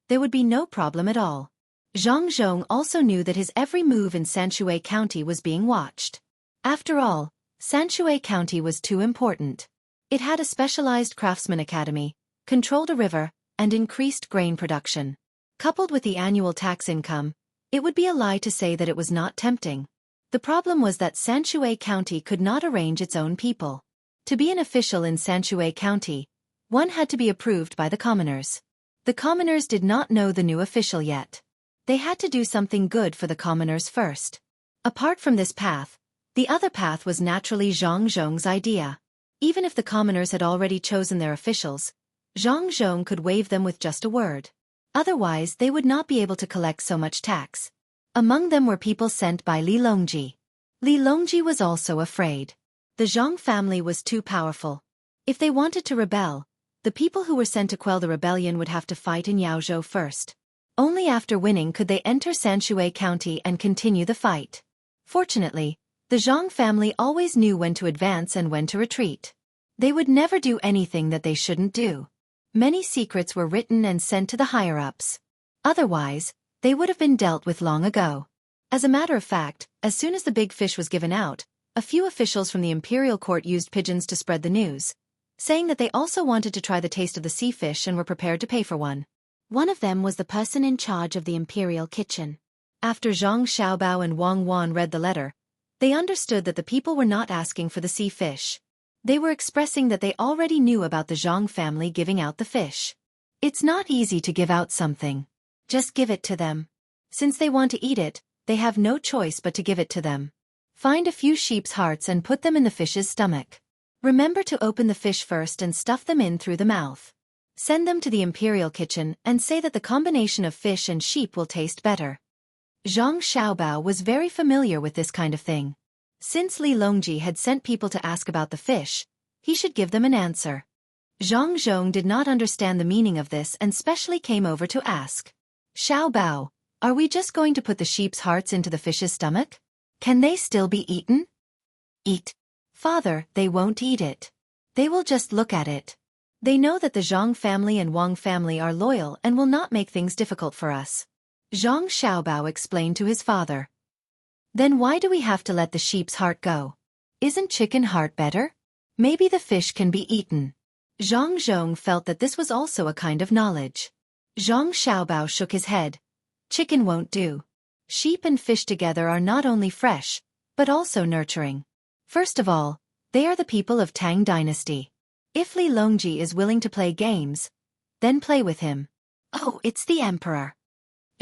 there would be no problem at all. Zhang Zhong also knew that his every move in Sanshui County was being watched. After all, Sanshui County was too important. It had a specialized craftsman academy, controlled a river, and increased grain production. Coupled with the annual tax income, it would be a lie to say that it was not tempting. The problem was that Sanshui County could not arrange its own people. To be an official in Sanshui County, one had to be approved by the commoners. The commoners did not know the new official yet. They had to do something good for the commoners first. Apart from this path, the other path was naturally Zhang Zhong's idea. Even if the commoners had already chosen their officials, Zhang Zhong could waive them with just a word. Otherwise, they would not be able to collect so much tax. Among them were people sent by Li Longji. Li Longji was also afraid. The Zhang family was too powerful. If they wanted to rebel, the people who were sent to quell the rebellion would have to fight in Yaozhou first. Only after winning could they enter Sanshui County and continue the fight. Fortunately, the Zhang family always knew when to advance and when to retreat. They would never do anything that they shouldn't do. Many secrets were written and sent to the higher-ups. Otherwise, they would have been dealt with long ago. As a matter of fact, as soon as the big fish was given out, a few officials from the imperial court used pigeons to spread the news. saying that they also wanted to try the taste of the sea fish and were prepared to pay for one. One of them was the person in charge of the imperial kitchen. After Zhang Xiaobao and Wang Wan read the letter, they understood that the people were not asking for the sea fish. They were expressing that they already knew about the Zhang family giving out the fish. It's not easy to give out something. Just give it to them. Since they want to eat it, they have no choice but to give it to them. Find a few sheep's hearts and put them in the fish's stomach. Remember to open the fish first and stuff them in through the mouth. Send them to the imperial kitchen and say that the combination of fish and sheep will taste better. Zhang Xiaobao was very familiar with this kind of thing. Since Li Longji had sent people to ask about the fish, he should give them an answer. Zhang Zhong did not understand the meaning of this and specially came over to ask. Xiaobao, are we just going to put the sheep's hearts into the fish's stomach? Can they still be eaten? Eat. Father, they won't eat it. They will just look at it. They know that the Zhang family and Wang family are loyal and will not make things difficult for us. Zhang Xiaobao explained to his father. Then why do we have to let the sheep's heart go? Isn't chicken heart better? Maybe the fish can be eaten. Zhang Zhong felt that this was also a kind of knowledge. Zhang Xiaobao shook his head. Chicken won't do. Sheep and fish together are not only fresh, but also nurturing. First of all, they are the people of Tang dynasty. If Li Longji is willing to play games, then play with him. Oh, it's the emperor.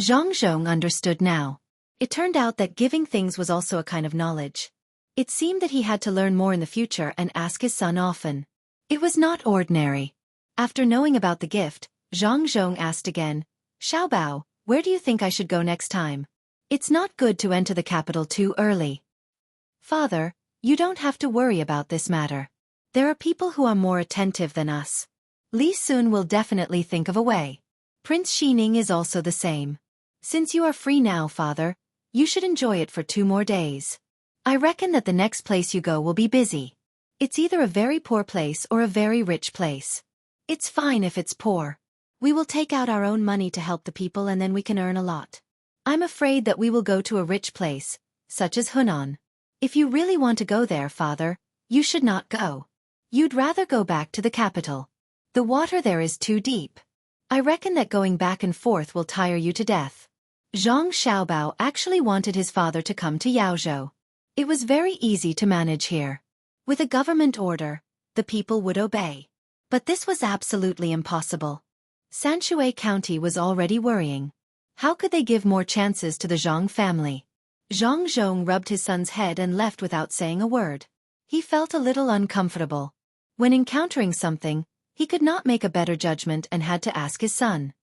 Zhang Zhong understood now. It turned out that giving things was also a kind of knowledge. It seemed that he had to learn more in the future and ask his son often. It was not ordinary. After knowing about the gift, Zhang Zhong asked again, Xiaobao, where do you think I should go next time? It's not good to enter the capital too early. Father, you don't have to worry about this matter. There are people who are more attentive than us. Li Sun will definitely think of a way. Prince Xining is also the same. Since you are free now, father, you should enjoy it for 2 more days. I reckon that the next place you go will be busy. It's either a very poor place or a very rich place. It's fine if it's poor. We will take out our own money to help the people and then we can earn a lot. I'm afraid that we will go to a rich place, such as Hunan. If you really want to go there, father, you should not go. You'd rather go back to the capital. The water there is too deep. I reckon that going back and forth will tire you to death. Zhang Xiaobao actually wanted his father to come to Yaozhou. It was very easy to manage here. With a government order, the people would obey. But this was absolutely impossible. Sanshui County was already worrying. How could they give more chances to the Zhang family? Zhang Zhong rubbed his son's head and left without saying a word. He felt a little uncomfortable. When encountering something, he could not make a better judgment and had to ask his son.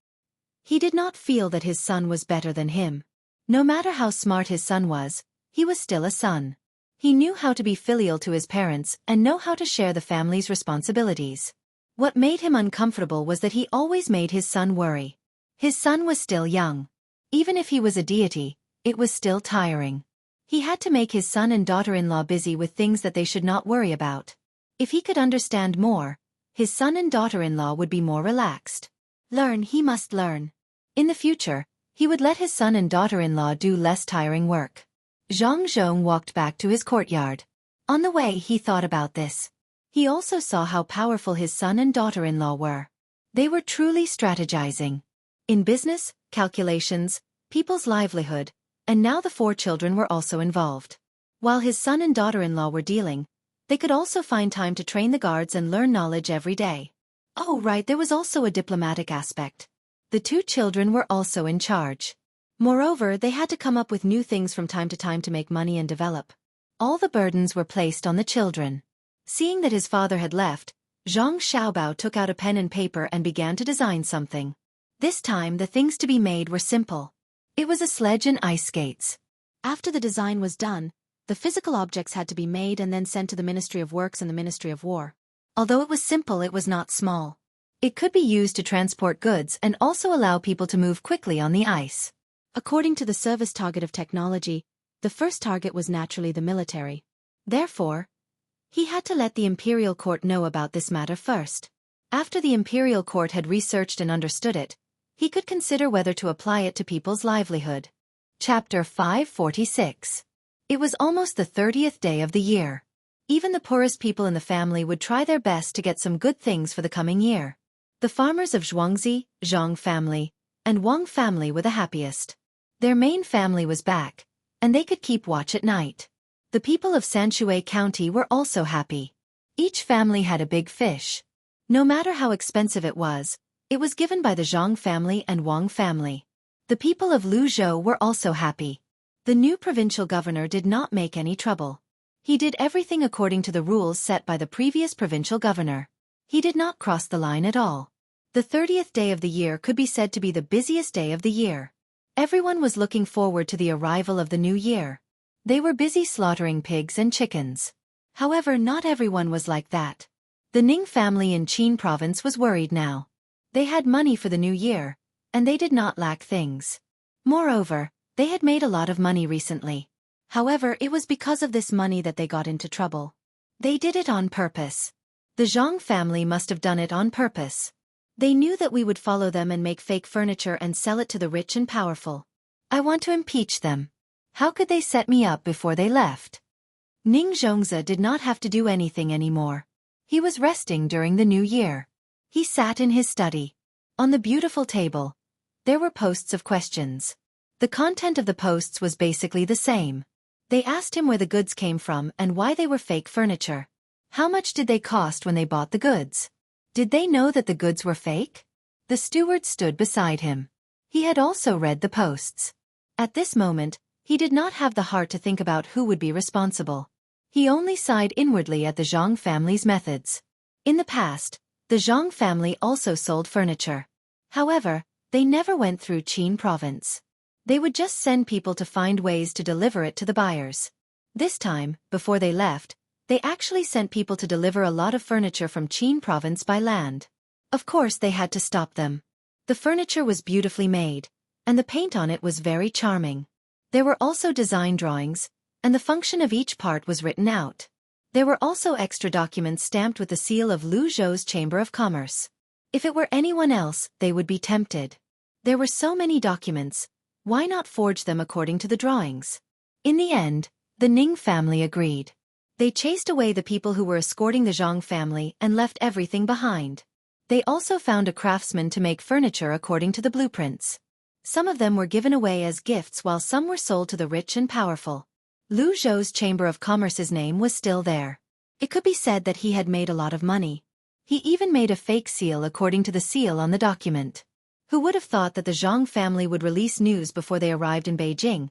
He did not feel that his son was better than him. No matter how smart his son was, he was still a son. He knew how to be filial to his parents and know how to share the family's responsibilities. What made him uncomfortable was that he always made his son worry. His son was still young. Even if he was a deity, it was still tiring. He had to make his son and daughter-in-law busy with things that they should not worry about. If he could understand more, his son and daughter-in-law would be more relaxed. He must learn. In the future, he would let his son and daughter-in-law do less tiring work. Zhang Zhong walked back to his courtyard. On the way he thought about this. He also saw how powerful his son and daughter-in-law were. They were truly strategizing. In business, calculations, people's livelihood, and now the 4 children were also involved. While his son and daughter-in-law were dealing, they could also find time to train the guards and learn knowledge every day. Oh right, there was also a diplomatic aspect. The 2 children were also in charge. Moreover, they had to come up with new things from time to time to make money and develop. All the burdens were placed on the children. Seeing that his father had left, Zhang Xiaobao took out a pen and paper and began to design something. This time the things to be made were simple. It was a sledge and ice skates. After the design was done, the physical objects had to be made and then sent to the Ministry of Works and the Ministry of War. Although it was simple, it was not small. It could be used to transport goods and also allow people to move quickly on the ice. According to the service target of technology, the first target was naturally the military. Therefore, he had to let the imperial court know about this matter first. After the imperial court had researched and understood it, he could consider whether to apply it to people's livelihood. Chapter 546. It was almost the 30th day of the year. Even the poorest people in the family would try their best to get some good things for the coming year. The farmers of Zhuangzi, Zhang family, and Wang family were the happiest. Their main family was back, and they could keep watch at night. The people of Sanshui County were also happy. Each family had a big fish. No matter how expensive it was given by the Zhang family and Wang family. The people of Luzhou were also happy. The new provincial governor did not make any trouble. He did everything according to the rules set by the previous provincial governor. He did not cross the line at all. The 30th day of the year could be said to be the busiest day of the year. Everyone was looking forward to the arrival of the new year. They were busy slaughtering pigs and chickens. However, not everyone was like that. The Ning family in Qin province was worried now. They had money for the new year, and they did not lack things. Moreover, they had made a lot of money recently. However, it was because of this money that they got into trouble. They did it on purpose. The Zhang family must have done it on purpose. They knew that we would follow them and make fake furniture and sell it to the rich and powerful. I want to impeach them. How could they set me up before they left? Ning Xianxia did not have to do anything anymore. He was resting during the new year. He sat in his study. On the beautiful table, there were posts of questions. The content of the posts was basically the same. They asked him where the goods came from and why they were fake furniture. How much did they cost when they bought the goods? Did they know that the goods were fake? The steward stood beside him. He had also read the posts. At this moment, he did not have the heart to think about who would be responsible. He only sighed inwardly at the Zhang family's methods. In the past, the Zhang family also sold furniture. However, they never went through Qin province. They would just send people to find ways to deliver it to the buyers. This time, before they left, they actually sent people to deliver a lot of furniture from Qin province by land. Of course they had to stop them. The furniture was beautifully made, and the paint on it was very charming. There were also design drawings, and the function of each part was written out. There were also extra documents stamped with the seal of Luzhou's Chamber of Commerce. If it were anyone else, they would be tempted. There were so many documents, why not forge them according to the drawings? In the end, the Ning family agreed. They chased away the people who were escorting the Zhang family and left everything behind. They also found a craftsman to make furniture according to the blueprints. Some of them were given away as gifts while some were sold to the rich and powerful. Luzhou's Chamber of Commerce's name was still there. It could be said that he had made a lot of money. He even made a fake seal according to the seal on the document. Who would have thought that the Zhang family would release news before they arrived in Beijing,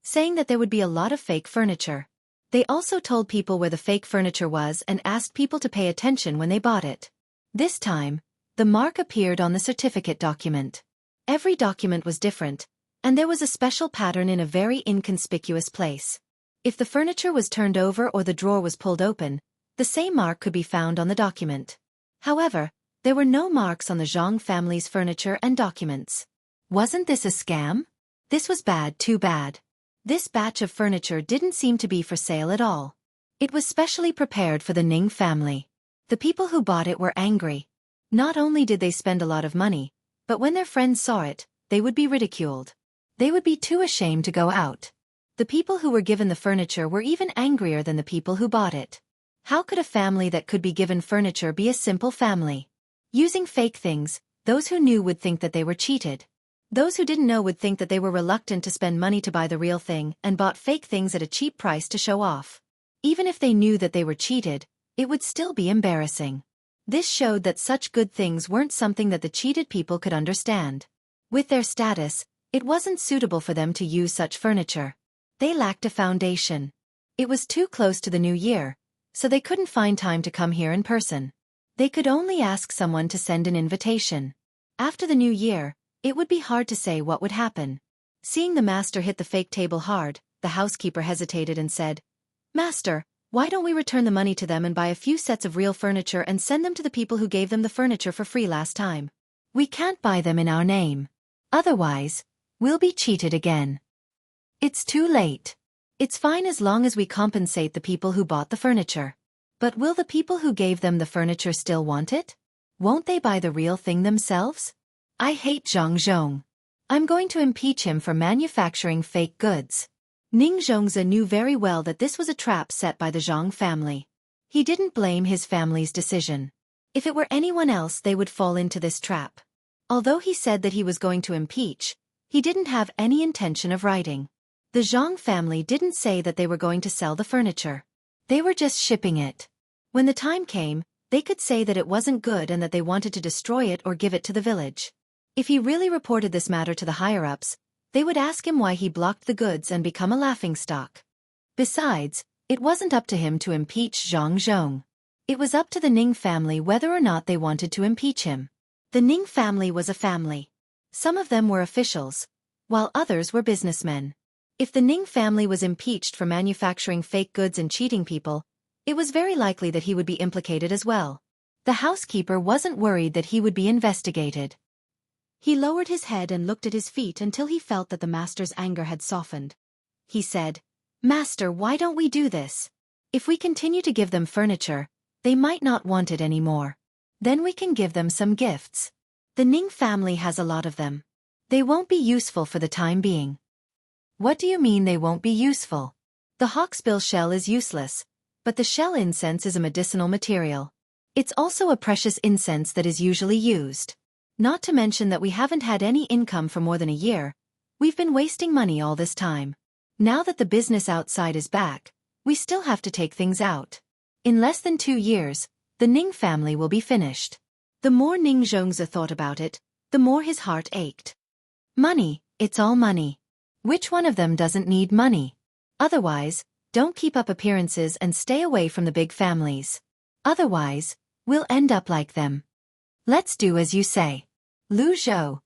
saying that there would be a lot of fake furniture. They also told people where the fake furniture was and asked people to pay attention when they bought it. This time, the mark appeared on the certificate document. Every document was different, and there was a special pattern in a very inconspicuous place. If the furniture was turned over or the drawer was pulled open, the same mark could be found on the document. However, there were no marks on the Zhang family's furniture and documents. Wasn't this a scam? This was bad, too bad. This batch of furniture didn't seem to be for sale at all. It was specially prepared for the Ning family. The people who bought it were angry. Not only did they spend a lot of money, but when their friends saw it, they would be ridiculed. They would be too ashamed to go out. The people who were given the furniture were even angrier than the people who bought it. How could a family that could be given furniture be a simple family? Using fake things, those who knew would think that they were cheated. Those who didn't know would think that they were reluctant to spend money to buy the real thing and bought fake things at a cheap price to show off. Even if they knew that they were cheated, it would still be embarrassing. This showed that such good things weren't something that the cheated people could understand. With their status, it wasn't suitable for them to use such furniture. They lacked a foundation. It was too close to the new year, so they couldn't find time to come here in person. They could only ask someone to send an invitation. After the new year, it would be hard to say what would happen. Seeing the master hit the fake table hard, the housekeeper hesitated and said, "Master, why don't we return the money to them and buy a few sets of real furniture and send them to the people who gave them the furniture for free last time? We can't buy them in our name. Otherwise, we'll be cheated again." It's too late. It's fine as long as we compensate the people who bought the furniture. But will the people who gave them the furniture still want it? Won't they buy the real thing themselves? I hate Zhang Zhong. I'm going to impeach him for manufacturing fake goods. Ning Zhongzi knew very well that this was a trap set by the Zhang family. He didn't blame his family's decision. If it were anyone else, they would fall into this trap. Although he said that he was going to impeach, he didn't have any intention of writing. The Zhang family didn't say that they were going to sell the furniture. They were just shipping it. When the time came, they could say that it wasn't good and that they wanted to destroy it or give it to the village. If he really reported this matter to the higher-ups, they would ask him why he blocked the goods and become a laughingstock. Besides, it wasn't up to him to impeach Zhang Zhong. It was up to the Ning family whether or not they wanted to impeach him. The Ning family was a family. Some of them were officials, while others were businessmen. If the Ning family was impeached for manufacturing fake goods and cheating people, it was very likely that he would be implicated as well. The housekeeper wasn't worried that he would be investigated. He lowered his head and looked at his feet until he felt that the master's anger had softened. He said, "Master, why don't we do this? If we continue to give them furniture, they might not want it anymore. Then we can give them some gifts. The Ning family has a lot of them. They won't be useful for the time being." "What do you mean they won't be useful?" "The hawksbill shell is useless, but the shell incense is a medicinal material. It's also a precious incense that is usually used. Not to mention that we haven't had any income for more than a year. We've been wasting money all this time. Now that the business outside is back, we still have to take things out. In less than 2 years, the Ning family will be finished." The more Ning Xianxia thought about it, the more his heart ached. Money, it's all money. Which one of them doesn't need money? Otherwise, don't keep up appearances and stay away from the big families. Otherwise, we'll end up like them. Let's do as you say. Lu Zhou,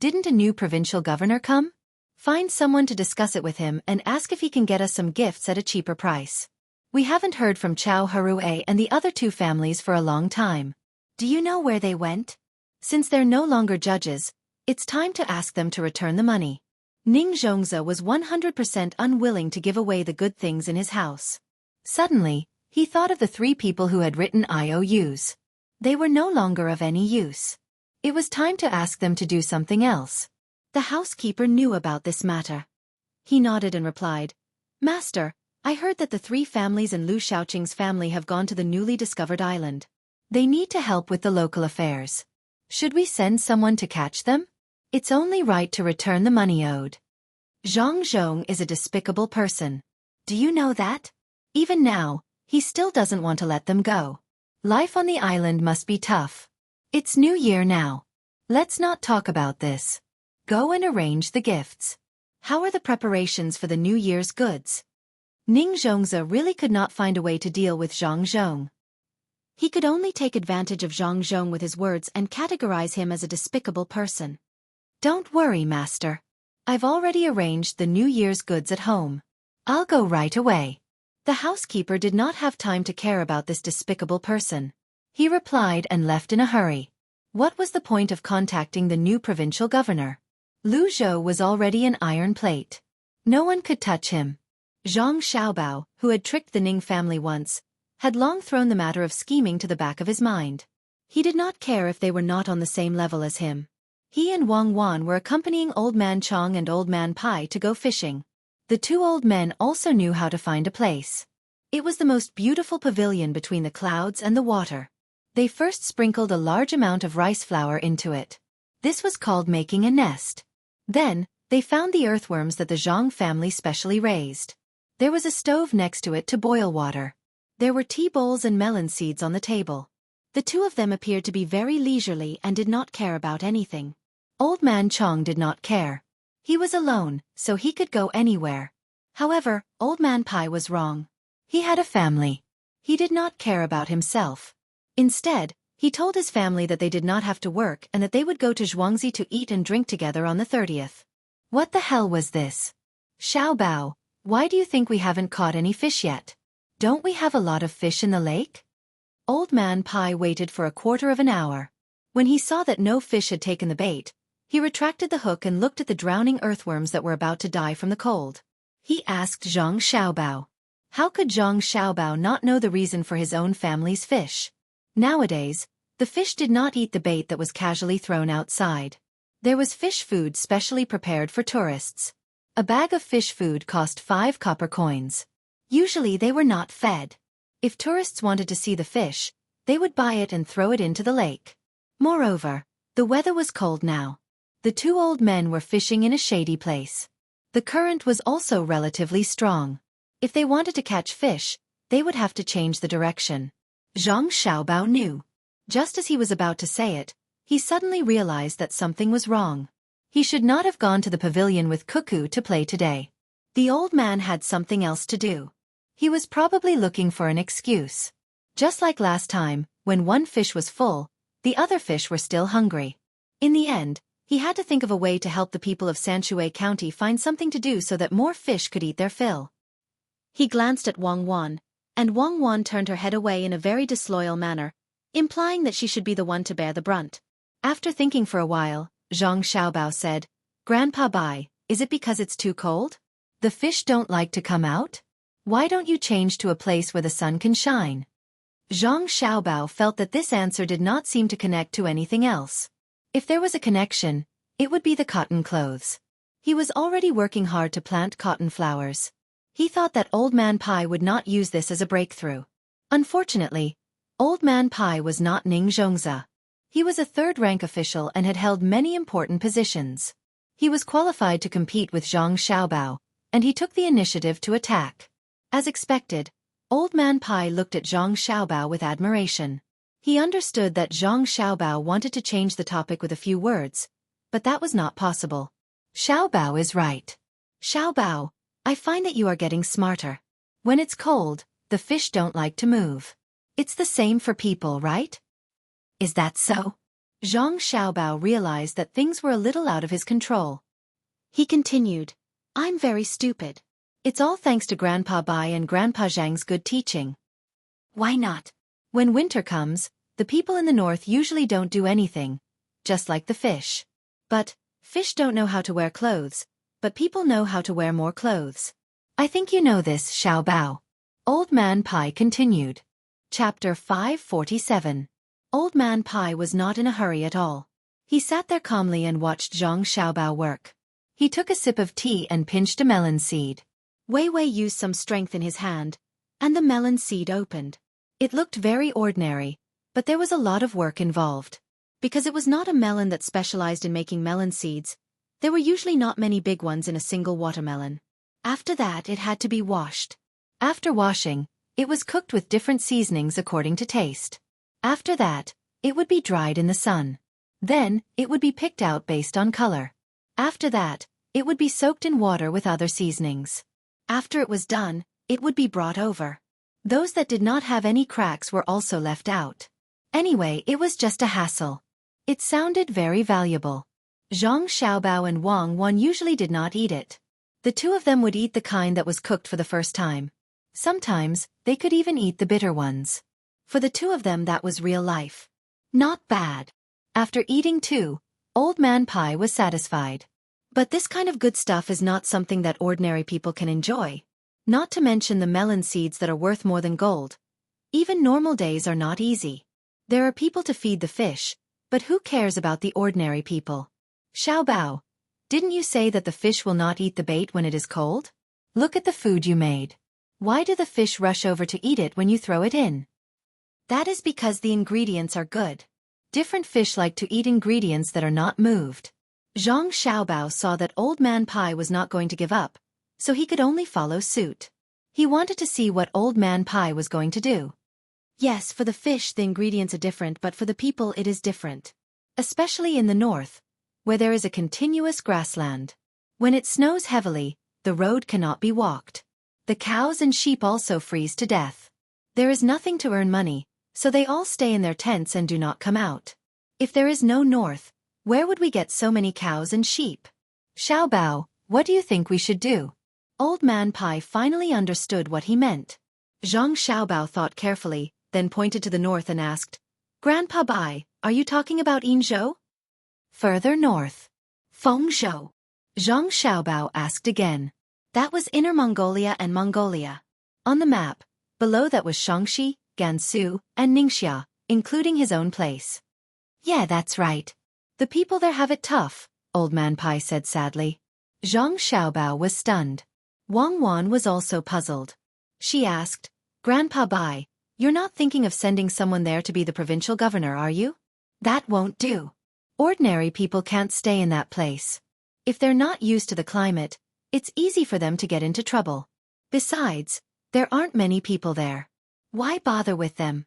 didn't a new provincial governor come? Find someone to discuss it with him and ask if he can get us some gifts at a cheaper price. We haven't heard from Chao Harue and the other 2 families for a long time. Do you know where they went? Since they're no longer judges, it's time to ask them to return the money. Ning Xianxia was 100% unwilling to give away the good things in his house. Suddenly, he thought of the 3 people who had written IOUs. They were no longer of any use. It was time to ask them to do something else. The housekeeper knew about this matter. He nodded and replied, "Master, I heard that the 3 families in Lu Shaoqing's family have gone to the newly discovered island. They need to help with the local affairs. Should we send someone to catch them? It's only right to return the money owed." Zhang Zhong is a despicable person. Do you know that? Even now, he still doesn't want to let them go. Life on the island must be tough. It's New Year now. Let's not talk about this. Go and arrange the gifts. How are the preparations for the New Year's goods? Ning Xianxia really could not find a way to deal with Zhang Zhong. He could only take advantage of Zhang Zhong with his words and categorize him as a despicable person. "Don't worry, master. I've already arranged the New Year's goods at home. I'll go right away." The housekeeper did not have time to care about this despicable person. He replied and left in a hurry. What was the point of contacting the new provincial governor? Lu Zhou was already an iron plate. No one could touch him. Zhang Xiaobao, who had tricked the Ning family once, had long thrown the matter of scheming to the back of his mind. He did not care if they were not on the same level as him. He and Wang Wan were accompanying Old Man Chong and Old Man Pai to go fishing. The 2 old men also knew how to find a place. It was the most beautiful pavilion between the clouds and the water. They first sprinkled a large amount of rice flour into it. This was called making a nest. Then, they found the earthworms that the Zhang family specially raised. There was a stove next to it to boil water. There were tea bowls and melon seeds on the table. The 2 of them appeared to be very leisurely and did not care about anything. Old Man Chong did not care. He was alone, so he could go anywhere. However, Old Man Pai was wrong. He had a family. He did not care about himself. Instead, he told his family that they did not have to work and that they would go to Zhuangzi to eat and drink together on the 30th. What the hell was this? Xiao Bao, why do you think we haven't caught any fish yet? Don't we have a lot of fish in the lake? Old Man Pai waited for a quarter of an hour. When he saw that no fish had taken the bait, he retracted the hook and looked at the drowning earthworms that were about to die from the cold. He asked Zhang Xiaobao. How could Zhang Xiaobao not know the reason for his own family's fish? Nowadays, the fish did not eat the bait that was casually thrown outside. There was fish food specially prepared for tourists. A bag of fish food cost 5 copper coins. Usually they were not fed. If tourists wanted to see the fish, they would buy it and throw it into the lake. Moreover, the weather was cold now. The two old men were fishing in a shady place. The current was also relatively strong. If they wanted to catch fish, they would have to change the direction. Zhang Xiaobao knew. Just as he was about to say it, he suddenly realized that something was wrong. He should not have gone to the pavilion with Cuckoo to play today. The old man had something else to do. He was probably looking for an excuse. Just like last time, when one fish was full, the other fish were still hungry. In the end, he had to think of a way to help the people of Sanshui County find something to do so that more fish could eat their fill. He glanced at Wang Wan, and Wang Wan turned her head away in a very disloyal manner, implying that she should be the one to bear the brunt. After thinking for a while, Zhang Xiaobao said, "Grandpa Bai, is it because it's too cold? The fish don't like to come out? Why don't you change to a place where the sun can shine?" Zhang Xiaobao felt that this answer did not seem to connect to anything else. If there was a connection, it would be the cotton clothes. He was already working hard to plant cotton flowers. He thought that Old Man Pai would not use this as a breakthrough. Unfortunately, Old Man Pai was not Ning Zhongzi. He was a third-rank official and had held many important positions. He was qualified to compete with Zhang Xiaobao, and he took the initiative to attack. As expected, Old Man Pai looked at Zhang Xiaobao with admiration. He understood that Zhang Xiaobao wanted to change the topic with a few words, but that was not possible. "Xiaobao is right. Xiaobao, I find that you are getting smarter. When it's cold, the fish don't like to move. It's the same for people, right?" "Is that so?" Zhang Xiaobao realized that things were a little out of his control. He continued, "I'm very stupid. It's all thanks to Grandpa Bai and Grandpa Zhang's good teaching. Why not? When winter comes, the people in the north usually don't do anything, just like the fish. But fish don't know how to wear clothes, but people know how to wear more clothes. I think you know this, Xiaobao." Old Man Pai continued. Chapter 547. Old Man Pai was not in a hurry at all. He sat there calmly and watched Zhang Xiaobao work. He took a sip of tea and pinched a melon seed. Wei Wei used some strength in his hand, and the melon seed opened. It looked very ordinary, but there was a lot of work involved. Because it was not a melon that specialized in making melon seeds, there were usually not many big ones in a single watermelon. After that, it had to be washed. After washing, it was cooked with different seasonings according to taste. After that, it would be dried in the sun. Then, it would be picked out based on color. After that, it would be soaked in water with other seasonings. After it was done, it would be brought over. Those that did not have any cracks were also left out. Anyway, it was just a hassle. It sounded very valuable. Zhang Xiaobao and Wang Wan usually did not eat it. The two of them would eat the kind that was cooked for the first time. Sometimes, they could even eat the bitter ones. For the two of them, that was real life. Not bad. After eating two, Old Man Pai was satisfied. But this kind of good stuff is not something that ordinary people can enjoy. Not to mention the melon seeds that are worth more than gold. Even normal days are not easy. There are people to feed the fish, but who cares about the ordinary people? Xiaobao, didn't you say that the fish will not eat the bait when it is cold? Look at the food you made. Why do the fish rush over to eat it when you throw it in? That is because the ingredients are good. Different fish like to eat ingredients that are not moved. Zhang Xiaobao saw that Old Man Pai was not going to give up, so he could only follow suit. He wanted to see what Old Man Pai was going to do. Yes, for the fish the ingredients are different, but for the people it is different. Especially in the north, where there is a continuous grassland. When it snows heavily, the road cannot be walked. The cows and sheep also freeze to death. There is nothing to earn money, so they all stay in their tents and do not come out. If there is no north, where would we get so many cows and sheep? Xiaobao, what do you think we should do? Old Man Pai finally understood what he meant. Zhang Xiaobao thought carefully, then pointed to the north and asked, Grandpa Bai, are you talking about Yinzhou? Further north. Fengzhou. Zhang Xiaobao asked again. That was Inner Mongolia and Mongolia. On the map, below that was Xianxia, Gansu, and Ningxia, including his own place. Yeah, that's right. The people there have it tough, Old Man Pai said sadly. Zhang Xiaobao was stunned. Wang Wan was also puzzled. She asked, Grandpa Bai, You're not thinking of sending someone there to be the provincial governor, are you? That won't do. Ordinary people can't stay in that place. If they're not used to the climate, it's easy for them to get into trouble. Besides, there aren't many people there. Why bother with them?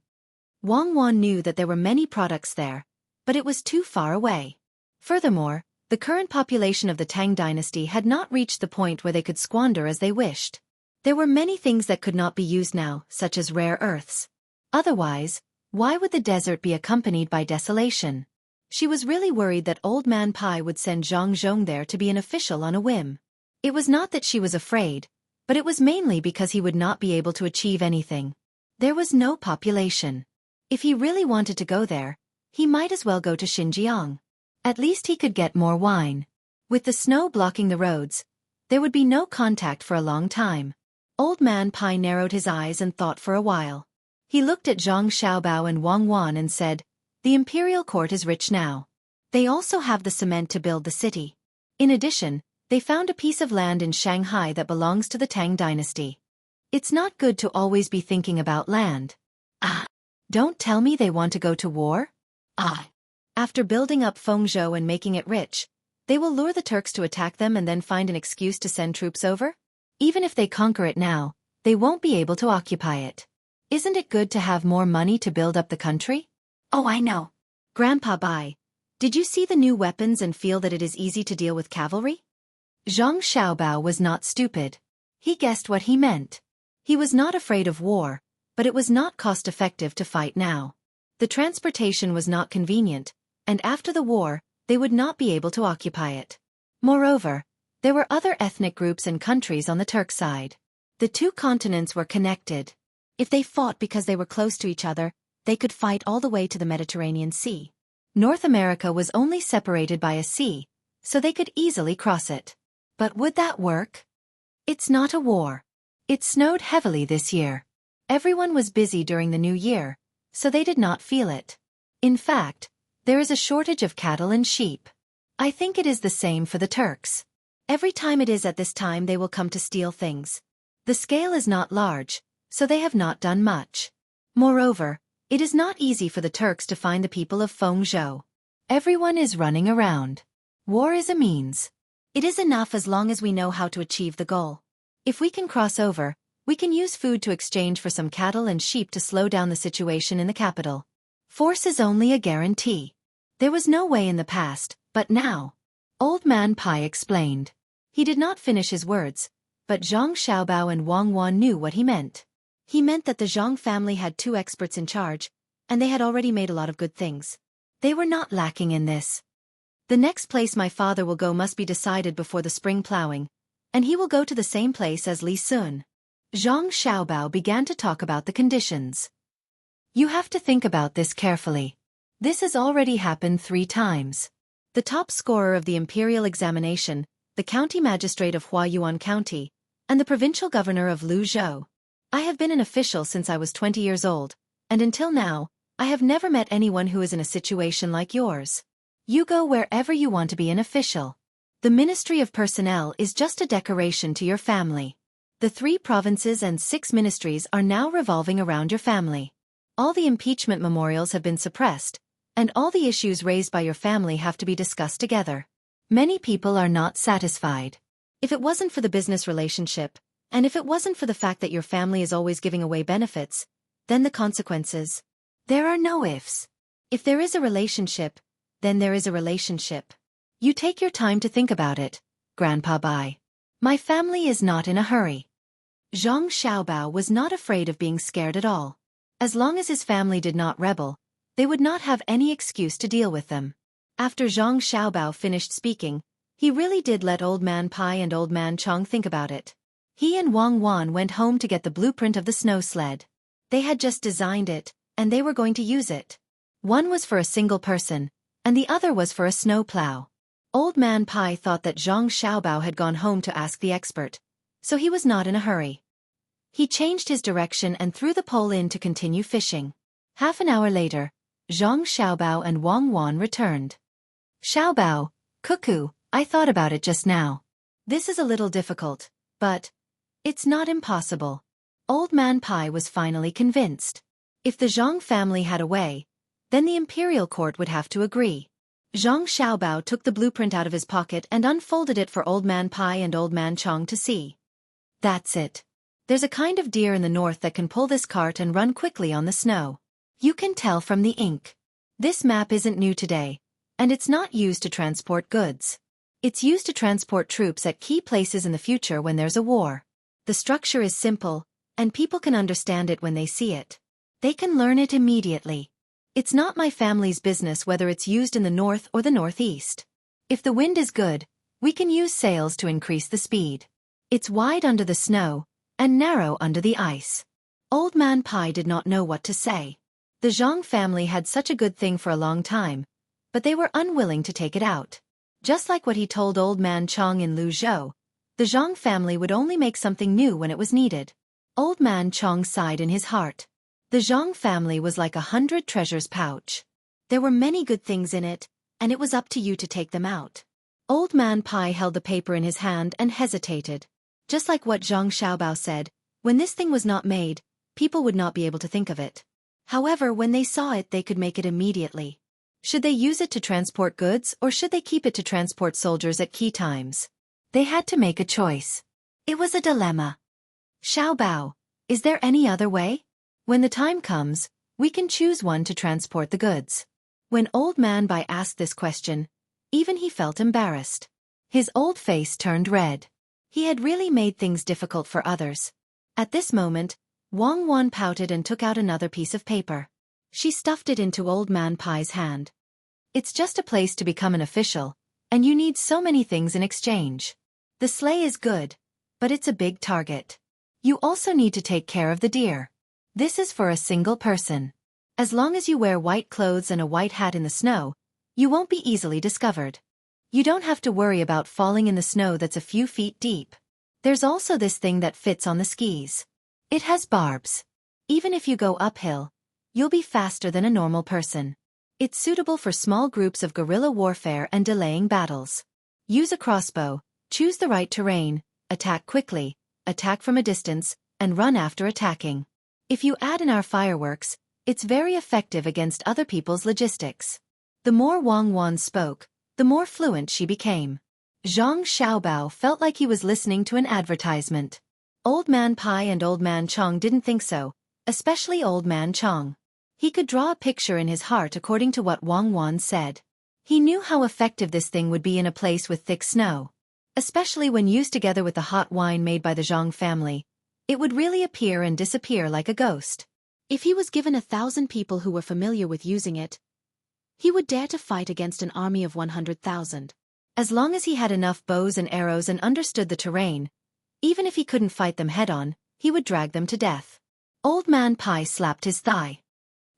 Wang Wan knew that there were many products there, but it was too far away. Furthermore, the current population of the Tang dynasty had not reached the point where they could squander as they wished. There were many things that could not be used now, such as rare earths. Otherwise, why would the desert be accompanied by desolation? She was really worried that Old Man Pai would send Zhang Zhong there to be an official on a whim. It was not that she was afraid, but it was mainly because he would not be able to achieve anything. There was no population. If he really wanted to go there, he might as well go to Xinjiang. At least he could get more wine. With the snow blocking the roads, there would be no contact for a long time. Old Man Pai narrowed his eyes and thought for a while. He looked at Zhang Xiaobao and Wang Wan and said, "The imperial court is rich now. They also have the cement to build the city. In addition, they found a piece of land in Shanghai that belongs to the Tang dynasty. It's not good to always be thinking about land." Don't tell me they want to go to war? After building up Fengzhou and making it rich, they will lure the Turks to attack them and then find an excuse to send troops over? Even if they conquer it now, they won't be able to occupy it. Isn't it good to have more money to build up the country? Oh, I know. Grandpa Bai, did you see the new weapons and feel that it is easy to deal with cavalry? Zhang Xiaobao was not stupid. He guessed what he meant. He was not afraid of war, but it was not cost-effective to fight now. The transportation was not convenient, and after the war, they would not be able to occupy it. Moreover, there were other ethnic groups and countries on the Turk side. The two continents were connected. If they fought because they were close to each other, they could fight all the way to the Mediterranean Sea. North America was only separated by a sea, so they could easily cross it. But would that work? It's not a war. It snowed heavily this year. Everyone was busy during the new year, so they did not feel it. In fact, there is a shortage of cattle and sheep. I think it is the same for the Turks. Every time it is at this time they will come to steal things. The scale is not large, so they have not done much. Moreover, it is not easy for the Turks to find the people of Fengzhou. Everyone is running around. War is a means. It is enough as long as we know how to achieve the goal. If we can cross over, we can use food to exchange for some cattle and sheep to slow down the situation in the capital. Force is only a guarantee. There was no way in the past, but now. Old Man Pai explained. He did not finish his words, but Zhang Xiaobao and Wang Wan knew what he meant. He meant that the Zhang family had two experts in charge, and they had already made a lot of good things. They were not lacking in this. The next place my father will go must be decided before the spring plowing, and he will go to the same place as Li Sun. Zhang Xiaobao began to talk about the conditions. You have to think about this carefully. This has already happened 3 times. The top scorer of the imperial examination, the county magistrate of Huayuan County, and the provincial governor of Luzhou. I have been an official since I was 20 years old, and until now, I have never met anyone who is in a situation like yours. You go wherever you want to be an official. The Ministry of Personnel is just a decoration to your family. The 3 provinces and 6 ministries are now revolving around your family. All the impeachment memorials have been suppressed, and all the issues raised by your family have to be discussed together. Many people are not satisfied. If it wasn't for the business relationship, and if it wasn't for the fact that your family is always giving away benefits, then the consequences. There are no ifs. If there is a relationship, then there is a relationship. You take your time to think about it, Grandpa Bai. My family is not in a hurry. Zhang Xiaobao was not afraid of being scared at all. As long as his family did not rebel, they would not have any excuse to deal with them. After Zhang Xiaobao finished speaking, he really did let Old Man Pai and Old Man Chong think about it. He and Wang Wan went home to get the blueprint of the snow sled. They had just designed it, and they were going to use it. One was for a single person, and the other was for a snow plow. Old Man Pai thought that Zhang Xiaobao had gone home to ask the expert, so he was not in a hurry. He changed his direction and threw the pole in to continue fishing. Half an hour later, Zhang Xiaobao and Wang Wan returned. Xiaobao, cuckoo, I thought about it just now. This is a little difficult, but it's not impossible. Old Man Pai was finally convinced. If the Zhang family had a way, then the imperial court would have to agree. Zhang Xiaobao took the blueprint out of his pocket and unfolded it for Old Man Pai and Old Man Chong to see. That's it. There's a kind of deer in the north that can pull this cart and run quickly on the snow. You can tell from the ink. This map isn't new today, and it's not used to transport goods. It's used to transport troops at key places in the future when there's a war. The structure is simple, and people can understand it when they see it. They can learn it immediately. It's not my family's business whether it's used in the north or the northeast. If the wind is good, we can use sails to increase the speed. It's wide under the snow, and narrow under the ice. Old Man Pai did not know what to say. The Zhang family had such a good thing for a long time, but they were unwilling to take it out. Just like what he told Old Man Chong in Luzhou, the Zhang family would only make something new when it was needed. Old Man Chong sighed in his heart. The Zhang family was like 100 treasures pouch. There were many good things in it, and it was up to you to take them out. Old Man Pai held the paper in his hand and hesitated. Just like what Zhang Xiaobao said, when this thing was not made, people would not be able to think of it. However, when they saw it, they could make it immediately. Should they use it to transport goods or should they keep it to transport soldiers at key times? They had to make a choice. It was a dilemma. Xiaobao, is there any other way? When the time comes, we can choose one to transport the goods. When Old Man Bai asked this question, even he felt embarrassed. His old face turned red. He had really made things difficult for others. At this moment, Wang Wan pouted and took out another piece of paper. She stuffed it into Old Man Pai's hand. It's just a place to become an official, and you need so many things in exchange. The sleigh is good, but it's a big target. You also need to take care of the deer. This is for a single person. As long as you wear white clothes and a white hat in the snow, you won't be easily discovered. You don't have to worry about falling in the snow that's a few feet deep. There's also this thing that fits on the skis. It has barbs. Even if you go uphill, you'll be faster than a normal person. It's suitable for small groups of guerrilla warfare and delaying battles. Use a crossbow, choose the right terrain, attack quickly, attack from a distance, and run after attacking. If you add in our fireworks, it's very effective against other people's logistics. The more Wang Wan spoke, the more fluent she became. Zhang Xiaobao felt like he was listening to an advertisement. Old Man Pai and Old Man Chong didn't think so, especially Old Man Chong. He could draw a picture in his heart according to what Wang Wan said. He knew how effective this thing would be in a place with thick snow. Especially when used together with the hot wine made by the Zhang family, it would really appear and disappear like a ghost. If he was given 1,000 people who were familiar with using it, he would dare to fight against an army of 100,000. As long as he had enough bows and arrows and understood the terrain, even if he couldn't fight them head-on, he would drag them to death. Old Man Pai slapped his thigh.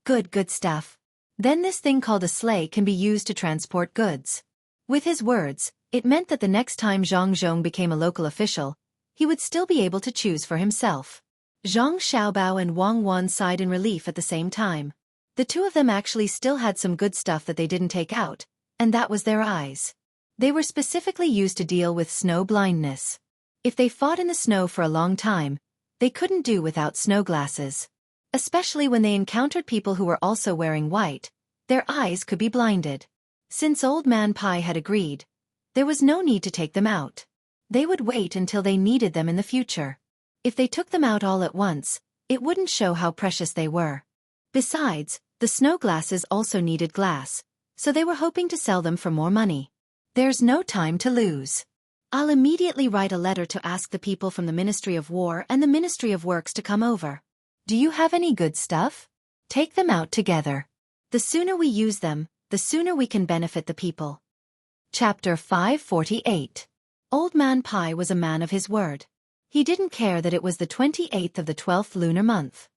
Good stuff. Then this thing called a sleigh can be used to transport goods. With his words, it meant that the next time Zhang Zhong became a local official, he would still be able to choose for himself. Zhang Xiaobao and Wang Wan sighed in relief at the same time. The two of them actually still had some good stuff that they didn't take out, and that was their eyes. They were specifically used to deal with snow blindness. If they fought in the snow for a long time, they couldn't do without snow glasses. Especially when they encountered people who were also wearing white, their eyes could be blinded. Since Old Man Pai had agreed, there was no need to take them out. They would wait until they needed them in the future. If they took them out all at once, it wouldn't show how precious they were. Besides, the snow glasses also needed glass, so they were hoping to sell them for more money. There's no time to lose. I'll immediately write a letter to ask the people from the Ministry of War and the Ministry of Works to come over. Do you have any good stuff? Take them out together. The sooner we use them, the sooner we can benefit the people. Chapter 548. Old Man Pai was a man of his word. He didn't care that it was the 28th of the 12th lunar month.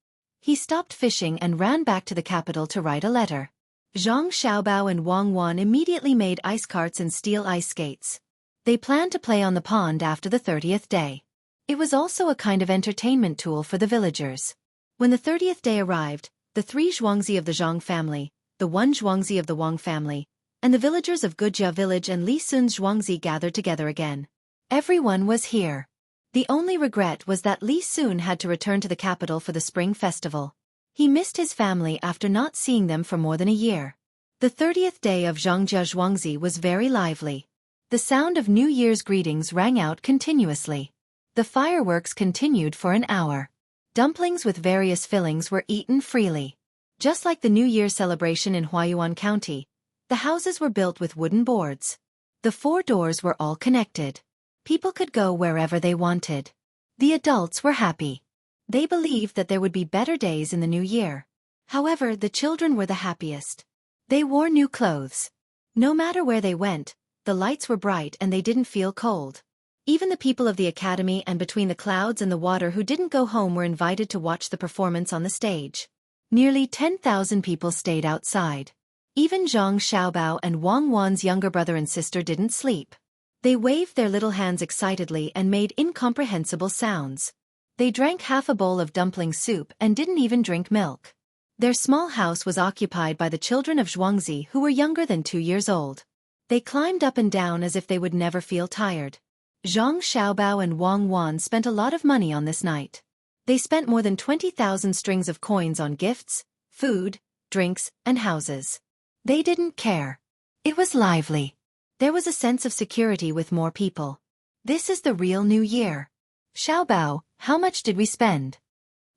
He stopped fishing and ran back to the capital to write a letter. Zhang Xiaobao and Wang Wan immediately made ice carts and steel ice skates. They planned to play on the pond after the 30th day. It was also a kind of entertainment tool for the villagers. When the 30th day arrived, the 3 Zhuangzi of the Zhang family, the 1 Zhuangzi of the Wang family, and the villagers of Gujia village and Li Sun's Zhuangzi gathered together again. Everyone was here. The only regret was that Li Sun had to return to the capital for the spring festival. He missed his family after not seeing them for more than a year. The 30th day of Xianxia was very lively. The sound of New Year's greetings rang out continuously. The fireworks continued for an hour. Dumplings with various fillings were eaten freely. Just like the New Year celebration in Huayuan County, the houses were built with wooden boards. The 4 doors were all connected. People could go wherever they wanted. The adults were happy. They believed that there would be better days in the new year. However, the children were the happiest. They wore new clothes. No matter where they went, the lights were bright and they didn't feel cold. Even the people of the academy and between the clouds and the water who didn't go home were invited to watch the performance on the stage. Nearly 10,000 people stayed outside. Even Zhang Xiaobao and Wang Wan's younger brother and sister didn't sleep. They waved their little hands excitedly and made incomprehensible sounds. They drank half a bowl of dumpling soup and didn't even drink milk. Their small house was occupied by the children of Zhuangzi who were younger than 2 years old. They climbed up and down as if they would never feel tired. Zhang Xiaobao and Wang Wan spent a lot of money on this night. They spent more than 20,000 strings of coins on gifts, food, drinks, and houses. They didn't care. It was lively. There was a sense of security with more people. This is the real New Year. Xiaobao, how much did we spend?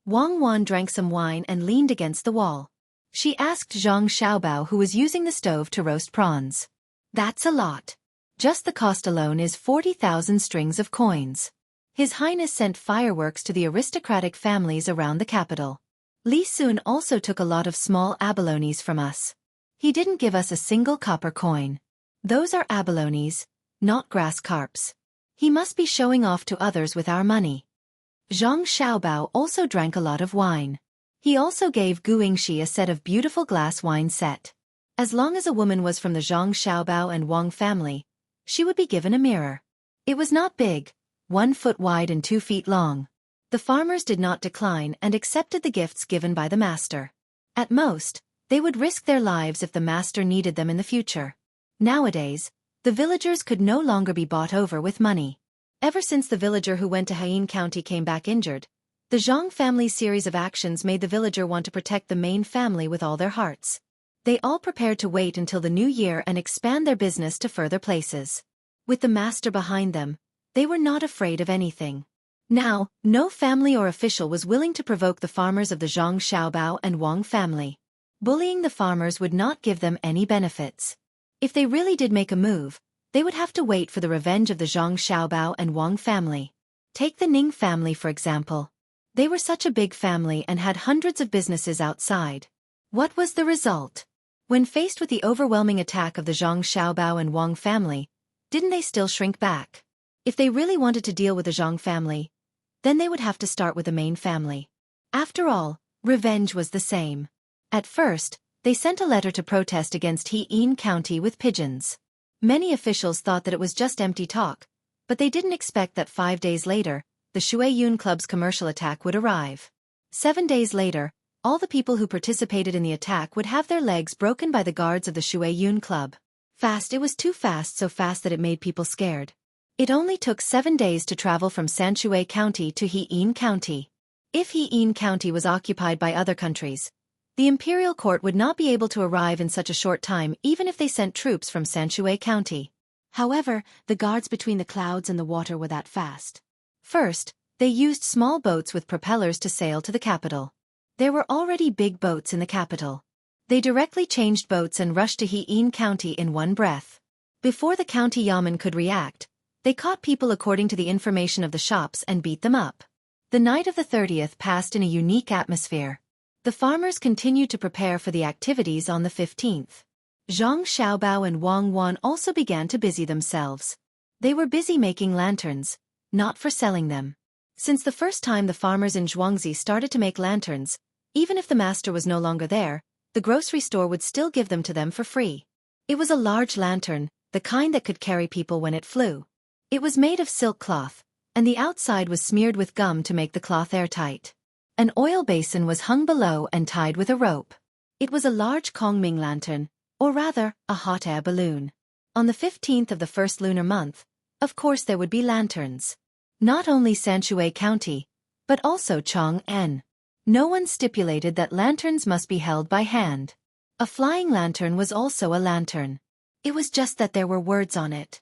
Wang Wan drank some wine and leaned against the wall. She asked Zhang Xiaobao, who was using the stove to roast prawns. That's a lot. Just the cost alone is 40,000 strings of coins. His Highness sent fireworks to the aristocratic families around the capital. Li Sun also took a lot of small abalones from us. He didn't give us a single copper coin. Those are abalones, not grass carps. He must be showing off to others with our money. Zhang Xiaobao also drank a lot of wine. He also gave Guingxi a set of beautiful glass wine set. As long as a woman was from the Zhang Xiaobao and Wang family, she would be given a mirror. It was not big, 1 foot wide and 2 feet long. The farmers did not decline and accepted the gifts given by the master. At most, they would risk their lives if the master needed them in the future. Nowadays, the villagers could no longer be bought over with money. Ever since the villager who went to Haiyin County came back injured, the Zhang family's series of actions made the villager want to protect the main family with all their hearts. They all prepared to wait until the new year and expand their business to further places. With the master behind them, they were not afraid of anything. Now, no family or official was willing to provoke the farmers of the Zhang Xiaobao and Wang family. Bullying the farmers would not give them any benefits. If they really did make a move, they would have to wait for the revenge of the Zhang Xiaobao and Wang family. Take the Ning family for example. They were such a big family and had hundreds of businesses outside. What was the result? When faced with the overwhelming attack of the Zhang Xiaobao and Wang family, didn't they still shrink back? If they really wanted to deal with the Zhang family, then they would have to start with the main family. After all, revenge was the same. At first, they sent a letter to protest against Haiyin County with pigeons. Many officials thought that it was just empty talk, but they didn't expect that 5 days later, the Shuiyun Club's commercial attack would arrive. 7 days later, all the people who participated in the attack would have their legs broken by the guards of the Shuiyun Club. Fast, it was too fast, so fast that it made people scared. It only took 7 days to travel from Sanshui County to Haiyin County. If Haiyin County was occupied by other countries, the imperial court would not be able to arrive in such a short time even if they sent troops from Sanshui County. However, the guards between the clouds and the water were that fast. First, they used small boats with propellers to sail to the capital. There were already big boats in the capital. They directly changed boats and rushed to Haiyin County in one breath. Before the county yamen could react, they caught people according to the information of the shops and beat them up. The night of the 30th passed in a unique atmosphere. The farmers continued to prepare for the activities on the 15th. Zhang Xiaobao and Wang Wan also began to busy themselves. They were busy making lanterns, not for selling them. Since the first time the farmers in Zhuangzi started to make lanterns, even if the master was no longer there, the grocery store would still give them to them for free. It was a large lantern, the kind that could carry people when it flew. It was made of silk cloth, and the outside was smeared with gum to make the cloth airtight. An oil basin was hung below and tied with a rope. It was a large Kongming lantern, or rather, a hot air balloon. On the 15th of the first lunar month, of course there would be lanterns. Not only Sanshui County, but also Chong'an. No one stipulated that lanterns must be held by hand. A flying lantern was also a lantern. It was just that there were words on it.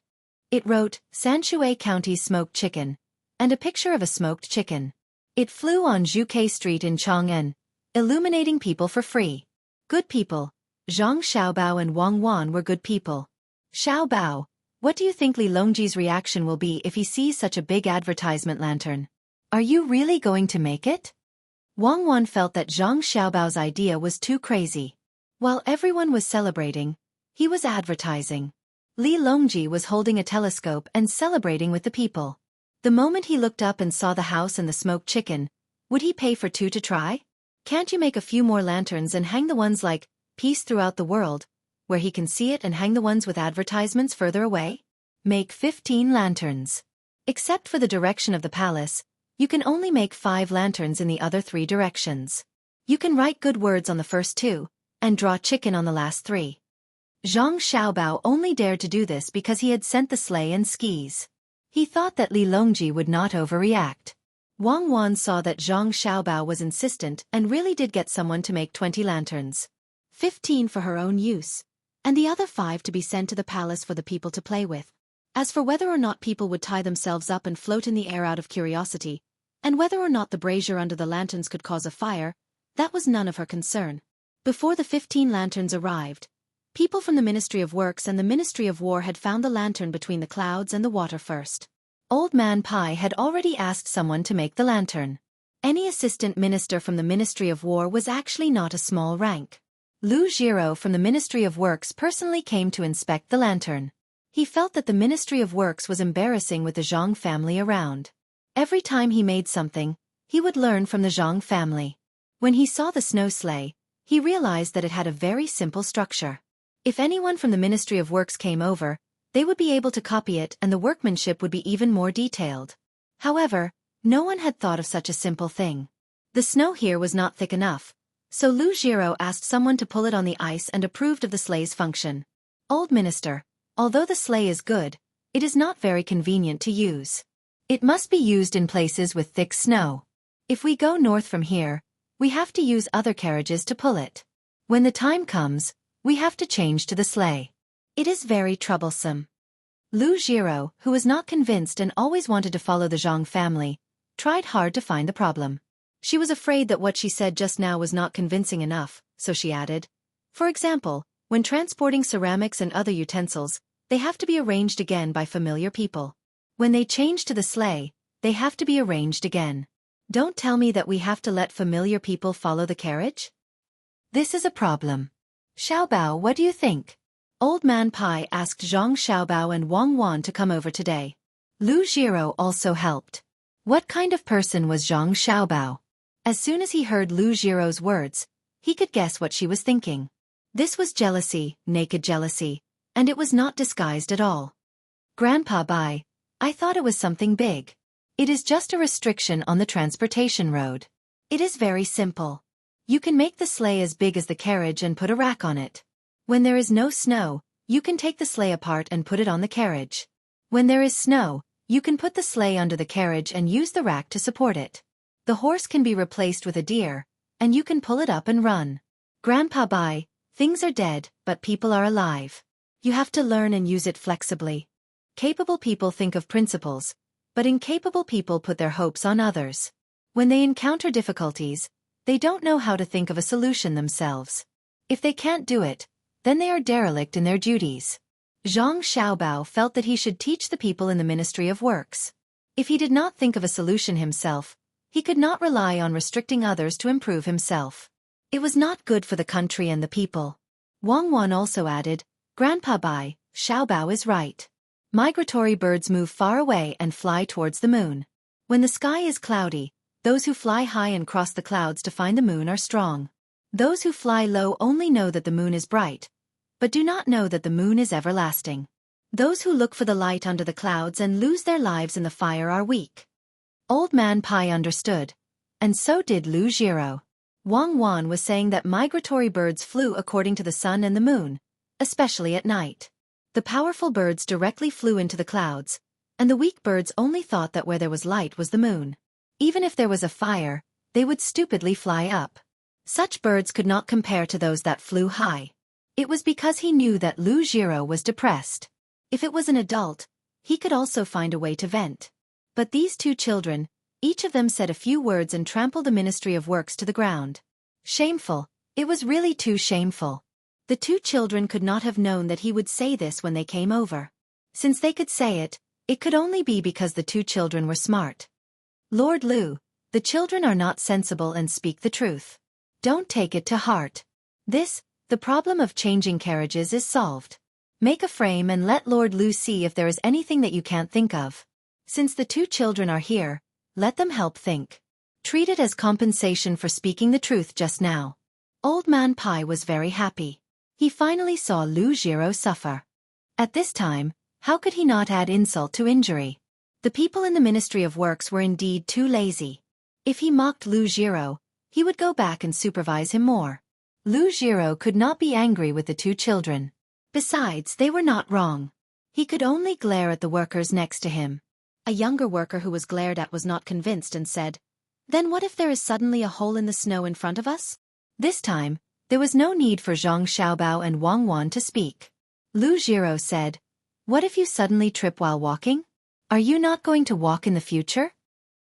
It wrote, Sanshui County smoked chicken, and a picture of a smoked chicken. It flew on Zhuke Street in Chang'an, illuminating people for free. Good people. Zhang Xiaobao and Wang Wan were good people. Xiaobao, what do you think Li Longji's reaction will be if he sees such a big advertisement lantern? Are you really going to make it? Wang Wan felt that Zhang Xiaobao's idea was too crazy. While everyone was celebrating, he was advertising. Li Longji was holding a telescope and celebrating with the people. The moment he looked up and saw the house and the smoked chicken, would he pay for two to try? Can't you make a few more lanterns and hang the ones like, peace throughout the world, where he can see it, and hang the ones with advertisements further away? Make 15 lanterns. Except for the direction of the palace, you can only make 5 lanterns in the other 3 directions. You can write good words on the first 2, and draw chicken on the last 3. Zhang Xiaobao only dared to do this because he had sent the sleigh and skis. He thought that Li Longji would not overreact. Wang Wan saw that Zhang Xiaobao was insistent and really did get someone to make 20 lanterns. 15 for her own use, and the other 5 to be sent to the palace for the people to play with. As for whether or not people would tie themselves up and float in the air out of curiosity, and whether or not the brazier under the lanterns could cause a fire, that was none of her concern. Before the 15 lanterns arrived, people from the Ministry of Works and the Ministry of War had found the lantern between the clouds and the water first. Old Man Pai had already asked someone to make the lantern. Any assistant minister from the Ministry of War was actually not a small rank. Lu Jiro from the Ministry of Works personally came to inspect the lantern. He felt that the Ministry of Works was embarrassing with the Zhang family around. Every time he made something, he would learn from the Zhang family. When he saw the snow sleigh, he realized that it had a very simple structure. If anyone from the Ministry of Works came over, they would be able to copy it and the workmanship would be even more detailed. However, no one had thought of such a simple thing. The snow here was not thick enough, so Lu Jiro asked someone to pull it on the ice and approved of the sleigh's function. Old Minister, although the sleigh is good, it is not very convenient to use. It must be used in places with thick snow. If we go north from here, we have to use other carriages to pull it. When the time comes, we have to change to the sleigh. It is very troublesome. Lu Jiro, who was not convinced and always wanted to follow the Zhang family, tried hard to find the problem. She was afraid that what she said just now was not convincing enough, so she added, for example, when transporting ceramics and other utensils, they have to be arranged again by familiar people. When they change to the sleigh, they have to be arranged again. Don't tell me that we have to let familiar people follow the carriage? This is a problem. Xiaobao, what do you think? Old Man Pai asked Zhang Xiaobao and Wang Wan to come over today. Lu Jiro also helped. What kind of person was Zhang Xiaobao? As soon as he heard Lu Jiro's words, he could guess what she was thinking. This was jealousy, naked jealousy, and it was not disguised at all. Grandpa Bai, I thought it was something big. It is just a restriction on the transportation road. It is very simple. You can make the sleigh as big as the carriage and put a rack on it. When there is no snow, you can take the sleigh apart and put it on the carriage. When there is snow, you can put the sleigh under the carriage and use the rack to support it. The horse can be replaced with a deer, and you can pull it up and run. Grandpa Bai, things are dead, but people are alive. You have to learn and use it flexibly. Capable people think of principles, but incapable people put their hopes on others. When they encounter difficulties, they don't know how to think of a solution themselves. If they can't do it, then they are derelict in their duties. Zhang Xiaobao felt that he should teach the people in the Ministry of Works. If he did not think of a solution himself, he could not rely on restricting others to improve himself. It was not good for the country and the people. Wang Wan also added, Grandpa Bai, Xiaobao is right. Migratory birds move far away and fly towards the moon. When the sky is cloudy, those who fly high and cross the clouds to find the moon are strong. Those who fly low only know that the moon is bright, but do not know that the moon is everlasting. Those who look for the light under the clouds and lose their lives in the fire are weak. Old Man Pai understood, and so did Lu Jiro. Wang Wan was saying that migratory birds flew according to the sun and the moon, especially at night. The powerful birds directly flew into the clouds, and the weak birds only thought that where there was light was the moon. Even if there was a fire, they would stupidly fly up. Such birds could not compare to those that flew high. It was because he knew that Lu Jiro was depressed. If it was an adult, he could also find a way to vent. But these two children, each of them said a few words and trampled the Ministry of Works to the ground. Shameful. It was really too shameful. The two children could not have known that he would say this when they came over. Since they could say it, it could only be because the two children were smart. Lord Lu, the children are not sensible and speak the truth. Don't take it to heart. The problem of changing carriages is solved. Make a frame and let Lord Lu see if there is anything that you can't think of. Since the two children are here, let them help think. Treat it as compensation for speaking the truth just now. Old Man Pai was very happy. He finally saw Lu Jiro suffer. At this time, how could he not add insult to injury? The people in the Ministry of Works were indeed too lazy. If he mocked Lu Jiro, he would go back and supervise him more. Lu Jiro could not be angry with the two children. Besides, they were not wrong. He could only glare at the workers next to him. A younger worker who was glared at was not convinced and said, "Then what if there is suddenly a hole in the snow in front of us?" This time, there was no need for Zhang Xiaobao and Wang Wan to speak. Lu Jiro said, "What if you suddenly trip while walking? Are you not going to walk in the future?"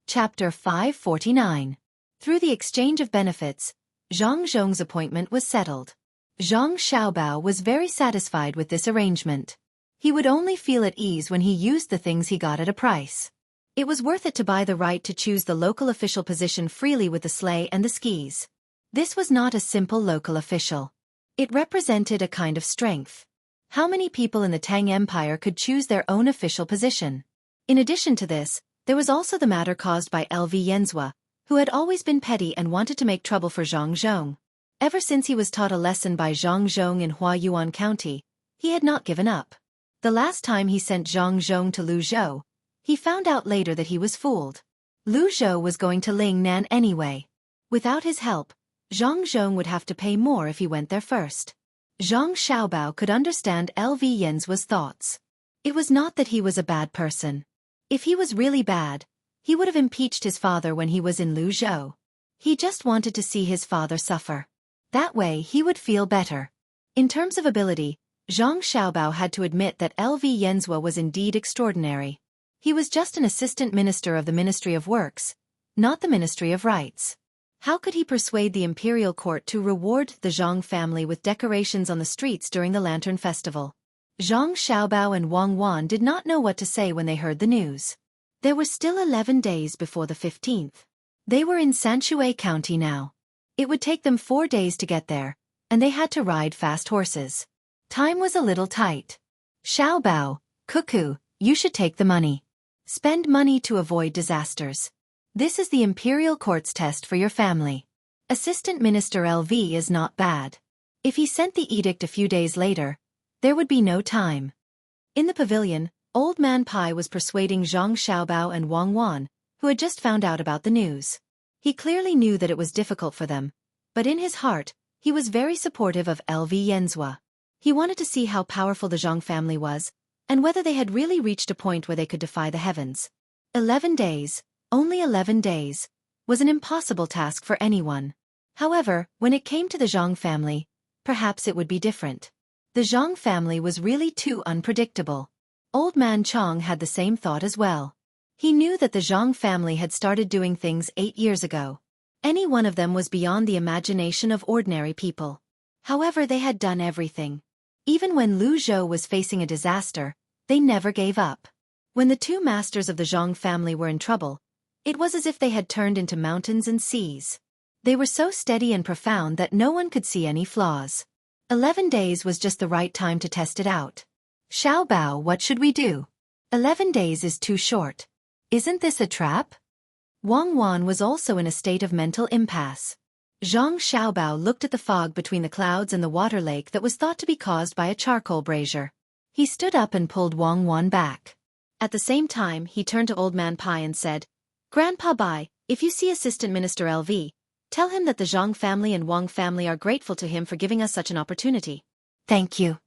Chapter 549. Through the exchange of benefits, Zhang Zhong's appointment was settled. Zhang Xiaobao was very satisfied with this arrangement. He would only feel at ease when he used the things he got at a price. It was worth it to buy the right to choose the local official position freely with the sleigh and the skis. This was not a simple local official. It represented a kind of strength. How many people in the Tang Empire could choose their own official position? In addition to this, there was also the matter caused by Xianxia, who had always been petty and wanted to make trouble for Zhang Zhong. Ever since he was taught a lesson by Zhang Zhong in Huayuan County, he had not given up. The last time he sent Zhang Zhong to Lu Zhou, he found out later that he was fooled. Lu Zhou was going to Ling Nan anyway. Without his help, Zhang Zhong would have to pay more if he went there first. Zhang Xiaobao could understand Xianxia's thoughts. It was not that he was a bad person. If he was really bad, he would have impeached his father when he was in Lu Zhou. He just wanted to see his father suffer. That way he would feel better. In terms of ability, Zhang Xiaobao had to admit that Xianxia was indeed extraordinary. He was just an assistant minister of the Ministry of Works, not the Ministry of Rights. How could he persuade the imperial court to reward the Zhang family with decorations on the streets during the Lantern Festival? Zhang Xiaobao and Wang Wan did not know what to say when they heard the news. There were still 11 days before the 15th. They were in Sanshui County now. It would take them 4 days to get there, and they had to ride fast horses. Time was a little tight. Xiaobao, Cuckoo, you should take the money. Spend money to avoid disasters. This is the imperial court's test for your family. Assistant Minister LV is not bad. If he sent the edict a few days later, there would be no time. In the pavilion, Old Man Pai was persuading Zhang Xiaobao and Wang Wan, who had just found out about the news. He clearly knew that it was difficult for them, but in his heart, he was very supportive of Xianxia. He wanted to see how powerful the Zhang family was, and whether they had really reached a point where they could defy the heavens. 11 days, only 11 days, was an impossible task for anyone. However, when it came to the Zhang family, perhaps it would be different. The Zhang family was really too unpredictable. Old Man Chong had the same thought as well. He knew that the Zhang family had started doing things 8 years ago. Any one of them was beyond the imagination of ordinary people. However, they had done everything. Even when Lu Zhou was facing a disaster, they never gave up. When the two masters of the Zhang family were in trouble, it was as if they had turned into mountains and seas. They were so steady and profound that no one could see any flaws. 11 days was just the right time to test it out. Xiaobao, what should we do? 11 days is too short. Isn't this a trap? Wang Wan was also in a state of mental impasse. Zhang Xiaobao looked at the fog between the clouds and the water lake that was thought to be caused by a charcoal brazier. He stood up and pulled Wang Wan back. At the same time, he turned to Old Man Pai and said, "Grandpa Bai, if you see Assistant Minister LV, tell him that the Zhang family and Wang family are grateful to him for giving us such an opportunity." "Thank you."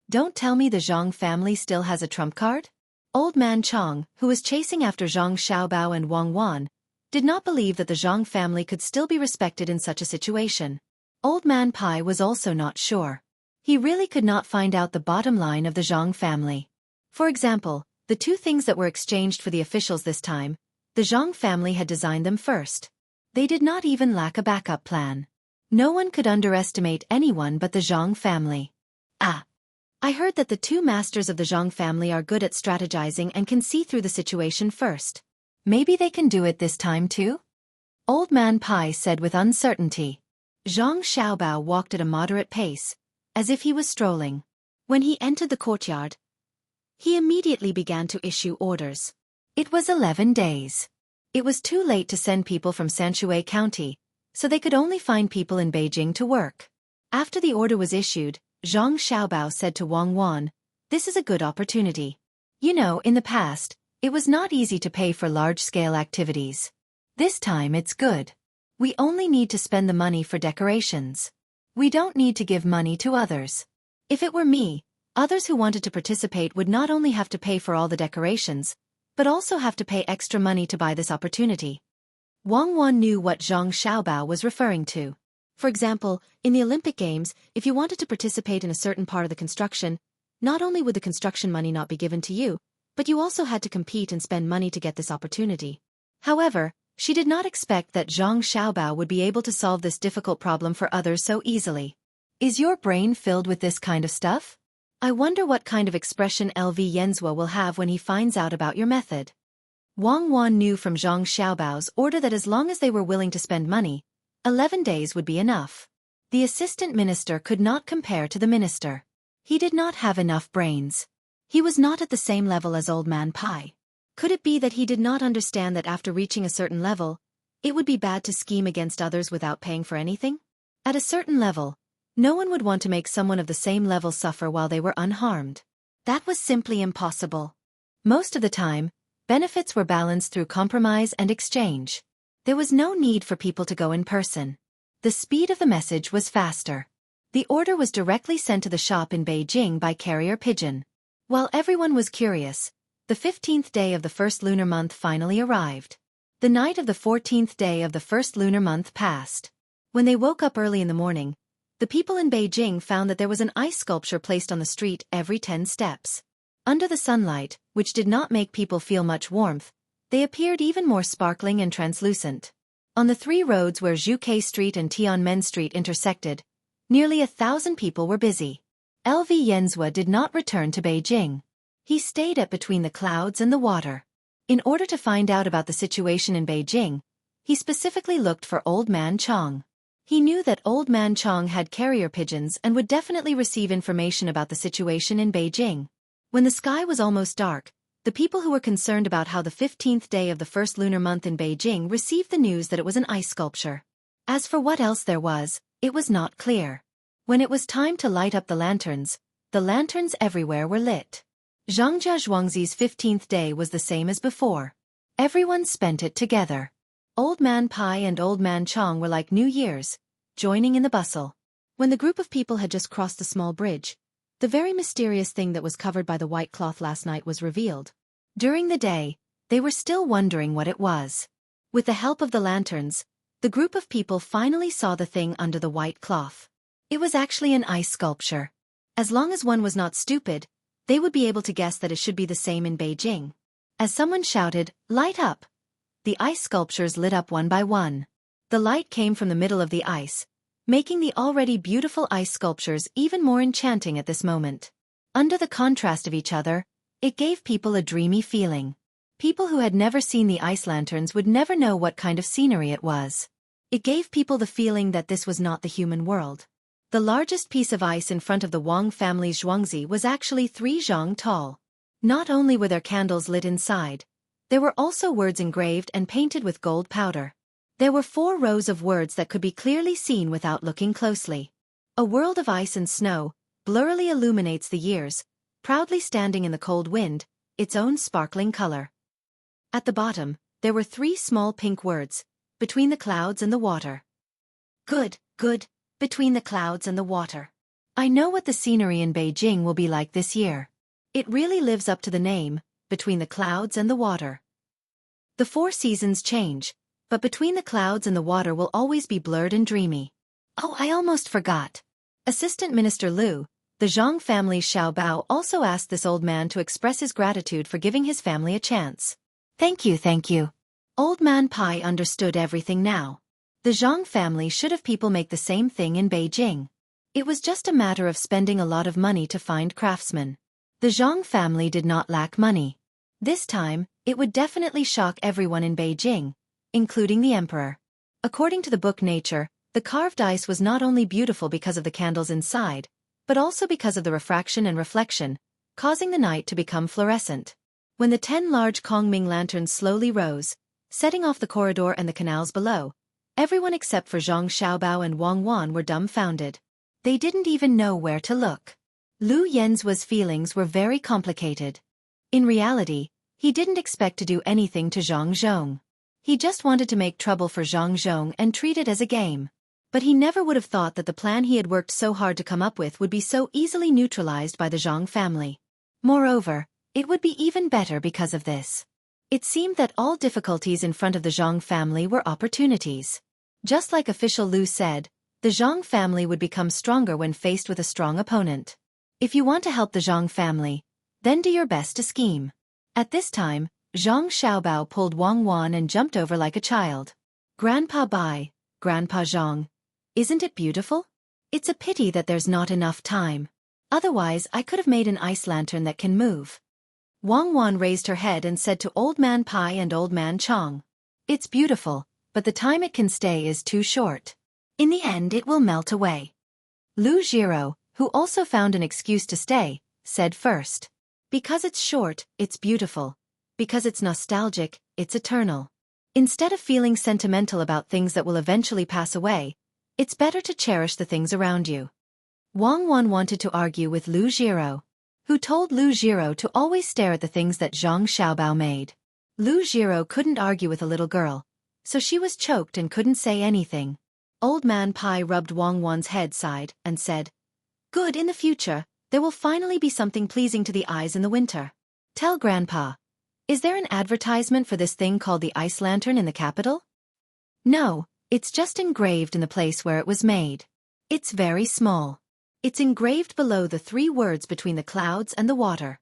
"Don't tell me the Zhang family still has a trump card?" Old Man Chong, who was chasing after Zhang Xiaobao and Wang Wan, did not believe that the Zhang family could still be respected in such a situation. Old Man Pai was also not sure. He really could not find out the bottom line of the Zhang family. For example, the two things that were exchanged for the officials this time, the Zhang family had designed them first. They did not even lack a backup plan. No one could underestimate anyone but the Zhang family. I heard that the two masters of the Zhang family are good at strategizing and can see through the situation first. Maybe they can do it this time too? Old Man Pai said with uncertainty. Zhang Xiaobao walked at a moderate pace, as if he was strolling. When he entered the courtyard, he immediately began to issue orders. It was 11 days. It was too late to send people from Sanshui County, so they could only find people in Beijing to work. After the order was issued, Zhang Xiaobao said to Wang Wan, "This is a good opportunity. You know, in the past, it was not easy to pay for large-scale activities. This time it's good. We only need to spend the money for decorations. We don't need to give money to others. If it were me, others who wanted to participate would not only have to pay for all the decorations, but also have to pay extra money to buy this opportunity." Wang Wan knew what Zhang Xiaobao was referring to. For example, in the Olympic Games, if you wanted to participate in a certain part of the construction, not only would the construction money not be given to you, but you also had to compete and spend money to get this opportunity. However, she did not expect that Zhang Xiaobao would be able to solve this difficult problem for others so easily. Is your brain filled with this kind of stuff? I wonder what kind of expression LV Yenzhua will have when he finds out about your method. Wang Wan knew from Zhang Xiaobao's order that as long as they were willing to spend money, 11 days would be enough. The assistant minister could not compare to the minister. He did not have enough brains. He was not at the same level as Old Man Pai. Could it be that he did not understand that after reaching a certain level, it would be bad to scheme against others without paying for anything? At a certain level, no one would want to make someone of the same level suffer while they were unharmed. That was simply impossible. Most of the time, benefits were balanced through compromise and exchange. There was no need for people to go in person. The speed of the message was faster. The order was directly sent to the shop in Beijing by carrier pigeon. While everyone was curious, the 15th day of the first lunar month finally arrived. The night of the 14th day of the first lunar month passed. When they woke up early in the morning, the people in Beijing found that there was an ice sculpture placed on the street every 10 steps. Under the sunlight, which did not make people feel much warmth, they appeared even more sparkling and translucent. On the three roads where Zhuke Street and Tianmen Street intersected, nearly 1,000 people were busy. LV Yenzhua did not return to Beijing. He stayed at Between the Clouds and the Water. In order to find out about the situation in Beijing, he specifically looked for Old Man Chong. He knew that Old Man Chong had carrier pigeons and would definitely receive information about the situation in Beijing. When the sky was almost dark, the people who were concerned about how the 15th day of the first lunar month in Beijing received the news that it was an ice sculpture. As for what else there was, it was not clear. When it was time to light up the lanterns everywhere were lit. Xianxia Zhuangzi's 15th day was the same as before. Everyone spent it together. Old Man Pai and Old Man Chong were like New Year's, joining in the bustle. When the group of people had just crossed the small bridge, the very mysterious thing that was covered by the white cloth last night was revealed. During the day, they were still wondering what it was. With the help of the lanterns, the group of people finally saw the thing under the white cloth. It was actually an ice sculpture. As long as one was not stupid, they would be able to guess that it should be the same in Beijing. As someone shouted, "Light up!" the ice sculptures lit up one by one. The light came from the middle of the ice, making the already beautiful ice sculptures even more enchanting at this moment. Under the contrast of each other, it gave people a dreamy feeling. People who had never seen the ice lanterns would never know what kind of scenery it was. It gave people the feeling that this was not the human world. The largest piece of ice in front of the Wang family's Zhuangzi was actually 3 zhang tall. Not only were there candles lit inside, there were also words engraved and painted with gold powder. There were 4 rows of words that could be clearly seen without looking closely. A world of ice and snow blurrily illuminates the years, proudly standing in the cold wind, its own sparkling color. At the bottom, there were 3 small pink words, between the clouds and the water. Good, good, between the clouds and the water. I know what the scenery in Beijing will be like this year. It really lives up to the name, between the clouds and the water. The 4 seasons change, but between the clouds and the water will always be blurred and dreamy. Oh, I almost forgot. Assistant Minister Liu, the Zhang family's Xiao Bao, also asked this old man to express his gratitude for giving his family a chance. Thank you, thank you. Old Man Pai understood everything now. The Zhang family should have people make the same thing in Beijing. It was just a matter of spending a lot of money to find craftsmen. The Zhang family did not lack money. This time, it would definitely shock everyone in Beijing, including the emperor. According to the book Nature, the carved ice was not only beautiful because of the candles inside, but also because of the refraction and reflection, causing the night to become fluorescent. When the 10 large Kongming lanterns slowly rose, setting off the corridor and the canals below, everyone except for Zhang Xiaobao and Wang Wan were dumbfounded. They didn't even know where to look. Lu Yenzhua's feelings were very complicated. In reality, he didn't expect to do anything to Zhang Zhong. He just wanted to make trouble for Zhang Zhong and treat it as a game. But he never would have thought that the plan he had worked so hard to come up with would be so easily neutralized by the Zhang family. Moreover, it would be even better because of this. It seemed that all difficulties in front of the Zhang family were opportunities. Just like official Lu said, the Zhang family would become stronger when faced with a strong opponent. If you want to help the Zhang family, then do your best to scheme. At this time, Zhang Xiaobao pulled Wang Wan and jumped over like a child. Grandpa Bai, Grandpa Zhang, isn't it beautiful? It's a pity that there's not enough time. Otherwise, I could have made an ice lantern that can move. Wang Wan raised her head and said to Old Man Pai and Old Man Chong, "It's beautiful, but the time it can stay is too short. In the end it will melt away." Lu Jiro, who also found an excuse to stay, said first, "Because it's short, it's beautiful. Because it's nostalgic, it's eternal. Instead of feeling sentimental about things that will eventually pass away, it's better to cherish the things around you." Wang Wan wanted to argue with Lu Jiro, who told Lu Jiro to always stare at the things that Zhang Xiaobao made. Lu Jiro couldn't argue with a little girl, so she was choked and couldn't say anything. Old Man Pai rubbed Wang Wan's head side and said, "Good, in the future, there will finally be something pleasing to the eyes in the winter. Tell Grandpa, is there an advertisement for this thing called the ice lantern in the capital?" "No, it's just engraved in the place where it was made. It's very small. It's engraved below the 3 words between the clouds and the water.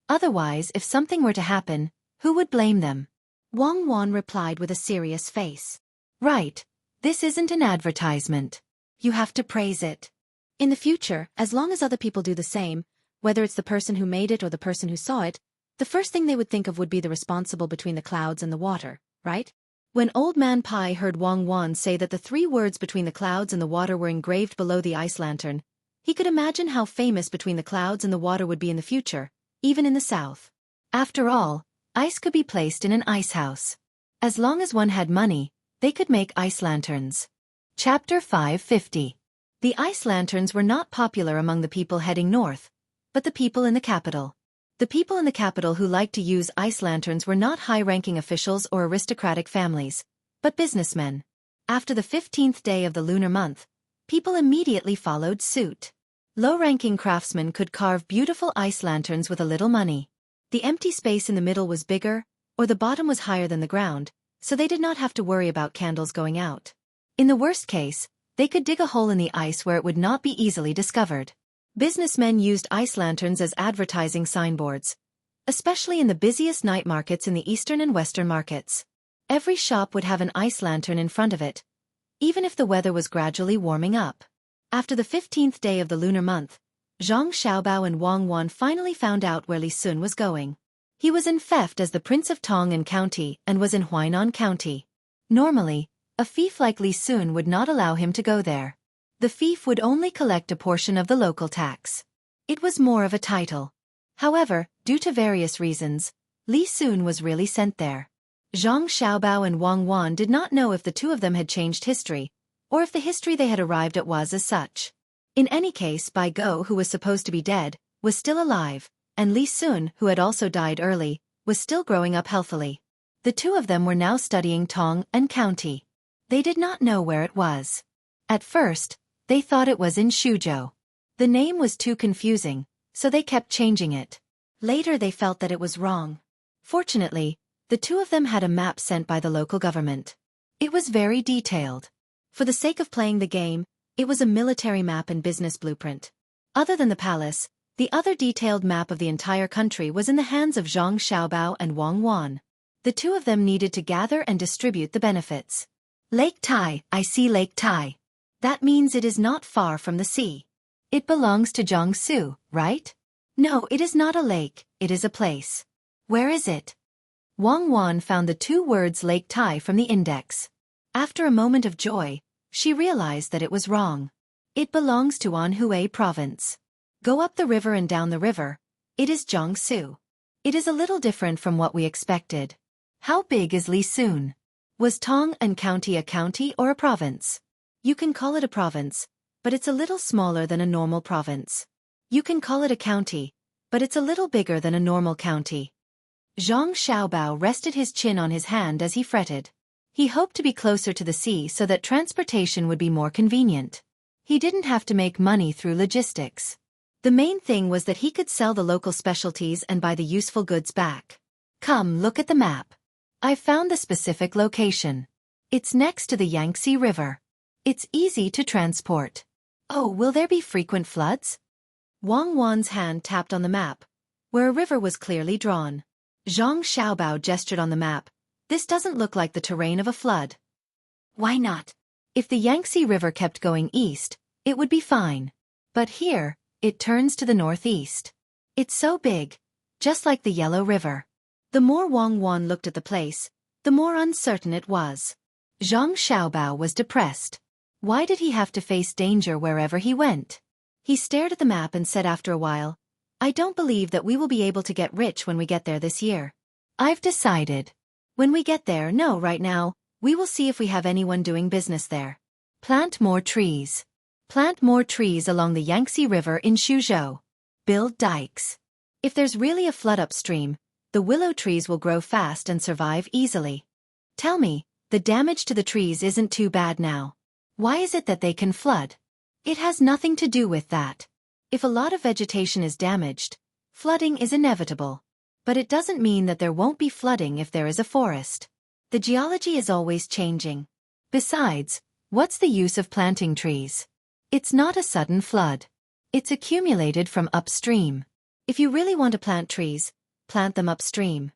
Otherwise, if something were to happen, who would blame them?" Wang Wan replied with a serious face. "Right, this isn't an advertisement. You have to praise it. In the future, as long as other people do the same, whether it's the person who made it or the person who saw it, the first thing they would think of would be the responsible between the clouds and the water, right?" When Old Man Pai heard Wang Wan say that the 3 words between the clouds and the water were engraved below the ice lantern, he could imagine how famous between the clouds and the water would be in the future, even in the south. After all, ice could be placed in an ice house. As long as one had money, they could make ice lanterns. Chapter 550. The ice lanterns were not popular among the people heading north, but the people in the capital. The people in the capital who liked to use ice lanterns were not high-ranking officials or aristocratic families, but businessmen. After the 15th day of the lunar month, people immediately followed suit. Low-ranking craftsmen could carve beautiful ice lanterns with a little money. The empty space in the middle was bigger, or the bottom was higher than the ground, so they did not have to worry about candles going out. In the worst case, they could dig a hole in the ice where it would not be easily discovered. Businessmen used ice lanterns as advertising signboards, especially in the busiest night markets in the eastern and western markets. Every shop would have an ice lantern in front of it, even if the weather was gradually warming up. After the 15th day of the lunar month, Zhang Xiaobao and Wang Wan finally found out where Li Sun was going. He was in theft as the Prince of Tang County and was in Huainan County. Normally, a thief like Li Sun would not allow him to go there. The thief would only collect a portion of the local tax. It was more of a title. However, due to various reasons, Li Sun was really sent there. Zhang Xiaobao and Wang Wan did not know if the two of them had changed history, or if the history they had arrived at was as such. In any case, Bai Go, who was supposed to be dead, was still alive, and Li Sun, who had also died early, was still growing up healthily. The two of them were now studying Tang County. They did not know where it was. At first, they thought it was in Shuzhou. The name was too confusing, so they kept changing it. Later they felt that it was wrong. Fortunately, The two of them had a map sent by the local government. It was very detailed. For the sake of playing the game, it was a military map and business blueprint. Other than the palace, the other detailed map of the entire country was in the hands of Zhang Xiaobao and Wang Wan. The two of them needed to gather and distribute the benefits. Lake Tai, I see Lake Tai. That means it is not far from the sea. It belongs to Jiangsu, right? No, it is not a lake, it is a place. Where is it? Wang Wan found the two words Lake Tai from the index. After a moment of joy, she realized that it was wrong. It belongs to Anhui province. Go up the river and down the river. It is Jiangsu. It is a little different from what we expected. How big is Lisun? Was Tang and County a county or a province? You can call it a province, but it's a little smaller than a normal province. You can call it a county, but it's a little bigger than a normal county. Zhang Xiaobao rested his chin on his hand as he fretted. He hoped to be closer to the sea so that transportation would be more convenient. He didn't have to make money through logistics. The main thing was that he could sell the local specialties and buy the useful goods back. Come, look at the map. I've found the specific location. It's next to the Yangtze River. It's easy to transport. Oh, will there be frequent floods? Wang Wan's hand tapped on the map, where a river was clearly drawn. Zhang Xiaobao gestured on the map. This doesn't look like the terrain of a flood. Why not? If the Yangtze River kept going east, it would be fine. But here, it turns to the northeast. It's so big, just like the Yellow River. The more Wang Wan looked at the place, the more uncertain it was. Zhang Xiaobao was depressed. Why did he have to face danger wherever he went? He stared at the map and said after a while, I don't believe that we will be able to get rich when we get there this year. I've decided. When we get there, no, right now, we will see if we have anyone doing business there. Plant more trees. Plant more trees along the Yangtze River in Suzhou. Build dikes. If there's really a flood upstream, the willow trees will grow fast and survive easily. Tell me, the damage to the trees isn't too bad now. Why is it that they can flood? It has nothing to do with that. If a lot of vegetation is damaged, flooding is inevitable. But it doesn't mean that there won't be flooding if there is a forest. The geology is always changing. Besides, what's the use of planting trees? It's not a sudden flood. It's accumulated from upstream. If you really want to plant trees, plant them upstream.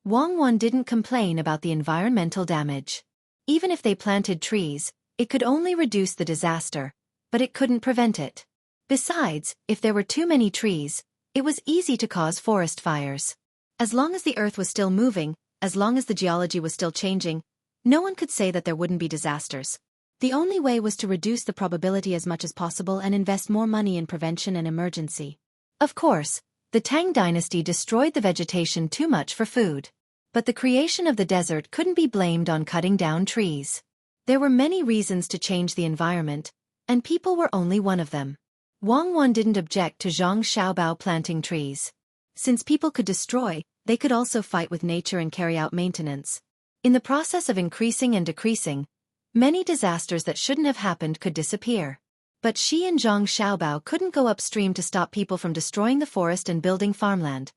Wang Wan didn't complain about the environmental damage. Even if they planted trees, it could only reduce the disaster, but it couldn't prevent it. Besides, if there were too many trees, it was easy to cause forest fires. As long as the earth was still moving, as long as the geology was still changing, no one could say that there wouldn't be disasters. The only way was to reduce the probability as much as possible and invest more money in prevention and emergency. Of course, the Tang dynasty destroyed the vegetation too much for food. But the creation of the desert couldn't be blamed on cutting down trees. There were many reasons to change the environment, and people were only one of them. Wang Wan didn't object to Zhang Xiaobao planting trees. Since people could destroy, they could also fight with nature and carry out maintenance. In the process of increasing and decreasing, many disasters that shouldn't have happened could disappear. But she and Zhang Xiaobao couldn't go upstream to stop people from destroying the forest and building farmland,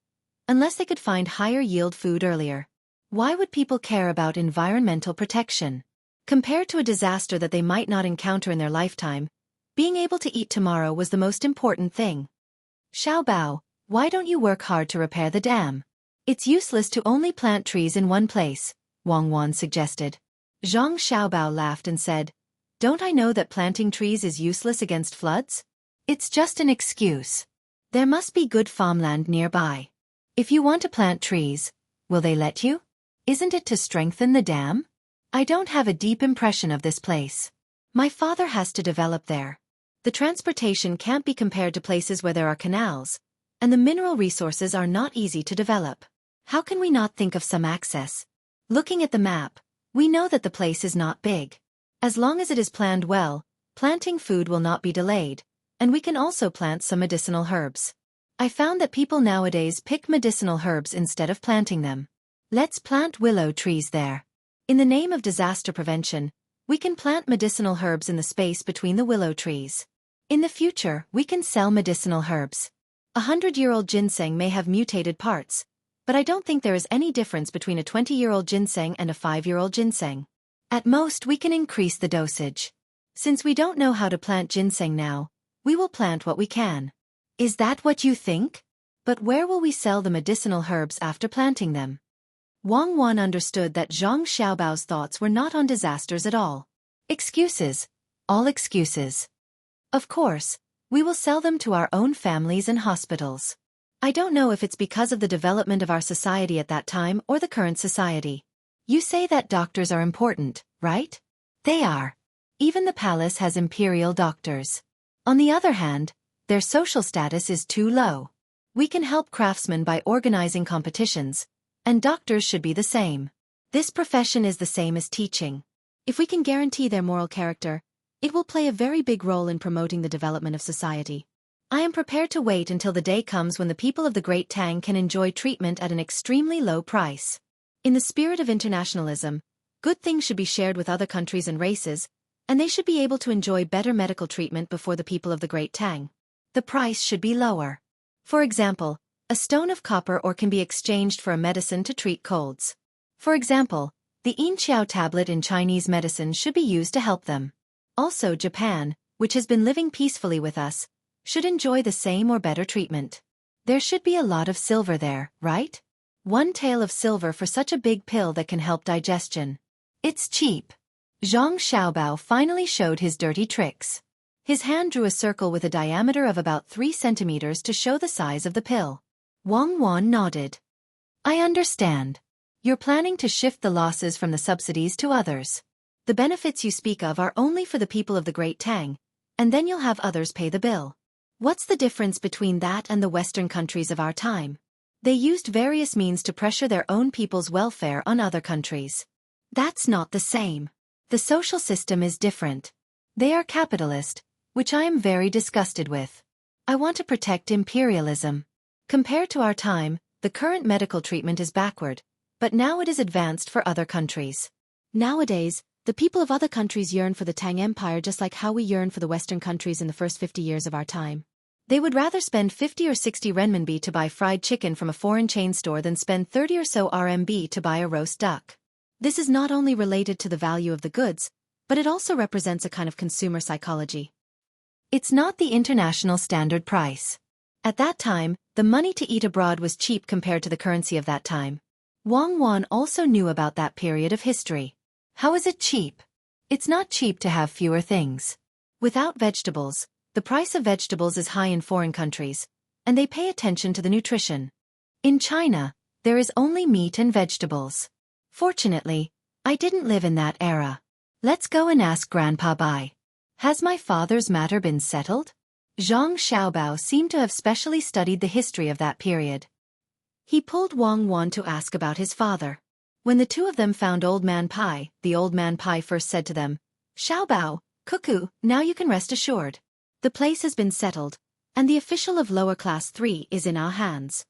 unless they could find higher yield food earlier. Why would people care about environmental protection? Compared to a disaster that they might not encounter in their lifetime, being able to eat tomorrow was the most important thing. Xiaobao, why don't you work hard to repair the dam? It's useless to only plant trees in one place, Wang Wan suggested. Zhang Xiaobao laughed and said, Don't I know that planting trees is useless against floods? It's just an excuse. There must be good farmland nearby. If you want to plant trees, will they let you? Isn't it to strengthen the dam? I don't have a deep impression of this place. My father has to develop there. The transportation can't be compared to places where there are canals, and the mineral resources are not easy to develop. How can we not think of some access? Looking at the map, we know that the place is not big. As long as it is planned well, planting food will not be delayed, and we can also plant some medicinal herbs. I found that people nowadays pick medicinal herbs instead of planting them. Let's plant willow trees there. In the name of disaster prevention, we can plant medicinal herbs in the space between the willow trees. In the future, we can sell medicinal herbs. 100-year-old ginseng may have mutated parts, but I don't think there is any difference between a 20-year-old ginseng and a 5-year-old ginseng. At most we can increase the dosage. Since we don't know how to plant ginseng now, we will plant what we can. Is that what you think? But where will we sell the medicinal herbs after planting them? Wang Wan understood that Zhang Xiaobao's thoughts were not on disasters at all. Excuses. All excuses. Of course, we will sell them to our own families and hospitals. I don't know if it's because of the development of our society at that time or the current society. You say that doctors are important, right? They are. Even the palace has imperial doctors. On the other hand, their social status is too low. We can help craftsmen by organizing competitions, and doctors should be the same. This profession is the same as teaching. If we can guarantee their moral character, it will play a very big role in promoting the development of society. I am prepared to wait until the day comes when the people of the Great Tang can enjoy treatment at an extremely low price. In the spirit of internationalism, good things should be shared with other countries and races, and they should be able to enjoy better medical treatment before the people of the Great Tang. The price should be lower. For example, a stone of copper ore can be exchanged for a medicine to treat colds. For example, the Xianxia tablet in Chinese medicine should be used to help them. Also Japan, which has been living peacefully with us, should enjoy the same or better treatment. There should be a lot of silver there, right? 1 tael of silver for such a big pill that can help digestion. It's cheap. Zhang Xiaobao finally showed his dirty tricks. His hand drew a circle with a diameter of about 3 centimeters to show the size of the pill. Wang Wan nodded. I understand. You're planning to shift the losses from the subsidies to others. The benefits you speak of are only for the people of the Great Tang, and then you'll have others pay the bill. What's the difference between that and the Western countries of our time? They used various means to pressure their own people's welfare on other countries. That's not the same. The social system is different. They are capitalist, which I am very disgusted with. I want to protect imperialism. Compared to our time, the current medical treatment is backward, but now it is advanced for other countries. Nowadays, the people of other countries yearn for the Tang Empire just like how we yearn for the Western countries in the first 50 years of our time. They would rather spend 50 or 60 renminbi to buy fried chicken from a foreign chain store than spend 30 or so RMB to buy a roast duck. This is not only related to the value of the goods, but it also represents a kind of consumer psychology. It's not the international standard price. At that time, the money to eat abroad was cheap compared to the currency of that time. Wang Wan also knew about that period of history. How is it cheap? It's not cheap to have fewer things. Without vegetables, the price of vegetables is high in foreign countries, and they pay attention to the nutrition. In China, there is only meat and vegetables. Fortunately, I didn't live in that era. Let's go and ask Grandpa Bai. Has my father's matter been settled? Zhang Xiaobao seemed to have specially studied the history of that period. He pulled Wang Wan to ask about his father. When the two of them found Old Man Pai, the Old Man Pai first said to them, Xiaobao, Cuckoo, now you can rest assured. The place has been settled, and the official of lower class 3 is in our hands.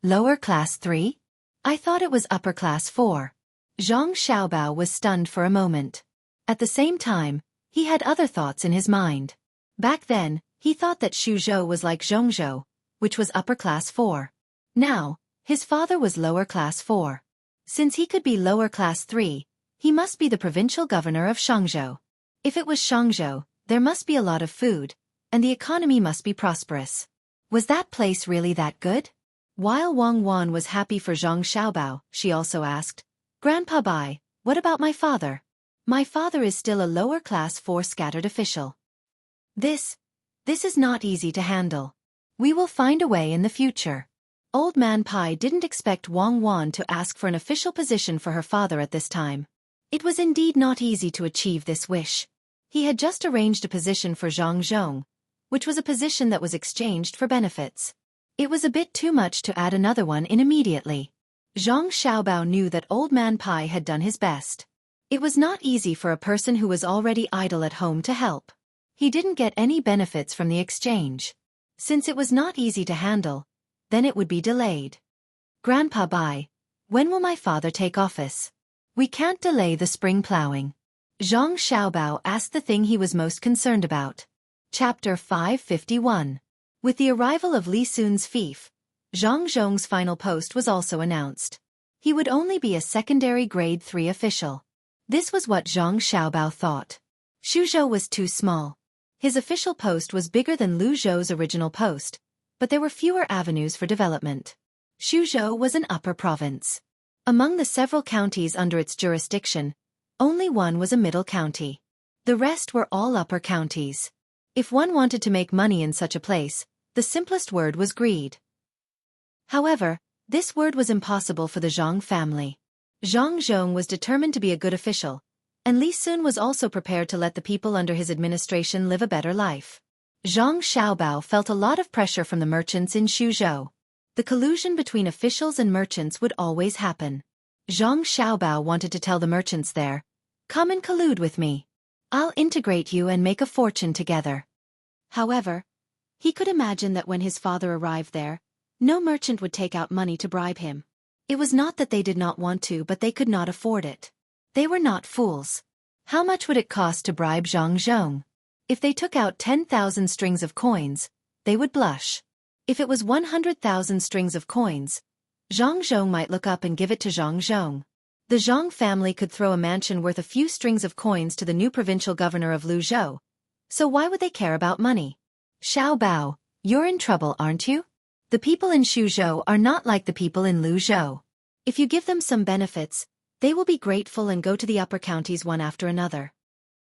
Lower class 3? I thought it was upper class 4. Zhang Xiaobao was stunned for a moment. At the same time, he had other thoughts in his mind. Back then, he thought that Xuzhou was like Zhongzhou, which was upper class 4. Now, his father was lower class 4. Since he could be lower class 3, he must be the provincial governor of Xiangzhou. If it was Xiangzhou, there must be a lot of food, and the economy must be prosperous. Was that place really that good? While Wang Wan was happy for Zhang Xiaobao, she also asked, Grandpa Bai, what about my father? My father is still a lower class 4 scattered official. This is not easy to handle. We will find a way in the future. Old Man Pai didn't expect Wang Wan to ask for an official position for her father at this time. It was indeed not easy to achieve this wish. He had just arranged a position for Zhang Zhong, which was a position that was exchanged for benefits. It was a bit too much to add another one in immediately. Zhang Xiaobao knew that Old Man Pai had done his best. It was not easy for a person who was already idle at home to help. He didn't get any benefits from the exchange. Since it was not easy to handle, then it would be delayed. Grandpa Bai, when will my father take office? We can't delay the spring plowing. Zhang Xiaobao asked the thing he was most concerned about. Chapter 551. With the arrival of Li Sun's fief, Zhang Zhong's final post was also announced. He would only be a secondary grade 3 official. This was what Zhang Xiaobao thought. Xuzhou was too small. His official post was bigger than Lu Zhou's original post, but there were fewer avenues for development. Xuzhou was an upper province. Among the several counties under its jurisdiction, only one was a middle county. The rest were all upper counties. If one wanted to make money in such a place, the simplest word was greed. However, this word was impossible for the Zhang family. Zhang Zhong was determined to be a good official, and Li Sun was also prepared to let the people under his administration live a better life. Zhang Xiaobao felt a lot of pressure from the merchants in Xuzhou. The collusion between officials and merchants would always happen. Zhang Xiaobao wanted to tell the merchants there, "Come and collude with me. I'll integrate you and make a fortune together." However, he could imagine that when his father arrived there, no merchant would take out money to bribe him. It was not that they did not want to, but they could not afford it. They were not fools. How much would it cost to bribe Zhang Zhong? If they took out 10,000 strings of coins, they would blush. If it was 100,000 strings of coins, Zhang Zhong might look up and give it to Zhang Zhong. The Zhang family could throw a mansion worth a few strings of coins to the new provincial governor of Luzhou. So why would they care about money? Xiao Bao, you're in trouble, aren't you? The people in Xuzhou are not like the people in Luzhou. If you give them some benefits, they will be grateful and go to the upper counties one after another.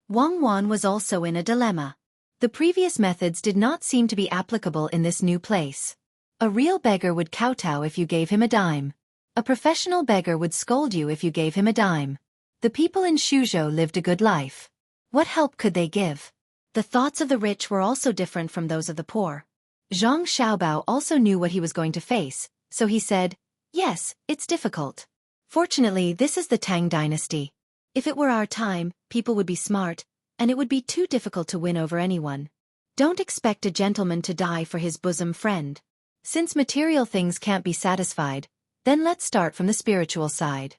Wang Wan was also in a dilemma. The previous methods did not seem to be applicable in this new place. A real beggar would kowtow if you gave him a dime. A professional beggar would scold you if you gave him a dime. The people in Xuzhou lived a good life. What help could they give? The thoughts of the rich were also different from those of the poor. Zhang Xiaobao also knew what he was going to face, so he said, "Yes, it's difficult. Fortunately, this is the Tang dynasty. If it were our time, people would be smart, and it would be too difficult to win over anyone. Don't expect a gentleman to die for his bosom friend. Since material things can't be satisfied, then let's start from the spiritual side.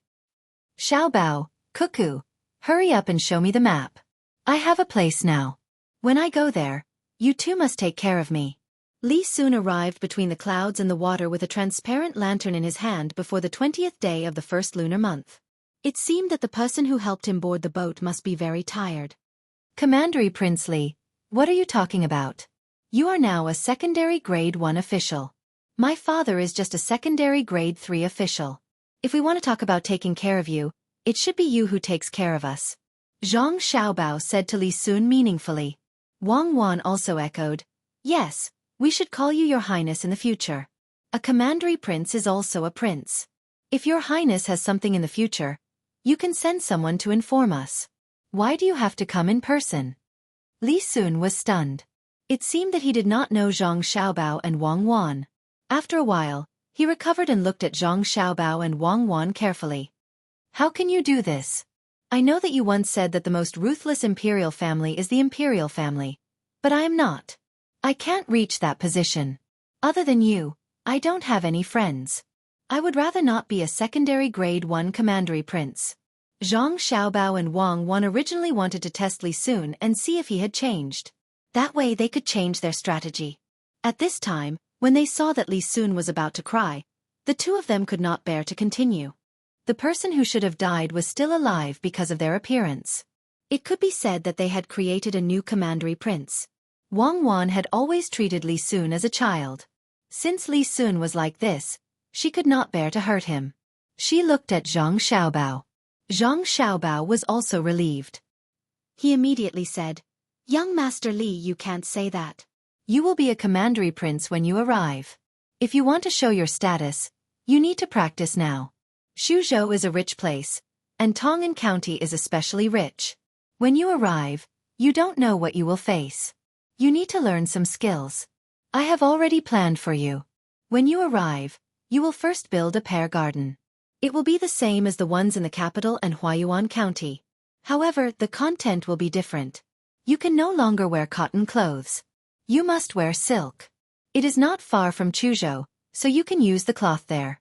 Xiaobao, Cuckoo, hurry up and show me the map. I have a place now. When I go there, you two must take care of me." Li Sun arrived between the clouds and the water with a transparent lantern in his hand before the 20th day of the first lunar month. It seemed that the person who helped him board the boat must be very tired. "Commandery Prince Li, what are you talking about? You are now a secondary grade 1 official. My father is just a secondary grade 3 official. If we want to talk about taking care of you, it should be you who takes care of us," Zhang Xiaobao said to Li Sun meaningfully. Wang Wan also echoed, "Yes, we should call you Your Highness in the future. A commandery prince is also a prince. If Your Highness has something in the future, you can send someone to inform us. Why do you have to come in person?" Li Sun was stunned. It seemed that he did not know Zhang Xiaobao and Wang Wan. After a while, he recovered and looked at Zhang Xiaobao and Wang Wan carefully. "How can you do this? I know that you once said that the most ruthless imperial family is the imperial family, but I am not. I can't reach that position. Other than you, I don't have any friends. I would rather not be a secondary grade 1 commandery prince." Zhang Xiaobao and Wang Wan originally wanted to test Li Sun and see if he had changed. That way they could change their strategy. At this time, when they saw that Li Sun was about to cry, the two of them could not bear to continue. The person who should have died was still alive because of their appearance. It could be said that they had created a new commandery prince. Wang Wan had always treated Li Sun as a child. Since Li Sun was like this, she could not bear to hurt him. She looked at Zhang Xiaobao. Zhang Xiaobao was also relieved. He immediately said, "Young Master Li, you can't say that. You will be a commandery prince when you arrive. If you want to show your status, you need to practice now. Xuzhou is a rich place, and Tang County is especially rich. When you arrive, you don't know what you will face. You need to learn some skills. I have already planned for you. When you arrive, you will first build a pear garden. It will be the same as the ones in the capital and Huayuan County. However, the content will be different. You can no longer wear cotton clothes. You must wear silk. It is not far from Chuzhou, so you can use the cloth there."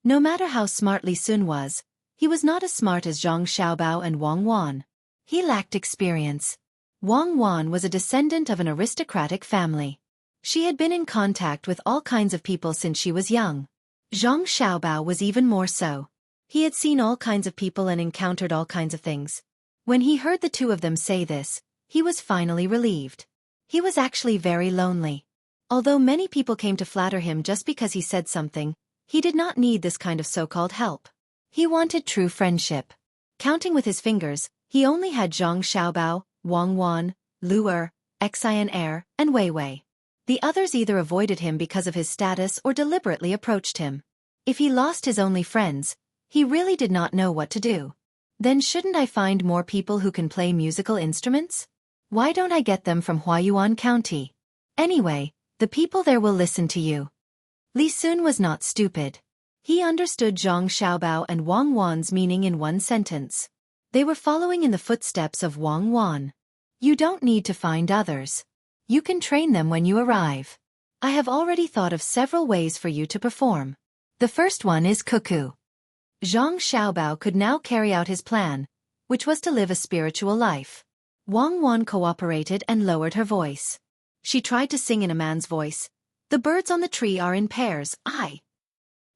No matter how smart Li Sun was, he was not as smart as Zhang Xiaobao and Wang Wan. He lacked experience. Wang Wan was a descendant of an aristocratic family. She had been in contact with all kinds of people since she was young. Zhang Xiaobao was even more so. He had seen all kinds of people and encountered all kinds of things. When he heard the two of them say this, he was finally relieved. He was actually very lonely. Although many people came to flatter him just because he said something, he did not need this kind of so-called help. He wanted true friendship. Counting with his fingers, he only had Zhang Xiaobao, Wang Wan, Lu Er, Xianxia, and Wei Wei. The others either avoided him because of his status or deliberately approached him. If he lost his only friends, he really did not know what to do. Then shouldn't I find more people who can play musical instruments? Why don't I get them from Huayuan County? Anyway, the people there will listen to you. Li Sun was not stupid. He understood Zhang Xiaobao and Wang Wan's meaning in one sentence. They were following in the footsteps of Wang Wan. You don't need to find others. You can train them when you arrive. I have already thought of several ways for you to perform. The first one is cuckoo. Zhang Xiaobao could now carry out his plan, which was to live a spiritual life. Wang Wan cooperated and lowered her voice. She tried to sing in a man's voice. The birds on the tree are in pairs, I.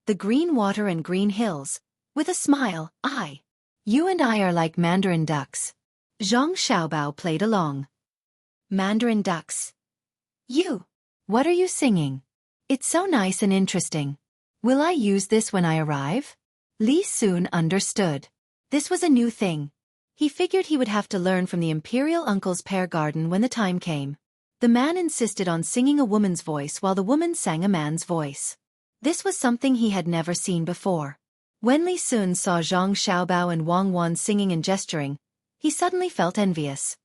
The green water and green hills. With a smile, I. You and I are like mandarin ducks. Zhang Xiaobao played along. Mandarin ducks. You. What are you singing? It's so nice and interesting. Will I use this when I arrive? Li Sun understood. This was a new thing. He figured he would have to learn from the imperial uncle's pear garden when the time came. The man insisted on singing a woman's voice while the woman sang a man's voice. This was something he had never seen before. When Li Sun saw Zhang Xiaobao and Wang Wan singing and gesturing, he suddenly felt envious.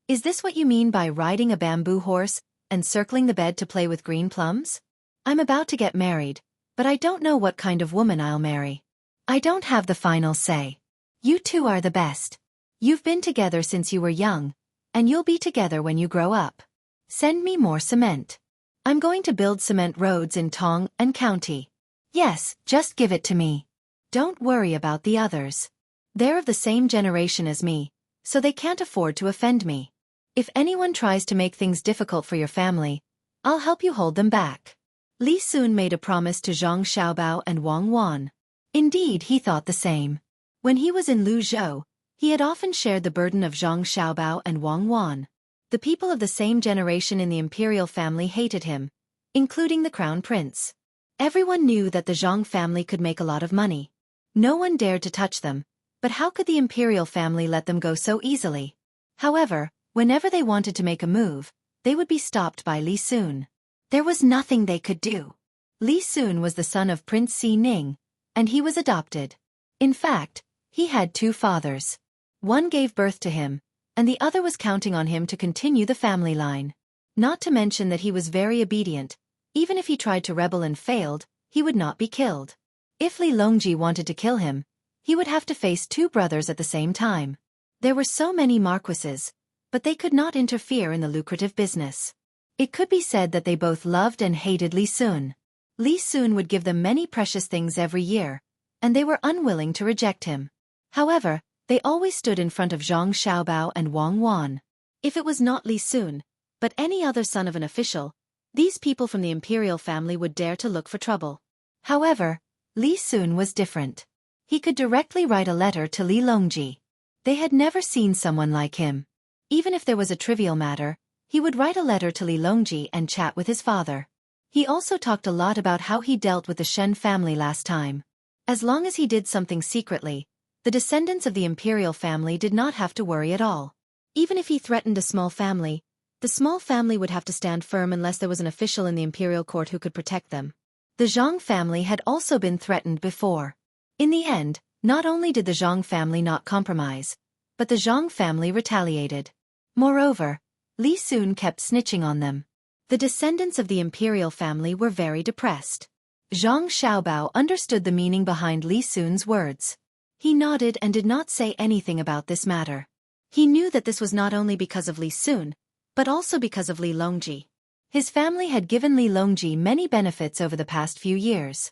Is this what you mean by riding a bamboo horse and circling the bed to play with green plums? I'm about to get married, but I don't know what kind of woman I'll marry. I don't have the final say. You two are the best. You've been together since you were young, and you'll be together when you grow up. Send me more cement. I'm going to build cement roads in Tang and County. Yes, just give it to me. Don't worry about the others. They're of the same generation as me, so they can't afford to offend me. If anyone tries to make things difficult for your family, I'll help you hold them back. Li Sun made a promise to Zhang Xiaobao and Wang Wan. Indeed, he thought the same. When he was in Luzhou, he had often shared the burden of Zhang Xiaobao and Wang Wan. The people of the same generation in the imperial family hated him, including the crown prince. Everyone knew that the Zhang family could make a lot of money. No one dared to touch them, but how could the imperial family let them go so easily? However, whenever they wanted to make a move, they would be stopped by Li Sun. There was nothing they could do. Li Sun was the son of Prince Si Ning, and he was adopted. In fact, he had two fathers. One gave birth to him, and the other was counting on him to continue the family line. Not to mention that he was very obedient. Even if he tried to rebel and failed, he would not be killed. If Li Longji wanted to kill him, he would have to face two brothers at the same time. There were so many marquises, but they could not interfere in the lucrative business. It could be said that they both loved and hated Li Sun. Li Sun would give them many precious things every year, and they were unwilling to reject him. However, they always stood in front of Zhang Xiaobao and Wang Wan. If it was not Li Sun, but any other son of an official, these people from the imperial family would dare to look for trouble. However, Li Sun was different. He could directly write a letter to Li Longji. They had never seen someone like him. Even if there was a trivial matter, he would write a letter to Li Longji and chat with his father. He also talked a lot about how he dealt with the Shen family last time. As long as he did something secretly, the descendants of the imperial family did not have to worry at all. Even if he threatened a small family, the small family would have to stand firm unless there was an official in the imperial court who could protect them. The Zhang family had also been threatened before. In the end, not only did the Zhang family not compromise, but the Zhang family retaliated. Moreover, Li Sun kept snitching on them. The descendants of the imperial family were very depressed. Zhang Xiaobao understood the meaning behind Li Sun's words. He nodded and did not say anything about this matter. He knew that this was not only because of Li Sun, but also because of Li Longji. His family had given Li Longji many benefits over the past few years.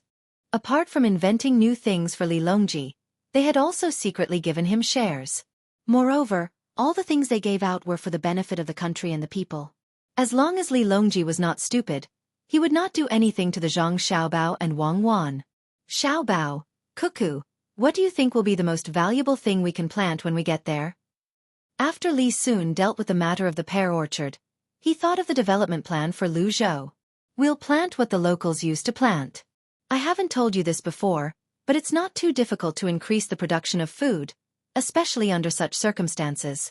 Apart from inventing new things for Li Longji, they had also secretly given him shares. Moreover, all the things they gave out were for the benefit of the country and the people. As long as Li Longji was not stupid, he would not do anything to the Zhang Xiaobao and Wang Wan. Xiaobao, Cuckoo, what do you think will be the most valuable thing we can plant when we get there? After Li Sun dealt with the matter of the pear orchard, he thought of the development plan for Lu Zhou. We'll plant what the locals used to plant. I haven't told you this before, but it's not too difficult to increase the production of food, especially under such circumstances.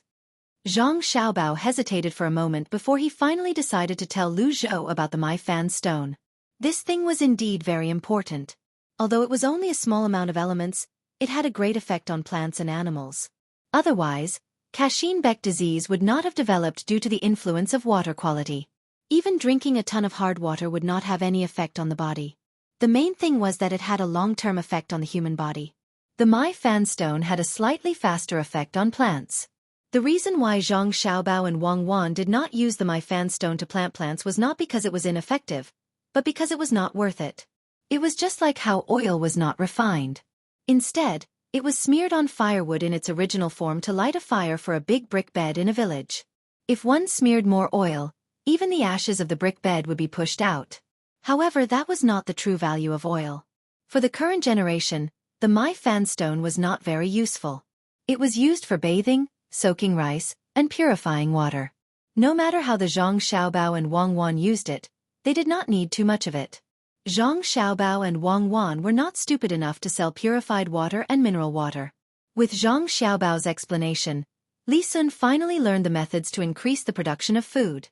Zhang Xiaobao hesitated for a moment before he finally decided to tell Lu Zhou about the Mai Fan stone. This thing was indeed very important. Although it was only a small amount of elements, it had a great effect on plants and animals. Otherwise, Kashin-Beck disease would not have developed due to the influence of water quality. Even drinking a ton of hard water would not have any effect on the body. The main thing was that it had a long-term effect on the human body. The Mai Fan stone had a slightly faster effect on plants. The reason why Zhang Xiaobao and Wang Wan did not use the Mai Fan stone to plant plants was not because it was ineffective, but because it was not worth it. It was just like how oil was not refined. Instead, it was smeared on firewood in its original form to light a fire for a big brick bed in a village. If one smeared more oil, even the ashes of the brick bed would be pushed out. However, that was not the true value of oil. For the current generation, the Mai Fan stone was not very useful. It was used for bathing, soaking rice, and purifying water. No matter how the Zhang Xiaobao and Wang Wan used it, they did not need too much of it. Zhang Xiaobao and Wang Wan were not stupid enough to sell purified water and mineral water. With Zhang Xiaobao's explanation, Li Sun finally learned the methods to increase the production of food.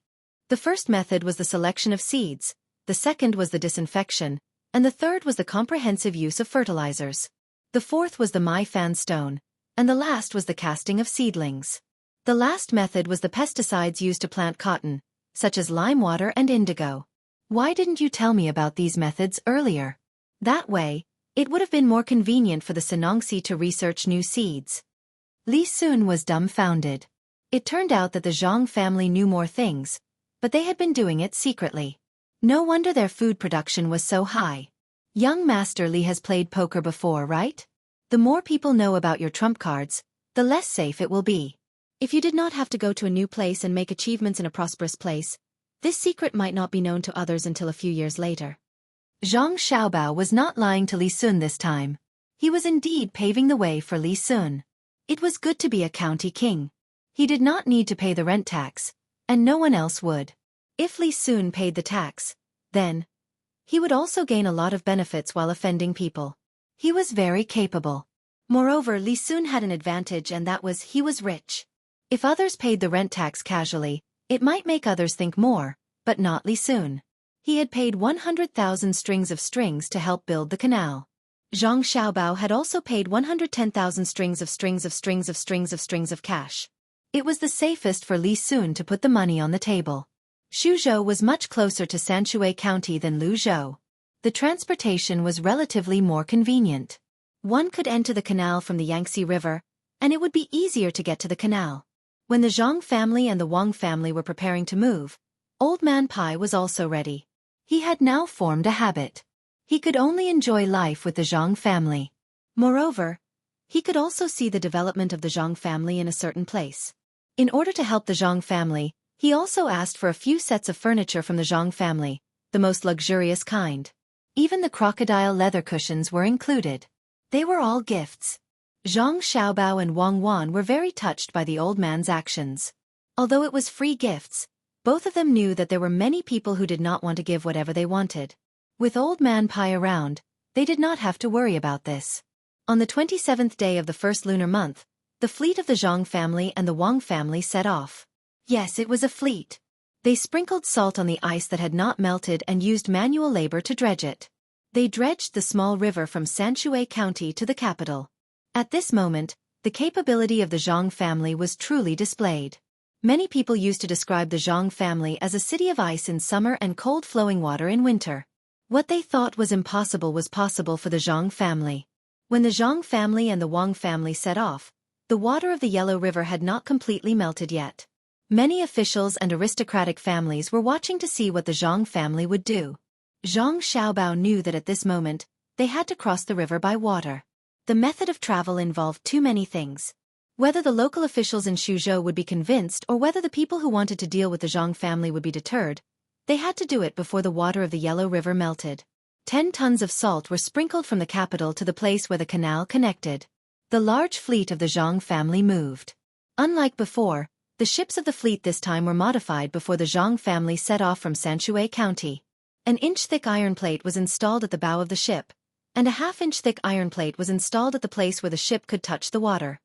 The first method was the selection of seeds, the second was the disinfection, and the third was the comprehensive use of fertilizers. The fourth was the Mai Fan stone, and the last was the casting of seedlings. The last method was the pesticides used to plant cotton, such as lime water and indigo. Why didn't you tell me about these methods earlier? That way, it would have been more convenient for the Xianxia to research new seeds. Li Sun was dumbfounded. It turned out that the Zhang family knew more things, but they had been doing it secretly. No wonder their food production was so high. Young Master Li has played poker before, right? The more people know about your trump cards, the less safe it will be. If you did not have to go to a new place and make achievements in a prosperous place, this secret might not be known to others until a few years later. Zhang Xiaobao was not lying to Li Sun this time. He was indeed paving the way for Li Sun. It was good to be a county king. He did not need to pay the rent tax, and no one else would. If Li Sun paid the tax, then he would also gain a lot of benefits while offending people. He was very capable. Moreover, Li Sun had an advantage, and that was he was rich. If others paid the rent tax casually, it might make others think more, but not Li Sun. He had paid 100,000 strings to help build the canal. Zhang Xiaobao had also paid 110,000 strings of cash. It was the safest for Li Sun to put the money on the table. Xuzhou was much closer to Sanshui County than Lu Zhou. The transportation was relatively more convenient. One could enter the canal from the Yangtze River, and it would be easier to get to the canal. When the Zhang family and the Wang family were preparing to move, Old Man Pai was also ready. He had now formed a habit. He could only enjoy life with the Zhang family. Moreover, he could also see the development of the Zhang family in a certain place. In order to help the Zhang family, he also asked for a few sets of furniture from the Zhang family, the most luxurious kind. Even the crocodile leather cushions were included. They were all gifts. Zhang Xiaobao and Wang Wan were very touched by the old man's actions. Although it was free gifts, both of them knew that there were many people who did not want to give whatever they wanted. With Old Man Pai around, they did not have to worry about this. On the 27th day of the first lunar month, the fleet of the Zhang family and the Wang family set off. Yes, it was a fleet. They sprinkled salt on the ice that had not melted and used manual labor to dredge it. They dredged the small river from Sanshui County to the capital. At this moment, the capability of the Zhang family was truly displayed. Many people used to describe the Zhang family as a city of ice in summer and cold flowing water in winter. What they thought was impossible was possible for the Zhang family. When the Zhang family and the Wang family set off, the water of the Yellow River had not completely melted yet. Many officials and aristocratic families were watching to see what the Zhang family would do. Zhang Xiaobao knew that at this moment, they had to cross the river by water. The method of travel involved too many things. Whether the local officials in Suzhou would be convinced or whether the people who wanted to deal with the Zhang family would be deterred, they had to do it before the water of the Yellow River melted. 10 tons of salt were sprinkled from the capital to the place where the canal connected. The large fleet of the Zhang family moved. Unlike before, the ships of the fleet this time were modified before the Zhang family set off from Sanshui County. An inch-thick iron plate was installed at the bow of the ship, and a half-inch thick iron plate was installed at the place where the ship could touch the water.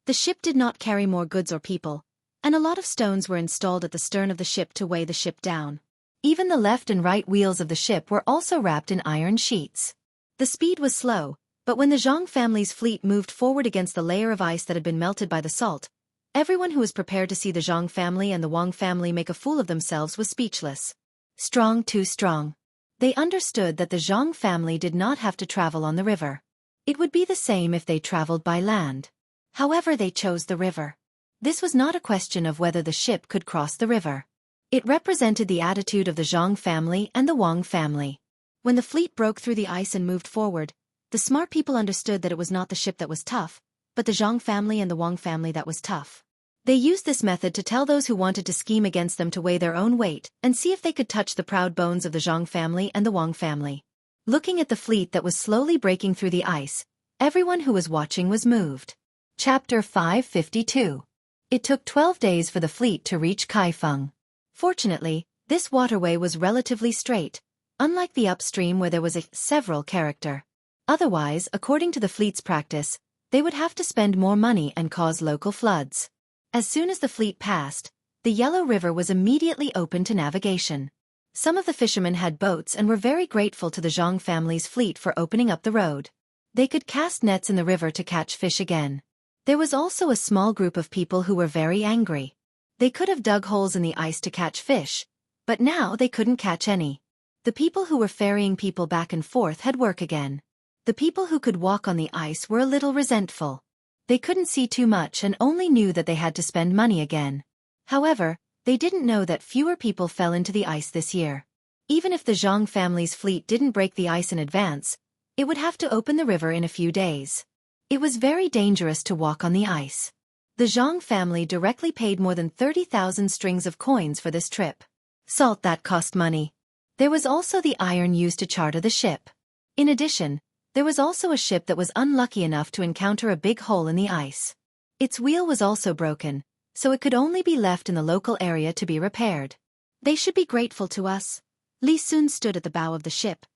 The ship did not carry more goods or people, and a lot of stones were installed at the stern of the ship to weigh the ship down. Even the left and right wheels of the ship were also wrapped in iron sheets. The speed was slow, but when the Zhang family's fleet moved forward against the layer of ice that had been melted by the salt, everyone who was prepared to see the Zhang family and the Wang family make a fool of themselves was speechless. Strong, too strong. They understood that the Zhang family did not have to travel on the river. It would be the same if they traveled by land. However, they chose the river. This was not a question of whether the ship could cross the river. It represented the attitude of the Zhang family and the Wang family. When the fleet broke through the ice and moved forward, the smart people understood that it was not the ship that was tough, but the Zhang family and the Wang family that was tough. They used this method to tell those who wanted to scheme against them to weigh their own weight and see if they could touch the proud bones of the Zhang family and the Wang family. Looking at the fleet that was slowly breaking through the ice, everyone who was watching was moved. Chapter 552. It took 12 days for the fleet to reach Kaifeng. Fortunately, this waterway was relatively straight, unlike the upstream where there was a several character. Otherwise, according to the fleet's practice, they would have to spend more money and cause local floods. As soon as the fleet passed, the Yellow River was immediately open to navigation. Some of the fishermen had boats and were very grateful to the Zhang family's fleet for opening up the road. They could cast nets in the river to catch fish again. There was also a small group of people who were very angry. They could have dug holes in the ice to catch fish, but now they couldn't catch any. The people who were ferrying people back and forth had work again. The people who could walk on the ice were a little resentful. They couldn't see too much and only knew that they had to spend money again. However, they didn't know that fewer people fell into the ice this year. Even if the Zhang family's fleet didn't break the ice in advance, it would have to open the river in a few days. It was very dangerous to walk on the ice. The Zhang family directly paid more than 30,000 strings of coins for this trip. Salt that cost money. There was also the iron used to charter the ship. In addition, there was also a ship that was unlucky enough to encounter a big hole in the ice. Its wheel was also broken, so it could only be left in the local area to be repaired. They should be grateful to us. Li Sun stood at the bow of the ship,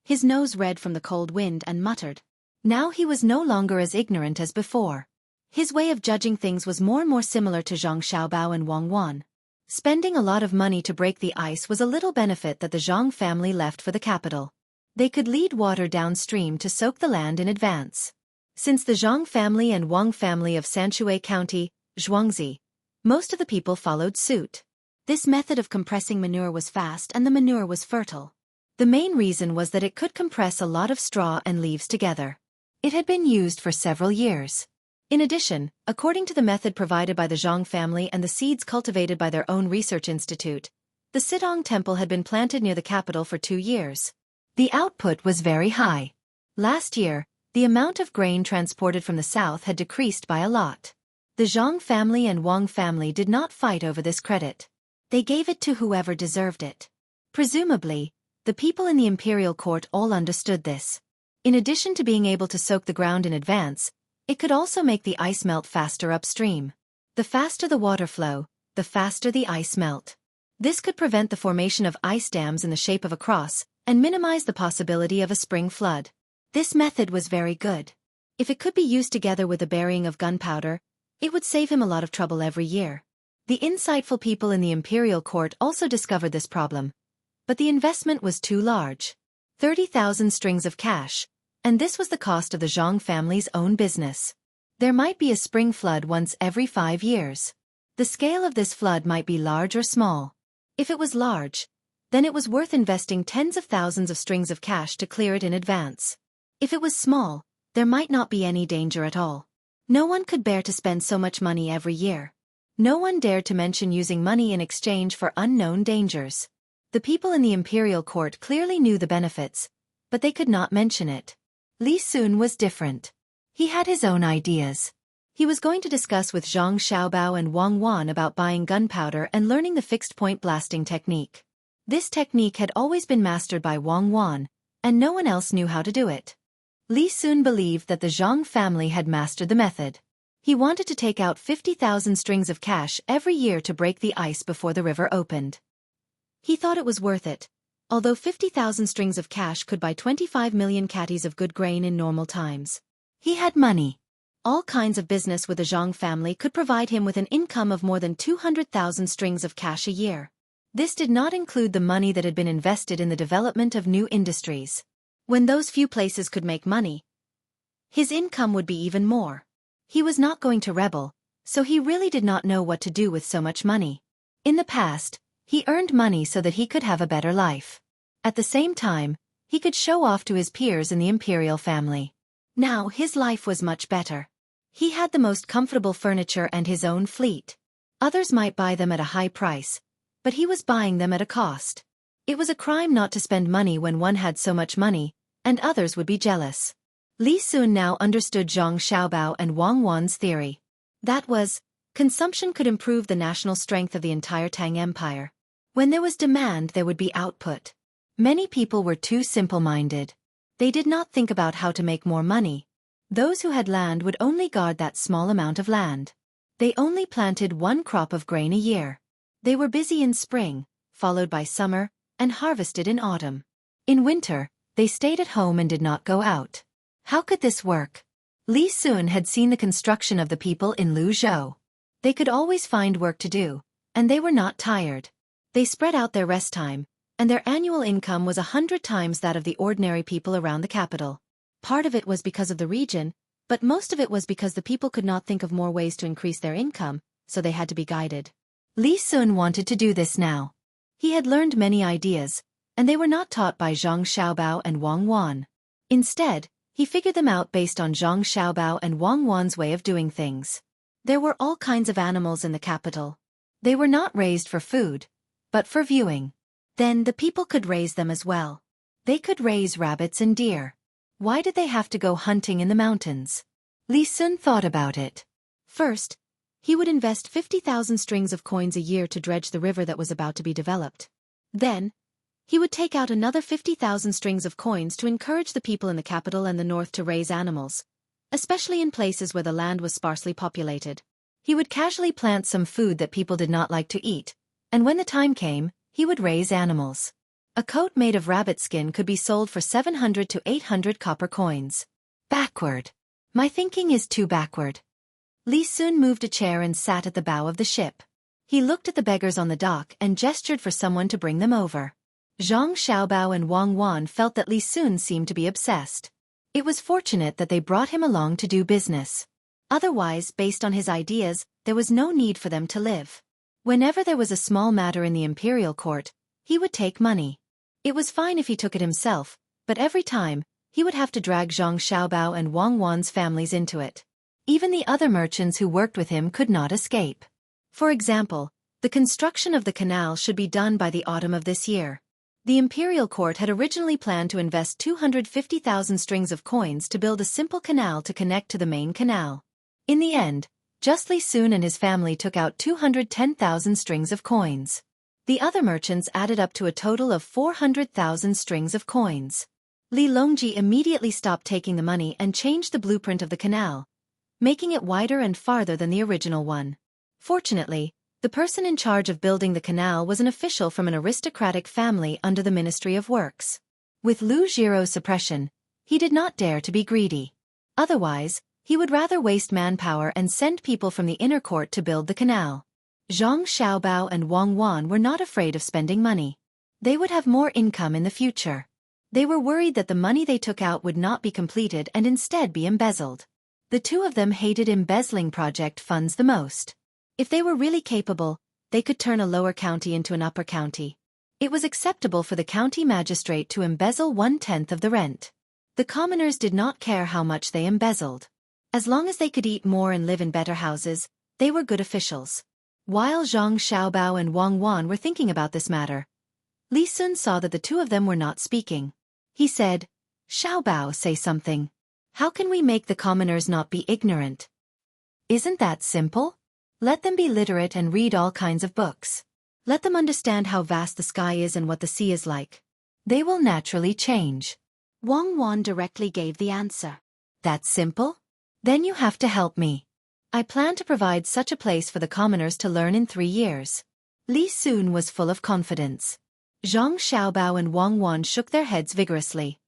his nose red from the cold wind, and muttered. Now he was no longer as ignorant as before. His way of judging things was more and more similar to Zhang Xiaobao and Wang Wan. Spending a lot of money to break the ice was a little benefit that the Zhang family left for the capital. They could lead water downstream to soak the land in advance. Since the Zhang family and Wang family of Sanshui County, Jianghu, most of the people followed suit. This method of compressing manure was fast and the manure was fertile. The main reason was that it could compress a lot of straw and leaves together. It had been used for several years. In addition, according to the method provided by the Zhang family and the seeds cultivated by their own research institute, the Sitong temple had been planted near the capital for 2 years. The output was very high. Last year, the amount of grain transported from the south had decreased by a lot. The Zhang family and Wang family did not fight over this credit. They gave it to whoever deserved it. Presumably, the people in the imperial court all understood this. In addition to being able to soak the ground in advance, it could also make the ice melt faster upstream. The faster the water flow, the faster the ice melt. This could prevent the formation of ice dams in the shape of a cross, and minimize the possibility of a spring flood. This method was very good. If it could be used together with the burying of gunpowder, it would save him a lot of trouble every year. The insightful people in the imperial court also discovered this problem. But the investment was too large. 30,000 strings of cash, and this was the cost of the Zhang family's own business. There might be a spring flood once every 5 years. The scale of this flood might be large or small. If it was large, then it was worth investing tens of thousands of strings of cash to clear it in advance. If it was small, there might not be any danger at all. No one could bear to spend so much money every year. No one dared to mention using money in exchange for unknown dangers. The people in the imperial court clearly knew the benefits, but they could not mention it. Li Sun was different. He had his own ideas. He was going to discuss with Zhang Xiaobao and Wang Wan about buying gunpowder and learning the fixed-point blasting technique. This technique had always been mastered by Wang Wan, and no one else knew how to do it. Li Sun believed that the Zhang family had mastered the method. He wanted to take out 50,000 strings of cash every year to break the ice before the river opened. He thought it was worth it, although 50,000 strings of cash could buy 25 million catties of good grain in normal times. He had money. All kinds of business with the Zhang family could provide him with an income of more than 200,000 strings of cash a year. This did not include the money that had been invested in the development of new industries. When those few places could make money, his income would be even more. He was not going to rebel, so he really did not know what to do with so much money. In the past, he earned money so that he could have a better life. At the same time, he could show off to his peers in the imperial family. Now his life was much better. He had the most comfortable furniture and his own fleet. Others might buy them at a high price, but he was buying them at a cost. It was a crime not to spend money when one had so much money, and others would be jealous. Li Sun now understood Zhang Xiaobao and Wang Wan's theory. That was, consumption could improve the national strength of the entire Tang Empire. When there was demand, there would be output. Many people were too simple-minded. They did not think about how to make more money. Those who had land would only guard that small amount of land. They only planted one crop of grain a year. They were busy in spring, followed by summer, and harvested in autumn. In winter, they stayed at home and did not go out. How could this work? Li Sun had seen the construction of the people in Luzhou. They could always find work to do, and they were not tired. They spread out their rest time, and their annual income was 100 times that of the ordinary people around the capital. Part of it was because of the region, but most of it was because the people could not think of more ways to increase their income, so they had to be guided. Li Sun wanted to do this now. He had learned many ideas, and they were not taught by Zhang Xiaobao and Wang Wan. Instead, he figured them out based on Zhang Xiaobao and Wang Wan's way of doing things. There were all kinds of animals in the capital. They were not raised for food, but for viewing. Then the people could raise them as well. They could raise rabbits and deer. Why did they have to go hunting in the mountains? Li Sun thought about it. First, he would invest 50,000 strings of coins a year to dredge the river that was about to be developed. Then, he would take out another 50,000 strings of coins to encourage the people in the capital and the north to raise animals, especially in places where the land was sparsely populated. He would casually plant some food that people did not like to eat, and when the time came, he would raise animals. A coat made of rabbit skin could be sold for 700 to 800 copper coins. Backward. My thinking is too backward. Li Sun moved a chair and sat at the bow of the ship. He looked at the beggars on the dock and gestured for someone to bring them over. Zhang Xiaobao and Wang Wan felt that Li Sun seemed to be obsessed. It was fortunate that they brought him along to do business. Otherwise, based on his ideas, there was no need for them to live. Whenever there was a small matter in the imperial court, he would take money. It was fine if he took it himself, but every time, he would have to drag Zhang Xiaobao and Wang Wan's families into it. Even the other merchants who worked with him could not escape. For example, the construction of the canal should be done by the autumn of this year. The imperial court had originally planned to invest 250,000 strings of coins to build a simple canal to connect to the main canal. In the end, just Li Sun and his family took out 210,000 strings of coins. The other merchants added up to a total of 400,000 strings of coins. Li Longji immediately stopped taking the money and changed the blueprint of the canal, making it wider and farther than the original one. Fortunately, the person in charge of building the canal was an official from an aristocratic family under the Ministry of Works. With Lu Jiro's suppression, he did not dare to be greedy. Otherwise, he would rather waste manpower and send people from the inner court to build the canal. Zhang Xiaobao and Wang Wan were not afraid of spending money. They would have more income in the future. They were worried that the money they took out would not be completed and instead be embezzled. The two of them hated embezzling project funds the most. If they were really capable, they could turn a lower county into an upper county. It was acceptable for the county magistrate to embezzle 1/10 of the rent. The commoners did not care how much they embezzled. As long as they could eat more and live in better houses, they were good officials. While Zhang Xiaobao and Wang Wan were thinking about this matter, Li Sun saw that the two of them were not speaking. He said, "Xiaobao, say something. How can we make the commoners not be ignorant?" Isn't that simple? Let them be literate and read all kinds of books. Let them understand how vast the sky is and what the sea is like. They will naturally change. Wang Wan directly gave the answer. That's simple? Then you have to help me. I plan to provide such a place for the commoners to learn in 3 years. Li Sun was full of confidence. Zhang Xiaobao and Wang Wan shook their heads vigorously.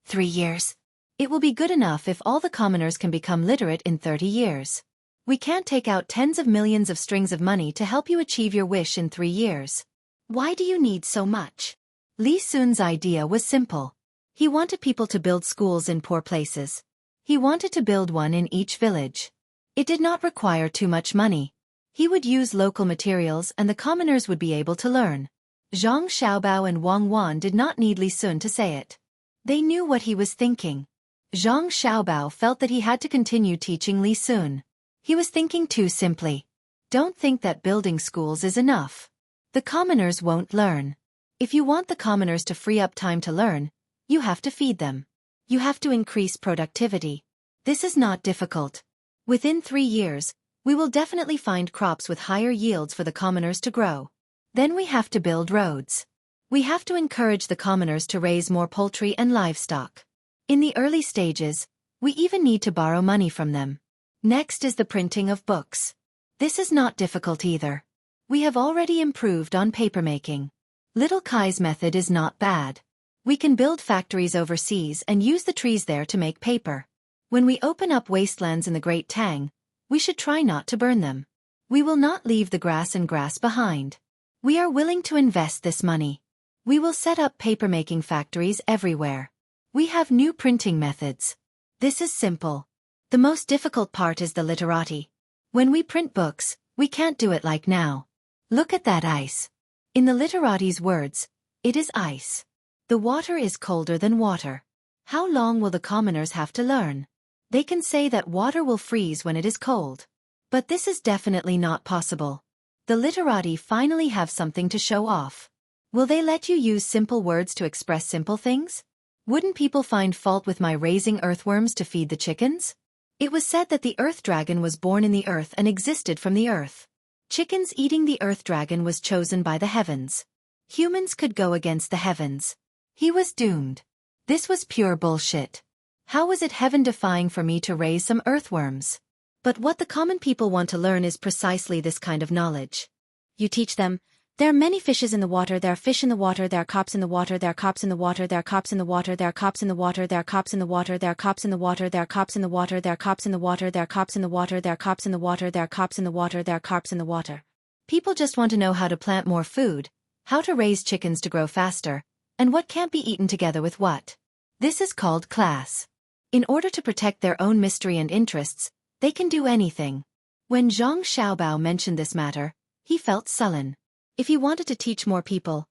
3 years? It will be good enough if all the commoners can become literate in 30 years. We can't take out tens of millions of strings of money to help you achieve your wish in 3 years. Why do you need so much? Li Sun's idea was simple. He wanted people to build schools in poor places. He wanted to build one in each village. It did not require too much money. He would use local materials and the commoners would be able to learn. Zhang Xiaobao and Wang Wan did not need Li Sun to say it. They knew what he was thinking. Zhang Xiaobao felt that he had to continue teaching Li Sun. He was thinking too simply. Don't think that building schools is enough. The commoners won't learn. If you want the commoners to free up time to learn, you have to feed them. You have to increase productivity. This is not difficult. Within 3 years, we will definitely find crops with higher yields for the commoners to grow. Then we have to build roads. We have to encourage the commoners to raise more poultry and livestock. In the early stages, we even need to borrow money from them. Next is the printing of books. This is not difficult either. We have already improved on papermaking. Little Kai's method is not bad. We can build factories overseas and use the trees there to make paper. When we open up wastelands in the Great Tang, we should try not to burn them. We will not leave the grass and grass behind. We are willing to invest this money. We will set up papermaking factories everywhere. We have new printing methods. This is simple. The most difficult part is the literati. When we print books, we can't do it like now. Look at that ice. In the literati's words, it is ice. The water is colder than water. How long will the commoners have to learn? They can say that water will freeze when it is cold. But this is definitely not possible. The literati finally have something to show off. Will they let you use simple words to express simple things? Wouldn't people find fault with my raising earthworms to feed the chickens? It was said that the earth dragon was born in the earth and existed from the earth. Chickens eating the earth dragon was chosen by the heavens. Humans could go against the heavens. He was doomed. This was pure bullshit. How was it heaven-defying for me to raise some earthworms? But what the common people want to learn is precisely this kind of knowledge. You teach them, there are many fishes in the water, there are fish in the water, there are cops in the water, there are cops in the water, there are cops in the water, there are cops in the water, there are cops in the water, there are cops in the water, there are cops in the water, there are cops in the water, there are cops in the water, there are cops in the water, there are cops in the water, there are cops in the water. People just want to know how to plant more food, how to raise chickens to grow faster, and what can't be eaten together with what. This is called class. In order to protect their own mystery and interests, they can do anything. When Zhang Xiaobao mentioned this matter, he felt sullen. If he wanted to teach more people,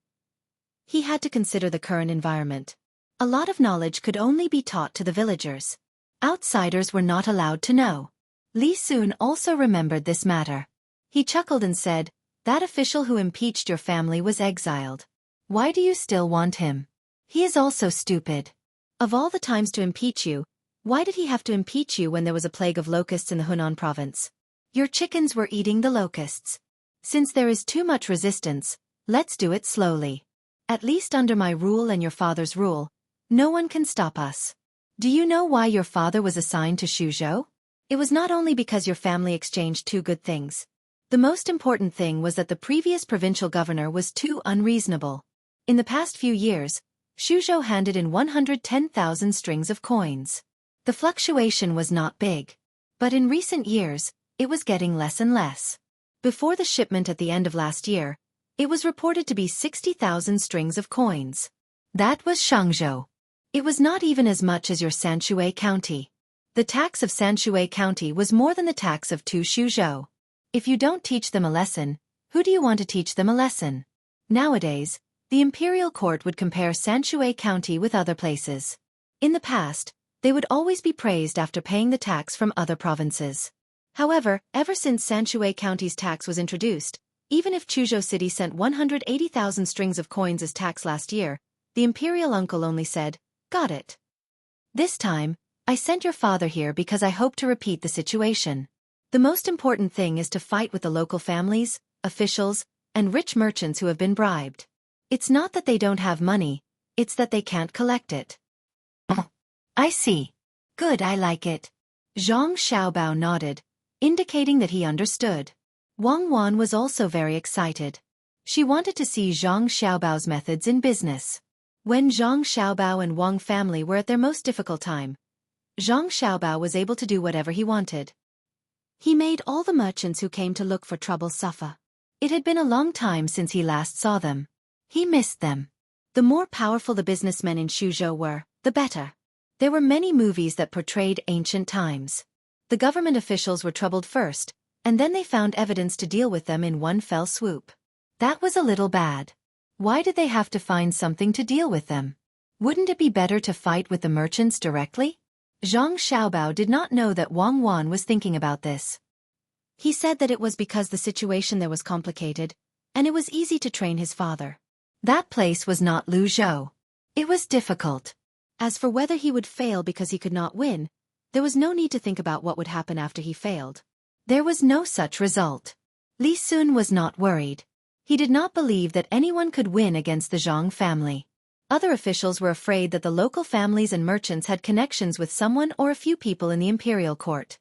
he had to consider the current environment. A lot of knowledge could only be taught to the villagers. Outsiders were not allowed to know. Li Sun also remembered this matter. He chuckled and said, that official who impeached your family was exiled. Why do you still want him? He is also stupid. Of all the times to impeach you, why did he have to impeach you when there was a plague of locusts in the Hunan province? Your chickens were eating the locusts. Since there is too much resistance, let's do it slowly. At least under my rule and your father's rule, no one can stop us. Do you know why your father was assigned to Xuzhou? It was not only because your family exchanged 2 good things. The most important thing was that the previous provincial governor was too unreasonable. In the past few years, Xuzhou handed in 110,000 strings of coins. The fluctuation was not big. But in recent years, it was getting less and less. Before the shipment at the end of last year, it was reported to be 60,000 strings of coins. That was Xianxia. It was not even as much as your Sanshui County. The tax of Sanshui County was more than the tax of 2 Xuzhou. If you don't teach them a lesson, who do you want to teach them a lesson? Nowadays, the imperial court would compare Sanshui County with other places. In the past, they would always be praised after paying the tax from other provinces. However, ever since Sanshui County's tax was introduced, even if Chuzhou City sent 180,000 strings of coins as tax last year, the imperial uncle only said, got it. This time, I sent your father here because I hope to repeat the situation. The most important thing is to fight with the local families, officials, and rich merchants who have been bribed. It's not that they don't have money, it's that they can't collect it. Oh, I see. Good, I like it. Zhang Xiaobao nodded, indicating that he understood. Wang Wan was also very excited. She wanted to see Zhang Xiaobao's methods in business. When Zhang Xiaobao and Wang family were at their most difficult time, Zhang Xiaobao was able to do whatever he wanted. He made all the merchants who came to look for trouble suffer. It had been a long time since he last saw them. He missed them. The more powerful the businessmen in Suzhou were, the better. There were many movies that portrayed ancient times. The government officials were troubled first, and then they found evidence to deal with them in one fell swoop. That was a little bad. Why did they have to find something to deal with them? Wouldn't it be better to fight with the merchants directly? Zhang Xiaobao did not know that Wang Wan was thinking about this. He said that it was because the situation there was complicated, and it was easy to train his father. That place was not Luzhou. It was difficult. As for whether he would fail because he could not win, there was no need to think about what would happen after he failed. There was no such result. Li Sun was not worried. He did not believe that anyone could win against the Zhang family. Other officials were afraid that the local families and merchants had connections with someone or a few people in the imperial court.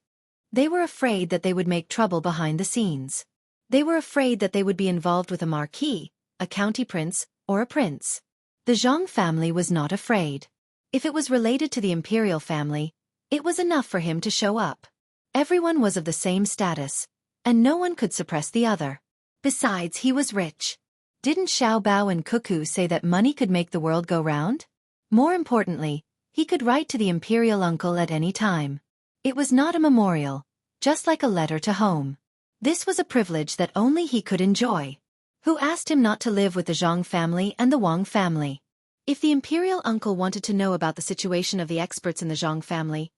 They were afraid that they would make trouble behind the scenes. They were afraid that they would be involved with a marquis, a county prince, or a prince. The Zhang family was not afraid. If it was related to the imperial family, it was enough for him to show up. Everyone was of the same status, and no one could suppress the other. Besides, he was rich. Didn't Xiao Bao and Cuckoo say that money could make the world go round? More importantly, he could write to the imperial uncle at any time. It was not a memorial, just like a letter to home. This was a privilege that only he could enjoy. Who asked him not to live with the Zhang family and the Wang family? If the imperial uncle wanted to know about the situation of the experts in the Zhang family,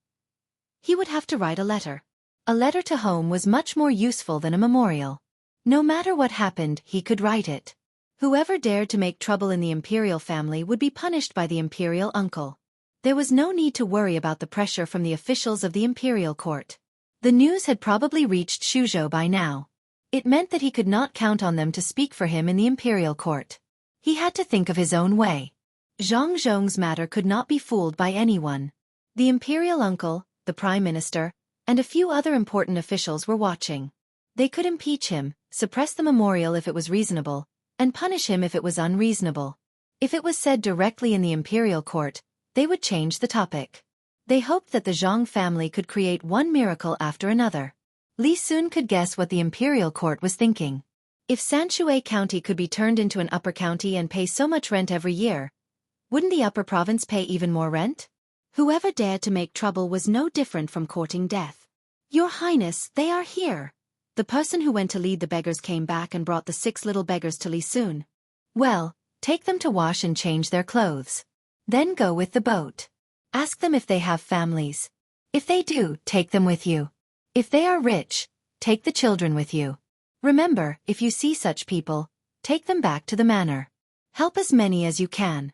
he would have to write a letter. A letter to home was much more useful than a memorial. No matter what happened, he could write it. Whoever dared to make trouble in the imperial family would be punished by the imperial uncle. There was no need to worry about the pressure from the officials of the imperial court. The news had probably reached Suzhou by now. It meant that he could not count on them to speak for him in the imperial court. He had to think of his own way. Zhang Zhong's matter could not be fooled by anyone. The imperial uncle, the prime minister, and a few other important officials were watching. They could impeach him, suppress the memorial if it was reasonable, and punish him if it was unreasonable. If it was said directly in the imperial court, they would change the topic. They hoped that the Zhang family could create one miracle after another. Li Sun could guess what the imperial court was thinking. If Sanshui County could be turned into an upper county and pay so much rent every year, wouldn't the upper province pay even more rent? Whoever dared to make trouble was no different from courting death. Your Highness, they are here. The person who went to lead the beggars came back and brought the 6 little beggars to Li Sun. Well, take them to wash and change their clothes. Then go with the boat. Ask them if they have families. If they do, take them with you. If they are rich, take the children with you. Remember, if you see such people, take them back to the manor. Help as many as you can.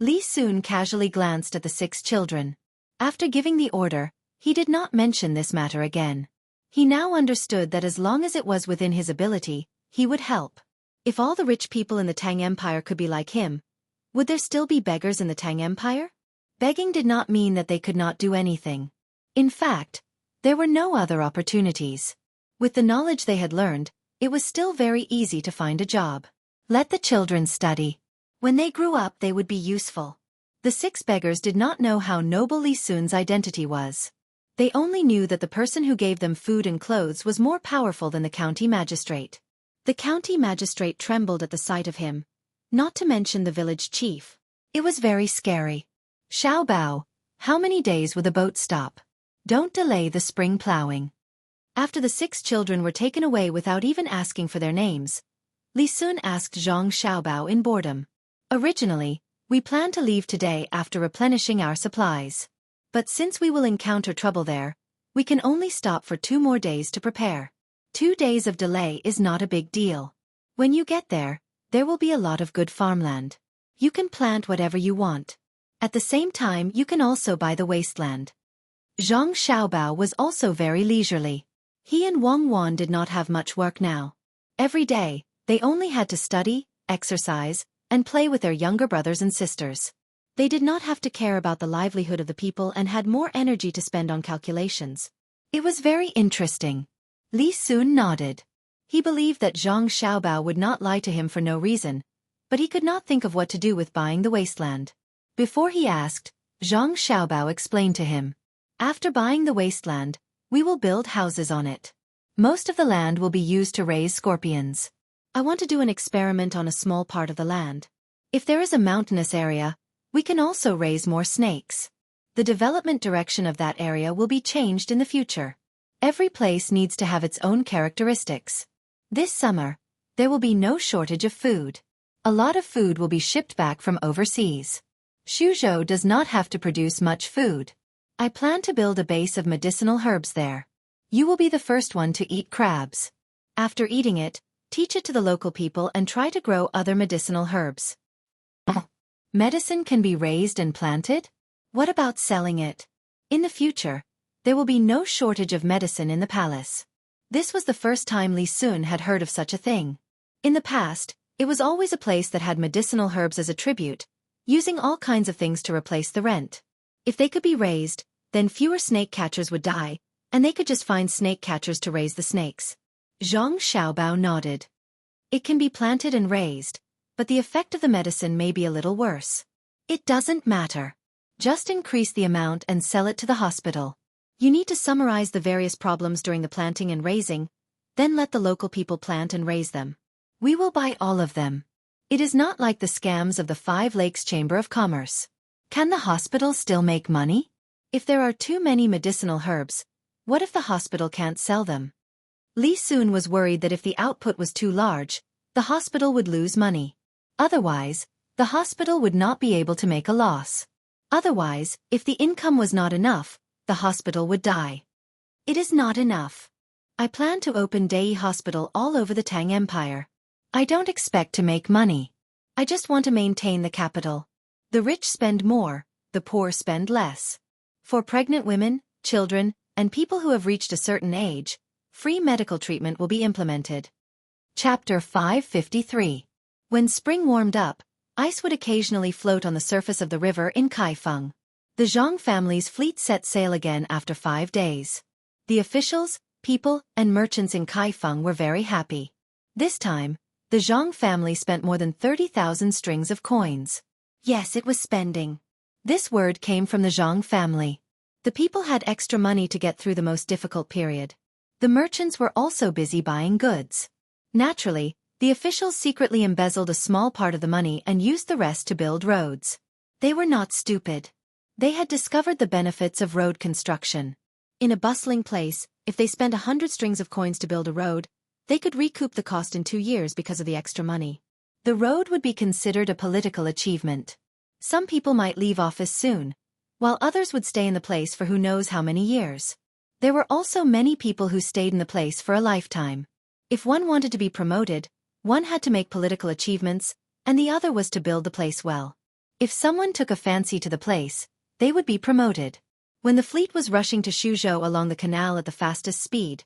Li Sun casually glanced at the 6 children. After giving the order, he did not mention this matter again. He now understood that as long as it was within his ability, he would help. If all the rich people in the Tang Empire could be like him, would there still be beggars in the Tang Empire? Begging did not mean that they could not do anything. In fact, there were no other opportunities. With the knowledge they had learned, it was still very easy to find a job. Let the children study. When they grew up, they would be useful. The 6 beggars did not know how noble Li Sun's identity was. They only knew that the person who gave them food and clothes was more powerful than the county magistrate. The county magistrate trembled at the sight of him, not to mention the village chief. It was very scary. Xiao Bao, how many days will the boat stop? Don't delay the spring plowing. After the 6 children were taken away without even asking for their names, Li Sun asked Zhang Xiaobao in boredom. Originally, we planned to leave today after replenishing our supplies. But since we will encounter trouble there, we can only stop for 2 more days to prepare. 2 days of delay is not a big deal. When you get there, there will be a lot of good farmland. You can plant whatever you want. At the same time, you can also buy the wasteland. Zhang Xiaobao was also very leisurely. He and Wang Wan did not have much work now. Every day, they only had to study, exercise, and play with their younger brothers and sisters. They did not have to care about the livelihood of the people and had more energy to spend on calculations. It was very interesting. Li Sun nodded. He believed that Zhang Xiaobao would not lie to him for no reason, but he could not think of what to do with buying the wasteland. Before he asked, Zhang Xiaobao explained to him. After buying the wasteland, we will build houses on it. Most of the land will be used to raise scorpions. I want to do an experiment on a small part of the land. If there is a mountainous area, we can also raise more snakes. The development direction of that area will be changed in the future. Every place needs to have its own characteristics. This summer, there will be no shortage of food. A lot of food will be shipped back from overseas. Xuzhou does not have to produce much food. I plan to build a base of medicinal herbs there. You will be the first one to eat crabs. After eating it, teach it to the local people and try to grow other medicinal herbs. Medicine can be raised and planted? What about selling it? In the future, there will be no shortage of medicine in the palace. This was the first time Li Sun had heard of such a thing. In the past, it was always a place that had medicinal herbs as a tribute, using all kinds of things to replace the rent. If they could be raised, then fewer snake catchers would die, and they could just find snake catchers to raise the snakes. Zhang Xiaobao nodded. It can be planted and raised, but the effect of the medicine may be a little worse. It doesn't matter. Just increase the amount and sell it to the hospital. You need to summarize the various problems during the planting and raising, then let the local people plant and raise them. We will buy all of them. It is not like the scams of the Five Lakes Chamber of Commerce. Can the hospital still make money? If there are too many medicinal herbs, what if the hospital can't sell them? Li Sun was worried that if the output was too large, the hospital would lose money. Otherwise, the hospital would not be able to make a loss. Otherwise, if the income was not enough, the hospital would die. It is not enough. I plan to open Dei Hospital all over the Tang Empire. I don't expect to make money. I just want to maintain the capital. The rich spend more, the poor spend less. For pregnant women, children, and people who have reached a certain age, free medical treatment will be implemented. Chapter 553. When spring warmed up, ice would occasionally float on the surface of the river in Kaifeng. The Zhang family's fleet set sail again after 5 days. The officials, people, and merchants in Kaifeng were very happy. This time, the Zhang family spent more than 30,000 strings of coins. Yes, it was spending. This word came from the Zhang family. The people had extra money to get through the most difficult period. The merchants were also busy buying goods. Naturally, the officials secretly embezzled a small part of the money and used the rest to build roads. They were not stupid. They had discovered the benefits of road construction. In a bustling place, if they spent 100 strings of coins to build a road, they could recoup the cost in 2 years because of the extra money. The road would be considered a political achievement. Some people might leave office soon, while others would stay in the place for who knows how many years. There were also many people who stayed in the place for a lifetime. If one wanted to be promoted, one had to make political achievements, and the other was to build the place well. If someone took a fancy to the place, they would be promoted. When the fleet was rushing to Xuzhou along the canal at the fastest speed,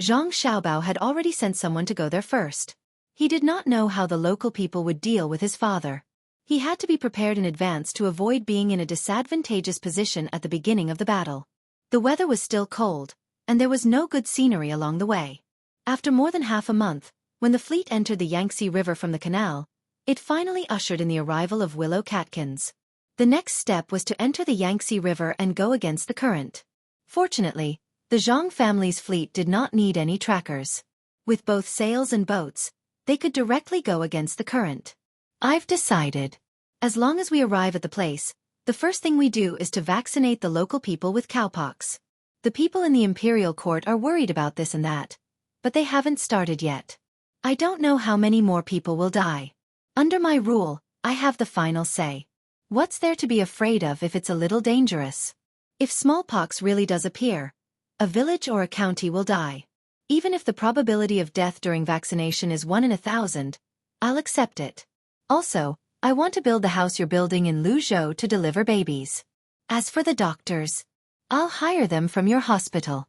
Zhang Xiaobao had already sent someone to go there first. He did not know how the local people would deal with his father. He had to be prepared in advance to avoid being in a disadvantageous position at the beginning of the battle. The weather was still cold, and there was no good scenery along the way. After more than half a month, when the fleet entered the Yangtze River from the canal, it finally ushered in the arrival of Willow Catkins. The next step was to enter the Yangtze River and go against the current. Fortunately, the Zhang family's fleet did not need any trackers. With both sails and boats, they could directly go against the current. I've decided. As long as we arrive at the place, the first thing we do is to vaccinate the local people with cowpox. The people in the imperial court are worried about this and that, but they haven't started yet. I don't know how many more people will die. Under my rule, I have the final say. What's there to be afraid of if it's a little dangerous? If smallpox really does appear, a village or a county will die. Even if the probability of death during vaccination is 1 in 1,000, I'll accept it. Also, I want to build the house you're building in Luzhou to deliver babies. As for the doctors, I'll hire them from your hospital.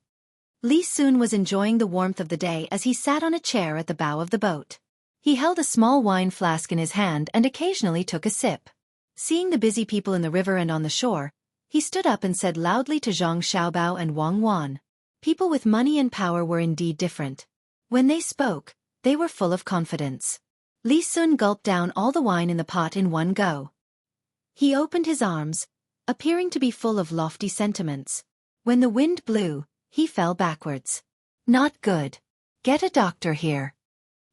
Li Sun was enjoying the warmth of the day as he sat on a chair at the bow of the boat. He held a small wine flask in his hand and occasionally took a sip. Seeing the busy people in the river and on the shore, he stood up and said loudly to Zhang Xiaobao and Wang Wan. People with money and power were indeed different. When they spoke, they were full of confidence. Li Sun gulped down all the wine in the pot in one go. He opened his arms, appearing to be full of lofty sentiments. When the wind blew, he fell backwards. Not good. Get a doctor here.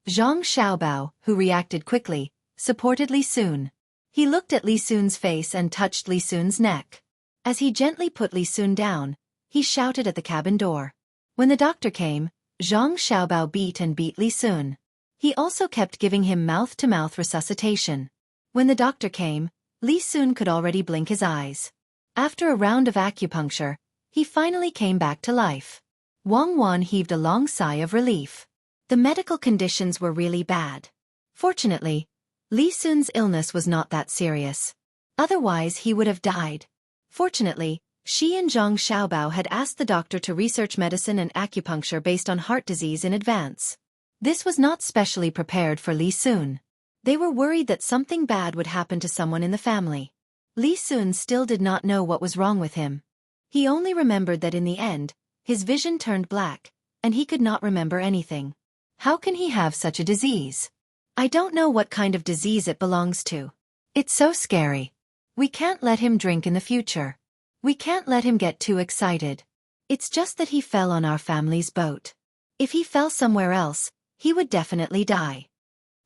Zhang Xiaobao, who reacted quickly, supported Li Sun. He looked at Li Sun's face and touched Li Sun's neck. As he gently put Li Sun down, he shouted at the cabin door. When the doctor came, Zhang Xiaobao beat and beat Li Sun. He also kept giving him mouth-to-mouth resuscitation. When the doctor came, Li Sun could already blink his eyes. After a round of acupuncture, he finally came back to life. Wang Wan heaved a long sigh of relief. The medical conditions were really bad. Fortunately, Li Sun's illness was not that serious. Otherwise he would have died. Fortunately, she and Zhang Xiaobao had asked the doctor to research medicine and acupuncture based on heart disease in advance. This was not specially prepared for Li Sun. They were worried that something bad would happen to someone in the family. Li Sun still did not know what was wrong with him. He only remembered that in the end, his vision turned black, and he could not remember anything. How can he have such a disease? I don't know what kind of disease it belongs to. It's so scary. We can't let him drink in the future. We can't let him get too excited. It's just that he fell on our family's boat. If he fell somewhere else, he would definitely die.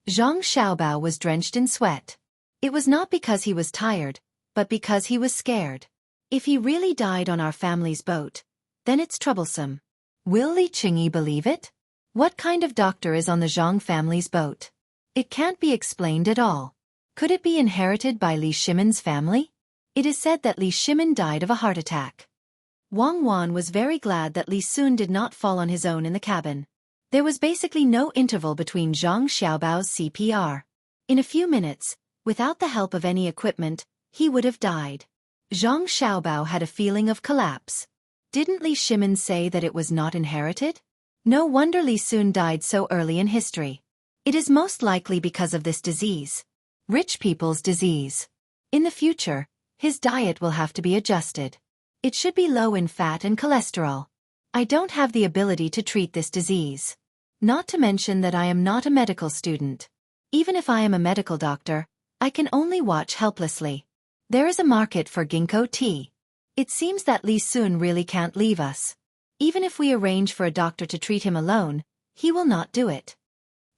Zhang Xiaobao was drenched in sweat. It was not because he was tired, but because he was scared. If he really died on our family's boat, then it's troublesome. Will Li Qingyi believe it? What kind of doctor is on the Zhang family's boat? It can't be explained at all. Could it be inherited by Li Shimin's family? It is said that Li Shimin died of a heart attack. Wang Wan was very glad that Li Sun did not fall on his own in the cabin. There was basically no interval between Zhang Xiaobao's CPR. In a few minutes, without the help of any equipment, he would have died. Zhang Xiaobao had a feeling of collapse. Didn't Li Shimin say that it was not inherited? No wonder Li Sun died so early in history. It is most likely because of this disease. Rich people's disease. In the future, his diet will have to be adjusted. It should be low in fat and cholesterol. I don't have the ability to treat this disease. Not to mention that I am not a medical student. Even if I am a medical doctor, I can only watch helplessly. There is a market for ginkgo tea. It seems that Li Sun really can't leave us. Even if we arrange for a doctor to treat him alone, he will not do it.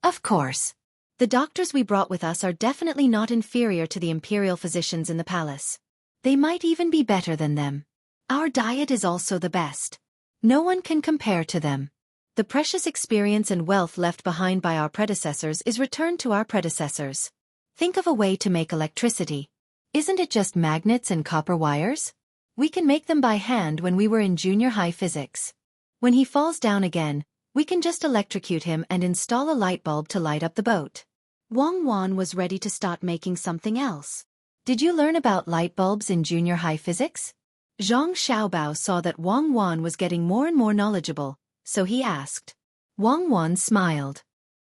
Of course. The doctors we brought with us are definitely not inferior to the imperial physicians in the palace. They might even be better than them. Our diet is also the best. No one can compare to them. The precious experience and wealth left behind by our predecessors is returned to our predecessors. Think of a way to make electricity. Isn't it just magnets and copper wires? We can make them by hand when we were in junior high physics. When he falls down again, we can just electrocute him and install a light bulb to light up the boat. Wang Wan was ready to start making something else. Did you learn about light bulbs in junior high physics? Zhang Xiaobao saw that Wang Wan was getting more and more knowledgeable, so he asked. Wang Wan smiled.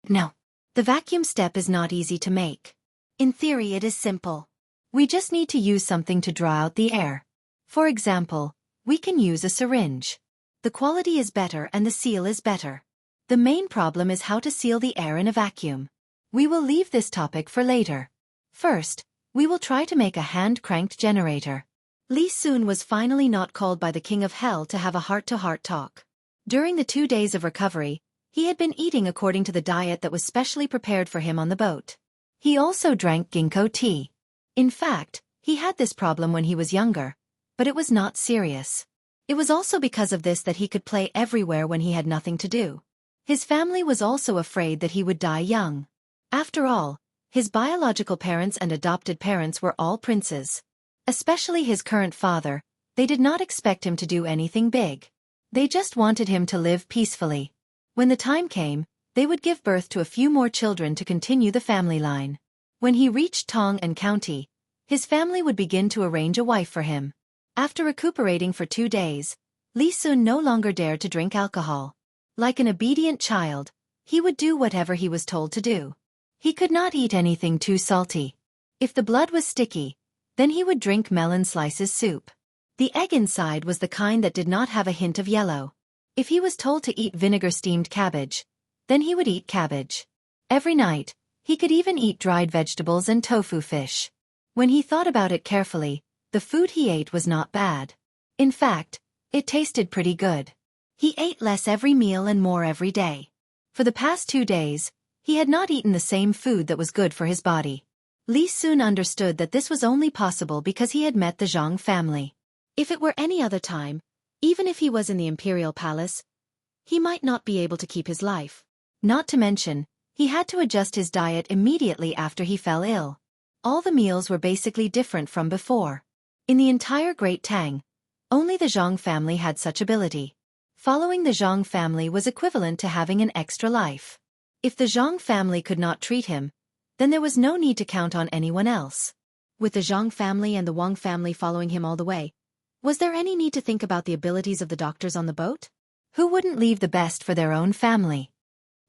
No. The vacuum step is not easy to make. In theory it is simple. We just need to use something to draw out the air. For example, we can use a syringe. The quality is better and the seal is better. The main problem is how to seal the air in a vacuum. We will leave this topic for later. First, we will try to make a hand-cranked generator. Li Sun was finally not called by the King of Hell to have a heart-to-heart talk. During the 2 days of recovery, he had been eating according to the diet that was specially prepared for him on the boat. He also drank ginkgo tea. In fact, he had this problem when he was younger, but it was not serious. It was also because of this that he could play everywhere when he had nothing to do. His family was also afraid that he would die young. After all, his biological parents and adopted parents were all princes. Especially his current father, they did not expect him to do anything big. They just wanted him to live peacefully. When the time came, they would give birth to a few more children to continue the family line. When he reached Tang and County, his family would begin to arrange a wife for him. After recuperating for 2 days, Li Sun no longer dared to drink alcohol. Like an obedient child, he would do whatever he was told to do. He could not eat anything too salty. If the blood was sticky, then he would drink melon slices soup. The egg inside was the kind that did not have a hint of yellow. If he was told to eat vinegar-steamed cabbage, then he would eat cabbage. Every night, he could even eat dried vegetables and tofu fish. When he thought about it carefully, the food he ate was not bad. In fact, it tasted pretty good. He ate less every meal and more every day. For the past 2 days, he had not eaten the same food that was good for his body. Li Sun understood that this was only possible because he had met the Zhang family. If it were any other time, even if he was in the imperial palace, he might not be able to keep his life. Not to mention, he had to adjust his diet immediately after he fell ill. All the meals were basically different from before. In the entire Great Tang, only the Zhang family had such ability. Following the Zhang family was equivalent to having an extra life. If the Zhang family could not treat him, then there was no need to count on anyone else. With the Zhang family and the Wang family following him all the way, was there any need to think about the abilities of the doctors on the boat? Who wouldn't leave the best for their own family?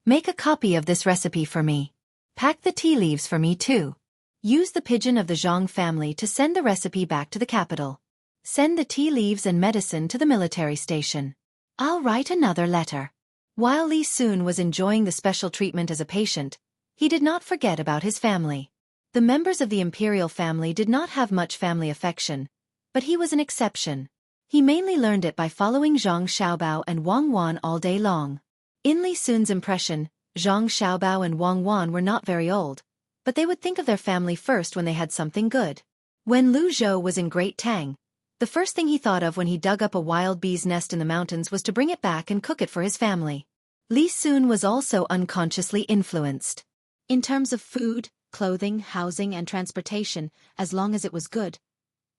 Make a copy of this recipe for me. Pack the tea leaves for me too. Use the pigeon of the Zhang family to send the recipe back to the capital. Send the tea leaves and medicine to the military station. I'll write another letter. While Li Sun was enjoying the special treatment as a patient, he did not forget about his family. The members of the imperial family did not have much family affection, but he was an exception. He mainly learned it by following Zhang Xiaobao and Wang Wan all day long. In Li Sun's impression, Zhang Xiaobao and Wang Wan were not very old, but they would think of their family first when they had something good. When Lu Zhou was in Great Tang, the first thing he thought of when he dug up a wild bee's nest in the mountains was to bring it back and cook it for his family. Li Sun was also unconsciously influenced. In terms of food, clothing, housing, and transportation, as long as it was good,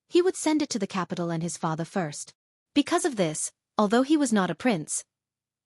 he would send it to the capital and his father first. Because of this, although he was not a prince,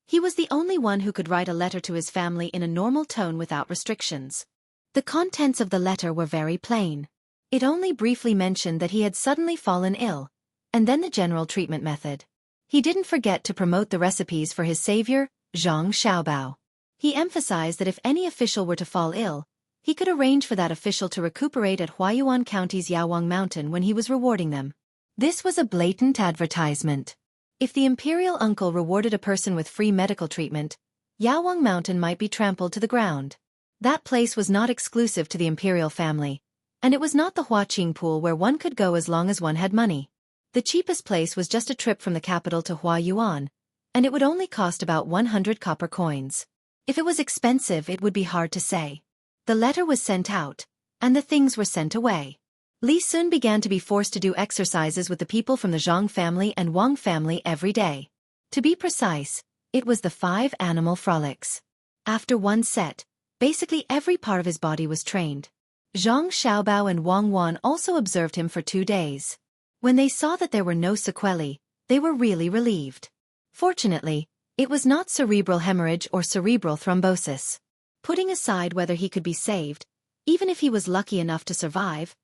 he was the only one who could write a letter to his family in a normal tone without restrictions. The contents of the letter were very plain. It only briefly mentioned that he had suddenly fallen ill, and then the general treatment method. He didn't forget to promote the recipes for his savior, Zhang Xiaobao. He emphasized that if any official were to fall ill, he could arrange for that official to recuperate at Huayuan County's Yawang Mountain when he was rewarding them. This was a blatant advertisement. If the imperial uncle rewarded a person with free medical treatment, Yawang Mountain might be trampled to the ground. That place was not exclusive to the imperial family, and it was not the Huaqing pool where one could go as long as one had money. The cheapest place was just a trip from the capital to Huayuan, and it would only cost about 100 copper coins. If it was expensive, it would be hard to say. The letter was sent out, and the things were sent away. Li Sun began to be forced to do exercises with the people from the Zhang family and Wang family every day. To be precise, it was the 5 animal frolics. After one set, basically every part of his body was trained. Zhang Xiaobao and Wang Wan also observed him for 2 days. When they saw that there were no sequelae, they were really relieved. Fortunately, it was not cerebral hemorrhage or cerebral thrombosis. Putting aside whether he could be saved, even if he was lucky enough to survive,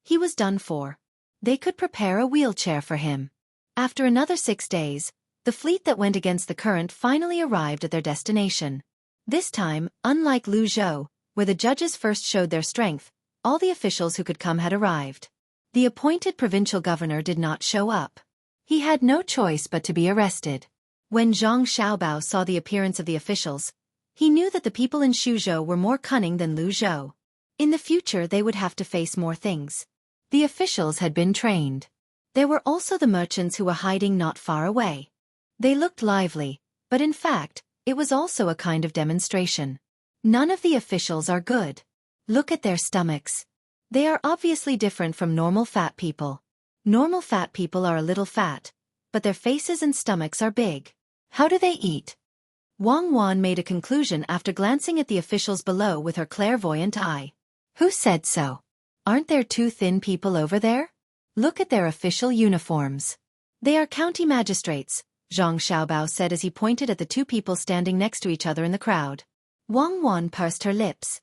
he was done for. They could prepare a wheelchair for him. After another 6 days, the fleet that went against the current finally arrived at their destination. This time, unlike Lu Zhou, where the judges first showed their strength, all the officials who could come had arrived. The appointed provincial governor did not show up. He had no choice but to be arrested. When Zhang Xiaobao saw the appearance of the officials, he knew that the people in Xuzhou were more cunning than Lu Zhou. In the future they would have to face more things. The officials had been trained. There were also the merchants who were hiding not far away. They looked lively, but in fact, it was also a kind of demonstration. None of the officials are good. Look at their stomachs. They are obviously different from normal fat people. Normal fat people are a little fat, but their faces and stomachs are big. How do they eat? Wang Wan made a conclusion after glancing at the officials below with her clairvoyant eye. Who said so? Aren't there 2 thin people over there? Look at their official uniforms. They are county magistrates, Zhang Xiaobao said as he pointed at the 2 people standing next to each other in the crowd. Wang Wan pursed her lips.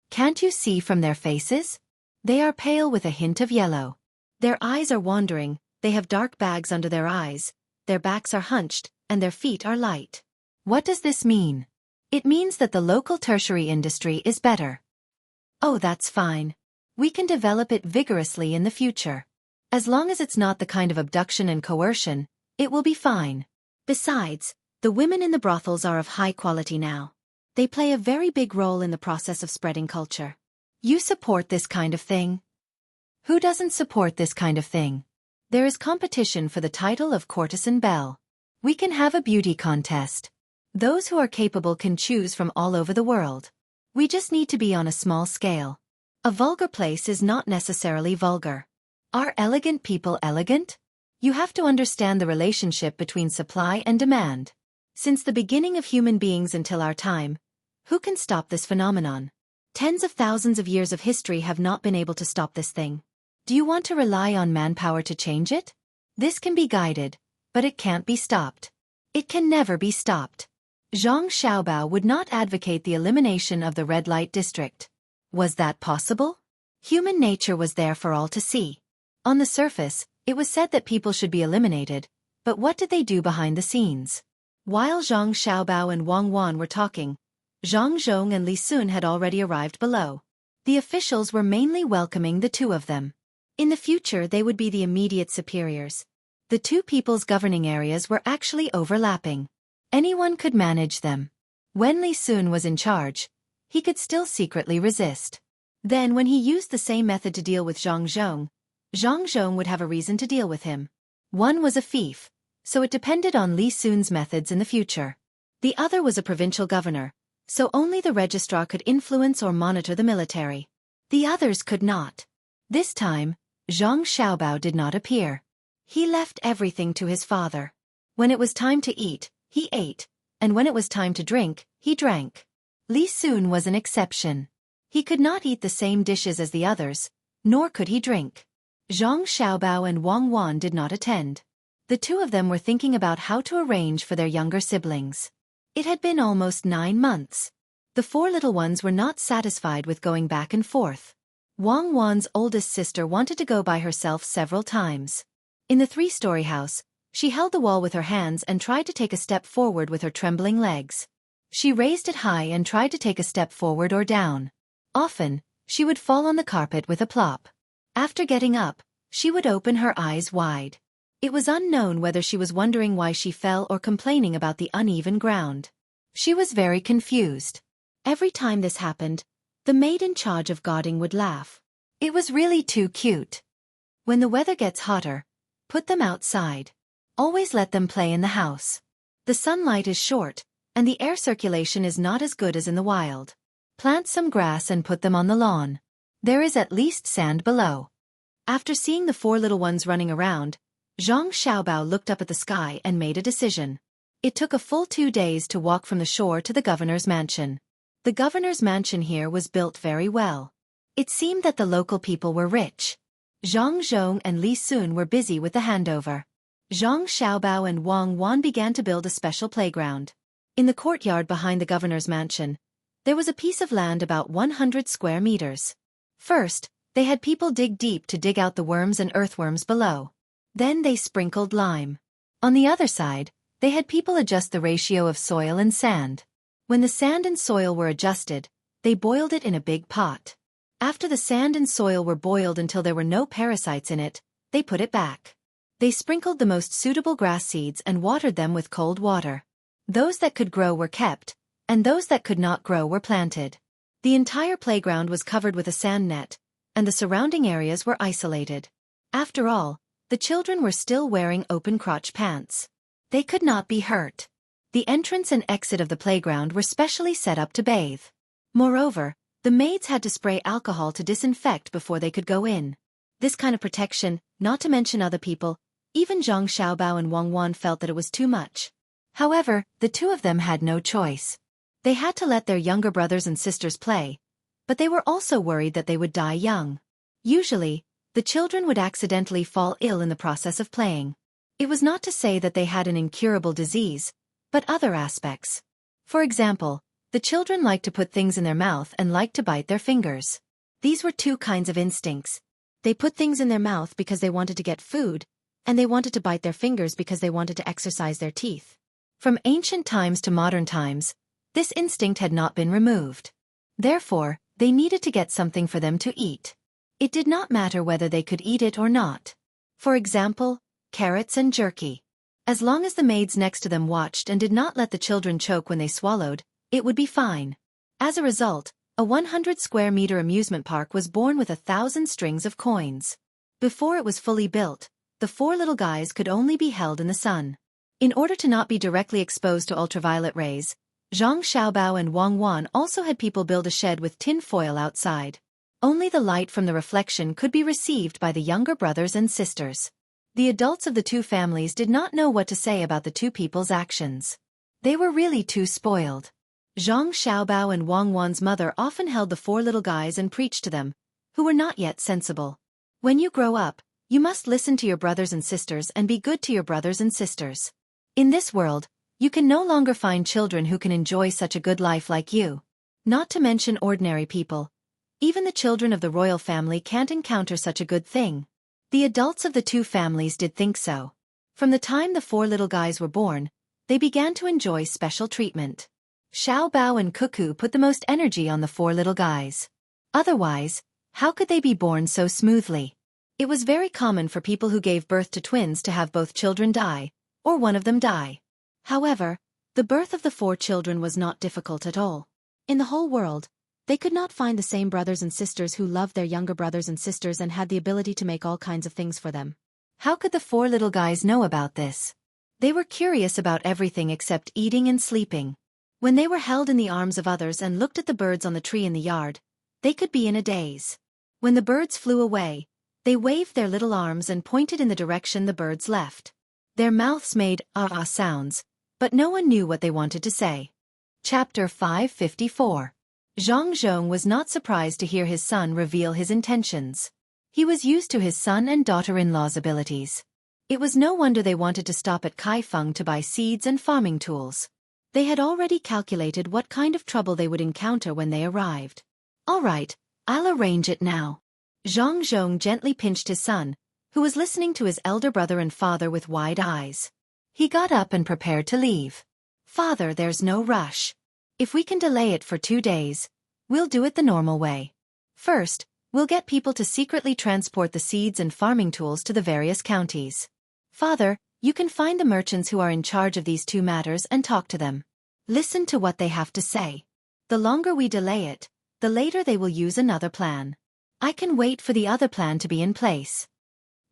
Can't you see from their faces? They are pale with a hint of yellow. Their eyes are wandering, they have dark bags under their eyes, their backs are hunched, and their feet are light. What does this mean? It means that the local tertiary industry is better. Oh, that's fine. We can develop it vigorously in the future. As long as it's not the kind of abduction and coercion, it will be fine. Besides, the women in the brothels are of high quality now. They play a very big role in the process of spreading culture. You support this kind of thing? Who doesn't support this kind of thing? There is competition for the title of courtesan belle. We can have a beauty contest. Those who are capable can choose from all over the world. We just need to be on a small scale. A vulgar place is not necessarily vulgar. Are elegant people elegant? You have to understand the relationship between supply and demand. Since the beginning of human beings until our time, who can stop this phenomenon? Tens of thousands of years of history have not been able to stop this thing. Do you want to rely on manpower to change it? This can be guided, but it can't be stopped. It can never be stopped. Zhang Xiaobao would not advocate the elimination of the red light district. Was that possible? Human nature was there for all to see. On the surface, it was said that people should be eliminated, but what did they do behind the scenes? While Zhang Xiaobao and Wang Wan were talking, Zhang Zhong and Li Sun had already arrived below. The officials were mainly welcoming the two of them. In the future they would be the immediate superiors. The two people's governing areas were actually overlapping. Anyone could manage them. When Li Sun was in charge, he could still secretly resist. Then when he used the same method to deal with Zhang Zhong would have a reason to deal with him. One was a fief, so it depended on Li Sun's methods in the future. The other was a provincial governor, so only the registrar could influence or monitor the military. The others could not. This time, Zhang Xiaobao did not appear. He left everything to his father. When it was time to eat, he ate, and when it was time to drink, he drank. Li Sun was an exception. He could not eat the same dishes as the others, nor could he drink. Zhang Xiaobao and Wang Wan did not attend. The two of them were thinking about how to arrange for their younger siblings. It had been almost 9 months. The 4 little ones were not satisfied with going back and forth. Wang Wan's oldest sister wanted to go by herself several times. In the 3-story house, she held the wall with her hands and tried to take a step forward with her trembling legs. She raised it high and tried to take a step forward or down. Often, she would fall on the carpet with a plop. After getting up, she would open her eyes wide. It was unknown whether she was wondering why she fell or complaining about the uneven ground. She was very confused. Every time this happened, the maid in charge of guarding would laugh. It was really too cute. When the weather gets hotter, put them outside. Always let them play in the house. The sunlight is short, and the air circulation is not as good as in the wild. Plant some grass and put them on the lawn. There is at least sand below. After seeing the 4 little ones running around, Zhang Xiaobao looked up at the sky and made a decision. It took a full 2 days to walk from the shore to the governor's mansion. The governor's mansion here was built very well. It seemed that the local people were rich. Zhang Zhong and Li Sun were busy with the handover. Zhang Xiaobao and Wang Wan began to build a special playground. In the courtyard behind the governor's mansion, there was a piece of land about 100 square meters. First, they had people dig deep to dig out the worms and earthworms below. Then they sprinkled lime. On the other side, they had people adjust the ratio of soil and sand. When the sand and soil were adjusted, they boiled it in a big pot. After the sand and soil were boiled until there were no parasites in it, they put it back. They sprinkled the most suitable grass seeds and watered them with cold water. Those that could grow were kept, and those that could not grow were planted. The entire playground was covered with a sand net, and the surrounding areas were isolated. After all, the children were still wearing open-crotch pants. They could not be hurt. The entrance and exit of the playground were specially set up to bathe. Moreover, the maids had to spray alcohol to disinfect before they could go in. This kind of protection, not to mention other people, even Zhang Xiaobao and Wang Wan felt that it was too much. However, the two of them had no choice. They had to let their younger brothers and sisters play, but they were also worried that they would die young. Usually, the children would accidentally fall ill in the process of playing. It was not to say that they had an incurable disease, but other aspects. For example, the children liked to put things in their mouth and liked to bite their fingers. These were 2 kinds of instincts. They put things in their mouth because they wanted to get food, and they wanted to bite their fingers because they wanted to exercise their teeth. From ancient times to modern times, this instinct had not been removed. Therefore, they needed to get something for them to eat. It did not matter whether they could eat it or not. For example, carrots and jerky. As long as the maids next to them watched and did not let the children choke when they swallowed, it would be fine. As a result, a 100-square-meter amusement park was born with 1,000 strings of coins. Before it was fully built, the four little guys could only be held in the sun. In order to not be directly exposed to ultraviolet rays, Zhang Xiaobao and Wang Wan also had people build a shed with tin foil outside. Only the light from the reflection could be received by the younger brothers and sisters. The adults of the two families did not know what to say about the two people's actions. They were really too spoiled. Zhang Xiaobao and Wang Wan's mother often held the four little guys and preached to them, who were not yet sensible. When you grow up, you must listen to your brothers and sisters and be good to your brothers and sisters. In this world, you can no longer find children who can enjoy such a good life like you. Not to mention ordinary people. Even the children of the royal family can't encounter such a good thing. The adults of the two families did think so. From the time the four little guys were born, they began to enjoy special treatment. Xiao Bao and Cuckoo put the most energy on the four little guys. Otherwise, how could they be born so smoothly? It was very common for people who gave birth to twins to have both children die, or one of them die. However, the birth of the four children was not difficult at all. In the whole world, they could not find the same brothers and sisters who loved their younger brothers and sisters and had the ability to make all kinds of things for them. How could the four little guys know about this? They were curious about everything except eating and sleeping. When they were held in the arms of others and looked at the birds on the tree in the yard, they could be in a daze. When the birds flew away, they waved their little arms and pointed in the direction the birds left. Their mouths made ah sounds, but no one knew what they wanted to say. Chapter 554. Zhang Zhong was not surprised to hear his son reveal his intentions. He was used to his son and daughter-in-law's abilities. It was no wonder they wanted to stop at Kaifeng to buy seeds and farming tools. They had already calculated what kind of trouble they would encounter when they arrived. All right, I'll arrange it now. Zhang Zhong gently pinched his son, who was listening to his elder brother and father with wide eyes. He got up and prepared to leave. Father, there's no rush. If we can delay it for 2 days, we'll do it the normal way. First, we'll get people to secretly transport the seeds and farming tools to the various counties. Father, you can find the merchants who are in charge of these two matters and talk to them. Listen to what they have to say. The longer we delay it, the later they will use another plan. I can wait for the other plan to be in place.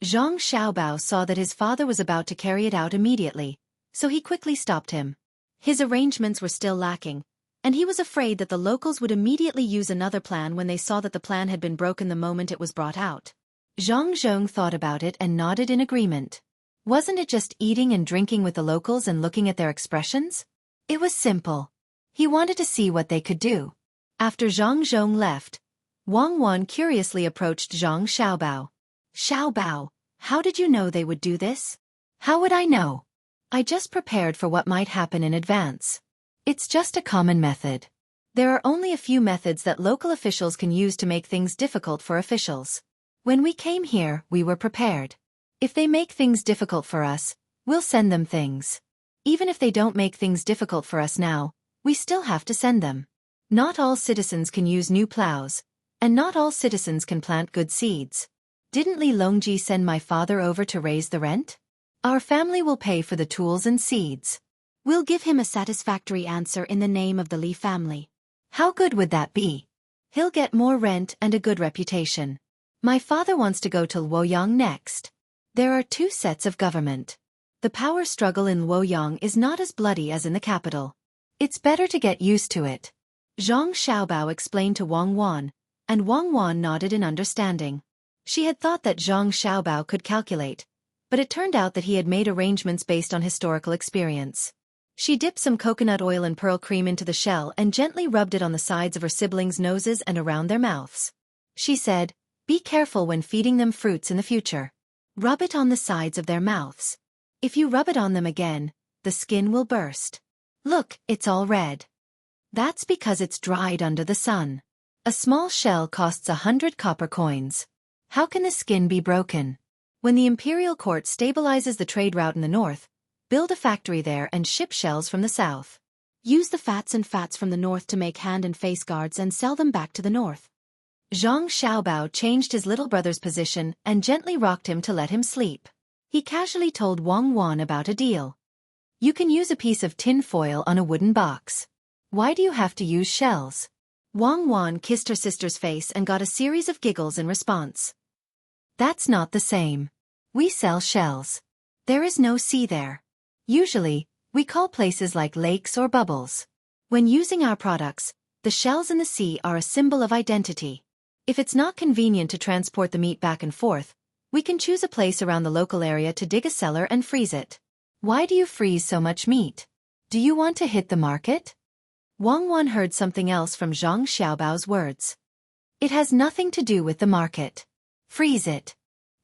Zhang Xiaobao saw that his father was about to carry it out immediately, so he quickly stopped him. His arrangements were still lacking, and he was afraid that the locals would immediately use another plan when they saw that the plan had been broken the moment it was brought out. Zhang Zhong thought about it and nodded in agreement. Wasn't it just eating and drinking with the locals and looking at their expressions? It was simple. He wanted to see what they could do. After Zhang Zhong left, Wang Wan curiously approached Zhang Xiaobao. Xiaobao, how did you know they would do this? How would I know? I just prepared for what might happen in advance. It's just a common method. There are only a few methods that local officials can use to make things difficult for officials. When we came here, we were prepared. If they make things difficult for us, we'll send them things. Even if they don't make things difficult for us now, we still have to send them. Not all citizens can use new plows, and not all citizens can plant good seeds. Didn't Li Longji send my father over to raise the rent? Our family will pay for the tools and seeds. We'll give him a satisfactory answer in the name of the Li family. How good would that be? He'll get more rent and a good reputation. My father wants to go to Luoyang next. There are 2 sets of government. The power struggle in Luoyang is not as bloody as in the capital. It's better to get used to it. Zhang Xiaobao explained to Wang Wan, and Wang Wan nodded in understanding. She had thought that Zhang Xiaobao could calculate, but it turned out that he had made arrangements based on historical experience. She dipped some coconut oil and pearl cream into the shell and gently rubbed it on the sides of her siblings' noses and around their mouths. She said, "Be careful when feeding them fruits in the future. Rub it on the sides of their mouths. If you rub it on them again, the skin will burst. Look, it's all red. That's because it's dried under the sun. A small shell costs 100 copper coins. How can the skin be broken? When the imperial court stabilizes the trade route in the north, build a factory there and ship shells from the south. Use the fats from the north to make hand and face guards and sell them back to the north. Zhang Xiaobao changed his little brother's position and gently rocked him to let him sleep. He casually told Wang Wan about a deal. You can use a piece of tin foil on a wooden box. Why do you have to use shells? Wang Wan kissed her sister's face and got a series of giggles in response. That's not the same. We sell shells. There is no sea there. Usually, we call places like lakes or bubbles. When using our products, the shells in the sea are a symbol of identity. If it's not convenient to transport the meat back and forth, we can choose a place around the local area to dig a cellar and freeze it. Why do you freeze so much meat? Do you want to hit the market? Wang Wan heard something else from Zhang Xiaobao's words. It has nothing to do with the market. Freeze it.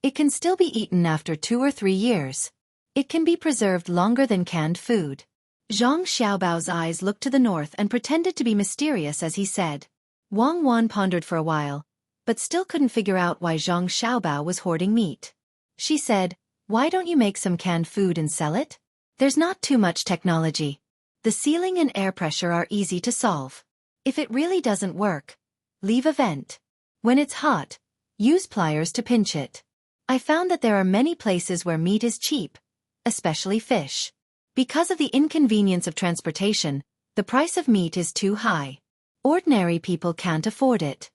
It can still be eaten after 2 or 3 years. It can be preserved longer than canned food. Zhang Xiaobao's eyes looked to the north and pretended to be mysterious as he said. Wang Wan pondered for a while, but still couldn't figure out why Zhang Xiaobao was hoarding meat. She said, why don't you make some canned food and sell it? There's not too much technology. The sealing and air pressure are easy to solve. If it really doesn't work, leave a vent. When it's hot, use pliers to pinch it. I found that there are many places where meat is cheap, especially fish. Because of the inconvenience of transportation, the price of meat is too high. Ordinary people can't afford it.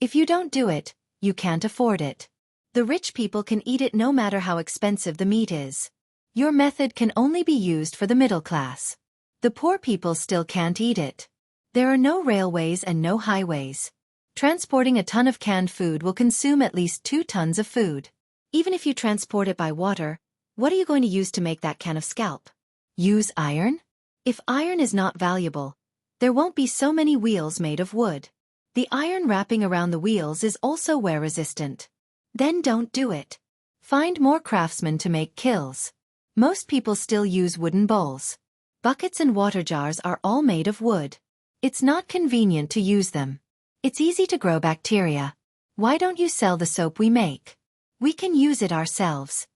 If you don't do it, you can't afford it. The rich people can eat it no matter how expensive the meat is. Your method can only be used for the middle class. The poor people still can't eat it. There are no railways and no highways. Transporting a ton of canned food will consume at least 2 tons of food. Even if you transport it by water, what are you going to use to make that can of scalp? Use iron? If iron is not valuable, there won't be so many wheels made of wood. The iron wrapping around the wheels is also wear-resistant. Then don't do it. Find more craftsmen to make kilns. Most people still use wooden bowls. Buckets and water jars are all made of wood. It's not convenient to use them. It's easy to grow bacteria. Why don't you sell the soap we make? We can use it ourselves.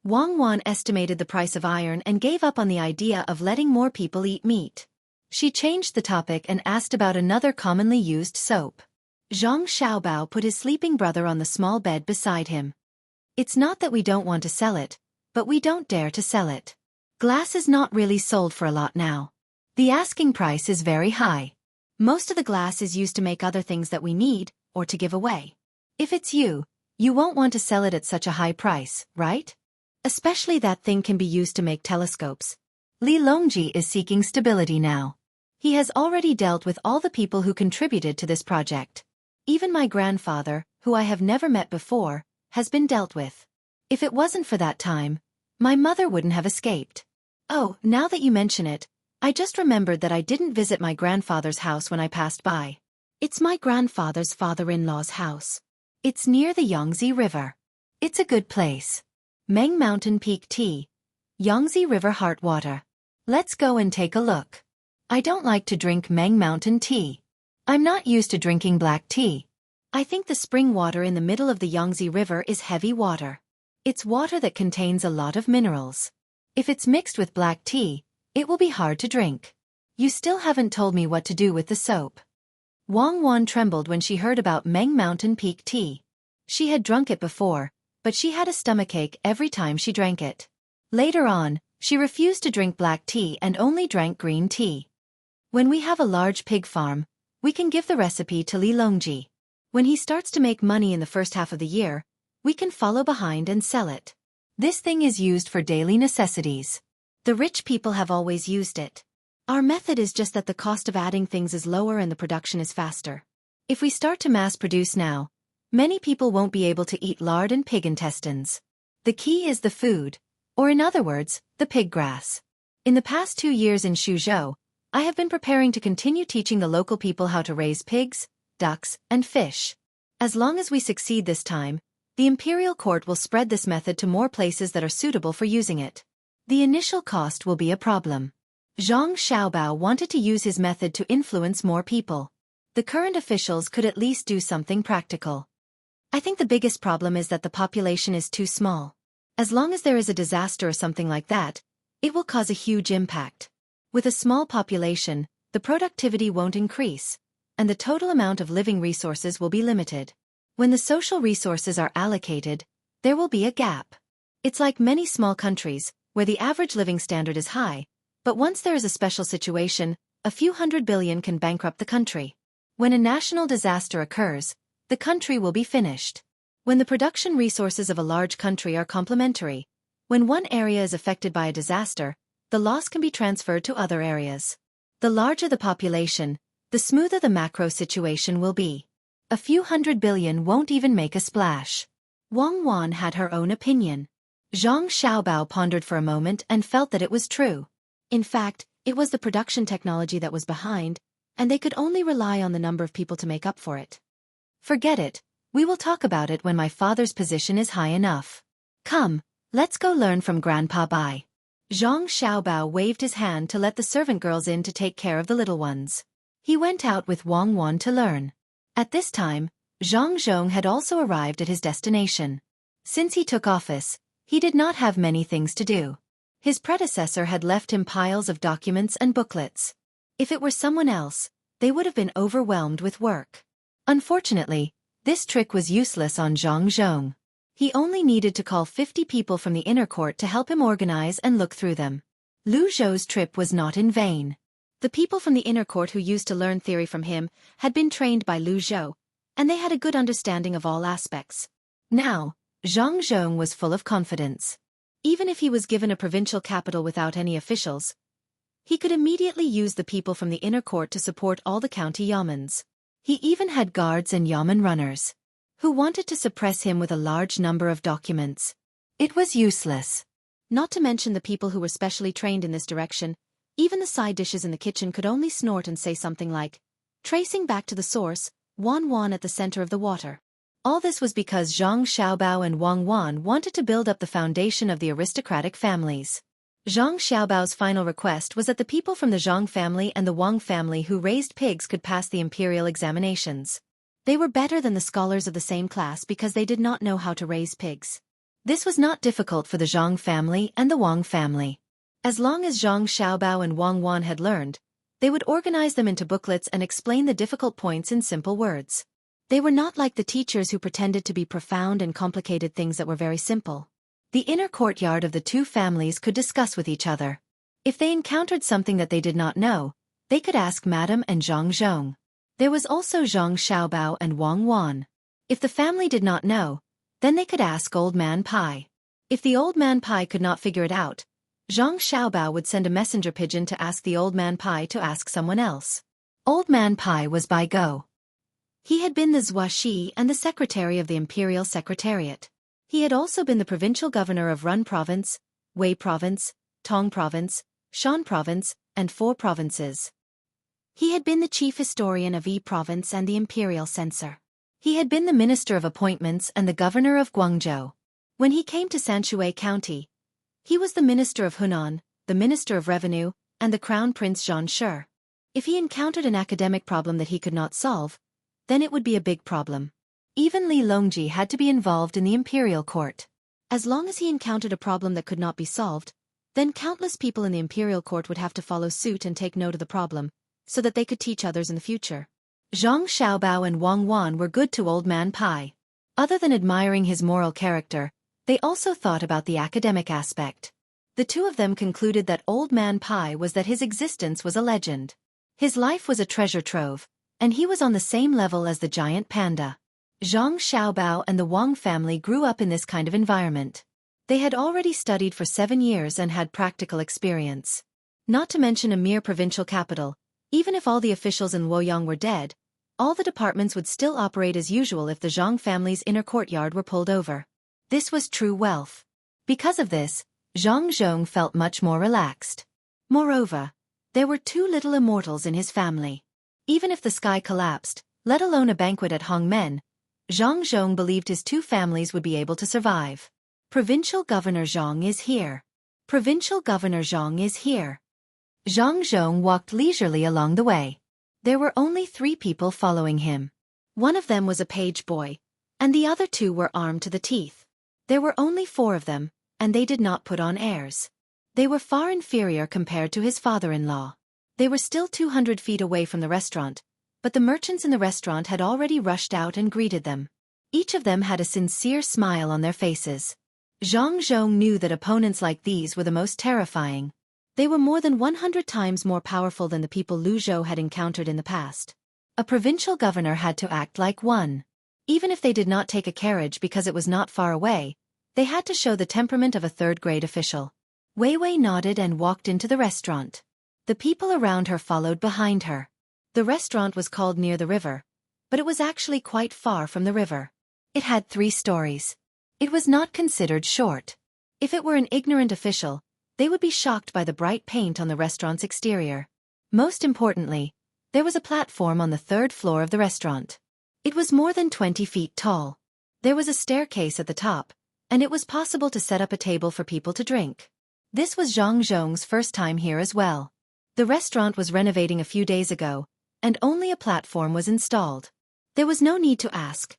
Wang Wan estimated the price of iron and gave up on the idea of letting more people eat meat. She changed the topic and asked about another commonly used soap. Zhang Xiaobao put his sleeping brother on the small bed beside him. It's not that we don't want to sell it, but we don't dare to sell it. Glass is not really sold for a lot now. The asking price is very high. Most of the glass is used to make other things that we need, or to give away. If it's you, you won't want to sell it at such a high price, right? Especially that thing can be used to make telescopes. Li Longji is seeking stability now. He has already dealt with all the people who contributed to this project. Even my grandfather, who I have never met before, has been dealt with. If it wasn't for that time, my mother wouldn't have escaped. Oh, now that you mention it, I just remembered that I didn't visit my grandfather's house when I passed by. It's my grandfather's father-in-law's house. It's near the Yangtze River. It's a good place. Meng Mountain Peak Tea. Yangtze River Heart Water. Let's go and take a look. I don't like to drink Meng Mountain tea. I'm not used to drinking black tea. I think the spring water in the middle of the Yangtze River is heavy water. It's water that contains a lot of minerals. If it's mixed with black tea, it will be hard to drink. You still haven't told me what to do with the soap. Wang Wan trembled when she heard about Meng Mountain Peak tea. She had drunk it before, but she had a stomachache every time she drank it. Later on, she refused to drink black tea and only drank green tea. When we have a large pig farm, we can give the recipe to Li Longji. When he starts to make money in the first half of the year, we can follow behind and sell it. This thing is used for daily necessities. The rich people have always used it. Our method is just that the cost of adding things is lower and the production is faster. If we start to mass produce now, many people won't be able to eat lard and pig intestines. The key is the food, or in other words, the pig grass. In the past 2 years in Suzhou, I have been preparing to continue teaching the local people how to raise pigs, ducks, and fish. As long as we succeed this time, the imperial court will spread this method to more places that are suitable for using it. The initial cost will be a problem. Zhang Xiaobao wanted to use his method to influence more people. The current officials could at least do something practical. I think the biggest problem is that the population is too small. As long as there is a disaster or something like that, it will cause a huge impact. With a small population, the productivity won't increase, and the total amount of living resources will be limited. When the social resources are allocated, there will be a gap. It's like many small countries, where the average living standard is high, but once there is a special situation, a few $100 billion can bankrupt the country. When a national disaster occurs, the country will be finished. When the production resources of a large country are complementary, when one area is affected by a disaster, the loss can be transferred to other areas. The larger the population, the smoother the macro situation will be. A few $100 billion won't even make a splash. Wang Wan had her own opinion. Zhang Xiaobao pondered for a moment and felt that it was true. In fact, it was the production technology that was behind, and they could only rely on the number of people to make up for it. Forget it, we will talk about it when my father's position is high enough. Come, let's go learn from Grandpa Bai. Zhang Xiaobao waved his hand to let the servant girls in to take care of the little ones. He went out with Wang Wan to learn. At this time, Zhang Zhong had also arrived at his destination. Since he took office, he did not have many things to do. His predecessor had left him piles of documents and booklets. If it were someone else, they would have been overwhelmed with work. Unfortunately, this trick was useless on Zhang Zhong. He only needed to call 50 people from the inner court to help him organize and look through them. Lu Zhou's trip was not in vain. The people from the inner court who used to learn theory from him had been trained by Lu Zhou, and they had a good understanding of all aspects. Now, Zhang Zhong was full of confidence. Even if he was given a provincial capital without any officials, he could immediately use the people from the inner court to support all the county yamens. He even had guards and yamen runners who wanted to suppress him with a large number of documents. It was useless. Not to mention the people who were specially trained in this direction, even the side dishes in the kitchen could only snort and say something like, tracing back to the source, Wan Wan at the center of the water. All this was because Zhang Xiaobao and Wang Wan wanted to build up the foundation of the aristocratic families. Zhang Xiaobao's final request was that the people from the Zhang family and the Wang family who raised pigs could pass the imperial examinations. They were better than the scholars of the same class because they did not know how to raise pigs. This was not difficult for the Zhang family and the Wang family. As long as Zhang Xiaobao and Wang Wan had learned, they would organize them into booklets and explain the difficult points in simple words. They were not like the teachers who pretended to be profound and complicated things that were very simple. The inner courtyard of the two families could discuss with each other. If they encountered something that they did not know, they could ask Madame and Zhang Zhong. There was also Zhang Xiaobao and Wang Wan. If the family did not know, then they could ask Old Man Pai. If the Old Man Pai could not figure it out, Zhang Xiaobao would send a messenger pigeon to ask the Old Man Pai to ask someone else. Old Man Pai was Bai Go. He had been the Zuashi and the secretary of the Imperial Secretariat. He had also been the provincial governor of Run Province, Wei Province, Tong Province, Shan Province, and 4 provinces. He had been the chief historian of Yi Province and the imperial censor. He had been the minister of appointments and the governor of Guangzhou. When he came to Sanshui County, he was the minister of Hunan, the minister of revenue, and the crown prince Zhan Shi. If he encountered an academic problem that he could not solve, then it would be a big problem. Even Li Longji had to be involved in the imperial court. As long as he encountered a problem that could not be solved, then countless people in the imperial court would have to follow suit and take note of the problem, so that they could teach others in the future. Zhang Xiaobao and Wang Wan were good to Old Man Pai. Other than admiring his moral character, they also thought about the academic aspect. The two of them concluded that Old Man Pai was that his existence was a legend. His life was a treasure trove, and he was on the same level as the giant panda. Zhang Xiaobao and the Wang family grew up in this kind of environment. They had already studied for 7 years and had practical experience. Not to mention a mere provincial capital, even if all the officials in Luoyang were dead, all the departments would still operate as usual if the Zhang family's inner courtyard were pulled over. This was true wealth. Because of this, Zhang Zhong felt much more relaxed. Moreover, there were 2 little immortals in his family. Even if the sky collapsed, let alone a banquet at Hongmen, Zhang Zhong believed his 2 families would be able to survive. Provincial Governor Zhang is here. Provincial Governor Zhang is here. Zhang Zhong walked leisurely along the way. There were only 3 people following him. One of them was a page boy, and the other two were armed to the teeth. There were only 4 of them, and they did not put on airs. They were far inferior compared to his father-in-law. They were still 200 feet away from the restaurant, but the merchants in the restaurant had already rushed out and greeted them. Each of them had a sincere smile on their faces. Jianghu knew that opponents like these were the most terrifying. They were more than 100 times more powerful than the people Lu Zhou had encountered in the past. A provincial governor had to act like one. Even if they did not take a carriage because it was not far away, they had to show the temperament of a third-grade official. Wei Wei nodded and walked into the restaurant. The people around her followed behind her. The restaurant was called near the river, but it was actually quite far from the river. It had 3 stories. It was not considered short. If it were an ignorant official, they would be shocked by the bright paint on the restaurant's exterior. Most importantly, there was a platform on the 3rd floor of the restaurant. It was more than 20 feet tall. There was a staircase at the top, and it was possible to set up a table for people to drink. This was Zhang Zhong's first time here as well. The restaurant was renovating a few days ago, and only a platform was installed. There was no need to ask.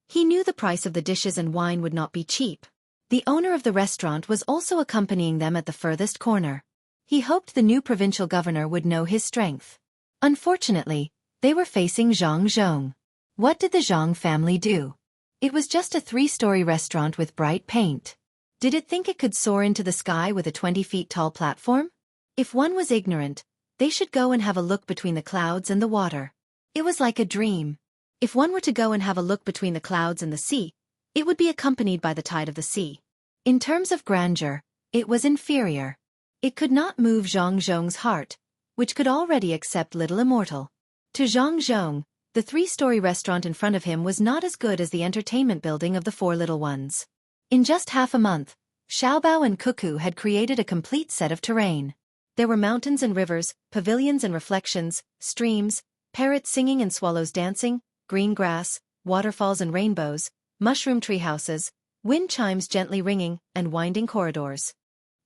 He knew the price of the dishes and wine would not be cheap. The owner of the restaurant was also accompanying them at the furthest corner. He hoped the new provincial governor would know his strength. Unfortunately, they were facing Zhang Zhong. What did the Zhang family do? It was just a 3-story restaurant with bright paint. Did it think it could soar into the sky with a 20 feet tall platform? If one was ignorant, they should go and have a look between the clouds and the water. It was like a dream. If one were to go and have a look between the clouds and the sea, it would be accompanied by the tide of the sea. In terms of grandeur, it was inferior. It could not move Zhang Zhong's heart, which could already accept little immortal. To Zhang Zhong, the 3-story restaurant in front of him was not as good as the entertainment building of the 4 little ones. In just half a month, Xiaobao and Cuckoo had created a complete set of terrain. There were mountains and rivers, pavilions and reflections, streams, parrots singing and swallows dancing, green grass, waterfalls and rainbows, mushroom tree houses, wind chimes gently ringing, and winding corridors.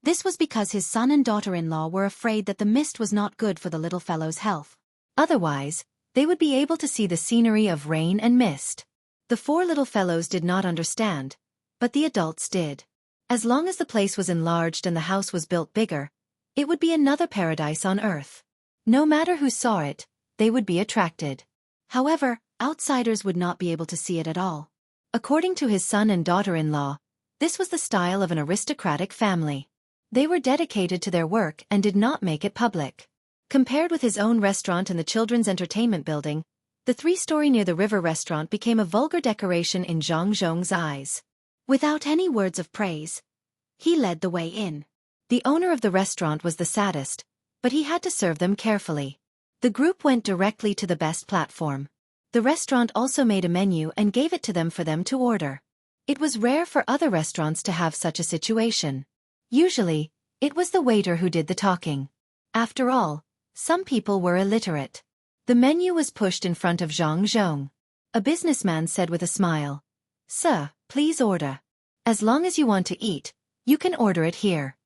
This was because his son and daughter-in-law were afraid that the mist was not good for the little fellow's health. Otherwise, they would be able to see the scenery of rain and mist. The 4 little fellows did not understand, but the adults did. As long as the place was enlarged and the house was built bigger, it would be another paradise on earth. No matter who saw it, they would be attracted. However, outsiders would not be able to see it at all. According to his son and daughter-in-law, this was the style of an aristocratic family. They were dedicated to their work and did not make it public. Compared with his own restaurant and the children's entertainment building, the 3-story near the river restaurant became a vulgar decoration in Zhang Zhong's eyes. Without any words of praise, he led the way in. The owner of the restaurant was the saddest, but he had to serve them carefully. The group went directly to the best platform. The restaurant also made a menu and gave it to them for them to order. It was rare for other restaurants to have such a situation. Usually, it was the waiter who did the talking. After all, some people were illiterate. The menu was pushed in front of Zhang Zhong. A businessman said with a smile, "Sir, please order. As long as you want to eat, you can order it here."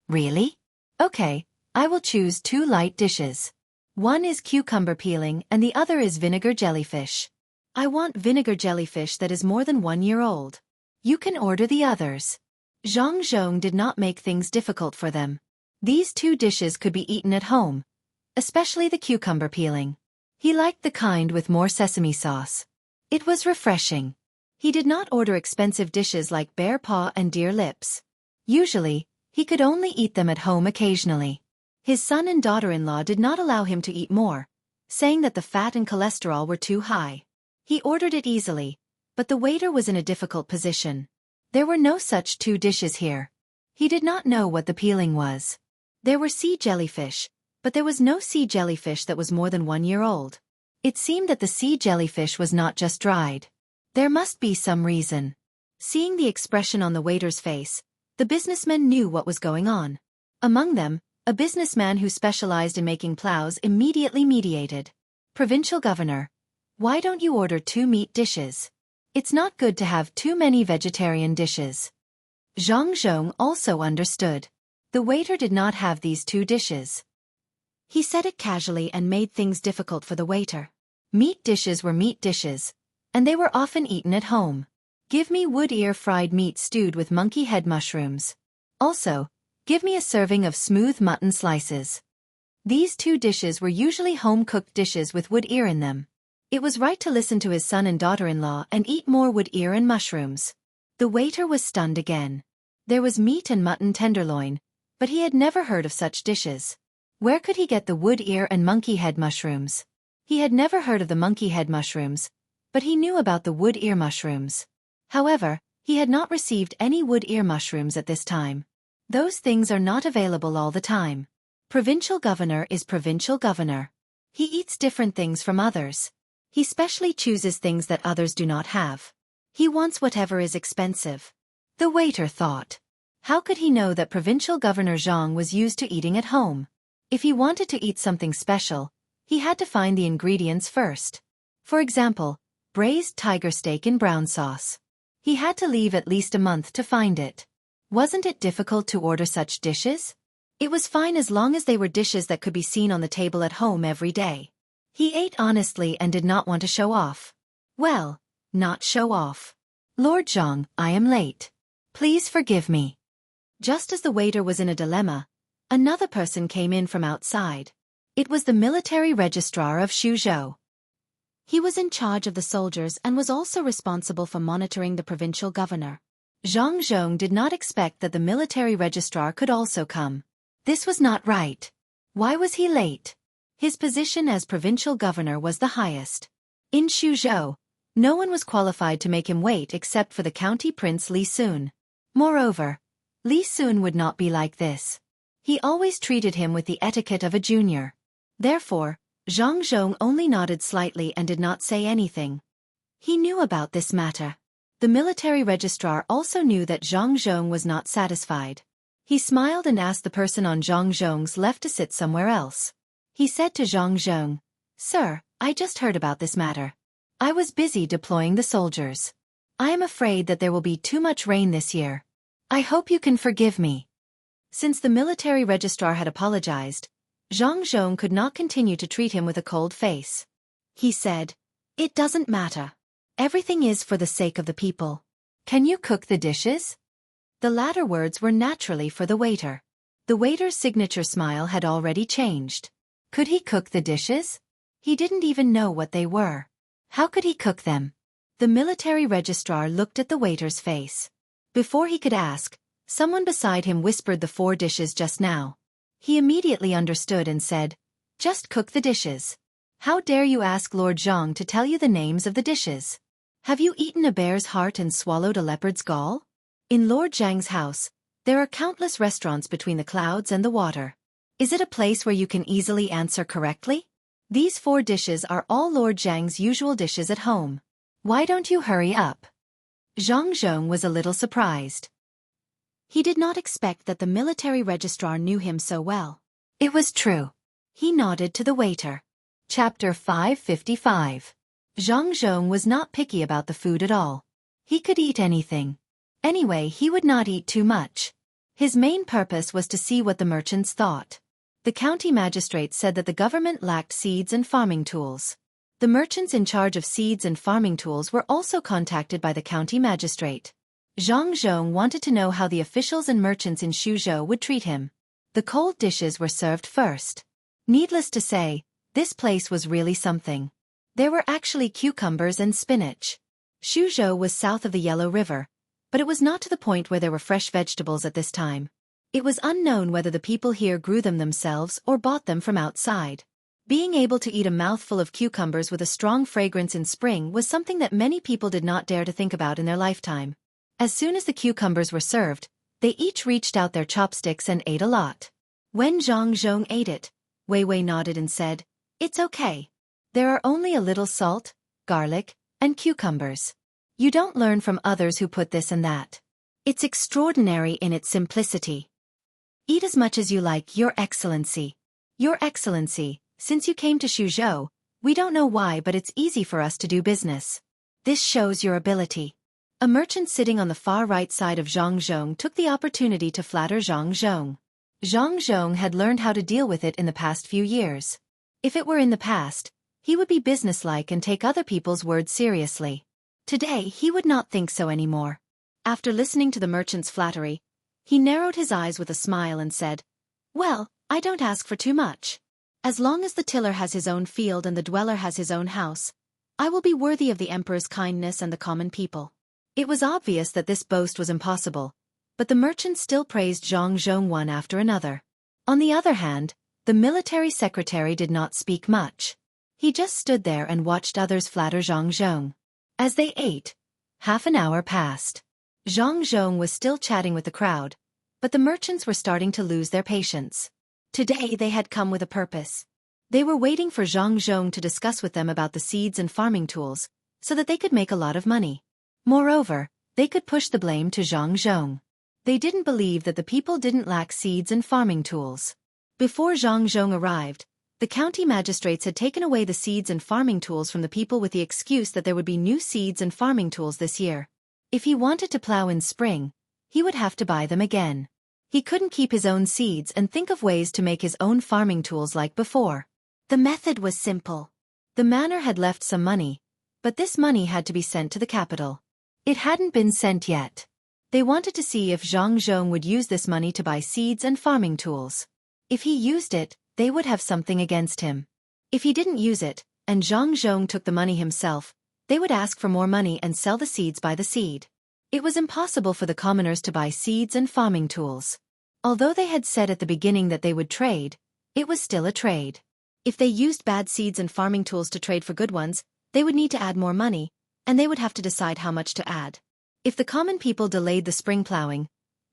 "Really? Okay, I will choose 2 light dishes. One is cucumber peeling and the other is vinegar jellyfish. I want vinegar jellyfish that is more than 1 year old. You can order the others." Zhang Zhong did not make things difficult for them. These 2 dishes could be eaten at home, especially the cucumber peeling. He liked the kind with more sesame sauce. It was refreshing. He did not order expensive dishes like bear paw and deer lips. Usually, he could only eat them at home occasionally. His son and daughter-in-law did not allow him to eat more, saying that the fat and cholesterol were too high. He ordered it easily, but the waiter was in a difficult position. There were no such 2 dishes here. He did not know what the peeling was. There were sea jellyfish, but there was no sea jellyfish that was more than 1 year old. It seemed that the sea jellyfish was not just dried. There must be some reason. Seeing the expression on the waiter's face, the businessmen knew what was going on. Among them, a businessman who specialized in making plows immediately mediated. "Provincial governor, why don't you order 2 meat dishes? It's not good to have too many vegetarian dishes." Zhang Zhong also understood. The waiter did not have these 2 dishes. He said it casually and made things difficult for the waiter. Meat dishes were meat dishes, and they were often eaten at home. Give me wood ear fried meat stewed with monkey head mushrooms. Also, give me a serving of smooth mutton slices. These two dishes were usually home-cooked dishes with wood ear in them. It was right to listen to his son and daughter-in-law and eat more wood ear and mushrooms. The waiter was stunned again. There was meat and mutton tenderloin, but he had never heard of such dishes. Where could he get the wood ear and monkey head mushrooms? He had never heard of the monkey head mushrooms, but he knew about the wood ear mushrooms. However, he had not received any wood ear mushrooms at this time. Those things are not available all the time. Provincial governor is provincial governor. He eats different things from others. He specially chooses things that others do not have. He wants whatever is expensive. The waiter thought. How could he know that Provincial Governor Zhang was used to eating at home? If he wanted to eat something special, he had to find the ingredients first. For example, braised tiger steak in brown sauce. He had to leave at least a month to find it. Wasn't it difficult to order such dishes? It was fine as long as they were dishes that could be seen on the table at home every day. He ate honestly and did not want to show off. Well, not show off. Lord Zhang, I am late. Please forgive me. Just as the waiter was in a dilemma, another person came in from outside. It was the military registrar of Xuzhou. He was in charge of the soldiers and was also responsible for monitoring the provincial governor. Zhang Zhong did not expect that the military registrar could also come. This was not right. Why was he late? His position as provincial governor was the highest. In Xuzhou, no one was qualified to make him wait except for the county prince Li Sun. Moreover, Li Sun would not be like this. He always treated him with the etiquette of a junior. Therefore, Zhang Zhong only nodded slightly and did not say anything. He knew about this matter. The military registrar also knew that Zhang Zhong was not satisfied. He smiled and asked the person on Zhang Zhong's left to sit somewhere else. He said to Zhang Zhong, "Sir, I just heard about this matter. I was busy deploying the soldiers. I am afraid that there will be too much rain this year. I hope you can forgive me." Since the military registrar had apologized, Zhang Zhong could not continue to treat him with a cold face. He said, "It doesn't matter. Everything is for the sake of the people. Can you cook the dishes?" The latter words were naturally for the waiter. The waiter's signature smile had already changed. Could he cook the dishes? He didn't even know what they were. How could he cook them? The military registrar looked at the waiter's face. Before he could ask, someone beside him whispered the 4 dishes just now. He immediately understood and said, "Just cook the dishes. How dare you ask Lord Zhang to tell you the names of the dishes? Have you eaten a bear's heart and swallowed a leopard's gall? In Lord Zhang's house, there are countless restaurants between the clouds and the water. Is it a place where you can easily answer correctly? These 4 dishes are all Lord Zhang's usual dishes at home. Why don't you hurry up?" Zhang Zhong was a little surprised. He did not expect that the military registrar knew him so well. It was true. He nodded to the waiter. Chapter 555. Zhang Zhong was not picky about the food at all. He could eat anything. Anyway, he would not eat too much. His main purpose was to see what the merchants thought. The county magistrate said that the government lacked seeds and farming tools. The merchants in charge of seeds and farming tools were also contacted by the county magistrate. Zhang Zhong wanted to know how the officials and merchants in Xuzhou would treat him. The cold dishes were served first. Needless to say, this place was really something. There were actually cucumbers and spinach. Xuzhou was south of the Yellow River, but it was not to the point where there were fresh vegetables at this time. It was unknown whether the people here grew them themselves or bought them from outside. Being able to eat a mouthful of cucumbers with a strong fragrance in spring was something that many people did not dare to think about in their lifetime. As soon as the cucumbers were served, they each reached out their chopsticks and ate a lot. When Zhang Zhong ate it, Wei Wei nodded and said, "It's okay. There are only a little salt, garlic, and cucumbers. You don't learn from others who put this and that. It's extraordinary in its simplicity. Eat as much as you like, Your Excellency. Your Excellency, since you came to Xuzhou, we don't know why, but it's easy for us to do business. This shows your ability." A merchant sitting on the far right side of Zhang Zhong took the opportunity to flatter Zhang Zhong. Zhang Zhong had learned how to deal with it in the past few years. If it were in the past, He would be businesslike and take other people's words seriously. Today he would not think so anymore. After listening to the merchant's flattery, he narrowed his eyes with a smile and said, "Well, I don't ask for too much. As long as the tiller has his own field and the dweller has his own house, I will be worthy of the emperor's kindness and the common people." It was obvious that this boast was impossible, but the merchant still praised Xianxia one after another. On the other hand, the military secretary did not speak much. He just stood there and watched others flatter Xianxia. As they ate, half an hour passed. Xianxia was still chatting with the crowd, but the merchants were starting to lose their patience. Today they had come with a purpose. They were waiting for Xianxia to discuss with them about the seeds and farming tools, so that they could make a lot of money. Moreover, they could push the blame to Xianxia. They didn't believe that the people didn't lack seeds and farming tools. Before Xianxia arrived, the county magistrates had taken away the seeds and farming tools from the people with the excuse that there would be new seeds and farming tools this year. If he wanted to plow in spring, he would have to buy them again. He couldn't keep his own seeds and think of ways to make his own farming tools like before. The method was simple. The manor had left some money, but this money had to be sent to the capital. It hadn't been sent yet. They wanted to see if Xianxia would use this money to buy seeds and farming tools. If he used it, they would have something against him. If he didn't use it, and Xianxia took the money himself, they would ask for more money and sell the seeds by the seed. It was impossible for the commoners to buy seeds and farming tools. Although they had said at the beginning that they would trade, it was still a trade. If they used bad seeds and farming tools to trade for good ones, they would need to add more money, and they would have to decide how much to add. If the common people delayed the spring plowing,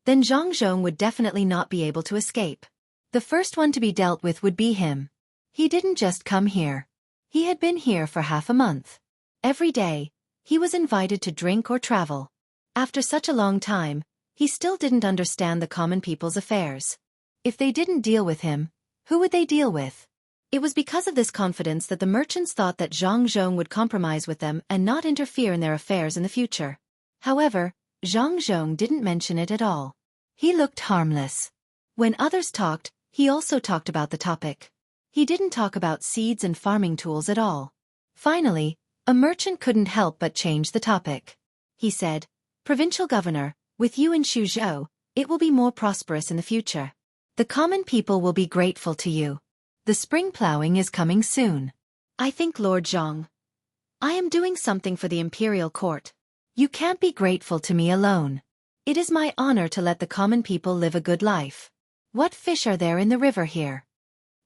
then Xianxia would definitely not be able to escape. The first one to be dealt with would be him. He didn't just come here. He had been here for half a month. Every day, he was invited to drink or travel. After such a long time, he still didn't understand the common people's affairs. If they didn't deal with him, who would they deal with? It was because of this confidence that the merchants thought that Xianxia would compromise with them and not interfere in their affairs in the future. However, Xianxia didn't mention it at all. He looked harmless. When others talked, he also talked about the topic. He didn't talk about seeds and farming tools at all. Finally, a merchant couldn't help but change the topic. He said, "Provincial governor, with you in Suzhou, it will be more prosperous in the future. The common people will be grateful to you. The spring plowing is coming soon. I think Lord Zhang, I am doing something for the imperial court. You can't be grateful to me alone. It is my honor to let the common people live a good life. What fish are there in the river here?"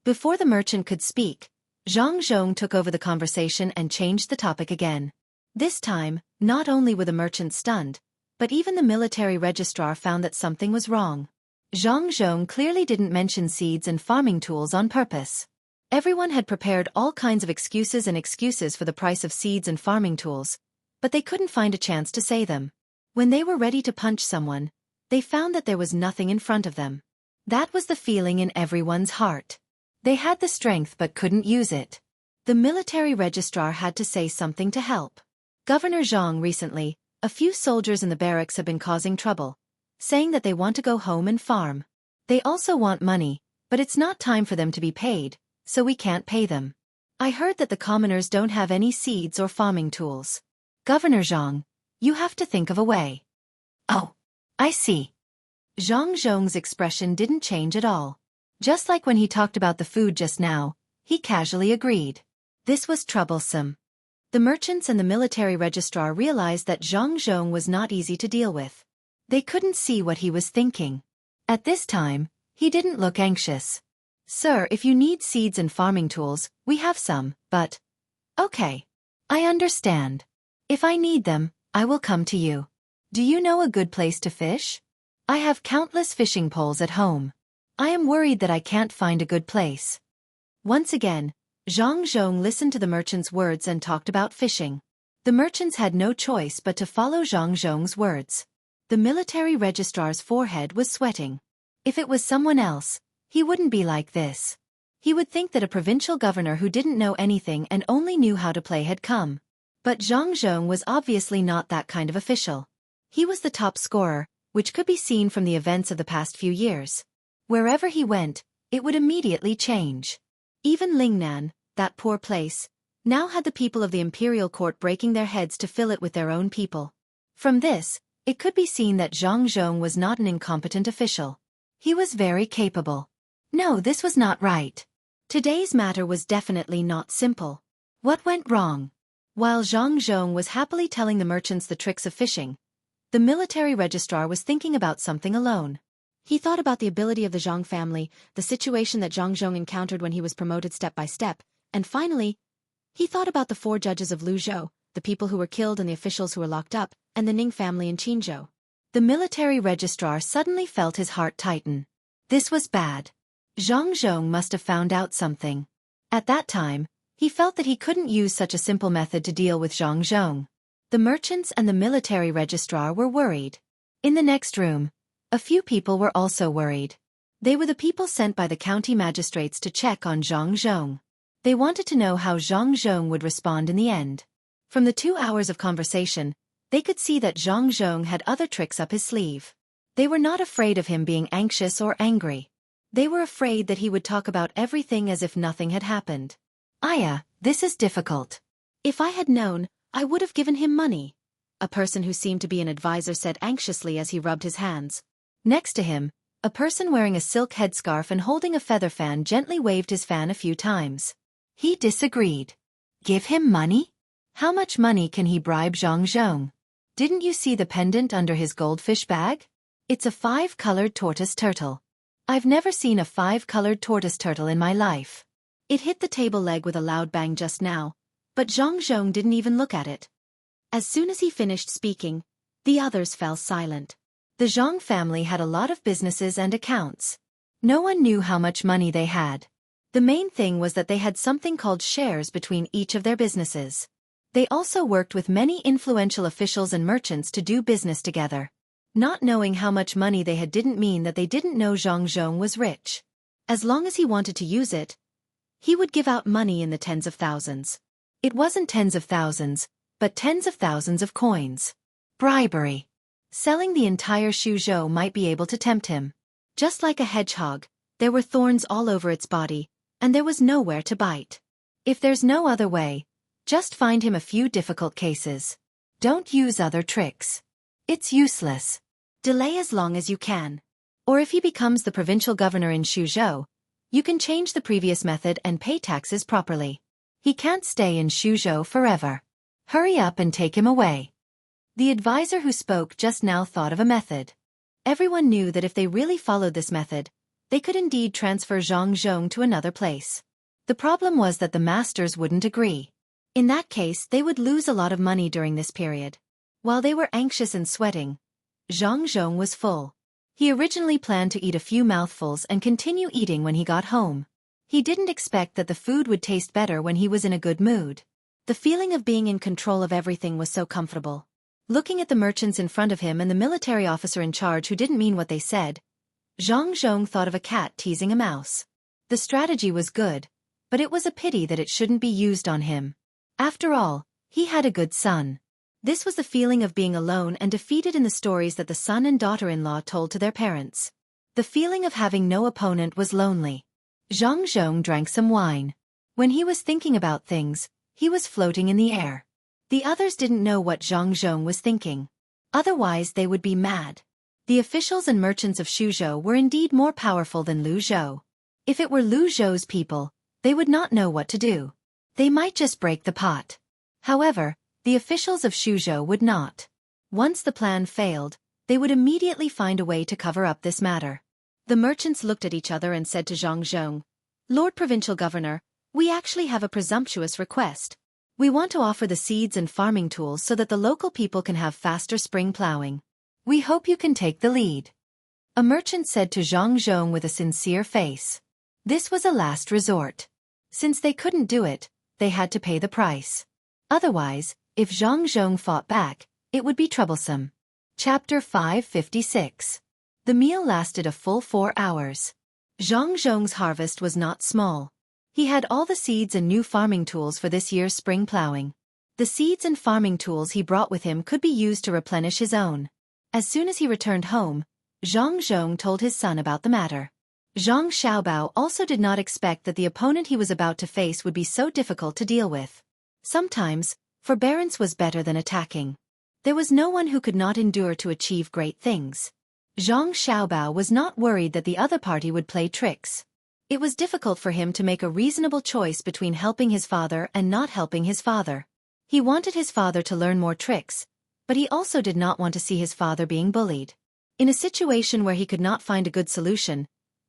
Before the merchant could speak, Xianxia took over the conversation and changed the topic again. This time, not only were the merchants stunned, but even the military registrar found that something was wrong. Xianxia clearly didn't mention seeds and farming tools on purpose. Everyone had prepared all kinds of excuses for the price of seeds and farming tools, but they couldn't find a chance to say them. When they were ready to punch someone, they found that there was nothing in front of them. That was the feeling in everyone's heart. They had the strength but couldn't use it. The military registrar had to say something to help. "Governor Zhang, recently, a few soldiers in the barracks have been causing trouble, saying that they want to go home and farm. They also want money, but it's not time for them to be paid, so we can't pay them. I heard that the commoners don't have any seeds or farming tools. Governor Zhang, you have to think of a way." "Oh, I see." Xia's expression didn't change at all. Just like when he talked about the food just now, he casually agreed. This was troublesome. The merchants and the military registrar realized that Xiang was not easy to deal with. They couldn't see what he was thinking. At this time, he didn't look anxious. "Sir, if you need seeds and farming tools, we have some, but..." "Okay. I understand. If I need them, I will come to you. Do you know a good place to fish? I have countless fishing poles at home. I am worried that I can't find a good place." Once again, Xiang listened to the merchant's words and talked about fishing. The merchants had no choice but to follow Xiang's words. The military registrar's forehead was sweating. If it was someone else, he wouldn't be like this. He would think that a provincial governor who didn't know anything and only knew how to play had come. But Xiang was obviously not that kind of official. He was the top scorer, which could be seen from the events of the past few years. Wherever he went, it would immediately change. Even Lingnan, that poor place, now had the people of the imperial court breaking their heads to fill it with their own people. From this, it could be seen that Jianghu was not an incompetent official. He was very capable. No, this was not right. Today's matter was definitely not simple. What went wrong? While Jianghu was happily telling the merchants the tricks of fishing, the military registrar was thinking about something alone. He thought about the ability of the Zhang family, the situation that Jianghu encountered when he was promoted step by step, and finally, he thought about the 4 judges of Luzhou, the people who were killed and the officials who were locked up, and the Ning family in Qinzhou. The military registrar suddenly felt his heart tighten. This was bad. Jianghu must have found out something. At that time, he felt that he couldn't use such a simple method to deal with Jianghu. The merchants and the military registrar were worried. In the next room, a few people were also worried. They were the people sent by the county magistrates to check on Jianghu. They wanted to know how Jianghu would respond in the end. From the 2 hours of conversation, they could see that Jianghu had other tricks up his sleeve. They were not afraid of him being anxious or angry. They were afraid that he would talk about everything as if nothing had happened. Aya, this is difficult. If I had known, I would have given him money, a person who seemed to be an advisor said anxiously as he rubbed his hands. Next to him, a person wearing a silk headscarf and holding a feather fan gently waved his fan a few times. He disagreed. Give him money? How much money can he bribe Jianghu? Didn't you see the pendant under his goldfish bag? It's a 5-colored tortoise turtle. I've never seen a 5-colored tortoise turtle in my life. It hit the table leg with a loud bang just now, but Jianghu didn't even look at it. As soon as he finished speaking, the others fell silent. The Zhang family had a lot of businesses and accounts. No one knew how much money they had. The main thing was that they had something called shares between each of their businesses. They also worked with many influential officials and merchants to do business together. Not knowing how much money they had didn't mean that they didn't know Jianghu was rich. As long as he wanted to use it, he would give out money in the tens of thousands. It wasn't tens of thousands, but tens of thousands of coins. Bribery. Selling the entire Suzhou might be able to tempt him. Just like a hedgehog, there were thorns all over its body, and there was nowhere to bite. If there's no other way, just find him a few difficult cases. Don't use other tricks. It's useless. Delay as long as you can. Or if he becomes the provincial governor in Suzhou, you can change the previous method and pay taxes properly. He can't stay in Suzhou forever. Hurry up and take him away. The advisor who spoke just now thought of a method. Everyone knew that if they really followed this method, they could indeed transfer Jianghu to another place. The problem was that the masters wouldn't agree. In that case, they would lose a lot of money during this period. While they were anxious and sweating, Jianghu was full. He originally planned to eat a few mouthfuls and continue eating when he got home. He didn't expect that the food would taste better when he was in a good mood. The feeling of being in control of everything was so comfortable. Looking at the merchants in front of him and the military officer in charge who didn't mean what they said, Jianghu thought of a cat teasing a mouse. The strategy was good, but it was a pity that it shouldn't be used on him. After all, he had a good son. This was the feeling of being alone and defeated in the stories that the son and daughter-in-law told to their parents. The feeling of having no opponent was lonely. Jianghu drank some wine. When he was thinking about things, he was floating in the air. The others didn't know what Jianghu was thinking. Otherwise they would be mad. The officials and merchants of Suzhou were indeed more powerful than Luzhou. If it were Luzhou's people, they would not know what to do. They might just break the pot. However, the officials of Suzhou would not. Once the plan failed, they would immediately find a way to cover up this matter. The merchants looked at each other and said to Jianghu, "Lord Provincial Governor, we actually have a presumptuous request. We want to offer the seeds and farming tools so that the local people can have faster spring plowing. We hope you can take the lead." A merchant said to Jianghu with a sincere face. This was a last resort. Since they couldn't do it, they had to pay the price. Otherwise, if Jianghu fought back, it would be troublesome. Chapter 556. The meal lasted a full 4 hours. Jianghu's harvest was not small. He had all the seeds and new farming tools for this year's spring plowing. The seeds and farming tools he brought with him could be used to replenish his own. As soon as he returned home, Jianghu told his son about the matter. Zhang Xiaobao also did not expect that the opponent he was about to face would be so difficult to deal with. Sometimes, forbearance was better than attacking. There was no one who could not endure to achieve great things. Zhang Xiaobao was not worried that the other party would play tricks. It was difficult for him to make a reasonable choice between helping his father and not helping his father. He wanted his father to learn more tricks, but he also did not want to see his father being bullied. In a situation where he could not find a good solution,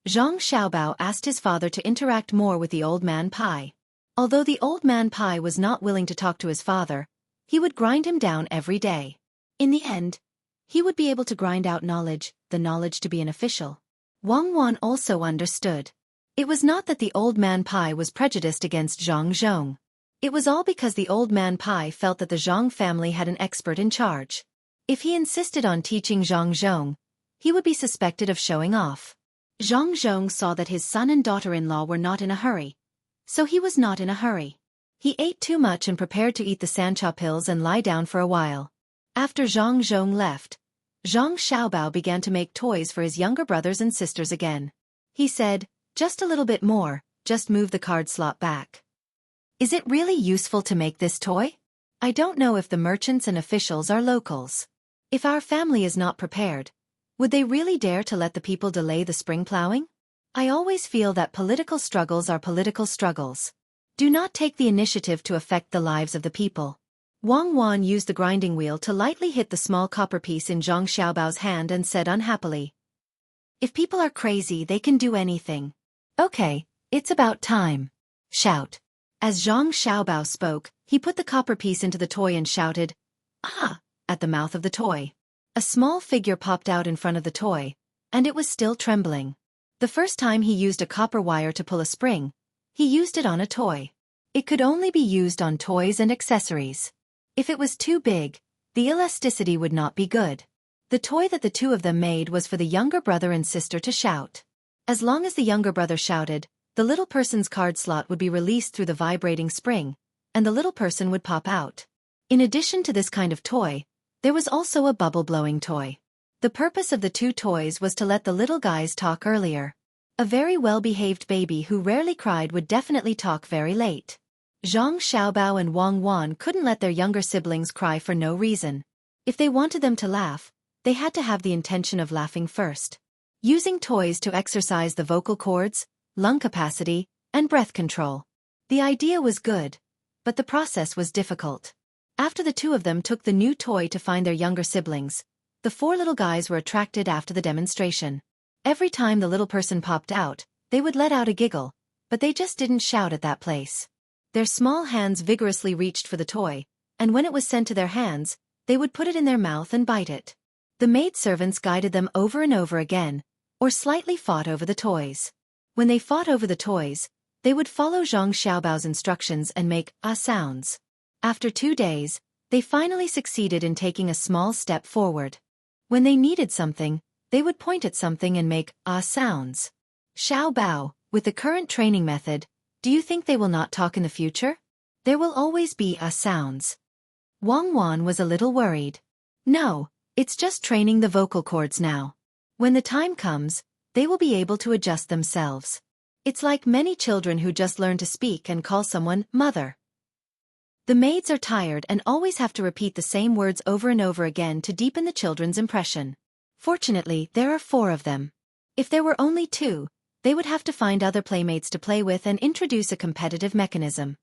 Zhang Xiaobao asked his father to interact more with the old man Pai. Although the old man Pai was not willing to talk to his father, he would grind him down every day. In the end, he would be able to grind out knowledge, the knowledge to be an official. Wang Wan also understood. It was not that the old man Pai was prejudiced against Zhang Zhong. It was all because the old man Pai felt that the Zhang family had an expert in charge. If he insisted on teaching Zhang Zhong, he would be suspected of showing off. Zhang Zhong saw that his son and daughter-in-law were not in a hurry, so he was not in a hurry. He ate too much and prepared to eat the Sancha pills and lie down for a while. After Zhang Zhong left, Zhang Xiaobao began to make toys for his younger brothers and sisters again. He said, "Just a little bit more, just move the card slot back." "Is it really useful to make this toy? I don't know if the merchants and officials are locals. If our family is not prepared, would they really dare to let the people delay the spring plowing? I always feel that political struggles are political struggles. Do not take the initiative to affect the lives of the people." Wang Wan used the grinding wheel to lightly hit the small copper piece in Zhang Xiaobao's hand and said unhappily, "If people are crazy, they can do anything. Okay, it's about time. Shout." As Zhang Xiaobao spoke, he put the copper piece into the toy and shouted, "Ah!" at the mouth of the toy. A small figure popped out in front of the toy, and it was still trembling. The first time he used a copper wire to pull a spring, he used it on a toy. It could only be used on toys and accessories. If it was too big, the elasticity would not be good. The toy that the two of them made was for the younger brother and sister to shout. As long as the younger brother shouted, the little person's card slot would be released through the vibrating spring, and the little person would pop out. In addition to this kind of toy, there was also a bubble-blowing toy. The purpose of the two toys was to let the little guys talk earlier. A very well-behaved baby who rarely cried would definitely talk very late. Zhang Xiaobao and Wang Wan couldn't let their younger siblings cry for no reason. If they wanted them to laugh, they had to have the intention of laughing first. Using toys to exercise the vocal cords, lung capacity, and breath control. The idea was good, but the process was difficult. After the two of them took the new toy to find their younger siblings, the four little guys were attracted after the demonstration. Every time the little person popped out, they would let out a giggle, but they just didn't shout at that place. Their small hands vigorously reached for the toy, and when it was sent to their hands, they would put it in their mouth and bite it. The maidservants guided them over and over again, or slightly fought over the toys. When they fought over the toys, they would follow Zhang Xiaobao's instructions and make ah sounds. After 2 days, they finally succeeded in taking a small step forward. When they needed something, they would point at something and make ah sounds. Xiaobao, with the current training method, do you think they will not talk in the future? There will always be ah sounds. Wang Wan was a little worried. No, it's just training the vocal cords now. When the time comes, they will be able to adjust themselves. It's like many children who just learn to speak and call someone mother. The maids are tired and always have to repeat the same words over and over again to deepen the children's impression. Fortunately, there are 4 of them. If there were only 2, they would have to find other playmates to play with and introduce a competitive mechanism.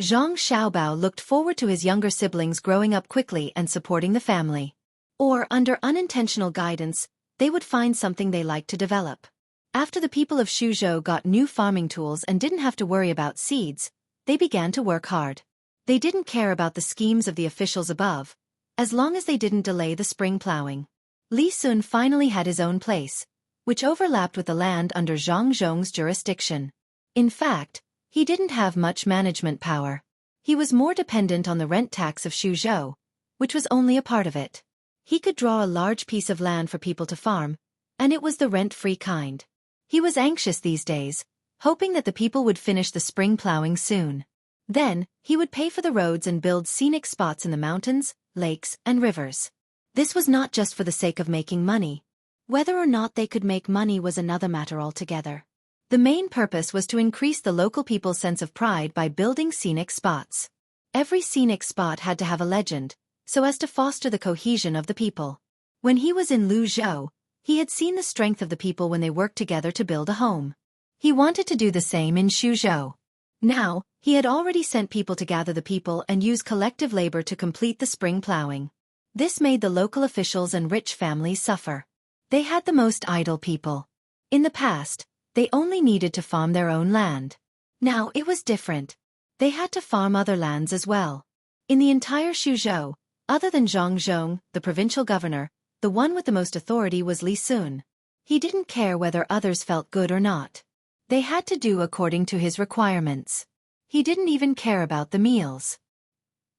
Zhang Xiaobao looked forward to his younger siblings growing up quickly and supporting the family. Or, under unintentional guidance, they would find something they liked to develop. After the people of Xuzhou got new farming tools and didn't have to worry about seeds, they began to work hard. They didn't care about the schemes of the officials above, as long as they didn't delay the spring plowing. Li Sun finally had his own place, which overlapped with the land under Zhang Zhong's jurisdiction. In fact, he didn't have much management power. He was more dependent on the rent tax of Xuzhou, which was only a part of it. He could draw a large piece of land for people to farm, and it was the rent-free kind. He was anxious these days, hoping that the people would finish the spring plowing soon. Then, he would pay for the roads and build scenic spots in the mountains, lakes, and rivers. This was not just for the sake of making money. Whether or not they could make money was another matter altogether. The main purpose was to increase the local people's sense of pride by building scenic spots. Every scenic spot had to have a legend, so as to foster the cohesion of the people. When he was in Luzhou, he had seen the strength of the people when they worked together to build a home. He wanted to do the same in Xuzhou. Now, he had already sent people to gather the people and use collective labor to complete the spring plowing. This made the local officials and rich families suffer. They had the most idle people. In the past, they only needed to farm their own land. Now it was different. They had to farm other lands as well. In the entire Xuzhou, other than Zhang Zhong, the provincial governor, the one with the most authority was Li Sun. He didn't care whether others felt good or not. They had to do according to his requirements. He didn't even care about the meals.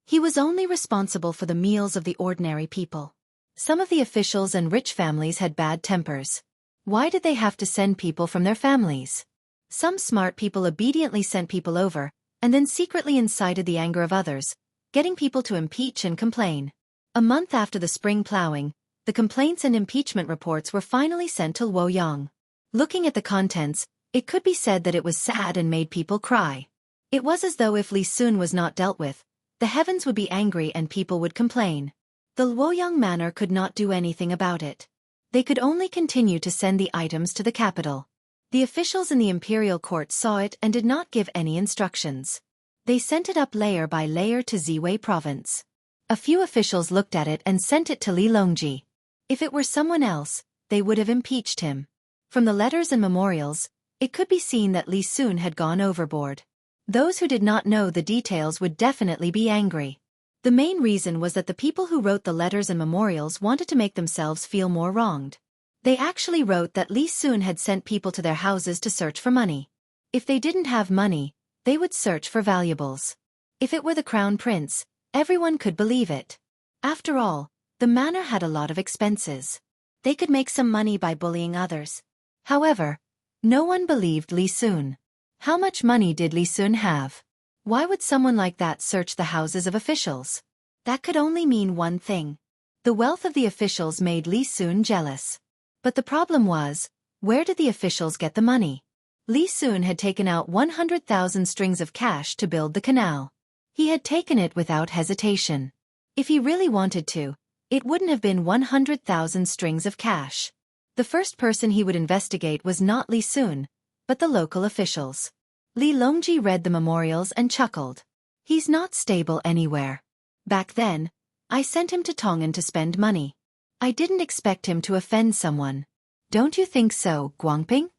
He was only responsible for the meals of the ordinary people. Some of the officials and rich families had bad tempers. Why did they have to send people from their families? Some smart people obediently sent people over, and then secretly incited the anger of others, getting people to impeach and complain. A month after the spring plowing, the complaints and impeachment reports were finally sent to Luoyang. Looking at the contents, it could be said that it was sad and made people cry. It was as though if Li Sun was not dealt with, the heavens would be angry and people would complain. The Luoyang manor could not do anything about it. They could only continue to send the items to the capital. The officials in the imperial court saw it and did not give any instructions. They sent it up layer by layer to Ziwei province. A few officials looked at it and sent it to Li Longji. If it were someone else, they would have impeached him. From the letters and memorials, it could be seen that Li Sun had gone overboard. Those who did not know the details would definitely be angry. The main reason was that the people who wrote the letters and memorials wanted to make themselves feel more wronged. They actually wrote that Li Sun had sent people to their houses to search for money. If they didn't have money, they would search for valuables. If it were the crown prince, everyone could believe it. After all, the manor had a lot of expenses. They could make some money by bullying others. However, no one believed Li Sun. How much money did Li Sun have? Why would someone like that search the houses of officials? That could only mean one thing. The wealth of the officials made Li Sun jealous. But the problem was, where did the officials get the money? Li Sun had taken out 100,000 strings of cash to build the canal. He had taken it without hesitation. If he really wanted to, it wouldn't have been 100,000 strings of cash. The first person he would investigate was not Li Sun, but the local officials. Li Longji read the memorials and chuckled. He's not stable anywhere. Back then, I sent him to Tongan to spend money. I didn't expect him to offend someone. Don't you think so, Guangping?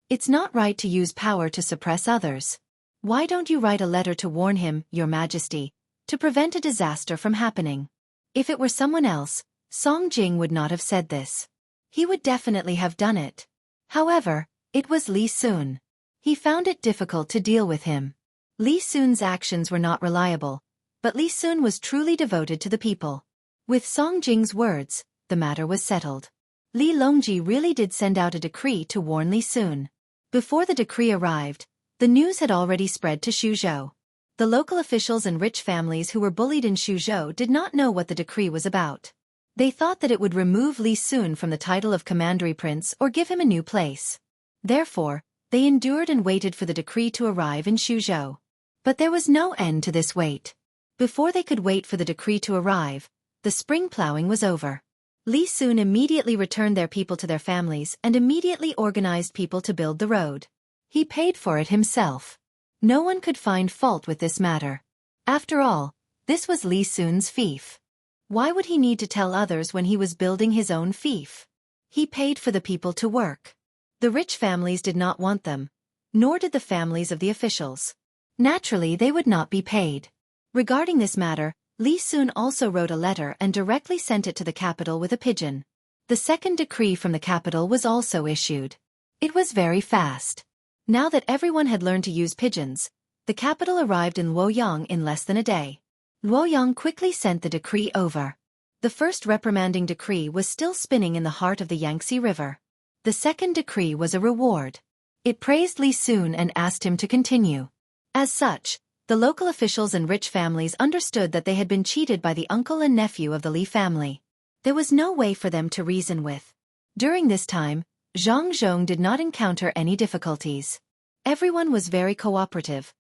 It's not right to use power to suppress others. Why don't you write a letter to warn him, Your Majesty, to prevent a disaster from happening? If it were someone else, Song Jing would not have said this. He would definitely have done it. However, it was Li Sun. He found it difficult to deal with him. Li Sun's actions were not reliable, but Li Sun was truly devoted to the people. With Song Jing's words, the matter was settled. Li Longji really did send out a decree to warn Li Sun. Before the decree arrived, the news had already spread to Xuzhou. The local officials and rich families who were bullied in Xuzhou did not know what the decree was about. They thought that it would remove Li Sun from the title of commandery prince or give him a new place. Therefore, they endured and waited for the decree to arrive in Xuzhou. But there was no end to this wait. Before they could wait for the decree to arrive, the spring plowing was over. Li Sun immediately returned their people to their families and immediately organized people to build the road. He paid for it himself. No one could find fault with this matter. After all, this was Li Sun's fief. Why would he need to tell others when he was building his own fief? He paid for the people to work. The rich families did not want them, nor did the families of the officials. Naturally, they would not be paid. Regarding this matter, Li Sun also wrote a letter and directly sent it to the capital with a pigeon. The second decree from the capital was also issued. It was very fast. Now that everyone had learned to use pigeons, the capital arrived in Luoyang in less than a day. Luoyang quickly sent the decree over. The first reprimanding decree was still spinning in the heart of the Yangtze River. The second decree was a reward. It praised Li Sun and asked him to continue. As such, the local officials and rich families understood that they had been cheated by the uncle and nephew of the Li family. There was no way for them to reason with. During this time, Zhang Zhong did not encounter any difficulties. Everyone was very cooperative,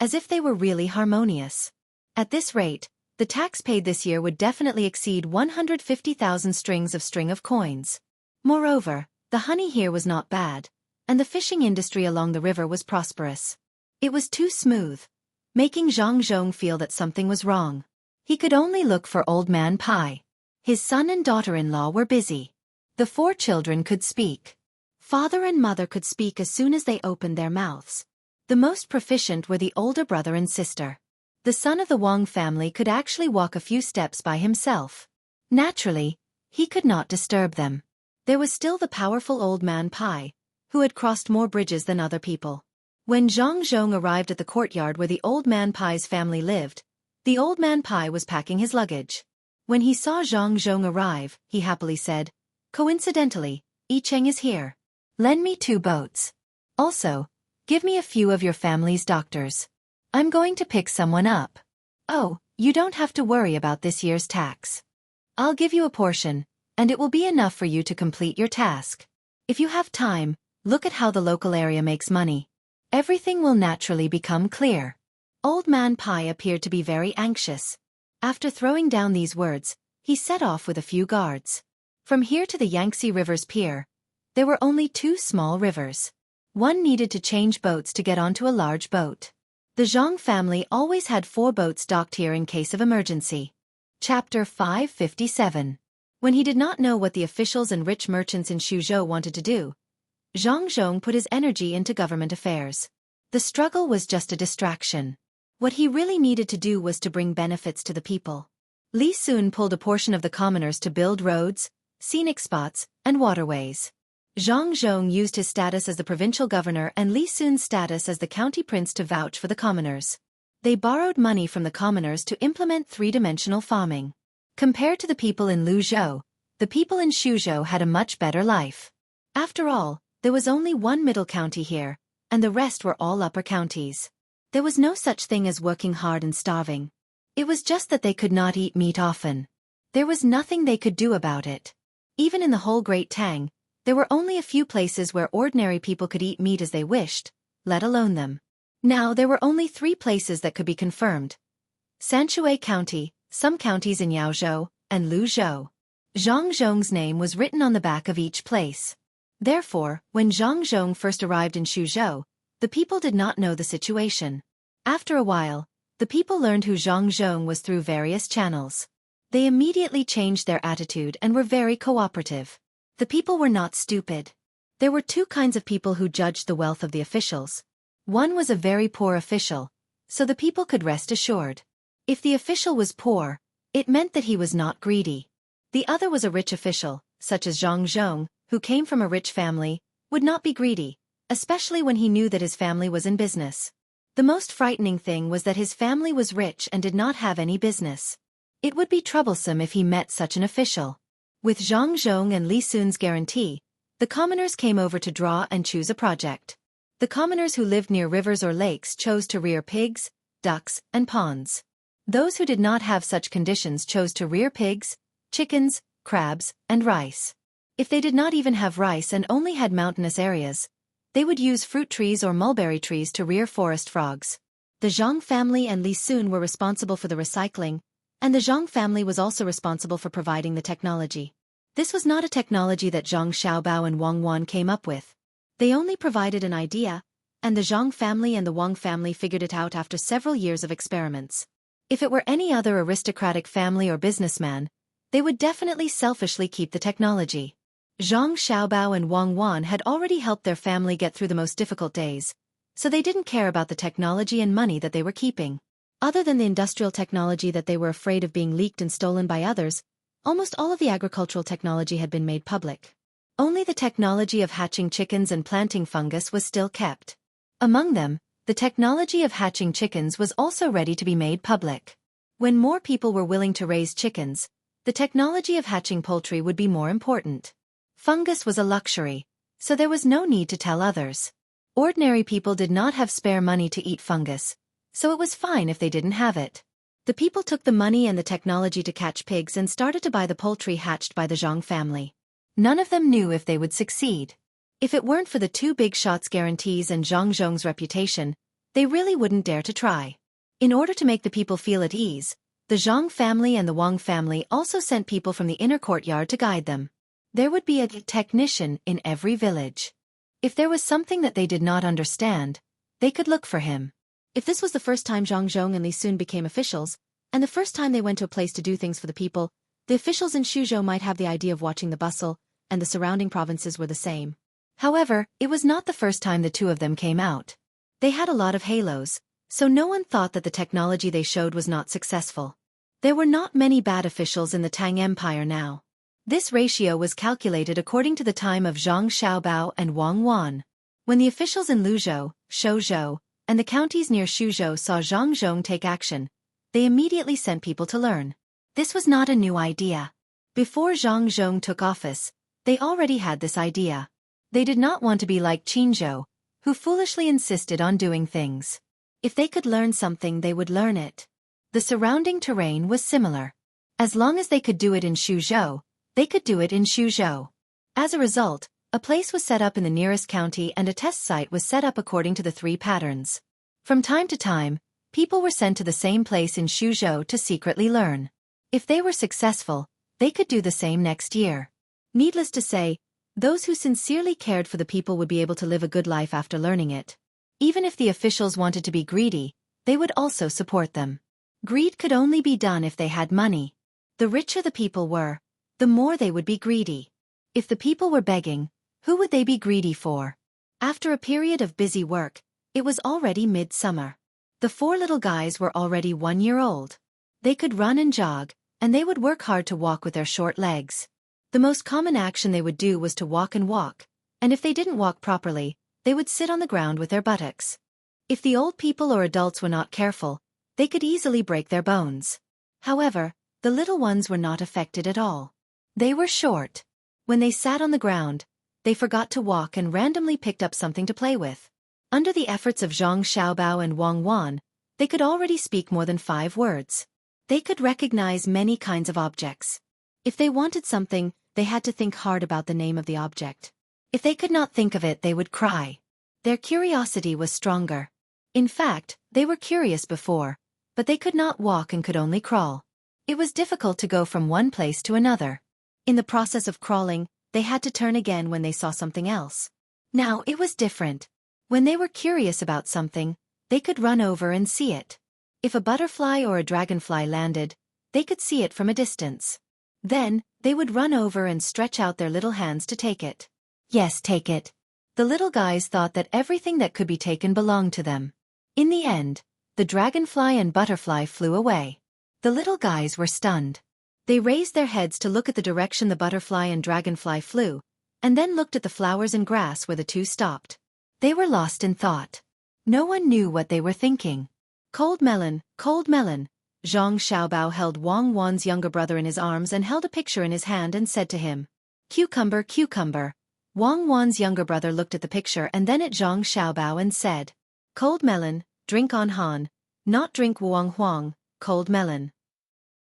as if they were really harmonious. At this rate, the tax paid this year would definitely exceed 150,000 string of coins. Moreover, the honey here was not bad, and the fishing industry along the river was prosperous. It was too smooth, making Zhang Zhong feel that something was wrong. He could only look for Old Man Pai. His son and daughter-in-law were busy. The 4 children could speak. Father and mother could speak as soon as they opened their mouths. The most proficient were the older brother and sister. The son of the Wang family could actually walk a few steps by himself. Naturally, he could not disturb them. There was still the powerful Old Man Pai, who had crossed more bridges than other people. When Zhang Zhong arrived at the courtyard where the Old Man Pai's family lived, the Old Man Pai was packing his luggage. When he saw Zhang Zhong arrive, he happily said, "Coincidentally, Yi Cheng is here. Lend me 2 boats. Also, give me a few of your family's doctors. I'm going to pick someone up. Oh, you don't have to worry about this year's tax. I'll give you a portion, and it will be enough for you to complete your task. If you have time, look at how the local area makes money. Everything will naturally become clear." Old Man Pai appeared to be very anxious. After throwing down these words, he set off with a few guards. From here to the Yangtze River's pier, there were only 2 small rivers. One needed to change boats to get onto a large boat. The Zhang family always had 4 boats docked here in case of emergency. Chapter 557. When he did not know what the officials and rich merchants in Suzhou wanted to do, Zhang Zhong put his energy into government affairs. The struggle was just a distraction. What he really needed to do was to bring benefits to the people. Li Sun pulled a portion of the commoners to build roads, scenic spots, and waterways. Zhang Zhong used his status as the provincial governor and Li Sun's status as the county prince to vouch for the commoners. They borrowed money from the commoners to implement 3-dimensional farming. Compared to the people in Luzhou, the people in Suzhou had a much better life. After all, there was only one middle county here, and the rest were all upper counties. There was no such thing as working hard and starving. It was just that they could not eat meat often. There was nothing they could do about it. Even in the whole Great Tang, there were only a few places where ordinary people could eat meat as they wished, let alone them. Now there were only 3 places that could be confirmed: Sanshui County, some counties in Yaozhou, and Luzhou. Zhang Zhong's name was written on the back of each place. Therefore, when Zhang Zhong first arrived in Suzhou, the people did not know the situation. After a while, the people learned who Zhang Zhong was through various channels. They immediately changed their attitude and were very cooperative. The people were not stupid. There were 2 kinds of people who judged the wealth of the officials. One was a very poor official, so the people could rest assured. If the official was poor, it meant that he was not greedy. The other was a rich official, such as Zhang Zhong, who came from a rich family, would not be greedy, especially when he knew that his family was in business. The most frightening thing was that his family was rich and did not have any business. It would be troublesome if he met such an official. With Zhang Zhong and Li Sun's guarantee, the commoners came over to draw and choose a project. The commoners who lived near rivers or lakes chose to rear pigs, ducks, and ponds. Those who did not have such conditions chose to rear pigs, chickens, crabs, and rice. If they did not even have rice and only had mountainous areas, they would use fruit trees or mulberry trees to rear forest frogs. The Zhang family and Li Sun were responsible for the recycling, and the Zhang family was also responsible for providing the technology. This was not a technology that Zhang Xiaobao and Wang Wan came up with. They only provided an idea, and the Zhang family and the Wang family figured it out after several years of experiments. If it were any other aristocratic family or businessman, they would definitely selfishly keep the technology. Zhang Xiaobao and Wang Wan had already helped their family get through the most difficult days, so they didn't care about the technology and money that they were keeping. Other than the industrial technology that they were afraid of being leaked and stolen by others, almost all of the agricultural technology had been made public. Only the technology of hatching chickens and planting fungus was still kept. Among them, the technology of hatching chickens was also ready to be made public. When more people were willing to raise chickens, the technology of hatching poultry would be more important. Fungus was a luxury, so there was no need to tell others. Ordinary people did not have spare money to eat fungus, so it was fine if they didn't have it. The people took the money and the technology to catch pigs and started to buy the poultry hatched by the Zhang family. None of them knew if they would succeed. If it weren't for the 2 big shots guarantees and Zhang Zhong's reputation, they really wouldn't dare to try. In order to make the people feel at ease, the Zhang family and the Wang family also sent people from the inner courtyard to guide them. There would be a technician in every village. If there was something that they did not understand, they could look for him. If this was the first time Zhang Zhong and Li Sun became officials, and the first time they went to a place to do things for the people, the officials in Xuzhou might have the idea of watching the bustle, and the surrounding provinces were the same. However, it was not the first time the two of them came out. They had a lot of halos, so no one thought that the technology they showed was not successful. There were not many bad officials in the Tang Empire now. This ratio was calculated according to the time of Zhang Xiaobao and Wang Wan. When the officials in Luzhou, Shuzhou, and the counties near Xuzhou saw Zhang Zhong take action, they immediately sent people to learn. This was not a new idea. Before Zhang Zhong took office, they already had this idea. They did not want to be like Qinzhou, who foolishly insisted on doing things. If they could learn something, they would learn it. The surrounding terrain was similar. As long as they could do it in Xuzhou, they could do it in Xuzhou. As a result, a place was set up in the nearest county and a test site was set up according to the three patterns. From time to time, people were sent to the same place in Xuzhou to secretly learn. If they were successful, they could do the same next year. Needless to say, those who sincerely cared for the people would be able to live a good life after learning it. Even if the officials wanted to be greedy, they would also support them. Greed could only be done if they had money. The richer the people were, the more they would be greedy. If the people were begging, who would they be greedy for? After a period of busy work, it was already midsummer. The four little guys were already 1 year old. They could run and jog, and they would work hard to walk with their short legs. The most common action they would do was to walk and walk, and if they didn't walk properly, they would sit on the ground with their buttocks. If the old people or adults were not careful, they could easily break their bones. However, the little ones were not affected at all. They were short. When they sat on the ground, they forgot to walk and randomly picked up something to play with. Under the efforts of Zhang Xiaobao and Wang Wan, they could already speak more than 5 words. They could recognize many kinds of objects. If they wanted something, they had to think hard about the name of the object. If they could not think of it, they would cry. Their curiosity was stronger. In fact, they were curious before, but they could not walk and could only crawl. It was difficult to go from one place to another. In the process of crawling, they had to turn again when they saw something else. Now it was different. When they were curious about something, they could run over and see it. If a butterfly or a dragonfly landed, they could see it from a distance. Then, they would run over and stretch out their little hands to take it. Yes, take it. The little guys thought that everything that could be taken belonged to them. In the end, the dragonfly and butterfly flew away. The little guys were stunned. They raised their heads to look at the direction the butterfly and dragonfly flew, and then looked at the flowers and grass where the two stopped. They were lost in thought. No one knew what they were thinking. Cold melon, Zhang Xiaobao held Wang Wan's younger brother in his arms and held a picture in his hand and said to him, "Cucumber, cucumber." Wang Wan's younger brother looked at the picture and then at Zhang Xiaobao and said, "Cold melon, drink on Han, not drink Wang Huang, cold melon."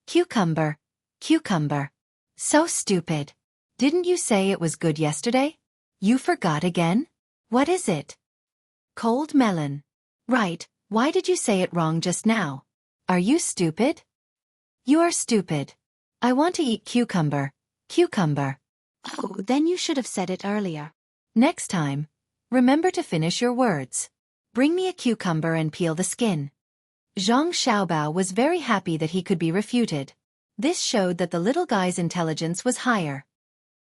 Cucumber, cucumber. So stupid. Didn't you say it was good yesterday? You forgot again? What is it? Cold melon. Right, why did you say it wrong just now? Are you stupid? You are stupid. I want to eat cucumber, cucumber. Oh, then you should have said it earlier. Next time, remember to finish your words. Bring me a cucumber and peel the skin. Zhang Xiaobao was very happy that he could be refuted. This showed that the little guy's intelligence was higher.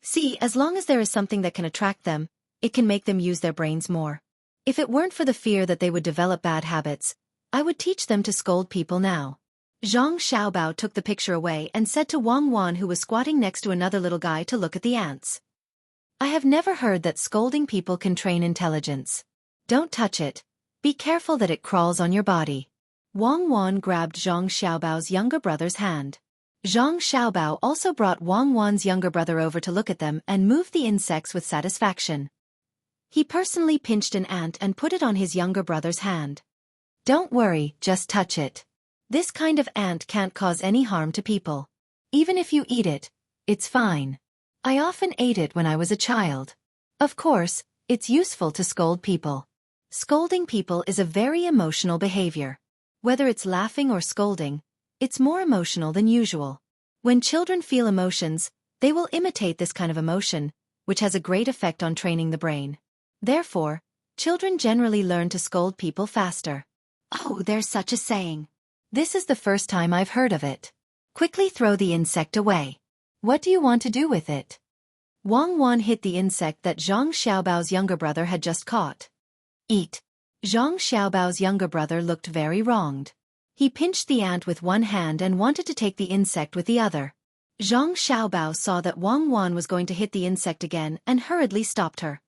See, as long as there is something that can attract them, it can make them use their brains more. If it weren't for the fear that they would develop bad habits, I would teach them to scold people now. Zhang Xiaobao took the picture away and said to Wang Wan, who was squatting next to another little guy, to look at the ants. I have never heard that scolding people can train intelligence. Don't touch it. Be careful that it crawls on your body. Wang Wan grabbed Zhang Xiaobao's younger brother's hand. Zhang Xiaobao also brought Wang Wan's younger brother over to look at them and moved the insects with satisfaction. He personally pinched an ant and put it on his younger brother's hand. Don't worry, just touch it. This kind of ant can't cause any harm to people. Even if you eat it, it's fine. I often ate it when I was a child. Of course, it's useful to scold people. Scolding people is a very emotional behavior. Whether it's laughing or scolding, it's more emotional than usual. When children feel emotions, they will imitate this kind of emotion, which has a great effect on training the brain. Therefore, children generally learn to scold people faster. Oh, there's such a saying. This is the first time I've heard of it. Quickly throw the insect away. What do you want to do with it? Wang Wan hit the insect that Zhang Xiaobao's younger brother had just caught. Eat. Zhang Xiaobao's younger brother looked very wronged. He pinched the ant with one hand and wanted to take the insect with the other. Zhang Xiaobao saw that Wang Wan was going to hit the insect again and hurriedly stopped her.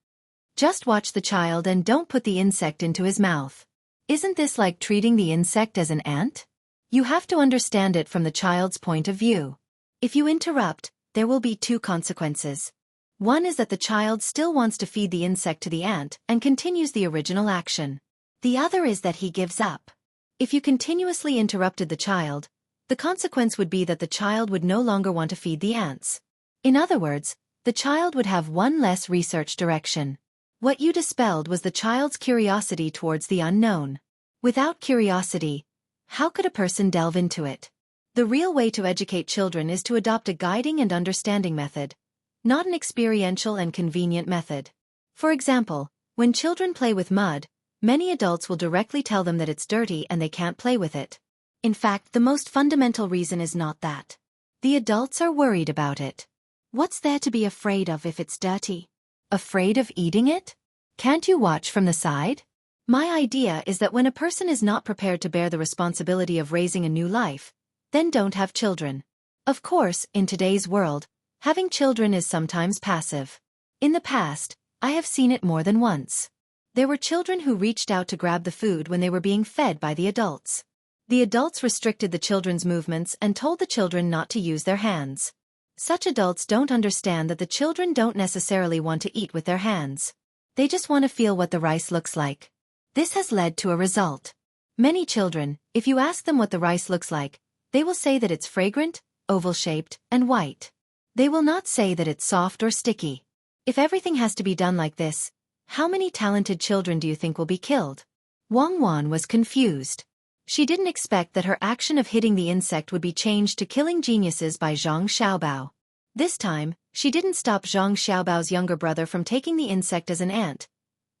Just watch the child and don't put the insect into his mouth. Isn't this like treating the insect as an ant? You have to understand it from the child's point of view. If you interrupt, there will be two consequences. One is that the child still wants to feed the insect to the ant and continues the original action. The other is that he gives up. If you continuously interrupted the child, the consequence would be that the child would no longer want to feed the ants. In other words, the child would have one less research direction. What you dispelled was the child's curiosity towards the unknown. Without curiosity, how could a person delve into it? The real way to educate children is to adopt a guiding and understanding method, not an experiential and convenient method. For example, when children play with mud, many adults will directly tell them that it's dirty and they can't play with it. In fact, the most fundamental reason is not that. The adults are worried about it. What's there to be afraid of if it's dirty? Afraid of eating it? Can't you watch from the side? My idea is that when a person is not prepared to bear the responsibility of raising a new life, then don't have children. Of course, in today's world, having children is sometimes passive. In the past, I have seen it more than once. There were children who reached out to grab the food when they were being fed by the adults. The adults restricted the children's movements and told the children not to use their hands. Such adults don't understand that the children don't necessarily want to eat with their hands. They just want to feel what the rice looks like. This has led to a result. Many children, if you ask them what the rice looks like, they will say that it's fragrant, oval-shaped, and white. They will not say that it's soft or sticky. If everything has to be done like this, how many talented children do you think will be killed? Wang Wan was confused. She didn't expect that her action of hitting the insect would be changed to killing geniuses by Zhang Xiaobao. This time, she didn't stop Zhang Xiaobao's younger brother from taking the insect as an ant,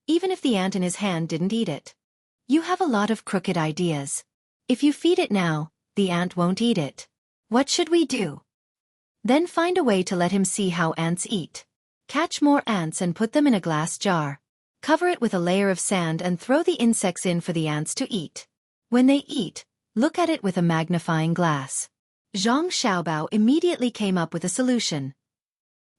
even if the ant in his hand didn't eat it. You have a lot of crooked ideas. If you feed it now, the ant won't eat it. What should we do? Then find a way to let him see how ants eat. Catch more ants and put them in a glass jar. Cover it with a layer of sand and throw the insects in for the ants to eat. When they eat, look at it with a magnifying glass. Zhang Xiaobao immediately came up with a solution.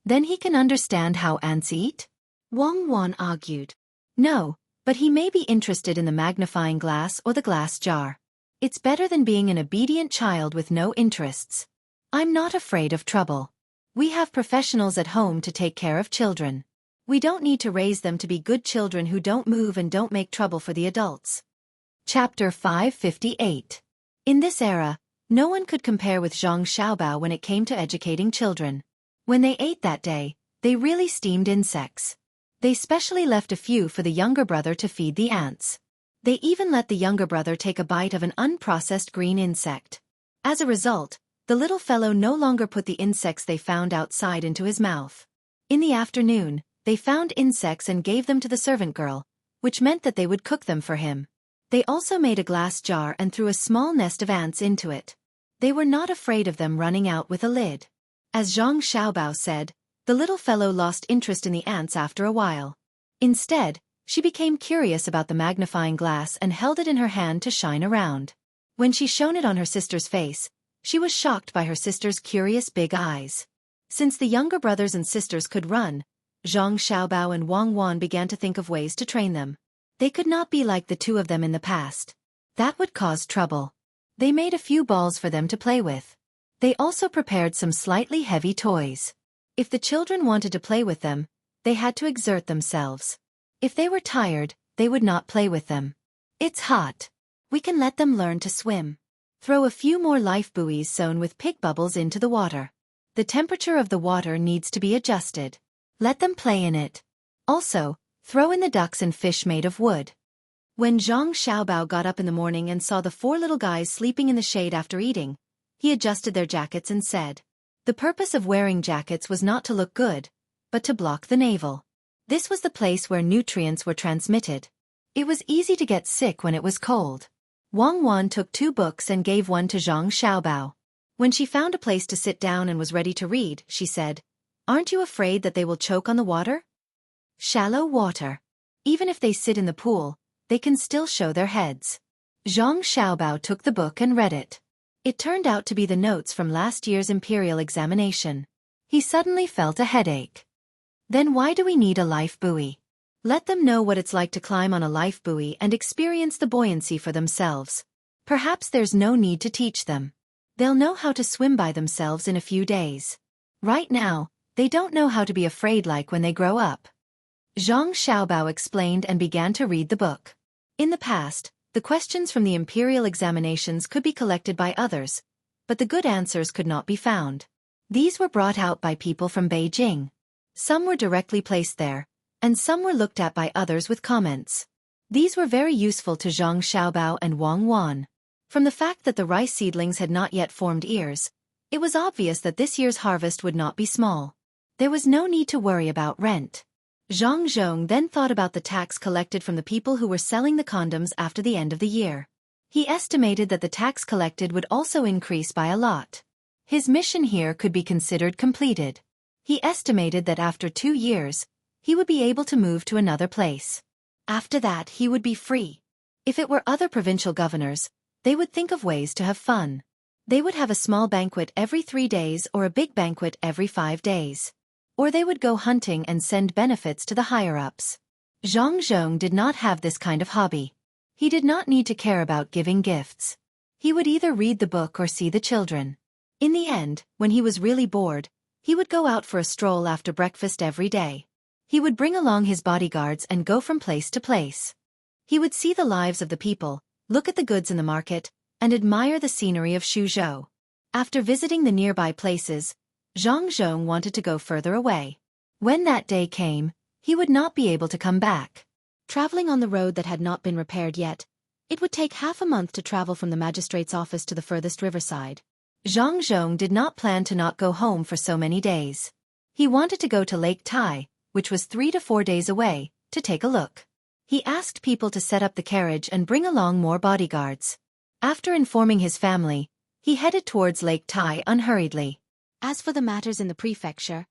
Then he can understand how ants eat? Wang Wan argued. No, but he may be interested in the magnifying glass or the glass jar. It's better than being an obedient child with no interests. I'm not afraid of trouble. We have professionals at home to take care of children. We don't need to raise them to be good children who don't move and don't make trouble for the adults. Chapter 558. In this era, no one could compare with Zhang Xiaobao when it came to educating children. When they ate that day, they really steamed insects. They specially left a few for the younger brother to feed the ants. They even let the younger brother take a bite of an unprocessed green insect. As a result, the little fellow no longer put the insects they found outside into his mouth. In the afternoon, they found insects and gave them to the servant girl, which meant that they would cook them for him. They also made a glass jar and threw a small nest of ants into it. They were not afraid of them running out with a lid. As Zhang Xiaobao said, the little fellow lost interest in the ants after a while. Instead, she became curious about the magnifying glass and held it in her hand to shine around. When she shone it on her sister's face, she was shocked by her sister's curious big eyes. Since the younger brothers and sisters could run, Zhang Xiaobao and Wang Wan began to think of ways to train them. They could not be like the two of them in the past. That would cause trouble. They made a few balls for them to play with. They also prepared some slightly heavy toys. If the children wanted to play with them, they had to exert themselves. If they were tired, they would not play with them. It's hot. We can let them learn to swim. Throw a few more life buoys sewn with pig bubbles into the water. The temperature of the water needs to be adjusted. Let them play in it. Also, throw in the ducks and fish made of wood. When Zhang Xiaobao got up in the morning and saw the four little guys sleeping in the shade after eating, he adjusted their jackets and said, "The purpose of wearing jackets was not to look good, but to block the navel." This was the place where nutrients were transmitted. It was easy to get sick when it was cold. Wang Wan took 2 books and gave one to Zhang Xiaobao. When she found a place to sit down and was ready to read, she said, "Aren't you afraid that they will choke on the water?" Shallow water. Even if they sit in the pool, they can still show their heads. Zhang Xiaobao took the book and read it. It turned out to be the notes from last year's imperial examination. He suddenly felt a headache. Then why do we need a life buoy? Let them know what it's like to climb on a life buoy and experience the buoyancy for themselves. Perhaps there's no need to teach them. They'll know how to swim by themselves in a few days. Right now, they don't know how to be afraid like when they grow up. Zhang Xiaobao explained and began to read the book. In the past, the questions from the imperial examinations could be collected by others, but the good answers could not be found. These were brought out by people from Beijing. Some were directly placed there, and some were looked at by others with comments. These were very useful to Zhang Xiaobao and Wang Wan. From the fact that the rice seedlings had not yet formed ears, it was obvious that this year's harvest would not be small. There was no need to worry about rent. Zhang Zhong then thought about the tax collected from the people who were selling the condoms after the end of the year. He estimated that the tax collected would also increase by a lot. His mission here could be considered completed. He estimated that after 2 years, he would be able to move to another place. After that, he would be free. If it were other provincial governors, they would think of ways to have fun. They would have a small banquet every 3 days or a big banquet every 5 days. Or they would go hunting and send benefits to the higher-ups. Zhang Zhong did not have this kind of hobby. He did not need to care about giving gifts. He would either read the book or see the children. In the end, when he was really bored, he would go out for a stroll after breakfast every day. He would bring along his bodyguards and go from place to place. He would see the lives of the people, look at the goods in the market, and admire the scenery of Suzhou. After visiting the nearby places, Zhang Zhong wanted to go further away. When that day came, he would not be able to come back. Traveling on the road that had not been repaired yet, it would take half a month to travel from the magistrate's office to the furthest riverside. Zhang Zhong did not plan to not go home for so many days. He wanted to go to Lake Tai, which was 3 to 4 days away, to take a look. He asked people to set up the carriage and bring along more bodyguards. After informing his family, he headed towards Lake Tai unhurriedly. As for the matters in the prefecture,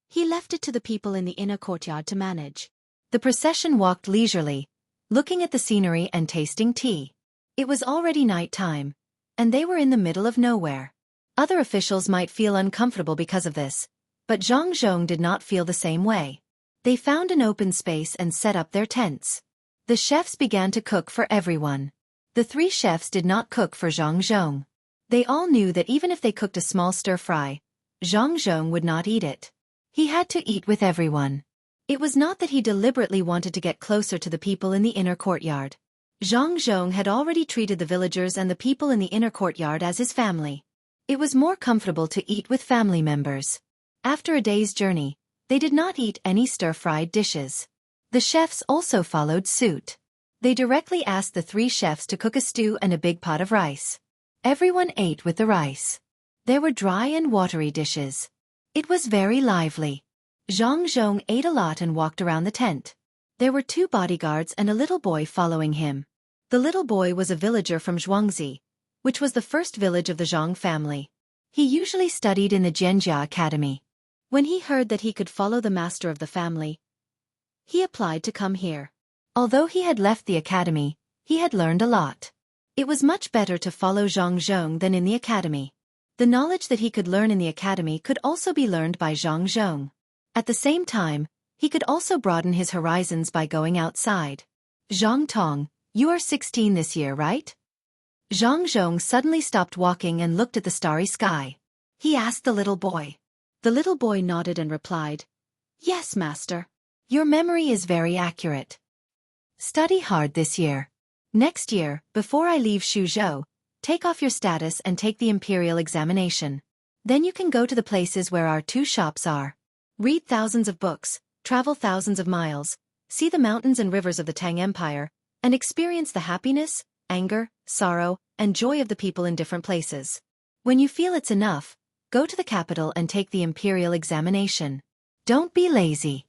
he left it to the people in the inner courtyard to manage. The procession walked leisurely, looking at the scenery and tasting tea. It was already night time, and they were in the middle of nowhere. Other officials might feel uncomfortable because of this, but Zhang Zhong did not feel the same way. They found an open space and set up their tents. The chefs began to cook for everyone. The 3 chefs did not cook for Zhang Zhong. They all knew that even if they cooked a small stir-fry, Zhang Zhong would not eat it. He had to eat with everyone. It was not that he deliberately wanted to get closer to the people in the inner courtyard. Zhang Zhong had already treated the villagers and the people in the inner courtyard as his family. It was more comfortable to eat with family members. After a day's journey, they did not eat any stir-fried dishes. The chefs also followed suit. They directly asked the 3 chefs to cook a stew and a big pot of rice. Everyone ate with the rice. There were dry and watery dishes. It was very lively. Zhang Zhong ate a lot and walked around the tent. There were 2 bodyguards and a little boy following him. The little boy was a villager from Zhuangzi, which was the first village of the Zhang family. He usually studied in the Jianghu academy. When he heard that he could follow the master of the family, he applied to come here. Although he had left the academy, he had learned a lot. It was much better to follow Zhang Zhong than in the academy. The knowledge that he could learn in the academy could also be learned by Zhang Zhong. At the same time, he could also broaden his horizons by going outside. Zhang Tong, you are 16 this year, right? Zhang Zhong suddenly stopped walking and looked at the starry sky. He asked the little boy. The little boy nodded and replied, "Yes, master. Your memory is very accurate. Study hard this year. Next year, before I leave Suzhou, take off your status and take the imperial examination. Then you can go to the places where our 2 shops are. Read thousands of books, travel thousands of miles, see the mountains and rivers of the Tang Empire, and experience the happiness, anger, sorrow, and joy of the people in different places. When you feel it's enough, go to the capital and take the imperial examination. Don't be lazy.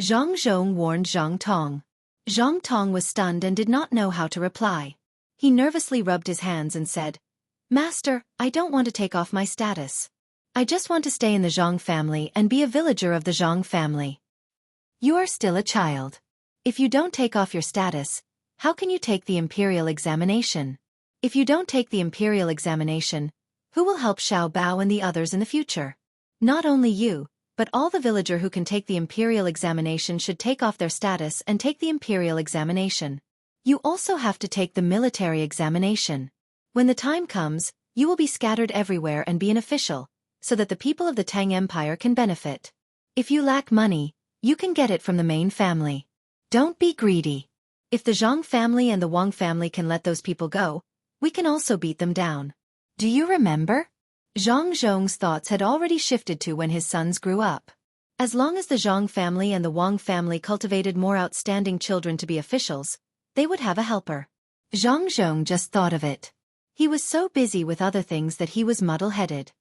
Zhang Zhong warned Zhang Tong. Zhang Tong was stunned and did not know how to reply. He nervously rubbed his hands and said, "Master, I don't want to take off my status. I just want to stay in the Zhang family and be a villager of the Zhang family." "You are still a child. If you don't take off your status, how can you take the imperial examination? If you don't take the imperial examination, who will help Xiao Bao and the others in the future? Not only you, but all the villager who can take the imperial examination should take off their status and take the imperial examination. You also have to take the military examination. When the time comes, you will be scattered everywhere and be an official, so that the people of the Tang Empire can benefit. If you lack money, you can get it from the main family. Don't be greedy. If the Zhang family and the Wang family can let those people go, we can also beat them down. Do you remember?" Zhang Zhong's thoughts had already shifted to when his sons grew up. As long as the Zhang family and the Wang family cultivated more outstanding children to be officials, they would have a helper. Zhang Zhong just thought of it. He was so busy with other things that he was muddle-headed.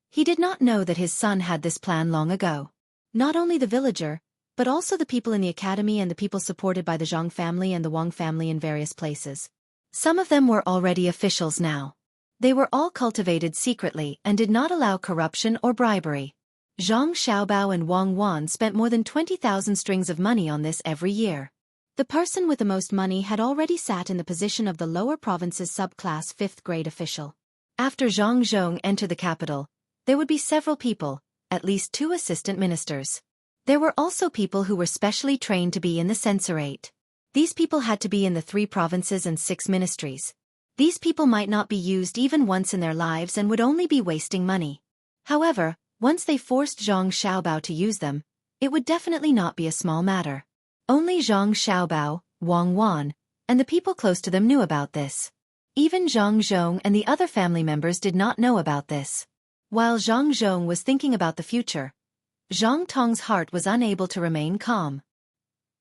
He did not know that his son had this plan long ago. Not only the villager, but also the people in the academy and the people supported by the Zhang family and the Wang family in various places. Some of them were already officials now. They were all cultivated secretly and did not allow corruption or bribery. Zhang Xiaobao and Wang Wan spent more than 20,000 strings of money on this every year. The person with the most money had already sat in the position of the lower province's subclass 5th grade official. After Zhang Zhong entered the capital, there would be several people, at least 2 assistant ministers. There were also people who were specially trained to be in the censorate. These people had to be in the 3 provinces and 6 ministries. These people might not be used even once in their lives and would only be wasting money. However, once they forced Zhang Xiaobao to use them, it would definitely not be a small matter. Only Zhang Xiaobao, Wang Wan, and the people close to them knew about this. Even Zhang Zhong and the other family members did not know about this. While Zhang Zhong was thinking about the future, Zhang Tong's heart was unable to remain calm.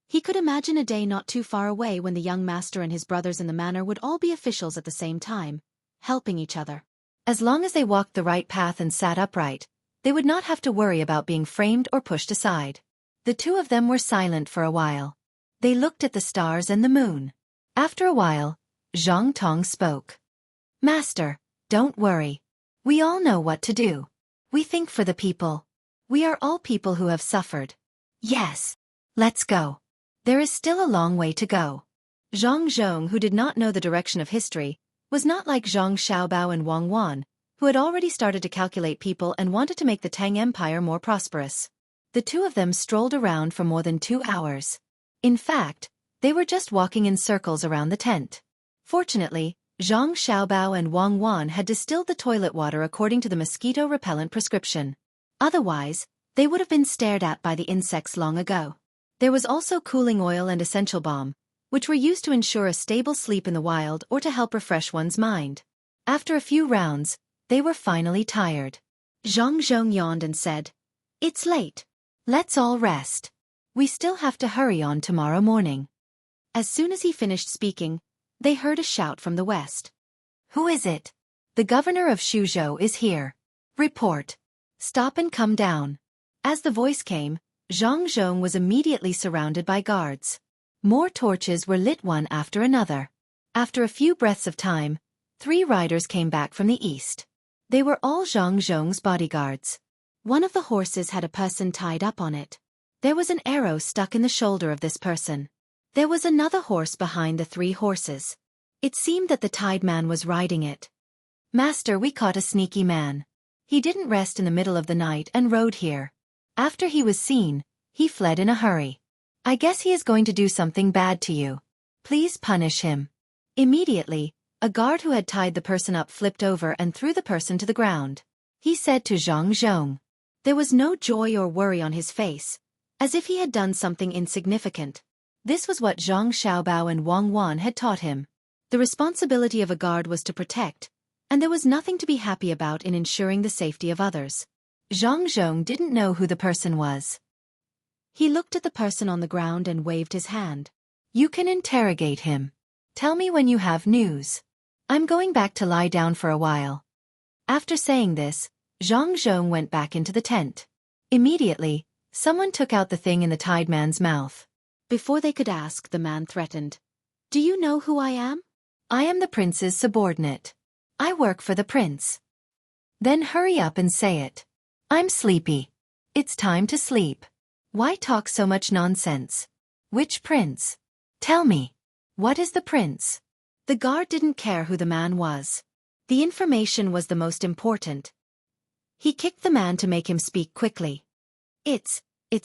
He could imagine a day not too far away when the young master and his brothers in the manor would all be officials at the same time, helping each other. As long as they walked the right path and sat upright, they would not have to worry about being framed or pushed aside. The 2 of them were silent for a while. They looked at the stars and the moon. After a while, Zhang Tong spoke. "Master, don't worry. We all know what to do. We think for the people. We are all people who have suffered. Yes. Let's go. There is still a long way to go." Zhang Zhong, who did not know the direction of history, was not like Zhang Xiaobao and Wang Wan, who had already started to calculate people and wanted to make the Tang Empire more prosperous. The 2 of them strolled around for more than 2 hours. In fact, they were just walking in circles around the tent. Fortunately, Zhang Xiaobao and Wang Wan had distilled the toilet water according to the mosquito-repellent prescription. Otherwise, they would have been stared at by the insects long ago. There was also cooling oil and essential balm, which were used to ensure a stable sleep in the wild or to help refresh one's mind. After a few rounds, they were finally tired. Zhang Zhong yawned and said, "It's late. Let's all rest. We still have to hurry on tomorrow morning." As soon as he finished speaking, they heard a shout from the west. "Who is it?" "The governor of Shuzhou is here. Report. Stop and come down." As the voice came, Zhang Zhong was immediately surrounded by guards. More torches were lit one after another. After a few breaths of time, 3 riders came back from the east. They were all Zhang Zhong's bodyguards. One of the horses had a person tied up on it. There was an arrow stuck in the shoulder of this person. There was another horse behind the 3 horses. It seemed that the tied man was riding it. "Master, we caught a sneaky man. He didn't rest in the middle of the night and rode here. After he was seen, he fled in a hurry. I guess he is going to do something bad to you. Please punish him." Immediately, a guard who had tied the person up flipped over and threw the person to the ground. He said to Zhang Zhong. There was no joy or worry on his face, as if he had done something insignificant. This was what Zhang Xiaobao and Wang Wan had taught him. The responsibility of a guard was to protect, and there was nothing to be happy about in ensuring the safety of others. Zhang Zhong didn't know who the person was. He looked at the person on the ground and waved his hand. "You can interrogate him." Tell me when you have news. I'm going back to lie down for a while. After saying this, Xianxia went back into the tent. Immediately, someone took out the thing in the tied man's mouth. Before they could ask, the man threatened. Do you know who I am? I am the prince's subordinate. I work for the prince. Then hurry up and say it. I'm sleepy. It's time to sleep. Why talk so much nonsense? Which prince? Tell me. What is the prince? The guard didn't care who the man was. The information was the most important. He kicked the man to make him speak quickly. It's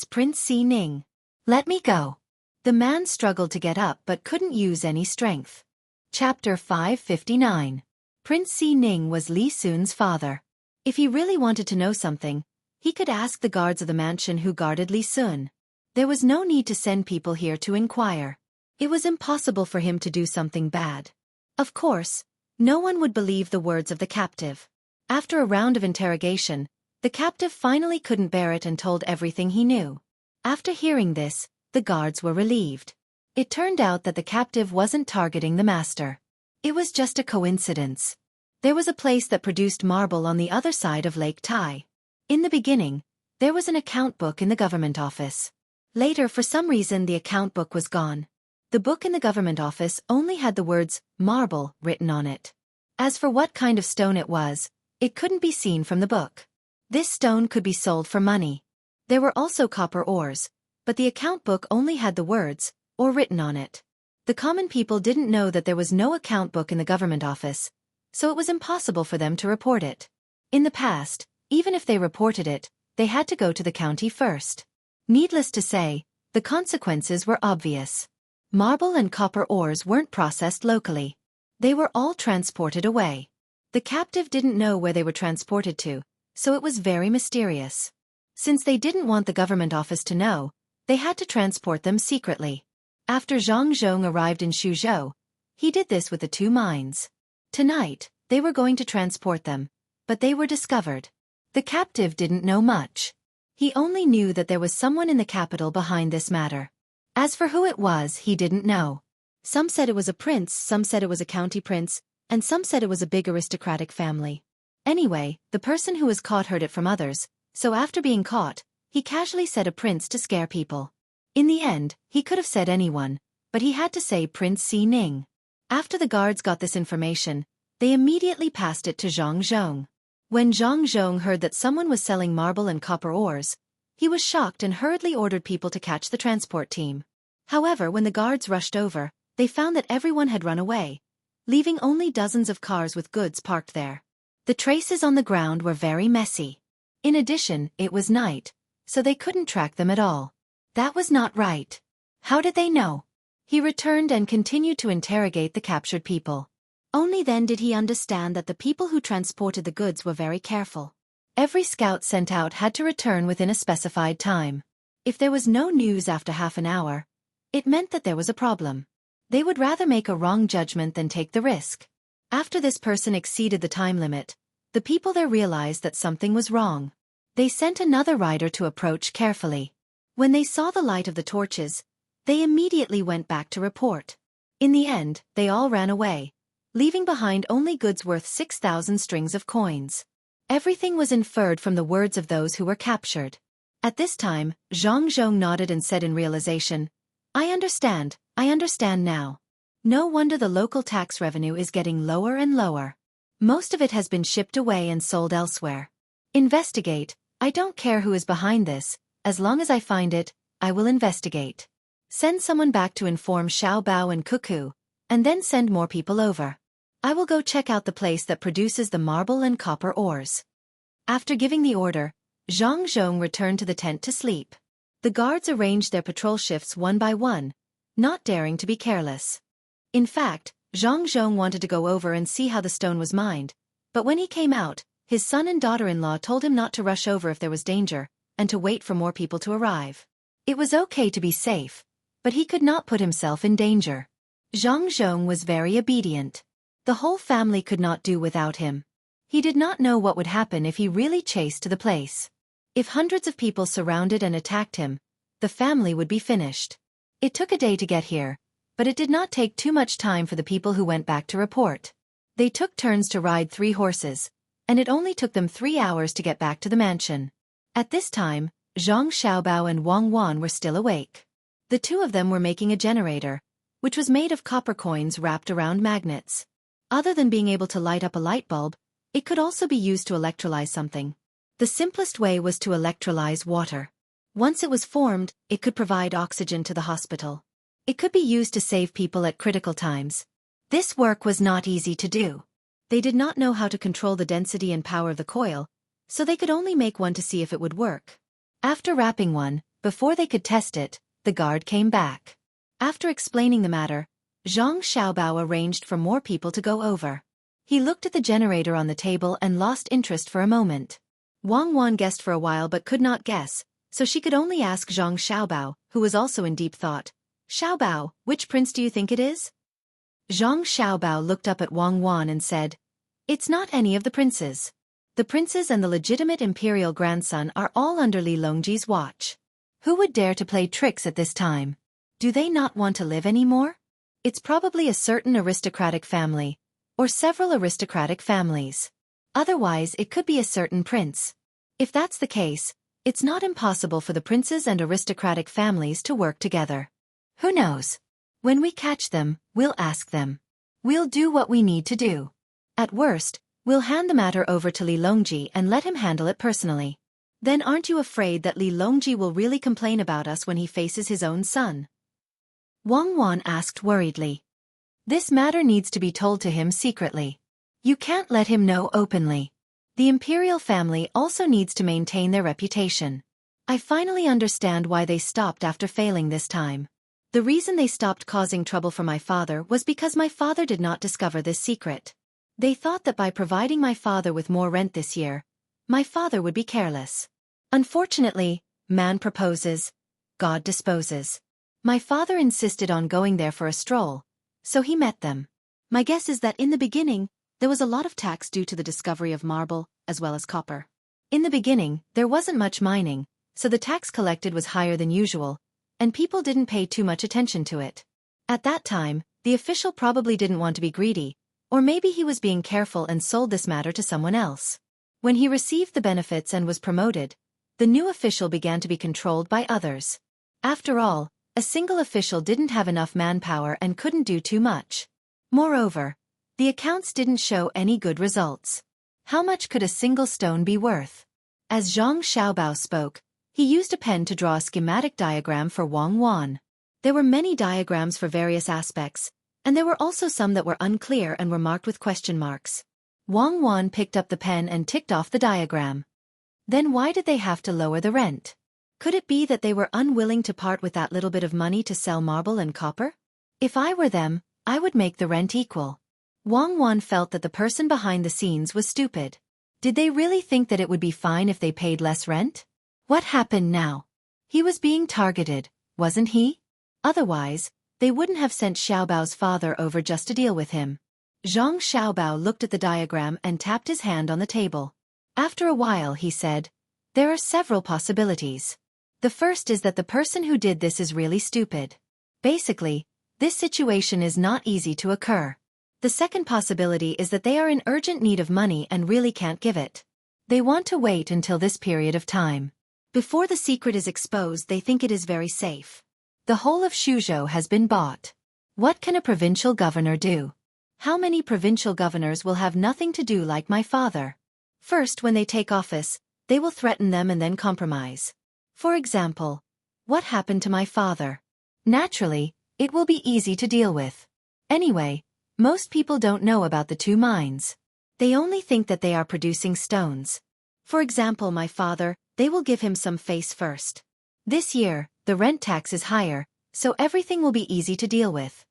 Prince Ning. Let me go. The man struggled to get up but couldn't use any strength. Chapter 559. Prince Ning was Li Sun's father. If he really wanted to know something, he could ask the guards of the mansion who guarded Li Sun. There was no need to send people here to inquire. It was impossible for him to do something bad. Of course, no one would believe the words of the captive. After a round of interrogation, the captive finally couldn't bear it and told everything he knew. After hearing this, the guards were relieved. It turned out that the captive wasn't targeting the master. It was just a coincidence. There was a place that produced marble on the other side of Lake Tai. In the beginning, there was an account book in the government office. Later, for some reason, the account book was gone. The book in the government office only had the words marble written on it. As for what kind of stone it was, it couldn't be seen from the book. This stone could be sold for money. There were also copper ores, but the account book only had the words, or written on it. The common people didn't know that there was no account book in the government office, so it was impossible for them to report it. In the past, even if they reported it, they had to go to the county first. Needless to say, the consequences were obvious. Marble and copper ores weren't processed locally. They were all transported away. The captive didn't know where they were transported to, so it was very mysterious. Since they didn't want the government office to know, they had to transport them secretly. After Zhang Zhong arrived in Suzhou, he did this with the two mines. Tonight, they were going to transport them, but they were discovered. The captive didn't know much. He only knew that there was someone in the capital behind this matter. As for who it was, he didn't know. Some said it was a prince, some said it was a county prince, and some said it was a big aristocratic family. Anyway, the person who was caught heard it from others, so after being caught, he casually said a prince to scare people. In the end, he could have said anyone, but he had to say Prince Ning. After the guards got this information, they immediately passed it to Zhang Zhong. When Zhang Zhong heard that someone was selling marble and copper ores, he was shocked and hurriedly ordered people to catch the transport team. However, when the guards rushed over, they found that everyone had run away, leaving only dozens of cars with goods parked there. The traces on the ground were very messy. In addition, it was night, so they couldn't track them at all. That was not right. How did they know? He returned and continued to interrogate the captured people. Only then did he understand that the people who transported the goods were very careful. Every scout sent out had to return within a specified time. If there was no news after half an hour, it meant that there was a problem. They would rather make a wrong judgment than take the risk. After this person exceeded the time limit, the people there realized that something was wrong. They sent another rider to approach carefully. When they saw the light of the torches, they immediately went back to report. In the end, they all ran away, leaving behind only goods worth 6,000 strings of coins. Everything was inferred from the words of those who were captured. At this time, Zhang Zhong nodded and said in realization, I understand now. No wonder the local tax revenue is getting lower and lower. Most of it has been shipped away and sold elsewhere. Investigate. I don't care who is behind this, as long as I find it, I will investigate. Send someone back to inform Xiao Bao and Cuckoo, and then send more people over. I will go check out the place that produces the marble and copper ores. After giving the order, Zhang Zhong returned to the tent to sleep. The guards arranged their patrol shifts one by one, not daring to be careless. In fact, Zhang Zhong wanted to go over and see how the stone was mined, but when he came out, his son and daughter-in-law told him not to rush over if there was danger, and to wait for more people to arrive. It was okay to be safe, but he could not put himself in danger. Zhang Zhong was very obedient. The whole family could not do without him. He did not know what would happen if he really chased to the place. If hundreds of people surrounded and attacked him, the family would be finished. It took a day to get here, but it did not take too much time for the people who went back to report. They took turns to ride 3 horses, and it only took them 3 hours to get back to the mansion. At this time, Zhang Xiaobao and Wang Wan were still awake. The two of them were making a generator, which was made of copper coins wrapped around magnets. Other than being able to light up a light bulb, it could also be used to electrolyze something. The simplest way was to electrolyze water. Once it was formed, it could provide oxygen to the hospital. It could be used to save people at critical times. This work was not easy to do. They did not know how to control the density and power of the coil, so they could only make one to see if it would work. After wrapping one, before they could test it, the guard came back. After explaining the matter, Zhang Xiaobao arranged for more people to go over. He looked at the generator on the table and lost interest for a moment. Wang Wan guessed for a while but could not guess, so she could only ask Zhang Xiaobao, who was also in deep thought. "Xiaobao, which prince do you think it is?" Zhang Xiaobao looked up at Wang Wan and said, "It's not any of the princes. The princes and the legitimate imperial grandson are all under Li Longji's watch. Who would dare to play tricks at this time? Do they not want to live anymore? It's probably a certain aristocratic family, or several aristocratic families. Otherwise it could be a certain prince. If that's the case, it's not impossible for the princes and aristocratic families to work together. Who knows? When we catch them, we'll ask them. We'll do what we need to do. At worst, we'll hand the matter over to Li Longji and let him handle it personally. Then aren't you afraid that Li Longji will really complain about us when he faces his own son?" Wang Wan asked worriedly. "This matter needs to be told to him secretly. You can't let him know openly. The imperial family also needs to maintain their reputation. I finally understand why they stopped after failing this time. The reason they stopped causing trouble for my father was because my father did not discover this secret. They thought that by providing my father with more rent this year, my father would be careless. Unfortunately, man proposes, God disposes. My father insisted on going there for a stroll, so he met them. My guess is that in the beginning, there was a lot of tax due to the discovery of marble, as well as copper. In the beginning, there wasn't much mining, so the tax collected was higher than usual, and people didn't pay too much attention to it. At that time, the official probably didn't want to be greedy, or maybe he was being careful and sold this matter to someone else. When he received the benefits and was promoted, the new official began to be controlled by others. After all, a single official didn't have enough manpower and couldn't do too much. Moreover, the accounts didn't show any good results. How much could a single stone be worth? As Zhang Xiaobao spoke, he used a pen to draw a schematic diagram for Wang Wan. There were many diagrams for various aspects, and there were also some that were unclear and were marked with question marks. Wang Wan picked up the pen and ticked off the diagram. Then why did they have to lower the rent? Could it be that they were unwilling to part with that little bit of money to sell marble and copper? If I were them, I would make the rent equal. Wang Wan felt that the person behind the scenes was stupid. Did they really think that it would be fine if they paid less rent? What happened now? He was being targeted, wasn't he? Otherwise, they wouldn't have sent Xiaobao's father over just to deal with him. Zhang Xiaobao looked at the diagram and tapped his hand on the table. After a while he said, "There are several possibilities. The first is that the person who did this is really stupid. Basically, this situation is not easy to occur. The second possibility is that they are in urgent need of money and really can't give it. They want to wait until this period of time. Before the secret is exposed, they think it is very safe. The whole of Xuzhou has been bought. What can a provincial governor do? How many provincial governors will have nothing to do like my father? First, when they take office, they will threaten them and then compromise. For example, what happened to my father? Naturally, it will be easy to deal with. Anyway, most people don't know about the 2 mines. They only think that they are producing stones. For example, my father, they will give him some face first. This year, the rent tax is higher, so everything will be easy to deal with.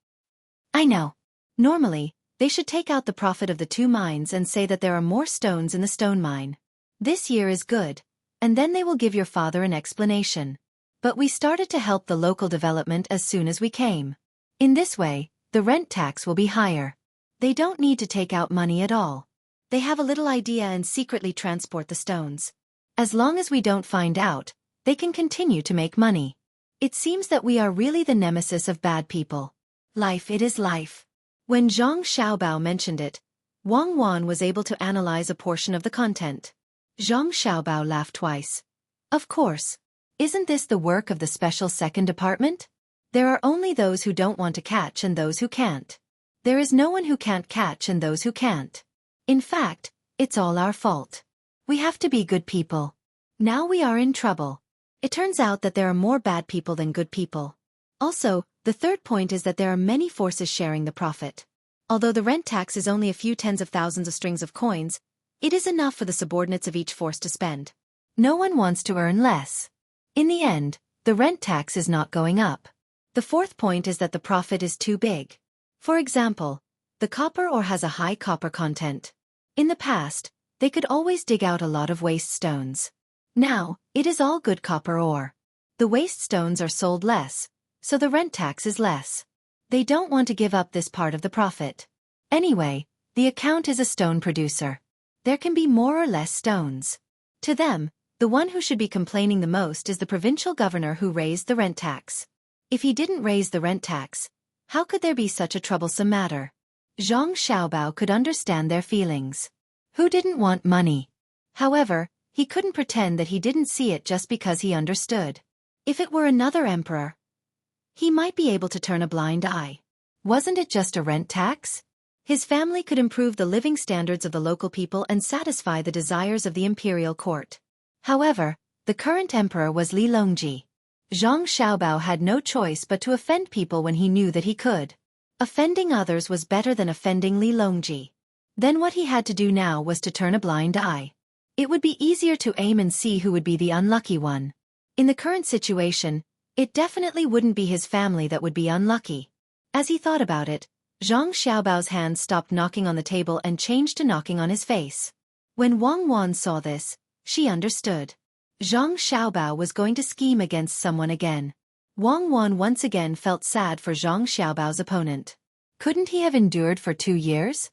I know. Normally, they should take out the profit of the 2 mines and say that there are more stones in the stone mine. This year is good, and then they will give your father an explanation. But we started to help the local development as soon as we came. In this way, the rent tax will be higher. They don't need to take out money at all. They have a little idea and secretly transport the stones. As long as we don't find out, they can continue to make money. It seems that we are really the nemesis of bad people. Life, it is life. When Zhang Xiaobao mentioned it, Wang Wan was able to analyze a portion of the content. Zhang Xiaobao laughed twice. Of course. Isn't this the work of the special second department? There are only those who don't want to catch and those who can't. There is no one who can't catch and those who can't. In fact, it's all our fault. We have to be good people. Now we are in trouble. It turns out that there are more bad people than good people. Also, the third point is that there are many forces sharing the profit. Although the rent tax is only a few tens of thousands of strings of coins, it is enough for the subordinates of each force to spend. No one wants to earn less. In the end, the rent tax is not going up. The fourth point is that the profit is too big. For example, the copper ore has a high copper content. In the past, they could always dig out a lot of waste stones. Now, it is all good copper ore. The waste stones are sold less, so the rent tax is less. They don't want to give up this part of the profit. Anyway, the account is a stone producer. There can be more or less stones. To them, the one who should be complaining the most is the provincial governor who raised the rent tax. If he didn't raise the rent tax, how could there be such a troublesome matter? Zhang Xiaobao could understand their feelings. Who didn't want money? However, he couldn't pretend that he didn't see it just because he understood. If it were another emperor, he might be able to turn a blind eye. Wasn't it just a rent tax? His family could improve the living standards of the local people and satisfy the desires of the imperial court. However, the current emperor was Li Longji. Zhang Xiaobao had no choice but to offend people when he knew that he could. Offending others was better than offending Li Longji. Then what he had to do now was to turn a blind eye. It would be easier to aim and see who would be the unlucky one. In the current situation, it definitely wouldn't be his family that would be unlucky. As he thought about it, Zhang Xiaobao's hand stopped knocking on the table and changed to knocking on his face. When Wang Wan saw this, she understood. Zhang Xiaobao was going to scheme against someone again. Wang Wan once again felt sad for Zhang Xiaobao's opponent. Couldn't he have endured for 2 years?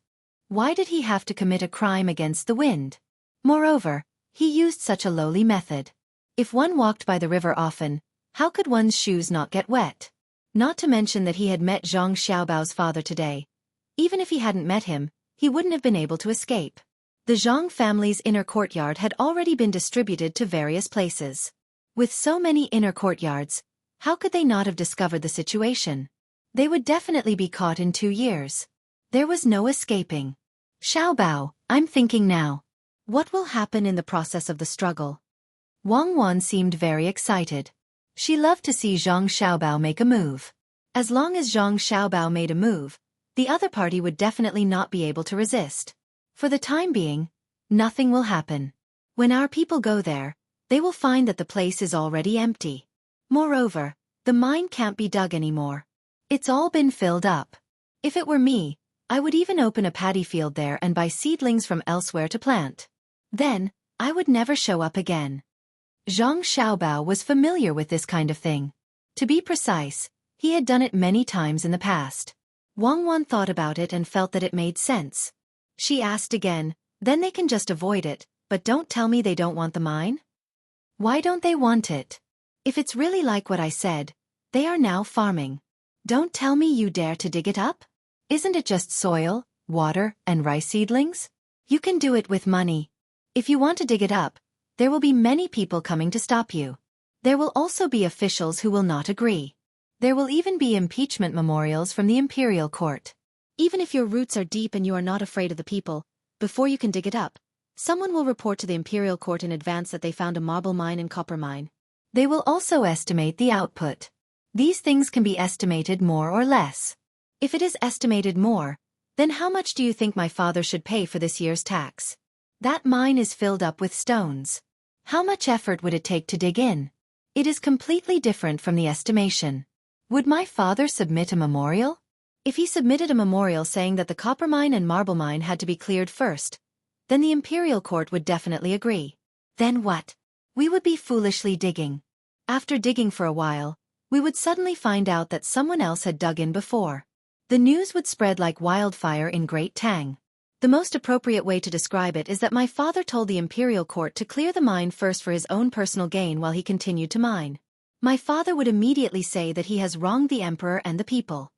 Why did he have to commit a crime against the wind? Moreover, he used such a lowly method. If one walked by the river often, how could one's shoes not get wet? Not to mention that he had met Zhang Xiaobao's father today. Even if he hadn't met him, he wouldn't have been able to escape. The Zhang family's inner courtyard had already been distributed to various places. With so many inner courtyards, how could they not have discovered the situation? They would definitely be caught in 2 years. There was no escaping. Xiaobao, I'm thinking now. What will happen in the process of the struggle? Wang Wan seemed very excited. She loved to see Zhang Xiaobao make a move. As long as Zhang Xiaobao made a move, the other party would definitely not be able to resist. For the time being, nothing will happen. When our people go there, they will find that the place is already empty. Moreover, the mine can't be dug anymore. It's all been filled up. If it were me, I would even open a paddy field there and buy seedlings from elsewhere to plant. Then, I would never show up again. Zhang Xiaobao was familiar with this kind of thing. To be precise, he had done it many times in the past. Wang Wan thought about it and felt that it made sense. She asked again, then they can just avoid it, but don't tell me they don't want the mine? Why don't they want it? If it's really like what I said, they are now farming. Don't tell me you dare to dig it up? Isn't it just soil, water, and rice seedlings? You can do it with money. If you want to dig it up, there will be many people coming to stop you. There will also be officials who will not agree. There will even be impeachment memorials from the imperial court. Even if your roots are deep and you are not afraid of the people, before you can dig it up, someone will report to the imperial court in advance that they found a marble mine and copper mine. They will also estimate the output. These things can be estimated more or less. If it is estimated more, then how much do you think my father should pay for this year's tax? That mine is filled up with stones. How much effort would it take to dig in? It is completely different from the estimation. Would my father submit a memorial? If he submitted a memorial saying that the copper mine and marble mine had to be cleared first, then the imperial court would definitely agree. Then what? We would be foolishly digging. After digging for a while, we would suddenly find out that someone else had dug in before. The news would spread like wildfire in Great Tang. The most appropriate way to describe it is that my father told the imperial court to clear the mine first for his own personal gain while he continued to mine. My father would immediately say that he has wronged the emperor and the people.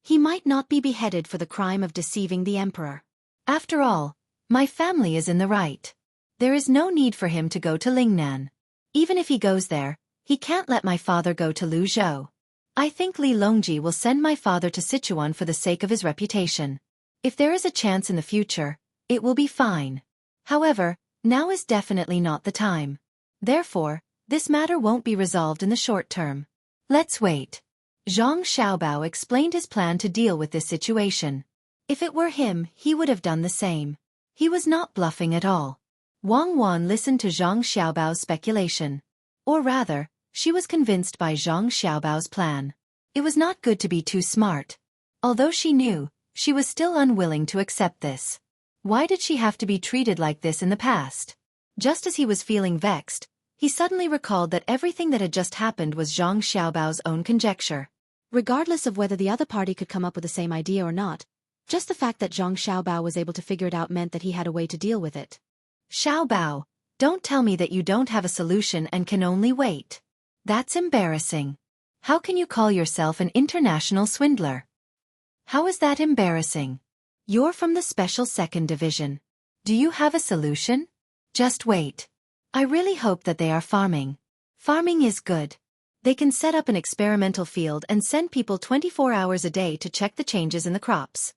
He might not be beheaded for the crime of deceiving the emperor. After all, my family is in the right. There is no need for him to go to Lingnan. Even if he goes there, he can't let my father go to Luzhou. I think Li Longji will send my father to Sichuan for the sake of his reputation. If there is a chance in the future, it will be fine. However, now is definitely not the time. Therefore, this matter won't be resolved in the short term. Let's wait. Zhang Xiaobao explained his plan to deal with this situation. If it were him, he would have done the same. He was not bluffing at all. Wang Wan listened to Zhang Xiaobao's speculation. Or rather, she was convinced by Zhang Xiaobao's plan. It was not good to be too smart. Although she knew, she was still unwilling to accept this. Why did she have to be treated like this in the past? Just as he was feeling vexed, he suddenly recalled that everything that had just happened was Zhang Xiaobao's own conjecture. Regardless of whether the other party could come up with the same idea or not, just the fact that Zhang Xiaobao was able to figure it out meant that he had a way to deal with it. Xiaobao, don't tell me that you don't have a solution and can only wait. That's embarrassing. How can you call yourself an international swindler? How is that embarrassing? You're from the Special Second Division. Do you have a solution? Just wait. I really hope that they are farming. Farming is good. They can set up an experimental field and send people 24 hours a day to check the changes in the crops.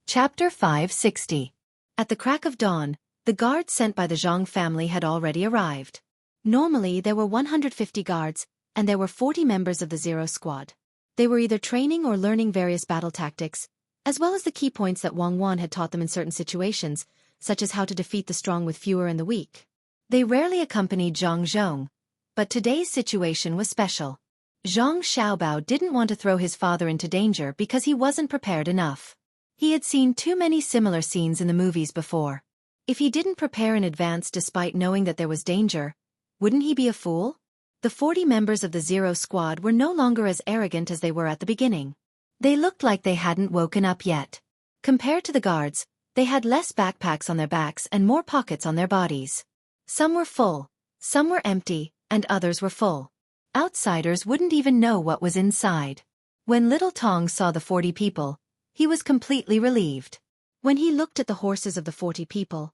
Chapter 560. At the crack of dawn, the guards sent by the Zhang family had already arrived. Normally there were 150 guards, and there were 40 members of the Zero Squad. They were either training or learning various battle tactics, as well as the key points that Wang Wan had taught them in certain situations, such as how to defeat the strong with fewer and the weak. They rarely accompanied Zhang Zhong, but today's situation was special. Zhang Xiaobao didn't want to throw his father into danger because he wasn't prepared enough. He had seen too many similar scenes in the movies before. If he didn't prepare in advance despite knowing that there was danger, wouldn't he be a fool? The 40 members of the Zero Squad were no longer as arrogant as they were at the beginning. They looked like they hadn't woken up yet. Compared to the guards, they had less backpacks on their backs and more pockets on their bodies. Some were full, some were empty, and others were full. Outsiders wouldn't even know what was inside. When little Tang saw the 40 people, he was completely relieved. When he looked at the horses of the 40 people,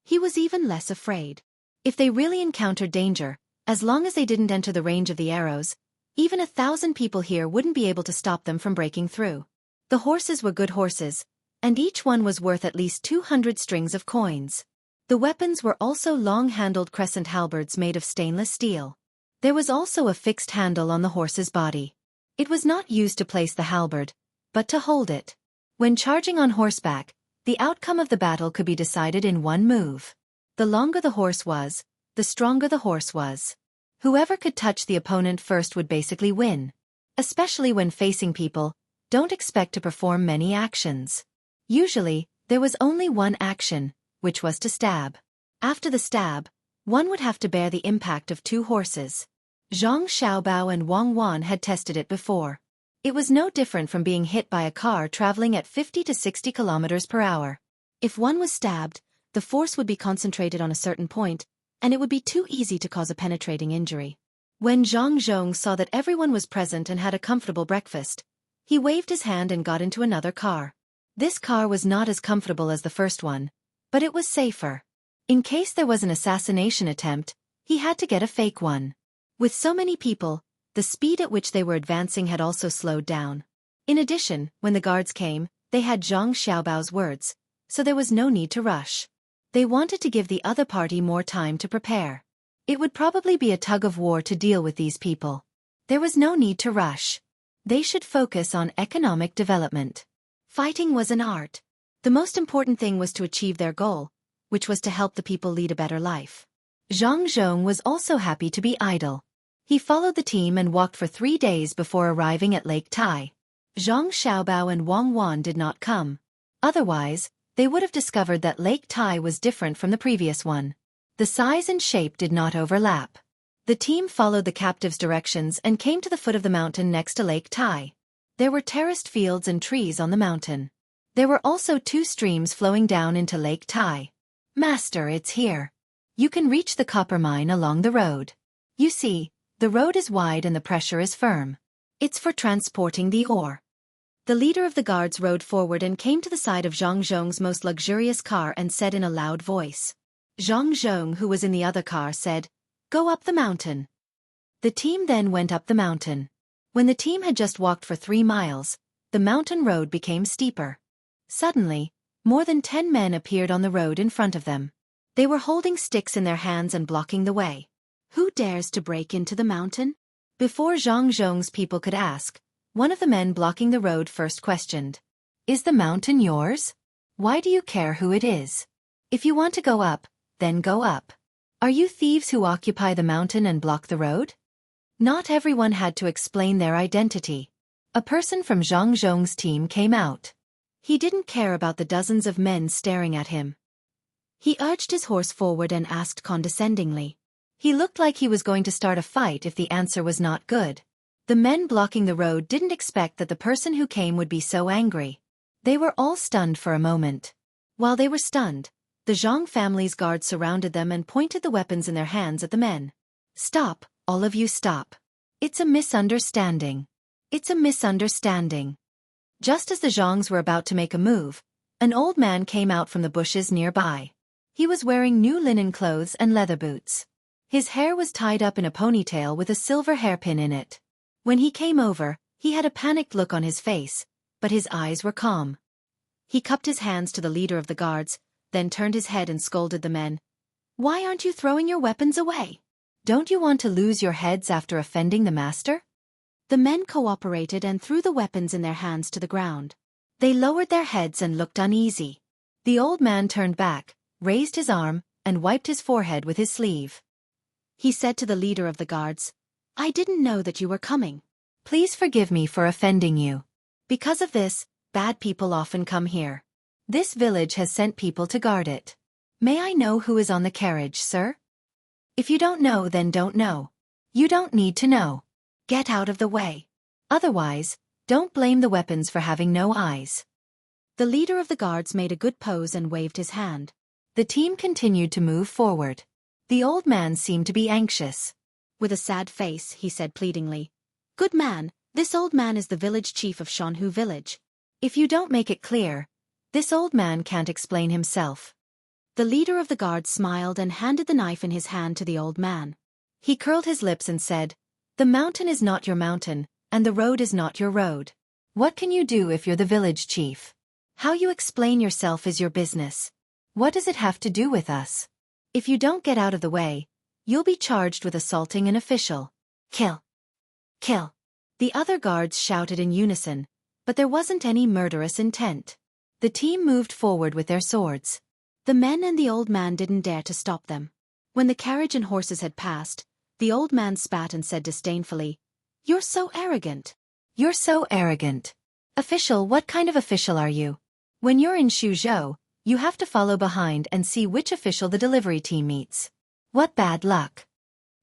he was even less afraid. If they really encountered danger, as long as they didn't enter the range of the arrows, even 1,000 people here wouldn't be able to stop them from breaking through. The horses were good horses, and each one was worth at least 200 strings of coins. The weapons were also long-handled crescent halberds made of stainless steel. There was also a fixed handle on the horse's body. It was not used to place the halberd, but to hold it. When charging on horseback, the outcome of the battle could be decided in one move. The longer the horse was, the stronger the horse was. Whoever could touch the opponent first would basically win. Especially when facing people, don't expect to perform many actions. Usually, there was only one action, which was to stab. After the stab, one would have to bear the impact of 2 horses. Zhang Xiaobao and Wang Wan had tested it before. It was no different from being hit by a car traveling at 50 to 60 kilometers per hour. If one was stabbed, the force would be concentrated on a certain point, and it would be too easy to cause a penetrating injury. When Zhang Zhong saw that everyone was present and had a comfortable breakfast, he waved his hand and got into another car. This car was not as comfortable as the first one, but it was safer. In case there was an assassination attempt, he had to get a fake one. With so many people, the speed at which they were advancing had also slowed down. In addition, when the guards came, they had Zhang Xiaobao's words, so there was no need to rush. They wanted to give the other party more time to prepare. It would probably be a tug of war to deal with these people. There was no need to rush. They should focus on economic development. Fighting was an art. The most important thing was to achieve their goal, which was to help the people lead a better life. Zhang Zhong was also happy to be idle. He followed the team and walked for 3 days before arriving at Lake Tai. Zhang Xiaobao and Wang Wan did not come. Otherwise, they would have discovered that Lake Tai was different from the previous one. The size and shape did not overlap. The team followed the captive's directions and came to the foot of the mountain next to Lake Tai. There were terraced fields and trees on the mountain. There were also 2 streams flowing down into Lake Tai. Master, it's here. You can reach the copper mine along the road. You see, the road is wide and the pressure is firm. It's for transporting the ore. The leader of the guards rode forward and came to the side of Zhang Zhong's most luxurious car and said in a loud voice. Zhang Zhong, who was in the other car, said, "Go up the mountain." The team then went up the mountain. When the team had just walked for 3 miles, the mountain road became steeper. Suddenly, more than 10 men appeared on the road in front of them. They were holding sticks in their hands and blocking the way. "Who dares to break into the mountain?" Before Zhang Zhong's people could ask, one of the men blocking the road first questioned. "Is the mountain yours? Why do you care who it is? If you want to go up, then go up. Are you thieves who occupy the mountain and block the road?" Not everyone had to explain their identity. A person from Zhang Zhong's team came out. He didn't care about the dozens of men staring at him. He urged his horse forward and asked condescendingly. He looked like he was going to start a fight if the answer was not good. The men blocking the road didn't expect that the person who came would be so angry. They were all stunned for a moment. While they were stunned, the Zhang family's guards surrounded them and pointed the weapons in their hands at the men. "Stop, all of you stop. It's a misunderstanding. It's a misunderstanding." Just as the Zhangs were about to make a move, an old man came out from the bushes nearby. He was wearing new linen clothes and leather boots. His hair was tied up in a ponytail with a silver hairpin in it. When he came over, he had a panicked look on his face, but his eyes were calm. He cupped his hands to the leader of the guards, then turned his head and scolded the men. "Why aren't you throwing your weapons away? Don't you want to lose your heads after offending the master?" The men cooperated and threw the weapons in their hands to the ground. They lowered their heads and looked uneasy. The old man turned back, raised his arm, and wiped his forehead with his sleeve. He said to the leader of the guards, "I didn't know that you were coming. Please forgive me for offending you. Because of this, bad people often come here. This village has sent people to guard it. May I know who is on the carriage, sir? If you don't know, then don't know. You don't need to know. Get out of the way. Otherwise, don't blame the weapons for having no eyes." The leader of the guards made a good pose and waved his hand. The team continued to move forward. The old man seemed to be anxious. With a sad face, he said pleadingly, "Good man, this old man is the village chief of Xianxia village. If you don't make it clear, this old man can't explain himself." The leader of the guards smiled and handed the knife in his hand to the old man. He curled his lips and said, "The mountain is not your mountain, and the road is not your road. What can you do if you're the village chief? How you explain yourself is your business. What does it have to do with us? If you don't get out of the way, you'll be charged with assaulting an official. Kill! Kill!" The other guards shouted in unison, but there wasn't any murderous intent. The team moved forward with their swords. The men and the old man didn't dare to stop them. When the carriage and horses had passed, the old man spat and said disdainfully, "You're so arrogant. You're so arrogant. Official, what kind of official are you? When you're in Suzhou, you have to follow behind and see which official the delivery team meets. What bad luck."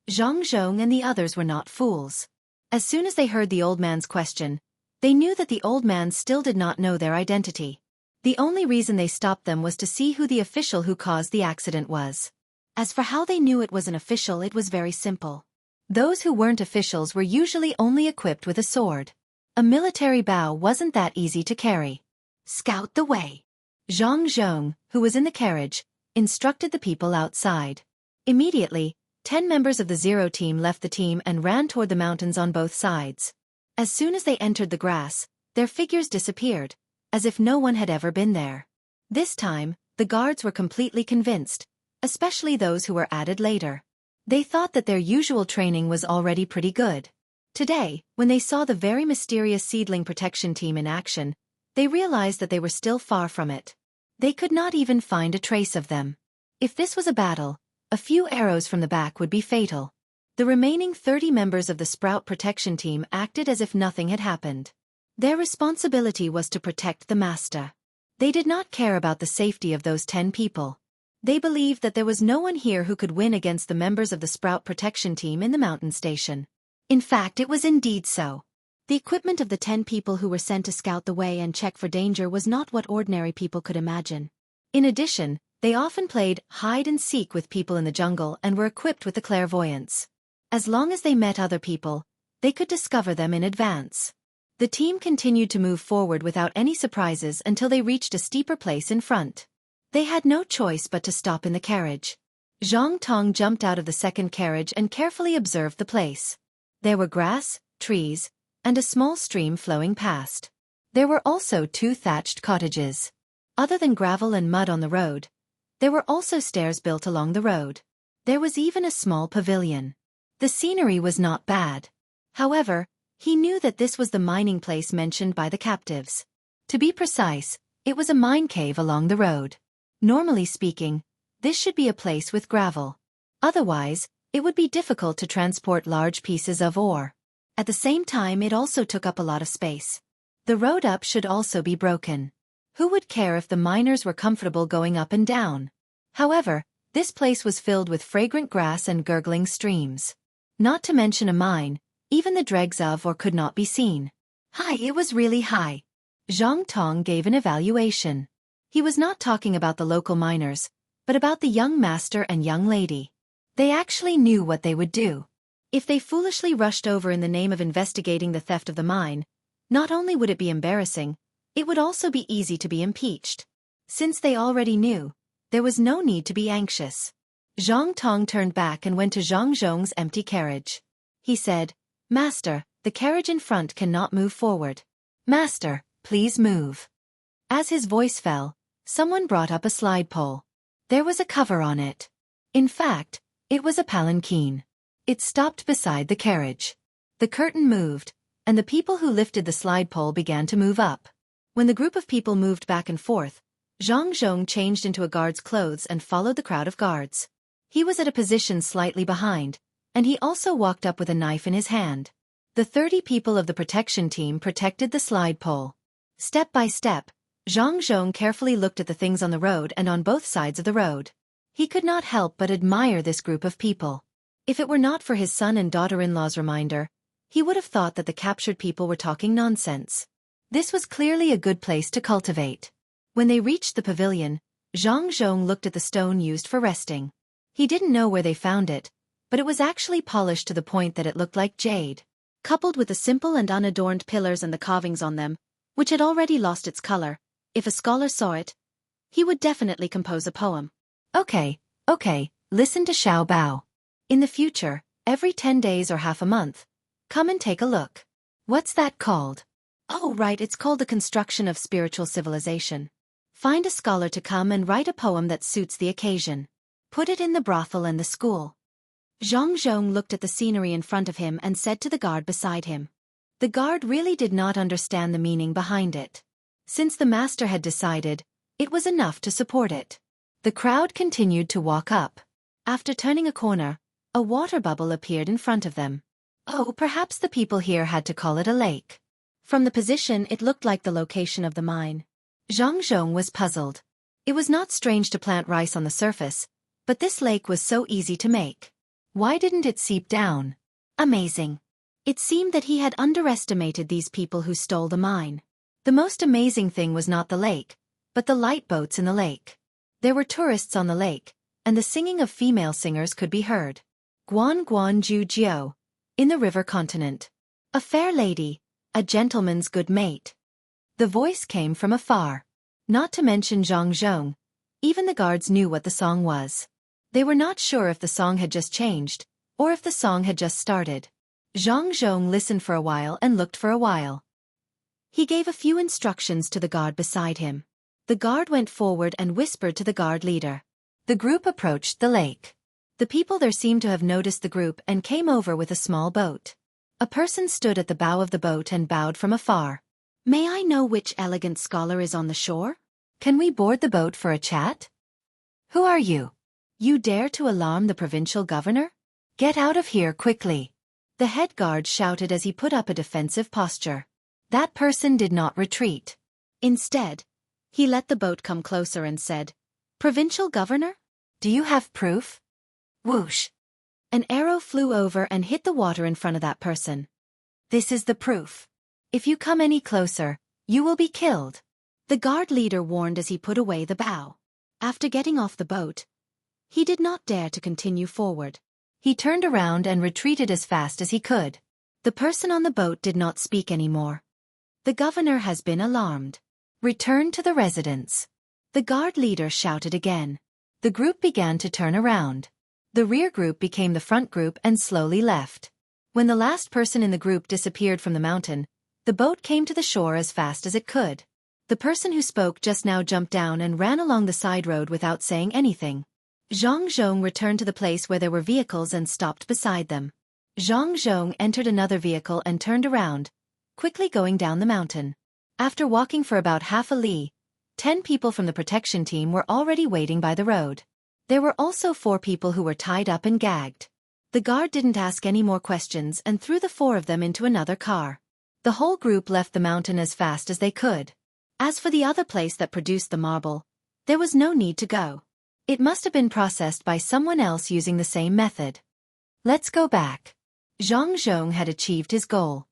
Zhang Zhong and the others were not fools. As soon as they heard the old man's question, they knew that the old man still did not know their identity. The only reason they stopped them was to see who the official who caused the accident was. As for how they knew it was an official, it was very simple. Those who weren't officials were usually only equipped with a sword. A military bow wasn't that easy to carry. "Scout the way." Zhang Zhong, who was in the carriage, instructed the people outside. Immediately, 10 members of the Zero team left the team and ran toward the mountains on both sides. As soon as they entered the grass, their figures disappeared, as if no one had ever been there. This time, the guards were completely convinced, especially those who were added later. They thought that their usual training was already pretty good. Today, when they saw the very mysterious seedling protection team in action, they realized that they were still far from it. They could not even find a trace of them. If this was a battle, a few arrows from the back would be fatal. The remaining 30 members of the Sprout protection team acted as if nothing had happened. Their responsibility was to protect the master. They did not care about the safety of those 10 people. They believed that there was no one here who could win against the members of the Sprout protection team in the mountain station. In fact, it was indeed so. The equipment of the 10 people who were sent to scout the way and check for danger was not what ordinary people could imagine. In addition, they often played hide-and-seek with people in the jungle and were equipped with the clairvoyance. As long as they met other people, they could discover them in advance. The team continued to move forward without any surprises until they reached a steeper place in front. They had no choice but to stop in the carriage. Zhang Tong jumped out of the second carriage and carefully observed the place. There were grass, trees, and a small stream flowing past. There were also 2 thatched cottages. Other than gravel and mud on the road, there were also stairs built along the road. There was even a small pavilion. The scenery was not bad. However, he knew that this was the mining place mentioned by the captives. To be precise, it was a mine cave along the road. Normally speaking, this should be a place with gravel. Otherwise, it would be difficult to transport large pieces of ore. At the same time, it also took up a lot of space. The road up should also be broken. Who would care if the miners were comfortable going up and down? However, this place was filled with fragrant grass and gurgling streams. Not to mention a mine, even the dregs of or could not be seen. High, it was really high. Zhang Tong gave an evaluation. He was not talking about the local miners, but about the young master and young lady. They actually knew what they would do. If they foolishly rushed over in the name of investigating the theft of the mine, not only would it be embarrassing, it would also be easy to be impeached. Since they already knew, there was no need to be anxious. Zhang Tong turned back and went to Zhang Zhong's empty carriage. He said, "Master, the carriage in front cannot move forward. Master, please move." As his voice fell, someone brought up a slide pole. There was a cover on it. In fact, it was a palanquin. It stopped beside the carriage. The curtain moved, and the people who lifted the slide pole began to move up. When the group of people moved back and forth, Zhang Zhong changed into a guard's clothes and followed the crowd of guards. He was at a position slightly behind, and he also walked up with a knife in his hand. The 30 people of the protection team protected the slide pole. Step by step, Zhang Zhong carefully looked at the things on the road and on both sides of the road. He could not help but admire this group of people. If it were not for his son and daughter-in-law's reminder, he would have thought that the captured people were talking nonsense. This was clearly a good place to cultivate. When they reached the pavilion, Zhang Zhong looked at the stone used for resting. He didn't know where they found it, but it was actually polished to the point that it looked like jade. Coupled with the simple and unadorned pillars and the carvings on them, which had already lost its color, if a scholar saw it, he would definitely compose a poem. Okay, listen to Xiao Bao. In the future, every 10 days or half a month, come and take a look. What's that called? Oh right, it's called the construction of spiritual civilization. Find a scholar to come and write a poem that suits the occasion. Put it in the brothel and the school. Zhang Zhong looked at the scenery in front of him and said to the guard beside him. The guard really did not understand the meaning behind it. Since the master had decided, it was enough to support it. The crowd continued to walk up. After turning a corner, a water bubble appeared in front of them. Oh, perhaps the people here had to call it a lake. From the position, it looked like the location of the mine. Zhang Zhong was puzzled. It was not strange to plant rice on the surface, but this lake was so easy to make. Why didn't it seep down? Amazing. It seemed that he had underestimated these people who stole the mine. The most amazing thing was not the lake, but the light boats in the lake. There were tourists on the lake, and the singing of female singers could be heard. Guan Guan Ju Jiao. In the river continent. A fair lady, a gentleman's good mate. The voice came from afar. Not to mention Zhang Zhong. Even the guards knew what the song was. They were not sure if the song had just changed, or if the song had just started. Zhang Zhong listened for a while and looked for a while. He gave a few instructions to the guard beside him. The guard went forward and whispered to the guard leader. The group approached the lake. The people there seemed to have noticed the group and came over with a small boat. A person stood at the bow of the boat and bowed from afar. May I know which elegant scholar is on the shore? Can we board the boat for a chat? Who are you? You dare to alarm the provincial governor? Get out of here quickly. The head guard shouted as he put up a defensive posture. That person did not retreat. Instead, he let the boat come closer and said, Provincial governor? Do you have proof? Whoosh. An arrow flew over and hit the water in front of that person. This is the proof. If you come any closer, you will be killed. The guard leader warned as he put away the bow. After getting off the boat, he did not dare to continue forward. He turned around and retreated as fast as he could. The person on the boat did not speak anymore. The governor has been alarmed. Return to the residence. The guard leader shouted again. The group began to turn around. The rear group became the front group and slowly left. When the last person in the group disappeared from the mountain, the boat came to the shore as fast as it could. The person who spoke just now jumped down and ran along the side road without saying anything. Jianghu returned to the place where there were vehicles and stopped beside them. Jianghu entered another vehicle and turned around, quickly going down the mountain. After walking for about half a li, 10 people from the protection team were already waiting by the road. There were also 4 people who were tied up and gagged. The guard didn't ask any more questions and threw the 4 of them into another car. The whole group left the mountain as fast as they could. As for the other place that produced the marble, there was no need to go. It must have been processed by someone else using the same method. Let's go back. Jianghu had achieved his goal.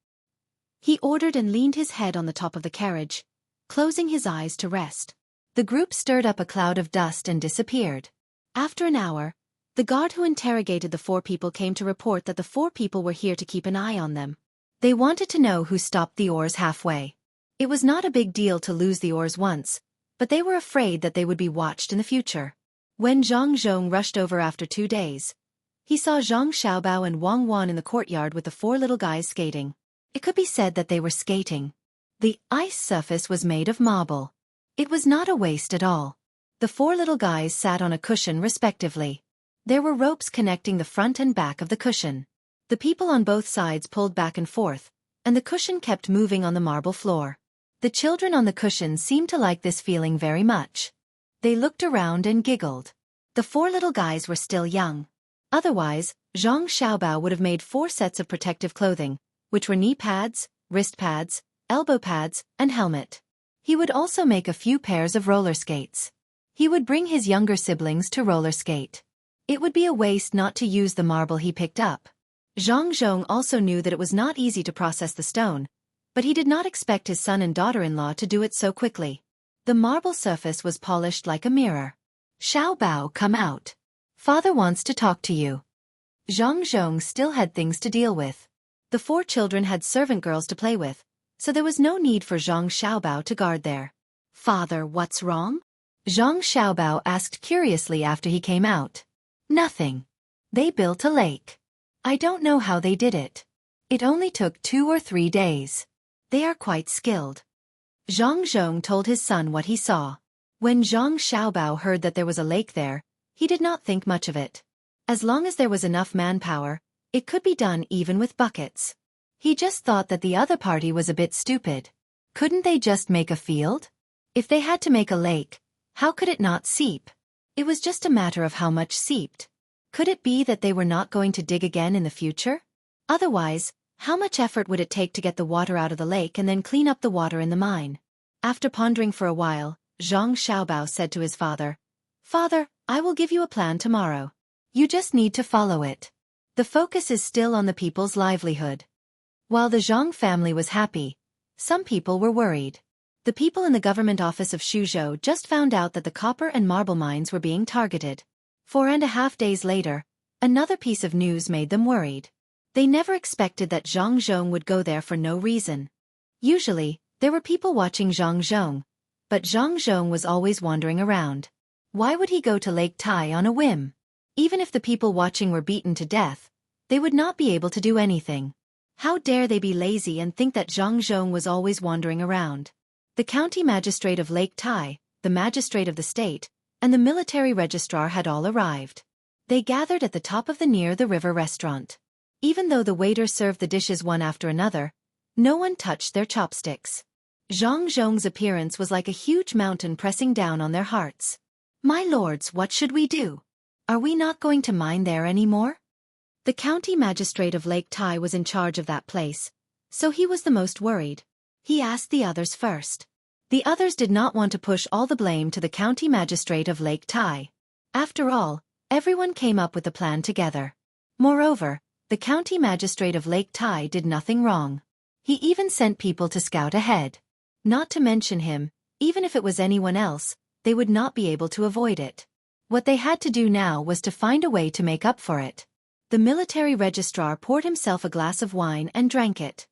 He ordered and leaned his head on the top of the carriage, closing his eyes to rest. The group stirred up a cloud of dust and disappeared. After an hour, the guard who interrogated the 4 people came to report that the 4 people were here to keep an eye on them. They wanted to know who stopped the oars halfway. It was not a big deal to lose the oars once, but they were afraid that they would be watched in the future. When Zhang Zhong rushed over after 2 days, he saw Zhang Xiaobao and Wang Wan in the courtyard with the 4 little guys skating. It could be said that they were skating. The ice surface was made of marble. It was not a waste at all. The 4 little guys sat on a cushion respectively. There were ropes connecting the front and back of the cushion. The people on both sides pulled back and forth, and the cushion kept moving on the marble floor. The children on the cushion seemed to like this feeling very much. They looked around and giggled. The 4 little guys were still young. Otherwise, Zhang Xiaobao would have made 4 sets of protective clothing, which were knee pads, wrist pads, elbow pads, and helmet. He would also make a few pairs of roller skates. He would bring his younger siblings to roller skate. It would be a waste not to use the marble he picked up. Zhang Zhong also knew that it was not easy to process the stone, but he did not expect his son and daughter-in-law to do it so quickly. The marble surface was polished like a mirror. Xiaobao, come out. Father wants to talk to you. Zhang Zhong still had things to deal with. The 4 children had servant girls to play with, so there was no need for Zhang Xiaobao to guard there. Father, what's wrong? Zhang Xiaobao asked curiously after he came out. Nothing. They built a lake. I don't know how they did it. It only took 2 or 3 days. They are quite skilled. Zhang Zhong told his son what he saw. When Zhang Xiaobao heard that there was a lake there, he did not think much of it. As long as there was enough manpower, it could be done even with buckets. He just thought that the other party was a bit stupid. Couldn't they just make a field? If they had to make a lake, how could it not seep? It was just a matter of how much seeped. Could it be that they were not going to dig again in the future? Otherwise, how much effort would it take to get the water out of the lake and then clean up the water in the mine? After pondering for a while, Zhang Xiaobao said to his father, Father, I will give you a plan tomorrow. You just need to follow it. The focus is still on the people's livelihood. While the Zhang family was happy, some people were worried. The people in the government office of Shuzhou just found out that the copper and marble mines were being targeted. 4.5 days later, another piece of news made them worried. They never expected that Zhang Zhong would go there for no reason. Usually, there were people watching Zhang Zhong, but Zhang Zhong was always wandering around. Why would he go to Lake Tai on a whim? Even if the people watching were beaten to death, they would not be able to do anything. How dare they be lazy and think that Zhang Zhong was always wandering around? The county magistrate of Lake Tai, the magistrate of the state, and the military registrar had all arrived. They gathered at the top of the near the river restaurant. Even though the waiter served the dishes one after another, no one touched their chopsticks. Zhang Zhong's appearance was like a huge mountain pressing down on their hearts. My lords, what should we do? Are we not going to mine there anymore? The county magistrate of Lake Tai was in charge of that place, so he was the most worried. He asked the others first. The others did not want to push all the blame to the county magistrate of Lake Tai. After all, everyone came up with the plan together. Moreover, the county magistrate of Lake Tai did nothing wrong. He even sent people to scout ahead. Not to mention him, even if it was anyone else, they would not be able to avoid it. What they had to do now was to find a way to make up for it. The military registrar poured himself a glass of wine and drank it.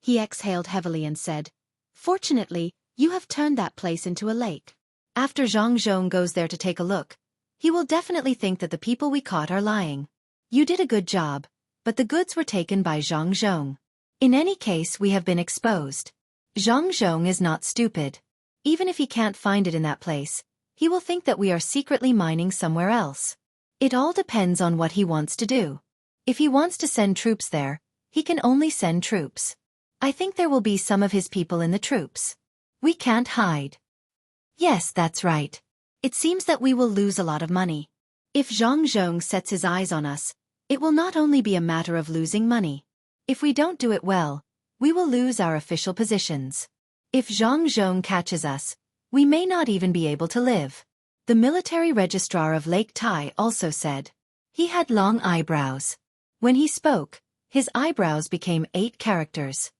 He exhaled heavily and said, Fortunately, you have turned that place into a lake. After Xianxia goes there to take a look, he will definitely think that the people we caught are lying. You did a good job, but the goods were taken by Xianxia. In any case, we have been exposed. Xianxia is not stupid. Even if he can't find it in that place, he will think that we are secretly mining somewhere else. It all depends on what he wants to do. If he wants to send troops there, he can only send troops. I think there will be some of his people in the troops. We can't hide. Yes, that's right. It seems that we will lose a lot of money. If Xianxia sets his eyes on us, it will not only be a matter of losing money. If we don't do it well, we will lose our official positions. If Xianxia catches us, we may not even be able to live. The military registrar of Lake Tai also said. He had long eyebrows. When he spoke, his eyebrows became 8 characters.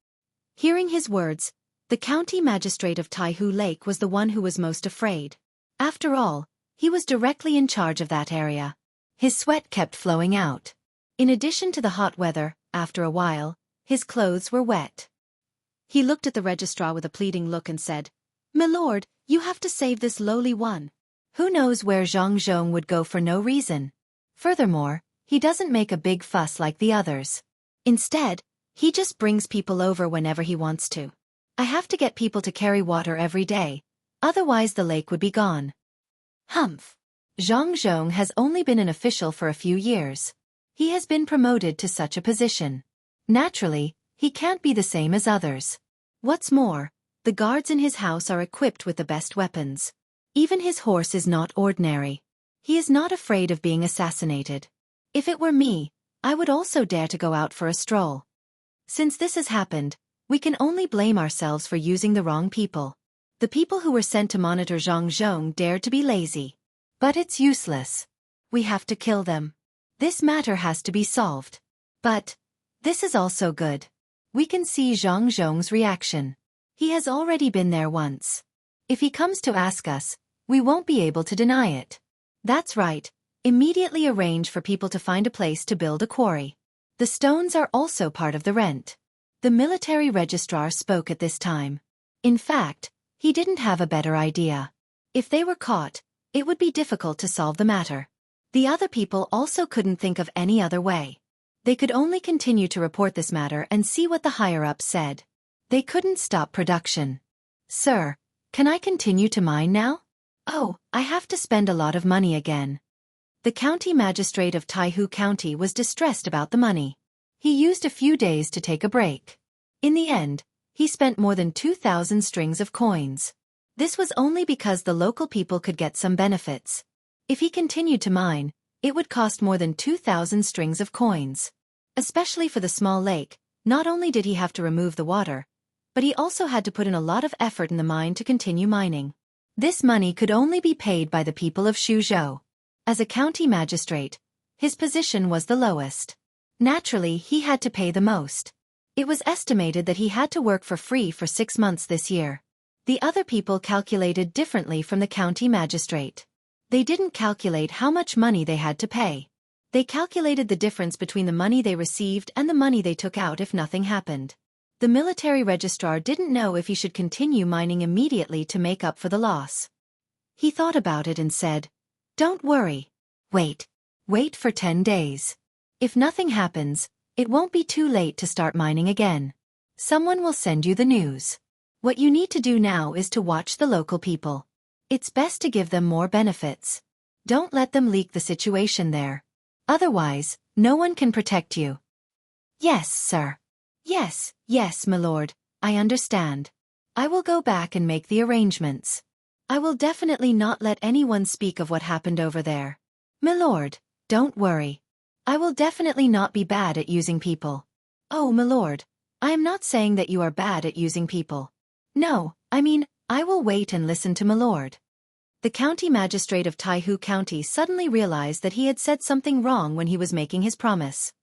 Hearing his words, the county magistrate of Taihu Lake was the one who was most afraid. After all, he was directly in charge of that area. His sweat kept flowing out. In addition to the hot weather, after a while, his clothes were wet. He looked at the registrar with a pleading look and said, "My lord, you have to save this lowly one. Who knows where Xianxia would go for no reason? Furthermore, he doesn't make a big fuss like the others. Instead, he just brings people over whenever he wants to. I have to get people to carry water every day, otherwise the lake would be gone." Humph. Xianxia has only been an official for a few years. He has been promoted to such a position. Naturally, he can't be the same as others. What's more, the guards in his house are equipped with the best weapons. Even his horse is not ordinary. He is not afraid of being assassinated. If it were me, I would also dare to go out for a stroll. Since this has happened, we can only blame ourselves for using the wrong people. The people who were sent to monitor Xianxia dared to be lazy. But it's useless. We have to kill them. This matter has to be solved. But this is also good. We can see Xianxia's reaction. He has already been there once. If he comes to ask us, we won't be able to deny it. That's right. Immediately arrange for people to find a place to build a quarry. The stones are also part of the rent. The military registrar spoke at this time. In fact, he didn't have a better idea. If they were caught, it would be difficult to solve the matter. The other people also couldn't think of any other way. They could only continue to report this matter and see what the higher-ups said. They couldn't stop production. "Sir, can I continue to mine now?" "Oh, I have to spend a lot of money again." The county magistrate of Taihu County was distressed about the money. He used a few days to take a break. In the end, he spent more than 2,000 strings of coins. This was only because the local people could get some benefits. If he continued to mine, it would cost more than 2,000 strings of coins. Especially for the small lake, not only did he have to remove the water, but he also had to put in a lot of effort in the mine to continue mining. This money could only be paid by the people of Xuzhou. As a county magistrate, his position was the lowest. Naturally, he had to pay the most. It was estimated that he had to work for free for 6 months this year. The other people calculated differently from the county magistrate. They didn't calculate how much money they had to pay. They calculated the difference between the money they received and the money they took out if nothing happened. The military registrar didn't know if he should continue mining immediately to make up for the loss. He thought about it and said, "Don't worry. Wait. Wait for 10 days. If nothing happens, it won't be too late to start mining again. Someone will send you the news. What you need to do now is to watch the local people. It's best to give them more benefits. Don't let them leak the situation there. Otherwise, no one can protect you." "Yes, sir. Yes, my lord, I understand. I will go back and make the arrangements. I will definitely not let anyone speak of what happened over there. My lord, don't worry. I will definitely not be bad at using people." "Oh, my lord, I am not saying that you are bad at using people. No, I mean, I will wait and listen to my lord." The county magistrate of Taihu County suddenly realized that he had said something wrong when he was making his promise.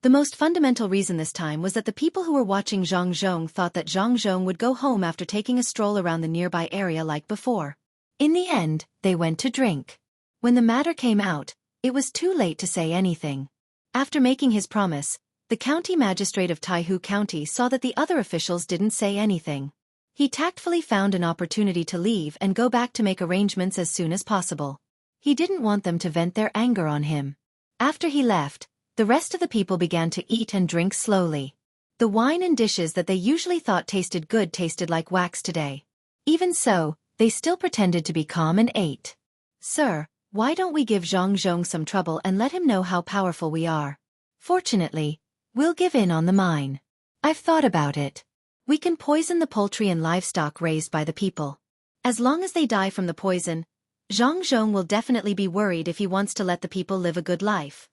The most fundamental reason this time was that the people who were watching Xianxia thought that Xianxia would go home after taking a stroll around the nearby area like before. In the end, they went to drink. When the matter came out, it was too late to say anything. After making his promise, the county magistrate of Taihu County saw that the other officials didn't say anything. He tactfully found an opportunity to leave and go back to make arrangements as soon as possible. He didn't want them to vent their anger on him. After he left, the rest of the people began to eat and drink slowly. The wine and dishes that they usually thought tasted good tasted like wax today. Even so, they still pretended to be calm and ate. "Sir, why don't we give Xianxia some trouble and let him know how powerful we are? Fortunately, we'll give in on the mine. I've thought about it. We can poison the poultry and livestock raised by the people. As long as they die from the poison, Xianxia will definitely be worried if he wants to let the people live a good life."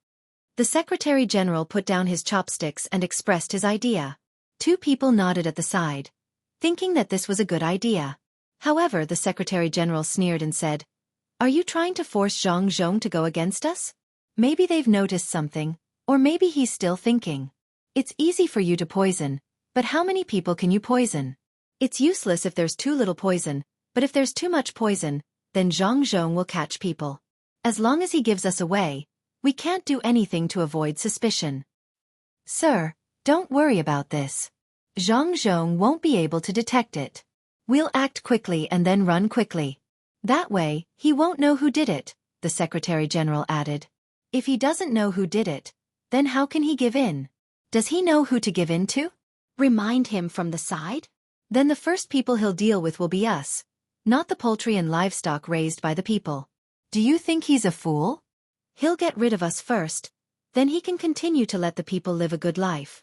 The Secretary General put down his chopsticks and expressed his idea. Two people nodded at the side, thinking that this was a good idea. However, the Secretary General sneered and said, "Are you trying to force Xianxia to go against us? Maybe they've noticed something, or maybe he's still thinking. It's easy for you to poison, but how many people can you poison? It's useless if there's too little poison, but if there's too much poison, then Xianxia will catch people. As long as he gives us away, we can't do anything to avoid suspicion." "Sir, don't worry about this. Xianxia won't be able to detect it. We'll act quickly and then run quickly. That way, he won't know who did it," the Secretary General added. "If he doesn't know who did it, then how can he give in? Does he know who to give in to? Remind him from the side? Then the first people he'll deal with will be us, not the poultry and livestock raised by the people. Do you think he's a fool? He'll get rid of us first, then he can continue to let the people live a good life."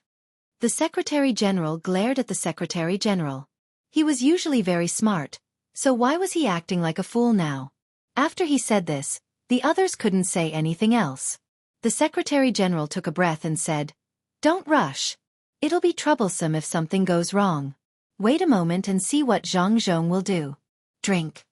The Secretary General glared at the Secretary General. He was usually very smart, so why was he acting like a fool now? After he said this, the others couldn't say anything else. The Secretary General took a breath and said, "Don't rush. It'll be troublesome if something goes wrong. Wait a moment and see what Xianxia will do. Drink."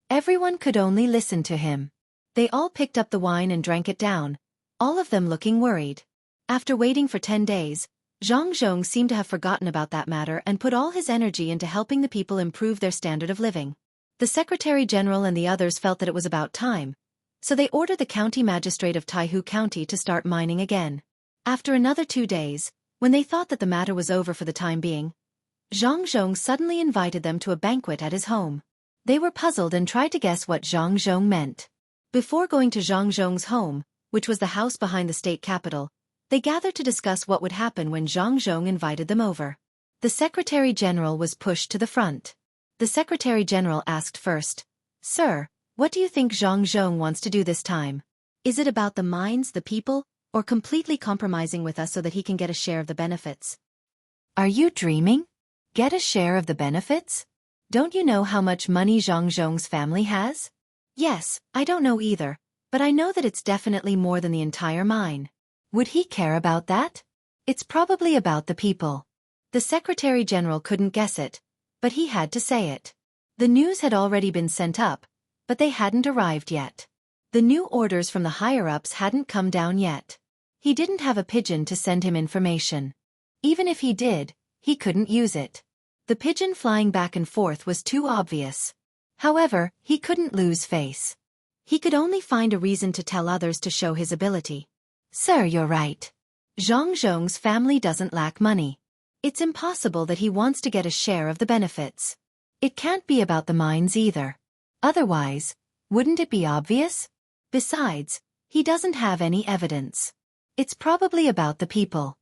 Everyone could only listen to him. They all picked up the wine and drank it down, all of them looking worried. After waiting for 10 days, Xianxia seemed to have forgotten about that matter and put all his energy into helping the people improve their standard of living. The Secretary General and the others felt that it was about time, so they ordered the county magistrate of Taihu County to start mining again. After another 2 days, when they thought that the matter was over for the time being, Xianxia suddenly invited them to a banquet at his home. They were puzzled and tried to guess what Xianxia meant. Before going to Xianxia's home, which was the house behind the state capital, they gathered to discuss what would happen when Xianxia invited them over. The Secretary General was pushed to the front. The Secretary General asked first, "Sir, what do you think Xianxia wants to do this time? Is it about the mines, the people, or completely compromising with us so that he can get a share of the benefits?" "Are you dreaming? Get a share of the benefits? Don't you know how much money Xianxia's family has?" "Yes, I don't know either, but I know that it's definitely more than the entire mine." "Would he care about that? It's probably about the people." The Secretary General couldn't guess it, but he had to say it. The news had already been sent up, but they hadn't arrived yet. The new orders from the higher-ups hadn't come down yet. He didn't have a pigeon to send him information. Even if he did, he couldn't use it. The pigeon flying back and forth was too obvious. However, he couldn't lose face. He could only find a reason to tell others to show his ability. "Sir, you're right. Xianxia's family doesn't lack money. It's impossible that he wants to get a share of the benefits. It can't be about the mines either. Otherwise, wouldn't it be obvious? Besides, he doesn't have any evidence. It's probably about the people."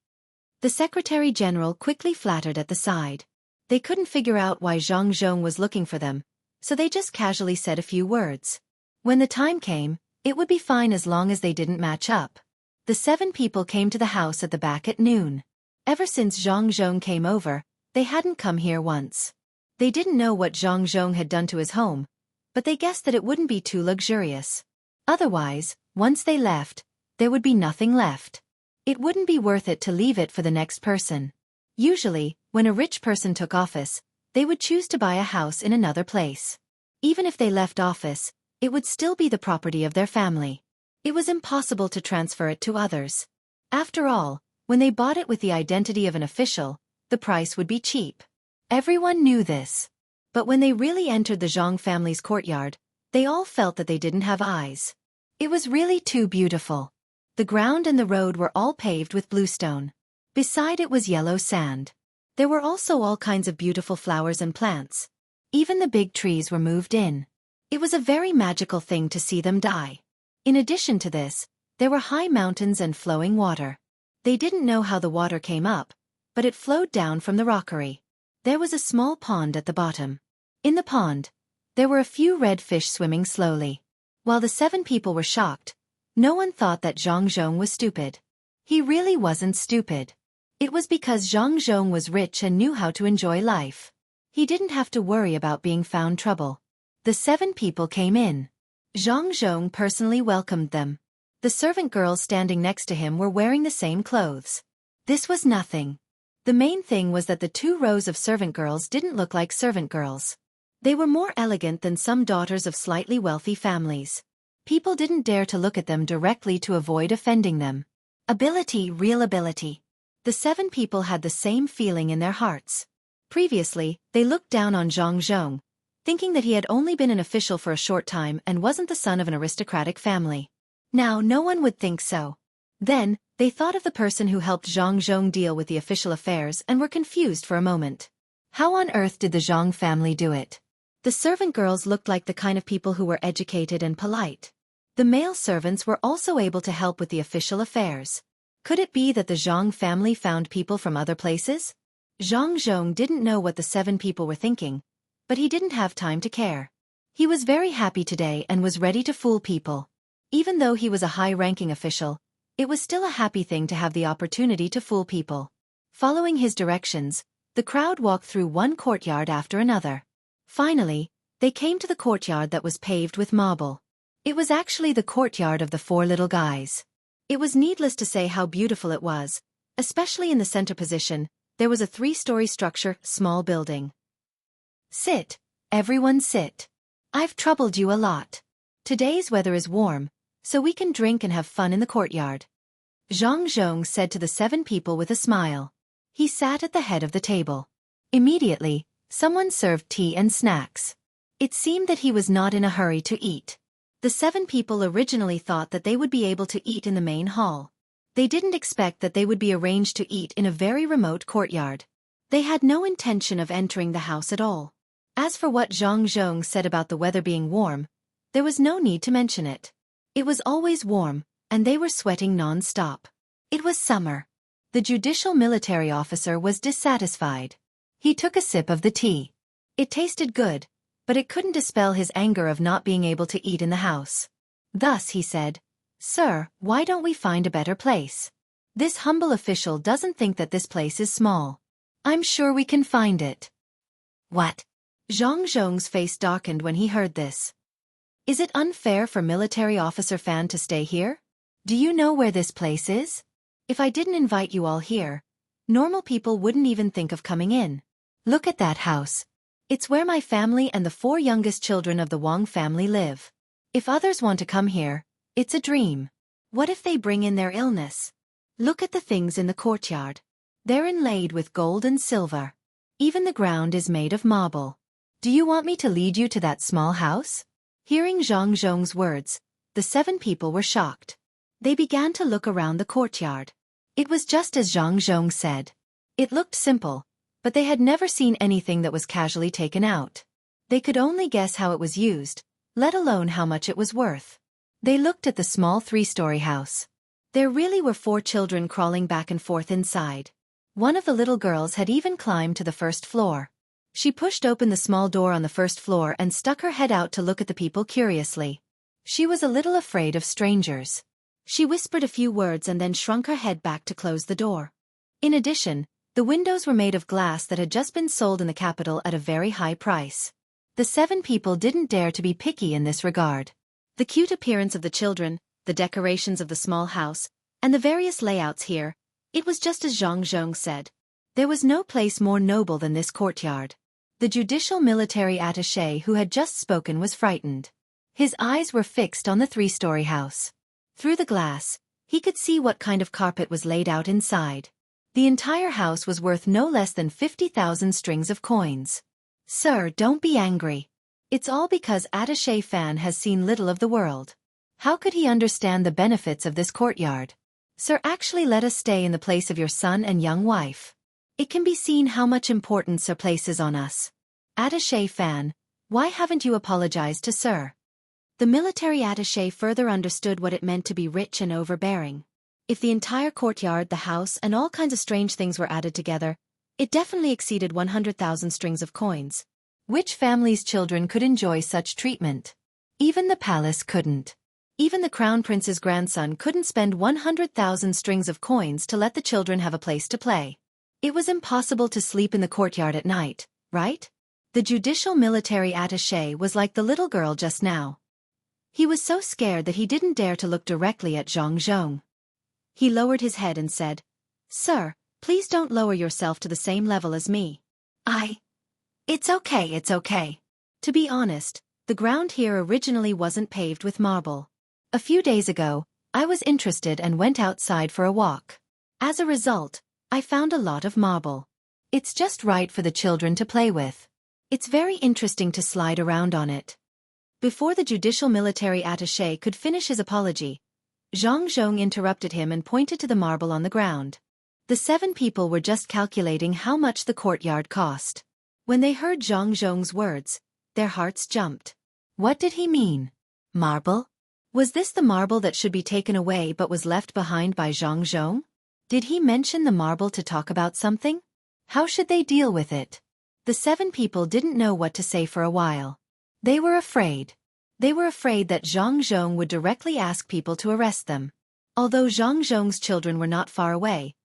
The Secretary General quickly flattered at the side. They couldn't figure out why Xianxia was looking for them, so they just casually said a few words. When the time came, it would be fine as long as they didn't match up. The 7 people came to the house at the back at noon. Ever since Xianxia came over, they hadn't come here once. They didn't know what Xianxia had done to his home, but they guessed that it wouldn't be too luxurious. Otherwise, once they left, there would be nothing left. It wouldn't be worth it to leave it for the next person. Usually, when a rich person took office, they would choose to buy a house in another place. Even if they left office, it would still be the property of their family. It was impossible to transfer it to others. After all, when they bought it with the identity of an official, the price would be cheap. Everyone knew this. But when they really entered the Zhang family's courtyard, they all felt that they didn't have eyes. It was really too beautiful. The ground and the road were all paved with bluestone. Beside it was yellow sand. There were also all kinds of beautiful flowers and plants. Even the big trees were moved in. It was a very magical thing to see them die. In addition to this, there were high mountains and flowing water. They didn't know how the water came up, but it flowed down from the rockery. There was a small pond at the bottom. In the pond, there were a few red fish swimming slowly. While the 7 people were shocked, no one thought that Xianxia was stupid. He really wasn't stupid. It was because Xianxia was rich and knew how to enjoy life. He didn't have to worry about being found trouble. The 7 people came in. Xianxia personally welcomed them. The servant girls standing next to him were wearing the same clothes. This was nothing. The main thing was that the 2 rows of servant girls didn't look like servant girls. They were more elegant than some daughters of slightly wealthy families. People didn't dare to look at them directly to avoid offending them. Ability, real ability. The 7 people had the same feeling in their hearts. Previously, they looked down on Xianxia, thinking that he had only been an official for a short time and wasn't the son of an aristocratic family. Now no one would think so. Then, they thought of the person who helped Xianxia deal with the official affairs and were confused for a moment. How on earth did the Zhang family do it? The servant girls looked like the kind of people who were educated and polite. The male servants were also able to help with the official affairs. Could it be that the Zhang family found people from other places? Xianxia didn't know what the 7 people were thinking, but he didn't have time to care. He was very happy today and was ready to fool people. Even though he was a high-ranking official, it was still a happy thing to have the opportunity to fool people. Following his directions, the crowd walked through one courtyard after another. Finally, they came to the courtyard that was paved with marble. It was actually the courtyard of the 4 little guys. It was needless to say how beautiful it was, especially in the center position. There was a 3-story structure, small building. Sit. Everyone sit. I've troubled you a lot. Today's weather is warm, so we can drink and have fun in the courtyard. Xianxia said to the 7 people with a smile. He sat at the head of the table. Immediately, someone served tea and snacks. It seemed that he was not in a hurry to eat. The 7 people originally thought that they would be able to eat in the main hall. They didn't expect that they would be arranged to eat in a very remote courtyard. They had no intention of entering the house at all. As for what Xianxia said about the weather being warm, there was no need to mention it. It was always warm, and they were sweating non-stop. It was summer. The judicial military officer was dissatisfied. He took a sip of the tea. It tasted good, but it couldn't dispel his anger of not being able to eat in the house. Thus he said, "Sir, why don't we find a better place? This humble official doesn't think that this place is small. I'm sure we can find it." What? Xianxia's face darkened when he heard this. Is it unfair for military officer Fan to stay here? Do you know where this place is? If I didn't invite you all here, normal people wouldn't even think of coming in. Look at that house. It's where my family and the 4 youngest children of the Wang family live. If others want to come here, it's a dream. What if they bring in their illness? Look at the things in the courtyard. They're inlaid with gold and silver. Even the ground is made of marble. Do you want me to lead you to that small house? Hearing Xianxia's words, the 7 people were shocked. They began to look around the courtyard. It was just as Xianxia said. It looked simple, but they had never seen anything that was casually taken out. They could only guess how it was used, let alone how much it was worth. They looked at the small 3-story house. There really were 4 children crawling back and forth inside. One of the little girls had even climbed to the 1st floor. She pushed open the small door on the 1st floor and stuck her head out to look at the people curiously. She was a little afraid of strangers. She whispered a few words and then shrunk her head back to close the door. In addition, the windows were made of glass that had just been sold in the capital at a very high price. The 7 people didn't dare to be picky in this regard. The cute appearance of the children, the decorations of the small house, and the various layouts here, it was just as Xianxia said. There was no place more noble than this courtyard. The judicial military attaché who had just spoken was frightened. His eyes were fixed on the 3-story house. Through the glass, he could see what kind of carpet was laid out inside. The entire house was worth no less than 50,000 strings of coins. Sir, don't be angry. It's all because attaché Fan has seen little of the world. How could he understand the benefits of this courtyard? Sir, actually let us stay in the place of your son and young wife. It can be seen how much importance Sir places on us. Attaché fan, why haven't you apologized to Sir? The military attaché further understood what it meant to be rich and overbearing. If the entire courtyard, the house, and all kinds of strange things were added together, it definitely exceeded 100,000 strings of coins. Which family's children could enjoy such treatment? Even the palace couldn't. Even the crown prince's grandson couldn't spend 100,000 strings of coins to let the children have a place to play. It was impossible to sleep in the courtyard at night, right? The judicial military attaché was like the little girl just now. He was so scared that he didn't dare to look directly at Xianxia. He lowered his head and said, "Sir, please don't lower yourself to the same level as me. It's okay, it's okay." To be honest, the ground here originally wasn't paved with marble. A few days ago, I was interested and went outside for a walk. As a result, I found a lot of marble. It's just right for the children to play with. It's very interesting to slide around on it. Before the judicial military attaché could finish his apology, Xianxia interrupted him and pointed to the marble on the ground. The 7 people were just calculating how much the courtyard cost. When they heard Xianxia's words, their hearts jumped. What did he mean? Marble? Was this the marble that should be taken away but was left behind by Xianxia? Did he mention the marble to talk about something? How should they deal with it? The 7 people didn't know what to say for a while. They were afraid. They were afraid that Xianxia would directly ask people to arrest them. Although Xianxia's children were not far away,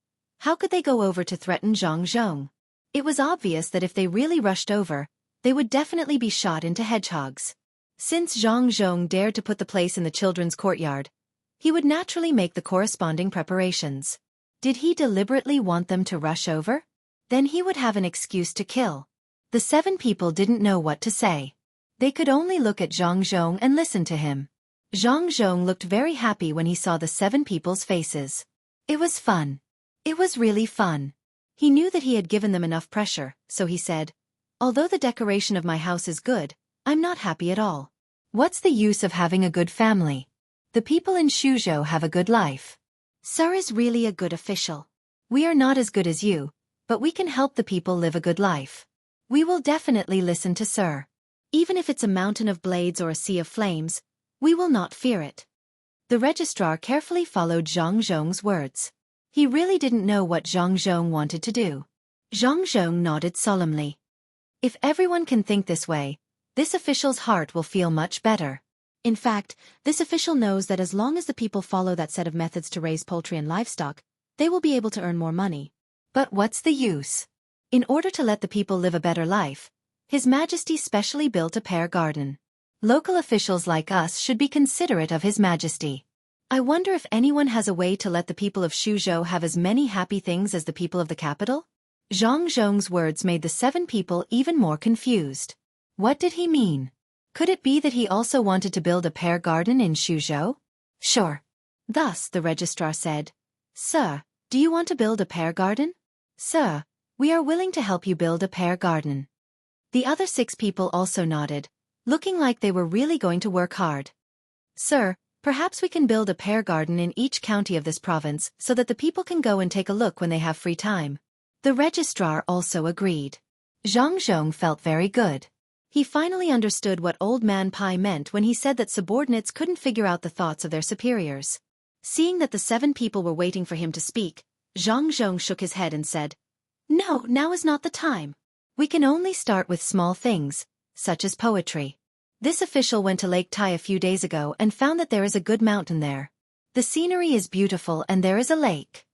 how could they go over to threaten Xianxia? It was obvious that if they really rushed over, they would definitely be shot into hedgehogs. Since Xianxia dared to put the place in the children's courtyard, he would naturally make the corresponding preparations. Did he deliberately want them to rush over? Then he would have an excuse to kill. The 7 people didn't know what to say. They could only look at Xianxia and listen to him. Xianxia looked very happy when he saw the 7 people's faces. It was fun. It was really fun. He knew that he had given them enough pressure, so he said, "Although the decoration of my house is good, I'm not happy at all. What's the use of having a good family? The people in Suzhou have a good life. Sir is really a good official. We are not as good as you, but we can help the people live a good life. We will definitely listen to Sir. Even if it's a mountain of blades or a sea of flames, we will not fear it." The registrar carefully followed Xianxia's words. He really didn't know what Xianxia wanted to do. Xianxia nodded solemnly. If everyone can think this way, this official's heart will feel much better. In fact, this official knows that as long as the people follow that set of methods to raise poultry and livestock, they will be able to earn more money. But what's the use? In order to let the people live a better life, His Majesty specially built a pear garden. Local officials like us should be considerate of His Majesty. I wonder if anyone has a way to let the people of Suzhou have as many happy things as the people of the capital? Xianxia's words made the 7 people even more confused. What did he mean? Could it be that he also wanted to build a pear garden in Suzhou? Sure. Thus, the registrar said, "Sir, do you want to build a pear garden? Sir, we are willing to help you build a pear garden." The other 6 people also nodded, looking like they were really going to work hard. "Sir, perhaps we can build a pear garden in each county of this province so that the people can go and take a look when they have free time." The registrar also agreed. Xianxia felt very good. He finally understood what Old Man Pai meant when he said that subordinates couldn't figure out the thoughts of their superiors. Seeing that the 7 people were waiting for him to speak, Xianxia shook his head and said, "No, now is not the time. We can only start with small things, such as poetry." This official went to Lake Tai a few days ago and found that there is a good mountain there. The scenery is beautiful and there is a lake.